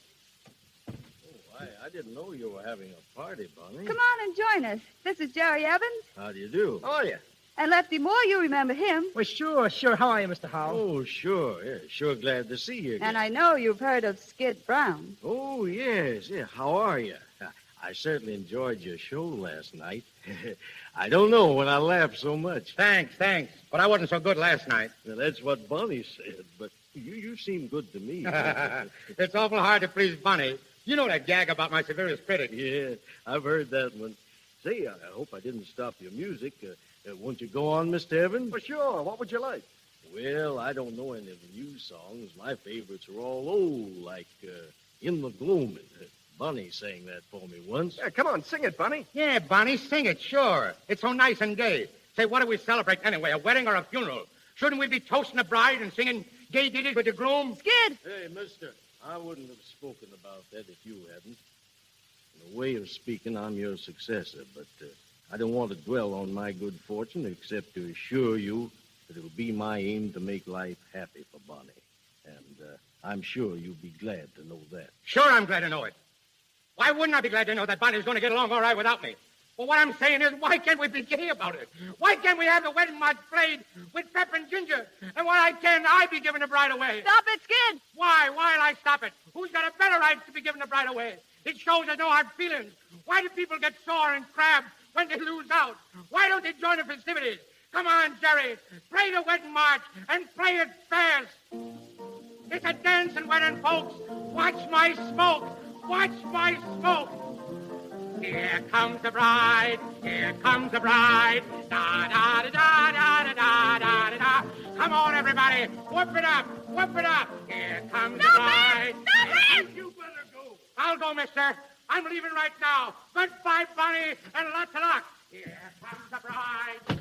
J: Oh, I didn't know you were having a party, Bonnie.
I: Come on and join us. This is Jerry Evans.
J: How do you do?
D: Oh, yeah.
I: And Lefty Moore, you remember him.
D: Well, sure. How are you, Mr. Howell?
J: Oh, sure. Yeah, sure glad to see you again.
I: And I know you've heard of Skid Brown.
J: Oh, yes. Yeah, how are you? I certainly enjoyed your show last night. I don't know when I laughed so much.
W: Thanks. But I wasn't so good last night.
J: Well, that's what Bunny said, but you seem good to me.
W: It's awful hard to please Bunny. You know that gag about my severest critic.
J: Yeah, I've heard that one. Say, I hope I didn't stop your music. Won't you go on, Mr. Evans?
D: Well, sure. What would you like?
J: Well, I don't know any of the new songs. My favorites are all old, like In the Gloaming. Bunny sang that for me once.
D: Yeah, come on, sing it, Bunny.
W: Yeah, Bunny, sing it, sure. It's so nice and gay. Say, what do we celebrate anyway, a wedding or a funeral? Shouldn't we be toasting the bride and singing gay ditties with the groom?
I: Skid!
J: Hey, mister, I wouldn't have spoken about that if you hadn't. In a way of speaking, I'm your successor, but I don't want to dwell on my good fortune except to assure you that it'll be my aim to make life happy for Bonnie. And I'm sure you'll be glad to know that.
W: Sure, I'm glad to know it. Why wouldn't I be glad to know that Bonnie's going to get along all right without me? Well, what I'm saying is, why can't we be gay about it? Why can't we have the wedding march played with pep and ginger? And why can't I be giving the bride away?
I: Stop it, Skid!
W: Why'll I stop it? Who's got a better right to be giving the bride away? It shows there's no hard feelings. Why do people get sore and crabbed when they lose out? Why don't they join the festivities? Come on, Jerry. Play the wedding march and play it fast. It's a dancing wedding, folks. Watch my smoke. Watch my smoke. Here comes the bride. Here comes the bride. Da da da da da da da da da. Come on, everybody. Whoop it up. Whoop it up. Here comes the bride.
I: Stop it!
W: You better go. I'll go, mister. I'm leaving right now. Goodbye, Bonnie, and lots of luck. Here comes the bride.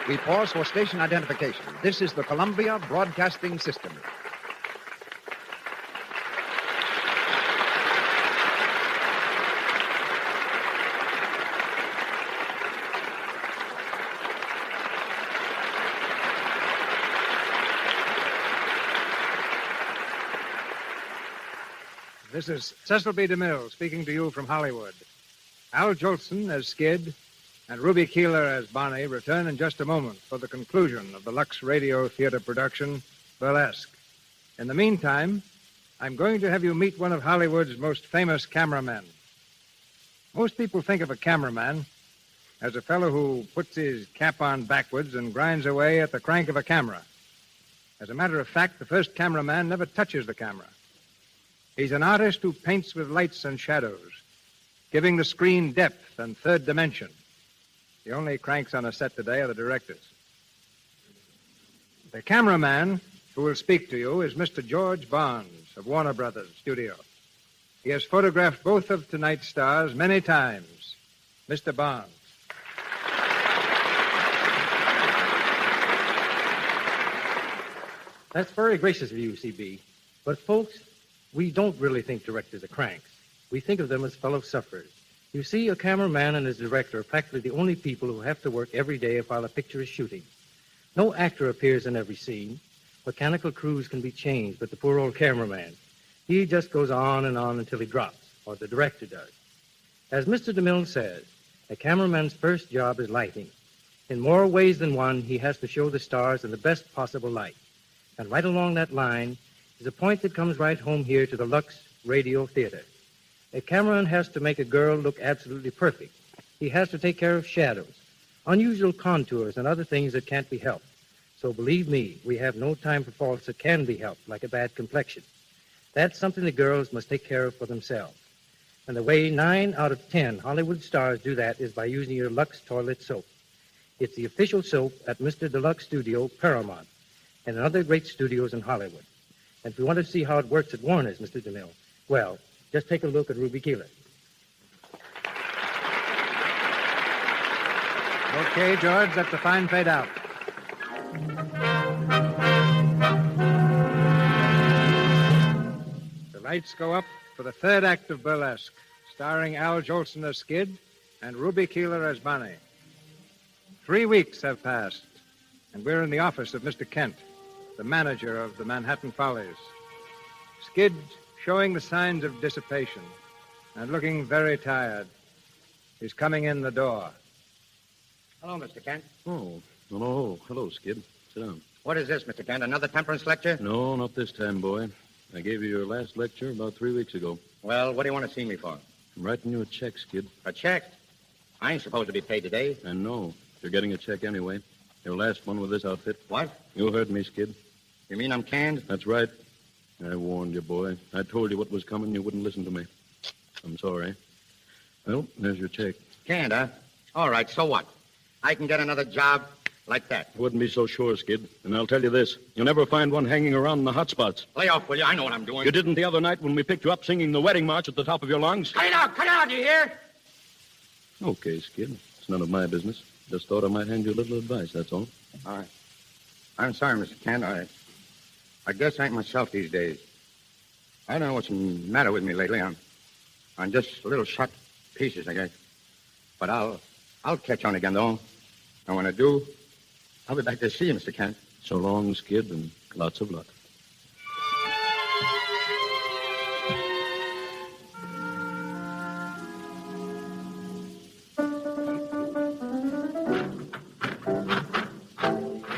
N: We pause for station identification. This is the Columbia Broadcasting System.
B: This is Cecil B. DeMille speaking to you from Hollywood. Al Jolson as Skid and Ruby Keeler as Bonnie return in just a moment for the conclusion of the Lux Radio Theater production, Burlesque. In the meantime, I'm going to have you meet one of Hollywood's most famous cameramen. Most people think of a cameraman as a fellow who puts his cap on backwards and grinds away at the crank of a camera. As a matter of fact, the first cameraman never touches the camera. He's an artist who paints with lights and shadows, giving the screen depth and third dimension. The only cranks on a set today are the directors. The cameraman who will speak to you is Mr. George Barnes of Warner Brothers Studio. He has photographed both of tonight's stars many times. Mr. Barnes.
F: That's very gracious of you, C.B. But, folks, We don't really think directors are cranks. We think of them as fellow sufferers. You see, a cameraman and his director are practically the only people who have to work every day while a picture is shooting. No actor appears in every scene. Mechanical crews can be changed, but the poor old cameraman, he just goes on and on until he drops, or the director does. As Mr. DeMille says, a cameraman's first job is lighting. In more ways than one, he has to show the stars in the best possible light. And right along that line is a point that comes right home here to the Lux Radio Theater. A cameraman has to make a girl look absolutely perfect. He has to take care of shadows, unusual contours, and other things that can't be helped. So believe me, we have no time for faults that can be helped, like a bad complexion. That's something the girls must take care of for themselves. And the way 9 out of 10 Hollywood stars do that is by using your Lux toilet soap. It's the official soap at Mr. Deluxe Studio, Paramount, and in other great studios in Hollywood. And if you want to see how it works at Warner's, Mr. DeMille, well, just take a look at Ruby Keeler.
B: Okay, George, that's a fine fade out. The lights go up for the third act of Burlesque, starring Al Jolson as Skid and Ruby Keeler as Bonnie. 3 weeks have passed, and we're in the office of Mr. Kent, the manager of the Manhattan Follies. Skid showing the signs of dissipation and looking very tired. He's coming in the door.
W: Hello, Mr. Kent.
O: Oh, hello. Hello, Skid. Sit down.
W: What is this, Mr. Kent? Another temperance lecture?
O: No, not this time, boy. I gave you your last lecture about 3 weeks ago.
W: Well, what do you want to see me for?
O: I'm writing you a check, Skid.
W: A check? I ain't supposed to be paid today.
O: And no, you're getting a check anyway. Your last one with this outfit.
W: What?
O: You heard me, Skid.
W: You mean I'm canned?
O: That's right. I warned you, boy. I told you what was coming. You wouldn't listen to me. I'm sorry. Well, there's your check.
W: Canned, huh? All right, so what? I can get another job like that.
O: I wouldn't be so sure, Skid. And I'll tell you this. You'll never find one hanging around in the hot spots.
W: Lay off, will you? I know what I'm doing.
O: You didn't the other night when we picked you up singing the wedding march at the top of your lungs?
W: Cut it out, do you hear?
O: Okay, Skid. It's none of my business. Just thought I might hand you a little advice, that's all.
W: All right. I'm sorry, Mr. Kent. I guess I ain't myself these days. I don't know what's the matter with me lately. I'm just a little shot to pieces, I guess. But I'll catch on again, though. And when I do, I'll be back to see you, Mr. Kent.
O: So long, Skid, and lots of luck.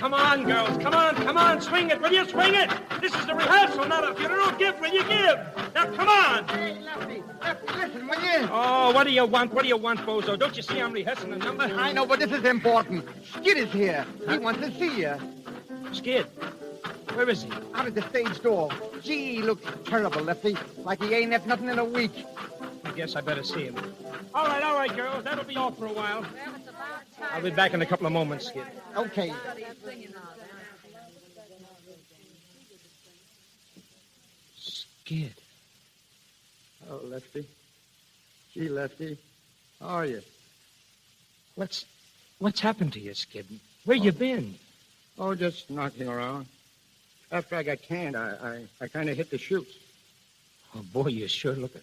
D: Come on, girls. Come on. Swing it. Will you swing it? This is a rehearsal, not a funeral. Give, will you give? Now, come on.
H: Hey, Lefty, listen, will you?
D: Oh, what do you want? What do you want, Bozo? Don't you see I'm rehearsing a number?
H: I know, but this is important. Skid is here. He wants to see you.
D: Skid? Where is he?
H: Out at the stage door. Gee, he looks terrible, Lefty. Like he ain't had nothing in a week.
D: I guess I better see him. All right, girls. That'll be all for a while. I'll be back in a couple of moments, Skid.
H: Okay.
D: Skid.
H: Oh, Lefty. Gee, Lefty. How are you?
D: What's happened to you, Skid? Where you been?
W: Oh, just knocking around. After I got canned, I kind of hit the chutes.
D: Oh, boy, you sure look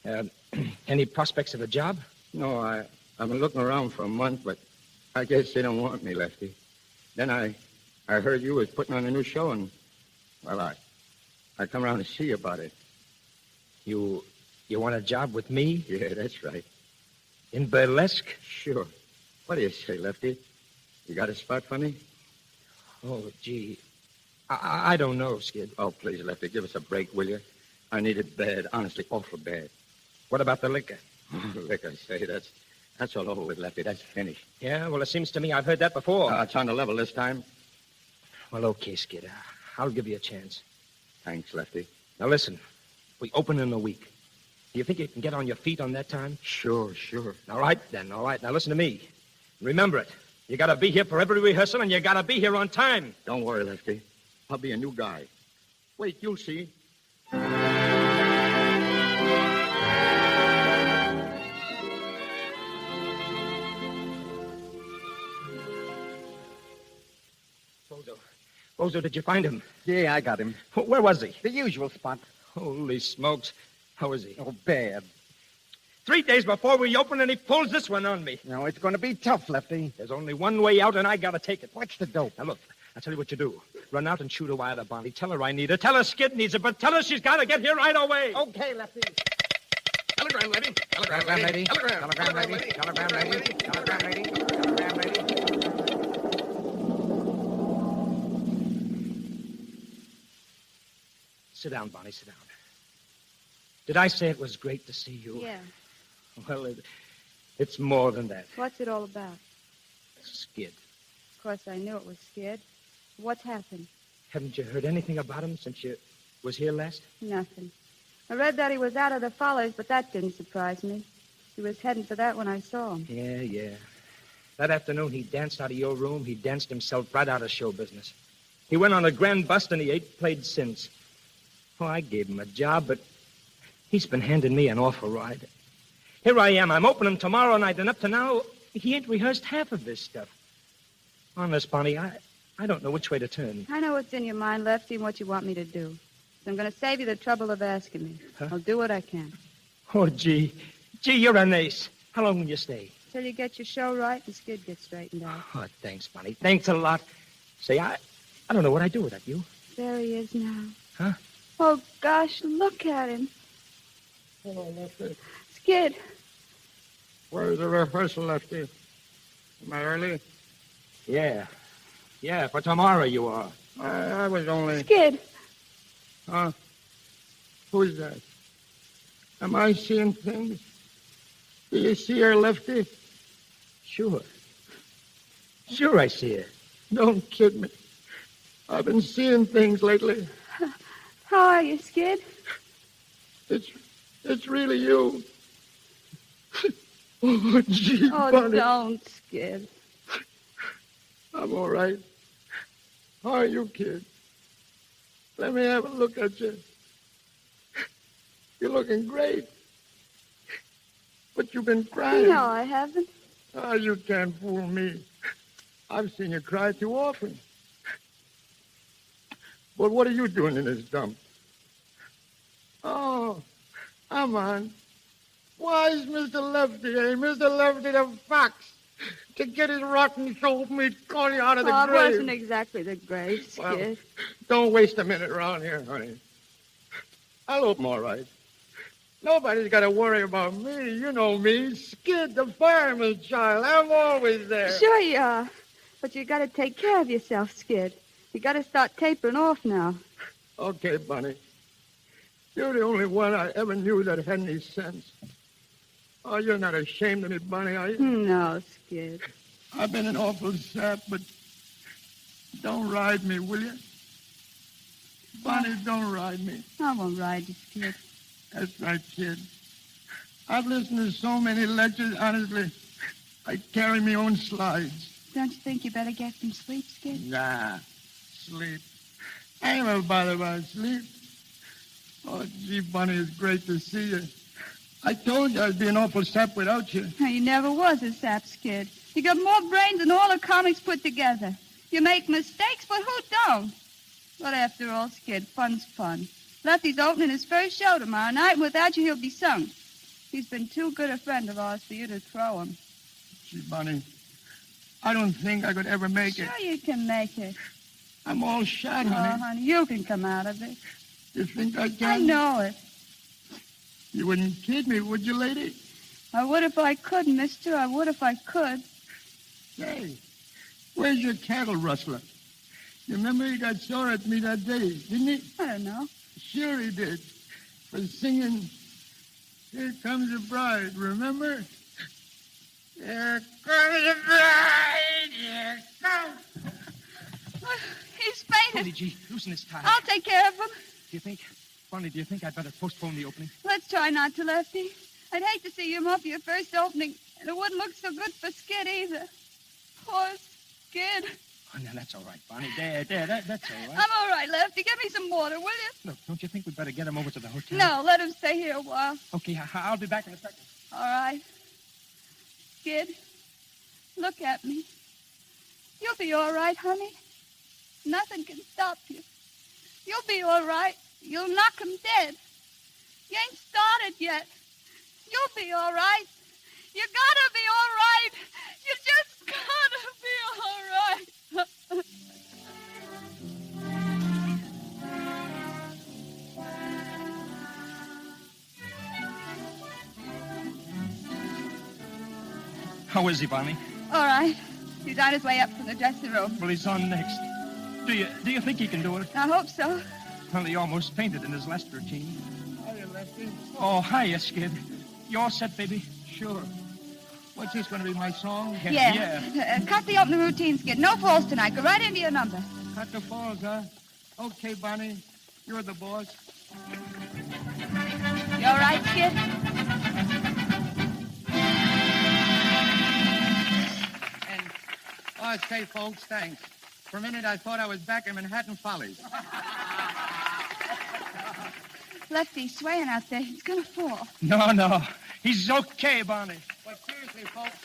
D: it. Any prospects of a job?
W: No, I've been looking around for a month, but I guess they don't want me, Lefty. Then I heard you was putting on a new show, and, well, I come around to see you about it.
D: You want a job with me?
W: Yeah, that's right.
D: In burlesque?
W: Sure. What do you say, Lefty? You got a spot for me?
D: Oh, gee. I don't know, Skid.
W: Oh, please, Lefty, give us a break, will you? I need it bad, honestly, awful bad.
D: What about the liquor?
W: Liquor, say, that's all over with, Lefty. That's finished.
D: Yeah, well, it seems to me I've heard that before.
W: It's on the level this time.
D: Well, okay, Skid. I'll give you a chance.
W: Thanks, Lefty.
D: Now, listen. We open in a week. Do you think you can get on your feet on that time?
W: Sure.
D: All right, then. All right. Now, listen to me. Remember it. You got to be here for every rehearsal, and you got to be here on time.
W: Don't worry, Lefty. I'll be a new guy. Wait, you'll see.
D: Bozo, did you find him?
H: Yeah, I got him.
D: Where was he?
H: The usual spot.
D: Holy smokes. How is he?
N: Oh, bad.
D: 3 days before we open, and he pulls this one on me.
N: No, it's going to be tough, Lefty.
D: There's only one way out, and I gotta take it.
N: What's the dope?
D: Now, look, I'll tell you what you do. Run out and shoot a wire to Bonnie. Tell her I need her. Tell her Skid needs her, but tell her she's got to get here right away.
N: Okay, Lefty.
H: Telegram lady.
N: Telegram lady.
H: Telegram lady.
N: Telegram lady. Telegram lady. Telegram lady.
D: Sit down, Bonnie, sit down. Did I say it was great to see you?
I: Yeah.
D: Well, it's more than that.
I: What's it all about?
D: Skid.
I: Of course, I knew it was Skid. What's happened?
D: Haven't you heard anything about him since you was here last?
I: Nothing. I read that he was out of the Follies, but that didn't surprise me. He was heading for that when I saw him.
D: Yeah. That afternoon, he danced out of your room. He danced himself right out of show business. He went on a grand bust, and he ain't played since. Oh, I gave him a job, but he's been handing me an awful ride. Here I am. I'm opening tomorrow night, and up to now, he ain't rehearsed half of this stuff. Honest, Bonnie, I don't know which way to turn.
I: I know what's in your mind, Lefty, and what you want me to do. So I'm going to save you the trouble of asking me.
D: Huh?
I: I'll do what I can.
D: Oh, gee, you're an ace. How long will you stay?
I: Till you get your show right and Skid gets straightened out.
D: Oh, thanks, Bonnie. Thanks a lot. Say, I don't know what I'd do without you.
I: There he is now.
D: Huh?
I: Oh, gosh, look at him.
H: Hello, Lefty.
I: Skid.
H: Where's the rehearsal, Lefty? Am I early?
D: Yeah, for tomorrow you are.
H: I was only...
I: Skid.
H: Huh? Who's that? Am I seeing things? Do you see her, Lefty?
D: Sure I see her.
H: Don't kid me. I've been seeing things lately.
I: How are you, Skid?
H: It's really you. Oh, gee,
I: Oh,
H: Bonnie.
I: don't, Skid.
H: I'm all right. How are you, kid? Let me have a look at you. You're looking great. But you've been crying.
I: No, I haven't.
H: Oh, you can't fool me. I've seen you cry too often. But what are you doing in this dump? Oh, I'm on. Why is Mr. Lefty, Mr. Lefty the fox? To get his rotten soap meat calling out of the grave.
I: It wasn't exactly the grave, Skid.
H: Well, don't waste a minute around here, honey. I'll open all right. Nobody's got to worry about me. You know me, Skid, the fireman's child. I'm always there.
I: Sure you are. But you got to take care of yourself, Skid. You got to start tapering off now.
H: Okay, Bunny. You're the only one I ever knew that had any sense. Oh, you're not ashamed of me, Bunny, are you?
I: No, Skid.
H: I've been an awful sap, but don't ride me, will you? Bunny, don't ride me.
I: I won't ride you, Skid.
H: That's right, kid. I've listened to so many lectures, honestly. I carry my own slides.
I: Don't you think you better get some sleep, Skid?
H: Nah, sleep. I ain't never bothered about sleep. Oh, gee, Bunny, it's great to see you. I told you I'd be an awful sap without you.
I: You never was a sap, Skid. You got more brains than all the comics put together. You make mistakes, but who don't? But after all, Skid, fun's fun. Lefty's opening his first show tomorrow night, and without you, he'll be sunk. He's been too good a friend of ours for you to throw him.
H: Gee, Bunny, I don't think I could ever make it.
I: Sure you can make it.
H: I'm all shot, honey.
I: Oh, honey, you can come out of it.
H: You think I can?
I: I know it.
H: You wouldn't kid me, would you, lady?
I: I would if I could, mister. I would if I could.
H: Say, where's your cattle rustler? You remember he got sore at me that day, didn't he?
I: I don't know.
H: Sure he did. For singing, Here Comes the Bride, remember? Here comes the bride, here comes...
I: He's fainted.
D: Bonnie, gee, loosen his tie.
I: I'll take care of him.
D: Bonnie, do you think I'd better postpone the opening?
I: Let's try not to, Lefty. I'd hate to see you up your first opening, and it wouldn't look so good for Skid either. Poor Skid.
D: Oh, no, that's all right, Bonnie. That's all right.
I: I'm all right, Lefty. Get me some water, will you?
D: Look, don't you think we'd better get him over to the hotel?
I: No, let him stay here a while.
D: Okay, I'll be back in a second.
I: All right. Skid, look at me. You'll be all right, honey. Nothing can stop you. You'll be all right. You'll knock him dead. You ain't started yet. You'll be all right. You gotta be all right. You just gotta be all right.
D: How is he, Bonnie?
I: All right. He's on his way up from the dressing room.
D: Well, he's on next. Do you think he can do it?
I: I hope so.
D: Well, he almost fainted in his last routine.
H: Hiya, Lefty.
D: Oh, hiya, Skid. You all set, baby?
H: Sure. What's this going to be, my song?
I: Yeah. Cut the opening routine, Skid. No falls tonight. Go right into your number.
H: Cut the falls, huh? Okay, Bonnie. You're the boss.
I: You all right, Skid?
H: Oh, say, folks, thanks. For a minute, I thought I was back in Manhattan Follies.
I: Lefty's swaying out there. He's gonna fall.
D: No. He's okay, Bonnie.
H: But seriously, folks,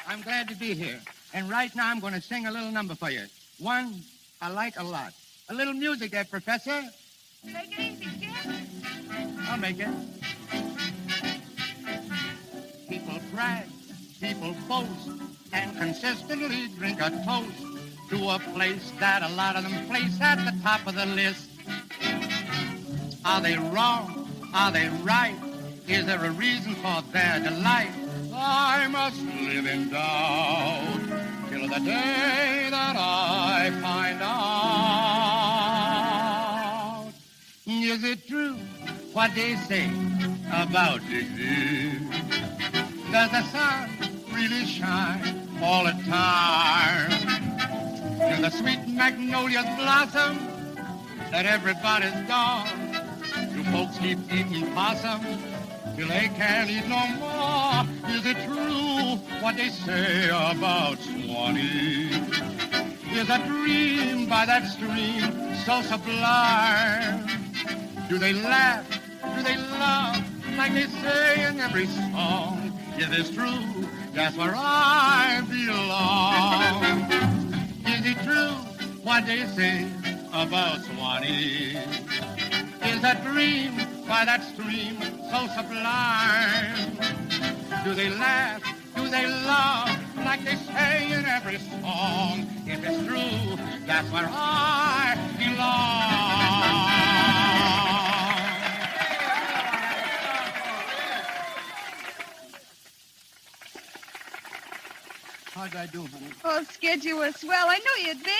H: I'm glad to be here. And right now, I'm going to sing a little number for you. One I like a lot. A little music there, Professor.
I: Take it easy, Skid.
H: I'll make it. People brag, people boast, and consistently drink a toast to a place that a lot of them place at the top of the list. Are they wrong? Are they right? Is there a reason for their delight? I must live in doubt till the day that I find out. Is it true what they say about disease? Does the sun really shine all the time? Do the sweet magnolias blossom that everybody's gone? Do folks keep eating possum till they can't eat no more? Is it true what they say about Swanee? Is a dream by that stream so sublime? Do they laugh? Do they love like they say in every song? Is this true? That's where I belong. Is it true what they say about Swanee? Is a dream by that stream so sublime? Do they laugh? Do they love like they say in every song? If it's true, that's where I belong. How'd I do, honey?
I: Oh, Skid, you were swell. I knew you'd be.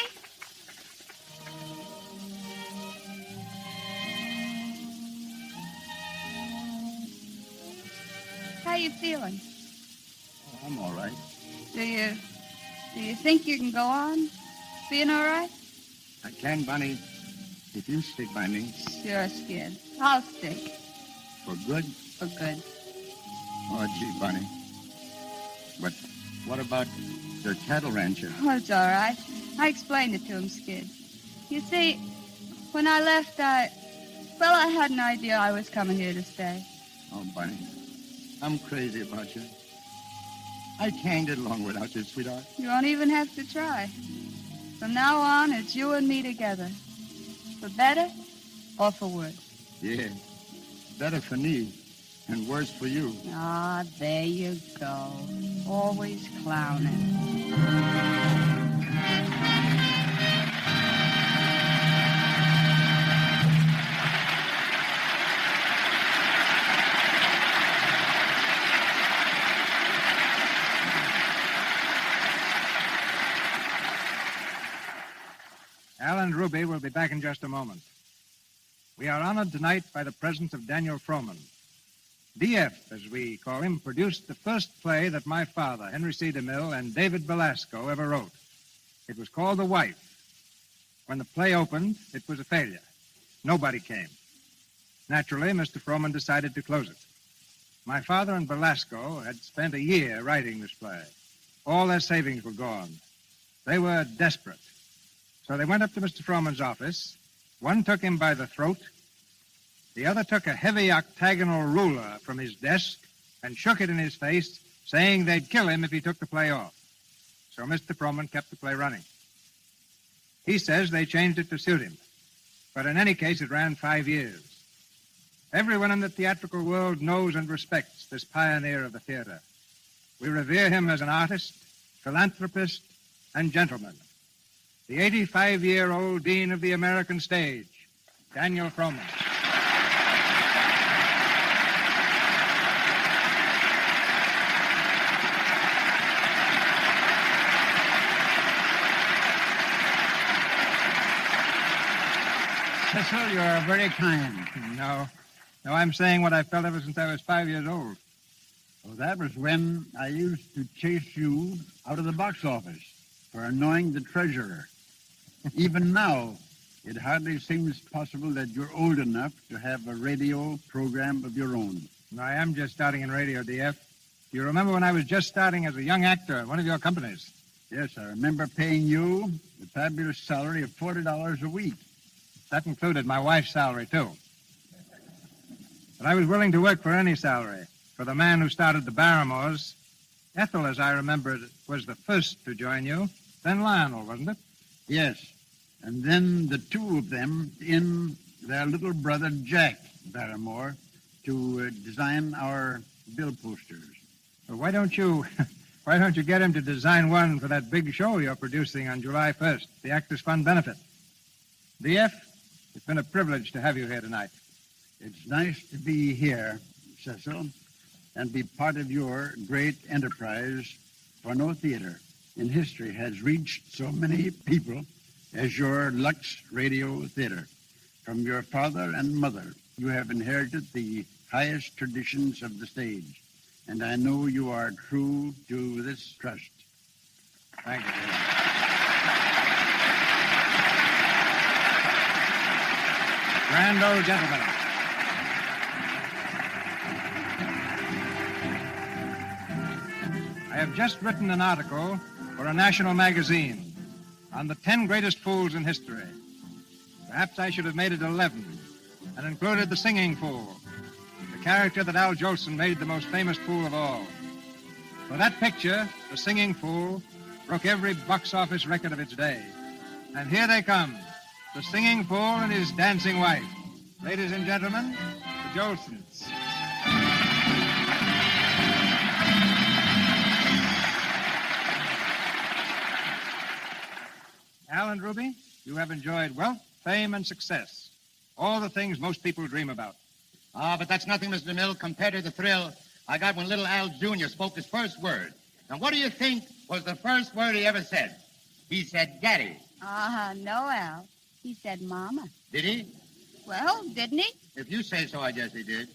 I: How you feeling?
H: Oh, I'm all right.
I: Do you think you can go on being all right?
H: I can, Bonnie, if you stick by me.
I: Sure, Skid. I'll stick.
H: For good?
I: For good.
H: Oh, gee, Bonnie. But what about your cattle rancher?
I: Oh, it's all right. I explained it to him, Skid. You see, when I left, I had an idea I was coming here to stay.
H: Oh, Bonnie, I'm crazy about you. I can't get along without you, sweetheart.
I: You won't even have to try. From now on, it's you and me together. For better or for worse.
H: Yeah, better for me and worse for you.
I: Ah, there you go. Always clowning.
B: Al and Ruby will be back in just a moment. We are honored tonight by the presence of Daniel Frohman. DF, as we call him, produced the first play that my father, Henry C. DeMille, and David Belasco ever wrote. It was called The Wife. When the play opened, it was a failure. Nobody came. Naturally, Mr. Frohman decided to close it. My father and Belasco had spent a year writing this play. All their savings were gone. They were desperate. So they went up to Mr. Frohman's office. One took him by the throat. The other took a heavy octagonal ruler from his desk and shook it in his face, saying they'd kill him if he took the play off. So Mr. Frohman kept the play running. He says they changed it to suit him. But in any case, it ran 5 years. Everyone in the theatrical world knows and respects this pioneer of the theater. We revere him as an artist, philanthropist, and gentleman. The 85-year-old dean of the American stage, Daniel Frohman.
M: Cecil, you're very kind.
B: No, I'm saying what I've felt ever since I was 5 years old.
M: Well, that was when I used to chase you out of the box office for annoying the treasurer. Even now, it hardly seems possible that you're old enough to have a radio program of your own.
B: I am just starting in radio, DF. Do you remember when I was just starting as a young actor in one of your companies?
M: Yes, I remember paying you the fabulous salary of $40 a week.
B: That included my wife's salary, too. But I was willing to work for any salary. For the man who started the Barrymores, Ethel, as I remember it, was the first to join you. Then Lionel, wasn't it?
M: Yes. And then the two of them in their little brother, Jack Barrymore, to design our bill posters.
B: Well, why don't you get him to design one for that big show you're producing on July 1st, the Actors Fund benefit? DF, it's been a privilege to have you here tonight.
M: It's nice to be here, Cecil, and be part of your great enterprise, for no theater in history has reached so many people as your Lux Radio Theater. From your father and mother, you have inherited the highest traditions of the stage, and I know you are true to this trust.
B: Thank you. Grand old gentleman. I have just written an article for a national magazine on the 10 greatest fools in history. Perhaps I should have made it 11 and included the singing fool, the character that Al Jolson made the most famous fool of all. For that picture, the singing fool, broke every box office record of its day. And here they come, the singing fool and his dancing wife. Ladies and gentlemen, the Jolsons. Al and Ruby, you have enjoyed wealth, fame, and success. All the things most people dream about.
W: But that's nothing, Mr. DeMille, compared to the thrill I got when little Al Jr. spoke his first word. Now, what do you think was the first word he ever said? He said, Daddy.
I: No, Al. He said Mama.
W: Did he?
I: Well, didn't he?
W: If you say so, I guess he did.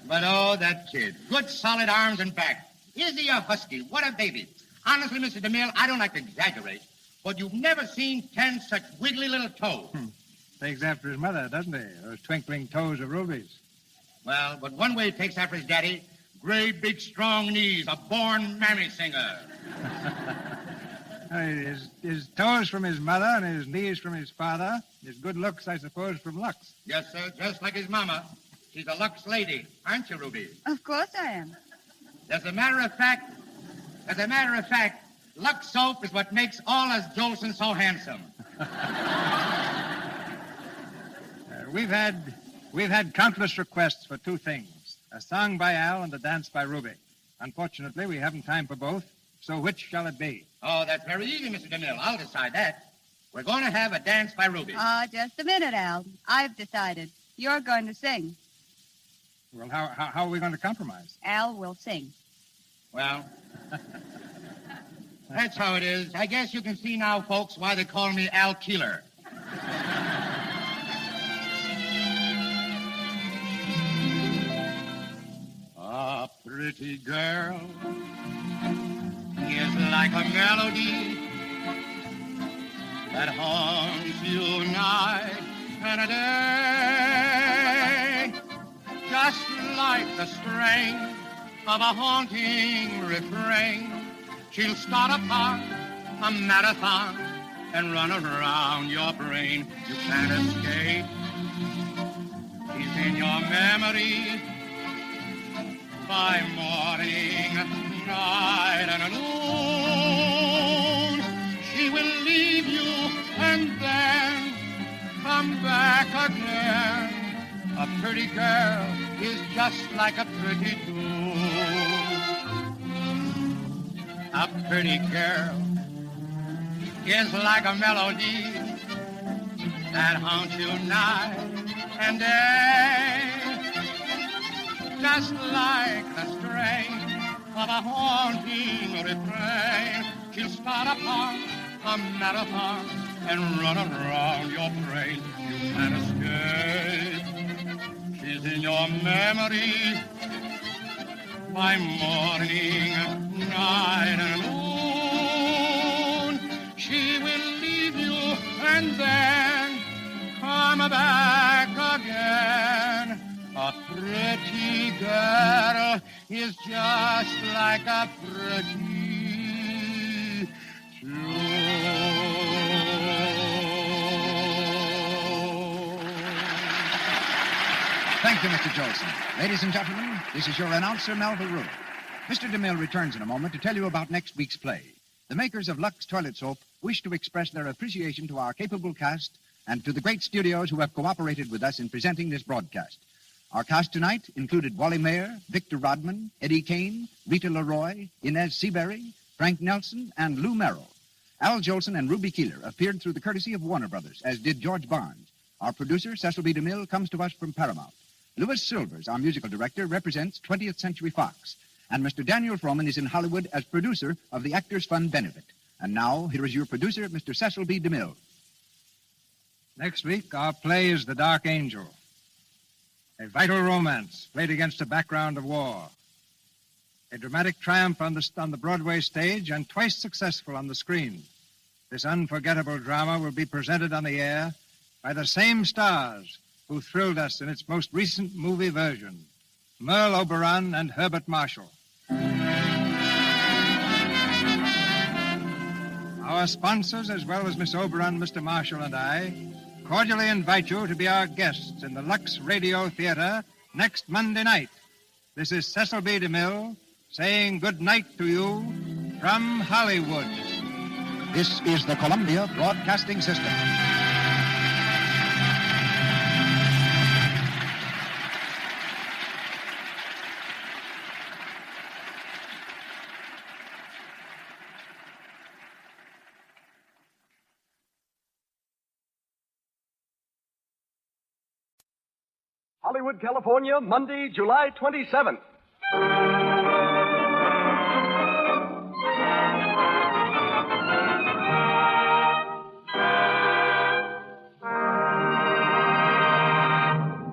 W: But, oh, that kid. Good, solid arms and back. Is he a husky? What a baby. Honestly, Mr. DeMille, I don't like to exaggerate, but you've never seen 10 such wiggly little toes.
B: Takes after his mother, doesn't he? Those twinkling toes of Ruby's.
W: Well, but one way he takes after his daddy, great, big, strong knees, a born mammy singer.
B: His toes from his mother and his knees from his father. His good looks, I suppose, from Lux.
W: Yes, sir, just like his mama. She's a Lux lady, aren't you, Ruby?
I: Of course I am.
W: As a matter of fact, Lux soap is what makes all us Jolson so handsome.
B: We've had countless requests for two things, a song by Al and a dance by Ruby. Unfortunately, we haven't time for both, so which shall it be?
W: Oh, that's very easy, Mr. DeMille. I'll decide that. We're going to have a dance by Ruby.
I: Just a minute, Al. I've decided. You're going to sing.
B: Well, how are we going to compromise?
I: Al will sing.
W: Well, that's how it is. I guess you can see now, folks, why they call me Al Keeler. A pretty girl is like a melody that haunts you night and a day, just like the strain of a haunting refrain. She'll start a marathon, and run around your brain. You can't escape. She's in your memory by morning, night, and noon. She will leave you and then come back again
H: A pretty girl is just like a pretty doll. A pretty girl is like a melody that haunts you night and day. Just like the strain of a haunting refrain, she'll start upon a marathon and run around your brain. You can't escape. She's in your memory by morning, night, and noon. She will leave you and then come back again. A pretty girl is just like a pretty
N: Thank you, Mr. Jolson. Ladies and gentlemen, this is your announcer, Melville Rue. Mr. DeMille returns in a moment to tell you about next week's play. The makers of Lux Toilet Soap wish to express their appreciation to our capable cast and to the great studios who have cooperated with us in presenting this broadcast. Our cast tonight included Wally Mayer, Victor Rodman, Eddie Kane, Rita Leroy, Inez Seabury, Frank Nelson, and Lou Merrill. Al Jolson and Ruby Keeler appeared through the courtesy of Warner Brothers, as did George Barnes. Our producer, Cecil B. DeMille, comes to us from Paramount. Louis Silvers, our musical director, represents 20th Century Fox. And Mr. Daniel Frohman is in Hollywood as producer of the Actors Fund Benefit. And now, here is your producer, Mr. Cecil B. DeMille.
B: Next week, our play is The Dark Angel, a vital romance played against a background of war. A dramatic triumph on the Broadway stage and twice successful on the screen. This unforgettable drama will be presented on the air by the same stars who thrilled us in its most recent movie version, Merle Oberon and Herbert Marshall. Our sponsors, as well as Miss Oberon, Mr. Marshall, and I, cordially invite you to be our guests in the Lux Radio Theater next Monday night. This is Cecil B. DeMille saying good night to you from Hollywood.
N: This is the Columbia Broadcasting System.
A: Hollywood, California, Monday, July 27th.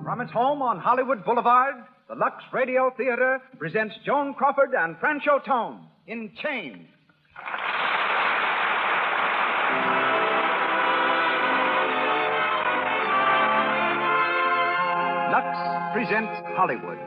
E: From its home on Hollywood Boulevard, the Lux Radio Theater presents Joan Crawford and Franchot Tone in Chains. Lux presents Hollywood.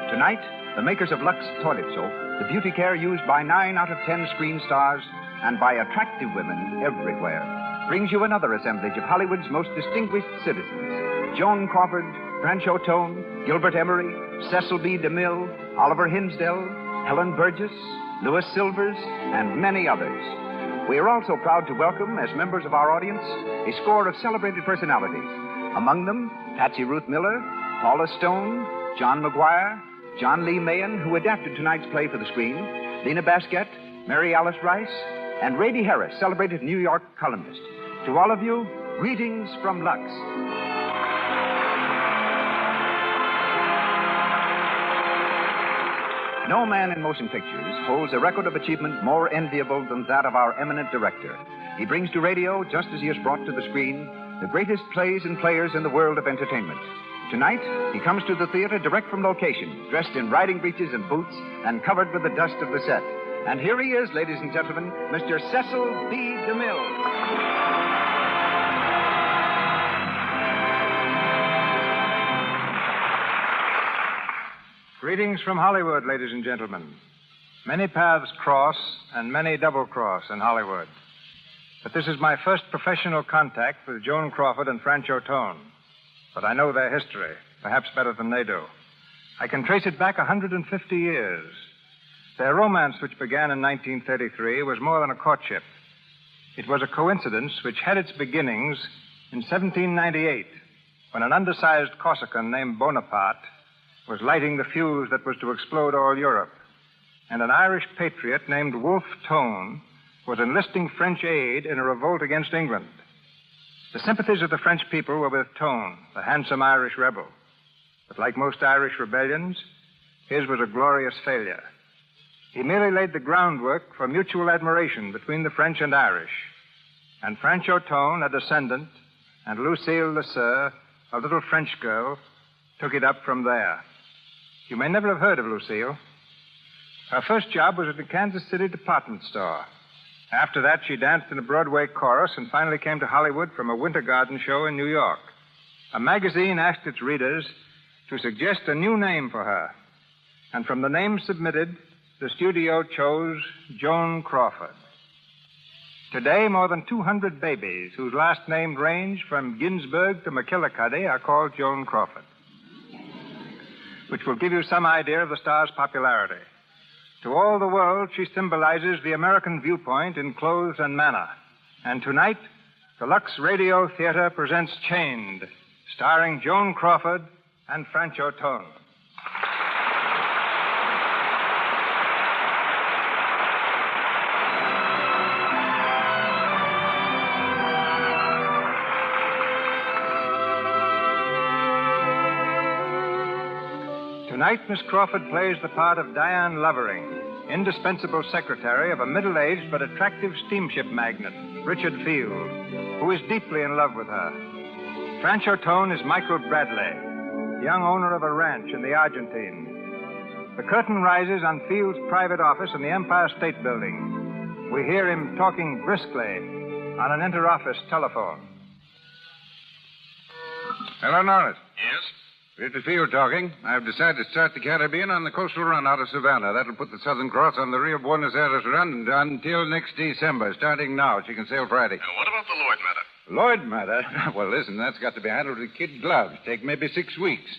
E: Tonight, the makers of Lux Toilet Soap, the beauty care used by 9 out of 10 screen stars and by attractive women everywhere, brings you another assemblage of Hollywood's most distinguished citizens. Joan Crawford, Franchot Tone, Gilbert Emery, Cecil B. DeMille, Oliver Hinsdale, Helen Burgess, Louis Silvers, and many others. We are also proud to welcome, as members of our audience, a score of celebrated personalities. Among them, Patsy Ruth Miller, Paula Stone, John McGuire, John Lee Mahan, who adapted tonight's play for the screen, Lena Basquette, Mary Alice Rice, and Rady Harris, celebrated New York columnist. To all of you, greetings from Lux. No man in motion pictures holds a record of achievement more enviable than that of our eminent director. He brings to radio, just as he has brought to the screen, the greatest plays and players in the world of entertainment. Tonight, he comes to the theater direct from location, dressed in riding breeches and boots and covered with the dust of the set. And here he is, ladies and gentlemen, Mr. Cecil B. DeMille.
B: Greetings from Hollywood, ladies and gentlemen. Many paths cross and many double-cross in Hollywood. But this is my first professional contact with Joan Crawford and Franchot Tone. But I know their history, perhaps better than they do. I can trace it back 150 years. Their romance, which began in 1933, was more than a courtship. It was a coincidence which had its beginnings in 1798, when an undersized Corsican named Bonaparte was lighting the fuse that was to explode all Europe, and an Irish patriot named Wolfe Tone was enlisting French aid in a revolt against England. The sympathies of the French people were with Tone, the handsome Irish rebel. But like most Irish rebellions, his was a glorious failure. He merely laid the groundwork for mutual admiration between the French and Irish. And Francho Tone, a descendant, and Lucille LeSueur, a little French girl, took it up from there. You may never have heard of Lucille. Her first job was at the Kansas City department store. After that, she danced in a Broadway chorus and finally came to Hollywood from a Winter Garden show in New York. A magazine asked its readers to suggest a new name for her. And from the names submitted, the studio chose Joan Crawford. Today, more than 200 babies whose last names range from Ginsburg to McKillicuddy are called Joan Crawford, which will give you some idea of the star's popularity. To all the world, she symbolizes the American viewpoint in clothes and manner. And tonight, the Lux Radio Theater presents Chained, starring Joan Crawford and Francho Tone. Tonight, Miss Crawford plays the part of Diane Lovering, indispensable secretary of a middle-aged but attractive steamship magnate, Richard Field, who is deeply in love with her. Francho Tone is Michael Bradley, young owner of a ranch in the Argentine. The curtain rises on Field's private office in the Empire State Building. We hear him talking briskly on an inter-office telephone.
Q: Hello, Norris.
R: Yes?
Q: Richard Field talking. I've decided to start the Caribbean on the coastal run out of Savannah. That'll put the Southern Cross on the Rio Buenos Aires run until next December. Starting now, she can sail Friday.
R: What about the Lloyd matter?
Q: Lloyd matter? Well, listen, that's got to be handled with kid gloves. Take maybe 6 weeks.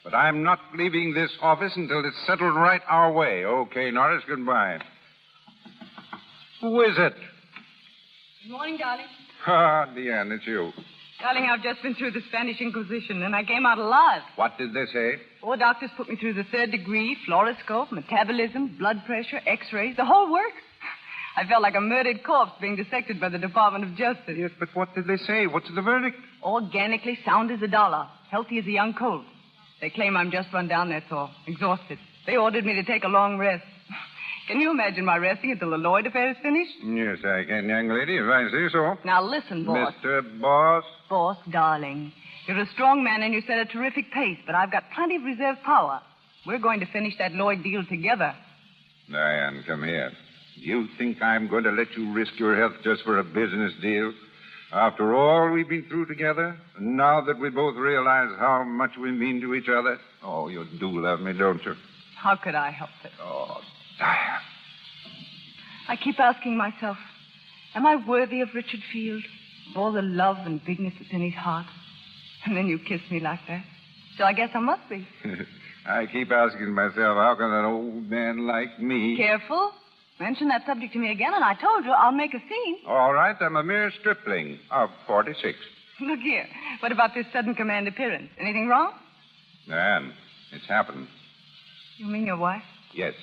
Q: But I'm not leaving this office until it's settled right our way. Okay, Norris, goodbye. Who is it?
S: Good morning, darling.
Q: Ah, Deanne, it's you.
S: Darling, I've just been through the Spanish Inquisition, and I came out alive.
Q: What did they say?
S: 4 doctors put me through the 3rd degree, fluoroscope, metabolism, blood pressure, x-rays, the whole works. I felt like a murdered corpse being dissected by the Department of Justice.
Q: Yes, but what did they say? What's the verdict?
S: Organically sound as $1, healthy as a young colt. They claim I'm just run down, that's all. Exhausted. They ordered me to take a long rest. Can you imagine my resting until the Lloyd affair is finished?
Q: Yes, I can, young lady, if I say so.
S: Now listen, boss.
Q: Mr. Boss?
S: Boss, darling. You're a strong man and you set a terrific pace, but I've got plenty of reserve power. We're going to finish that Lloyd deal together.
Q: Diane, come here. Do you think I'm going to let you risk your health just for a business deal? After all we've been through together, and now that we both realize how much we mean to each other? Oh, you do love me, don't you?
S: How could I help it?
Q: Oh, Diane.
S: I keep asking myself, am I worthy of Richard Field? Of all the love and bigness that's in his heart? And then you kiss me like that. So I guess I must be.
Q: I keep asking myself, how can an old man like me...
S: Careful. Mention that subject to me again, and I told you I'll make a scene.
Q: All right, I'm a mere stripling of 46.
S: Look here. What about this sudden command appearance? Anything wrong?
Q: Diane, it's happened.
S: You mean your wife?
Q: Yes.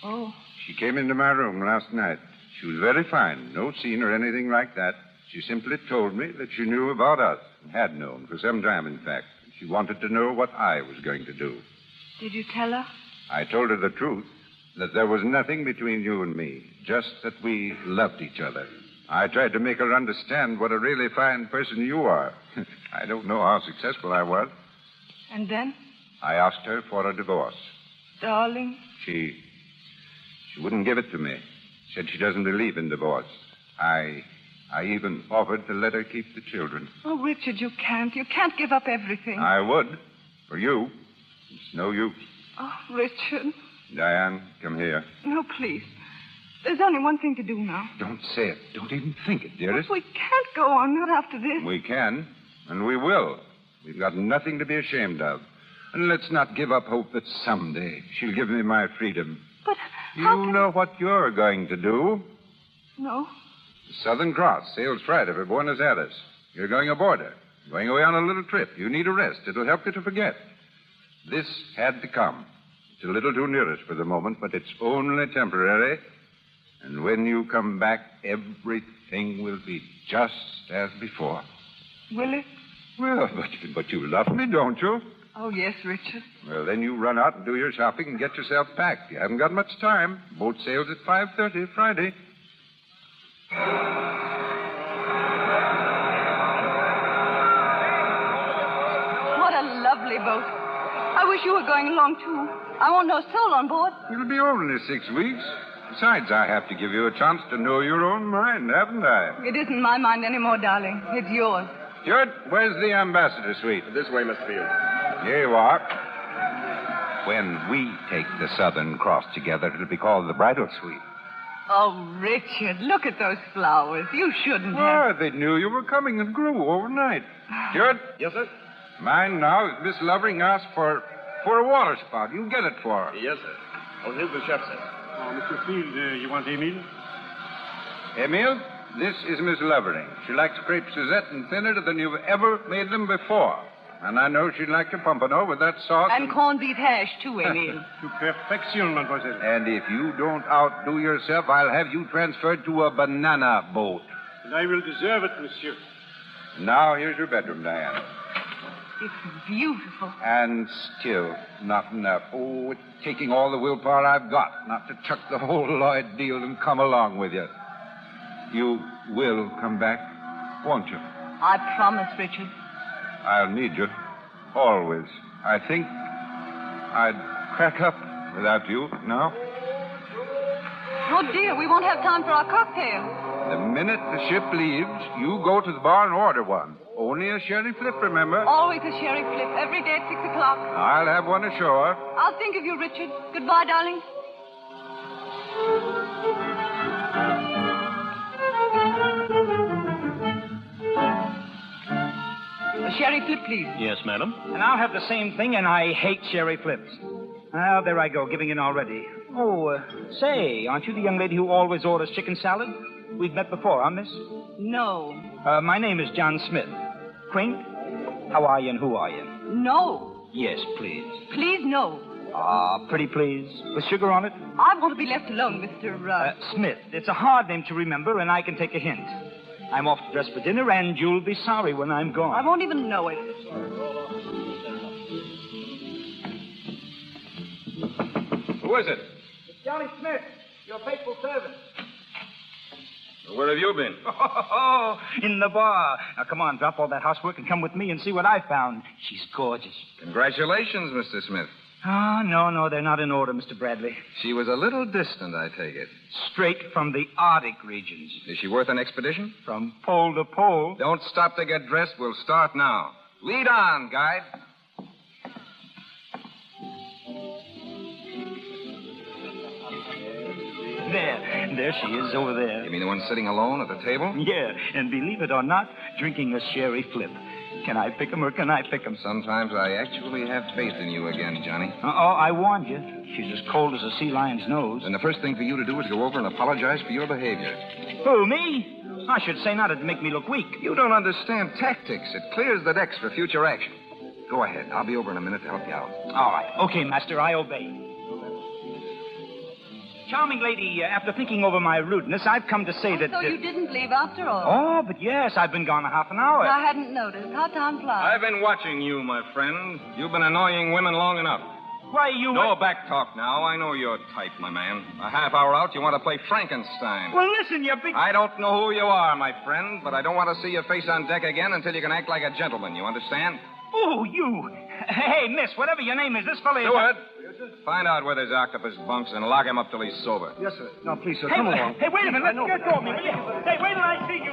S: Oh.
Q: She came into my room last night. She was very fine. No scene or anything like that. She simply told me that she knew about us. Had known for some time, in fact. She wanted to know what I was going to do.
S: Did you tell her?
Q: I told her the truth. That there was nothing between you and me. Just that we loved each other. I tried to make her understand what a really fine person you are. I don't know how successful I was.
S: And then?
Q: I asked her for a divorce.
S: Darling.
Q: She wouldn't give it to me. Said she doesn't believe in divorce. I even offered to let her keep the children.
S: Oh, Richard, you can't. You can't give up everything.
Q: I would. For you. It's no use.
S: Oh, Richard.
Q: Diane, come here.
S: No, please. There's only one thing to do now.
Q: Don't say it. Don't even think it, dearest.
S: But we can't go on, not after this.
Q: We can, and we will. We've got nothing to be ashamed of. And let's not give up hope that someday she'll give me my freedom.
S: But
Q: you know what you're going to do?
S: No.
Q: The Southern Cross sails Friday for Buenos Aires. You're going aboard her. Going away on a little trip. You need a rest. It'll help you to forget. This had to come. It's a little too near us for the moment, but it's only temporary. And when you come back, everything will be just as before.
S: Will it?
Q: Well, but you love me, don't you?
S: Oh, yes, Richard.
Q: Well, then you run out and do your shopping and get yourself packed. You haven't got much time. Boat sails at 5:30 Friday.
S: What a lovely boat. I wish you were going along, too. I want no soul on board.
Q: It'll be only 6 weeks. Besides, I have to give you a chance to know your own mind, haven't I?
S: It isn't my mind anymore, darling. It's yours.
Q: Stuart, where's the ambassador suite?
P: This way, Miss Field.
Q: Here you are. When we take the Southern Cross together, it'll be called the bridal suite.
S: Oh, Richard, look at those flowers. You shouldn't
Q: Well, they knew you were coming and grew overnight. Stuart?
P: Yes, sir?
Q: Mine now is Miss Lovering asked for a water spout. You get it for her.
P: Yes, sir. Oh, here's the chef, sir.
R: Oh, Mr. Field, you want Emile?
Q: Emile, this is Miss Lovering. She likes crepe Suzette and thinner than you've ever made them before. And I know she'd like to pompano with that sauce.
S: And corned beef hash, too, Emile.
R: To perfection, mademoiselle.
Q: And if you don't outdo yourself, I'll have you transferred to a banana boat.
R: And I will deserve it, monsieur.
Q: Now, here's your bedroom, Diane.
S: It's beautiful.
Q: And still not enough. Oh, it's taking all the willpower I've got not to chuck the whole Lloyd deal and come along with you. You will come back, won't you?
S: I promise, Richard.
Q: I'll need you. Always. I think I'd crack up without you now.
S: Oh, dear, we won't have time for our cocktail.
Q: The minute the ship leaves, you go to the bar and order one. Only a sherry flip, remember?
S: Always a sherry flip, every day at 6 o'clock.
Q: I'll have one ashore.
S: I'll think of you, Richard. Goodbye, darling. A sherry flip, please.
P: Yes, madam.
D: And I'll have the same thing, and I hate sherry flips. Well, there I go, giving in already. Oh, say, aren't you the young lady who always orders chicken salad? We've met before, huh, miss?
S: No.
D: My name is John Smith. Quaint? How are you and who are you?
S: No.
D: Yes, please.
S: Please, no.
D: Pretty please. With sugar on it?
S: I want to be left alone, Mr.
D: Smith. It's a hard name to remember, and I can take a hint. I'm off to dress for dinner, and you'll be sorry when I'm gone.
S: I won't even know it.
Q: Who is it?
D: It's Johnny Smith, your faithful servant.
Q: Where have you been?
D: In the bar. Now, come on, drop all that housework and come with me and see what I found. She's gorgeous.
T: Congratulations, Mr. Smith.
D: Oh, no, they're not in order, Mr. Bradley.
T: She was a little distant, I take it.
D: Straight from the Arctic regions.
T: Is she worth an expedition?
D: From pole to pole.
T: Don't stop to get dressed. We'll start now. Lead on, guide.
D: There she is over there.
T: You mean the one sitting alone at the table?
D: Yeah, and believe it or not, drinking a sherry flip. Can I pick 'em or can I pick 'em?
T: Sometimes I actually have faith in you again, Johnny.
D: I warned you. She's as cold as a sea lion's nose.
T: And the first thing for you to do is go over and apologize for your behavior.
D: Who, me? I should say not. It'd make me look weak.
T: You don't understand tactics. It clears the decks for future action. Go ahead. I'll be over in a minute to help you out.
D: All right. Okay, Master, I obey. Charming lady, after thinking over my rudeness, I've come to say that...
S: So you didn't leave after all?
D: Oh, but yes, I've been gone a half an hour.
S: I hadn't noticed. How time flies.
T: I've been watching you, my friend. You've been annoying women long enough.
D: Why, you...
T: No back talk now. I know your type, my man. A half hour out, you want to play Frankenstein.
D: Well, listen, you big...
T: I don't know who you are, my friend, but I don't want to see your face on deck again until you can act like a gentleman. You understand?
D: Oh, you... Hey, miss, whatever your name is, this fella is...
T: Stewart, find out where there's octopus bunks and lock him up till he's sober.
R: Yes, sir. No, please, sir,
D: Hey,
R: come along.
D: Hey, wait a minute. Let go of me, will you? Hey, wait till I see you.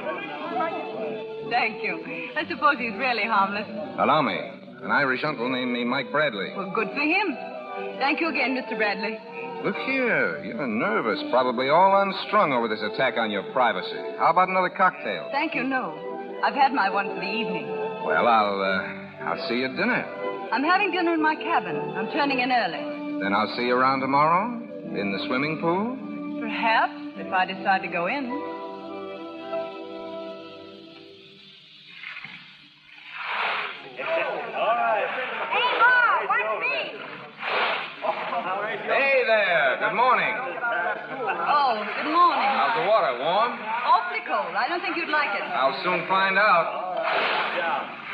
S: Thank you. I suppose he's really harmless.
T: Allow me. An Irish uncle named me Mike Bradley.
S: Well, good for him. Thank you again, Mr. Bradley.
T: Look here. You're nervous, probably all unstrung over this attack on your privacy. How about another cocktail?
S: Thank you, no. I've had my one for the evening.
T: Well, I'll see you at dinner.
S: I'm having dinner in my cabin. I'm turning in early.
T: Then I'll see you around tomorrow in the swimming pool.
S: Perhaps, if I decide to go in.
I: Hey, Ma, watch me.
T: Hey there. Good morning.
S: Oh, good morning.
T: How's the water? Warm?
S: Awfully cold. I don't think you'd like it.
T: I'll soon find out.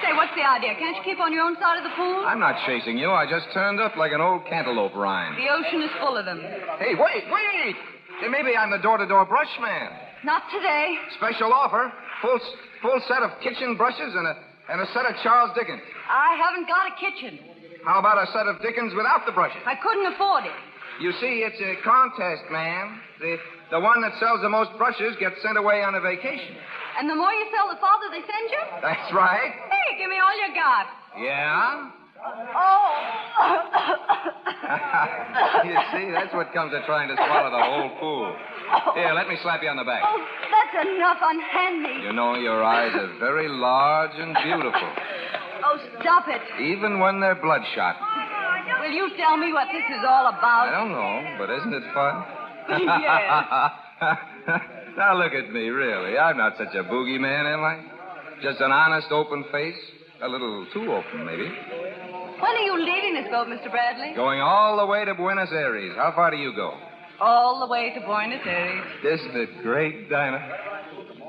S: Say, what's the idea? Can't you keep on your own side of the pool?
T: I'm not chasing you. I just turned up like an old cantaloupe rind.
S: The ocean is full of them.
T: Hey, wait. Hey, maybe I'm the door-to-door brush man.
S: Not today.
T: Special offer. Full set of kitchen brushes and a set of Charles Dickens.
S: I haven't got a kitchen.
T: How about a set of Dickens without the brushes?
S: I couldn't afford it.
T: You see, it's a contest, ma'am. The one that sells the most brushes gets sent away on a vacation.
S: And the more you sell, the farther they send you?
T: That's right.
S: Hey, give me all you got.
T: Yeah?
S: Oh.
T: You see, that's what comes of trying to swallow the whole pool. Here, let me slap you on the back.
S: Oh, that's enough. Unhand me.
T: You know, your eyes are very large and beautiful.
S: Oh, stop it.
T: Even when they're bloodshot.
S: Will you tell me what this is all about?
T: I don't know, but isn't it fun?
S: Yes.
T: Now look at me, really. I'm not such a boogeyman, am I? Just an honest, open face. A little too open, maybe.
S: When are you leaving this boat, Mr. Bradley?
T: Going all the way to Buenos Aires. How far do you go?
S: All the way to Buenos Aires.
T: Isn't it great, Dinah?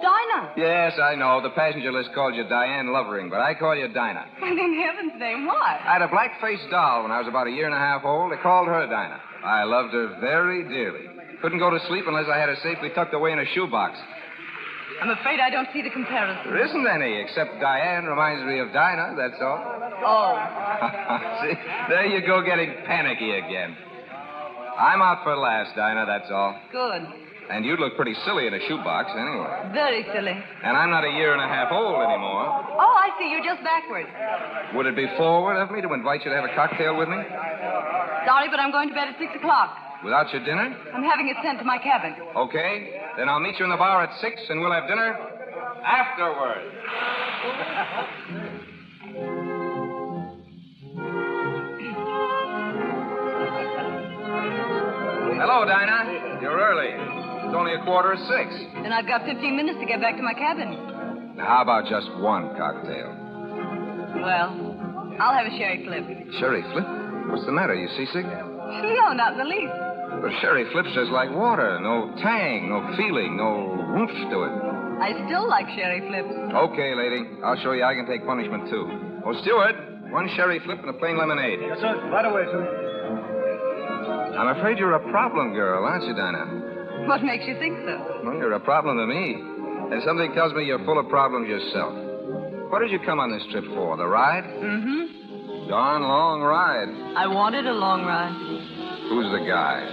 S: Dinah?
T: Yes, I know. The passenger list called you Diane Lovering, but I call you Dinah.
S: And in heaven's name, why?
T: I had a black-faced doll when I was about 1.5 years old. They called her Dinah. I loved her very dearly. Couldn't go to sleep unless I had her safely tucked away in a shoebox.
S: I'm afraid I don't see the comparison.
T: There isn't any, except Diane reminds me of Dinah, that's all.
S: Oh.
T: See, there you go getting panicky again. I'm out for last, Dinah, that's all.
S: Good.
T: And you'd look pretty silly in a shoebox anyway.
S: Very silly.
T: And I'm not 1.5 years old anymore.
S: Oh, I see. You're just backward.
T: Would it be forward of me to invite you to have a cocktail with me?
S: Sorry, but I'm going to bed at 6 o'clock.
T: Without your dinner?
S: I'm having it sent to my cabin.
T: Okay. Then I'll meet you in the bar at 6, and we'll have dinner afterward. Hello, Dinah. You're early. It's only 6:15.
S: Then I've got 15 minutes to get back to my cabin.
T: Now, how about just one cocktail?
S: Well, I'll have a sherry flip.
T: Sherry flip? What's the matter? You seasick?
S: No, not in the least.
T: But sherry flip's just like water. No tang, no feeling, no oomph to it.
S: I still like sherry flips.
T: Okay, lady. I'll show you I can take punishment, too. Oh, Stewart, one sherry flip and a plain lemonade.
R: Yes, sir. Right away, sir.
T: I'm afraid you're a problem girl, aren't you, Dinah?
S: What makes you think so?
T: Well, you're a problem to me. And something tells me you're full of problems yourself. What did you come on this trip for? The ride?
S: Mm-hmm.
T: Darn long ride.
S: I wanted a long ride.
T: Who's the guy?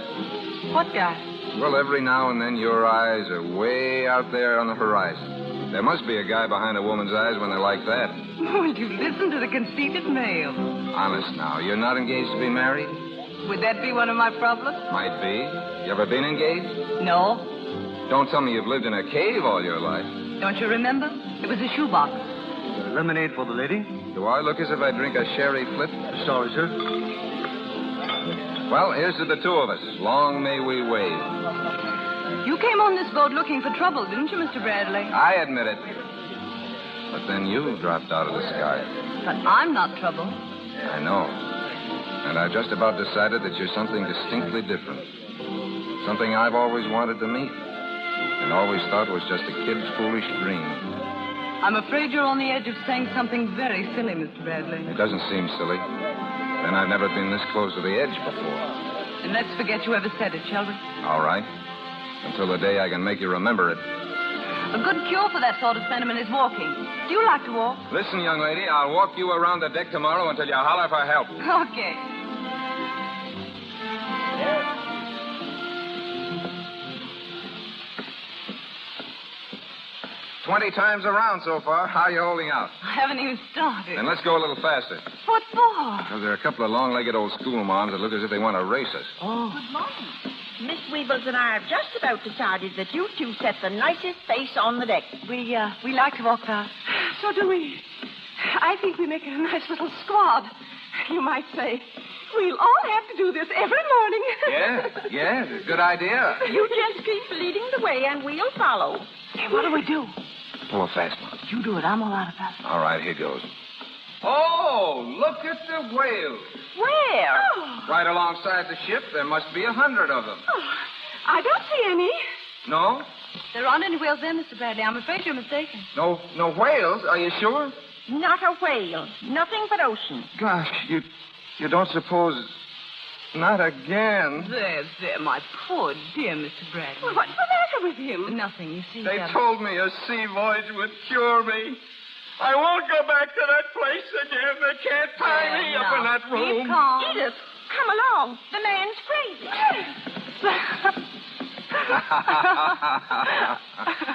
S: What guy?
T: Well, every now and then your eyes are way out there on the horizon. There must be a guy behind a woman's eyes when they're like that.
S: Would you listen to the conceited male?
T: Honest now, you're not engaged to be married?
S: Would that be one of my problems?
T: Might be. You ever been engaged?
S: No.
T: Don't tell me you've lived in a cave all your life.
S: Don't you remember? It was a shoebox.
R: Lemonade for the lady?
T: Do I look as if I drink a sherry flip?
R: Sorry, sir.
T: Well, here's to the two of us. Long may we wait.
S: You came on this boat looking for trouble, didn't you, Mr. Bradley?
T: I admit it. But then you dropped out of the sky.
S: But I'm not trouble.
T: I know. And I've just about decided that you're something distinctly different. Something I've always wanted to meet. And always thought was just a kid's foolish dream.
S: I'm afraid you're on the edge of saying something very silly, Mr. Bradley.
T: It doesn't seem silly. Then I've never been this close to the edge before.
S: And let's forget you ever said it, shall we?
T: All right. Until the day I can make you remember it.
S: A good cure for that sort of sentiment is walking. Do you like to walk?
T: Listen, young lady, I'll walk you around the deck tomorrow until you holler for help.
S: Okay.
T: 20 times around so far. How are you holding out?
S: I haven't even started.
T: Then let's go a little faster.
S: What for?
T: Because there are a couple of long-legged old schoolmoms that look as if they want to race us.
S: Oh.
C: Good morning. Miss Weebles and I have just about decided that you two set the nicest face on the deck.
S: We like to walk fast.
L: So do we. I think we make a nice little squad, you might say. We'll all have to do this every morning.
T: Yeah, good idea.
C: You just keep leading the way and we'll follow.
S: Hey, what do we do?
T: Pull a fast one.
S: You do it. I'm all out of fast.
T: All right, here goes. Oh, look at the whales.
L: Where?
T: Right alongside the ship, there must be 100 of them.
L: Oh, I don't see any.
T: No?
S: There aren't any whales there, Mr. Bradley. I'm afraid you're mistaken.
T: No whales? Are you sure?
C: Not a whale. Nothing but ocean.
T: Gosh, you don't suppose... Not again.
S: There, my poor dear Mr. Bradley.
L: Well, what's the matter with him?
S: Nothing, you see.
T: They told me a sea voyage would cure me. I won't go back to that place again. They can't tie me up in that room.
S: Keep calm.
C: Edith, come along. The man's crazy.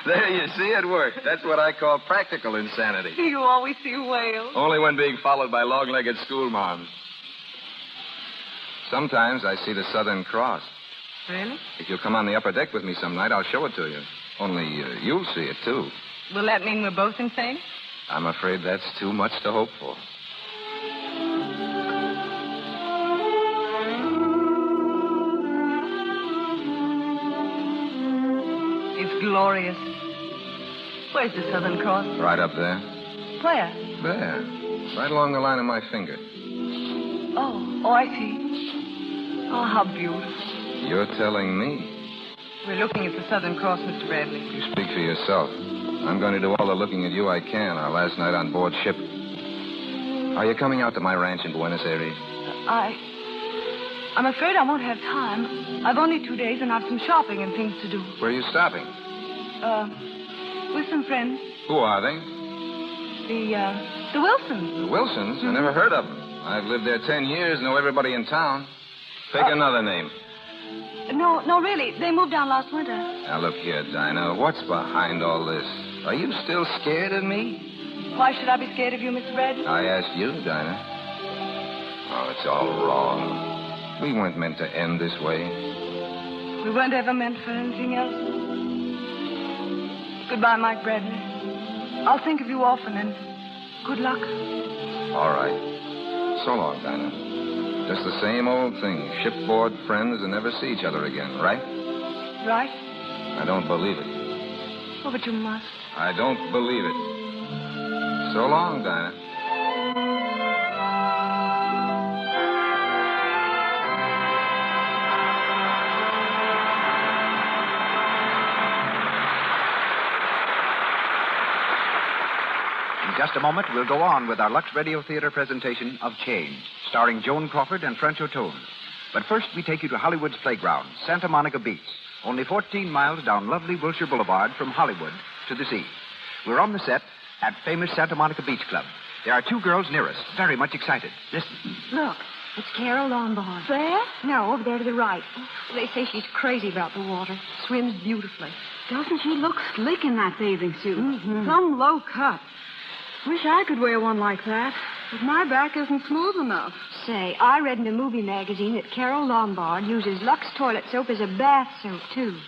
T: There, you see, it worked. That's what I call practical insanity.
S: Do you always see whales?
T: Only when being followed by long-legged schoolmarms. Sometimes I see the Southern Cross.
S: Really?
T: If you'll come on the upper deck with me some night, I'll show it to you. Only you'll see it, too.
S: Will that mean we're both insane?
T: I'm afraid that's too much to hope for.
S: It's glorious. Where's the Southern Cross?
T: Right up there.
S: Where?
T: There. Right along the line of my finger.
S: Oh, I see. Oh, how beautiful.
T: You're telling me.
S: We're looking at the Southern Cross, Mr. Bradley.
T: You speak for yourself. I'm going to do all the looking at you I can our last night on board ship. Are you coming out to my ranch in Buenos Aires?
S: I'm afraid I won't have time. I've only 2 days and I've some shopping and things to do.
T: Where are you stopping?
S: With some friends.
T: Who are they?
S: The Wilsons.
T: The Wilsons? I never heard of them. I've lived there 10 years, know everybody in town. Pick another name.
S: No, really. They moved down last winter.
T: Now, look here, Dinah. What's behind all this? Are you still scared of me?
S: Why should I be scared of you, Mr. Bradley?
T: I asked you, Dinah. Oh, it's all wrong. We weren't meant to end this way.
S: We weren't ever meant for anything else. Goodbye, Mike Bradley. I'll think of you often, and good luck.
T: All right. So long, Dinah. Just the same old thing. Shipboard friends and never see each other again, right?
S: Right?
T: I don't believe it.
S: Oh, but you must.
T: I don't believe it. So long, Dinah.
N: In just a moment, we'll go on with our Lux Radio Theater presentation of Change, starring Joan Crawford and Francho Tone. But first, we take you to Hollywood's playground, Santa Monica Beach, only 14 miles down lovely Wilshire Boulevard from Hollywood to the sea. We're on the set at famous Santa Monica Beach Club. There are two girls near us, very much excited. Listen.
G: Look, it's Carol Lombard.
L: There?
G: No, over there to the right. They say she's crazy about the water. Swims beautifully.
L: Doesn't she look slick in that bathing suit?
G: Mm-hmm.
L: Some low cut. Wish I could wear one like that, but my back isn't smooth enough.
G: Say, I read in a movie magazine that Carol Lombard uses Lux toilet soap as a bath soap, too.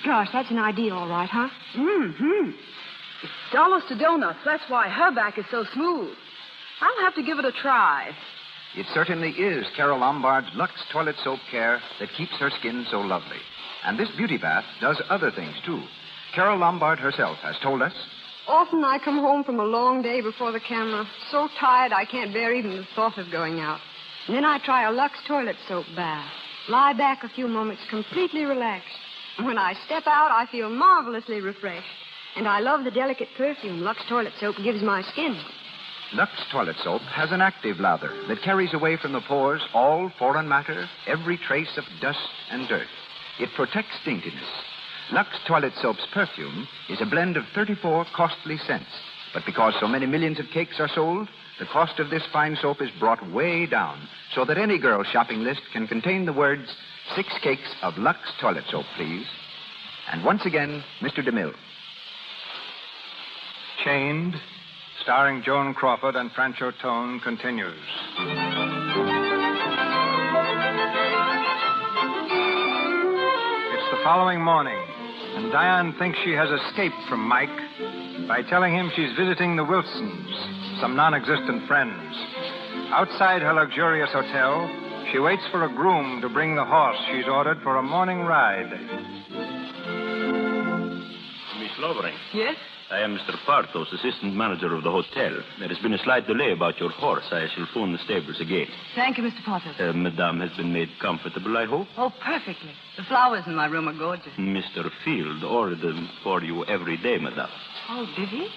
G: Gosh, that's an idea, all right, huh?
L: Mm-hmm. It's dollars to donuts. That's why her back is so smooth. I'll have to give it a try.
N: It certainly is Carol Lombard's Lux toilet soap care that keeps her skin so lovely. And this beauty bath does other things, too. Carol Lombard herself has told us...
G: Often I come home from a long day before the camera, so tired I can't bear even the thought of going out. And then I try a Lux toilet soap bath. Lie back a few moments, completely relaxed. And when I step out, I feel marvelously refreshed. And I love the delicate perfume Lux toilet soap gives my skin.
N: Lux toilet soap has an active lather that carries away from the pores all foreign matter, every trace of dust and dirt. It protects daintiness. Lux toilet soap's perfume is a blend of 34 costly scents. But because so many millions of cakes are sold, the cost of this fine soap is brought way down so that any girl's shopping list can contain the words, 6 cakes of Lux toilet soap, please. And once again, Mr. DeMille.
B: Chained, starring Joan Crawford and Francho Tone, continues. It's the following morning, and Diane thinks she has escaped from Mike by telling him she's visiting the Wilsons, some non-existent friends. Outside her luxurious hotel, she waits for a groom to bring the horse she's ordered for a morning ride.
P: Miss Lovering.
S: Yes?
O: I am Mr. Partos, assistant manager of the hotel. There has been a slight delay about your horse. I shall phone the stables again.
S: Thank you, Mr. Potter.
O: Madame has been made comfortable, I hope?
S: Oh, perfectly. The flowers in my room are gorgeous.
O: Mr. Field ordered them for you every day, madame.
S: Oh, did he?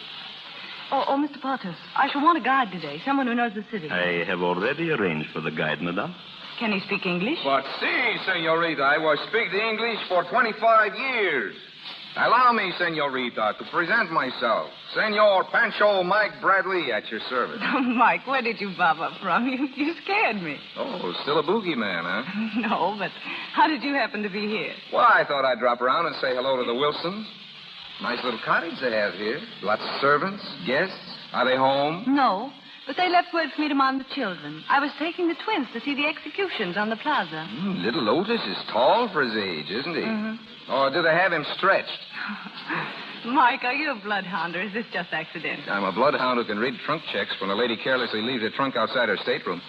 S: Oh, Mr. Potter, I shall want a guide today, someone who knows the city.
O: I have already arranged for the guide, madame.
S: Can he speak English?
T: But si, senorita, I was speaking English for 25 years. Allow me, senorita, to present myself. Senor Pancho Mike Bradley at your service.
S: Mike, where did you bob up from? You scared me.
T: Oh, still a boogeyman, huh?
S: No, but how did you happen to be here?
T: Well, I thought I'd drop around and say hello to the Wilsons. Nice little cottage they have here. Lots of servants, guests. Are they home?
S: No, but they left word for me to mind the children. I was taking the twins to see the executions on the plaza.
T: Little Otis is tall for his age, isn't he?
S: Mm-hmm.
T: Or do they have him stretched?
S: Mike, are you a bloodhound, or is this just accidental?
T: I'm a bloodhound who can read trunk checks when a lady carelessly leaves her trunk outside her stateroom.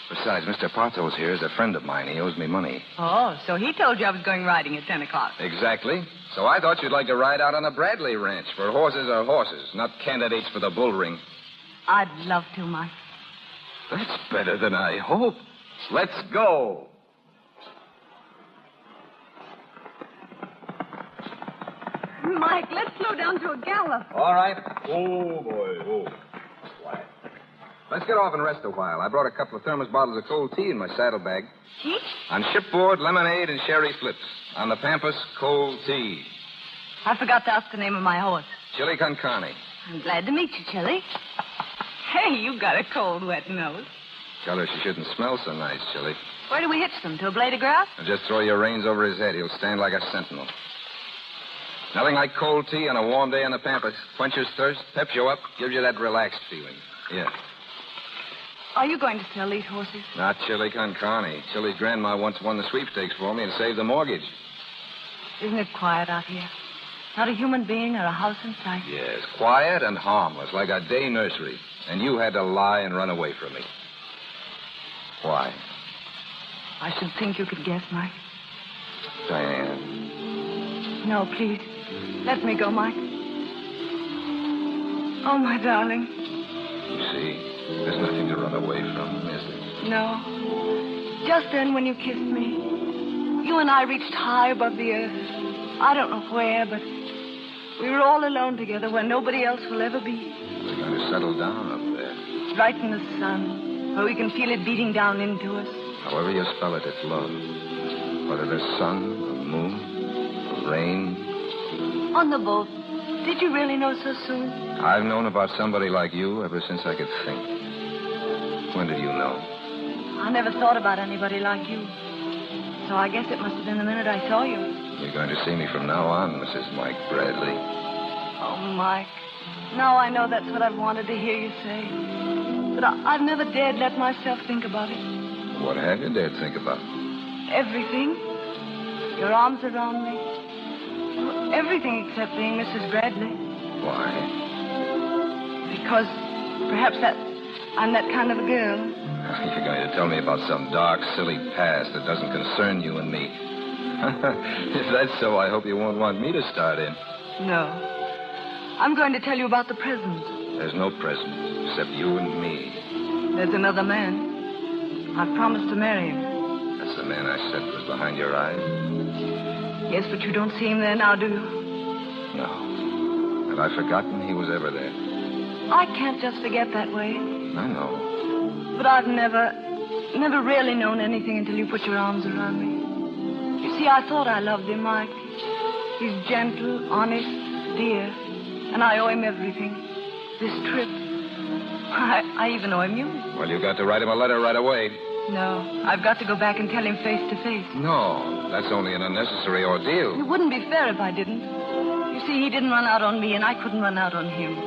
T: Besides, Mr. Partos here is a friend of mine. He owes me money.
S: Oh, so he told you I was going riding at 10 o'clock.
T: Exactly. So I thought you'd like to ride out on the Bradley Ranch, for horses are horses, not candidates for the bull ring.
S: I'd love to, Mike.
T: That's better than I hoped. Let's go.
I: Mike, let's slow down to a gallop.
T: All right. Oh, boy. Oh. Quiet. Let's get off and rest a while. I brought a couple of thermos bottles of cold tea in my saddlebag.
S: Tea?
T: On shipboard, lemonade and sherry flips. On the Pampas, cold tea.
S: I forgot to ask the name of my horse.
T: Chili con carne.
S: I'm glad to meet you, Chili. Hey, you got a cold, wet nose.
T: Tell her she shouldn't smell so nice, Chili.
S: Where do we hitch them? To a blade of grass?
T: And just throw your reins over his head. He'll stand like a sentinel. Nothing like cold tea on a warm day in the Pampas. Quenches thirst, peps you up, gives you that relaxed feeling. Yeah.
S: Are you going to sell these horses?
T: Not Chili con carne. Chili's grandma once won the sweepstakes for me and saved the mortgage.
S: Isn't it quiet out here? Not a human being or a house in sight.
T: Yes, quiet and harmless, like a day nursery. And you had to lie and run away from me. Why?
S: I should think you could guess, Mike.
T: Diane.
S: No, please. Let me go, Mike. Oh, my darling.
T: You see, there's nothing to run away from, is there?
S: No. Just then when you kissed me, you and I reached high above the earth. I don't know where, but we were all alone together where nobody else will ever be.
T: We're going to settle down up there.
S: Right in the sun, where we can feel it beating down into us.
T: However you spell it, it's love. Whether there's sun, or moon, or rain.
S: On the boat. Did you really know so soon?
T: I've known about somebody like you ever since I could think. When did you know?
S: I never thought about anybody like you. So I guess it must have been the minute I saw you.
T: You're going to see me from now on, Mrs. Mike Bradley.
S: Oh, Mike. Now I know that's what I've wanted to hear you say. But I've never dared let myself think about it.
T: What have you dared think about?
S: Everything. Your arms around me. Everything except being Mrs. Bradley.
T: Why?
S: Because perhaps I'm that kind of a girl.
T: You're going to tell me about some dark, silly past that doesn't concern you and me. If that's so, I hope you won't want me to start in.
S: No. I'm going to tell you about the present.
T: There's no present except you and me.
S: There's another man. I've promised to marry him.
T: That's the man I said was behind your eyes?
S: Yes, but you don't see him there now, do you?
T: No. Had I forgotten he was ever there?
S: I can't just forget that way.
T: I know.
S: But I've never really known anything until you put your arms around me. You see, I thought I loved him, Mike. He's gentle, honest, dear. And I owe him everything. This trip. I even owe him you.
T: Well, you've got to write him a letter right away.
S: No, I've got to go back and tell him face to face.
T: No, that's only an unnecessary ordeal.
S: It wouldn't be fair if I didn't. You see, he didn't run out on me, and I couldn't run out on him.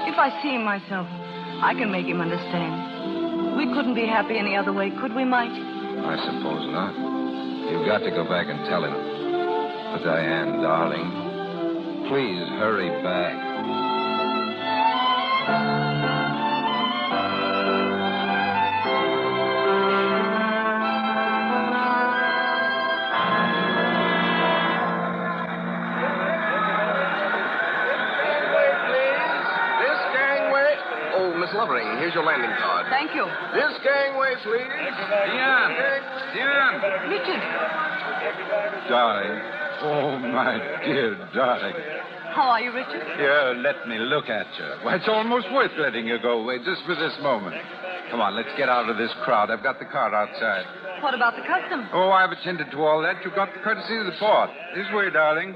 S: If I see him myself, I can make him understand. We couldn't be happy any other way, could we, Mike?
T: I suppose not. You've got to go back and tell him. But, Diane, darling, please hurry back. lovely. Here's your landing card.
S: Thank you.
T: This gangway, please.
Q: Dion!
S: Richard.
Q: Darling. Oh, my dear darling.
S: How are you, Richard?
Q: Here, let me look at you. Why, it's almost worth letting you go away just for this moment. Come on, let's get out of this crowd. I've got the car outside.
S: What about the custom?
Q: Oh, I've attended to all that. You've got the courtesy of the port. This way, darling.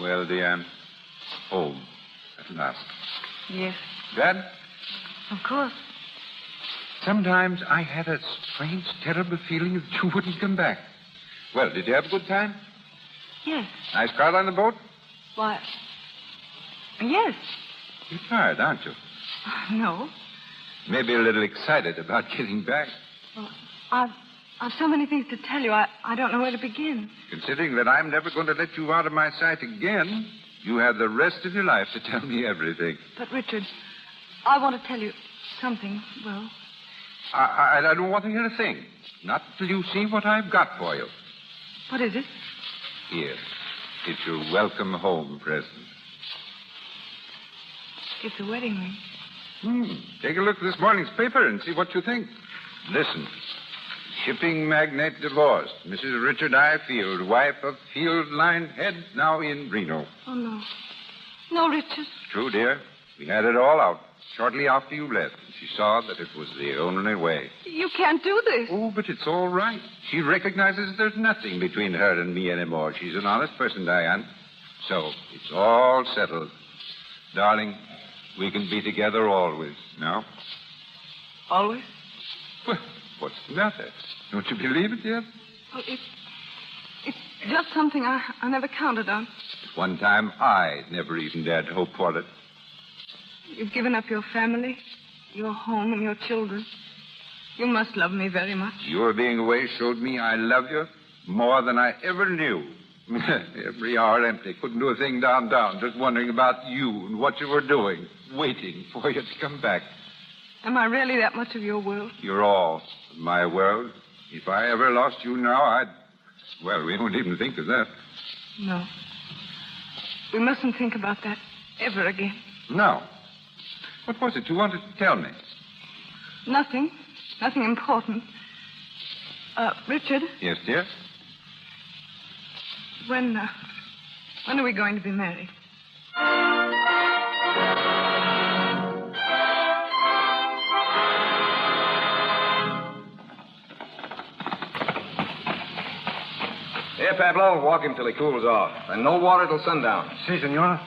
Q: Well, Diane, home at last.
S: Yes,
Q: Dad,
S: of course.
Q: sometimes I had a strange, terrible feeling that you wouldn't come back. Well, did you have a good time?
S: Yes.
Q: Nice crowd on the boat?
S: Why? Yes.
Q: You're tired, aren't you?
S: No.
Q: Maybe a little excited about getting back.
S: Well, I've so many things to tell you, I don't know where to begin.
Q: Considering that I'm never going to let you out of my sight again, you have the rest of your life to tell me everything.
S: But, Richard, I want to tell you something, well...
Q: I don't want to hear a thing. Not till you see what I've got for you.
S: What is it?
Q: Here. It's your welcome home present.
S: It's a wedding ring.
Q: Take a look at this morning's paper and see what you think. Listen. Shipping magnate divorced. Mrs. Richard I. Field, wife of Field Line Head, now in Reno.
S: Oh, no. No, Richard.
Q: True, dear. We had it all out shortly after you left. She saw that it was the only way.
S: You can't do this.
Q: Oh, but it's all right. She recognizes there's nothing between her and me anymore. She's an honest person, Diane. So, it's all settled. Darling, we can be together always, now?
S: Always?
Q: Well, what's the matter? Don't you believe it yet?
S: Well, it's just something I never counted on.
Q: At one time, I never even dared hope for it.
S: You've given up your family, your home, and your children. You must love me very much.
Q: Your being away showed me I love you more than I ever knew. Every hour empty. Couldn't do a thing downtown. Just wondering about you and what you were doing. Waiting for you to come back.
S: Am I really that much of your world?
Q: You're all of my world. If I ever lost you now, well, we don't even think of that.
S: No. We mustn't think about that ever again.
Q: No. What was it you wanted to tell me?
S: Nothing. Nothing important. Richard?
Q: Yes, dear?
S: When are we going to be married?
T: Here, Pablo, walk him till he cools off. And no water till sundown.
R: Si, senor.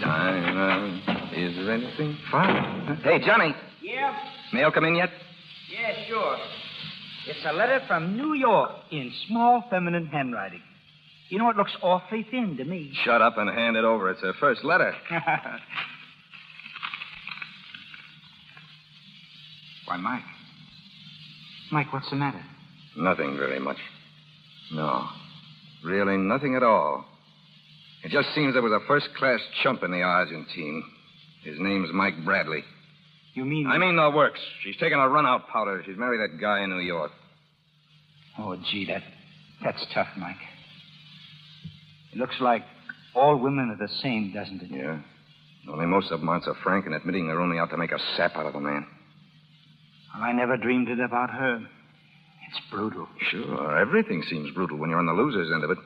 T: Diamond, is there anything fine? Hey, Johnny.
K: Yeah?
T: Mail come in yet?
K: Yeah, sure. It's a letter from New York in small feminine handwriting. You know, it looks awfully thin to me.
T: Shut up and hand it over. It's her first letter.
K: Why, Mike. Mike, what's the matter?
T: Nothing very much. No. Really nothing at all. It just seems there was a first-class chump in the Argentine. His name's Mike Bradley.
K: You mean...
T: I mean the works. She's taken a run-out powder. She's married that guy in New York.
K: Oh, gee, that's tough, Mike. It looks like all women are the same, doesn't it?
T: Yeah. Only most of them aren't so frank in admitting they're only out to make a sap out of a man.
K: Well, I never dreamed it about her. It's brutal.
T: Sure, everything seems brutal when you're on the loser's end of it.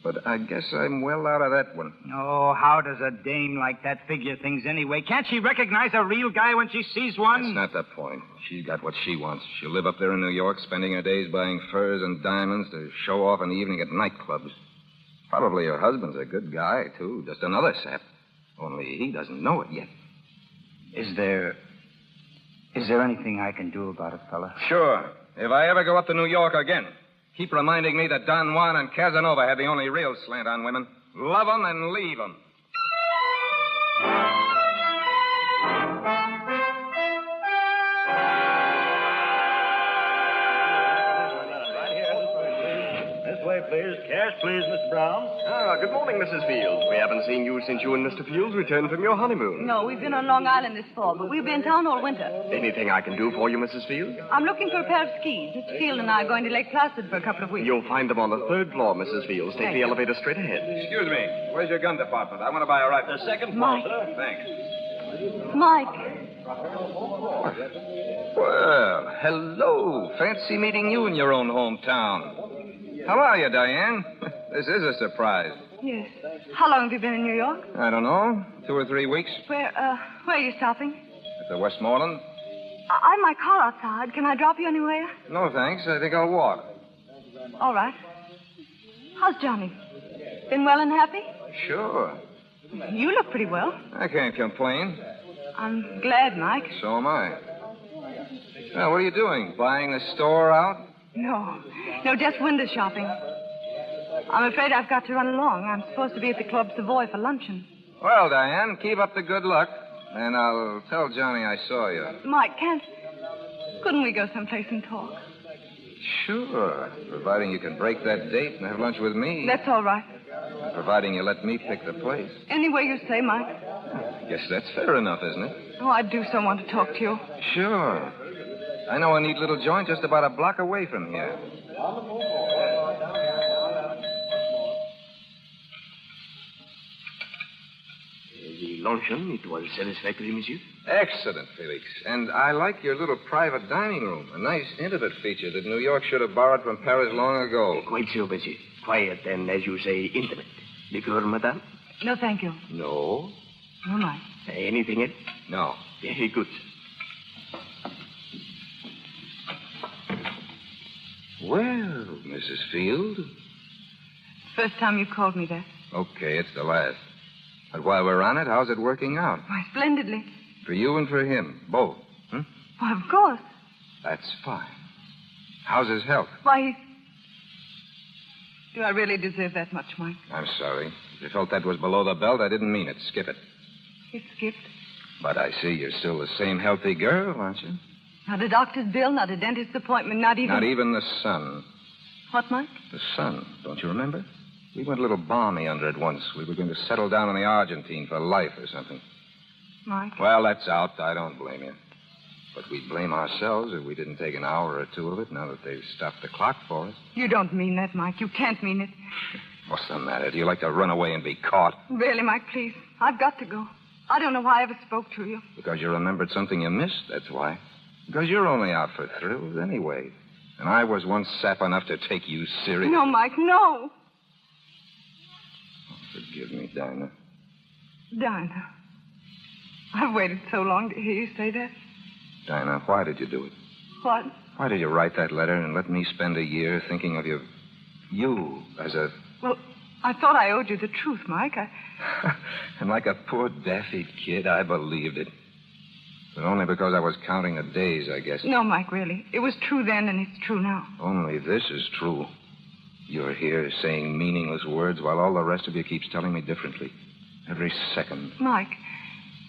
T: But I guess I'm well out of that one.
K: Oh, how does a dame like that figure things anyway? Can't she recognize a real guy when she sees one?
T: That's not the point. She's got what she wants. She'll live up there in New York, spending her days buying furs and diamonds to show off in the evening at nightclubs. Probably her husband's a good guy, too. Just another sap. Only he doesn't know it yet.
K: Is there anything I can do about it, fella?
T: Sure. If I ever go up to New York again, keep reminding me that Don Juan and Casanova had the only real slant on women. Love 'em and leave 'em.
P: This way,
J: please. Cash, please, Mr. Brown.
U: Good morning, Mrs. Fields. We haven't seen you since you and Mr. Fields returned from your honeymoon.
S: No, we've been on Long Island this fall, but we'll be in town all winter.
U: Anything I can do for you, Mrs. Fields?
S: I'm looking for a pair of skis. Mr. Field and I are going to Lake Placid for a couple of weeks.
U: You'll find them on the 3rd floor, Mrs. Fields. Take
S: Thank
U: the
S: you.
U: elevator straight ahead.
T: Excuse me. Where's your gun department? I want to buy a rifle.
J: The 2nd floor,
S: Mike.
J: sir.
T: Thanks.
S: Mike.
T: Well, hello. Fancy meeting you in your own hometown. How are you, Diane? This is a surprise.
S: Yes. How long have you been in New York?
T: I don't know. 2 or 3 weeks.
S: Where are you stopping?
T: At the Westmoreland?
S: I've my car outside. Can I drop you anywhere?
T: No, thanks. I think I'll walk.
S: All right. How's Johnny? Been well and happy?
T: Sure.
S: You look pretty well.
T: I can't complain.
S: I'm glad, Mike.
T: So am I. Well, what are you doing? Buying the store out?
S: No, just window shopping. I'm afraid I've got to run along. I'm supposed to be at the Club Savoy for luncheon.
T: Well, Diane, keep up the good luck. And I'll tell Johnny I saw you.
S: Mike, couldn't we go someplace and talk?
T: Sure. Providing you can break that date and have lunch with me.
S: That's all right.
T: Providing you let me pick the place.
S: Any way you say, Mike.
T: I guess that's fair enough, isn't it?
S: Oh, I do so want to talk to you.
T: Sure. I know a neat little joint just about a block away from here.
U: The luncheon, it was satisfactory, monsieur?
T: Excellent, Felix. And I like your little private dining room. A nice, intimate feature that New York should have borrowed from Paris long ago.
U: Quite so, monsieur. Quiet and, as you say, intimate. Liqueur, madame?
S: No, thank you.
U: No.
S: No, Mike.
U: Anything else?
T: No.
U: Very good.
T: Well, Mrs. Field.
S: First time you called me that.
T: Okay, it's the last. But while we're on it, how's it working out?
S: Why, splendidly.
T: For you and for him, both.
S: Why, of course.
T: That's fine. How's his health?
S: Why, do I really deserve that much, Mike?
T: I'm sorry. If you felt that was below the belt, I didn't mean it. Skip it.
S: It skipped.
T: But I see you're still the same healthy girl, aren't you?
S: Not a doctor's bill, not a dentist's appointment, not even...
T: Not even the sun.
S: What, Mike?
T: The sun. Don't you remember? We went a little balmy under it once. We were going to settle down in the Argentine for life or something.
S: Mike?
T: Well, that's out. I don't blame you. But we'd blame ourselves if we didn't take an hour or two of it now that they've stopped the clock for us.
S: You don't mean that, Mike. You can't mean it.
T: What's the matter? Do you like to run away and be caught?
S: Really, Mike, please. I've got to go. I don't know why I ever spoke to you.
T: Because you remembered something you missed, that's why. Because you're only out for thrills anyway. And I was once sap enough to take you serious.
S: No, Mike, no.
T: Oh, forgive me, Dinah.
S: Dinah. I've waited so long to hear you say that.
T: Dinah, why did you do it?
S: What?
T: Why did you write that letter and let me spend a year thinking of you as a...
S: Well, I thought I owed you the truth, Mike.
T: And like a poor daffy kid, I believed it. But only because I was counting the days, I guess.
S: No, Mike, really. It was true then, and it's true now.
T: Only this is true. You're here saying meaningless words while all the rest of you keeps telling me differently. Every second.
S: Mike,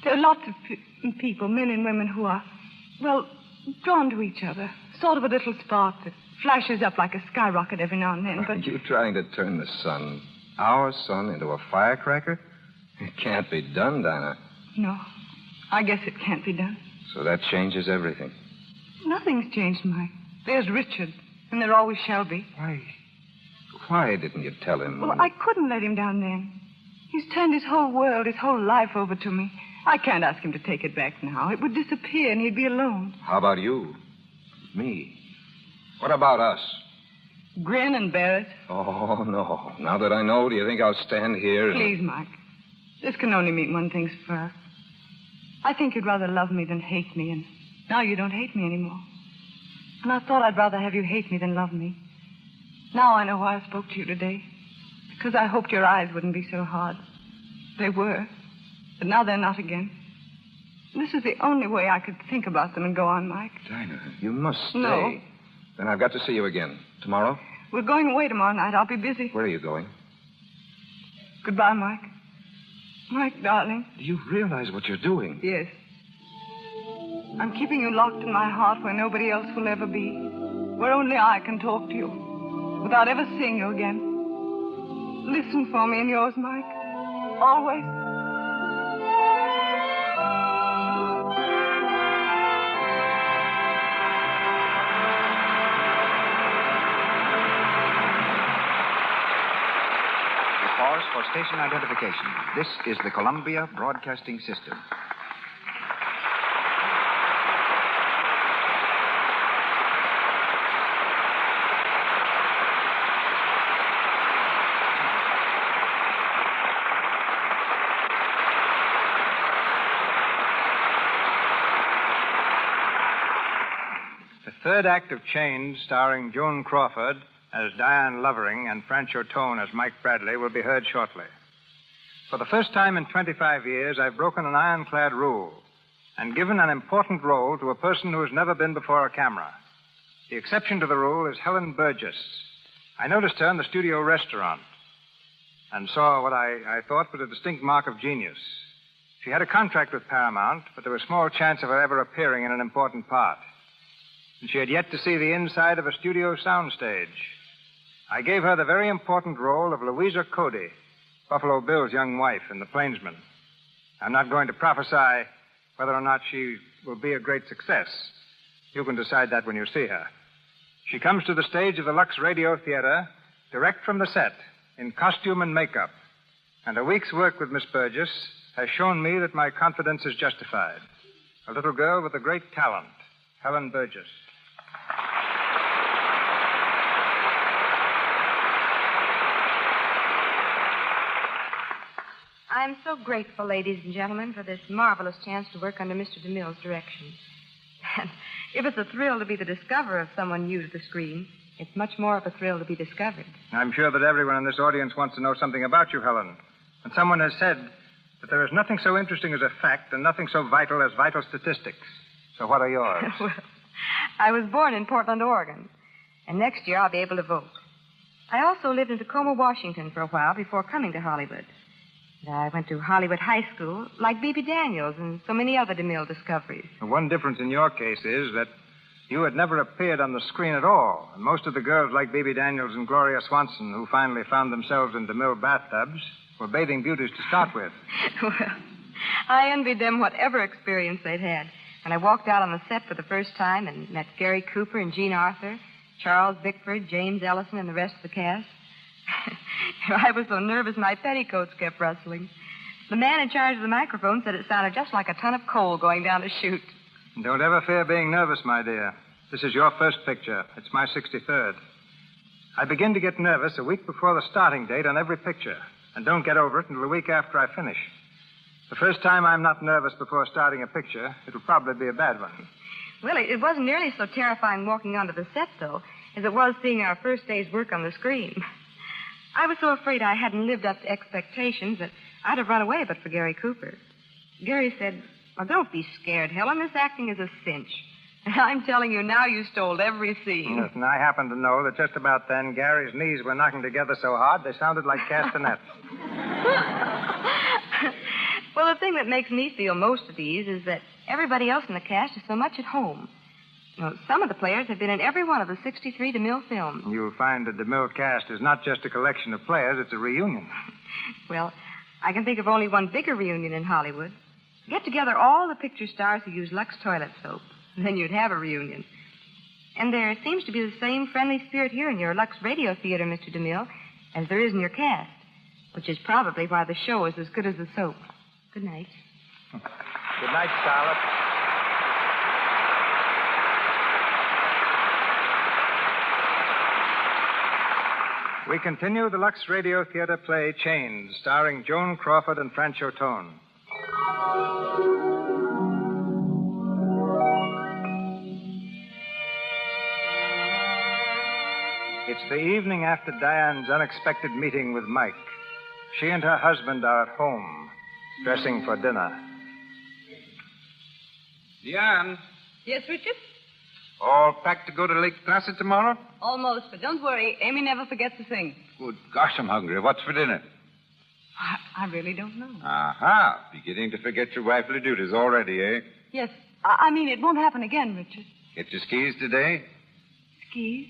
S: there are lots of people, men and women, who are, well, drawn to each other. Sort of a little spark that flashes up like a skyrocket every now and then, but...
T: Are you trying to turn the sun, our sun, into a firecracker? It can't be done, Dinah.
S: No, I guess it can't be done.
T: So that changes everything.
S: Nothing's changed, Mike. There's Richard, and there always shall be.
T: Why didn't you tell him?
S: Well, I couldn't let him down then. He's turned his whole world, his whole life over to me. I can't ask him to take it back now. It would disappear, and he'd be alone.
T: How about you? Me? What about us?
S: Grin and bear it.
T: Oh, no. Now that I know, do you think I'll stand here and...
S: Please, Mike. This can only mean one thing for us. I think you'd rather love me than hate me, and now you don't hate me anymore. And I thought I'd rather have you hate me than love me. Now I know why I spoke to you today. Because I hoped your eyes wouldn't be so hard. They were. But now they're not again. This is the only way I could think about them and go on, Mike.
T: Dinah, you must stay.
S: No.
T: Then I've got to see you again. Tomorrow?
S: We're going away tomorrow night. I'll be busy.
T: Where are you going?
S: Goodbye, Mike. Mike, darling.
T: Do you realize what you're doing?
S: Yes. I'm keeping you locked in my heart where nobody else will ever be. Where only I can talk to you. Without ever seeing you again.
L: listen for me in yours, Mike. Always.
E: Pause for station identification. This is the Columbia Broadcasting System.
B: The third act of Chains, starring Joan Crawford as Diane Lovering and Francho Tone as Mike Bradley, will be heard shortly. For the first time in 25 years, I've broken an ironclad rule and given an important role to a person who has never been before a camera. The exception to the rule is Helen Burgess. I noticed her in the studio restaurant and saw what I thought was a distinct mark of genius. She had a contract with Paramount, but there was small chance of her ever appearing in an important part. And she had yet to see the inside of a studio soundstage. I gave her the very important role of Louisa Cody, Buffalo Bill's young wife in The Plainsman. I'm not going to prophesy whether or not she will be a great success. You can decide that when you see her. She comes to the stage of the Lux Radio Theater direct from the set, in costume and makeup. And a week's work with Miss Burgess has shown me that my confidence is justified. A little girl with a great talent, Helen Burgess.
G: I'm so grateful, ladies and gentlemen, for this marvelous chance to work under Mr. DeMille's direction. And if it's a thrill to be the discoverer of someone new to the screen, it's much more of a thrill to be discovered.
B: I'm sure that everyone in this audience wants to know something about you, Helen. And someone has said that there is nothing so interesting as a fact and nothing so vital as vital statistics. So what are yours?
G: Well, I was born in Portland, Oregon, and next year I'll be able to vote. I also lived in Tacoma, Washington for a while before coming to Hollywood. And I went to Hollywood High School, like B.B. Daniels and so many other DeMille discoveries.
B: The one difference in your case is that you had never appeared on the screen at all. And most of the girls like B.B. Daniels and Gloria Swanson, who finally found themselves in DeMille bathtubs, were bathing beauties to start with.
G: Well, I envied them whatever experience they'd had. When I walked out on the set for the first time and met Gary Cooper and Jean Arthur, Charles Bickford, James Ellison, and the rest of the cast, I was so nervous my petticoats kept rustling. The man in charge of the microphone said it sounded just like a ton of coal going down a chute.
B: Don't ever fear being nervous, my dear. This is your first picture. It's my 63rd. I begin to get nervous a week before the starting date on every picture, and don't get over it until a week after I finish. The first time I'm not nervous before starting a picture, it'll probably be a bad one.
G: Well, it wasn't nearly so terrifying walking onto the set, though, as it was seeing our first day's work on the screen. I was so afraid I hadn't lived up to expectations that I'd have run away but for Gary Cooper. Gary said, "Well, don't be scared, Helen. This acting is a cinch. And I'm telling you now, you stole every scene."
B: Yes, and I happen to know that just about then, Gary's knees were knocking together so hard they sounded like castanets.
G: Well, the thing that makes me feel most at ease is that everybody else in the cast is so much at home. You know, some of the players have been in every one of the 63 DeMille films.
B: You'll find the DeMille cast is not just a collection of players, it's a reunion.
G: Well, I can think of only one bigger reunion in Hollywood. Get together all the picture stars who use Lux toilet soap. Then you'd have a reunion. And there seems to be the same friendly spirit here in your Lux Radio Theater, Mr. DeMille, as there is in your cast, which is probably why the show is as good as the soap. Good night.
B: Good night, Scarlett. We continue the Lux Radio Theater play Chains, starring Joan Crawford and Francho Tone. It's the evening after Diane's unexpected meeting with Mike. She and her husband are at home, dressing for dinner.
Q: Diane,
S: Yes, Richard?
Q: all packed to go to Lake Placid tomorrow?
S: Almost, but don't worry. Amy never forgets a thing.
Q: Good gosh, I'm hungry. What's for dinner?
S: I really don't know.
Q: Aha. Beginning to forget your wifely duties already, eh?
S: Yes. I mean, it won't happen again, Richard.
Q: Get your skis today?
S: Skis?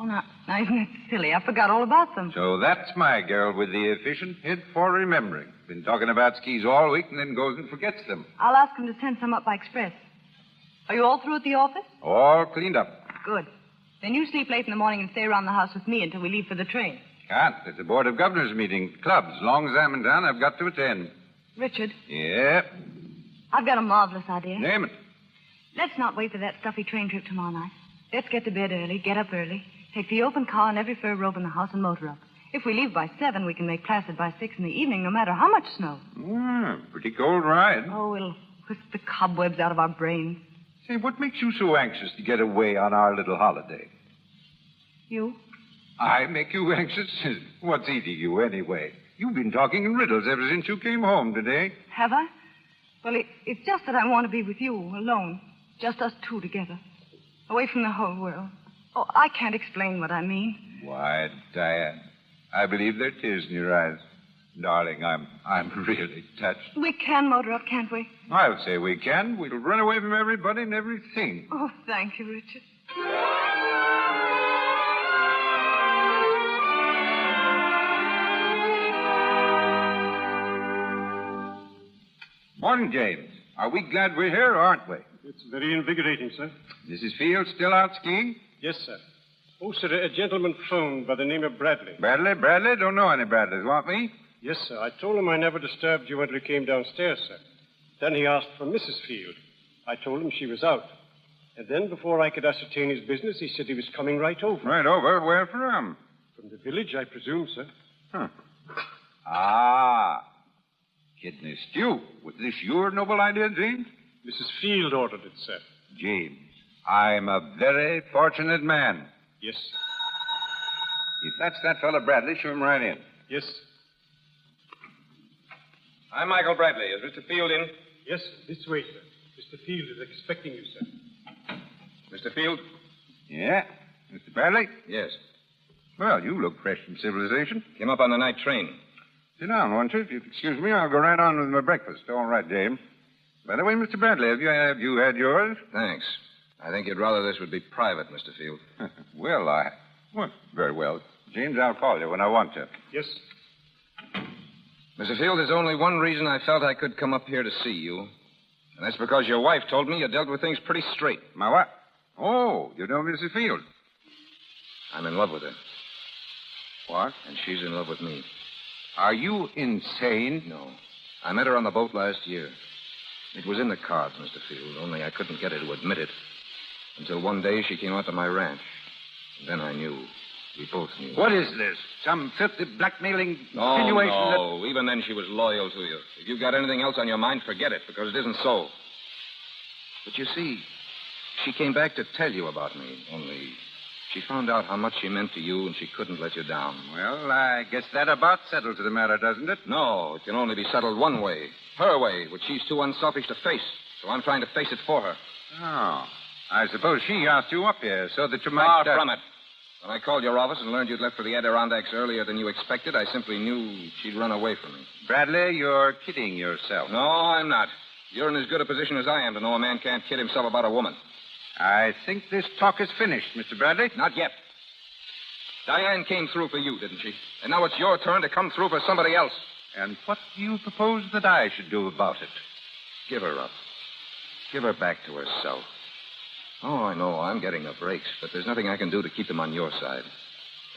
S: Oh, now, isn't it silly? I forgot all about them.
Q: So that's my girl with the efficient head for remembering. Been talking about skis all week and then goes and forgets them.
S: I'll ask them to send some up by express. Are you all through at the office?
Q: All cleaned up.
S: Good. Then you sleep late in the morning and stay around the house with me until we leave for the train.
Q: Can't. It's a Board of Governors meeting. Clubs. As long as I'm in town, I've got to attend.
S: Richard,
Q: Yeah.
S: I've got a marvelous idea.
Q: Name it.
S: Let's not wait for that stuffy train trip tomorrow night. Let's get to bed early, get up early, take the open car and every fur robe in the house and motor up. If we leave by 7, we can make Placid by 6 in the evening, no matter how much snow.
Q: Pretty cold ride.
S: Oh, it'll whisk the cobwebs out of our brains.
Q: Say, what makes you so anxious to get away on our little holiday?
S: You?
Q: I make you anxious? What's eating you anyway? You've been talking in riddles ever since you came home today.
S: Have I? Well, it's just that I want to be with you, alone. Just us two together. Away from the whole world. Oh, I can't explain what I mean.
Q: Why, Diane, I believe there are tears in your eyes. Darling, I'm really touched.
S: We can motor up, can't we?
Q: I'll say we can. We'll run away from everybody and everything.
S: Oh, thank you, Richard.
Q: Morning, James. Are we glad we're here, or aren't we?
J: It's very invigorating, sir.
Q: Mrs. Field still out skiing?
J: Yes, sir. Oh, sir, a gentleman phoned by the name of Bradley.
Q: Bradley? Bradley? Don't know any Bradleys. Want me?
J: Yes, sir. I told him I never disturbed you until he came downstairs, sir. Then he asked for Mrs. Field. I told him she was out. And then, before I could ascertain his business, he said he was coming right over.
Q: Right over? Where from?
J: From the village, I presume, sir.
Q: Huh. Ah. Kidney stew. Was this your noble idea, James?
J: Mrs. Field ordered it, sir.
Q: James, I'm a very fortunate man.
J: Yes, sir.
Q: If that's that fellow Bradley, show him right in.
J: Yes.
T: I'm Michael Bradley. Is Mr. Field in?
J: Yes, sir. This way, sir. Mr. Field is expecting you, sir.
T: Mr. Field?
Q: Yeah? Mr. Bradley?
T: Yes.
Q: Well, you look fresh from civilization.
T: Came up on the night train.
Q: Sit down, won't you? If you'll excuse me, I'll go right on with my breakfast. All right, James. By the way, Mr. Bradley, have you had yours?
T: Thanks. I think you'd rather this would be private, Mr. Field.
Q: Well, very well. James, I'll call you when I want to.
J: Yes.
T: Mr. Field, there's only one reason I felt I could come up here to see you. And that's because your wife told me you dealt with things pretty straight.
Q: My what? Oh, you know Mrs. Field.
T: I'm in love with her.
Q: What?
T: And she's in love with me.
Q: Are you insane?
T: No. I met her on the boat last year. It was in the cards, Mr. Field, only I couldn't get her to admit it. Until one day she came out to my ranch. And then I knew. We both knew.
Q: What is this? Some filthy blackmailing
T: No,
Q: insinuation
T: no. Even then she was loyal to you. If you've got anything else on your mind, forget it, because it isn't so. But you see, she came back to tell you about me, only she found out how much she meant to you, and she couldn't let you down.
Q: Well, I guess that about settles the matter, doesn't it?
T: No, it can only be settled one way. Her way, which she's too unselfish to face. So I'm trying to face it for her.
Q: Oh. I suppose she asked you up here so that you might...
T: Far from it. When I called your office and learned you'd left for the Adirondacks earlier than you expected, I simply knew she'd run away from me.
Q: Bradley, you're kidding yourself.
T: No, I'm not. You're in as good a position as I am to know a man can't kid himself about a woman.
Q: I think this talk is finished, Mr. Bradley.
T: Not yet. Diane came through for you, didn't she? And now it's your turn to come through for somebody else.
Q: And what do you propose that I should do about it?
T: Give her up. Give her back to herself. Oh, I know, I'm getting the breaks, but there's nothing I can do to keep them on your side.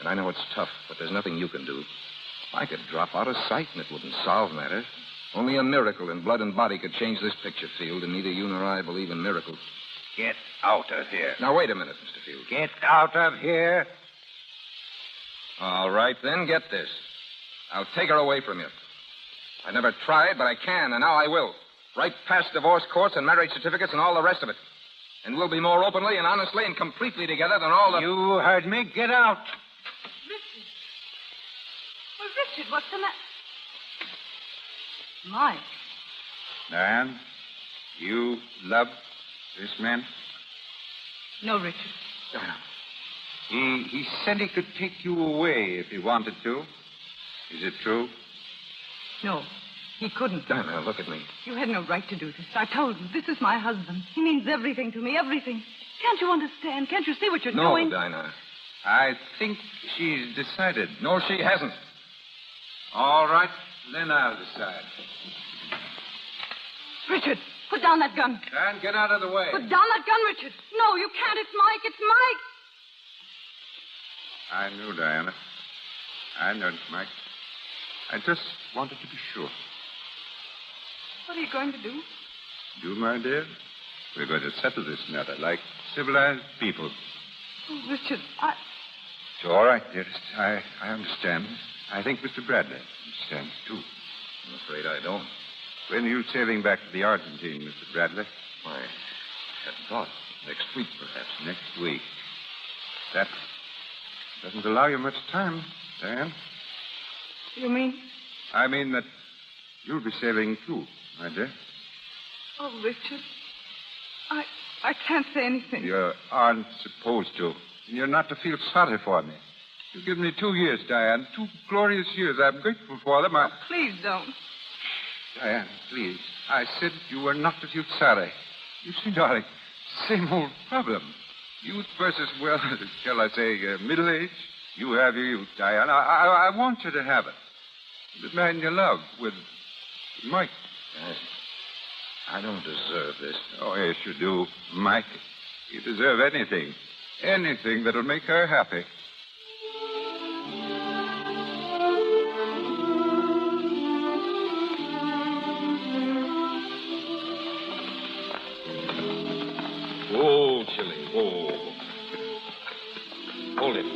T: And I know it's tough, but there's nothing you can do. I could drop out of sight and it wouldn't solve matters. Only a miracle in blood and body could change this picture, Field, and neither you nor I believe in miracles.
Q: Get out of here.
T: Now, wait a minute, Mr. Field.
Q: Get out of here.
T: All right, then, get this. I'll take her away from you. I never tried, but I can, and now I will. Right past divorce courts and marriage certificates and all the rest of it. And we'll be more openly and honestly and completely together than all the...
Q: You heard me. Get out.
S: Richard. Well, Richard, what's the matter? Mike.
Q: Diane, you love this man?
S: No, Richard.
Q: He said he could take you away if he wanted to. Is it true?
S: No, he couldn't.
T: Diana, look at me.
S: You had no right to do this. I told you, this is my husband. He means everything to me, everything. Can't you understand? Can't you see what you're doing?
T: No, Dinah.
Q: I think she's decided.
T: No, she hasn't.
Q: All right, then I'll decide.
I: Richard, put down that gun.
Q: Dan, get out of the way.
I: Put down that gun, Richard. No, you can't. It's Mike. It's Mike.
Q: I knew, Diana. I know it's Mike. I just wanted to be sure.
I: What are you going to do?
Q: Do, my dear? We're going to settle this matter like civilized people.
I: Oh, Richard,
Q: It's all right, dearest. I understand. I think Mr. Bradley understands, too.
T: I'm afraid I don't.
Q: When are you sailing back to the Argentine, Mr. Bradley?
T: Why, I hadn't thought. Next week, perhaps.
Q: Next week. That doesn't allow you much time, Diane.
I: You mean?
Q: I mean that you'll be sailing, too, my dear.
I: Oh, Richard, I can't say anything.
Q: You aren't supposed to. You're not to feel sorry for me. You've given me 2 years, Diane. 2 glorious years. I'm grateful for them.
I: Please don't.
Q: Diane, please. I said you were not to feel sorry. You see, darling, same old problem. Youth versus, well, shall I say, middle age. You have your youth, Diane. I want you to have it. The man you love with Mike.
T: I don't deserve this.
Q: Oh, yes, you do, Mike. You deserve anything. Anything that'll make her happy.
T: Oh, Chili. Oh. Hold it.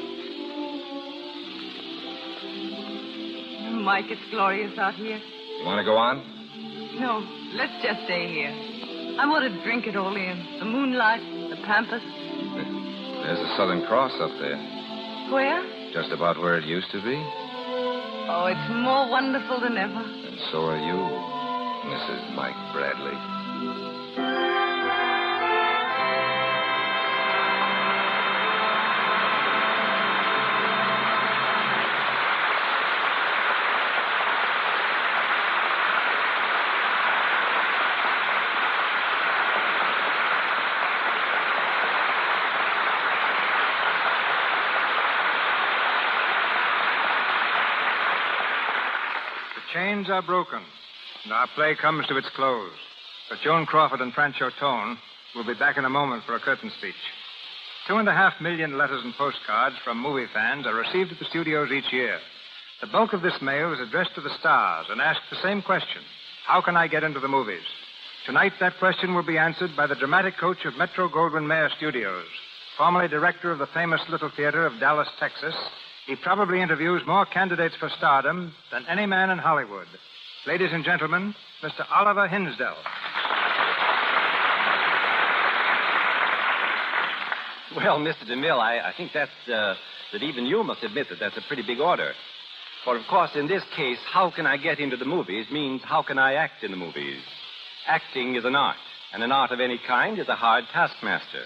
I: Mike, it's glorious out here.
T: You want to go on?
I: No, let's just stay here. I want to drink it all in. The moonlight, the pampas.
T: There's a Southern Cross up there.
I: Where?
T: Just about where it used to be.
I: Oh, it's more wonderful than ever.
T: And so are you, Mrs. Mike Bradley.
B: Chains are broken, and our play comes to its close. But Joan Crawford and Francho Tone will be back in a moment for a curtain speech. 2.5 million letters and postcards from movie fans are received at the studios each year. The bulk of this mail is addressed to the stars and asks the same question: how can I get into the movies? Tonight, that question will be answered by the dramatic coach of Metro-Goldwyn-Mayer Studios, formerly director of the famous Little Theater of Dallas, Texas. He probably interviews more candidates for stardom than any man in Hollywood. Ladies and gentlemen, Mr. Oliver Hinsdale.
F: Well, Mr. DeMille, I think that even you must admit that that's a pretty big order. For, of course, in this case, how can I get into the movies means how can I act in the movies. Acting is an art, and an art of any kind is a hard taskmaster.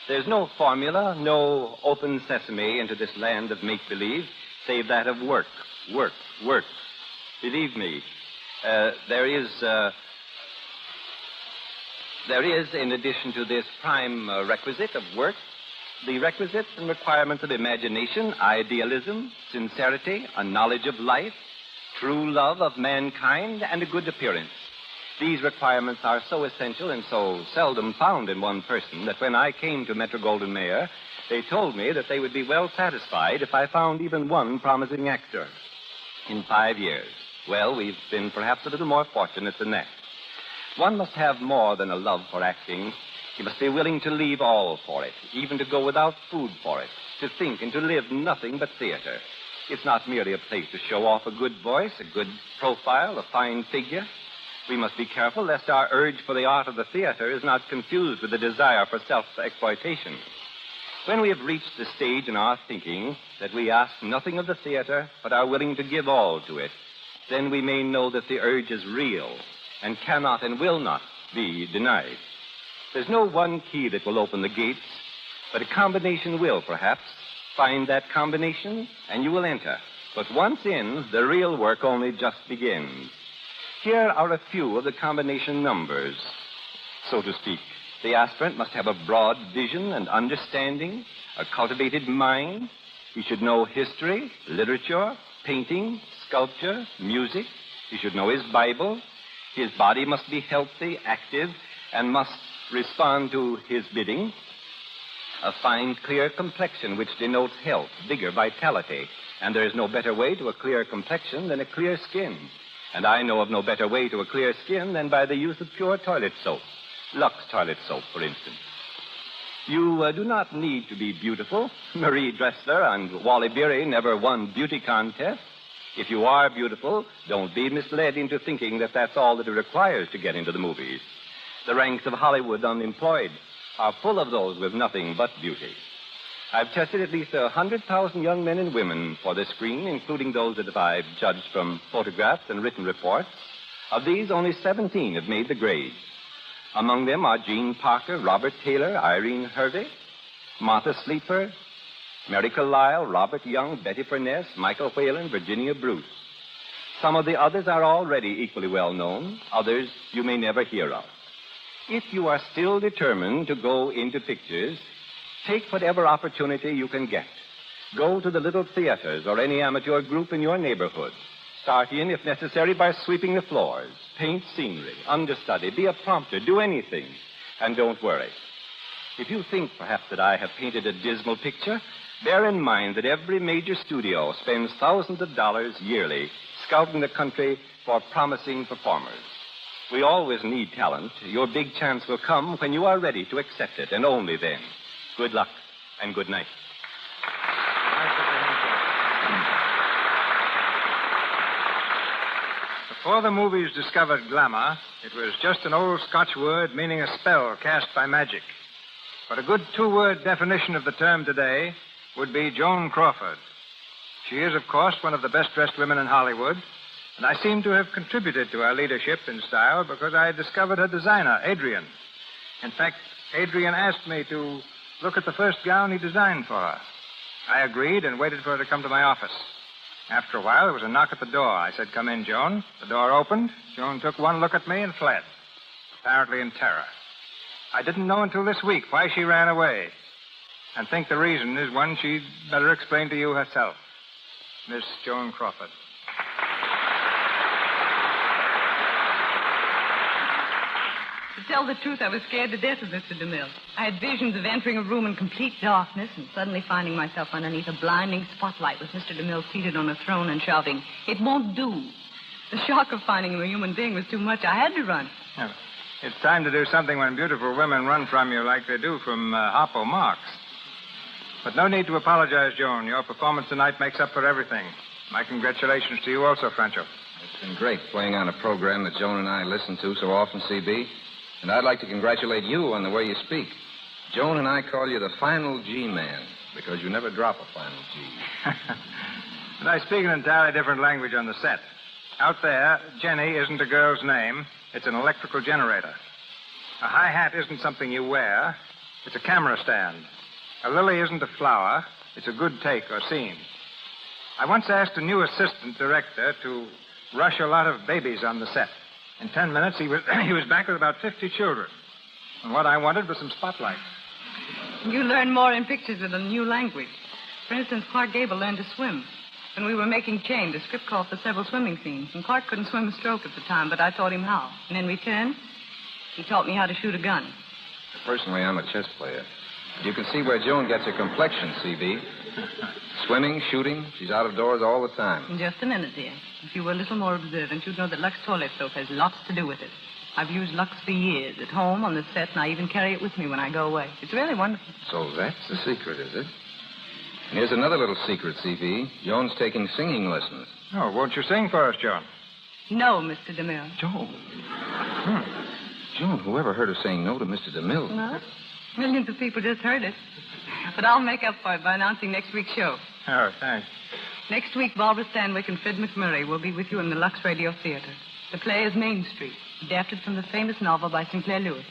F: There's no formula, no open sesame into this land of make-believe, save that of work, work, work. Believe me, there is, in addition to this prime requisite of work, the requisites and requirements of imagination, idealism, sincerity, a knowledge of life, true love of mankind, and a good appearance. These requirements are so essential and so seldom found in one person that when I came to Metro-Goldwyn-Mayer, they told me that they would be well satisfied if I found even one promising actor. In 5 years. Well, we've been perhaps a little more fortunate than that. One must have more than a love for acting. He must be willing to leave all for it, even to go without food for it, to think and to live nothing but theater. It's not merely a place to show off a good voice, a good profile, a fine figure. We must be careful lest our urge for the art of the theater is not confused with the desire for self-exploitation. When we have reached the stage in our thinking that we ask nothing of the theater but are willing to give all to it, then we may know that the urge is real and cannot and will not be denied. There's no one key that will open the gates, but a combination will, perhaps. Find that combination and you will enter. But once in, the real work only just begins. Here are a few of the combination numbers, so to speak. The aspirant must have a broad vision and understanding, a cultivated mind. He should know history, literature, painting, sculpture, music. He should know his Bible. His body must be healthy, active, and must respond to his bidding. A fine, clear complexion which denotes health, vigor, vitality. And there is no better way to a clear complexion than a clear skin. And I know of no better way to a clear skin than by the use of pure toilet soap. Lux toilet soap, for instance. You do not need to be beautiful. Marie Dressler and Wally Beery never won beauty contests. If you are beautiful, don't be misled into thinking that that's all that it requires to get into the movies. The ranks of Hollywood unemployed are full of those with nothing but beauty. I've tested at least 100,000 young men and women for this screen, including those that I've judged from photographs and written reports. Of these, only 17 have made the grade. Among them are Jean Parker, Robert Taylor, Irene Hervey, Martha Sleeper, Mary Carlisle, Robert Young, Betty Furness, Michael Whalen, Virginia Bruce. Some of the others are already equally well known. Others you may never hear of. If you are still determined to go into pictures, take whatever opportunity you can get. Go to the little theaters or any amateur group in your neighborhood. Start in, if necessary, by sweeping the floors. Paint scenery, understudy, be a prompter, do anything. And don't worry. If you think, perhaps, that I have painted a dismal picture, bear in mind that every major studio spends thousands of dollars yearly scouting the country for promising performers. We always need talent. Your big chance will come when you are ready to accept it, and only then. Good luck, and good night.
B: Before the movies discovered glamour, it was just an old Scotch word meaning a spell cast by magic. But a good two-word definition of the term today would be Joan Crawford. She is, of course, one of the best-dressed women in Hollywood, and I seem to have contributed to her leadership in style because I discovered her designer, Adrian. In fact, Adrian asked me to look at the first gown he designed for her. I agreed and waited for her to come to my office. After a while, there was a knock at the door. I said, "Come in, Joan." The door opened. Joan took one look at me and fled, apparently in terror. I didn't know until this week why she ran away, and think the reason is one she'd better explain to you herself. Miss Joan Crawford.
S: To tell the truth, I was scared to death of Mr. DeMille. I had visions of entering a room in complete darkness and suddenly finding myself underneath a blinding spotlight with Mr. DeMille seated on a throne and shouting, "It won't do." The shock of finding him a human being was too much. I had to run.
B: Yeah. It's time to do something when beautiful women run from you like they do from Harpo Marx. But no need to apologize, Joan. Your performance tonight makes up for everything. My congratulations to you also, Francho.
T: It's been great playing on a program that Joan and I listen to so often, C.B., and I'd like to congratulate you on the way you speak. Joan and I call you the final G-man because you never drop a final G.
B: But I speak an entirely different language on the set. Out there, Jenny isn't a girl's name. It's an electrical generator. A hi-hat isn't something you wear. It's a camera stand. A lily isn't a flower. It's a good take or scene. I once asked a new assistant director to rush a lot of babies on the set. In 10 minutes, he was back with about 50 children. And what I wanted was some spotlights.
S: You learn more in pictures with a new language. For instance, Clark Gable learned to swim. When we were making Chain, the script called for several swimming scenes, and Clark couldn't swim a stroke at the time, but I taught him how. And in return, he taught me how to shoot a gun.
T: Personally, I'm a chess player. You can see where Joan gets her complexion, C.B. Swimming, shooting, she's out of doors all the time.
S: In just a minute, dear. If you were a little more observant, you'd know that Lux toilet soap has lots to do with it. I've used Lux for years, at home, on the set, and I even carry it with me when I go away. It's really wonderful.
T: So that's the secret, is it? And here's another little secret, C.B. Joan's taking singing lessons.
B: Oh, won't you sing for us, Joan?
S: No, Mr. DeMille.
T: Joan. Joan, whoever heard of saying no to Mr. DeMille?
S: No. Millions of people just heard it. But I'll make up for it by announcing next week's show.
B: Oh, thanks.
S: Next week, Barbara Stanwyck and Fred McMurray will be with you in the Lux Radio Theater. The play is Main Street, adapted from the famous novel by Sinclair Lewis.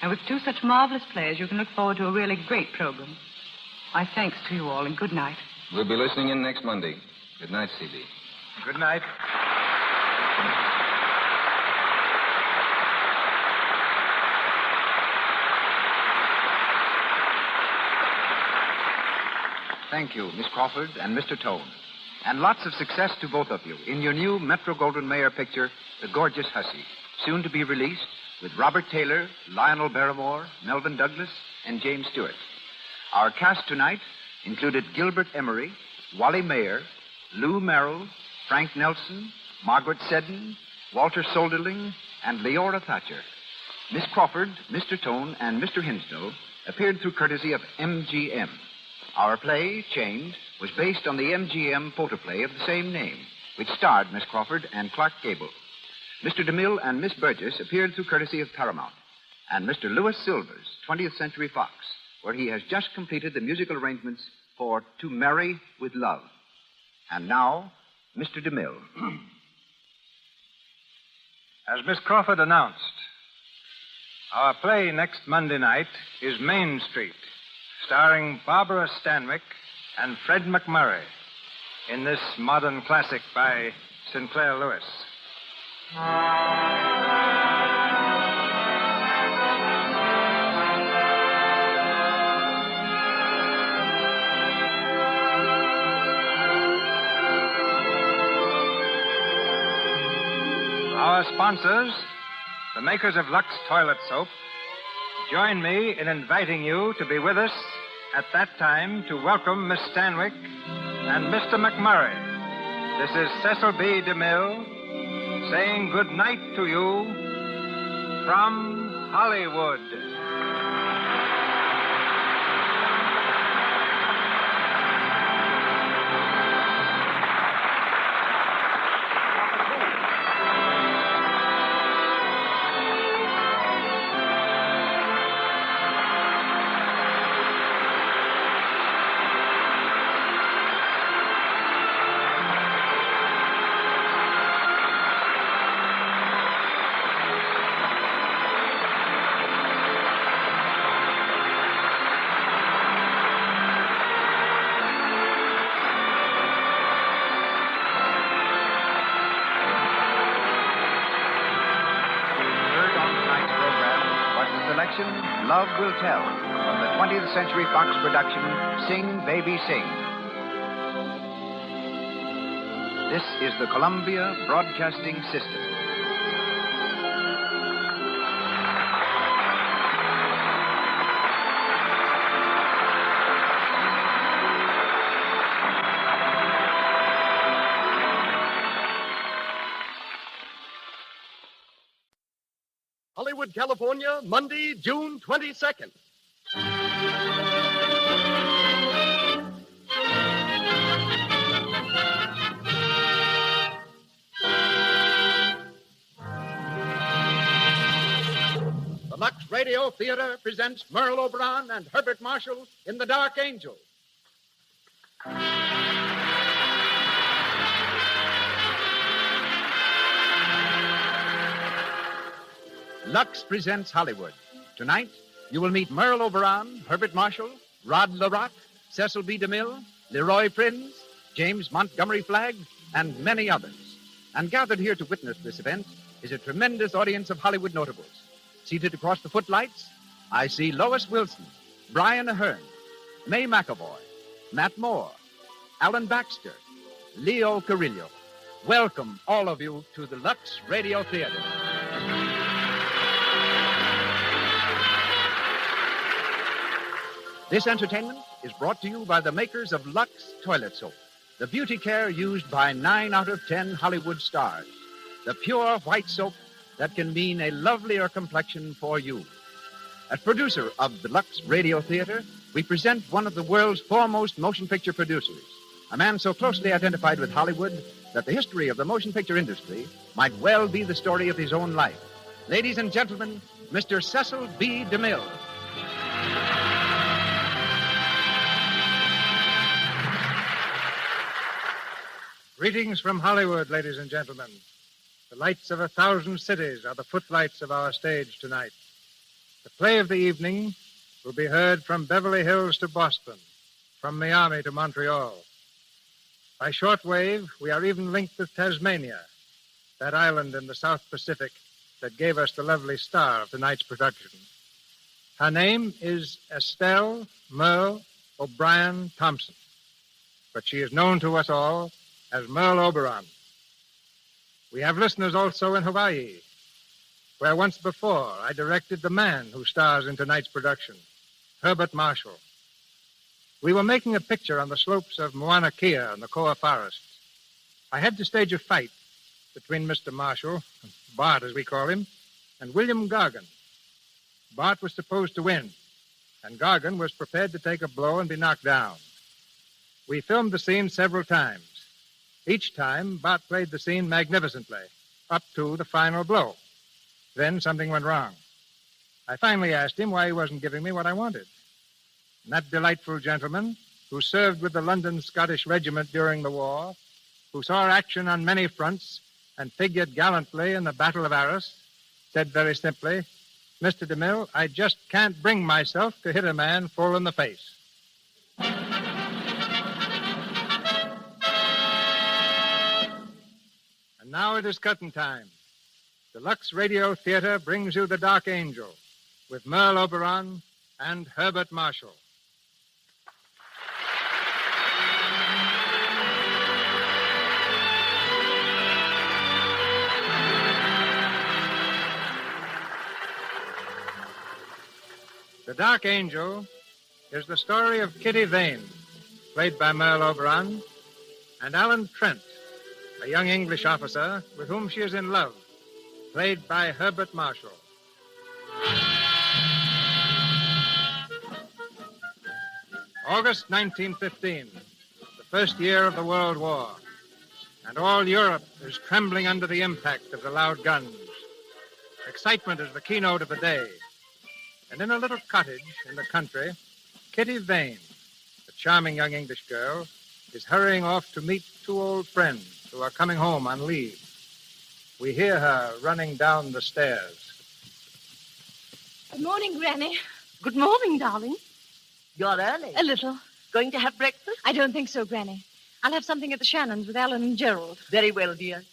S: And with two such marvelous players, you can look forward to a really great program. My thanks to you all, and good night.
T: We'll be listening in next Monday. Good night, C.B.
B: Good night.
E: Thank you, Miss Crawford and Mr. Tone. And lots of success to both of you in your new Metro-Goldwyn-Mayer picture, The Gorgeous Hussy, soon to be released with Robert Taylor, Lionel Barrymore, Melvin Douglas, and James Stewart. Our cast tonight included Gilbert Emery, Wally Mayer, Lou Merrill, Frank Nelson, Margaret Seddon, Walter Solderling, and Leora Thatcher. Miss Crawford, Mr. Tone, and Mr. Hinsdale appeared through courtesy of MGM. Our play, Chained, was based on the MGM photoplay of the same name, which starred Miss Crawford and Clark Gable. Mr. DeMille and Miss Burgess appeared through courtesy of Paramount, and Mr. Louis Silvers, 20th Century Fox, where he has just completed the musical arrangements for To Marry with Love. And now, Mr. DeMille.
B: As Miss Crawford announced, our play next Monday night is Main Street, starring Barbara Stanwyck and Fred McMurray in this modern classic by Sinclair Lewis. Our sponsors, the makers of Lux Toilet Soap, join me in inviting you to be with us at that time to welcome Miss Stanwyck and Mr. McMurray. This is Cecil B. DeMille saying good night to you from Hollywood.
E: Love Will Tell, from the 20th Century Fox production, Sing, Baby, Sing. This is the Columbia Broadcasting System.
A: Hollywood, California, Monday, June 22nd. The Lux Radio Theater presents Merle Oberon and Herbert Marshall in The Dark Angel.
N: Lux presents Hollywood. Tonight, you will meet Merle Oberon, Herbert Marshall, Rod LaRock, Cecil B. DeMille, Leroy Prinz, James Montgomery Flagg, and many others. And gathered here to witness this event is a tremendous audience of Hollywood notables. Seated across the footlights, I see Lois Wilson, Brian Ahern, May McAvoy, Matt Moore, Alan Baxter, Leo Carrillo. Welcome, all of you, to the Lux Radio Theater. This entertainment is brought to you by the makers of Lux Toilet Soap, the beauty care used by 9 out of 10 Hollywood stars. The pure white soap that can mean a lovelier complexion for you. As producer of the Lux Radio Theater, we present one of the world's foremost motion picture producers, a man so closely identified with Hollywood that the history of the motion picture industry might well be the story of his own life. Ladies and gentlemen, Mr. Cecil B. DeMille.
B: Greetings from Hollywood, ladies and gentlemen. The lights of 1,000 cities are the footlights of our stage tonight. The play of the evening will be heard from Beverly Hills to Boston, from Miami to Montreal. By shortwave, we are even linked with Tasmania, that island in the South Pacific that gave us the lovely star of tonight's production. Her name is Estelle Merle O'Brien Thompson. but she is known to us all as Merle Oberon. We have listeners also in Hawaii, where once before I directed the man who stars in tonight's production, Herbert Marshall. We were making a picture on the slopes of Mauna Kea in the Koa Forest. I had to stage a fight between Mr. Marshall, Bart as we call him, and William Gargan. Bart was supposed to win, and Gargan was prepared to take a blow and be knocked down. We filmed the scene several times. Each time, Bart played the scene magnificently, up to the final blow. Then something went wrong. I finally asked him why he wasn't giving me what I wanted. And that delightful gentleman, who served with the London Scottish Regiment during the war, who saw action on many fronts and figured gallantly in the Battle of Arras, said very simply, "Mr. DeMille, I just can't bring myself to hit a man full in the face." And now it is curtain time. The Lux Radio Theater brings you The Dark Angel with Merle Oberon and Herbert Marshall. The Dark Angel is the story of Kitty Vane, played by Merle Oberon, and Alan Trent, a young English officer with whom she is in love, played by Herbert Marshall. August 1915, the first year of the World War, and all Europe is trembling under the impact of the loud guns. Excitement is the keynote of the day. And in a little cottage in the country, Kitty Vane, a charming young English girl, is hurrying off to meet two old friends who are coming home on leave. We hear her running down the stairs.
M: Good morning, Granny.
C: Good morning, darling. You're early.
M: A little.
C: Going to have breakfast?
M: I don't think so, Granny. I'll have something at the Shannons with Alan and Gerald.
C: Very well, dear.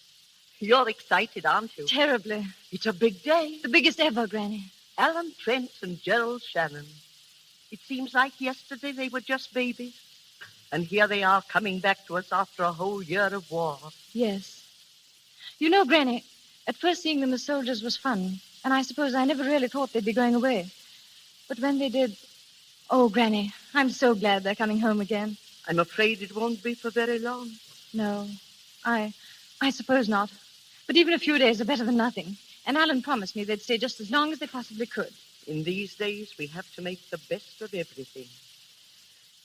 C: You're excited, aren't you?
M: Terribly.
C: It's a big day.
M: The biggest ever, Granny.
C: Alan Trent and Gerald Shannon. It seems like yesterday they were just babies. And here they are coming back to us after a whole year of war.
M: Yes. You know, Granny, at first seeing them as soldiers was fun, and I suppose I never really thought they'd be going away. But when they did... Oh, Granny, I'm so glad they're coming home again.
C: I'm afraid it won't be for very long.
M: No, I suppose not. But even a few days are better than nothing. And Alan promised me they'd stay just as long as they possibly could.
C: In these days, we have to make the best of everything.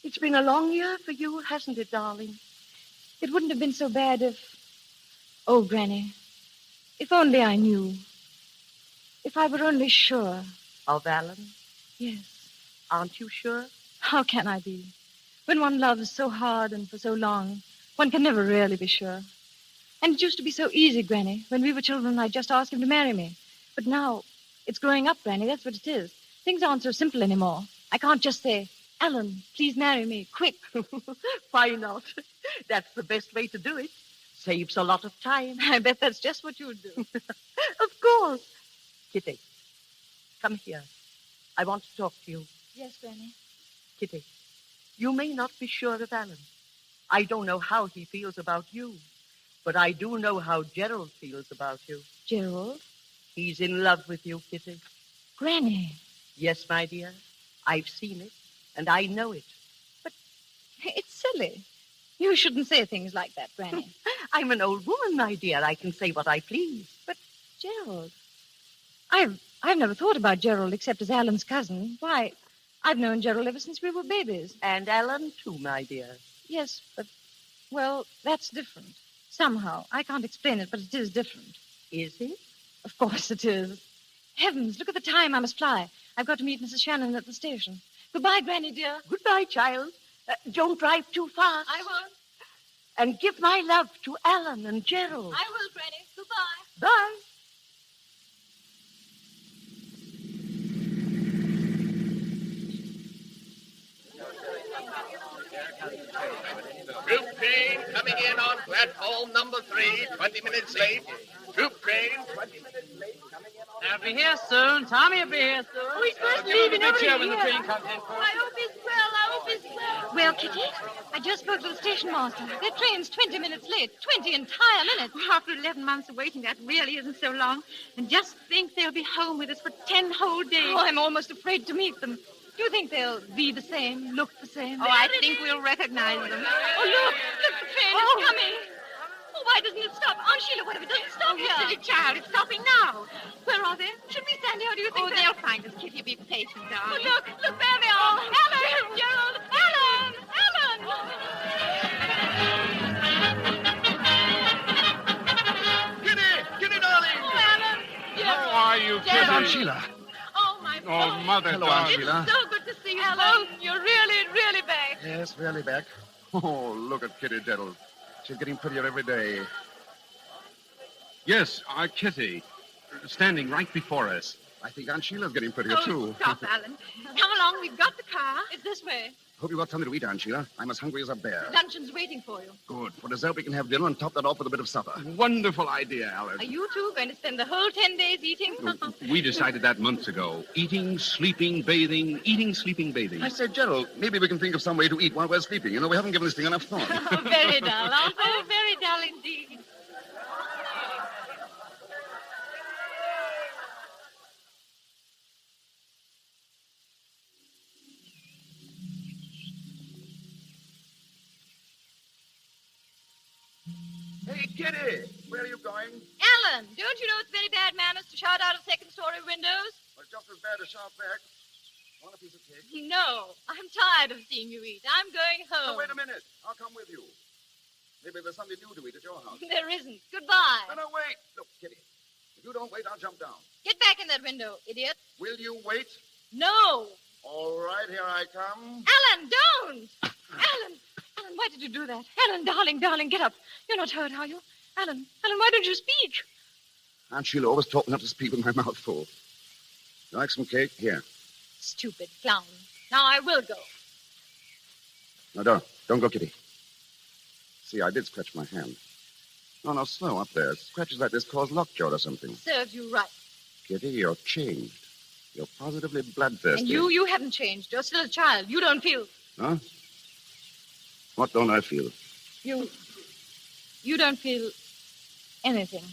C: It's been a long year for you, hasn't it, darling?
M: It wouldn't have been so bad if... Oh, Granny, if only I knew. If I were only sure.
C: Of Alan?
M: Yes.
C: Aren't you sure?
M: How can I be? When one loves so hard and for so long, one can never really be sure. And it used to be so easy, Granny. When we were children, I'd just ask him to marry me. But now, it's growing up, Granny. That's what it is. Things aren't so simple anymore. I can't just say, Alan, please marry me, quick.
C: Why not? That's the best way to do it. Saves a lot of time.
M: I bet that's just what you would do.
C: Of course. Kitty, come here. I want to talk to you.
M: Yes, Granny.
C: Kitty, you may not be sure of Alan. I don't know how he feels about you. But I do know how Gerald feels about you.
M: Gerald?
C: He's in love with you, Kitty.
M: Granny.
C: Yes, my dear. I've seen it, and I know it.
M: But it's silly. You shouldn't say things like that, Granny.
C: I'm an old woman, my dear. I can say what I please.
M: But, Gerald, I've never thought about Gerald except as Alan's cousin. Why, I've known Gerald ever since we were babies.
C: And Alan, too, my dear.
M: Yes, but, well, that's different. Somehow. I can't explain it, but it is different.
C: Is it?
M: Of course it is. Heavens, look at the time. I must fly. I've got to meet Mrs. Shannon at the station. Goodbye, Granny, dear.
C: Goodbye, child. Don't drive too fast.
M: I won't.
C: And give my love to Alan and Gerald.
M: I will, Granny. Goodbye.
C: Bye.
A: Troop train coming in on platform number 3, 20 minutes late. Troop train, 20 minutes late, coming in on...
V: They'll be here soon. Tommy will be here soon.
M: Oh, he's first leaving.
V: We'll
M: Over
V: when the
M: here.
V: train comes in.
M: I hope he's well. I hope he's well. Well, Kitty, I just spoke to the station master. Their train's 20 minutes late. 20 entire minutes.
H: Well, after 11 months of waiting, that really isn't so long. And just think they'll be home with us for 10 whole days.
M: Oh, I'm almost afraid to meet them. Do you think they'll be the same, look the same?
H: Oh, I think we'll recognize them.
M: Oh, look, the train is coming. Oh, why doesn't it stop? Aunt Sheila, what if it doesn't stop
H: You
M: here?
H: silly child, it's stopping now.
M: Where are they? Should we stand here, or do you think
H: they'll find us, Kitty. Be patient,
M: Oh,
H: darling.
M: look, there they are. Ellen, Gerald, Ellen.
A: Kitty, darling.
M: Oh, Ellen. Gerald.
V: How are you, Kitty?
C: Aunt Sheila.
M: Oh, my boy.
V: Oh, Mother,
C: Hello, Aunt
V: darling.
C: Sheila.
M: So good to see you both. You're really back.
C: Yes, really back.
V: Oh, look at Kitty Diddle. She's getting prettier every day. Yes, our Kitty, standing right before us. I think Aunt Sheila's getting prettier, too.
H: Stop, Alan. Come along, we've got the car.
M: It's this way.
V: Hope you got something to eat, Aunt Sheila. I'm as hungry as a bear.
M: Luncheon's waiting for you.
V: Good. For dessert, we can have dinner and top that off with a bit of supper. Wonderful idea, Alice.
M: Are you two going to spend the whole 10 days eating?
V: We decided that months ago. Eating, sleeping, bathing. Eating, sleeping, bathing. I said, Gerald, maybe we can think of some way to eat while we're sleeping. You know, we haven't given this thing enough thought.
M: Very dull, aren't they?
H: Oh, very dull indeed.
V: Hey, Kitty, where are you going?
M: Alan, don't you know it's very bad manners to shout out of second-story windows?
V: Well, just as bad as shout back. Want a piece of cake?
M: No, I'm tired of seeing you eat. I'm going home.
V: Oh, wait a minute. I'll come with you. Maybe there's something new to eat at your house.
M: There isn't. Goodbye.
V: No, wait. Look, Kitty, if you don't wait, I'll jump down.
M: Get back in that window, idiot.
V: Will you wait?
M: No.
V: All right, here I come.
M: Alan, don't! Alan, why did you do that? Alan, darling, get up. You're not hurt, are you? Alan, why don't you speak?
V: Aunt Sheila always taught me not to speak with my mouth full. You like some cake? Here.
M: Stupid clown. Now I will go.
V: No, don't go, Kitty. See, I did scratch my hand. No, slow up there. Scratches like this cause lockjaw or something.
M: Serves you right.
V: Kitty, you're changed. You're positively bloodthirsty.
M: And you haven't changed. You're still a child. You don't feel...
V: Huh? What don't I feel?
M: You don't feel anything.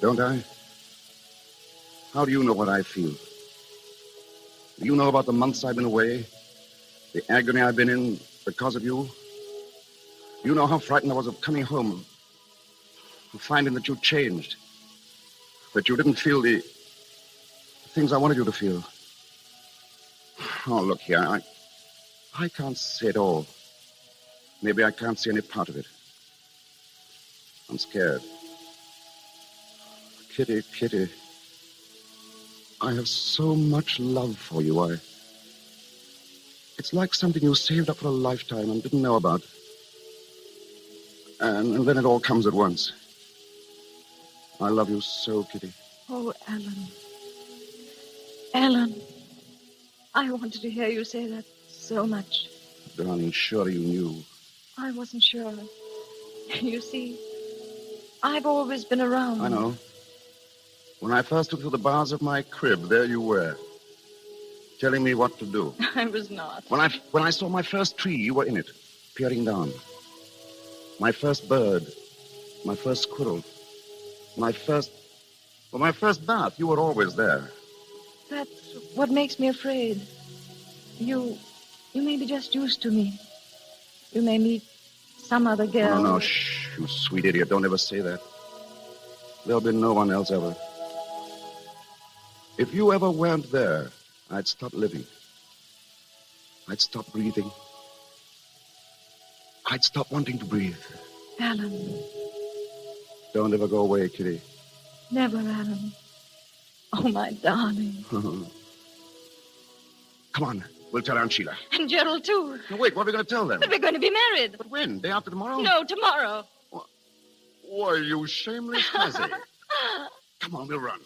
V: Don't I? How do you know what I feel? Do you know about the months I've been away? The agony I've been in because of you? You know how frightened I was of coming home, of finding that you'd changed, that you didn't feel the things I wanted you to feel. Oh, look here, I can't say it all. Maybe I can't see any part of it. I'm scared. Kitty, I have so much love for you. It's like something you saved up for a lifetime and didn't know about. And then it all comes at once. I love you so, Kitty.
M: Oh, Alan, I wanted to hear you say that so much.
V: Darling, surely you knew.
M: I wasn't sure. You see, I've always been around.
V: I know. When I first took to the bars of my crib, there you were, telling me what to do.
M: I was not.
V: When I saw my first tree, you were in it, peering down. My first bird, my first squirrel, my first bath, you were always there.
M: That's what makes me afraid. You may be just used to me. You may meet some other girl.
V: No, shh, you sweet idiot. Don't ever say that. There'll be no one else ever. If you ever weren't there, I'd stop living. I'd stop breathing. I'd stop wanting to breathe.
M: Alan.
V: Don't ever go away, Kitty.
M: Never, Alan. Oh, my darling.
V: Come on, we'll tell Aunt Sheila.
M: And Gerald, too.
V: No, wait, what are we going to tell them?
M: That we're going to be married.
V: But when? Day after tomorrow?
M: No, tomorrow.
V: Why, you shameless hussy. Come on, we'll run.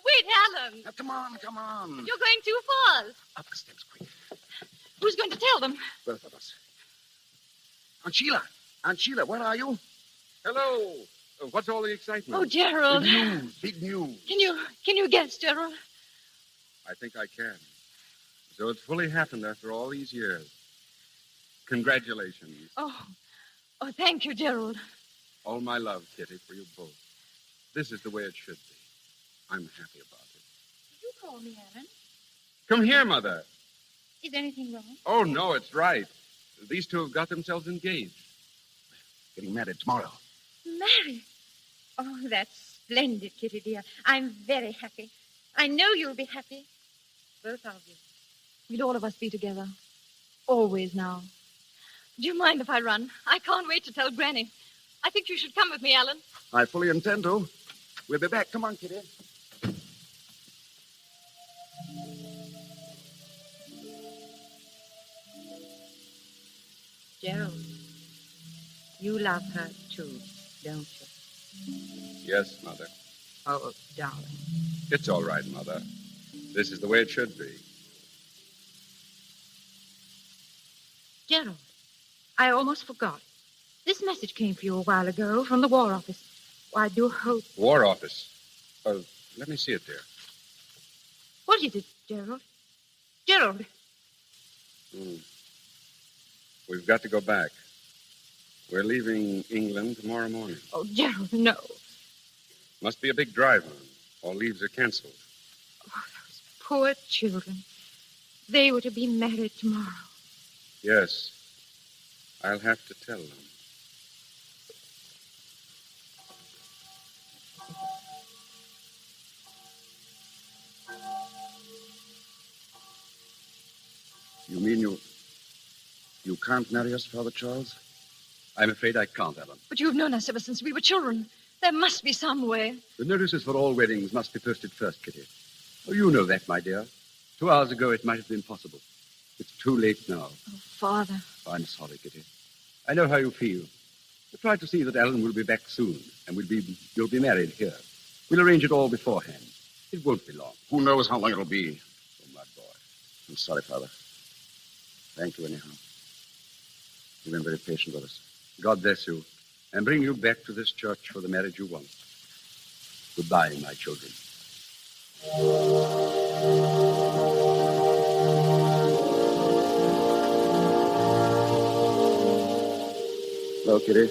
M: Wait, Alan.
V: Now, come on.
M: You're going too fast.
V: Up the steps, quick.
M: Who's going to tell them?
V: Both of us. Aunt Sheila, where are you?
W: Hello. What's all the excitement?
M: Oh, Gerald.
V: Big news.
M: Can you guess, Gerald?
W: I think I can. So it's fully happened after all these years. Congratulations.
M: Oh, thank you, Gerald.
W: All my love, Kitty, for you both. This is the way it should be. I'm happy about it.
H: Did you call me, Alan?
W: Come here, Mother.
H: Is anything wrong?
W: Oh, no, it's right. These two have got themselves engaged.
V: Getting married tomorrow.
H: Married? Oh, that's splendid, Kitty, dear. I'm very happy. I know you'll be happy. Both of you.
M: We'll all of us be together. Always now. Do you mind if I run? I can't wait to tell Granny. I think you should come with me, Alan.
V: I fully intend to. We'll be back. Come on, Kitty.
C: Gerald, you love her too, don't you?
W: Yes, Mother.
C: Oh, darling.
W: It's all right, Mother. This is the way it should be.
H: Gerald, I almost forgot. This message came for you a while ago from the War Office. I do hope...
W: War Office. Let me see it, dear.
H: What is it, Gerald? Gerald.
W: We've got to go back. We're leaving England tomorrow morning.
H: Oh, Gerald, no.
W: Must be a big drive on. All leaves are canceled.
H: Oh, those poor children. They were to be married tomorrow.
W: Yes. I'll have to tell them.
V: You mean you can't marry us, Father Charles?
D: I'm afraid I can't, Alan.
M: But you've known us ever since we were children. There must be some way.
D: The notices for all weddings must be posted first, Kitty. Oh, you know that, my dear. 2 hours ago, it might have been possible. It's too late now.
M: Oh, Father.
D: I'm sorry, Kitty. I know how you feel. But try to see that Alan will be back soon, and you'll be married here. We'll arrange it all beforehand. It won't be long.
V: Who knows how long it'll be?
D: Oh, my boy.
V: I'm sorry, Father. Thank you, anyhow. You've been very patient with us.
D: God bless you, and bring you back to this church for the marriage you want. Goodbye, my children.
V: No, Kitty.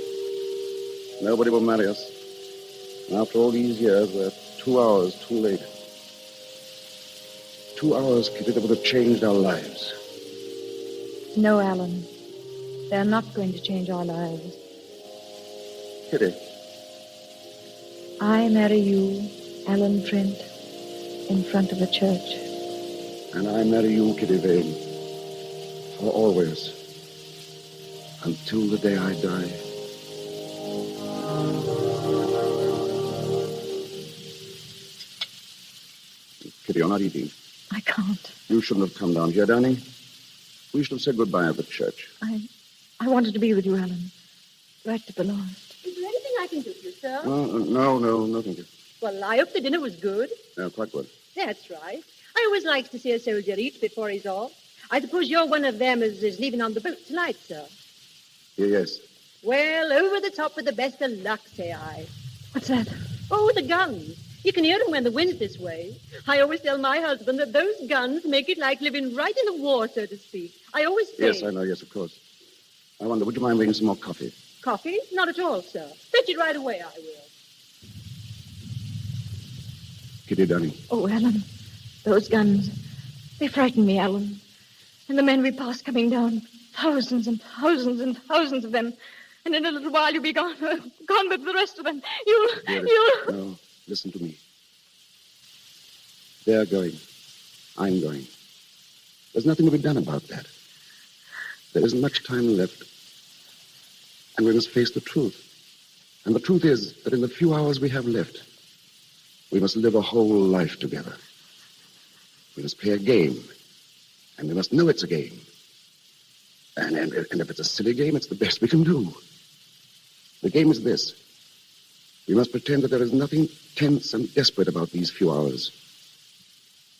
V: Nobody will marry us. After all these years, we're 2 hours too late. 2 hours, Kitty, that would have changed our lives.
M: No, Alan. They're not going to change our lives.
V: Kitty.
M: I marry you, Alan Trent, in front of the church.
V: And I marry you, Kitty Vane. For always. Until the day I die. Kitty, you're not eating.
M: I can't.
V: You shouldn't have come down here, darling. We should have said goodbye at the church.
M: I wanted to be with you, Alan. Right to the last.
O: Is there anything I can do for you, sir?
V: No, thank you.
O: Well, I hope the dinner was good.
V: No, quite good.
O: That's right. I always likes to see a soldier eat before he's off. I suppose you're one of them as is leaving on the boat tonight, sir.
V: Yes.
O: Well, over the top with the best of luck, say I.
M: What's that?
O: Oh, the guns. You can hear them when the wind's this way. I always tell my husband that those guns make it like living right in the war, so to speak. I always say...
V: Yes, I know, yes, of course. I wonder, would you mind bringing some more coffee?
O: Coffee? Not at all, sir. Fetch it right away, I will.
V: Kitty, darling.
M: Oh, Alan, those guns. They frighten me, Alan. And the men we pass coming down. Thousands and thousands and thousands of them. And in a little while you'll be gone. Gone with the rest of them.
V: Dearest, no, listen to me. They're going. I'm going. There's nothing to be done about that. There isn't much time left. And we must face the truth. And the truth is that in the few hours we have left, we must live a whole life together. We must play a game. And we must know it's a game. And if it's a silly game, it's the best we can do. The game is this. We must pretend that there is nothing tense and desperate about these few hours.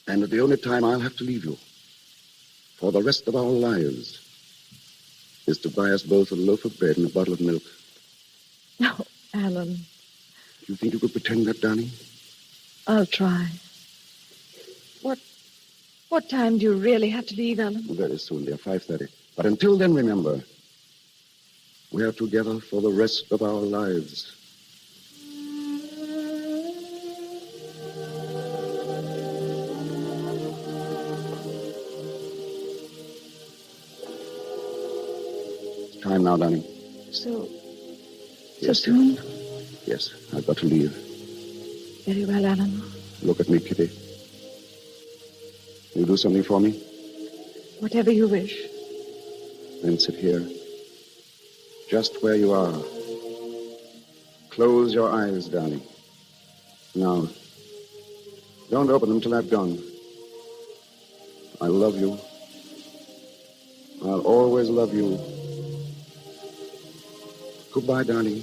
V: And that the only time I'll have to leave you for the rest of our lives is to buy us both a loaf of bread and a bottle of milk.
M: No, Alan.
V: Do you think you could pretend that, darling?
M: I'll try.
O: What
M: What time do you really have to leave, Alan?
V: Very soon, dear, 5:30. But until then, remember, we are together for the rest of our lives. Time now, darling.
M: So
V: Yes,
M: soon?
V: dear. Yes, I've got to leave.
M: Very well, Alan.
V: Look at me, Kitty. You do something for me?
M: Whatever you wish.
V: Then sit here. Just where you are. Close your eyes, darling. Now, don't open them till I've gone. I love you. I'll always love you. Goodbye, darling.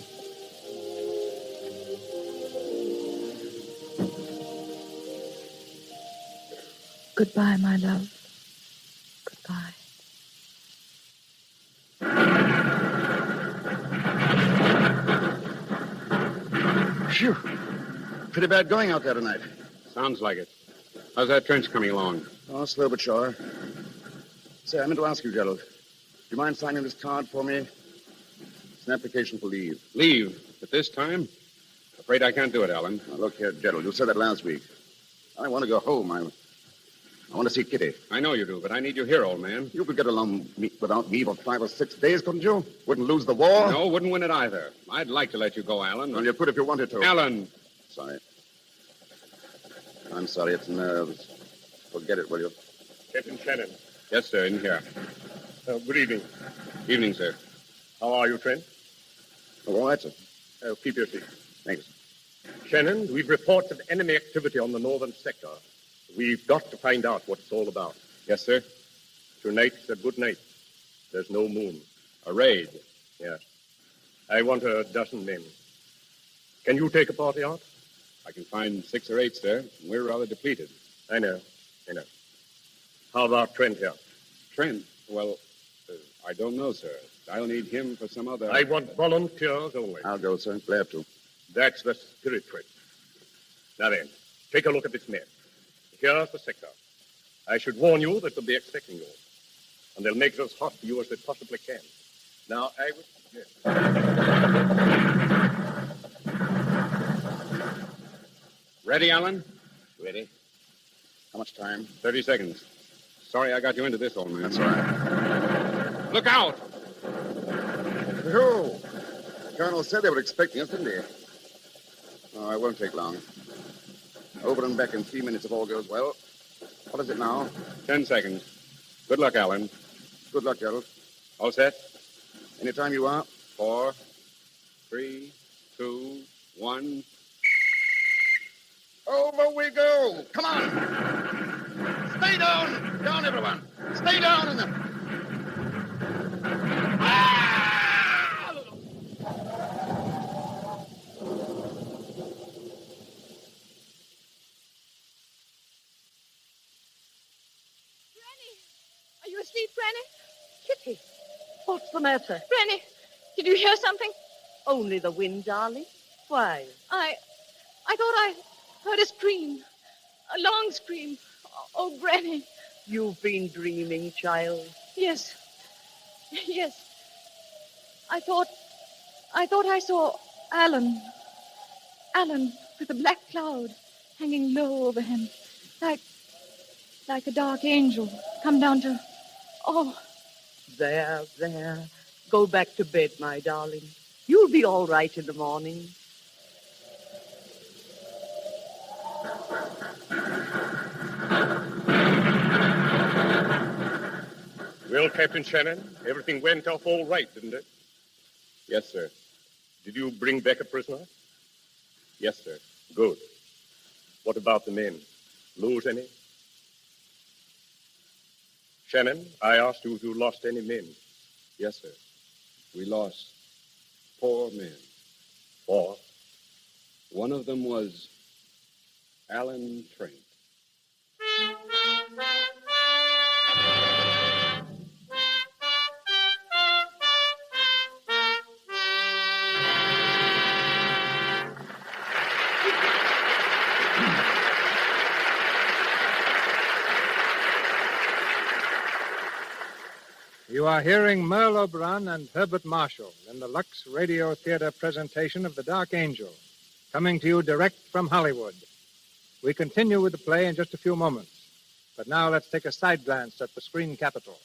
M: Goodbye, my love. Goodbye.
V: Phew. Pretty bad going out there tonight.
W: Sounds like it. How's that trench coming along?
V: Oh, slow but sure. Say, I meant to ask you, Gerald. Do you mind signing this card for me? It's an application for leave.
W: Leave? At this time? Afraid I can't do it, Alan.
V: Now, look here, Gerald. You said that last week. I want to go home. I want to see Kitty.
W: I know you do, but I need you here, old man.
V: You could get along without me for 5 or 6 days, couldn't you? Wouldn't lose the war?
W: No, wouldn't win it either. I'd like to let you go, Alan.
V: Well, you could if you wanted to.
W: Alan!
V: Sorry. I'm sorry, it's nerves. Forget it, will you?
A: Captain Shannon.
W: Yes, sir, in here.
A: Good evening.
W: Evening, sir.
A: How are you, Trent?
V: Oh, all right, sir.
A: Keep your seat.
V: Thanks.
A: Shannon, we've reported enemy activity on the northern sector. We've got to find out what it's all about.
W: Yes, sir.
A: Tonight's a good night. There's no moon.
W: A raid?
A: Yes. I want a dozen men. Can you take a party out?
W: I can find 6 or 8, sir. We're rather depleted.
A: I know. How about Trent here?
W: Trent? Well, I don't know, sir. I'll need him for some other...
A: I want volunteers only.
V: I'll go, sir. Glad to.
A: That's the spirit, Trent. Now then, take a look at this map. Here's the sector. I should warn you that they'll be expecting you. And they'll make it as hot for you as they possibly can. Now, I would suggest...
W: Ready, Alan?
V: Ready. How much time?
W: 30 seconds. Sorry I got you into this, old man.
V: That's all right.
W: Look out!
V: Who? The Colonel said they were expecting us, didn't he? Oh, it won't take long. Over and back in 3 minutes if all goes well. What is it now?
W: 10 seconds. Good luck, Alan.
V: Good luck, Gerald.
W: All set?
V: Anytime you are.
W: 4, 3, 2, 1.
V: Over we go. Come on. Stay down. Down, everyone. Stay down in the...
M: Are you asleep, Granny?
C: Kitty, what's the matter?
M: Granny, did you hear something?
C: Only the wind, darling. Why?
M: I thought I heard a scream. A long scream. Oh, Granny.
C: You've been dreaming, child.
M: Yes. I thought I saw Alan. Alan with a black cloud hanging low over him. Like a dark angel come down to... Oh.
C: There. Go back to bed, my darling. You'll be all right in the morning.
A: Well, Captain Shannon, everything went off all right, didn't it?
W: Yes, sir.
A: Did you bring back a prisoner?
W: Yes, sir.
A: Good. What about the men? Lose any? Shannon, I asked you if you lost any men.
W: Yes, sir. We lost 4 men.
A: 4?
W: One of them was Alan Trent.
B: You are hearing Merle Oberon and Herbert Marshall in the Lux Radio Theater presentation of The Dark Angel, coming to you direct from Hollywood. We continue with the play in just a few moments. But now let's take a side glance at the screen capital.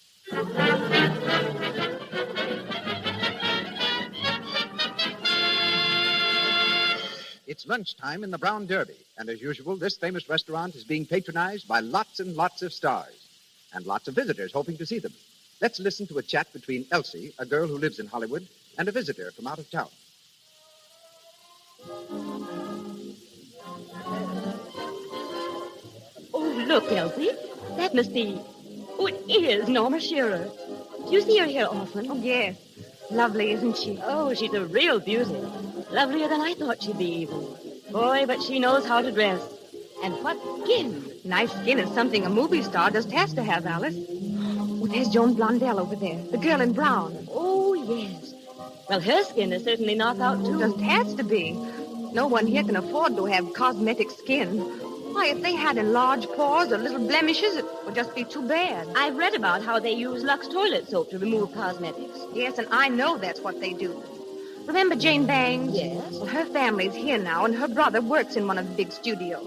N: It's lunchtime in the Brown Derby, and as usual, this famous restaurant is being patronized by lots and lots of stars, and lots of visitors hoping to see them. Let's listen to a chat between Elsie, a girl who lives in Hollywood, and a visitor from out of town.
O: Oh, look, Elsie. That must be... Oh, it is Norma Shearer. Do you see her here often?
G: Oh, yes. Lovely, isn't she?
O: Oh, she's a real beauty. Lovelier than I thought she'd be, even. Boy, but she knows how to dress. And what skin.
G: Nice skin is something a movie star just has to have, Alice. Oh, there's Joan Blondell over there, the girl in brown.
O: Oh, yes. Well, her skin is certainly knocked out, too.
G: Just has to be. No one here can afford to have cosmetic skin. Why, if they had enlarged pores or little blemishes, it would just be too bad.
O: I've read about how they use Lux toilet soap to remove cosmetics.
G: Yes, and I know that's what they do. Remember Jane Bangs?
O: Yes.
G: Well, her family's here now, and her brother works in one of the big studios.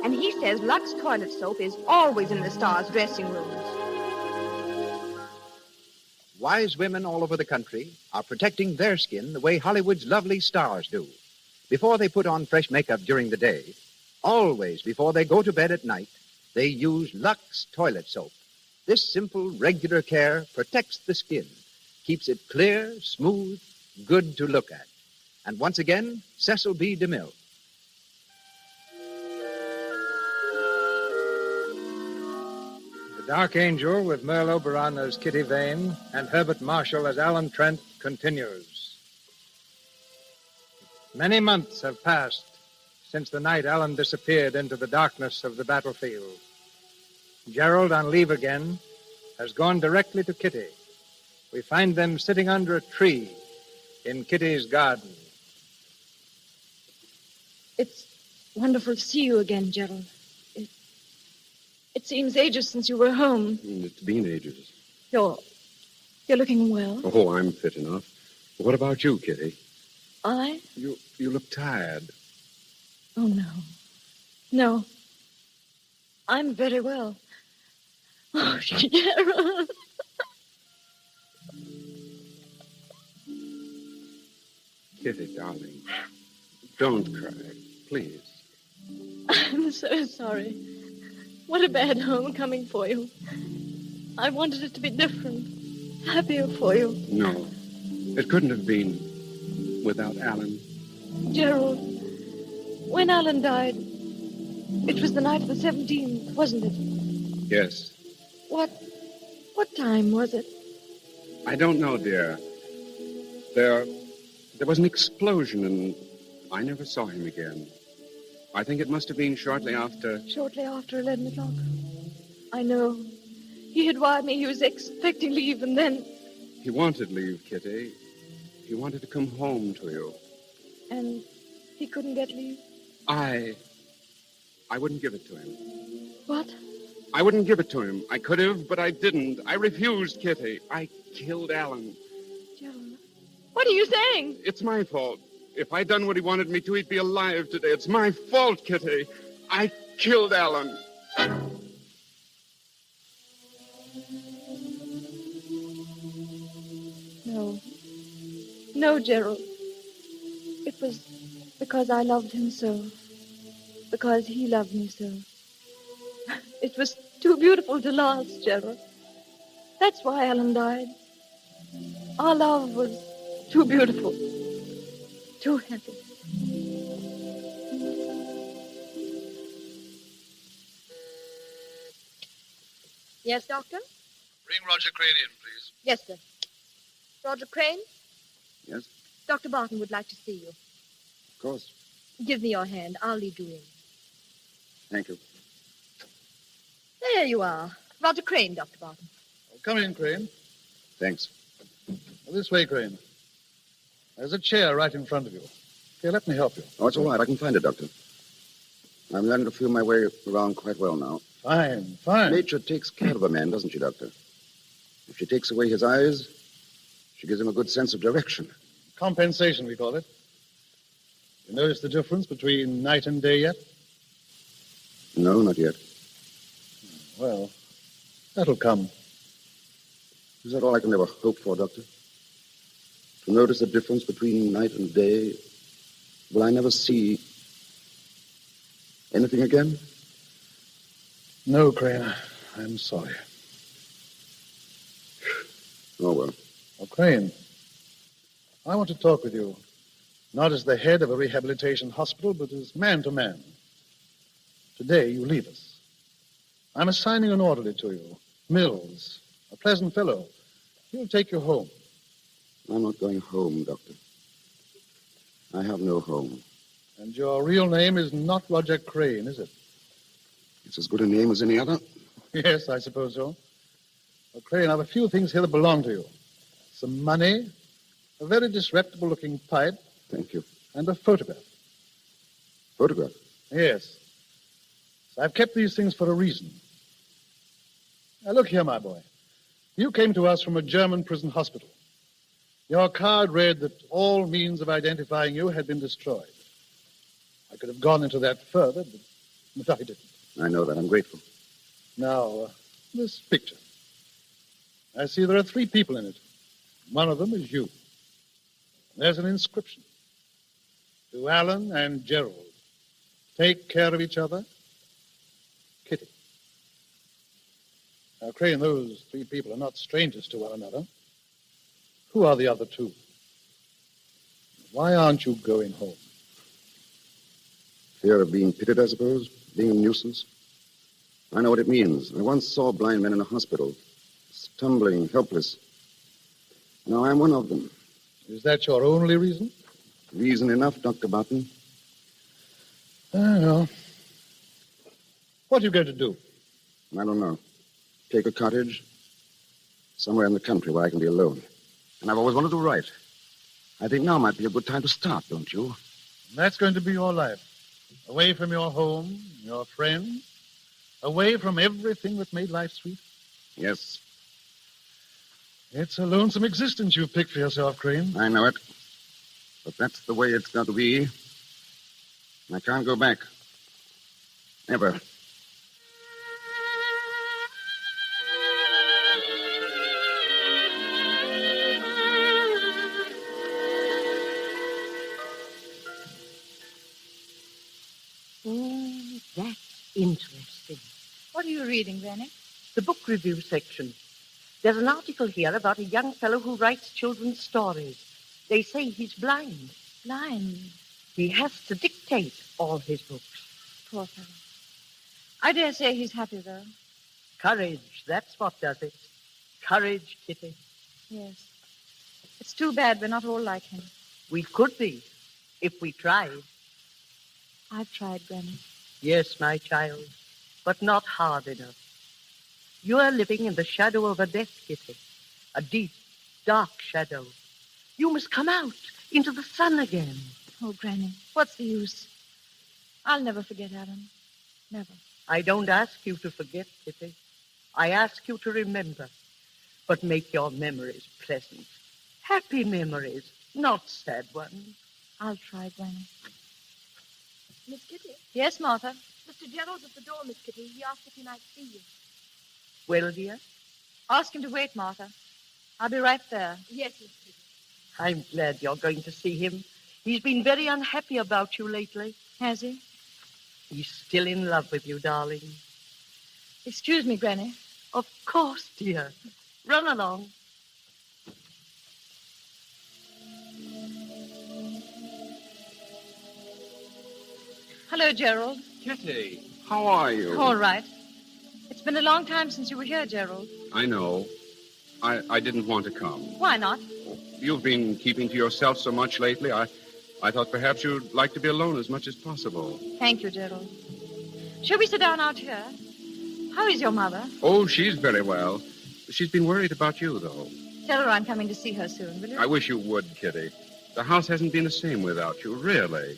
G: And he says Lux toilet soap is always in the stars' dressing rooms.
N: Wise women all over the country are protecting their skin the way Hollywood's lovely stars do. Before they put on fresh makeup during the day, always before they go to bed at night, they use Lux toilet soap. This simple, regular care protects the skin, keeps it clear, smooth, good to look at. And once again, Cecil B. DeMille.
B: The Dark Angel, with Merle Oberon as Kitty Vane and Herbert Marshall as Alan Trent, continues. Many months have passed since the night Alan disappeared into the darkness of the battlefield. Gerald, on leave again, has gone directly to Kitty. We find them sitting under a tree in Kitty's garden.
M: It's wonderful to see you again, Gerald. It seems ages since you were home.
W: It's been ages.
M: You're looking well.
W: Oh, I'm fit enough. What about you, Kitty?
M: I?
W: You look tired.
M: Oh, no. No. I'm very well. Oh, Gerald.
W: Kitty, darling, don't cry, please.
M: I'm so sorry. What a bad homecoming for you. I wanted it to be different, happier for you.
W: No, it couldn't have been without Alan.
M: Gerald, when Alan died, it was the night of the 17th, wasn't it?
W: Yes.
M: What time was it?
W: I don't know, dear. There was an explosion, and I never saw him again. I think it must have been shortly after...
M: Shortly after 11 o'clock. I know. He had wired me he was expecting leave, and then...
W: He wanted leave, Kitty. He wanted to come home to you.
M: And he couldn't get leave?
W: I wouldn't give it to him.
M: What?
W: I wouldn't give it to him. I could have, but I didn't. I refused, Kitty. I killed Alan.
M: Gerald, what are you saying?
W: It's my fault. If I'd done what he wanted me to, he'd be alive today. It's my fault, Kitty. I killed Alan.
M: No. No, Gerald. It was because I loved him so. Because he loved me so. It was too beautiful to last, Gerald. That's why Alan died. Our love was too beautiful. Too happy.
K: Yes, Doctor?
P: Bring Roger Crane in, please.
K: Yes, sir. Roger Crane?
V: Yes,
K: Dr. Barton would like to see you.
V: of course.
K: Give me your hand. I'll lead you in.
V: Thank you.
K: There you are. Roger Crane, Dr. Barton.
P: Come in, Crane.
V: Thanks.
P: This way, Crane. There's a chair right in front of you. Here, let me help you.
V: Oh, it's all right. I can find it, Doctor. I'm learning to feel my way around quite well now.
P: Fine, fine.
V: Nature takes care of a man, doesn't she, Doctor? If she takes away his eyes, she gives him a good sense of direction.
P: Compensation, we call it. You notice the difference between night and day yet?
V: No, not yet.
P: Well, that'll come.
V: Is that all I can ever hope for, Doctor? To notice the difference between night and day? Will I never see anything again?
P: No, Crane. I'm sorry.
V: Oh, well.
P: Oh, Crane, I want to talk with you, not as the head of a rehabilitation hospital, but as man to man. Today, you leave us. I'm assigning an orderly to you, Mills, a pleasant fellow. He'll take you home.
V: I'm not going home, Doctor. I have no home.
P: And your real name is not Roger Crane, is it?
V: It's as good a name as any other.
P: Yes, I suppose so. Well, Crane, I have a few things here that belong to you. Some money, a very disreputable-looking pipe.
V: Thank you.
P: And a photograph.
V: Photograph?
P: Yes. So I've kept these things for a reason. Now, look here, my boy. You came to us from a German prison hospital. Your card read that all means of identifying you had been destroyed. I could have gone into that further, but I didn't.
V: I know that. I'm grateful.
P: Now, this picture. I see there are 3 people in it. One of them is you. There's an inscription. To Alan and Gerald. Take care of each other. Kitty. Now, Crane, those 3 people are not strangers to one another. Who are the other 2? Why aren't you going home?
V: Fear of being pitied, I suppose? Being a nuisance? I know what it means. I once saw blind men in a hospital, stumbling, helpless. Now I'm one of them.
P: Is that your only reason?
V: Reason enough, Dr. Barton.
P: I know. What are you going to do?
V: I don't know. Take a cottage somewhere in the country where I can be alone. And I've always wanted to write. I think now might be a good time to start, don't you?
P: And that's going to be your life. Away from your home, your friends, away from everything that made life sweet.
V: Yes.
P: It's a lonesome existence you've picked for yourself, Crane.
V: I know it. But that's the way it's got to be. I can't go back. Never.
C: Oh, that's interesting.
H: What are you reading, Granny?
C: The book review section. There's an article here about a young fellow who writes children's stories. They say he's blind.
H: Blind?
C: He has to dictate all his books.
H: Poor fellow. I dare say he's happy, though.
C: Courage, that's what does it. Courage, Kitty.
H: Yes. It's too bad we're not all like him.
C: We could be, if we tried.
H: I've tried, Granny.
C: Yes, my child, but not hard enough. You are living in the shadow of a death, Kitty. A deep, dark shadow. You must come out into the sun again.
H: Oh, Granny, what's the use? I'll never forget Alan. Never.
C: I don't ask you to forget, Kitty. I ask you to remember. But make your memories pleasant. Happy memories, not sad ones.
H: I'll try, Granny.
I: Miss Kitty?
H: Yes, Martha?
I: Mr. Gerald's at the door, Miss Kitty. He asked if he might see you.
C: Well, dear?
H: Ask him to wait, Martha. I'll be right there.
I: Yes, Miss Kitty.
C: I'm glad you're going to see him. He's been very unhappy about you lately.
H: Has he?
C: He's still in love with you, darling.
H: Excuse me, Granny.
C: Of course, dear. Run along.
H: Hello, Gerald.
W: Kitty, how are you?
H: All right. It's been a long time since you were here, Gerald.
W: I know. I didn't want to come.
H: Why not?
W: You've been keeping to yourself so much lately. I thought perhaps you'd like to be alone as much as possible.
H: Thank you, Gerald. Shall we sit down out here? How is your mother?
W: Oh, she's very well. She's been worried about you, though.
H: Tell her I'm coming to see her soon, will you?
W: I wish you would, Kitty. The house hasn't been the same without you, really.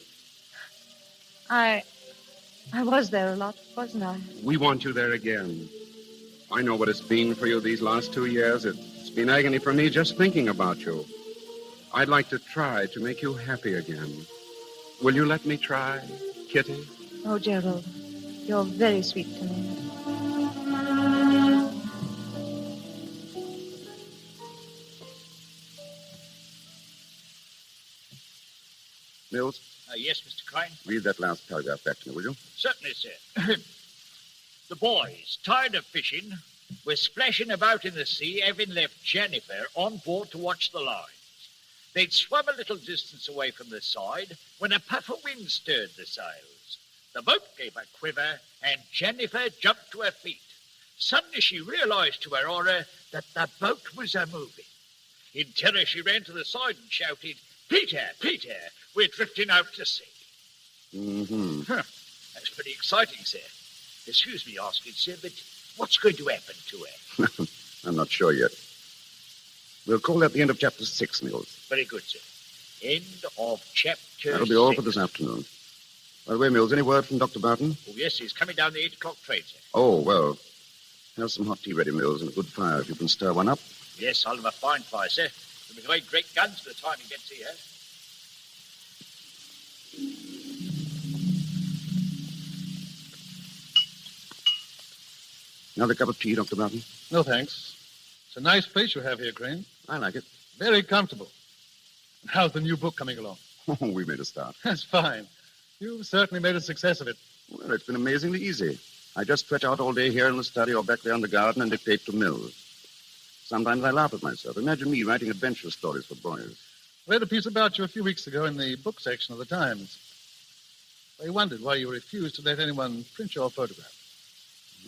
H: I was there a lot, wasn't I?
W: We want you there again. I know what it's been for you these last 2 years. It's been agony for me just thinking about you. I'd like to try to make you happy again. Will you let me try, Kitty?
M: Oh, Gerald, you're very sweet to me.
V: Mills,
L: Yes, Mr. Crane?
V: read that last paragraph back to me, will you?
L: Certainly, sir. The boys, tired of fishing, were splashing about in the sea, having left Jennifer on board to watch the lines. They'd swum a little distance away from the side when a puff of wind stirred the sails. The boat gave a quiver, and Jennifer jumped to her feet. Suddenly she realized to her horror that the boat was a-moving. In terror, she ran to the side and shouted, "Peter, Peter, we're drifting out to sea."
V: Mm-hmm.
L: That's pretty exciting, sir. Excuse me asking, sir, but what's going to happen to her?
V: I'm not sure yet. We'll call that the end of chapter 6, Mills.
L: Very good, sir. End of chapter
V: That'll be all
L: 6.
V: for this afternoon. By the way, Mills, any word from Dr. Barton?
L: Oh, yes, he's coming down the 8 o'clock train, sir.
V: Oh, well, have some hot tea ready, Mills, and a good fire if you can stir one up.
L: Yes, I'll have a fine fire, sir. There'll be great guns by the time he gets here.
V: Another cup of tea, Dr. Barton?
P: No, thanks. It's a nice place you have here, Crane.
V: I like it.
P: Very comfortable. And how's the new book coming along?
V: Oh, we made a start.
P: That's fine. You've certainly made a success of it.
V: Well, it's been amazingly easy. I just stretch out all day here in the study or back there in the garden and dictate to Mills. Sometimes I laugh at myself. Imagine me writing adventure stories for boys.
P: Read a piece about you a few weeks ago in the book section of the Times. I wondered why you refused to let anyone print your photograph.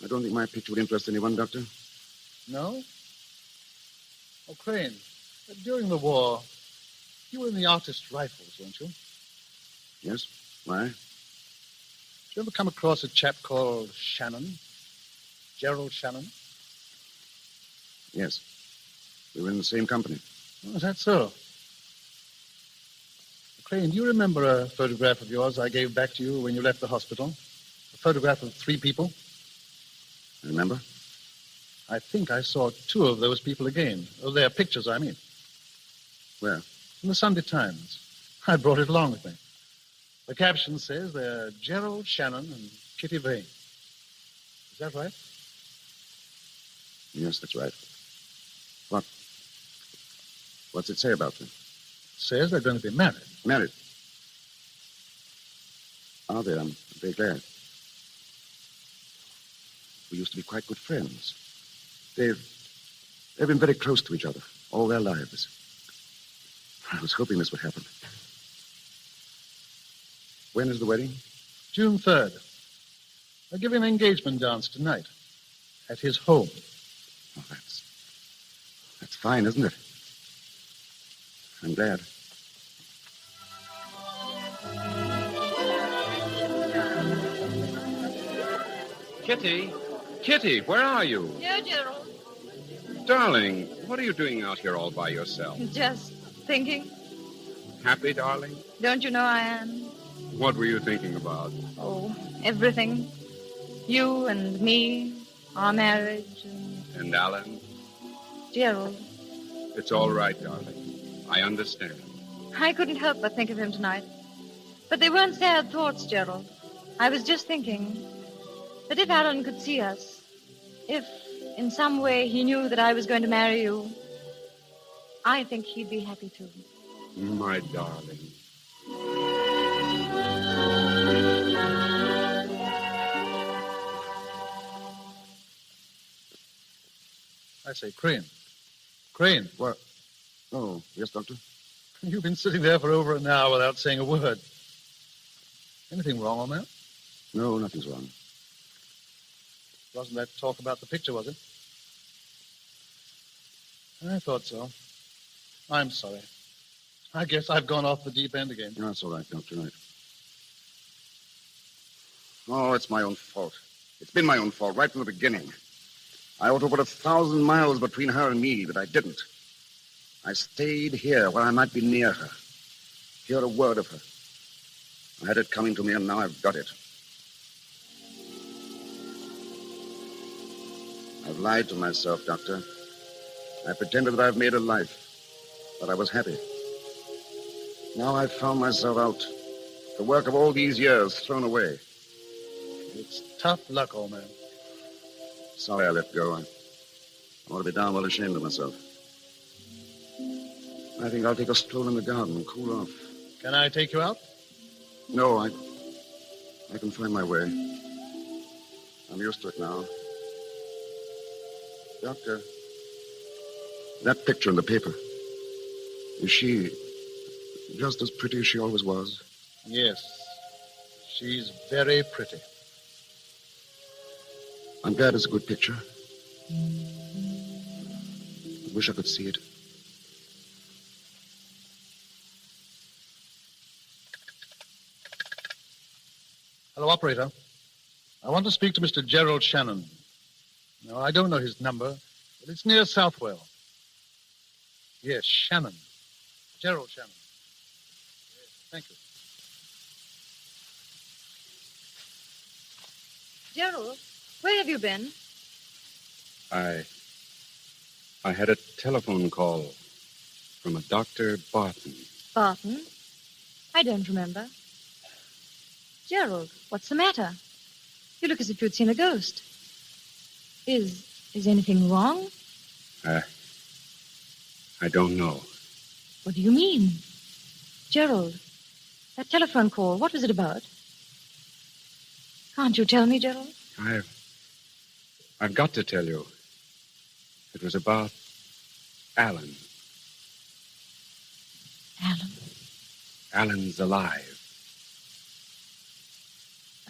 V: I don't think my picture would interest anyone, Doctor.
P: No? Oh, Crane, during the war, you were in the artist rifles, weren't you?
V: Yes? Why?
P: Did you ever come across a chap called Shannon? Gerald Shannon?
V: Yes. We were in the same company.
P: Oh, is that so? Crane, do you remember a photograph of yours I gave back to you when you left the hospital? A photograph of 3 people?
V: I remember.
P: I think I saw 2 of those people again. Oh, their pictures, I mean.
V: Where?
P: In the Sunday Times. I brought it along with me. The caption says they're Gerald Shannon and Kitty Vane. Is that right?
V: Yes, that's right. What's it say about them?
P: It says they're going to be married.
V: Married? Are they? I'm very glad. We used to be quite good friends. They've been very close to each other all their lives. I was hoping this would happen. When is the wedding?
P: June 3rd. They're giving an engagement dance tonight at his home.
V: Oh, that's fine, isn't it? I'm glad.
W: Kitty? Kitty, where are you?
M: Yeah, Gerald.
W: Darling, what are you doing out here all by yourself?
M: Just thinking.
W: Happy, darling?
M: Don't you know I am?
W: What were you thinking about?
M: Oh, everything. You and me, our marriage,
W: And Alan?
M: Gerald.
W: It's all right, darling. I understand.
M: I couldn't help but think of him tonight. But they weren't sad thoughts, Gerald. I was just thinking that if Alan could see us, if in some way he knew that I was going to marry you, I think he'd be happy too.
W: My darling.
P: I say, Crane. Crane.
V: What? Oh, yes, Doctor?
P: You've been sitting there for over an hour without saying a word. Anything wrong on that?
V: No, nothing's wrong.
P: Wasn't that talk about the picture, was it? I thought so. I'm sorry. I guess I've gone off the deep end again.
V: No, that's all right, Doctor. Right. Oh, it's my own fault. It's been my own fault right from the beginning. I ought to put 1,000 miles between her and me, but I didn't. I stayed here where I might be near her. Hear a word of her. I had it coming to me, and now I've got it. I've lied to myself, Doctor. I pretended that I've made a life, that I was happy. Now I've found myself out. The work of all these years thrown away.
P: It's tough luck, old man.
V: Sorry I let go. I ought to be darn well ashamed of myself. I think I'll take a stroll in the garden and cool off.
P: Can I take you out?
V: No, I can find my way. I'm used to it now. Doctor, that picture in the paper, is she just as pretty as she always was?
P: Yes. She's very pretty.
V: I'm glad it's a good picture. I wish I could see it.
P: Hello, operator. I want to speak to Mr. Gerald Shannon. No, I don't know his number, but it's near Southwell. Yes, Shannon. Gerald Shannon. Yes, thank you.
M: Gerald, where have you been?
W: I had a telephone call from a Dr. Barton.
M: Barton? I don't remember. Gerald, what's the matter? You look as if you'd seen a ghost. Is anything wrong?
W: I don't know.
M: What do you mean? Gerald, that telephone call, what was it about? Can't you tell me, Gerald?
W: I've got to tell you. It was about Alan.
M: Alan?
W: Alan's alive.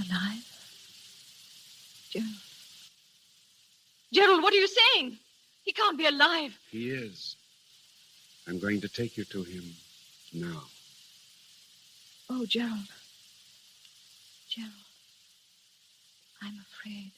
M: Alive? Gerald. Gerald, what are you saying? He can't be alive.
W: He is. I'm going to take you to him now.
M: Oh, Gerald. Gerald. I'm afraid.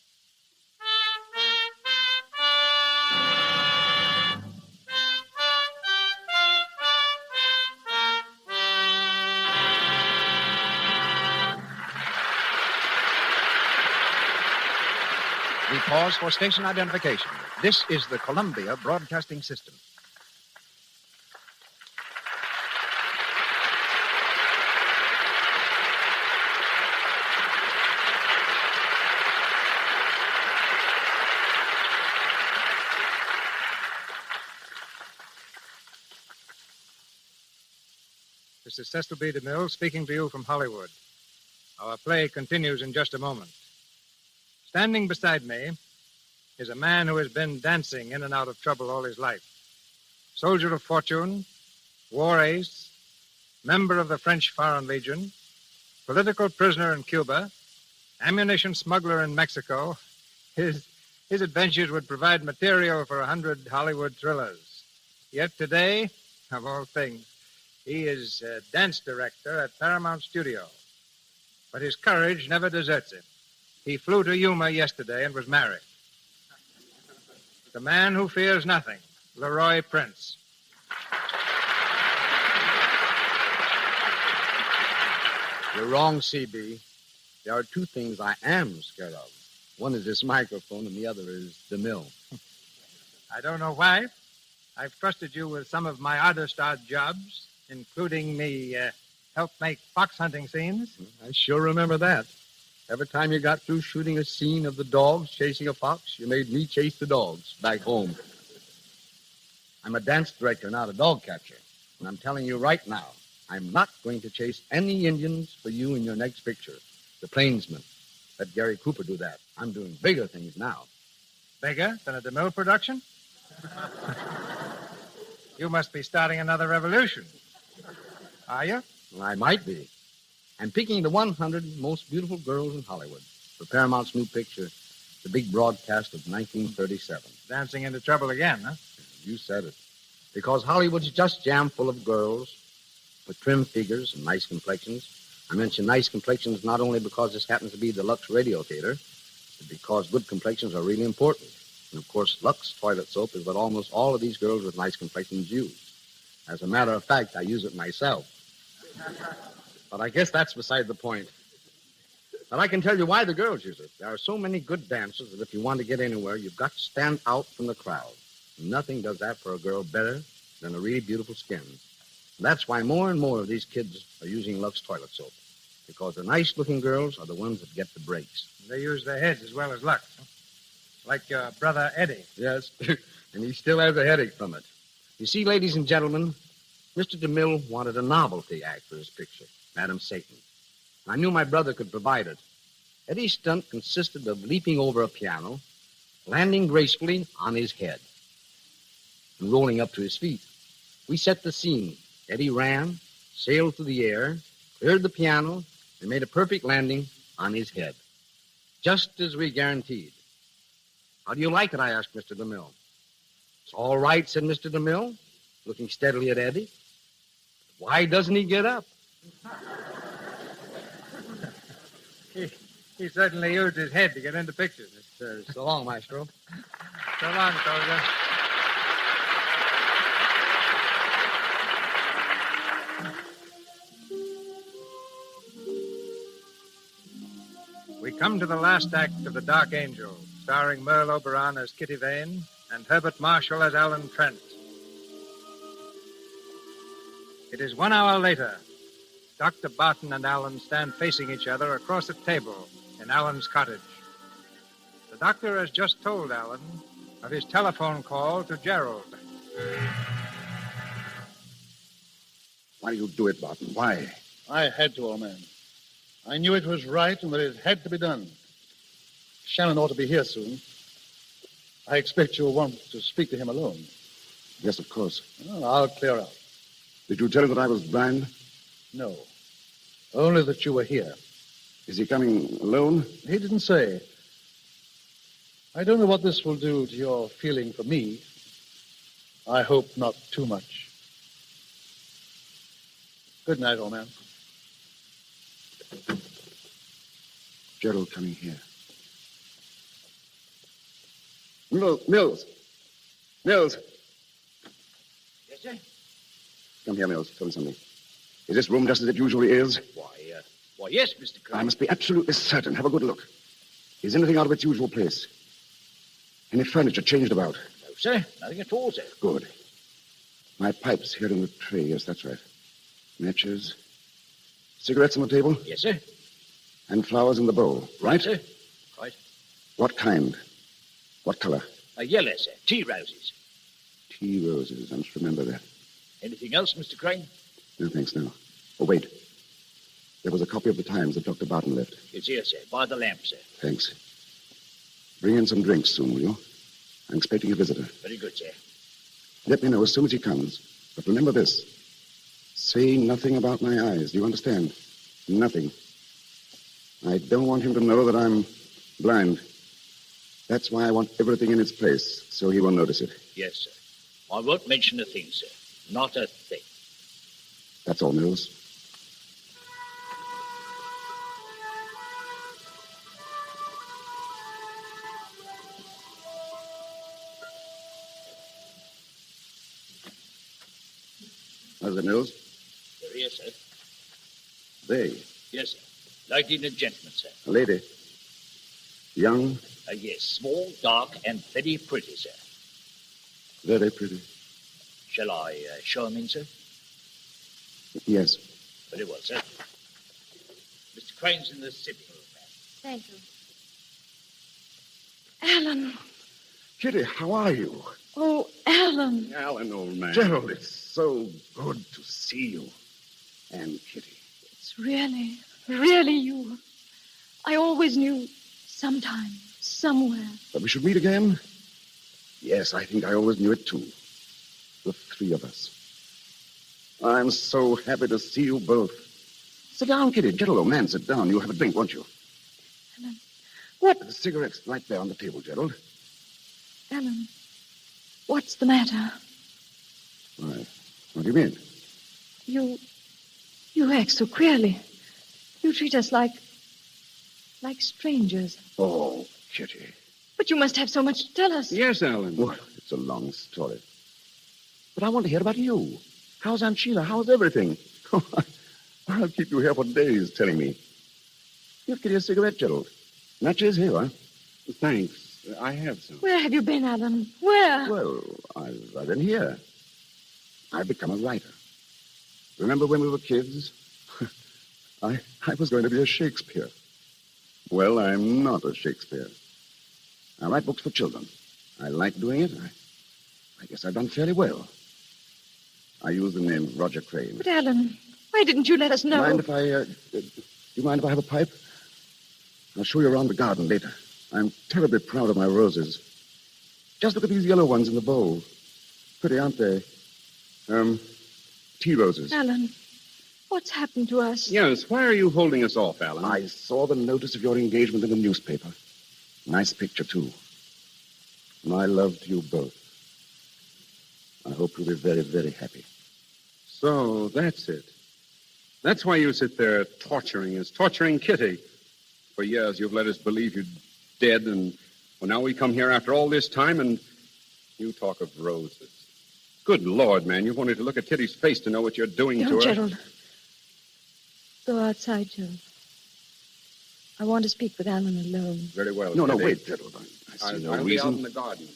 N: We pause for station identification. This is the Columbia Broadcasting System.
B: This is Cecil B. DeMille speaking to you from Hollywood. Our play continues in just a moment. Standing beside me is a man who has been dancing in and out of trouble all his life. Soldier of fortune, war ace, member of the French Foreign Legion, political prisoner in Cuba, ammunition smuggler in Mexico. His adventures would provide material for 100 Hollywood thrillers. Yet today, of all things, he is a dance director at Paramount Studio. But his courage never deserts him. He flew to Yuma yesterday and was married. The man who fears nothing, Leroy Prince.
J: You're wrong, C.B. There are two things I am scared of. One is this microphone, and the other is the mill.
B: I don't know why. I've trusted you with some of my oddest odd jobs, including me help make fox hunting scenes.
J: I sure remember that. Every time you got through shooting a scene of the dogs chasing a fox, you made me chase the dogs back home. I'm a dance director, not a dog catcher. And I'm telling you right now, I'm not going to chase any Indians for you in your next picture. The Plainsman. Let Gary Cooper do that. I'm doing bigger things now.
B: Bigger than a DeMille production? You must be starting another revolution. Are you?
J: Well, I might be. I'm picking the 100 most beautiful girls in Hollywood for Paramount's new picture, the big broadcast of 1937.
B: Dancing into trouble again, huh?
J: You said it. Because Hollywood's just jam full of girls with trim figures and nice complexions. I mention nice complexions not only because this happens to be the Lux Radio Theater, but because good complexions are really important. And, of course, Lux toilet soap is what almost all of these girls with nice complexions use. As a matter of fact, I use it myself. But I guess that's beside the point. But I can tell you why the girls use it. There are so many good dancers that if you want to get anywhere, you've got to stand out from the crowd. Nothing does that for a girl better than a really beautiful skin. And that's why more and more of these kids are using Lux toilet soap. Because the nice-looking girls are the ones that get the breaks.
B: They use their heads as well as Lux. Huh? Like your brother Eddie.
J: Yes, and he still has a headache from it. You see, ladies and gentlemen, Mr. DeMille wanted a novelty act for his picture, Madam Satan. I knew my brother could provide it. Eddie's stunt consisted of leaping over a piano, landing gracefully on his head, and rolling up to his feet. We set the scene. Eddie ran, sailed through the air, cleared the piano, and made a perfect landing on his head, just as we guaranteed. How do you like it, I asked Mr. DeMille. It's all right, said Mr. DeMille, looking steadily at Eddie. Why doesn't he get up?
B: He certainly used his head to get into pictures.
J: So long, Maestro.
B: So long, soldier. We come to the last act of The Dark Angel, starring Merle Oberon as Kitty Vane and Herbert Marshall as Alan Trent. It is 1 hour later. Dr. Barton and Alan stand facing each other across a table in Alan's cottage. The doctor has just told Alan of his telephone call to Gerald.
V: Why do you do it, Barton? Why?
P: I had to, old man. I knew it was right and that it had to be done. Shannon ought to be here soon. I expect you'll want to speak to him alone.
V: Yes, of course.
P: Well, I'll clear out.
V: Did you tell him that I was blind?
P: No. Only that you were here.
V: Is he coming alone?
P: He didn't say. I don't know what this will do to your feeling for me. I hope not too much. Good night, old man.
V: Gerald coming here. Mills. Mills.
L: Yes, sir?
V: Come here, Mills. Tell me something. Is this room just as it usually is?
L: Why, yes, Mr. Crane.
V: I must be absolutely certain. Have a good look. Is anything out of its usual place? Any furniture changed about?
L: No, sir. Nothing at all, sir.
V: Good. My pipe's here in the tray. Yes, that's right. Matches. Cigarettes on the table?
L: Yes, sir.
V: And flowers in the bowl, right?
L: Yes, sir. Right.
V: What kind? What color?
L: Yellow, sir. Tea roses.
V: Tea roses. I must remember that.
L: Anything else, Mr. Crane?
V: No, thanks, no. Oh, wait. There was a copy of the Times that Dr. Barton left.
L: It's here, sir. By the lamp, sir.
V: Thanks. Bring in some drinks soon, will you? I'm expecting a visitor.
L: Very good, sir.
V: Let me know as soon as he comes. But remember this. Say nothing about my eyes. Do you understand? Nothing. I don't want him to know that I'm blind. That's why I want everything in its place, so he won't notice it.
L: Yes, sir. I won't mention a thing, sir. Not a thing.
V: That's all, Mills. How's it, Mills?
L: They're here, sir.
V: They?
L: Yes, sir. Lady and a gentleman, sir.
V: A lady? Young?
L: Yes, small, dark, and very pretty, sir.
V: Very pretty.
L: Shall I show him in, sir?
V: Yes.
L: Very well, sir. Mr. Crane's in the sitting room, ma'am.
M: Thank you. Alan.
V: Kitty, how are you?
M: Oh, Alan.
V: Alan, old man. Gerald, it's so good to see you. And Kitty.
M: It's really, really you. I always knew sometime, somewhere.
V: That we should meet again? Yes, I think I always knew it, too. The three of us. I'm so happy to see you both. Sit down, Kitty. Gerald, old man, sit down. You'll have a drink, won't you?
M: Alan, what?
V: The cigarette's right there on the table, Gerald.
M: Alan, what's the matter?
V: Why, what do you mean?
M: You act so queerly. You treat us like strangers.
V: Oh, Kitty.
M: But you must have so much to tell us.
V: Yes, Alan. Well, it's a long story. But I want to hear about you. How's Aunt Sheila? How's everything? I'll keep you here for days telling me. Give Kitty a cigarette, Gerald. Matches, here you are.
W: Thanks. I have some.
M: Where have you been, Alan? Where?
V: Well, I've been here. I've become a writer. Remember when we were kids? I was going to be a Shakespeare. Well, I'm not a Shakespeare. I write books for children. I like doing it. I guess I've done fairly well. I use the name Roger Crane.
M: But, Alan, why didn't you let us know?
V: Do you mind if I have a pipe? I'll show you around the garden later. I'm terribly proud of my roses. Just look at these yellow ones in the bowl. Pretty, aren't they? Tea roses.
M: Alan, what's happened to us?
W: Yes, why are you holding us off, Alan?
V: I saw the notice of your engagement in the newspaper. Nice picture, too. My love to you both. I hope you'll be very, very happy.
W: So, that's it. That's why you sit there torturing us, torturing Kitty. For years, you've let us believe you're dead, and well, now we come here after all this time, and you talk of roses. Good Lord, man, you've only to look at Kitty's face to know what you're doing to her.
M: Gerald. Go outside, Gerald. I want to speak with Alan alone.
W: Very well.
V: No,
W: Kitty.
V: wait, Gerald. I see no
W: I'll
V: reason.
W: be out in the garden.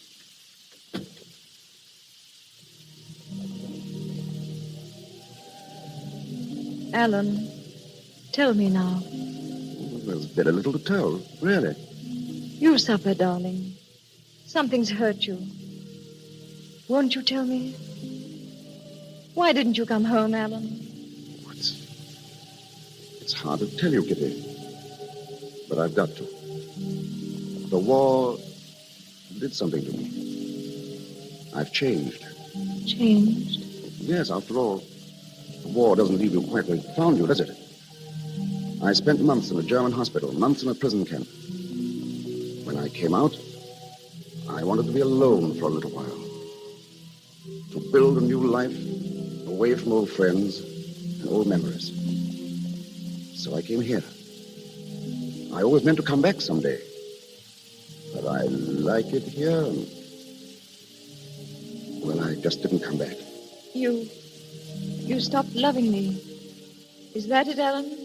M: Alan, tell me now.
V: There's very little to tell, really.
M: You suffer, darling. Something's hurt you. Won't you tell me? Why didn't you come home, Alan?
V: It's hard to tell you, Kitty. But I've got to. The war did something to me. I've changed.
M: Changed?
V: Yes, after all, the war doesn't leave you quite where it found you, does it? I spent months in a German hospital, months in a prison camp. When I came out, I wanted to be alone for a little while. To build a new life away from old friends and old memories. So I came here. I always meant to come back someday. But I like it here, and... well, I just didn't come back.
M: You stopped loving me. Is that it, Alan?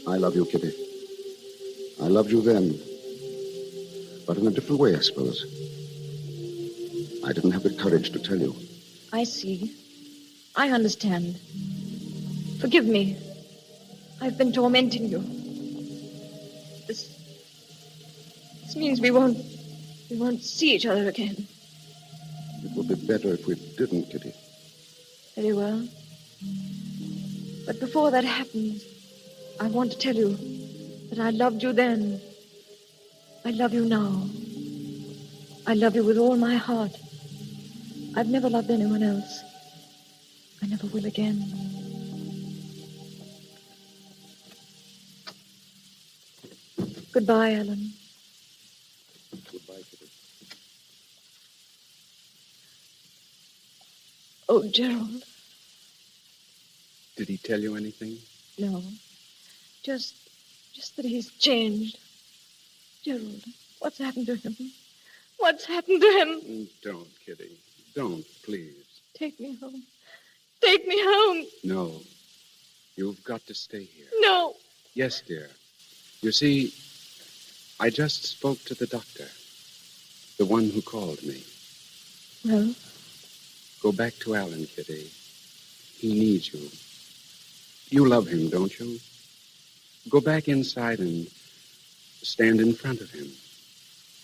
V: I love you, Kitty. I loved you then. But in a different way, I suppose. I didn't have the courage to tell you.
M: I see. I understand. Forgive me. I've been tormenting you. This means we won't see each other again.
V: It would be better if we didn't, Kitty.
M: Very well. But before that happens, I want to tell you that I loved you then. I love you now. I love you with all my heart. I've never loved anyone else. I never will again. Goodbye, Alan.
V: Goodbye, Kitty.
M: Oh, Gerald.
W: Did he tell you anything?
M: No. Just that he's changed. Gerald, what's happened to him? What's happened to him?
W: Don't, Kitty. Don't, please.
M: Take me home. Take me home.
W: No. You've got to stay here.
M: No.
W: Yes, dear. You see, I just spoke to the doctor. The one who called me.
M: Well?
W: Go back to Alan, Kitty. He needs you. You love him, don't you? Go back inside and stand in front of him.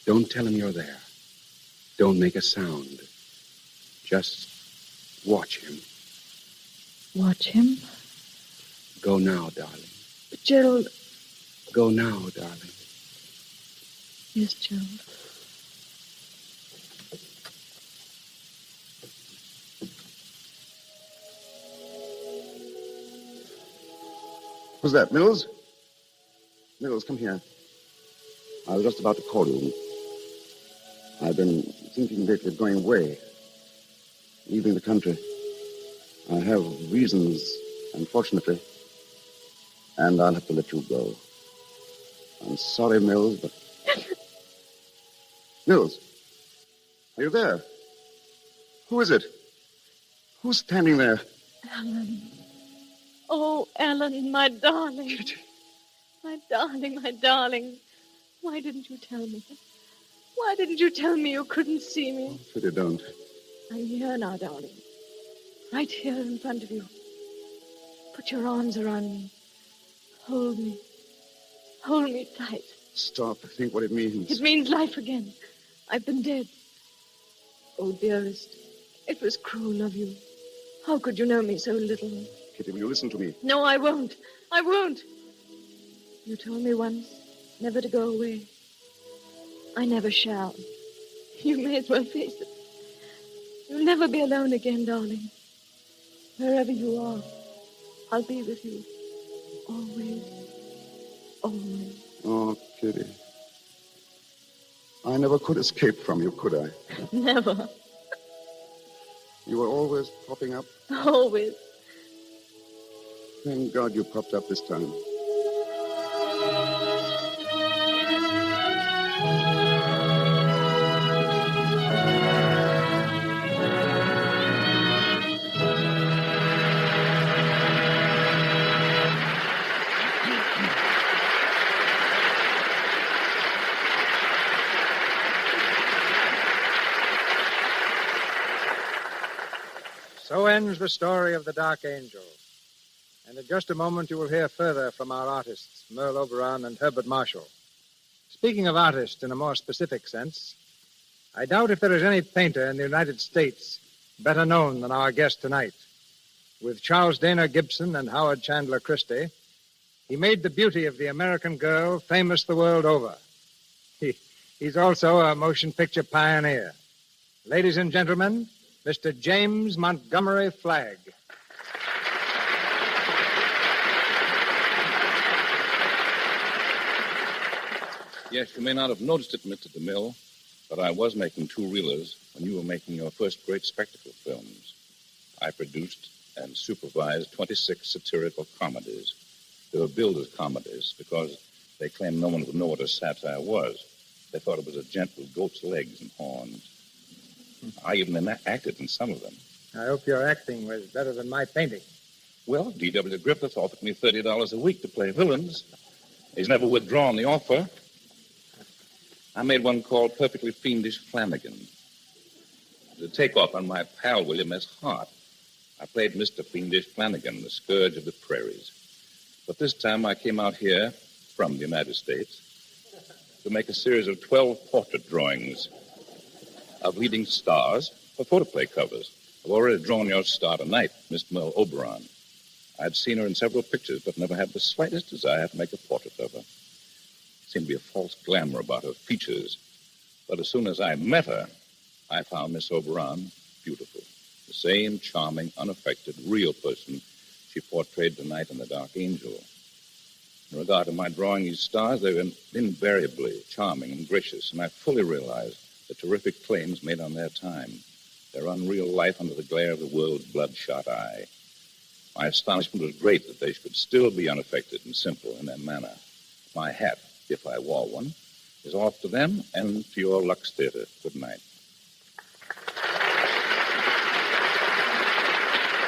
W: Don't tell him you're there. Don't make a sound. Just watch him.
M: Watch him?
W: Go now, darling.
M: But Gerald...
W: Go now, darling.
M: Yes, Gerald.
V: Who's that, Mills? Mills, come here. I was just about to call you. I've been thinking lately of going away, leaving the country. I have reasons, unfortunately, and I'll have to let you go. I'm sorry, Mills, but... Mills, are you there? Who is it? Who's standing there?
M: Alan. Oh, Alan, my darling. Darling, my darling. Why didn't you tell me? Why didn't you tell me you couldn't see me?
V: Pity don't.
M: I'm here now, darling. Right here in front of you. Put your arms around me. Hold me. Hold me tight.
V: Stop. Think what it means.
M: It means life again. I've been dead. Oh, dearest, it was cruel of you. How could you know me so little?
V: Kitty, will you listen to me?
M: No, I won't. I won't. You told me once never to go away. I never shall. You may as well face it. You'll never be alone again, darling. Wherever you are, I'll be with you. Always. Always.
V: Oh, Kitty. I never could escape from you, could I?
M: Never.
V: You were always popping up.
M: Always.
V: Thank God you popped up this time.
B: So ends the story of the Dark Angel. And in just a moment, you will hear further from our artists, Merle Oberon and Herbert Marshall. Speaking of artists in a more specific sense, I doubt if there is any painter in the United States better known than our guest tonight. With Charles Dana Gibson and Howard Chandler Christie, he made the beauty of the American girl famous the world over. He's also a motion picture pioneer. Ladies and gentlemen, Mr. James Montgomery Flagg.
Q: Yes, you may not have noticed it, Mr. DeMille, but I was making two-reelers when you were making your first great spectacle films. I produced and supervised 26 satirical comedies. They were billed as comedies because they claimed no one would know what a satire was. They thought it was a gent with goat's legs and horns. I even acted in some of them.
B: I hope your acting was better than my painting.
Q: Well, D.W. Griffith offered me $30 a week to play villains. He's never withdrawn the offer. I made one called Perfectly Fiendish Flanagan. The takeoff on my pal William S. Hart. I played Mr. Fiendish Flanagan, the scourge of the prairies. But this time I came out here from the United States to make a series of 12 portrait drawings of leading stars for photoplay covers. I've already drawn your star tonight, Miss Merle Oberon. I'd seen her in several pictures, but never had the slightest desire to make a portrait of her. Seemed to be a false glamour about her features. But as soon as I met her, I found Miss Oberon beautiful. The same charming, unaffected, real person she portrayed tonight in The Dark Angel. In regard to my drawing these stars, they were invariably charming and gracious, and I fully realized the terrific claims made on their time, their unreal life under the glare of the world's bloodshot eye. My astonishment was great that they could still be unaffected and simple in their manner. My hat, if I wore one, is off to them and to your Lux Theater. Good night.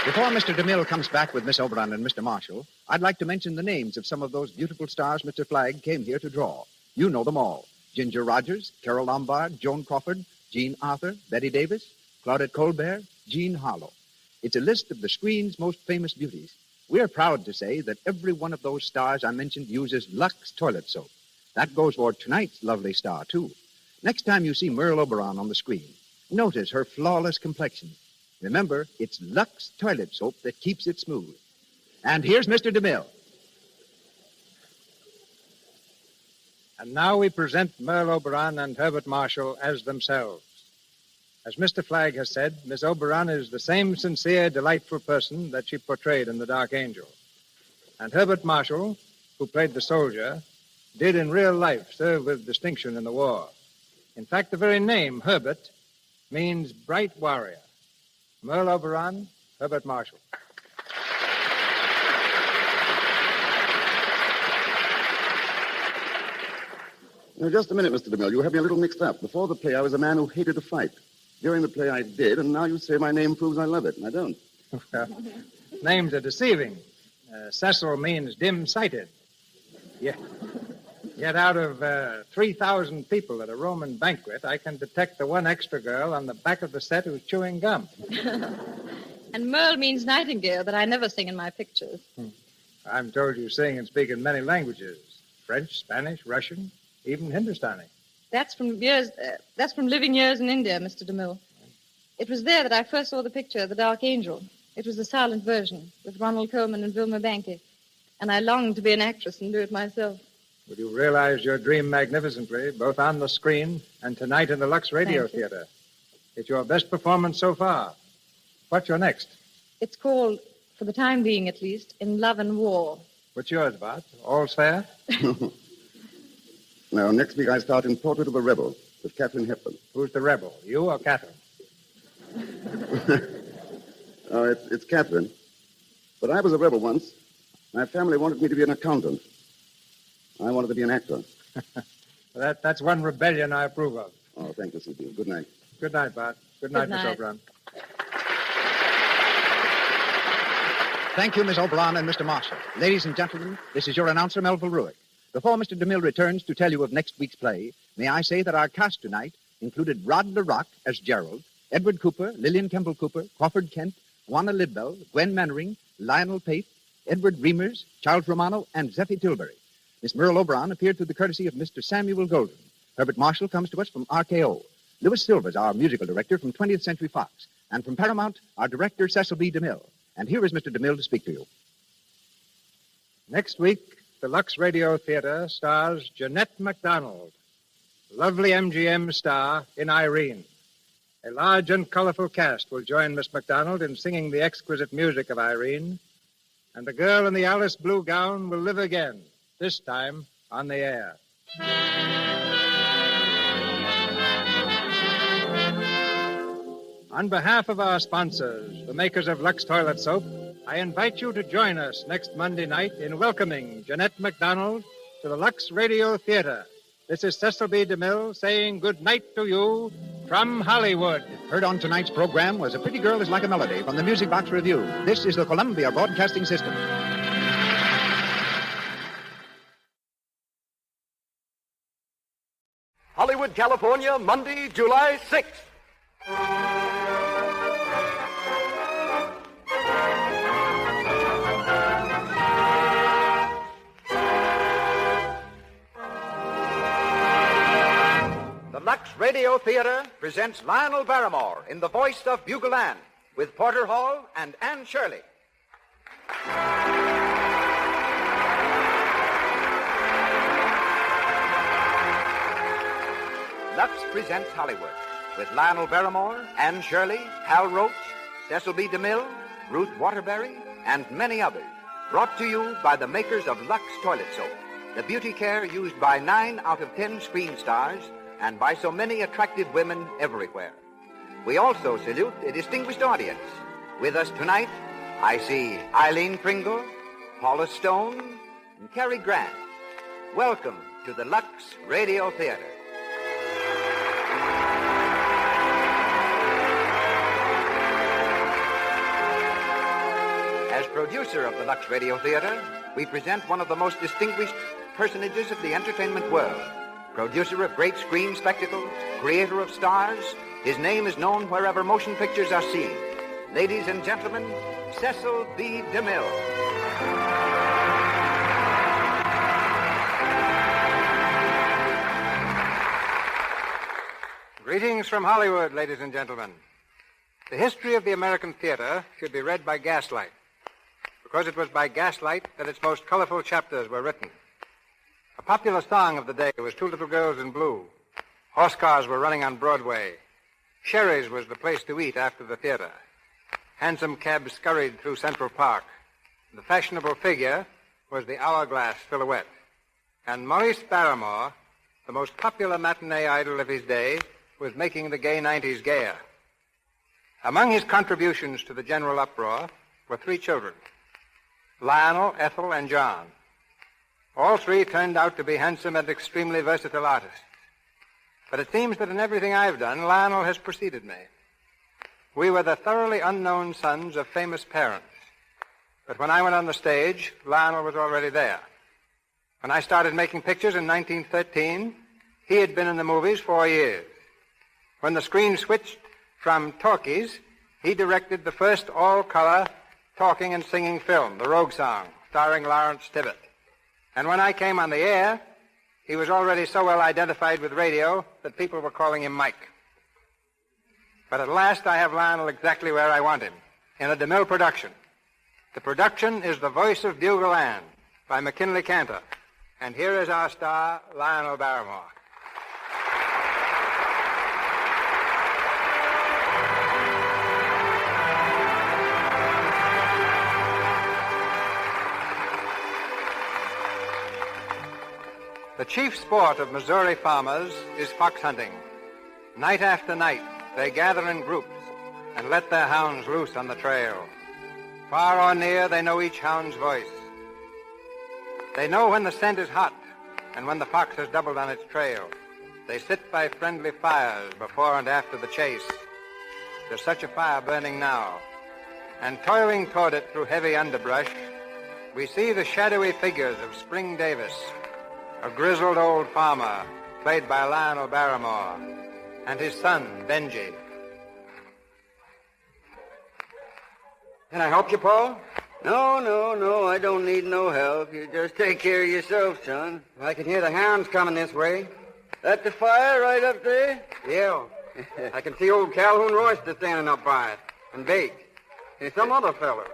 N: Before Mr. DeMille comes back with Miss Oberon and Mr. Marshall, I'd like to mention the names of some of those beautiful stars Mr. Flagg came here to draw. You know them all. Ginger Rogers, Carol Lombard, Joan Crawford, Jean Arthur, Betty Davis, Claudette Colbert, Jean Harlow. It's a list of the screen's most famous beauties. We're proud to say that every one of those stars I mentioned uses Lux toilet soap. That goes for tonight's lovely star, too. Next time you see Merle Oberon on the screen, notice her flawless complexion. Remember, it's Lux toilet soap that keeps it smooth. And here's Mr. DeMille.
B: And now we present Merle Oberon and Herbert Marshall as themselves. As Mr. Flagg has said, Miss Oberon is the same sincere, delightful person that she portrayed in The Dark Angel. And Herbert Marshall, who played the soldier, did in real life serve with distinction in the war. In fact, the very name, Herbert, means bright warrior. Merle Oberon, Herbert Marshall.
V: Now, just a minute, Mr. DeMille. You have me a little mixed up. Before the play, I was a man who hated to fight. During the play, I did, and now you say my name proves I love it, and I don't.
B: Names are deceiving. Cecil means dim-sighted. Yeah. Yet out of 3,000 people at a Roman banquet, I can detect the one extra girl on the back of the set who's chewing gum.
M: And Merle means nightingale that I never sing in my pictures.
B: I'm told you sing and speak in many languages. French, Spanish, Russian, even Hindustani.
M: That's from living years in India, Mr. DeMille. It was there that I first saw the picture, The Dark Angel. It was the silent version, with Ronald Colman and Vilma Banky. And I longed to be an actress and do it myself.
B: Well, you realized your dream magnificently, both on the screen and tonight in the Lux Radio Theater. It's your best performance so far. What's your next?
M: It's called, for the time being at least, In Love and War.
B: What's yours, Bart? All's fair?
V: Now, next week I start in Portrait of a Rebel with Katharine Hepburn.
B: Who's the rebel, you or Catherine?
V: Oh, it's Catherine. But I was a rebel once. My family wanted me to be an accountant. I wanted to be an actor.
B: That's one rebellion I approve of.
V: Oh, thank you, C.B. Good night.
B: Good night, Bart. Good night, Miss
M: night.
B: O'Brien.
N: Thank you, Miss O'Brien and Mr. Marshall. Ladies and gentlemen, this is your announcer, Melville Ruick. Before Mr. DeMille returns to tell you of next week's play, may I say that our cast tonight included Rod LaRock as Gerald, Edward Cooper, Lillian Kemble Cooper, Crawford Kent, Juana Lidbell, Gwen Mannering, Lionel Pate, Edward Reimers, Charles Romano, and Zeffie Tilbury. Miss Merle O'Brien appeared through the courtesy of Mr. Samuel Golden. Herbert Marshall comes to us from RKO. Louis Silvers, our musical director from 20th Century Fox. And from Paramount, our director, Cecil B. DeMille. And here is Mr. DeMille to speak to you.
B: Next week, the Lux Radio Theater stars Jeanette MacDonald, lovely MGM star in Irene. A large and colorful cast will join Miss MacDonald in singing the exquisite music of Irene, and the girl in the Alice blue gown will live again, this time on the air. On behalf of our sponsors, the makers of Lux Toilet Soap, I invite you to join us next Monday night in welcoming Jeanette MacDonald to the Lux Radio Theater. This is Cecil B. DeMille saying good night to you from Hollywood.
N: Heard on tonight's program was A Pretty Girl is Like a Melody from the Music Box Review. This is the Columbia Broadcasting System.
F: Hollywood, California, Monday, July 6th. The Lux Radio Theater presents Lionel Barrymore in the voice of Bugle Ann with Porter Hall and Anne Shirley. Lux presents Hollywood with Lionel Barrymore, Anne Shirley, Hal Roach, Cecil B. DeMille, Ruth Waterbury, and many others. Brought to you by the makers of Lux Toilet Soap, the beauty care used by 9 out of 10 screen stars and by so many attractive women everywhere. We also salute a distinguished audience. With us tonight, I see Eileen Pringle, Paula Stone, and Cary Grant. Welcome to the Lux Radio Theater. As producer of the Lux Radio Theater, we present one of the most distinguished personages of the entertainment world. Producer of great screen spectacles, creator of stars, his name is known wherever motion pictures are seen. Ladies and gentlemen, Cecil B. DeMille.
R: Greetings from Hollywood, ladies and gentlemen. The history of the American theater should be read by gaslight, because it was by gaslight that its most colorful chapters were written. A popular song of the day was Two Little Girls in Blue. Horse cars were running on Broadway. Sherry's was the place to eat after the theater. Hansom cabs scurried through Central Park. The fashionable figure was the hourglass silhouette. And Maurice Barrymore, the most popular matinee idol of his day, was making the gay 90s gayer. Among his contributions to the general uproar were 3 children, Lionel, Ethel, and John. All 3 turned out to be handsome and extremely versatile artists. But it seems that in everything I've done, Lionel has preceded me. We were the thoroughly unknown sons of famous parents. But when I went on the stage, Lionel was already there. When I started making pictures in 1913, he had been in the movies 4 years. When the screen switched from talkies, he directed the first all-color talking and singing film, The Rogue Song, starring Lawrence Tibbett. And when I came on the air, he was already so well identified with radio that people were calling him Mike. But at last I have Lionel exactly where I want him, in a DeMille production. The production is The Voice of Bugle Ann by McKinley Cantor. And here is our star, Lionel Barrymore. The chief sport of Missouri farmers is fox hunting. Night after night, they gather in groups and let their hounds loose on the trail. Far or near, they know each hound's voice. They know when the scent is hot and when the fox has doubled on its trail. They sit by friendly fires before and after the chase. There's such a fire burning now. And toiling toward it through heavy underbrush, we see the shadowy figures of Spring Davis, a grizzled old farmer, played by Lionel Barrymore, and his son, Benji.
S: Can I help you, Paul? No, I don't need no help. You just take care of yourself, son. I can hear the hounds coming this way. That the fire right up there? Yeah. I can see old Calhoun Royster standing up by it, and Bake, and some other fella.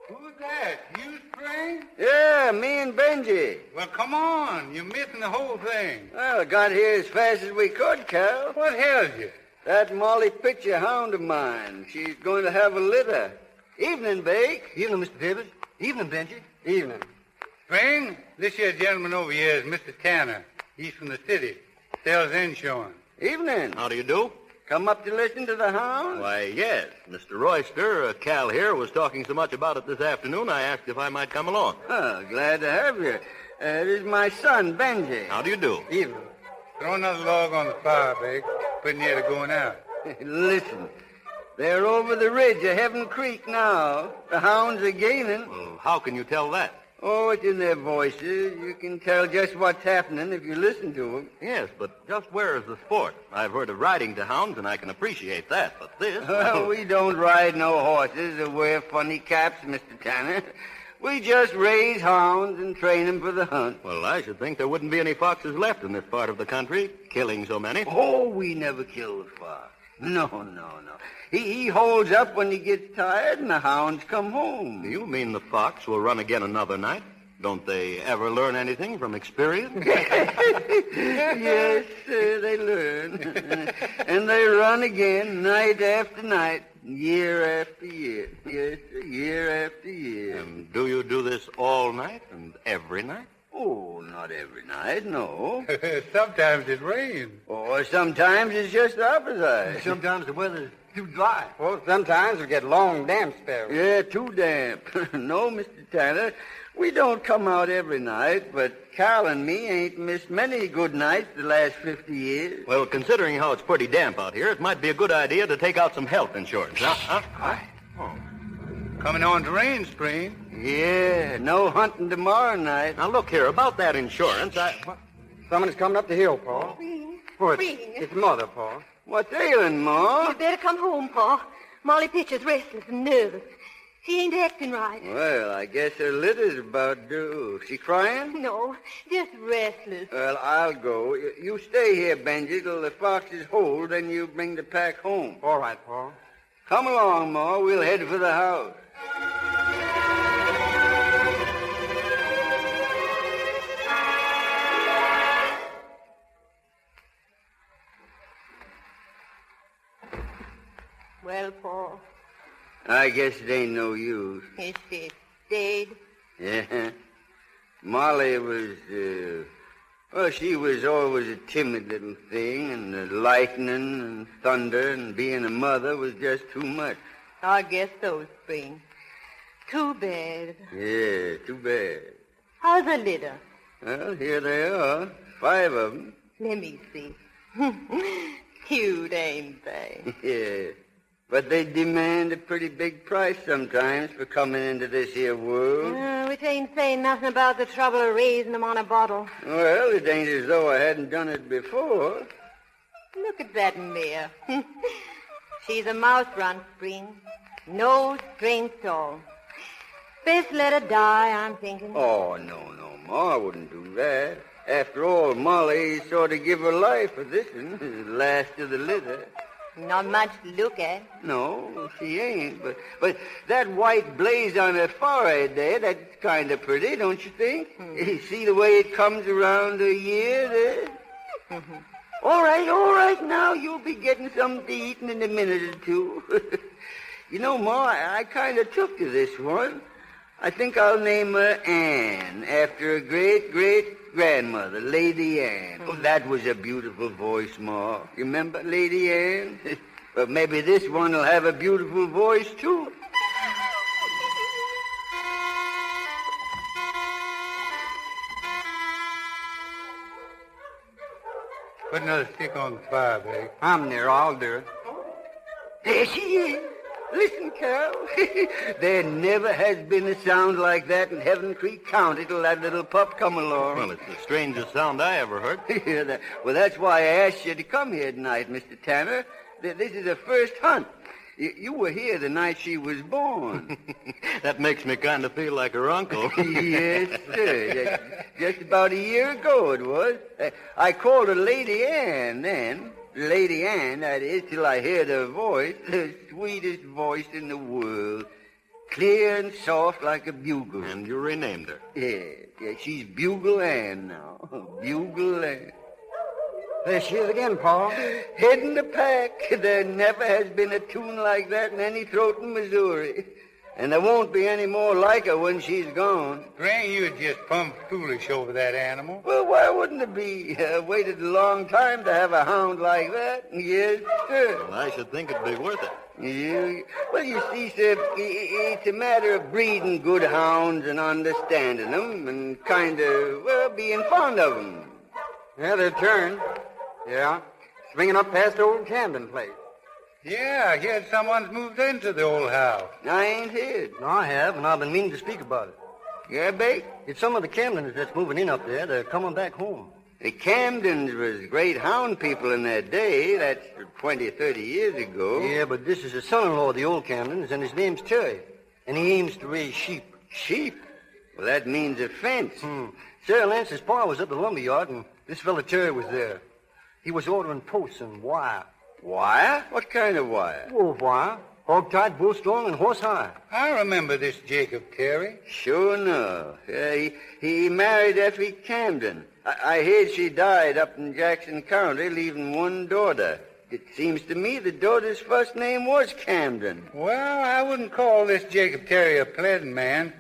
T: Who's that? You, Spring?
S: Yeah, me and Benji.
T: Well, come on. You're missing the whole thing.
S: Well, got here as fast as we could, Cal.
T: What held you?
S: That Molly Pitcher hound of mine. She's going to have a litter. Evening, Bake.
T: Evening, Mr. Davis. Evening, Benji.
S: Evening.
T: Spring, this here gentleman over here is Mr. Tanner. He's from the city. Sells insurance.
S: Evening.
U: How do you do?
S: Come up to listen to the hound?
U: Why, yes. Mr. Royster, Cal here, was talking so much about it this afternoon, I asked if I might come along.
S: Oh, glad to have you. This is my son, Benji.
U: How do you do?
S: Evening.
T: Throw another log on the fire, Bake. Pretty near to going out.
S: Listen, they're over the ridge of Heaven Creek now. The hounds are gaining.
U: Well, how can you tell that?
S: Oh, it's in their voices. You can tell just what's happening if you listen to them.
U: Yes, but just where is the sport? I've heard of riding to hounds, and I can appreciate that, but this...
S: Well, we don't ride no horses or wear funny caps, Mr. Tanner. We just raise hounds and train them for the hunt.
U: Well, I should think there wouldn't be any foxes left in this part of the country, killing so many.
S: Oh, we never kill the fox. No. He holds up when he gets tired, and the hounds come home.
U: Do you mean the fox will run again another night? Don't they ever learn anything from experience?
S: Yes, they learn. And they run again night after night, year after year. Yes, sir, year after year.
U: And do you do this all night and every night?
S: Oh, not every night, no.
T: Sometimes it rains.
S: Or sometimes it's just the opposite.
T: Sometimes the weather's too dry.
S: Well, sometimes we get long damp spells. Yeah, too damp. No, Mr. Tanner, we don't come out every night, but Cal and me ain't missed many good nights the last 50 years.
U: Well, considering how it's pretty damp out here, it might be a good idea to take out some health insurance. Huh?
T: Oh. Coming on to rain, Spring.
S: Yeah, no hunting tomorrow night.
U: Now, look here, about that insurance,
S: Someone's coming up the hill, Paul. It's Mother, Paul. What's ailing, Ma?
K: You better come home, Pa. Molly Pitcher's restless and nervous. She ain't acting right.
S: Well, I guess her litter's about due. She crying?
K: No, just restless.
S: Well, I'll go. You stay here, Benji, till the foxes hold, then you bring the pack home.
T: All right, Paul.
S: Come along, Ma. We'll head for the house.
K: Well, Paul.
S: I guess it ain't no use.
K: Is she dead?
S: Yeah. Molly was, she was always a timid little thing, and the lightning and thunder and being a mother was just too much.
K: I guess so, Spring. Too bad.
S: Yeah, too bad.
K: How's the litter?
S: Well, here they are. 5 of them.
K: Let me see. Cute, ain't they?
S: Yeah. But they demand a pretty big price sometimes for coming into this here world.
K: Which ain't saying nothing about the trouble of raising them on a bottle.
S: Well, it ain't as though I hadn't done it before.
K: Look at that mare. She's a mouse run spring. No strength at all. Best let her die, I'm thinking.
S: Oh, no, Ma, I wouldn't do that. After all, Molly sort of give her life for this one, the last of the litter.
K: Not much to look at.
S: No, she ain't. But that white blaze on her forehead there, that's kind of pretty, don't you think? You see the way it comes around her ear there? All right, now you'll be getting something to eat in a minute or two. You know, Ma, I kind of took to this one. I think I'll name her Anne, after a great-great-grandmother, Lady Anne. Oh, that was a beautiful voice, Ma. You remember Lady Anne? But maybe this one will have a beautiful voice, too.
T: Put another stick on the fire, Blake.
S: I'm there. I'll do it. There she is. Listen, Carol. There never has been a sound like that in Heaven Creek County till that little pup come along.
U: Well, it's the strangest sound I ever heard.
S: Well, that's why I asked you to come here tonight, Mr. Tanner. This is the first hunt. You were here the night she was born.
U: That makes me kind of feel like her uncle.
S: Yes, sir. Just about a year ago it was. I called her Lady Anne then. Lady Anne, that is, till I heard her voice, the sweetest voice in the world. Clear and soft like a bugle.
U: And you renamed her.
S: Yeah, she's Bugle Ann now. Bugle Ann.
R: There she is again, Paul.
S: Heading the pack. There never has been a tune like that in any throat in Missouri. And there won't be any more like her when she's gone.
T: Gran, you're just plumb foolish over that animal.
S: Well, why wouldn't it be? Waited a long time to have a hound like that. Yes, sir.
U: Well, I should think it'd be worth it.
S: Yeah. Well, you see, sir, it's a matter of breeding good hounds and understanding them and kind of, well, being fond of them.
R: Yeah, they're turned. Yeah. Swinging up past old Camden place.
T: Yeah, I heard someone's moved into the old house.
S: I ain't heard.
A: No, I have, and I've been meaning to speak about it.
S: Yeah, Bake?
A: It's some of the Camdens that's moving in up there. They're coming back home.
S: The Camdens was great hound people in their day. That's 20, 30 years ago.
A: Yeah, but this is the son-in-law of the old Camdens, and his name's Terry. And he aims to raise sheep.
S: Sheep? Well, that means a fence.
A: Sarah Lance's pa was at the lumber yard, and this fella Terry was there. He was ordering posts and wire.
S: Wire? What kind of wire?
A: Wolf wire. Hog-tied, bull-strung, and horse-high.
T: I remember this Jacob Terry.
S: Sure enough. He married Effie Camden. I heard she died up in Jackson County, leaving one daughter. It seems to me the daughter's first name was Camden.
T: Well, I wouldn't call this Jacob Terry a pleasant man.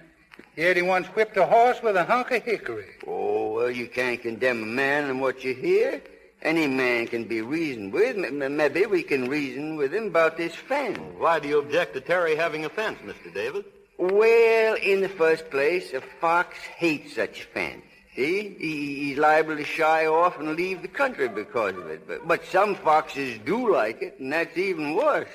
T: Yet he once whipped a horse with a hunk of hickory.
S: Oh, well, you can't condemn a man on what you hear. Any man can be reasoned with. Maybe we can reason with him about this fence.
U: Why do you object to Terry having a fence, Mr. Davis?
S: Well, in the first place, a fox hates such a fence. See? He's liable to shy off and leave the country because of it. But some foxes do like it, and that's even worse.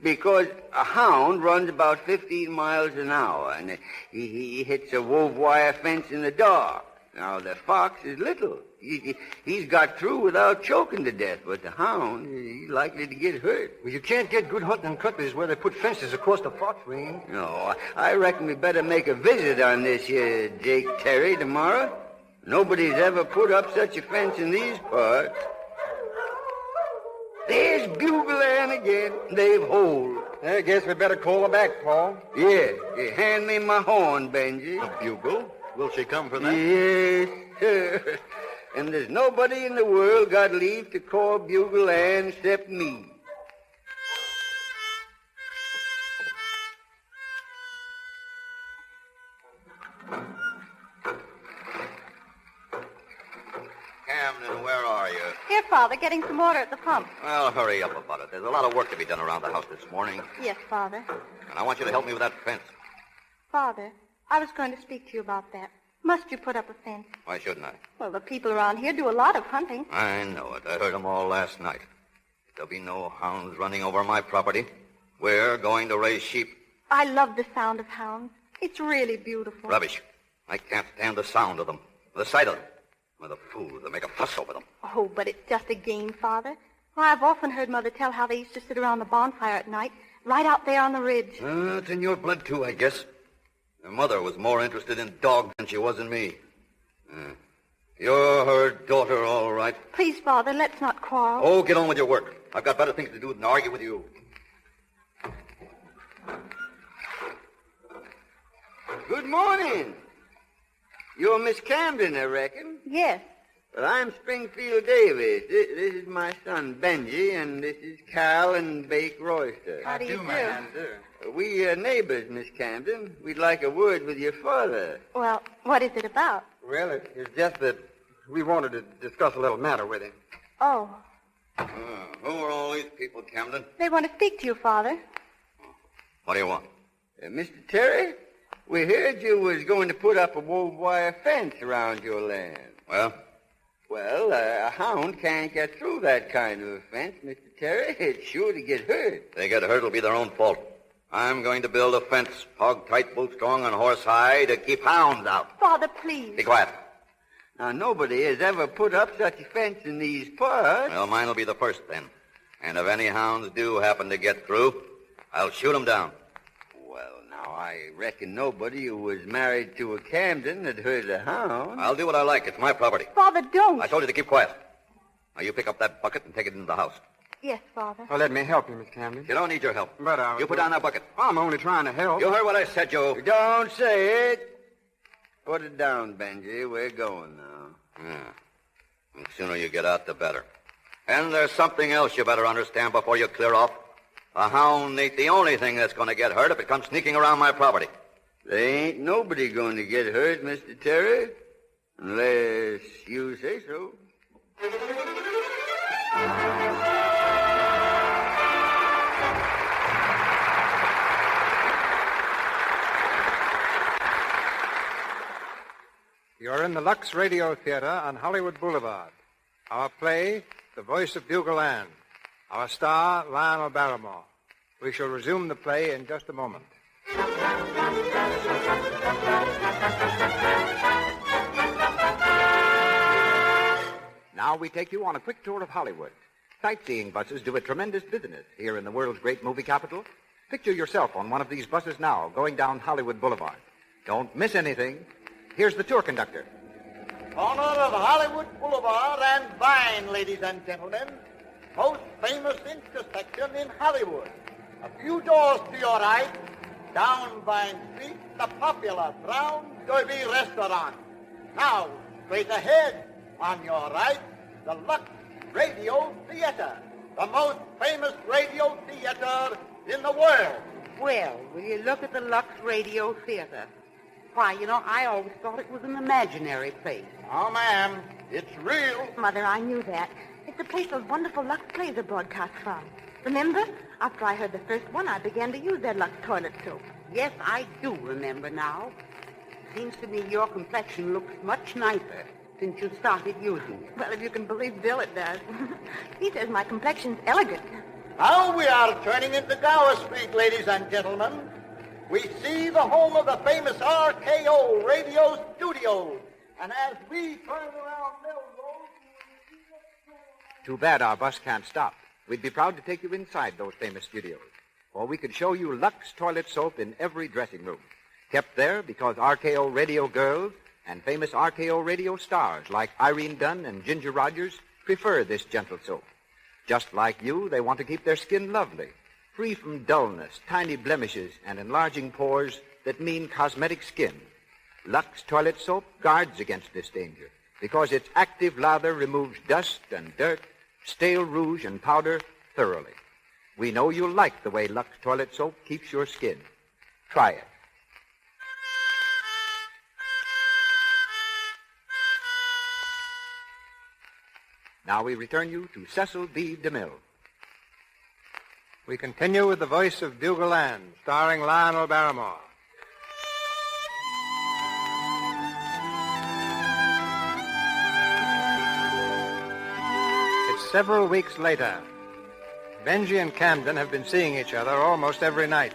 S: Because a hound runs about 15 miles an hour, and he hits a wove wire fence in the dark. Now, the fox is little. He's got through without choking to death, but the hound, he's likely to get hurt.
A: Well, you can't get good hunting in countries where they put fences across the fox range.
S: No, I reckon we better make a visit on this here Jake Terry tomorrow. Nobody's ever put up such a fence in these parts. There's Bugle Ann again. They've holed.
R: I guess we better call her back, Paul.
S: Yeah. Hand me my horn, Benji.
U: A bugle? Will she come for that?
S: Yes, sir. And there's nobody in the world got leave to call Bugle Ann except me.
U: Camden, where are you?
K: Here, Father, getting some water at the pump.
U: Well, hurry up about it. There's a lot of work to be done around the house this morning.
K: Yes, Father.
U: And I want you to help me with that fence.
K: Father, I was going to speak to you about that. Must you put up a fence?
U: Why shouldn't I?
K: Well, the people around here do a lot of hunting.
U: I know it. I heard them all last night. There'll be no hounds running over my property. We're going to raise sheep.
I: I love the sound of hounds. It's really beautiful.
U: Rubbish. I can't stand the sound of them, the sight of them. Or the fools that make a fuss over them.
I: Oh, but it's just a game, Father. Well, I've often heard Mother tell how they used to sit around the bonfire at night, right out there on the ridge.
U: It's in your blood, too, I guess. Your mother was more interested in dogs than she was in me. You're her daughter, all right.
I: Please, Father, let's not quarrel.
U: Oh, get on with your work. I've got better things to do than argue with you.
S: Good morning. You're Miss Camden, I reckon.
I: Yes.
S: Well, I'm Springfield Davis. This is my son, Benji, and this is Cal and Bake Royster.
I: How do you do?
S: We are neighbors, Miss Camden. We'd like a word with your father.
I: Well, what is it about?
A: Well, it's just that we wanted to discuss a little matter with him.
I: Oh,
U: Who are all these people, Camden?
I: they want to speak to you, Father.
U: What do you want?
S: Mr. Terry, we heard you was going to put up a wove wire fence around your land.
U: Well?
S: Well, a hound can't get through that kind of a fence, Mr. Terry. It's sure to get hurt.
U: If they get hurt, it'll be their own fault. I'm going to build a fence, hog tight, boot strong, and horse high to keep hounds out.
I: Father, please.
U: Be quiet.
S: Now, nobody has ever put up such a fence in these parts.
U: Well, mine will be the first then. And if any hounds do happen to get through, I'll shoot them down.
S: Well, now, I reckon nobody who was married to a Camden had hurt a hound.
U: I'll do what I like. It's my property.
I: Father, don't.
U: I told you to keep quiet. Now, you pick up that bucket and take it into the house.
I: Yes, Father.
A: Well, let me help you, Miss Camden.
U: You don't need your help.
A: But
U: You put down that bucket.
A: I'm only trying to help.
U: You heard what I said, Joe.
S: Don't say it. Put it down, Benji. We're going now.
U: Yeah. And the sooner you get out, the better. And there's something else you better understand before you clear off. A hound ain't the only thing that's going to get hurt if it comes sneaking around my property.
S: There ain't nobody going to get hurt, Mr. Terry, unless you say so.
R: You're in the Lux Radio Theater on Hollywood Boulevard. Our play, The Voice of Bugle Ann. Our star, Lionel Barrymore. We shall resume the play in just a moment.
N: Now we take you on a quick tour of Hollywood. Sightseeing buses do a tremendous business here in the world's great movie capital. Picture yourself on one of these buses now, going down Hollywood Boulevard. Don't miss anything. Here's the tour conductor.
D: Corner of Hollywood Boulevard and Vine, ladies and gentlemen. Most famous intersection in Hollywood. A few doors to your right, down Vine Street, the popular Brown Derby Restaurant. Now, straight ahead, on your right, the Lux Radio Theater, the most famous radio theater in the world.
C: Well, will you look at the Lux Radio Theater? Why, I always thought it was an imaginary place.
D: Oh, ma'am, it's real.
I: Mother, I knew that. It's the place those wonderful Lux plays are broadcast from. Remember? After I heard the first one, I began to use their Lux toilet soap.
C: Yes, I do remember now. Seems to me your complexion looks much nicer since you started using it.
I: Well, if you can believe Bill, it does. He says my complexion's elegant.
D: Now we are turning into Gower Street, ladies and gentlemen. We see the home of the famous RKO Radio Studios. And as we turn around Melrose...
N: Too bad our bus can't stop. We'd be proud to take you inside those famous studios. Or we could show you Lux toilet soap in every dressing room. Kept there because RKO radio girls and famous RKO radio stars like Irene Dunn and Ginger Rogers prefer this gentle soap. Just like you, they want to keep their skin lovely, free from dullness, tiny blemishes, and enlarging pores that mean cosmetic skin. Lux toilet soap guards against this danger because its active lather removes dust and dirt, stale rouge and powder thoroughly. We know you'll like the way Lux toilet soap keeps your skin. Try it. Now we return you to Cecil B. DeMille.
R: We continue with The Voice of Bugle Ann, starring Lionel Barrymore. It's several weeks later.
B: Benji and Camden have been seeing each other almost every night.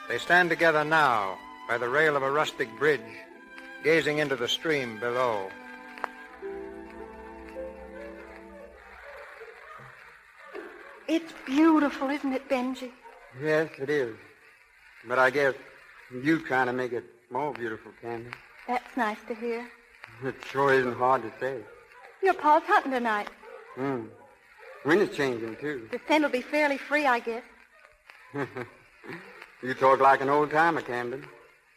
B: They stand together now by the rail of a rustic bridge, gazing into the stream below.
E: It's beautiful, isn't it, Benji?
S: Yes, it is. But I guess you kind of make it more beautiful, Candy.
E: That's nice to hear.
S: It sure isn't hard to say.
E: Your pa's hunting tonight.
S: Wind is changing, too.
E: The scent will be fairly free, I guess.
S: You talk like an old-timer, Camden.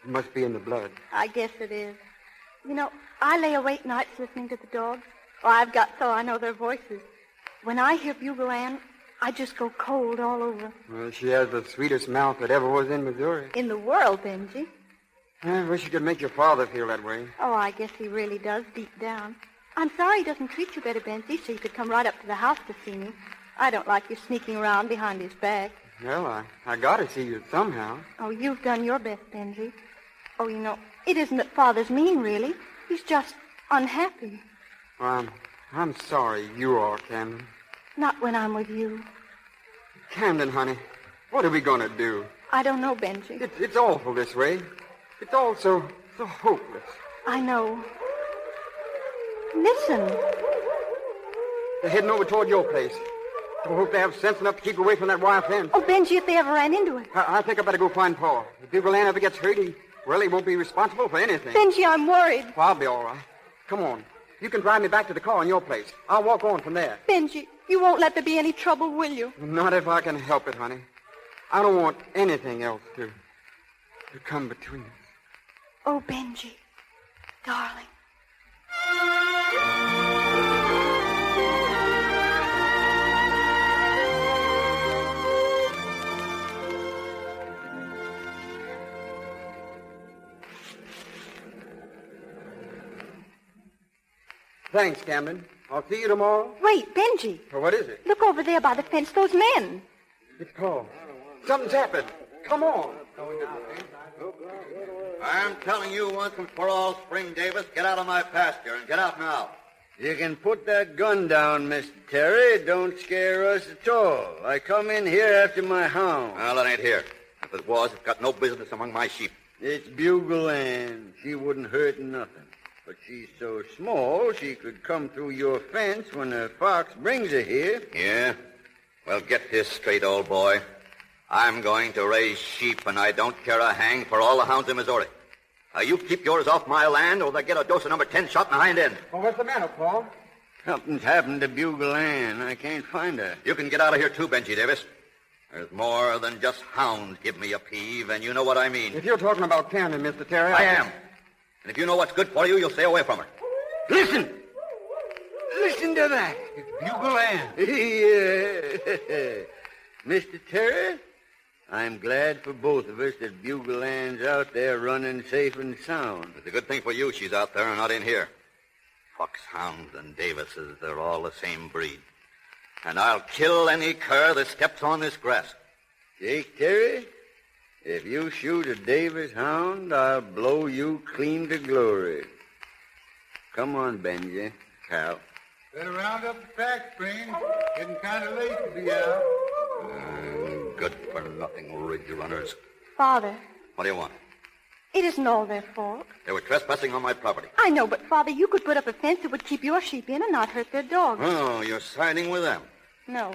S: It must be in the blood.
E: I guess it is. You know, I lay awake nights listening to the dogs. Oh, I've got so I know their voices. When I hear Bugle Ann, I just go cold all over.
S: Well, she has the sweetest mouth that ever was in Missouri.
E: In the world, Benji.
S: I wish you could make your father feel that way.
E: Oh, I guess he really does deep down. I'm sorry he doesn't treat you better, Benji, so you could come right up to the house to see me. I don't like you sneaking around behind his back.
S: Well, I gotta see you somehow.
E: Oh, you've done your best, Benji. Oh, you know, it isn't that Father's mean, really. He's just unhappy.
S: Well, I'm sorry you are, Camden.
E: Not when I'm with you.
S: Camden, honey, what are we gonna do?
E: I don't know, Benji.
S: It's awful this way. It's all so hopeless.
E: I know. Listen.
S: They're heading over toward your place. I hope they have sense enough to keep away from that wire fence.
E: Oh, Benji, if they ever ran into it.
S: I think I better go find Paul. If Bugle Ann ever gets hurt, he won't be responsible for anything.
E: Benji, I'm worried.
S: Well, I'll be all right. Come on. You can drive me back to the car in your place. I'll walk on from there.
E: Benji, you won't let there be any trouble, will you?
S: Not if I can help it, honey. I don't want anything else to come between us.
E: Oh, Benji, darling.
S: Thanks, Camden. I'll see you tomorrow.
E: Wait, Benji.
S: Well, what is it?
E: Look over there by the fence, those men.
S: It's Paul. Something's happened. Come on.
U: I'm telling you once and for all, Spring Davis, get out of my pasture and get out now.
A: You can put that gun down, Mr. Terry. Don't scare us at all. I come in here after my hound.
U: Well, it ain't here. If it was, it's got no business among my sheep.
A: It's Bugle Ann. She wouldn't hurt nothing. But she's so small, she could come through your fence when a fox brings her here.
U: Yeah? Well, get this straight, old boy. I'm going to raise sheep, and I don't care a hang for all the hounds in Missouri. Now, you keep yours off my land, or they'll get a dose of number 10 shot in the hind end.
S: Well, what's the matter, Paul?
A: Something's happened to Bugle Ann. I can't find her.
U: You can get out of here, too, Benji Davis. There's more than just hounds give me a peeve, and you know what I mean.
S: If you're talking about Camden, Mr. Terry...
U: I am. And if you know what's good for you, you'll stay away from her.
A: Listen! Listen to that.
T: It's Bugle Ann.
A: Yeah. Mr. Terry, I'm glad for both of us that Bugle Ann's out there running safe and sound.
U: It's a good thing for you she's out there and not in here. Foxhounds and Davises, they're all the same breed. And I'll kill any cur that steps on this grass.
A: Jake Terry, if you shoot a Davis hound, I'll blow you clean to glory. Come on, Benji. Cal.
T: Better round up the track, Spring. Getting kind of late to be out.
U: Good-for-nothing ridge runners.
E: Father,
U: What do you want?
E: it isn't all their fault.
U: They were trespassing on my property.
E: I know, but, Father, you could put up a fence that would keep your sheep in and not hurt their dogs.
U: Oh, you're siding with them.
E: No,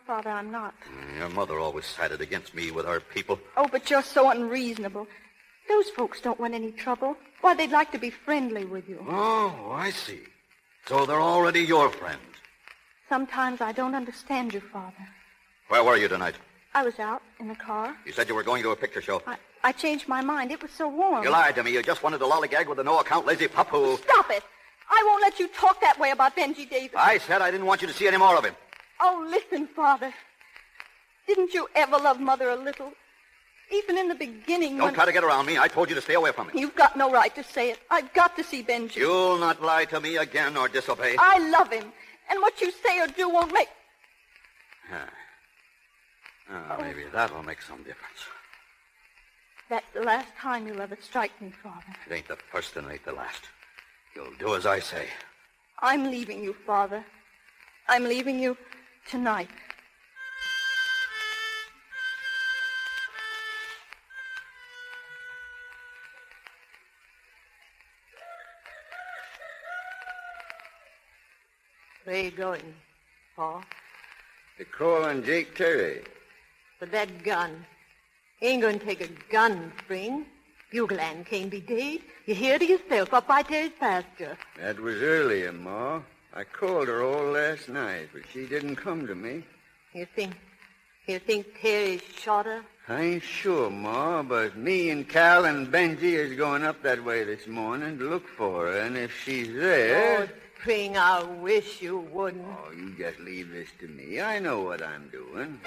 E: Father, I'm not.
U: Your mother always sided against me with her people.
E: Oh, but you're so unreasonable. Those folks don't want any trouble. Why, they'd like to be friendly with you.
U: Oh, I see. So they're already your friends.
E: Sometimes I don't understand you, Father.
U: Where were you tonight?
E: I was out in the car.
U: You said you were going to a picture show.
E: I changed my mind. It was so warm.
U: You lied to me. You just wanted to lollygag with a no-account lazy pup who...
E: Stop it! I won't let you talk that way about Benji Davis.
U: I said I didn't want you to see any more of him.
E: Oh, listen, Father. Didn't you ever love Mother a little? Even in the beginning
U: Don't try to get around me. I told you to stay away from me.
E: You've got no right to say it. I've got to see Benji.
U: You'll not lie to me again or disobey.
E: I love him. And what you say or do won't make...
U: Maybe that'll make some difference.
E: That's the last time you'll ever strike me, Father.
U: It ain't the first and it ain't the last. You'll do as I say.
E: I'm leaving you, Father. I'm leaving you tonight.
K: Where are you going, Pa?
A: To call on Jake Terry.
K: But that gun. Ain't going to take a gun, Spring. Bugle Ann can't be dead. You hear it yourself up by Terry's pasture.
A: That was earlier, Ma. I called her all last night, but she didn't come to me.
K: You think Terry shot her?
A: I ain't sure, Ma, but me and Cal and Benji is going up that way this morning to look for her, and if she's there...
K: Oh, Spring, I wish you wouldn't.
A: Oh, you just leave this to me. I know what I'm doing.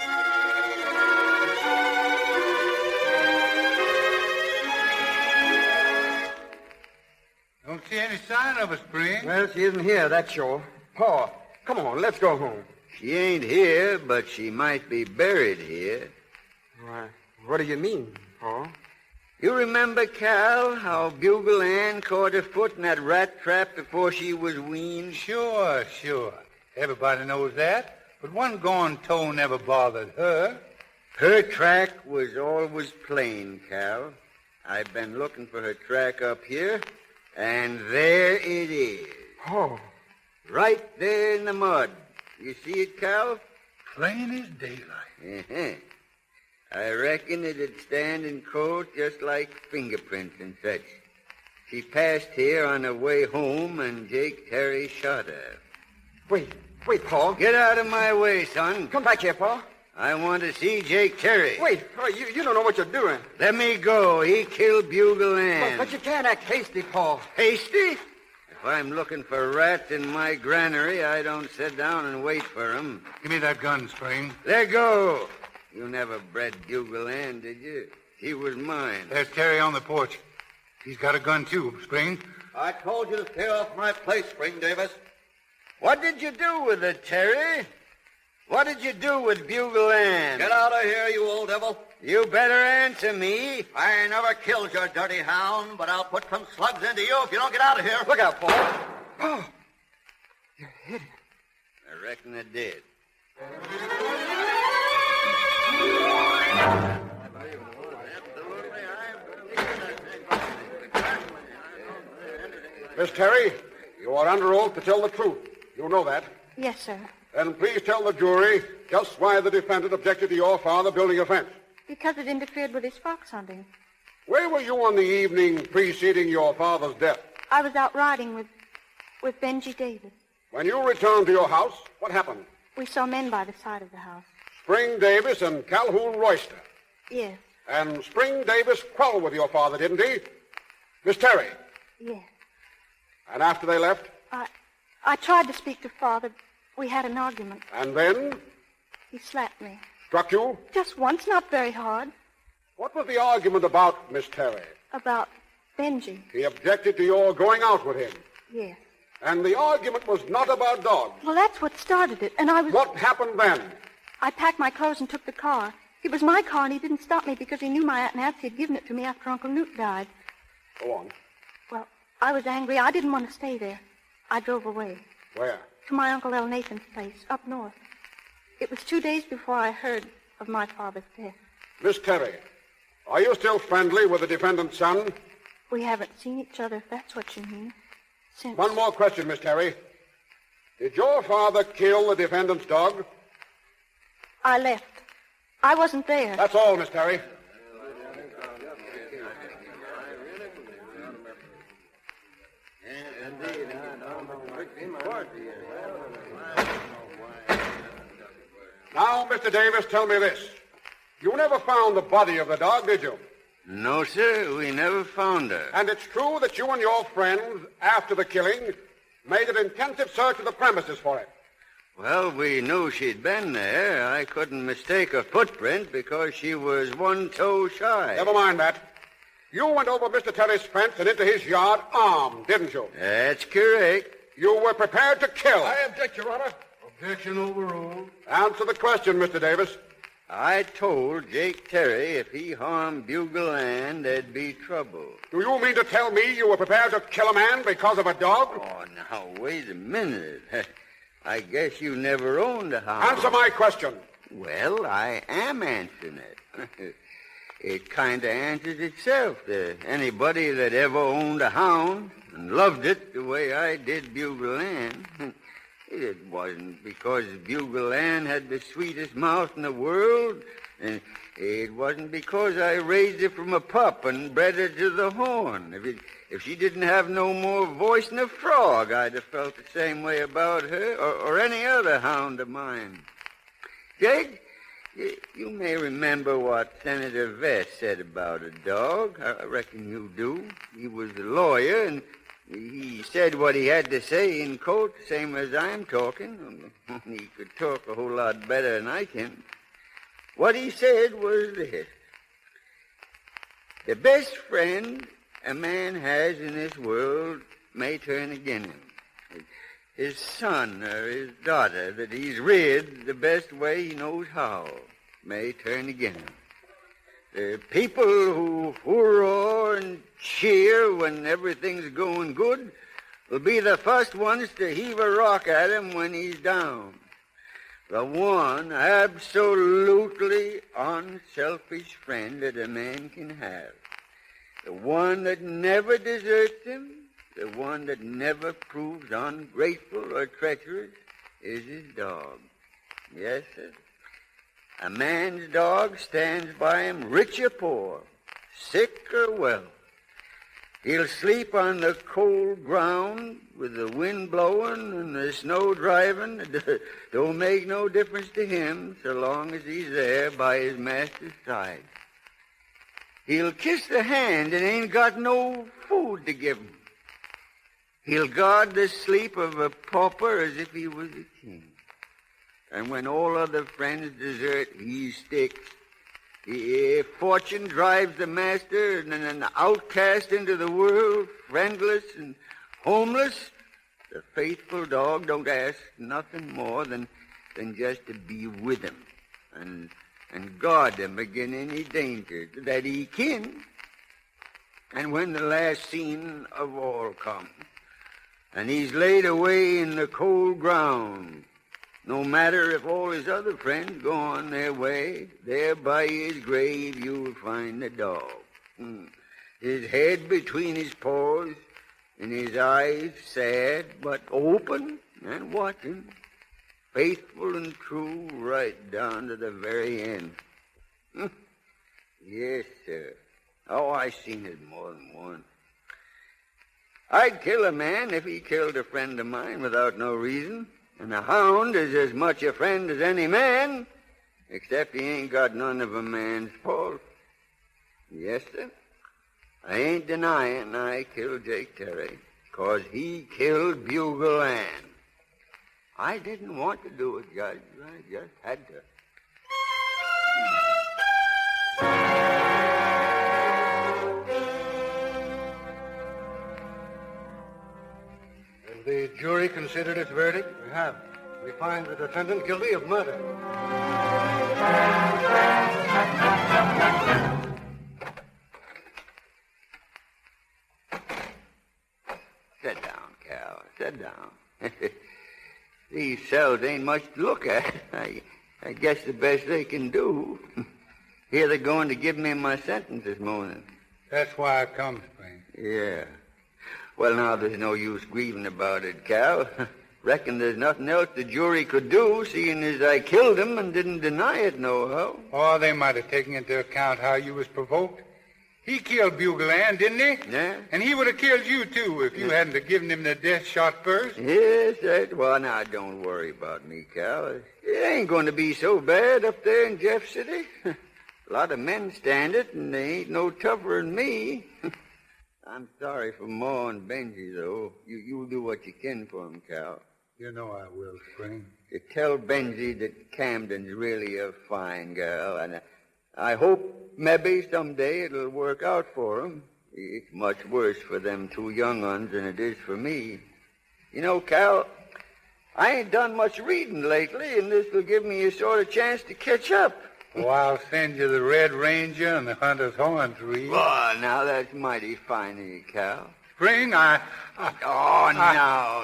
T: Don't see any sign of her, Spring.
G: Well, she isn't here, that's sure. Pa, come on, let's go home.
A: She ain't here, but she might be buried here.
G: Why, what do you mean, Pa?
A: You remember, Cal, how Bugle Ann caught her foot in that rat trap before she was weaned?
T: Sure. Everybody knows that. But one gone toe never bothered her.
A: Her track was always plain, Cal. I've been looking for her track up here, and there it is.
G: Oh.
A: Right there in the mud. You see it, Cal?
T: Plain as daylight.
A: Uh-huh. I reckon it'd stand in court just like fingerprints and such. She passed here on her way home, and Jake Terry shot her.
G: Wait, Pa.
A: Get out of my way, son.
G: Come back here, Pa.
A: I want to see Jake Terry.
G: Wait, Pa, you don't know what you're doing.
A: Let me go. He killed Bugle Ann.
G: But you can't act hasty, Pa.
A: Hasty? If I'm looking for rats in my granary, I don't sit down and wait for them.
T: Give me that gun, Spring.
A: Let go. You never bred Bugle Ann, did you? She was mine.
T: There's Terry on the porch. He's got a gun, too, Spring.
U: I told you to stay off my place, Spring Davis.
A: What did you do with it, Terry? What did you do with Bugle Ann?
U: Get out of here, you old devil.
A: You better answer me.
U: I never killed your dirty hound, but I'll put some slugs into you if you don't get out of here.
G: Look out, Paul. Oh, you hit him.
A: I reckon I did.
V: Miss Terry, you are under oath to tell the truth. You know that.
E: Yes, sir.
V: Then please tell the jury just why the defendant objected to your father building a fence.
E: Because it interfered with his fox hunting.
V: Where were you on the evening preceding your father's death?
E: I was out riding with Benji Davis.
V: When you returned to your house, what happened?
E: We saw men by the side of the house.
V: Spring Davis and Calhoun Royster.
E: Yes.
V: And Spring Davis quarreled with your father, didn't he? Miss Terry.
E: Yes.
V: And after they left?
E: I tried to speak to Father. We had an argument.
V: And then?
E: He slapped me.
V: Struck you?
E: Just once, not very hard.
V: What was the argument about, Miss Terry?
E: About Benji.
V: He objected to your going out with him.
E: Yes.
V: And the argument was not about dogs.
E: Well, that's what started it, and I was...
V: What happened then?
E: I packed my clothes and took the car. It was my car, and he didn't stop me because he knew my Aunt Nancy had given it to me after Uncle Newt died.
V: Go on.
E: Well, I was angry. I didn't want to stay there. I drove away.
V: Where?
E: To my Uncle L. Nathan's place, up north. It was 2 days before I heard of my father's death.
V: Miss Terry, are you still friendly with the defendant's son?
E: We haven't seen each other, if that's what you mean, since...
V: One more question, Miss Terry. Did your father kill the defendant's dog?
E: I left. I wasn't there.
V: That's all, Miss Terry. Now, Mr. Davis, tell me this. You never found the body of the dog, did you?
A: No, sir. We never found her.
V: And it's true that you and your friends, after the killing, made an intensive search of the premises for it.
A: Well, we knew she'd been there. I couldn't mistake her footprint because she was one toe shy.
V: Never mind that. You went over Mr. Terry's fence and into his yard armed, didn't you?
A: That's correct.
V: You were prepared to kill.
G: I object, Your Honor.
V: Objection overruled. Answer the question, Mr. Davis.
A: I told Jake Terry if he harmed Bugle Ann, there'd be trouble.
V: Do you mean to tell me you were prepared to kill a man because of a dog?
A: Oh, now, wait a minute. I guess you never owned a hound.
V: Answer my question.
A: Well, I am answering it. It kind of answers itself to anybody that ever owned a hound and loved it the way I did Bugle Ann. It wasn't because Bugle Ann had the sweetest mouth in the world, and it wasn't because I raised her from a pup and bred her to the horn. If she didn't have no more voice than a frog, I'd have felt the same way about her or any other hound of mine. Jake, you may remember what Senator Vest said about a dog. I reckon you do. He was a lawyer, and he said what he had to say in court, the same as I'm talking. He could talk a whole lot better than I can. What he said was this: the best friend a man has in this world may turn against him. His son or his daughter that he's reared the best way he knows how may turn against him. The people who hoorah and cheer when everything's going good will be the first ones to heave a rock at him when he's down. The one absolutely unselfish friend that a man can have. The one that never deserts him, the one that never proves ungrateful or treacherous, is his dog. Yes, sir. A man's dog stands by him, rich or poor, sick or well. He'll sleep on the cold ground with the wind blowing and the snow driving. It don't make no difference to him so long as he's there by his master's side. He'll kiss the hand that ain't got no food to give him. He'll guard the sleep of a pauper as if he was a king. And when all other friends desert, he sticks. If fortune drives the master and an outcast into the world, friendless and homeless, the faithful dog don't ask nothing more than just to be with him and guard him against any danger that he can. And when the last scene of all comes, and he's laid away in the cold ground, no matter if all his other friends go on their way, there by his grave you'll find the dog. His head between his paws, and his eyes sad but open and watching, faithful and true right down to the very end. Yes, sir. Oh, I seen it more than once. I'd kill a man if he killed a friend of mine without no reason. And a hound is as much a friend as any man, except he ain't got none of a man's fault. Yes, sir. I ain't denying I killed Jake Terry, 'cause he killed Bugle Ann. I didn't want to do it, Judge. I just had to.
R: The jury considered its verdict? We have. We find the defendant guilty of murder.
A: Sit down, Cal. Sit down. These cells ain't much to look at. I guess the best they can do. Here they're going to give me my sentence this morning.
T: That's why I come, Spring.
A: Yeah. Well, now, there's no use grieving about it, Cal. Reckon there's nothing else the jury could do, seeing as I killed him and didn't deny it nohow.
T: Oh, they might have taken into account how you was provoked. He killed Bugle Ann, didn't he?
A: Yeah.
T: And he would have killed you, too, if you hadn't have given him the death shot first.
A: Yes, well, now, don't worry about me, Cal. It ain't going to be so bad up there in Jeff City. A lot of men stand it, and they ain't no tougher than me. I'm sorry for Ma and Benji, though. You'll do what you can for him, Cal.
T: You know I will, Spring.
A: To tell Benji that Camden's really a fine girl, and I hope maybe someday it'll work out for him. It's much worse for them two young uns than it is for me. You know, Cal, I ain't done much reading lately, and this will give me a sort of chance to catch up.
T: Oh, I'll send you the Red Ranger and the Hunter's Horn to read.
A: Oh, now that's mighty fine of you, Cal.
T: Spring,
A: now,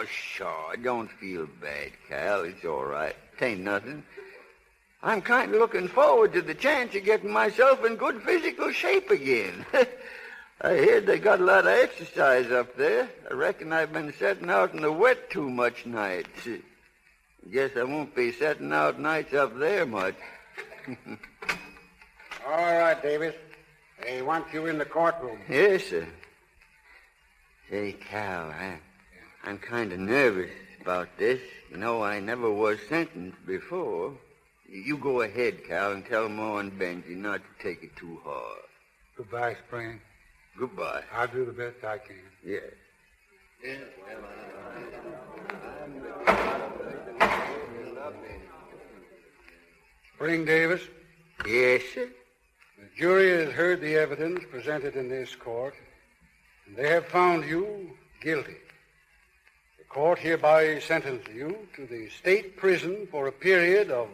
A: sure. Don't feel bad, Cal. It's all right. It ain't nothing. I'm kind of looking forward to the chance of getting myself in good physical shape again. I heard they got a lot of exercise up there. I reckon I've been setting out in the wet too much nights. Guess I won't be setting out nights up there much.
R: All right, Davis. They want you in the courtroom.
A: Yes, sir. Say, Cal, I'm kind of nervous about this. You know, I never was sentenced before. You go ahead, Cal, and tell Ma and Benji not to take it too hard.
T: Goodbye, Spring.
A: Goodbye.
T: I'll do the best I can.
A: Yes.
T: Spring Davis?
A: Yes, sir?
T: The jury has heard the evidence presented in this court, and they have found you guilty. The court hereby sentences you to the state prison for a period of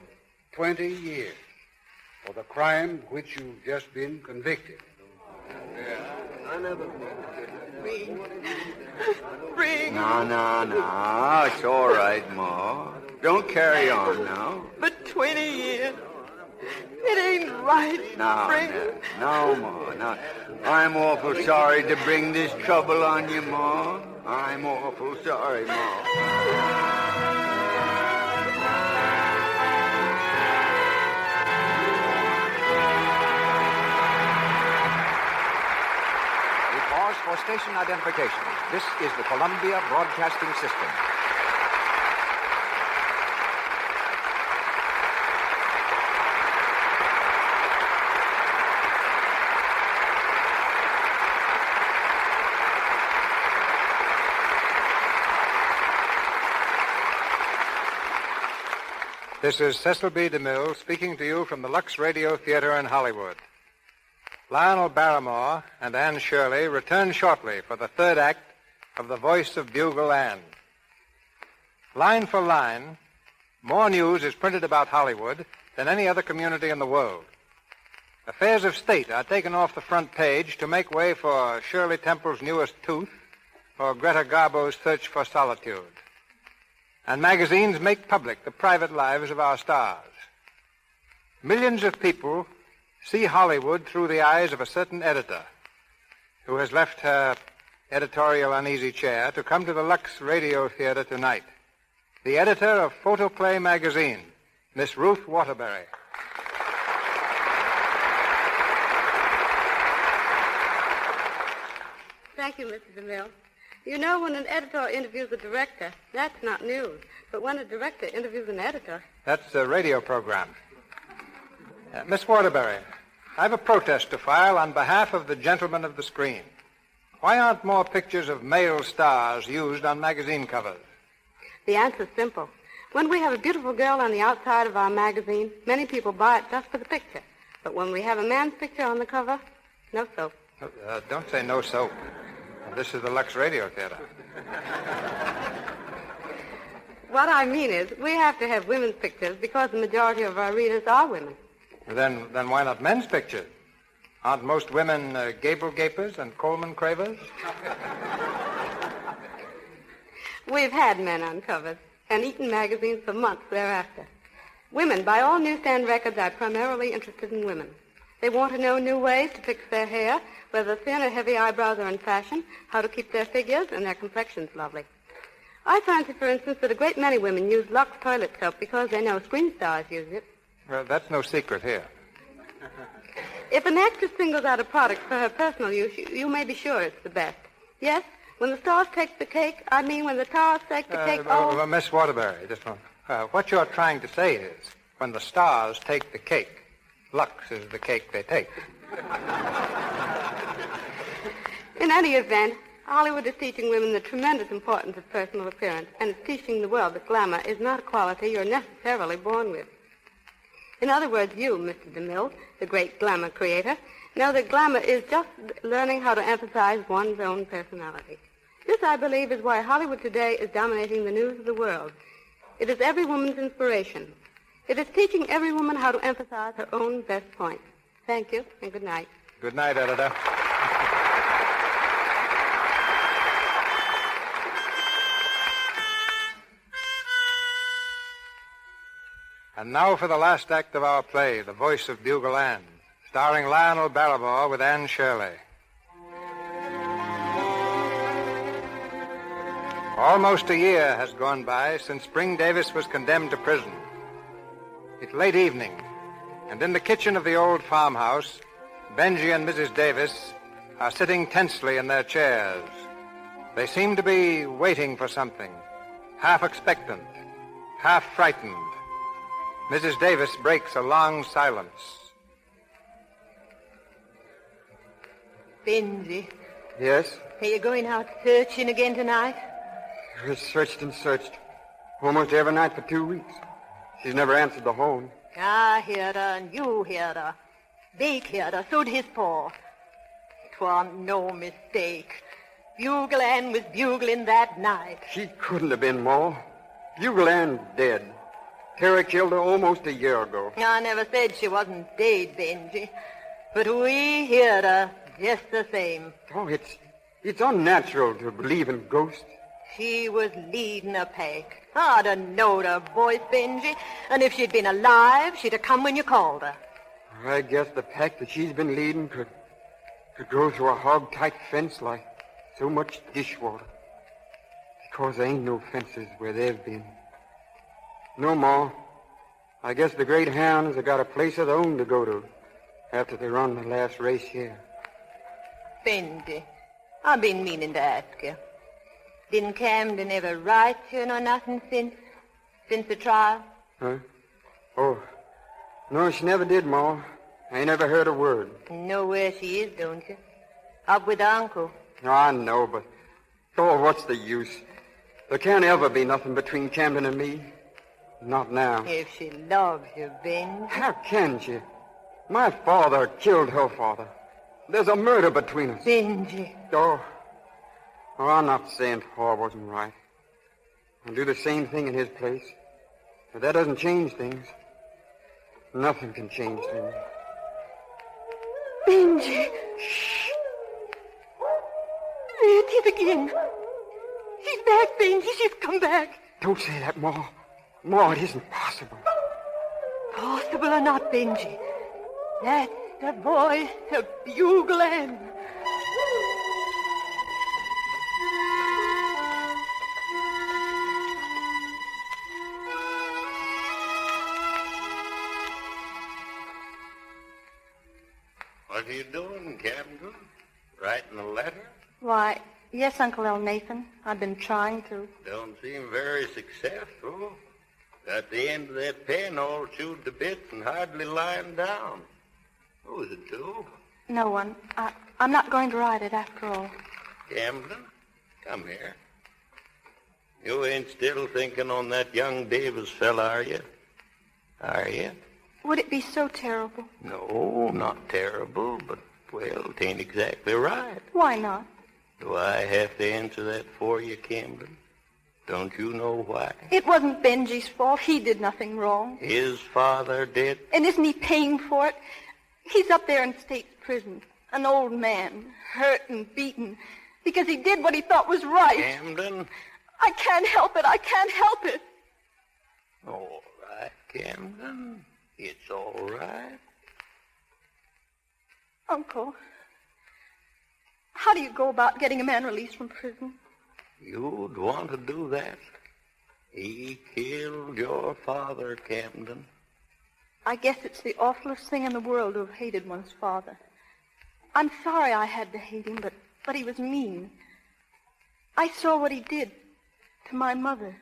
T: 20 years for the crime which you've just been convicted.
C: Spring.
A: No. It's all right, Ma. Don't carry on now.
C: But 20 years. It ain't right,
A: No,
C: Spring.
A: no, Ma. No. I'm awful sorry to bring this trouble on you, Ma. I'm awful sorry, Ma.
F: For station identification, this is the Columbia Broadcasting System.
R: This is Cecil B. DeMille speaking to you from the Lux Radio Theater in Hollywood. Lionel Barrymore and Anne Shirley return shortly for the third act of The Voice of Bugle Ann. Line for line, more news is printed about Hollywood than any other community in the world. Affairs of state are taken off the front page to make way for Shirley Temple's newest tooth or Greta Garbo's search for solitude. And magazines make public the private lives of our stars. Millions of people see Hollywood through the eyes of a certain editor who has left her editorial uneasy chair to come to the Lux Radio Theater tonight. The editor of Photoplay magazine, Miss Ruth Waterbury.
K: Thank you, Mr. DeMille. You know, when an editor interviews a director, that's not news. But when a director interviews an editor...
R: That's a radio program. Miss Waterbury, I have a protest to file on behalf of the gentlemen of the screen. Why aren't more pictures of male stars used on magazine covers?
K: The answer's simple. When we have a beautiful girl on the outside of our magazine, many people buy it just for the picture. But when we have a man's picture on the cover, no soap.
R: Don't say no soap. This is the Lux Radio Theater.
K: What I mean is, we have to have women's pictures because the majority of our readers are women.
R: Then why not men's pictures? Aren't most women Gable Gapers and Coleman Cravers?
K: We've had men on covers and eaten magazines for months thereafter. Women, by all newsstand records, are primarily interested in women. They want to know new ways to fix their hair, whether thin or heavy eyebrows are in fashion, how to keep their figures and their complexions lovely. I fancy, for instance, that a great many women use Lux toilet soap because they know screen stars use it.
R: Well, that's no secret here.
K: If an actress singles out a product for her personal use, you may be sure it's the best. Yes, when the stars take the cake, I mean when the stars take the cake,
R: Miss Waterbury, just one. What you're trying to say is, when the stars take the cake, Lux is the cake they take.
K: In any event, Hollywood is teaching women the tremendous importance of personal appearance, and it's teaching the world that glamour is not a quality you're necessarily born with. In other words, you, Mr. DeMille, the great glamour creator, know that glamour is just learning how to emphasize one's own personality. This, I believe, is why Hollywood today is dominating the news of the world. It is every woman's inspiration. It is teaching every woman how to emphasize her own best points. Thank you, and good night.
R: Good night, editor. And now for the last act of our play, The Voice of Bugle Ann, starring Lionel Barrymore with Anne Shirley. Almost a year has gone by since Spring Davis was condemned to prison. It's late evening, and in the kitchen of the old farmhouse, Benji and Mrs. Davis are sitting tensely in their chairs. They seem to be waiting for something, half expectant, half frightened. Mrs. Davis breaks a long silence.
K: Benji,
V: Yes?
K: are you going out searching again tonight?
V: We've searched and searched. Almost every night for 2 weeks. She's never answered the phone.
K: I heard her, and you heard her. Dake heard her, so'd his paw. 'Twan't no mistake. Bugle Ann was bugling that night.
V: She couldn't have been more. Bugle Ann dead. Tara killed her almost a year ago.
K: I never said she wasn't dead, Benji. But we heard her just the same.
V: Oh, it's unnatural to believe in ghosts.
K: She was leading a pack. I'd have knowed her voice, Benji. And if she'd been alive, she'd have come when you called her.
V: I guess the pack that she's been leading could go through a hog-tight fence like so much dishwater. Because there ain't no fences where they've been. No more. I guess the great hounds have got a place of their own to go to after they run the last race here.
K: Benji, I've been meaning to ask you. Didn't Camden ever write you nor nothing since the trial?
V: Huh? Oh, no, she never did, Ma. I ain't never heard a word.
K: Know where she is, don't you? Up with Uncle.
V: No, I know, but... Oh, what's the use? There can't ever be nothing between Camden and me. Not now.
K: If she loves you, Benji.
V: How can she? My father killed her father. There's a murder between us.
K: Benji.
V: Oh, I'm not saying Thor wasn't right. I'll do the same thing in his place. But that doesn't change things. Nothing can change things.
K: Benji. Shh. There it is again. She's back, Benji. She's come back.
V: Don't say that, Ma. Ma, it isn't possible.
K: Possible or not, Benji. That's the voice of Bugle Ann.
A: What are you doing, Camden? Writing a letter?
E: Why, yes, Uncle L. Nathan. I've been trying to.
A: Don't seem very successful. Got the end of that pen all chewed to bits and hardly lying down. Who is it to?
E: No one. I'm not going to write it after all.
A: Camden, come here. You ain't still thinking on that young Davis fella, are you? Are you?
E: Would it be so terrible?
A: No, not terrible, but, well, it ain't exactly right.
E: Why not?
A: Do I have to answer that for you, Camden? Don't you know why?
E: It wasn't Benji's fault. He did nothing wrong.
A: His father did?
E: And isn't he paying for it? He's up there in state prison, an old man, hurt and beaten, because he did what he thought was right.
A: Camden?
E: I can't help it. I can't help it.
A: All right, Camden. It's all right.
E: Uncle, how do you go about getting a man released from prison?
A: You'd want to do that? He killed your father, Camden.
E: I guess it's the awfulest thing in the world to have hated one's father. I'm sorry I had to hate him, but he was mean. I saw what he did to my mother.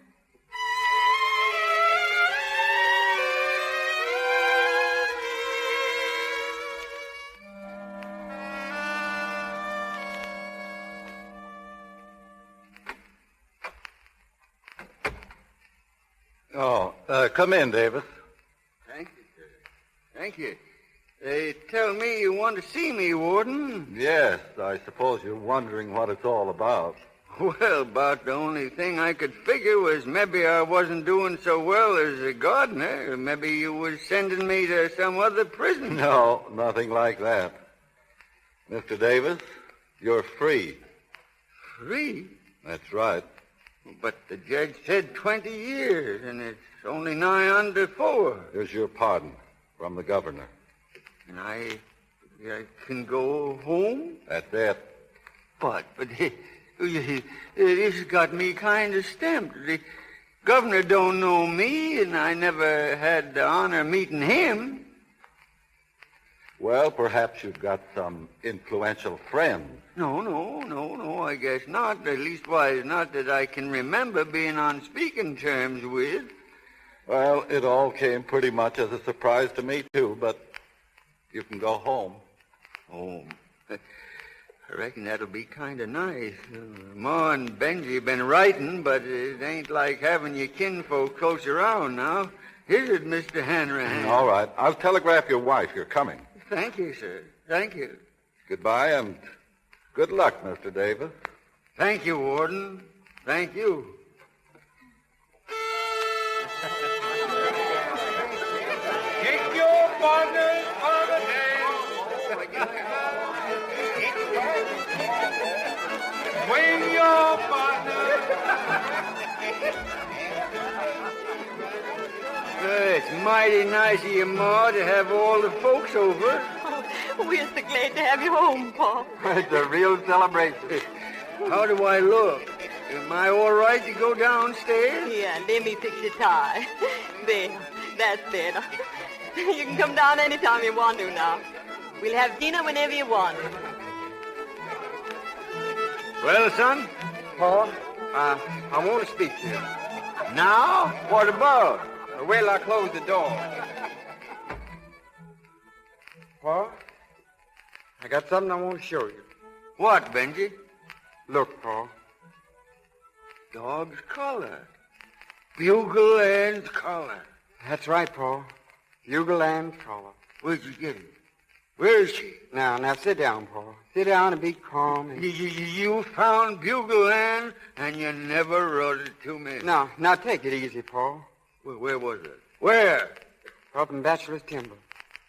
A: Come in, Davis.
V: Thank you, sir. Thank you.
A: They tell me you want to see me, Warden.
H: Yes, I suppose you're wondering what it's all about.
A: Well, about the only thing I could figure was maybe I wasn't doing so well as a gardener. Maybe you was sending me to some other prison.
H: No, nothing like that. Mr. Davis, you're free.
A: Free?
H: That's right.
A: But the judge said 20 years, and it's only nigh under 4.
H: Here's your pardon from the governor.
A: And I can go home?
H: That's it.
A: But This got me kind of stamped. The governor don't know me, and I never had the honor of meeting him.
H: Well, perhaps you've got some influential friends.
A: No, I guess not. At least, not that I can remember being on speaking terms with.
H: Well, it all came pretty much as a surprise to me, too, but you can go home.
A: Home? I reckon that'll be kind of nice. Ma and Benji been writing, but it ain't like having your kinfolk close around now. Is it, Mr. Hanrahan?
H: All right. I'll telegraph your wife you're coming.
A: Thank you, sir. Thank you.
H: Goodbye, and good luck, Mr. Davis.
A: Thank you, Warden. Thank you.
D: Take your partners for the dance. Swing your partners.
A: It's mighty nice of you, Ma, to have all the folks over.
C: Oh, we're so glad to have you home, Pa.
R: It's a real celebration.
A: How do I look? Am I all right to go downstairs?
C: Yeah, let me fix your tie. There, that's better. You can come down anytime you want to now. We'll have dinner whenever you want.
A: Well, son?
R: Pa, I want to speak to you.
A: Now? What about?
R: Wait till I close the door. Pa, I got something I want to show you.
A: What, Benji?
R: Look, Pa.
A: Dog's collar. Bugle and collar.
R: That's right, Pa. Bugle and collar.
A: Where'd you get it? Where is she?
R: Now, sit down, Pa. Sit down and be calm. And...
A: You found Bugle Ann, and you never wrote it to me.
R: Now, take it easy, Pa.
A: Where was it? Where?
R: Up in Bachelor's Timber.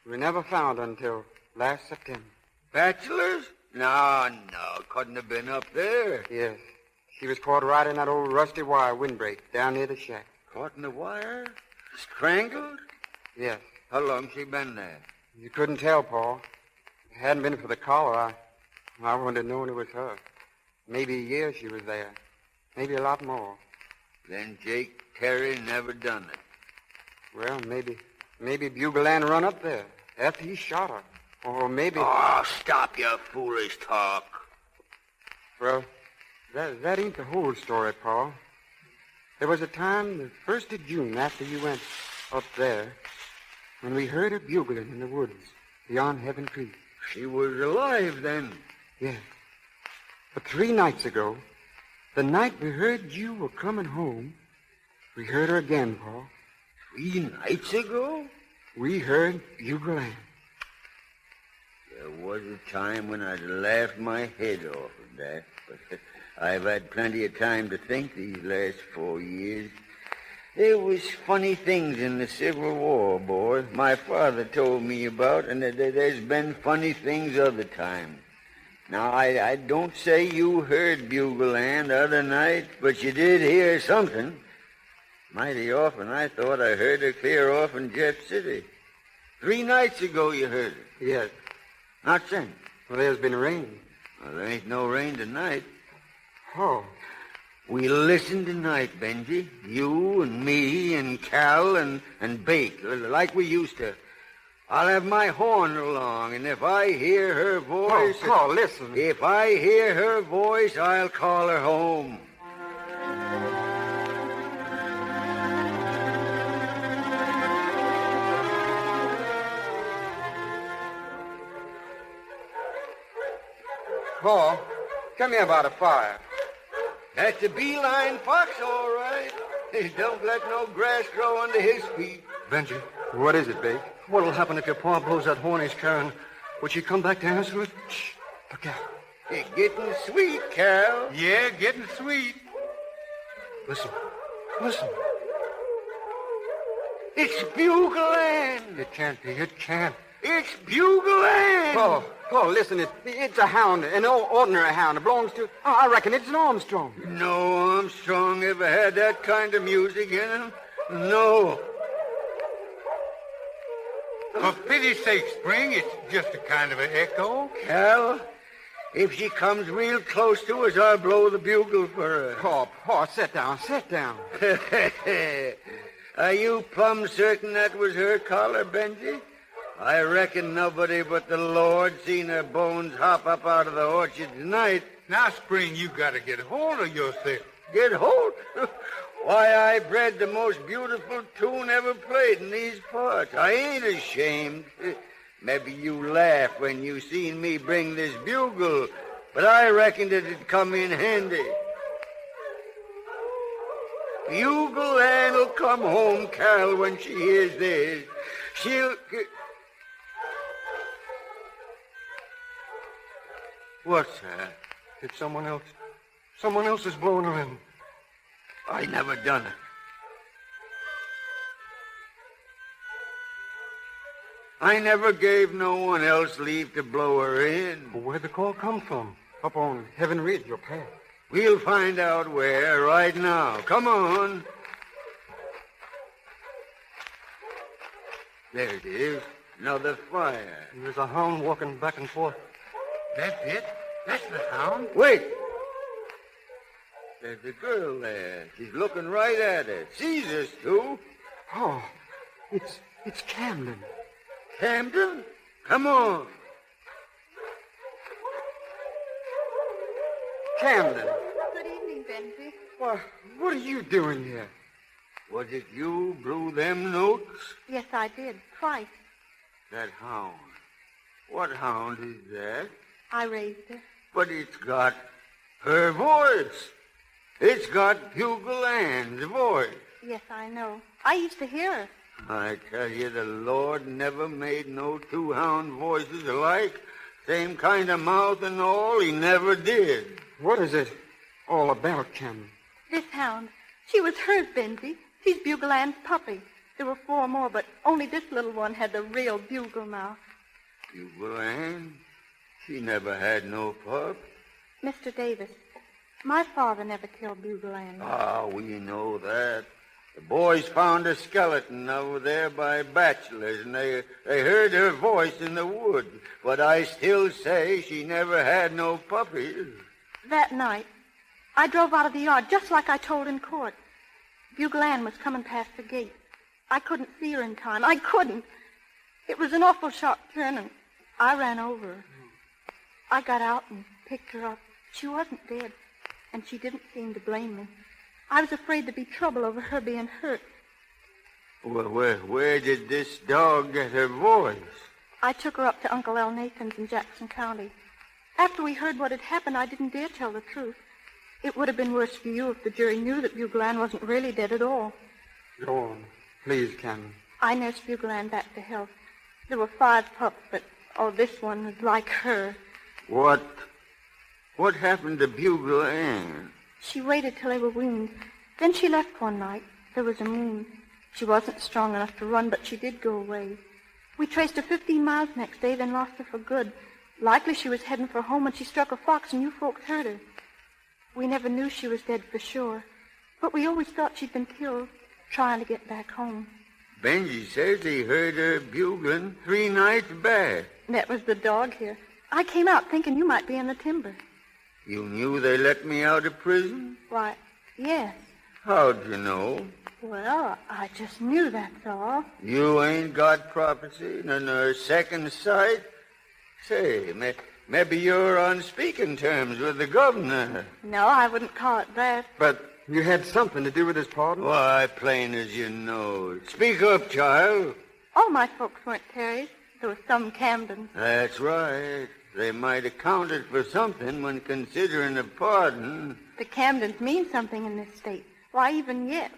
R: We were never found until last September.
A: Bachelor's? No, couldn't have been up there.
R: Yes. She was caught right in that old rusty wire windbreak down near the shack.
A: Caught in the wire? Strangled?
R: Yes.
A: How long she been there?
R: You couldn't tell, Pa. If it hadn't been for the collar, I wouldn't have known it was her. Maybe a year she was there. Maybe a lot more.
A: Then Jake Terry never done it.
R: Well, maybe Bugle Ann run up there after he shot her. Or maybe...
A: Oh, stop your foolish talk.
R: Well, that ain't the whole story, Pa. There was a time, the 1st of June, after you went up there, when we heard her bugling in the woods beyond Heaven Creek.
A: She was alive then?
R: Yes. But 3 nights ago, the night we heard you were coming home, we heard her again, Pa.
A: 3 nights ago?
R: We heard Bugle Ann.
A: There was a time when I'd laughed my head off at that, but I've had plenty of time to think these last 4 years. There was funny things in the Civil War, boy. My father told me about, and there's been funny things other times. Now, I don't say you heard Bugle Ann the other night, but you did hear something. Mighty often I thought I heard her clear off in Jeff City. 3 nights ago you heard her.
R: Yes.
A: Not since.
R: Well, there's been rain.
A: Well, there ain't no rain tonight.
R: Oh.
A: We listen tonight, Benji. You and me and Cal and Bake, like we used to. I'll have my horn along, and if I hear her voice...
R: Oh, listen.
A: If I hear her voice, I'll call her home.
R: Paul, come here about a fire.
A: That's the beeline fox, all right. Don't let no grass grow under his feet.
R: Benji, what is it, Bake?
J: What'll happen if your pa blows that horn he's carrying? Would she come back to answer it?
R: Shh. Look out.
A: It's getting sweet, Cal.
D: Yeah, getting sweet.
J: Listen.
A: It's Bugle Ann.
R: It can't be. It can't.
A: It's Bugle Ann.
R: Paul, listen. It's a hound, an ordinary hound. It belongs to... I reckon it's an Armstrong.
A: No Armstrong ever had that kind of music in him. No.
D: For pity's sake, Spring, it's just a kind of an echo.
A: Cal, If she comes real close to us, I'll blow the bugle for her.
G: Pa, sit down, sit down.
A: Are you plumb certain that was her collar, Benji? I reckon nobody but the Lord seen her bones hop up out of the orchard tonight.
L: Now, Spring, you got to get hold of yourself.
A: Get hold? Why, I bred the most beautiful tune ever played in these parts. I ain't ashamed. Maybe you laugh when you seen me bring this bugle, but I reckoned it'd come in handy. Bugle Ann'll come home, Carol, when she hears this. She'll... What's that?
J: It's someone else. Someone else is blowing her in.
A: I never done it. I never gave no one else leave to blow her in.
J: Well, where'd the call come from? Up on Heaven Ridge, your path.
A: We'll find out where right now. Come on. There it is. Another fire.
J: And there's a hound walking back and forth.
L: That's it? That's the hound?
A: Wait. There's a girl there. She's looking right at us. Sees us, too.
J: Oh, it's Camden.
A: Camden? Come on.
J: Camden.
E: Good evening, Benji.
J: Why, what are you doing here?
A: Was it you blew them notes?
E: Yes, I did. Twice.
A: That hound. What hound is that?
E: I raised her.
A: But it's got her voice. It's got Bugle Ann's voice.
E: Yes, I know. I used to hear her.
A: I tell you, the Lord never made no two hound voices alike. Same kind of mouth and all, he never did.
J: What is it all about, Camden?
E: This hound. She was hers, Benji. She's Bugle Ann's puppy. There were 4 more, but only this little one had the real bugle mouth.
A: Bugle Ann? She never had no pup.
E: Mr. Davis, my father never killed Bugle Ann.
A: Ah, we know that. The boys found a skeleton over there by Bachelor's, and they heard her voice in the woods. But I still say she never had no puppies.
E: That night, I drove out of the yard just like I told in court. Bugle Ann was coming past the gate. I couldn't see her in time. I couldn't. It was an awful sharp turn, and I ran over her. I got out and picked her up. She wasn't dead, and she didn't seem to blame me. I was afraid there'd be trouble over her being hurt.
A: Well, where did this dog get her voice?
E: I took her up to Uncle L. Nathan's in Jackson County. After we heard what had happened, I didn't dare tell the truth. It would have been worse for you if the jury knew that Bugle Ann wasn't really dead at all.
J: Go on. Please, Camden.
E: I nursed Bugle Ann back to health. There were 5 pups, but, this one was like her.
A: What happened to Bugle Ann?
E: She waited till they were weaned. Then she left one night. There was a moon. She wasn't strong enough to run, but she did go away. We traced her 15 miles next day, then lost her for good. Likely she was heading for home when she struck a fox and you folks heard her. We never knew she was dead for sure, but we always thought she'd been killed trying to get back home.
A: Benji says he heard her bugling 3 nights back.
E: That was the dog here. I came out thinking you might be in the timber.
A: You knew they let me out of prison?
E: Why, yes.
A: How'd you know?
E: Well, I just knew, that's all.
A: You ain't got prophecy nor second sight? Say, maybe you're on speaking terms with the governor.
E: No, I wouldn't call it that.
J: But you had something to do with his pardon?
A: Why, plain as you know. Speak up, child.
E: All my folks weren't Terrys. There were some Camdens.
A: That's right. They might have counted for something when considering a pardon.
E: The Camdens mean something in this state. Why, even yet.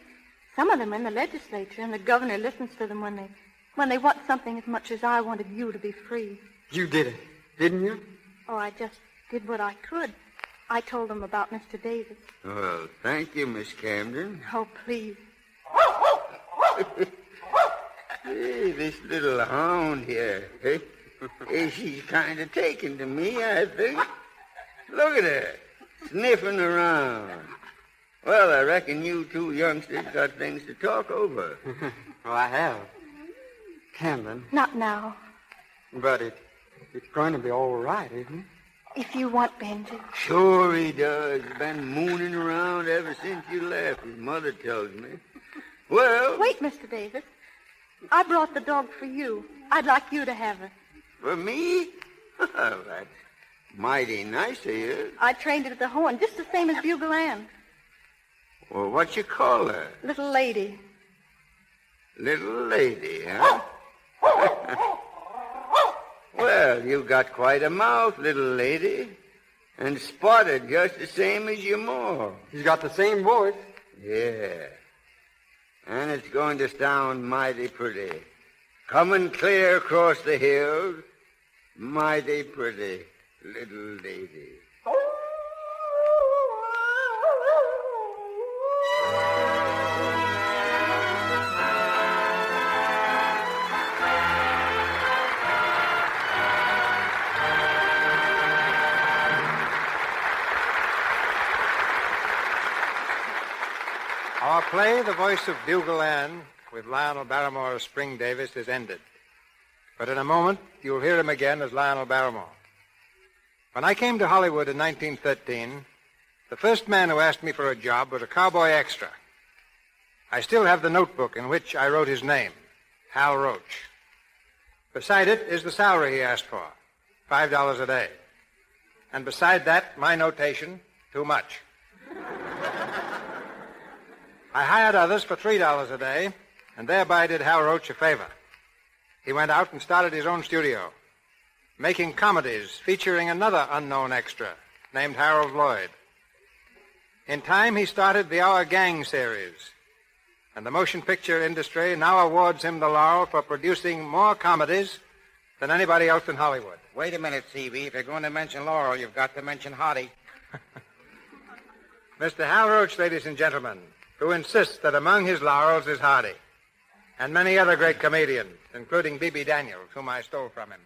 E: Some of them are in the legislature, and the governor listens to them when they want something as much as I wanted you to be free.
J: You did it, didn't you?
E: Oh, I just did what I could. I told them about Mr. Davis.
A: Well, thank you, Miss Camden.
E: Oh, please.
A: Hey, this little hound here. Hey, she's kind of taken to me, I think. Look at her, sniffing around. Well, I reckon you 2 youngsters got things to talk over.
J: Well, I have. Camden.
E: Not now.
J: But it's going to be all right, isn't it?
E: If you want Benji.
A: Sure he does. Been mooning around ever since you left, his mother tells me. Well...
E: Wait, Mr. Davis. I brought the dog for you. I'd like you to have her.
A: For me? Well, that's mighty nice of you.
E: I trained it at the horn, just the same as Bugle Ann.
A: Well, what you call her?
E: Little lady.
A: Little lady, huh? Well, you got quite a mouth, little lady. And spotted just the same as your ma.
J: He's got the same voice.
A: Yeah. And it's going to sound mighty pretty. Coming clear across the hills. Mighty pretty, little lady.
R: Our play, The Voice of Bugle Ann, with Lionel Barrymore as Spring Davis, is ended. But in a moment, you'll hear him again as Lionel Barrymore. When I came to Hollywood in 1913, the first man who asked me for a job was a cowboy extra. I still have the notebook in which I wrote his name, Hal Roach. Beside it is the salary he asked for, $5 a day. And beside that, my notation, too much. I hired others for $3 a day, and thereby did Hal Roach a favor. He went out and started his own studio, making comedies featuring another unknown extra named Harold Lloyd. In time, he started the Our Gang series, and the motion picture industry now awards him the laurel for producing more comedies than anybody else in Hollywood.
O: Wait a minute, C.B. If you're going to mention Laurel, you've got to mention Hottie.
R: Mr. Hal Roach, ladies and gentlemen, who insists that among his laurels is Hardy, and many other great comedians, including B.B. Daniels, whom I stole from him.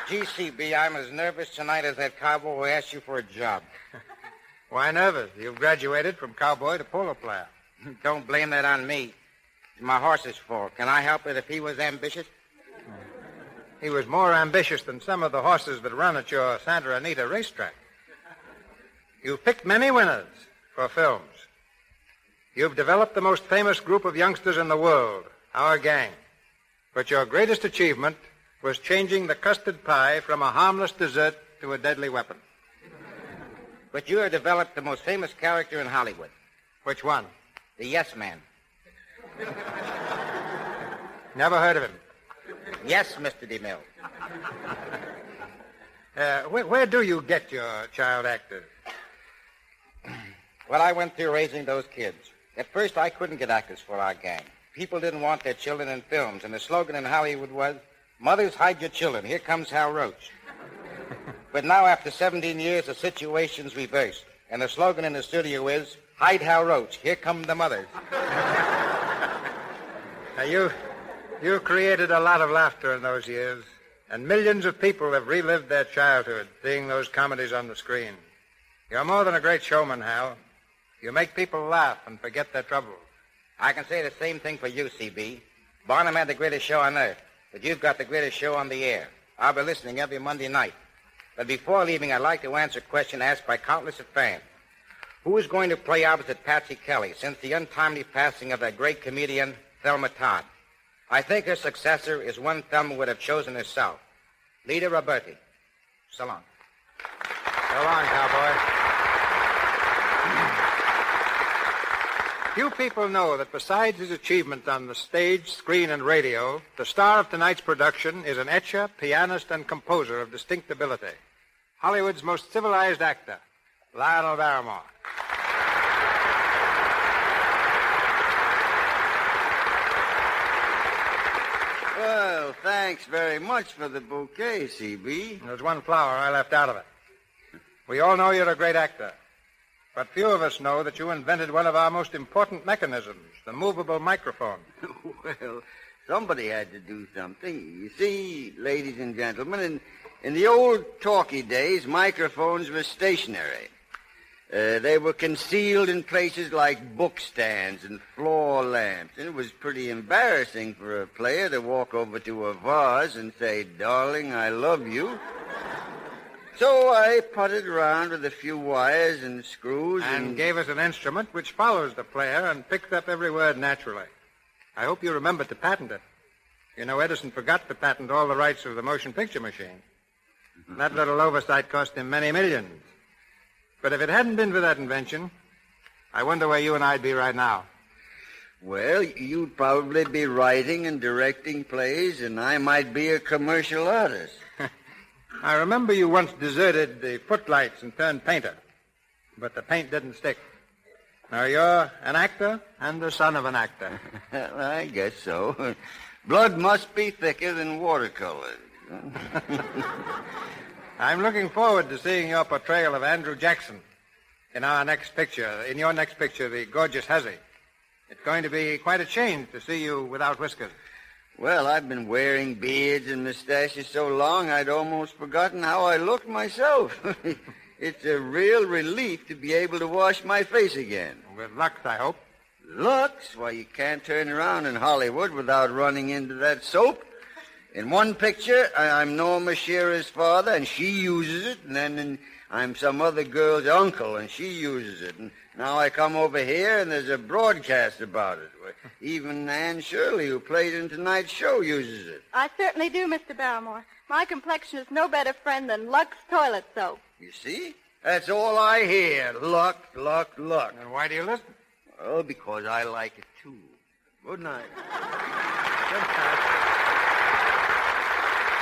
O: GCB, I'm as nervous tonight as that cowboy who asked you for a job.
R: Why nervous? You've graduated from cowboy to polo player.
O: Don't blame that on me. It's my horse's fault. Can I help it if he was ambitious?
R: He was more ambitious than some of the horses that run at your Santa Anita racetrack. You've picked many winners for films. You've developed the most famous group of youngsters in the world, Our Gang. But your greatest achievement was changing the custard pie from a harmless dessert to a deadly weapon.
O: But you have developed the most famous character in Hollywood.
R: Which one?
O: The Yes Man.
R: Never heard of him.
O: Yes, Mr. DeMille.
R: Where do you get your child actors?
O: Well, I went through raising those kids. At first, I couldn't get actors for Our Gang. People didn't want their children in films, and the slogan in Hollywood was, "Mothers, hide your children. Here comes Hal Roach." But now, after 17 years, the situation's reversed, and the slogan in the studio is, "Hide Hal Roach. Here come the mothers."
R: Now, you created a lot of laughter in those years, and millions of people have relived their childhood seeing those comedies on the screen. You're more than a great showman, Hal. You make people laugh and forget their troubles.
O: I can say the same thing for you, C.B. Barnum had the greatest show on earth, but you've got the greatest show on the air. I'll be listening every Monday night. But before leaving, I'd like to answer a question asked by countless of fans. Who is going to play opposite Patsy Kelly since the untimely passing of that great comedian, Thelma Todd? I think her successor is one Thelma would have chosen herself, Lita Roberti. So long.
R: So long, cowboy. Few people know that besides his achievement on the stage, screen, and radio, the star of tonight's production is an etcher, pianist, and composer of distinct ability. Hollywood's most civilized actor, Lionel Barrymore.
A: Well, thanks very much for the bouquet, C.B.
R: There's one flower I left out of it. We all know you're a great actor, but few of us know that you invented one of our most important mechanisms, the movable microphone.
A: Well, somebody had to do something. You see, ladies and gentlemen, in the old talkie days, microphones were stationary. They were concealed in places like bookstands and floor lamps. And it was pretty embarrassing for a player to walk over to a vase and say, "Darling, I love you." So I putted around with a few wires and screws
R: and gave us an instrument which follows the player and picks up every word naturally. I hope you remembered to patent it. You know, Edison forgot to patent all the rights of the motion picture machine. That little oversight cost him many millions. But if it hadn't been for that invention, I wonder where you and I'd be right now.
A: Well, you'd probably be writing and directing plays, and I might be a commercial artist.
R: I remember you once deserted the footlights and turned painter, but the paint didn't stick. Now you're an actor and the son of an actor.
A: Well, I guess so. Blood must be thicker than watercolor.
R: I'm looking forward to seeing your portrayal of Andrew Jackson in your next picture, The Gorgeous Huzzy. It's going to be quite a change to see you without whiskers.
A: Well, I've been wearing beards and mustaches so long I'd almost forgotten how I looked myself. It's a real relief to be able to wash my face again.
R: With Lux, I hope.
A: Lux? Why, you can't turn around in Hollywood without running into that soap. In one picture, I'm Norma Shearer's father, and she uses it, and then I'm some other girl's uncle, and she uses it. And now I come over here, and there's a broadcast about it. Even Anne Shirley, who played in tonight's show, uses it.
E: I certainly do, Mr. Barrymore. My complexion is no better friend than Lux toilet soap.
A: You see? That's all I hear. Lux, Lux, Lux.
R: And why do you listen?
A: Well, because I like it, too. Good night.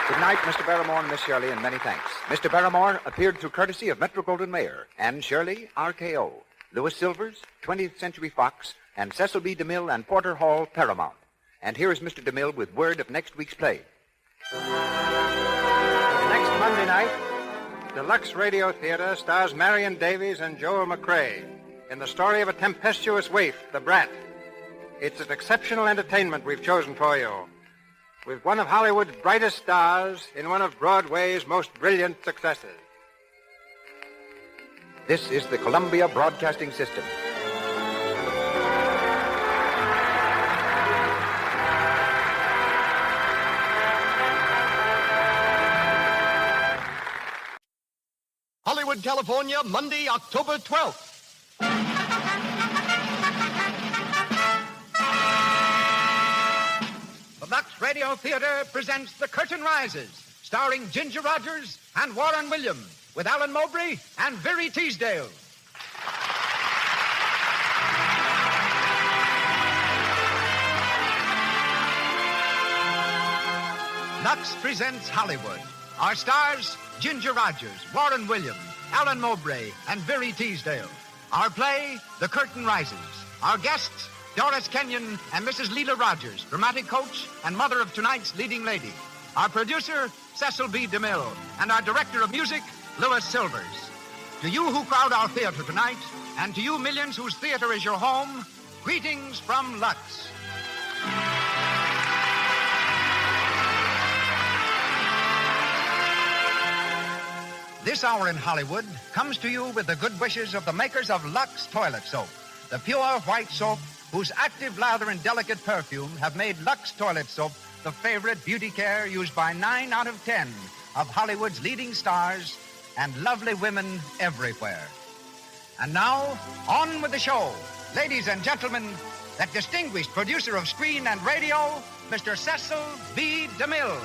F: Good night, Mr. Barrymore and Miss Shirley, and many thanks. Mr. Barrymore appeared through courtesy of Metro-Goldwyn-Mayer, Anne Shirley, RKO, Louis Silvers, 20th Century Fox, and Cecil B. DeMille and Porter Hall, Paramount. And here is Mr. DeMille with word of next week's play.
R: Next Monday night, the Lux Radio Theater stars Marion Davies and Joel McCrae in the story of a tempestuous waif, The Brat. It's an exceptional entertainment we've chosen for you, with one of Hollywood's brightest stars in one of Broadway's most brilliant successes.
F: This is the Columbia Broadcasting System.
J: Hollywood, California, Monday, October 12th. The Lux Radio Theater presents The Curtain Rises, starring Ginger Rogers and Warren Williams, with Alan Mowbray and Very Teasdale. Lux presents Hollywood. Our stars, Ginger Rogers, Warren Williams, Alan Mowbray, and Very Teasdale. Our play, The Curtain Rises. Our guests, Doris Kenyon and Mrs. Leela Rogers, dramatic coach and mother of tonight's leading lady. Our producer, Cecil B. DeMille, and our director of music, Louis Silvers. To you who crowd our theater tonight, and to you millions whose theater is your home, greetings from Lux. This hour in Hollywood comes to you with the good wishes of the makers of Lux Toilet Soap, the pure white soap whose active lather and delicate perfume have made Lux Toilet Soap the favorite beauty care used by 9 out of 10 of Hollywood's leading stars and lovely women everywhere. And now, on with the show. Ladies and gentlemen, that distinguished producer of screen and radio, Mr. Cecil B. DeMille.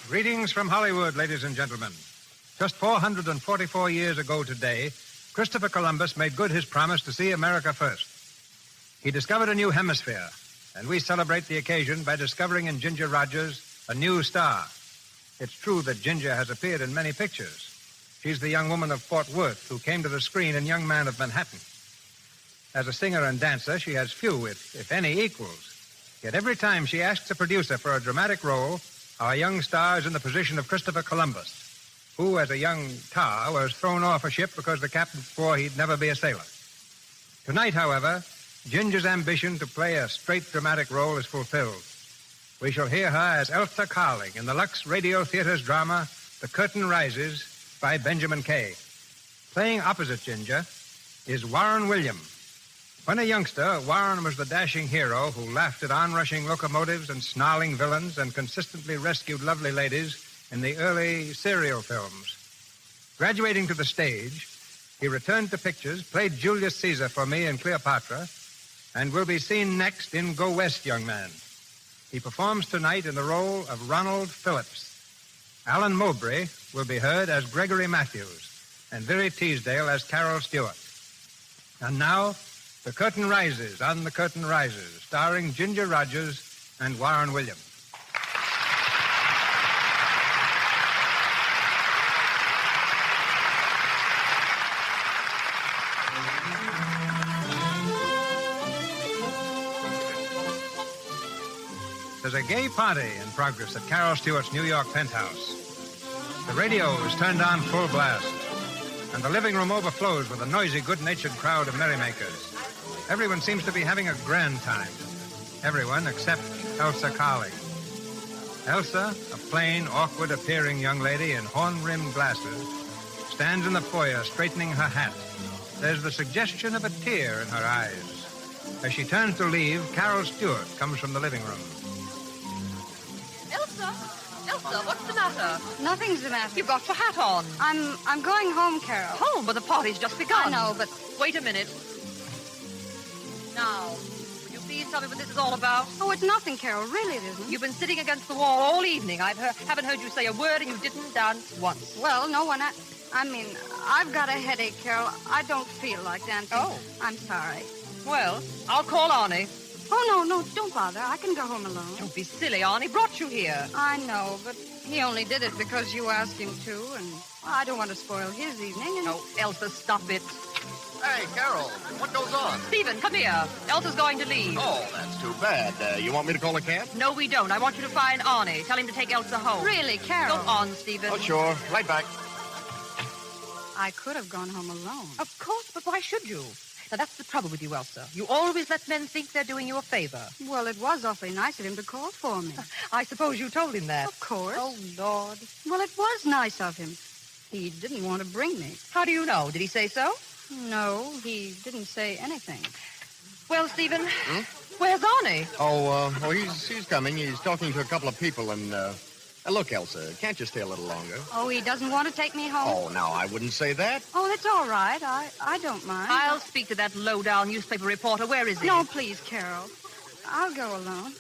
B: Greetings from Hollywood, ladies and gentlemen. Just 444 years ago today, Christopher Columbus made good his promise to see America first. He discovered a new hemisphere, and we celebrate the occasion by discovering in Ginger Rogers a new star. It's true that Ginger has appeared in many pictures. She's the young woman of Fort Worth who came to the screen in Young Man of Manhattan. As a singer and dancer, she has few, if any, equals. Yet every time she asks a producer for a dramatic role, our young star is in the position of Christopher Columbus, who, as a young tar, was thrown off a ship because the captain swore he'd never be a sailor. Tonight, however, Ginger's ambition to play a straight dramatic role is fulfilled. We shall hear her as Elsa Carling in the Lux Radio Theater's drama, The Curtain Rises, by Benjamin Kay. Playing opposite Ginger is Warren William. When a youngster, Warren was the dashing hero who laughed at onrushing locomotives and snarling villains and consistently rescued lovely ladies in the early serial films. Graduating to the stage, he returned to pictures, played Julius Caesar for me in Cleopatra, and will be seen next in Go West, Young Man. He performs tonight in the role of Ronald Phillips. Alan Mowbray will be heard as Gregory Matthews, and Viri Teasdale as Carol Stewart. And now, The Curtain Rises, On the Curtain Rises, starring Ginger Rogers and Warren William. There's a gay party in progress at Carol Stewart's New York penthouse. The radio is turned on full blast, and the living room overflows with a noisy, good-natured crowd of merrymakers. Everyone seems to be having a grand time. Everyone except Elsa Carling. Elsa, a plain, awkward-appearing young lady in horn-rimmed glasses, stands in the foyer straightening her hat. There's the suggestion of a tear in her eyes. As she turns to leave, Carol Stewart comes from the living room.
P: Elsa, what's the matter?
K: Nothing's the matter.
P: You've got your hat on.
K: I'm going home, Carol.
P: Home, but the party's just begun.
K: I know, but...
P: Wait a minute. Now, would you please tell me what this is all about?
K: Oh, it's nothing, Carol. Really, it isn't.
P: You've been sitting against the wall all evening. I haven't heard you say a word, and you didn't dance once.
K: Well, no one... I mean, I've got a headache, Carol. I don't feel like dancing.
P: Oh.
K: I'm sorry.
P: Well, I'll call Arnie.
K: Oh, no, don't bother. I can go home alone.
P: Don't be silly, Arnie brought you here.
K: I know, but he only did it because you asked him to, and I don't want to spoil his evening. And...
P: Oh, Elsa, stop it.
Q: Hey, Carol, what goes on?
P: Stephen, come here. Elsa's going to leave.
Q: Oh, that's too bad. You want me to call a cab?
P: No, we don't. I want you to find Arnie. Tell him to take Elsa home.
K: Really, Carol?
P: Go on, Stephen.
Q: Oh, sure. Right back.
K: I could have gone home alone.
P: Of course, but why should you? Now, that's the trouble with you, Elsa. You always let men think they're doing you a favor.
K: Well, it was awfully nice of him to call for me.
P: I suppose you told him that.
K: Of course.
P: Oh, Lord.
K: Well, it was nice of him. He didn't want to bring me.
P: How do you know? Did he say so?
K: No, he didn't say anything.
P: Well, Stephen, where's Arnie?
Q: He's coming. He's talking to a couple of people, and, look, Elsa, can't you stay a little longer?
K: Oh, he doesn't want to take me home?
Q: Oh, no, I wouldn't say that.
K: Oh, that's all right. I don't mind.
P: I'll speak to that low-down newspaper reporter. Where is he?
K: No, please, Carol. I'll go alone.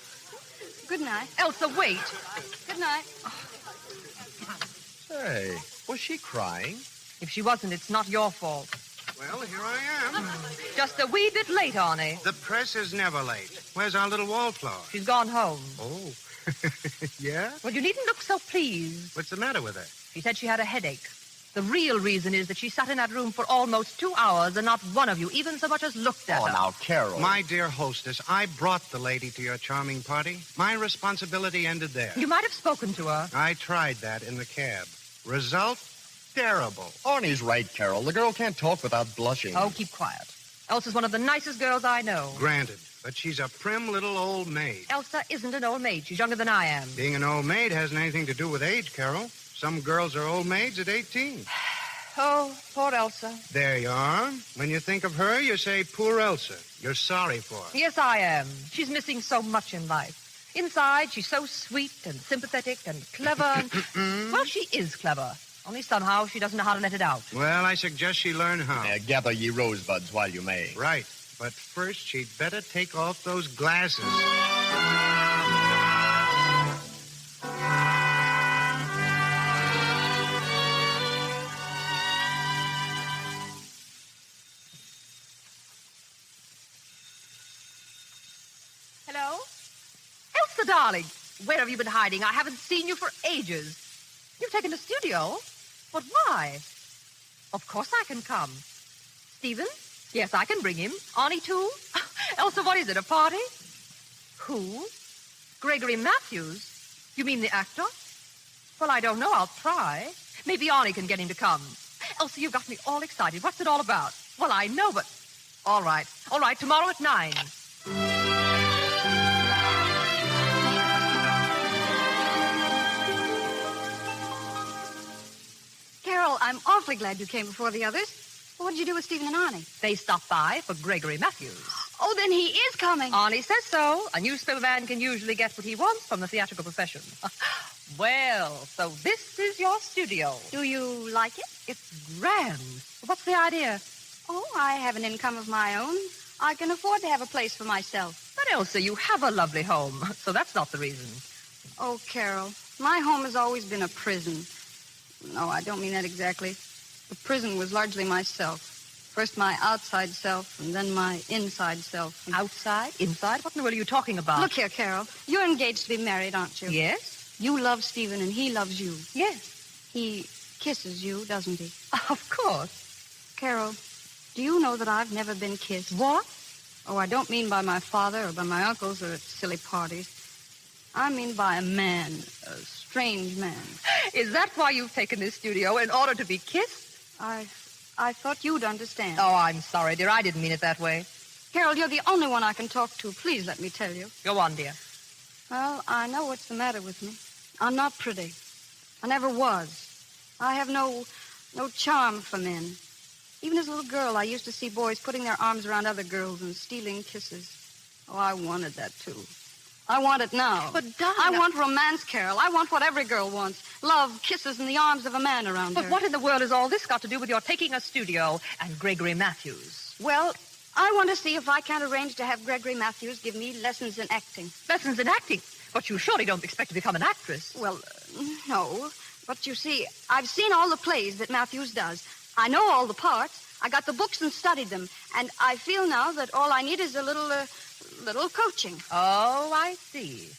K: Good night.
P: Elsa, wait.
K: Good night.
Q: Say, was she crying?
P: If she wasn't, it's not your fault.
G: Well, here I am.
P: Just a wee bit late, Arnie.
G: The press is never late. Where's our little wallflower?
P: She's gone home.
G: Oh. Yeah?
P: Well, you needn't look so pleased.
G: What's the matter with her?
P: She said she had a headache. The real reason is that she sat in that room for almost 2 hours and not one of you even so much as looked at her.
Q: Oh, now, Carol.
G: My dear hostess, I brought the lady to your charming party. My responsibility ended there.
P: You might have spoken to her.
G: I tried that in the cab. Result? Terrible.
Q: Arnie's right, Carol. The girl can't talk without blushing.
P: Oh, keep quiet. Elsa's one of the nicest girls I know.
G: Granted, but she's a prim little old maid.
P: Elsa isn't an old maid. She's younger than I am.
G: Being an old maid hasn't anything to do with age, Carol. Some girls are old maids at 18.
P: Oh, poor Elsa.
G: There you are. When you think of her, you say, poor Elsa. You're sorry for her.
P: Yes, I am. She's missing so much in life. Inside, she's so sweet and sympathetic and clever. Well, she is clever. Only somehow she doesn't know how to let it out.
G: Well, I suggest she learn how.
Q: Gather ye rosebuds while you may.
G: Right. But first, she'd better take off those glasses.
P: Hello? Elsa, darling. Where have you been hiding? I haven't seen you for ages. You've taken the studio? But why? Of course I can come. Stephen? Yes, I can bring him. Arnie, too? Elsa, what is it, a party? Who? Gregory Matthews? You mean the actor? Well, I don't know. I'll try. Maybe Arnie can get him to come. Elsa, you've got me all excited. What's it all about? Well, I know, but... All right. Tomorrow at 9.
I: Carol, I'm awfully glad you came before the others. What did you do with Stephen and Arnie?
P: They stopped by for Gregory Matthews.
I: Oh, then he is coming.
P: Arnie says so. A newspaper man can usually get what he wants from the theatrical profession. Well, so this is your studio.
I: Do you like it?
P: It's grand. What's the idea?
I: Oh, I have an income of my own. I can afford to have a place for myself.
P: But, Elsa, you have a lovely home, so that's not the reason.
I: Oh, Carol, my home has always been a prison. No, I don't mean that exactly. The prison was largely myself. First my outside self, and then my inside self.
P: Outside? Inside? What in the world are you talking about?
I: Look here, Carol. You're engaged to be married, aren't you?
P: Yes.
I: You love Stephen, and he loves you.
P: Yes.
I: He kisses you, doesn't he?
P: Of course.
I: Carol, do you know that I've never been kissed?
P: What?
I: Oh, I don't mean by my father or by my uncles or at silly parties. I mean by a man, a strange man.
P: Is that why you've taken this studio, in order to be kissed?
I: I thought you'd understand.
P: Oh, I'm sorry, dear. I didn't mean it that way.
I: Carol, you're the only one I can talk to. Please let me tell you.
P: Go on, dear.
I: Well, I know what's the matter with me. I'm not pretty. I never was. I have no charm for men. Even as a little girl, I used to see boys putting their arms around other girls and stealing kisses. Oh, I wanted that, too. I want it now.
P: But, darling...
I: I want romance, Carol. I want what every girl wants. Love, kisses, and the arms of a man around her.
P: But what in the world has all this got to do with your taking a studio and Gregory Matthews?
I: Well, I want to see if I can't arrange to have Gregory Matthews give me lessons in acting.
P: Lessons in acting? But you surely don't expect to become an actress.
I: Well, no. But you see, I've seen all the plays that Matthews does. I know all the parts. I got the books and studied them. And I feel now that all I need is a little coaching.
P: Oh, I see.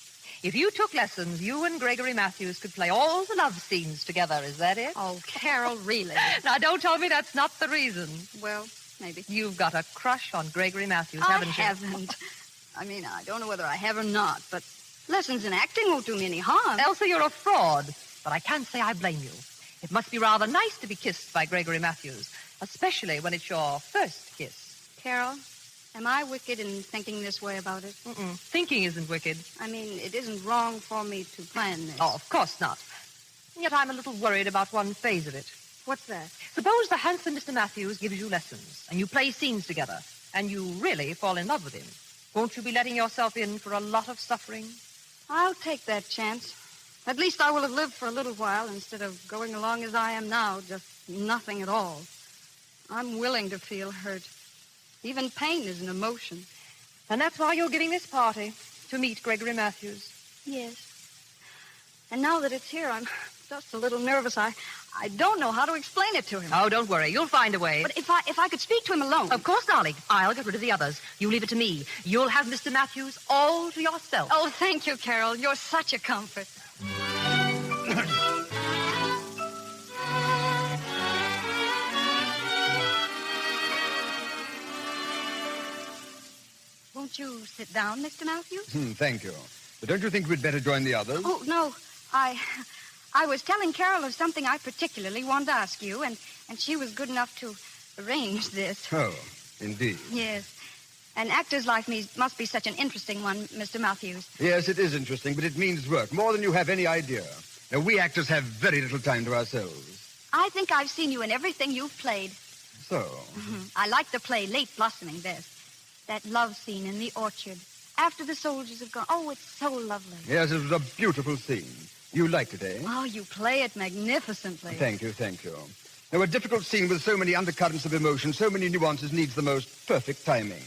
P: If you took lessons, you and Gregory Matthews could play all the love scenes together. Is that it?
I: Oh, Carol, really?
P: Now, don't tell me that's not the reason.
I: Well, maybe.
P: You've got a crush on Gregory Matthews, haven't you?
I: I haven't. I mean, I don't know whether I have or not, but lessons in acting won't do me any harm.
P: Elsa, you're a fraud. But I can't say I blame you. It must be rather nice to be kissed by Gregory Matthews, especially when it's your first kiss.
I: Carol, am I wicked in thinking this way about it?
P: Mm-mm. Thinking isn't wicked.
I: I mean, it isn't wrong for me to plan this.
P: Oh, of course not. Yet I'm a little worried about one phase of it.
I: What's that?
P: Suppose the handsome Mr. Matthews gives you lessons, and you play scenes together, and you really fall in love with him. Won't you be letting yourself in for a lot of suffering?
I: I'll take that chance. At least I will have lived for a little while instead of going along as I am now, just nothing at all. I'm willing to feel hurt. Even pain is an emotion.
P: And that's why you're giving this party, to meet Gregory Matthews.
I: Yes. And now that it's here, I'm just a little nervous. I don't know how to explain it to him.
P: Oh, don't worry. You'll find a way.
I: But if I could speak to him alone...
P: Of course, darling. I'll get rid of the others. You leave it to me. You'll have Mr. Matthews all to yourself.
I: Oh, thank you, Carol. You're such a comfort. Won't you sit down, Mr. Matthews?
M: Thank you. But don't you think we'd better join the others?
I: Oh, no. I was telling Carol of something I particularly wanted to ask you, and she was good enough to arrange this.
M: Oh, indeed.
I: Yes. An actor's life must be such an interesting one, Mr. Matthews.
M: Yes, it is interesting, but it means work, more than you have any idea. Now, we actors have very little time to ourselves.
I: I think I've seen you in everything you've played.
M: So?
I: I like the play Late Blossoming best. That love scene in the orchard. After the soldiers have gone. Oh, it's so lovely.
M: Yes, it was a beautiful scene. You liked it, eh?
I: Oh, you play it magnificently.
M: Thank you, thank you. Now, a difficult scene with so many undercurrents of emotion, so many nuances, needs the most perfect timing.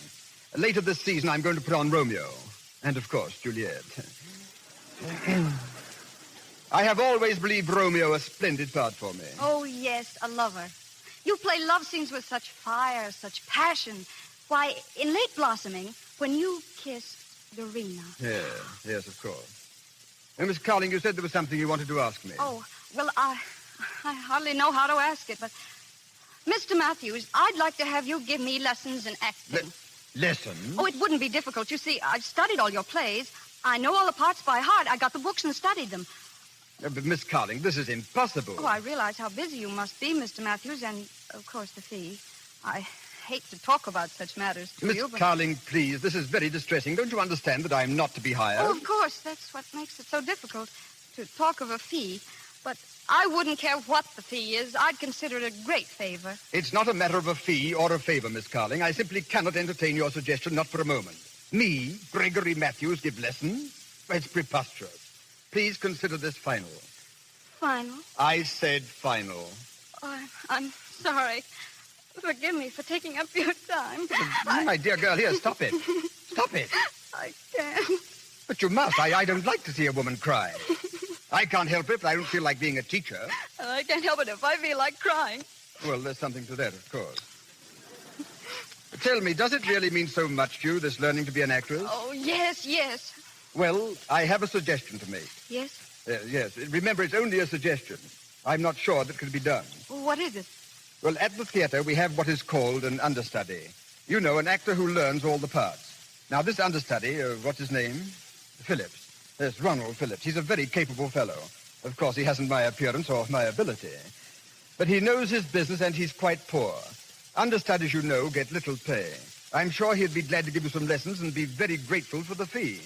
M: Later this season, I'm going to put on Romeo. And, of course, Juliet. I have always believed Romeo a splendid part for me.
I: Oh, yes, a lover. You play love scenes with such fire, such passion. Why, in Late Blossoming, when you kissed Dorina...
M: Yes, of course. Now, Miss Carling, you said there was something you wanted to ask me.
I: Oh, well, I hardly know how to ask it, but... Mr. Matthews, I'd like to have you give me lessons in acting.
M: Lessons?
I: Oh, it wouldn't be difficult. You see, I've studied all your plays. I know all the parts by heart. I got the books and studied them.
M: But, Miss Carling, this is impossible.
I: Oh, I realize how busy you must be, Mr. Matthews, and, of course, the fee. I hate to talk about such matters to you,
M: Miss
I: but...
M: Carling, please, this is very distressing. Don't you understand that I'm not to be hired?
I: Oh, of course. That's what makes it so difficult to talk of a fee. But I wouldn't care what the fee is. I'd consider it a great favor.
M: It's not a matter of a fee or a favor, Miss Carling. I simply cannot entertain your suggestion, not for a moment. Me, Gregory Matthews, give lessons? It's preposterous. Please consider this final.
I: Final?
M: I said final.
I: Oh, I'm sorry. Forgive me for taking up your time.
M: My dear girl, here, stop it. Stop it.
I: I can't.
M: But you must. I don't like to see a woman cry. I can't help it, but I don't feel like being a teacher.
I: I can't help it if I feel like crying.
M: Well, there's something to that, of course. Tell me, does it really mean so much to you, this learning to be an actress?
I: Oh, yes, yes.
M: Well, I have a suggestion to make.
I: Yes?
M: Yes. Remember, it's only a suggestion. I'm not sure that can be done.
I: What is it?
M: Well, at the theater, we have what is called an understudy. You know, an actor who learns all the parts. Now, this understudy, what's his name? Phillips. Yes, Ronald Phillips. He's a very capable fellow. Of course, he hasn't my appearance or my ability. But he knows his business, and he's quite poor. Understudies, you know, get little pay. I'm sure he'd be glad to give you some lessons and be very grateful for the fee.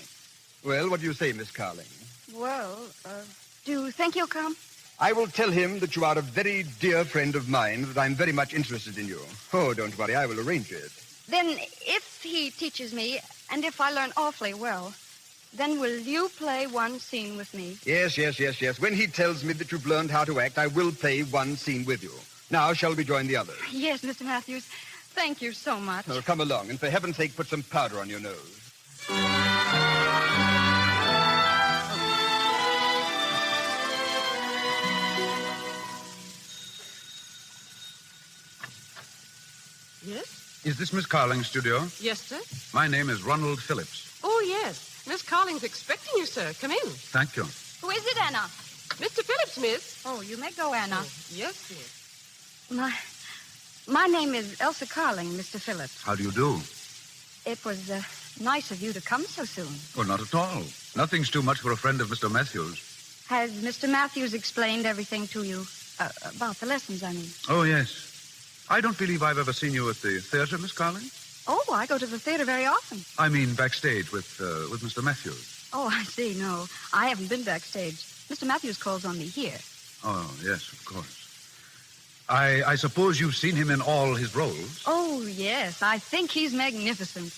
M: Well, what do you say, Miss Carling?
I: Well, do you think he'll come?
M: I will tell him that you are a very dear friend of mine, that I'm very much interested in you. Oh, don't worry, I will arrange it.
I: Then if he teaches me, and if I learn awfully well, then will you play one scene with me?
M: Yes. When he tells me that you've learned how to act, I will play one scene with you. Now, shall we join the others?
I: Yes, Mr. Matthews. Thank you so much.
M: Oh, come along, and for heaven's sake, put some powder on your nose.
N: Yes? Is this Miss Carling's studio?
P: Yes, sir.
N: My name is Ronald Phillips.
P: Oh, yes. Miss Carling's expecting you, sir. Come in.
N: Thank you.
I: Who is it, Anna?
P: Mr. Phillips, miss.
I: Oh, you may go, Anna.
P: Oh, yes, yes.
I: My name is Elsa Carling, Mr. Phillips.
N: How do you do?
I: It was nice of you to come so soon.
N: Oh, not at all. Nothing's too much for a friend of Mr. Matthews.
I: Has Mr. Matthews explained everything to you? About the lessons, I mean.
N: Oh, yes. I don't believe I've ever seen you at the theater, Miss Carling.
I: Oh, I go to the theater very often.
N: I mean backstage with Mr. Matthews.
I: Oh, I see. No, I haven't been backstage. Mr. Matthews calls on me here.
N: Oh, yes, of course. I suppose you've seen him in all his roles?
I: Oh, yes. I think he's magnificent.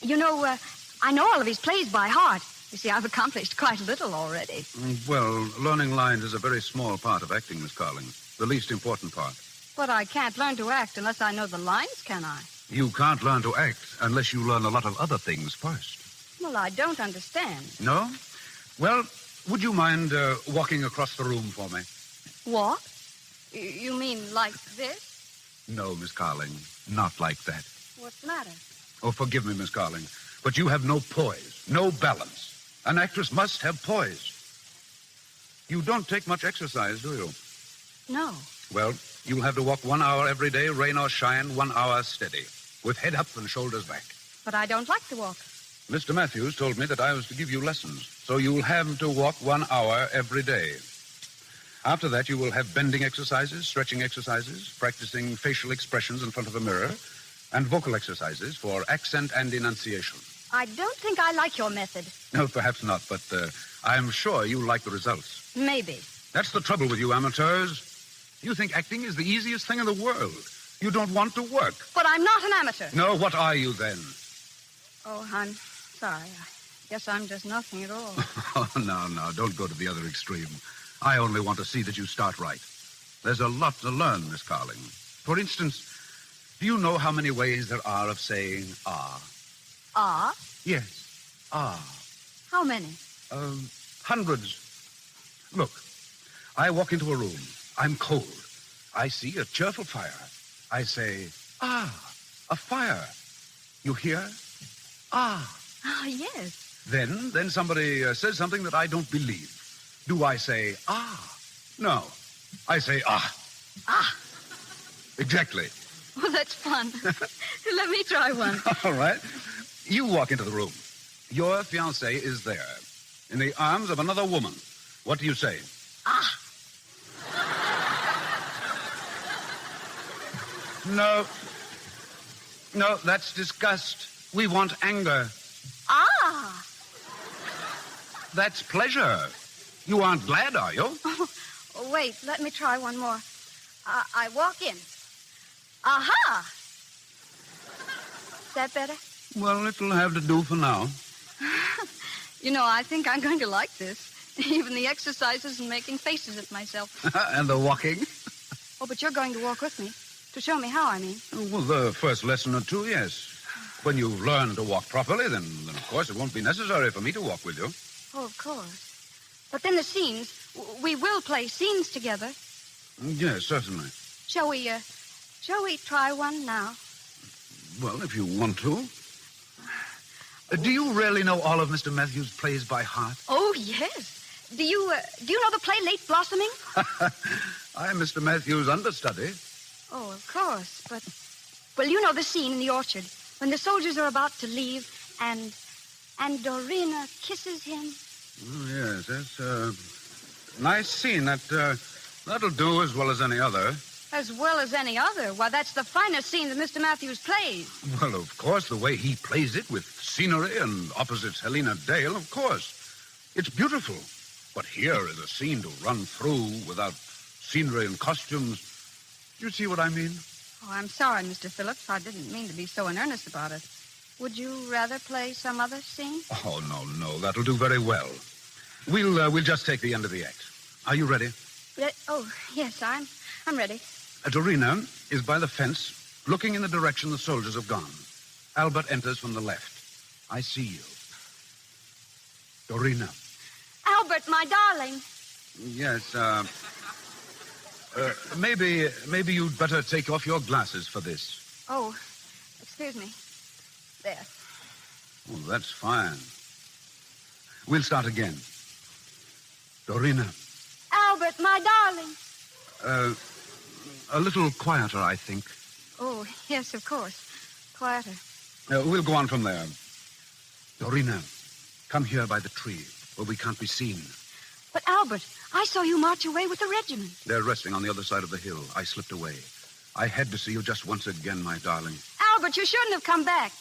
I: You know, I know all of his plays by heart. You see, I've accomplished quite a little already.
N: Well, learning lines is a very small part of acting, Miss Carling. The least important part.
I: But I can't learn to act unless I know the lines, can I?
N: You can't learn to act unless you learn a lot of other things first.
I: Well, I don't understand.
N: No? Well, would you mind walking across the room for me?
I: Walk? You mean like this?
N: No, Miss Carling, not like that.
I: What's the matter?
N: Oh, forgive me, Miss Carling, but you have no poise, no balance. An actress must have poise. You don't take much exercise, do you?
I: No.
N: Well, you'll have to walk 1 hour every day, rain or shine, 1 hour steady, with head up and shoulders back.
I: But I don't like to walk.
N: Mr. Matthews told me that I was to give you lessons, so you'll have to walk 1 hour every day. After that, you will have bending exercises, stretching exercises, practicing facial expressions in front of a mirror, and vocal exercises for accent and enunciation.
I: I don't think I like your method.
N: No, perhaps not, but I'm sure you'll like the results.
I: Maybe.
N: That's the trouble with you amateurs. You think acting is the easiest thing in the world. You don't want to work.
I: But I'm not an amateur.
N: No, what are you then?
I: Oh, I'm sorry. I guess I'm just nothing at all.
N: Oh, no, don't go to the other extreme. I only want to see that you start right. There's a lot to learn, Miss Carling. For instance, do you know how many ways there are of saying ah?
I: Ah?
N: Yes, ah.
I: How many?
N: Hundreds. Look, I walk into a room. I'm cold. I see a cheerful fire. I say, ah, a fire. You hear? Ah.
I: Ah, yes.
N: Then somebody says something that I don't believe. Do I say, ah? No. I say, ah.
I: Ah.
N: Exactly.
I: Well, that's fun. Let me try one.
N: All right. You walk into the room. Your fiancé is there, in the arms of another woman. What do you say?
I: Ah.
N: No, that's disgust. We want anger.
I: Ah.
N: That's pleasure. You aren't glad, are you?
I: Wait, let me try one more. I walk in. Aha! Is that better?
N: Well, it'll have to do for now.
I: I think I'm going to like this. Even the exercises and making faces at myself.
N: And the walking?
I: Oh, but you're going to walk with me. To show me how, I mean.
N: Well, the first lesson or two, yes. When you've learned to walk properly, then of course it won't be necessary for me to walk with you.
I: Oh, of course. But then the scenes, we will play scenes together.
N: Yes, certainly.
I: Shall we try one now?
N: Well, if you want to. Do you really know all of Mr. Matthews' plays by heart?
I: Oh, yes. Do you know the play Late Blossoming?
N: I'm Mr. Matthews' understudy.
I: Oh, of course, but... Well, you know the scene in the orchard when the soldiers are about to leave and Dorina kisses him.
N: Oh, yes, that's a nice scene. That'll do as well as any other.
I: As well as any other? Why, that's the finest scene that Mr. Matthews plays.
N: Well, of course, the way he plays it with scenery and opposites Helena Dale, of course. It's beautiful. But here is a scene to run through without scenery and costumes. You see what I mean?
I: Oh, I'm sorry, Mr. Phillips. I didn't mean to be so in earnest about it. Would you rather play some other scene?
N: Oh, no. That'll do very well. We'll just take the end of the act. Are you ready?
I: Oh, yes, I'm ready.
N: Dorina is by the fence, looking in the direction the soldiers have gone. Albert enters from the left. I see you. Dorina.
I: Albert, my darling.
N: Yes, maybe you'd better take off your glasses for this.
I: Oh, excuse me. There.
N: Oh, that's fine. We'll start again. Dorina.
I: Albert, my darling.
N: A little quieter, I think.
I: Oh, yes, of course. Quieter.
N: We'll go on from there. Dorina, come here by the tree where we can't be seen.
I: But, Albert, I saw you march away with the regiment.
N: They're resting on the other side of the hill. I slipped away. I had to see you just once again, my darling.
I: Albert, you shouldn't have come back.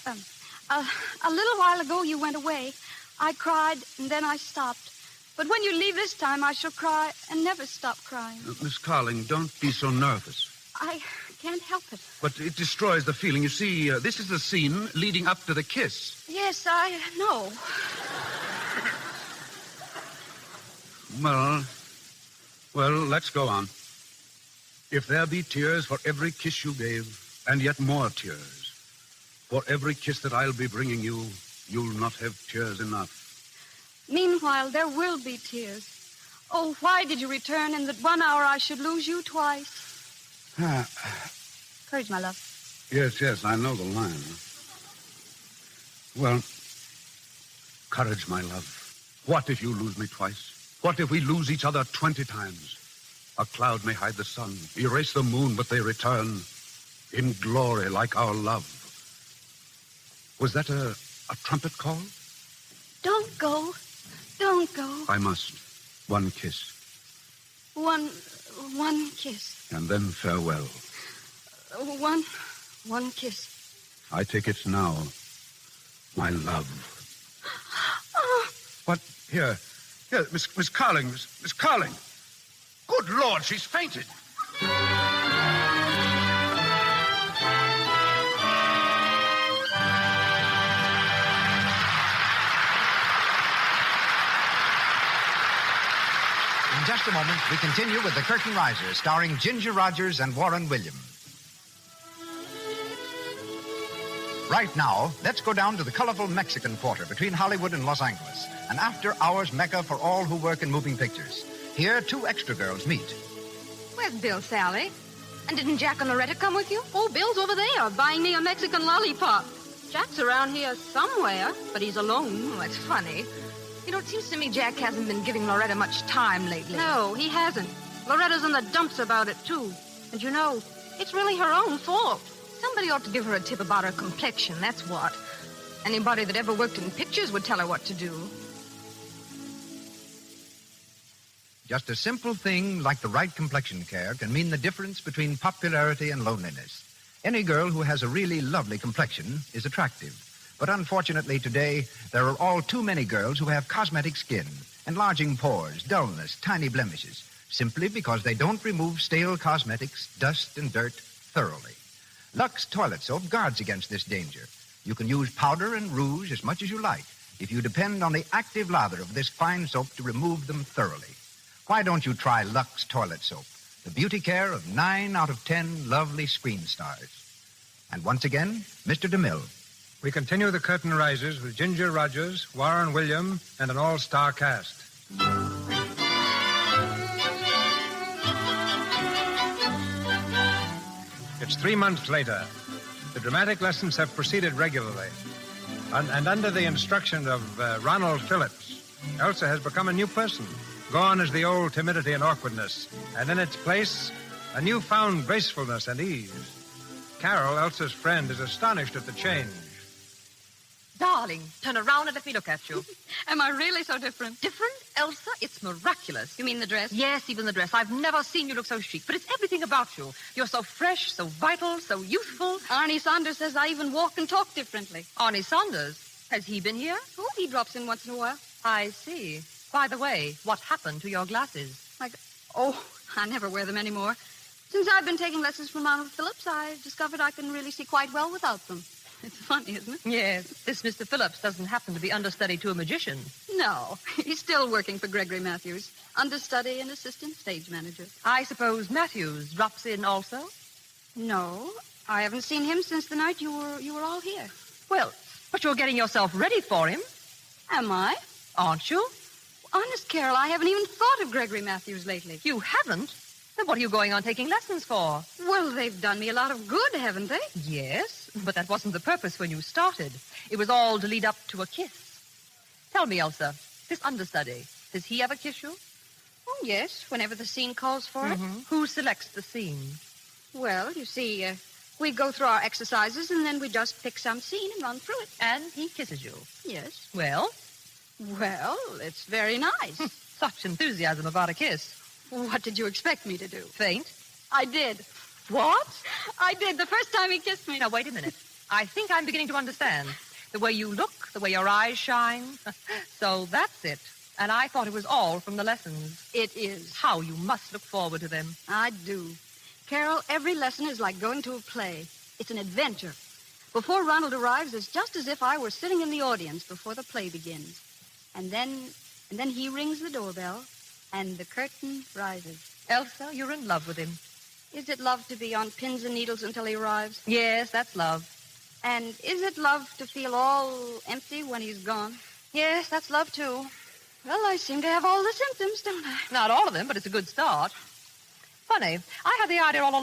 I: A little while ago, you went away. I cried, and then I stopped. But when you leave this time, I shall cry and never stop crying.
N: Miss Carling, don't be so nervous.
I: I can't help it.
N: But it destroys the feeling. You see, this is the scene leading up to the kiss.
I: Yes, I know.
N: Well, let's go on. If there be tears for every kiss you gave, and yet more tears, for every kiss that I'll be bringing you, you'll not have tears enough.
I: Meanwhile, there will be tears. Oh, why did you return in that 1 hour I should lose you twice? Courage, my love.
N: Yes, I know the line. Well, courage, my love. What if you lose me twice? What if we lose each other 20 times? A cloud may hide the sun, erase the moon, but they return in glory like our love. Was that a trumpet call?
I: Don't go. Don't go.
N: I must. One kiss.
I: One kiss.
N: And then farewell.
I: One kiss.
N: I take it now, my love. What? Here, Miss Carling. Miss Carling. Good Lord, she's fainted.
J: In just a moment, we continue with The Curtain Riser, starring Ginger Rogers and Warren Williams. Right now, let's go down to the colorful Mexican Quarter between Hollywood and Los Angeles, an after-hours mecca for all who work in moving pictures. Here, two extra girls meet.
K: Where's Bill, Sally? And didn't Jack and Loretta come with you? Oh, Bill's over there buying me a Mexican lollipop. Jack's around here somewhere, but he's alone. Oh, that's funny. You know, it seems to me Jack hasn't been giving Loretta much time lately. No, he hasn't. Loretta's in the dumps about it, too. And you know, it's really her own fault. Somebody ought to give her a tip about her complexion, that's what. Anybody that ever worked in pictures would tell her what to do.
J: Just a simple thing like the right complexion care can mean the difference between popularity and loneliness. Any girl who has a really lovely complexion is attractive. But unfortunately today, there are all too many girls who have cosmetic skin, enlarging pores, dullness, tiny blemishes. simply because they don't remove stale cosmetics, dust, and dirt thoroughly. Lux Toilet Soap guards against this danger. You can use powder and rouge as much as you like if you depend on the active lather of this fine soap to remove them thoroughly. Why don't you try Lux Toilet Soap, the beauty care of 9 out of 10 lovely screen stars? And once again, Mr. DeMille.
B: We continue The Curtain Rises with Ginger Rogers, Warren William, and an all-star cast. It's 3 months later. The dramatic lessons have proceeded regularly. And under the instruction of Ronald Phillips, Elsa has become a new person. Gone is the old timidity and awkwardness, and in its place, a newfound gracefulness and ease. Carol, Elsa's friend, is astonished at the change.
P: Darling, turn around and let me look at you.
I: Am I really so different?
P: Different? Elsa, it's miraculous.
I: You mean the dress?
P: Yes, even the dress. I've never seen you look so chic, but it's everything about you. You're so fresh, so vital, so youthful.
I: Arnie Saunders says I even walk and talk differently.
P: Arnie Saunders? Has he been here?
I: Oh, he drops in once in a while.
P: I see. By the way, what happened to your glasses?
I: I never wear them anymore. Since I've been taking lessons from Ronald Phillips, I've discovered I can really see quite well without them. It's funny, isn't it?
P: Yes. This Mr. Phillips doesn't happen to be understudy to a magician.
I: No. He's still working for Gregory Matthews. Understudy and assistant stage manager.
P: I suppose Matthews drops in also?
I: No. I haven't seen him since the night you were all here.
P: Well, but you're getting yourself ready for him.
I: Am I?
P: Aren't you?
I: Honest, Carol, I haven't even thought of Gregory Matthews lately.
P: You haven't? Then what are you going on taking lessons for?
I: Well, they've done me a lot of good, haven't they?
P: Yes, but that wasn't the purpose when you started. It was all to lead up to a kiss. Tell me, Elsa, this understudy, does he ever kiss you?
I: Oh, yes, whenever the scene calls for it.
P: Who selects the scene?
I: Well, you see, we go through our exercises and then we just pick some scene and run through it.
P: And he kisses you?
I: Yes.
P: Well?
I: Well, it's very nice.
P: Such enthusiasm about a kiss.
I: What did you expect me to do?
P: Faint?
I: I did.
P: What?
I: I did, the first time he kissed me.
P: Now, wait a minute. I think I'm beginning to understand. The way you look, the way your eyes shine. So that's it. And I thought it was all from the lessons.
I: It is.
P: How you must look forward to them.
I: I do. Carol, every lesson is like going to a play. It's an adventure. Before Ronald arrives, it's just as if I were sitting in the audience before the play begins. And then he rings the doorbell, and the curtain rises.
P: Elsa, you're in love with him.
I: Is it love to be on pins and needles until he arrives?
P: Yes, that's love.
I: And is it love to feel all empty when he's gone?
P: Yes, that's love, too.
I: Well, I seem to have all the symptoms, don't I?
P: Not all of them, but it's a good start. Funny, I had the idea all along